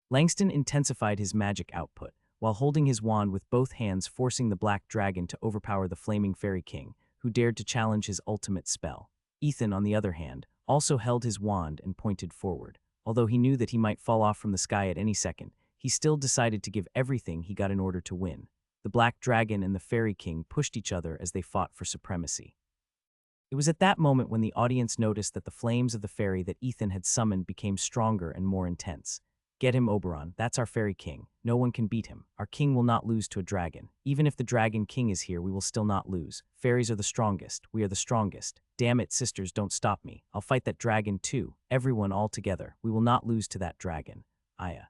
Langston intensified his magic output, while holding his wand with both hands, forcing the black dragon to overpower the flaming fairy king, who dared to challenge his ultimate spell. Ethan, on the other hand, also held his wand and pointed forward. Although he knew that he might fall off from the sky at any second, he still decided to give everything he got in order to win. The black dragon and the fairy king pushed each other as they fought for supremacy. It was at that moment when the audience noticed that the flames of the fairy that Ethan had summoned became stronger and more intense. Get him, Oberon. That's our fairy king. No one can beat him. Our king will not lose to a dragon. Even if the dragon king is here, we will still not lose. Fairies are the strongest. We are the strongest. Damn it, sisters, don't stop me. I'll fight that dragon too. Everyone all together. We will not lose to that dragon. Aya.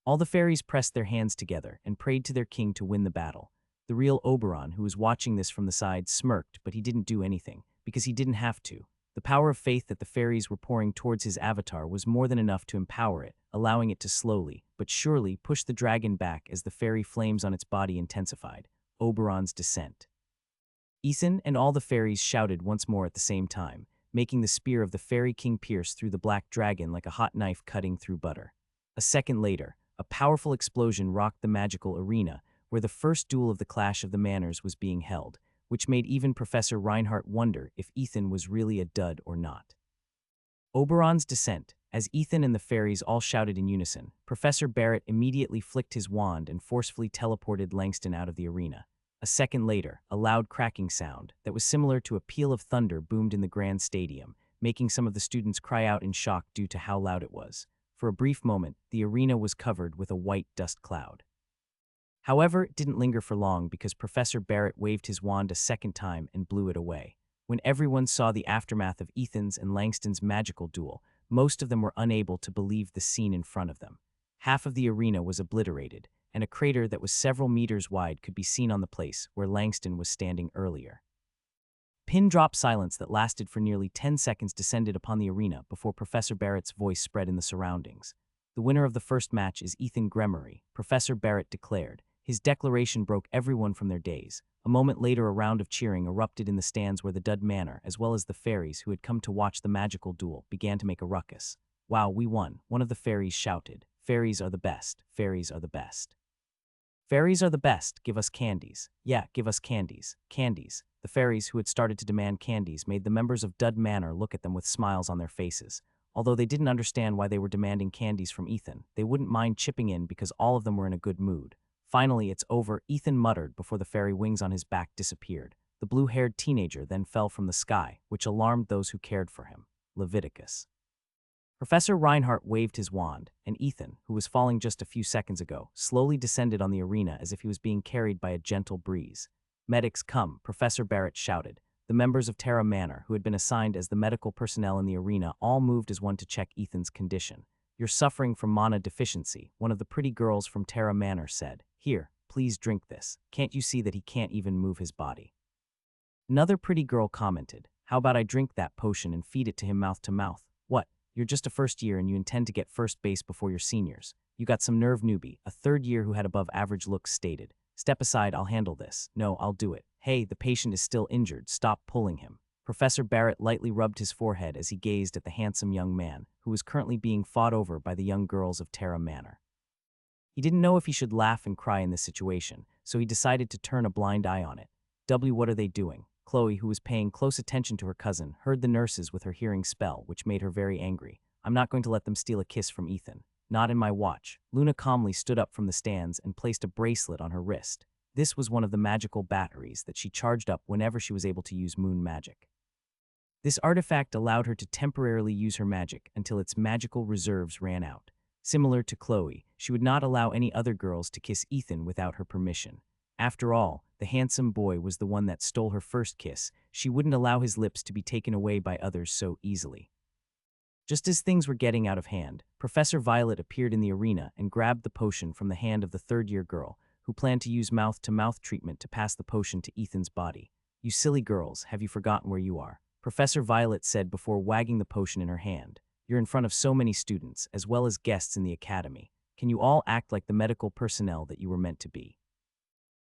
All the fairies pressed their hands together and prayed to their king to win the battle. The real Oberon, who was watching this from the side, smirked, but he didn't do anything, because he didn't have to. The power of faith that the fairies were pouring towards his avatar was more than enough to empower it, allowing it to slowly, but surely, push the dragon back as the fairy flames on its body intensified. Oberon's descent. Ethan and all the fairies shouted once more at the same time, making the spear of the fairy king pierce through the black dragon like a hot knife cutting through butter. A second later, a powerful explosion rocked the magical arena, where the first duel of the Clash of the Manners was being held, which made even Professor Reinhardt wonder if Ethan was really a dud or not. Oberon's descent. As Ethan and the fairies all shouted in unison, Professor Barrett immediately flicked his wand and forcefully teleported Langston out of the arena. A second later, a loud cracking sound that was similar to a peal of thunder boomed in the grand stadium, making some of the students cry out in shock due to how loud it was. For a brief moment, the arena was covered with a white dust cloud. However, it didn't linger for long because Professor Barrett waved his wand a second time and blew it away. When everyone saw the aftermath of Ethan's and Langston's magical duel, most of them were unable to believe the scene in front of them. Half of the arena was obliterated, and a crater that was several meters wide could be seen on the place where Langston was standing earlier. Pin-drop silence that lasted for nearly 10 seconds descended upon the arena before Professor Barrett's voice spread in the surroundings. The winner of the first match is Ethan Gremory, Professor Barrett declared. His declaration broke everyone from their daze. A moment later, a round of cheering erupted in the stands where the Dud Manor, as well as the fairies who had come to watch the magical duel, began to make a ruckus. "Wow, we won," one of the fairies shouted. "Fairies are the best. Fairies are the best. Fairies are the best. Give us candies. Yeah, give us candies. Candies." The fairies, who had started to demand candies, made the members of Dud Manor look at them with smiles on their faces. Although they didn't understand why they were demanding candies from Ethan, they wouldn't mind chipping in because all of them were in a good mood. "Finally, it's over," Ethan muttered before the fairy wings on his back disappeared. The blue-haired teenager then fell from the sky, which alarmed those who cared for him. Leviticus. Professor Reinhardt waved his wand, and Ethan, who was falling just a few seconds ago, slowly descended on the arena as if he was being carried by a gentle breeze. "Medics, come," Professor Barrett shouted. The members of Terra Manor, who had been assigned as the medical personnel in the arena, all moved as one to check Ethan's condition. "You're suffering from mana deficiency," one of the pretty girls from Terra Manor said. "Here, please drink this. Can't you see that he can't even move his body?" Another pretty girl commented, "How about I drink that potion and feed it to him mouth to mouth? What? You're just a first year and you intend to get first base before your seniors. You got some nerve, newbie," a third year who had above average looks stated. "Step aside, I'll handle this." "No, I'll do it." "Hey, the patient is still injured. Stop pulling him." Professor Barrett lightly rubbed his forehead as he gazed at the handsome young man, who was currently being fought over by the young girls of Terra Manor. He didn't know if he should laugh and cry in this situation, so he decided to turn a blind eye on it. What are they doing?" Chloe, who was paying close attention to her cousin, heard the nurses with her hearing spell, which made her very angry. "I'm not going to let them steal a kiss from Ethan. Not in my watch." Luna calmly stood up from the stands and placed a bracelet on her wrist. This was one of the magical batteries that she charged up whenever she was able to use moon magic. This artifact allowed her to temporarily use her magic until its magical reserves ran out. Similar to Chloe, she would not allow any other girls to kiss Ethan without her permission. After all, the handsome boy was the one that stole her first kiss. She wouldn't allow his lips to be taken away by others so easily. Just as things were getting out of hand, Professor Violet appeared in the arena and grabbed the potion from the hand of the third-year girl, who planned to use mouth-to-mouth treatment to pass the potion to Ethan's body. "You silly girls, have you forgotten where you are?" Professor Violet said before wagging the potion in her hand. "You're in front of so many students, as well as guests in the academy. Can you all act like the medical personnel that you were meant to be?"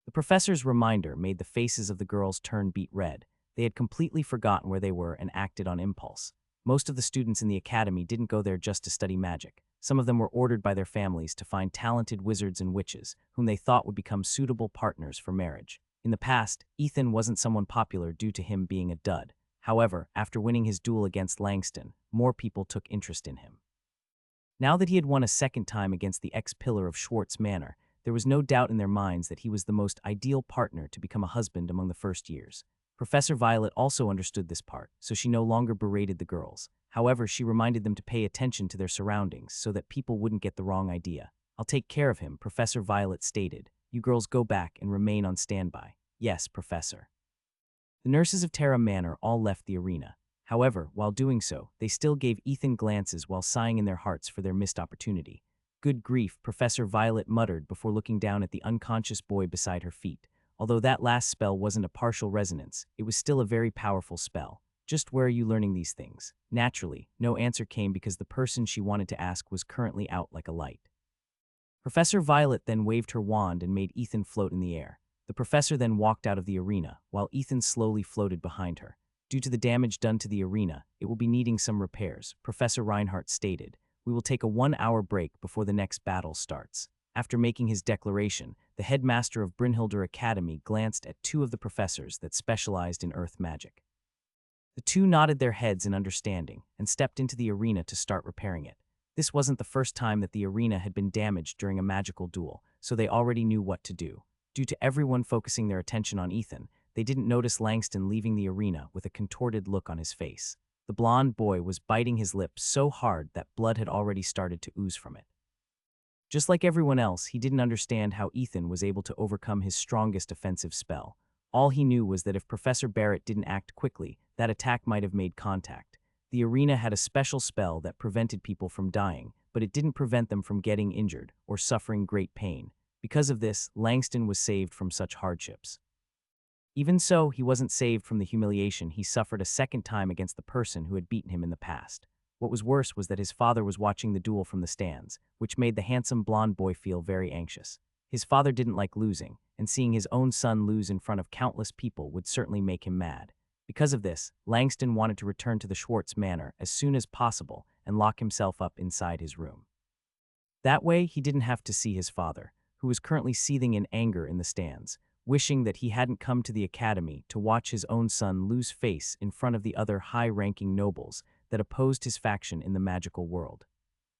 The professor's reminder made the faces of the girls turn beet red. They had completely forgotten where they were and acted on impulse. Most of the students in the academy didn't go there just to study magic. Some of them were ordered by their families to find talented wizards and witches, whom they thought would become suitable partners for marriage. In the past, Ethan wasn't someone popular due to him being a dud. However, after winning his duel against Langston, more people took interest in him. Now that he had won a second time against the ex-pillar of Schwartz Manor, there was no doubt in their minds that he was the most ideal partner to become a husband among the first years. Professor Violet also understood this part, so she no longer berated the girls. However, she reminded them to pay attention to their surroundings so that people wouldn't get the wrong idea. "I'll take care of him," Professor Violet stated. "You girls go back and remain on standby." "Yes, Professor." The nurses of Terra Manor all left the arena. However, while doing so, they still gave Ethan glances while sighing in their hearts for their missed opportunity. "Good grief," Professor Violet muttered before looking down at the unconscious boy beside her feet. Although that last spell wasn't a partial resonance, it was still a very powerful spell. "Just where are you learning these things?" Naturally, no answer came because the person she wanted to ask was currently out like a light. Professor Violet then waved her wand and made Ethan float in the air. The professor then walked out of the arena, while Ethan slowly floated behind her. "Due to the damage done to the arena, it will be needing some repairs," Professor Reinhardt stated. "We will take a 1-hour break before the next battle starts." After making his declaration, the headmaster of Brynhilder Academy glanced at two of the professors that specialized in earth magic. The two nodded their heads in understanding and stepped into the arena to start repairing it. This wasn't the first time that the arena had been damaged during a magical duel, so they already knew what to do. Due to everyone focusing their attention on Ethan, they didn't notice Langston leaving the arena with a contorted look on his face. The blonde boy was biting his lips so hard that blood had already started to ooze from it. Just like everyone else, he didn't understand how Ethan was able to overcome his strongest offensive spell. All he knew was that if Professor Barrett didn't act quickly, that attack might have made contact. The arena had a special spell that prevented people from dying, but it didn't prevent them from getting injured or suffering great pain. Because of this, Langston was saved from such hardships. Even so, he wasn't saved from the humiliation he suffered a second time against the person who had beaten him in the past. What was worse was that his father was watching the duel from the stands, which made the handsome blonde boy feel very anxious. His father didn't like losing, and seeing his own son lose in front of countless people would certainly make him mad. Because of this, Langston wanted to return to the Schwartz Manor as soon as possible and lock himself up inside his room. That way, he didn't have to see his father, who was currently seething in anger in the stands, wishing that he hadn't come to the academy to watch his own son lose face in front of the other high-ranking nobles that opposed his faction in the magical world.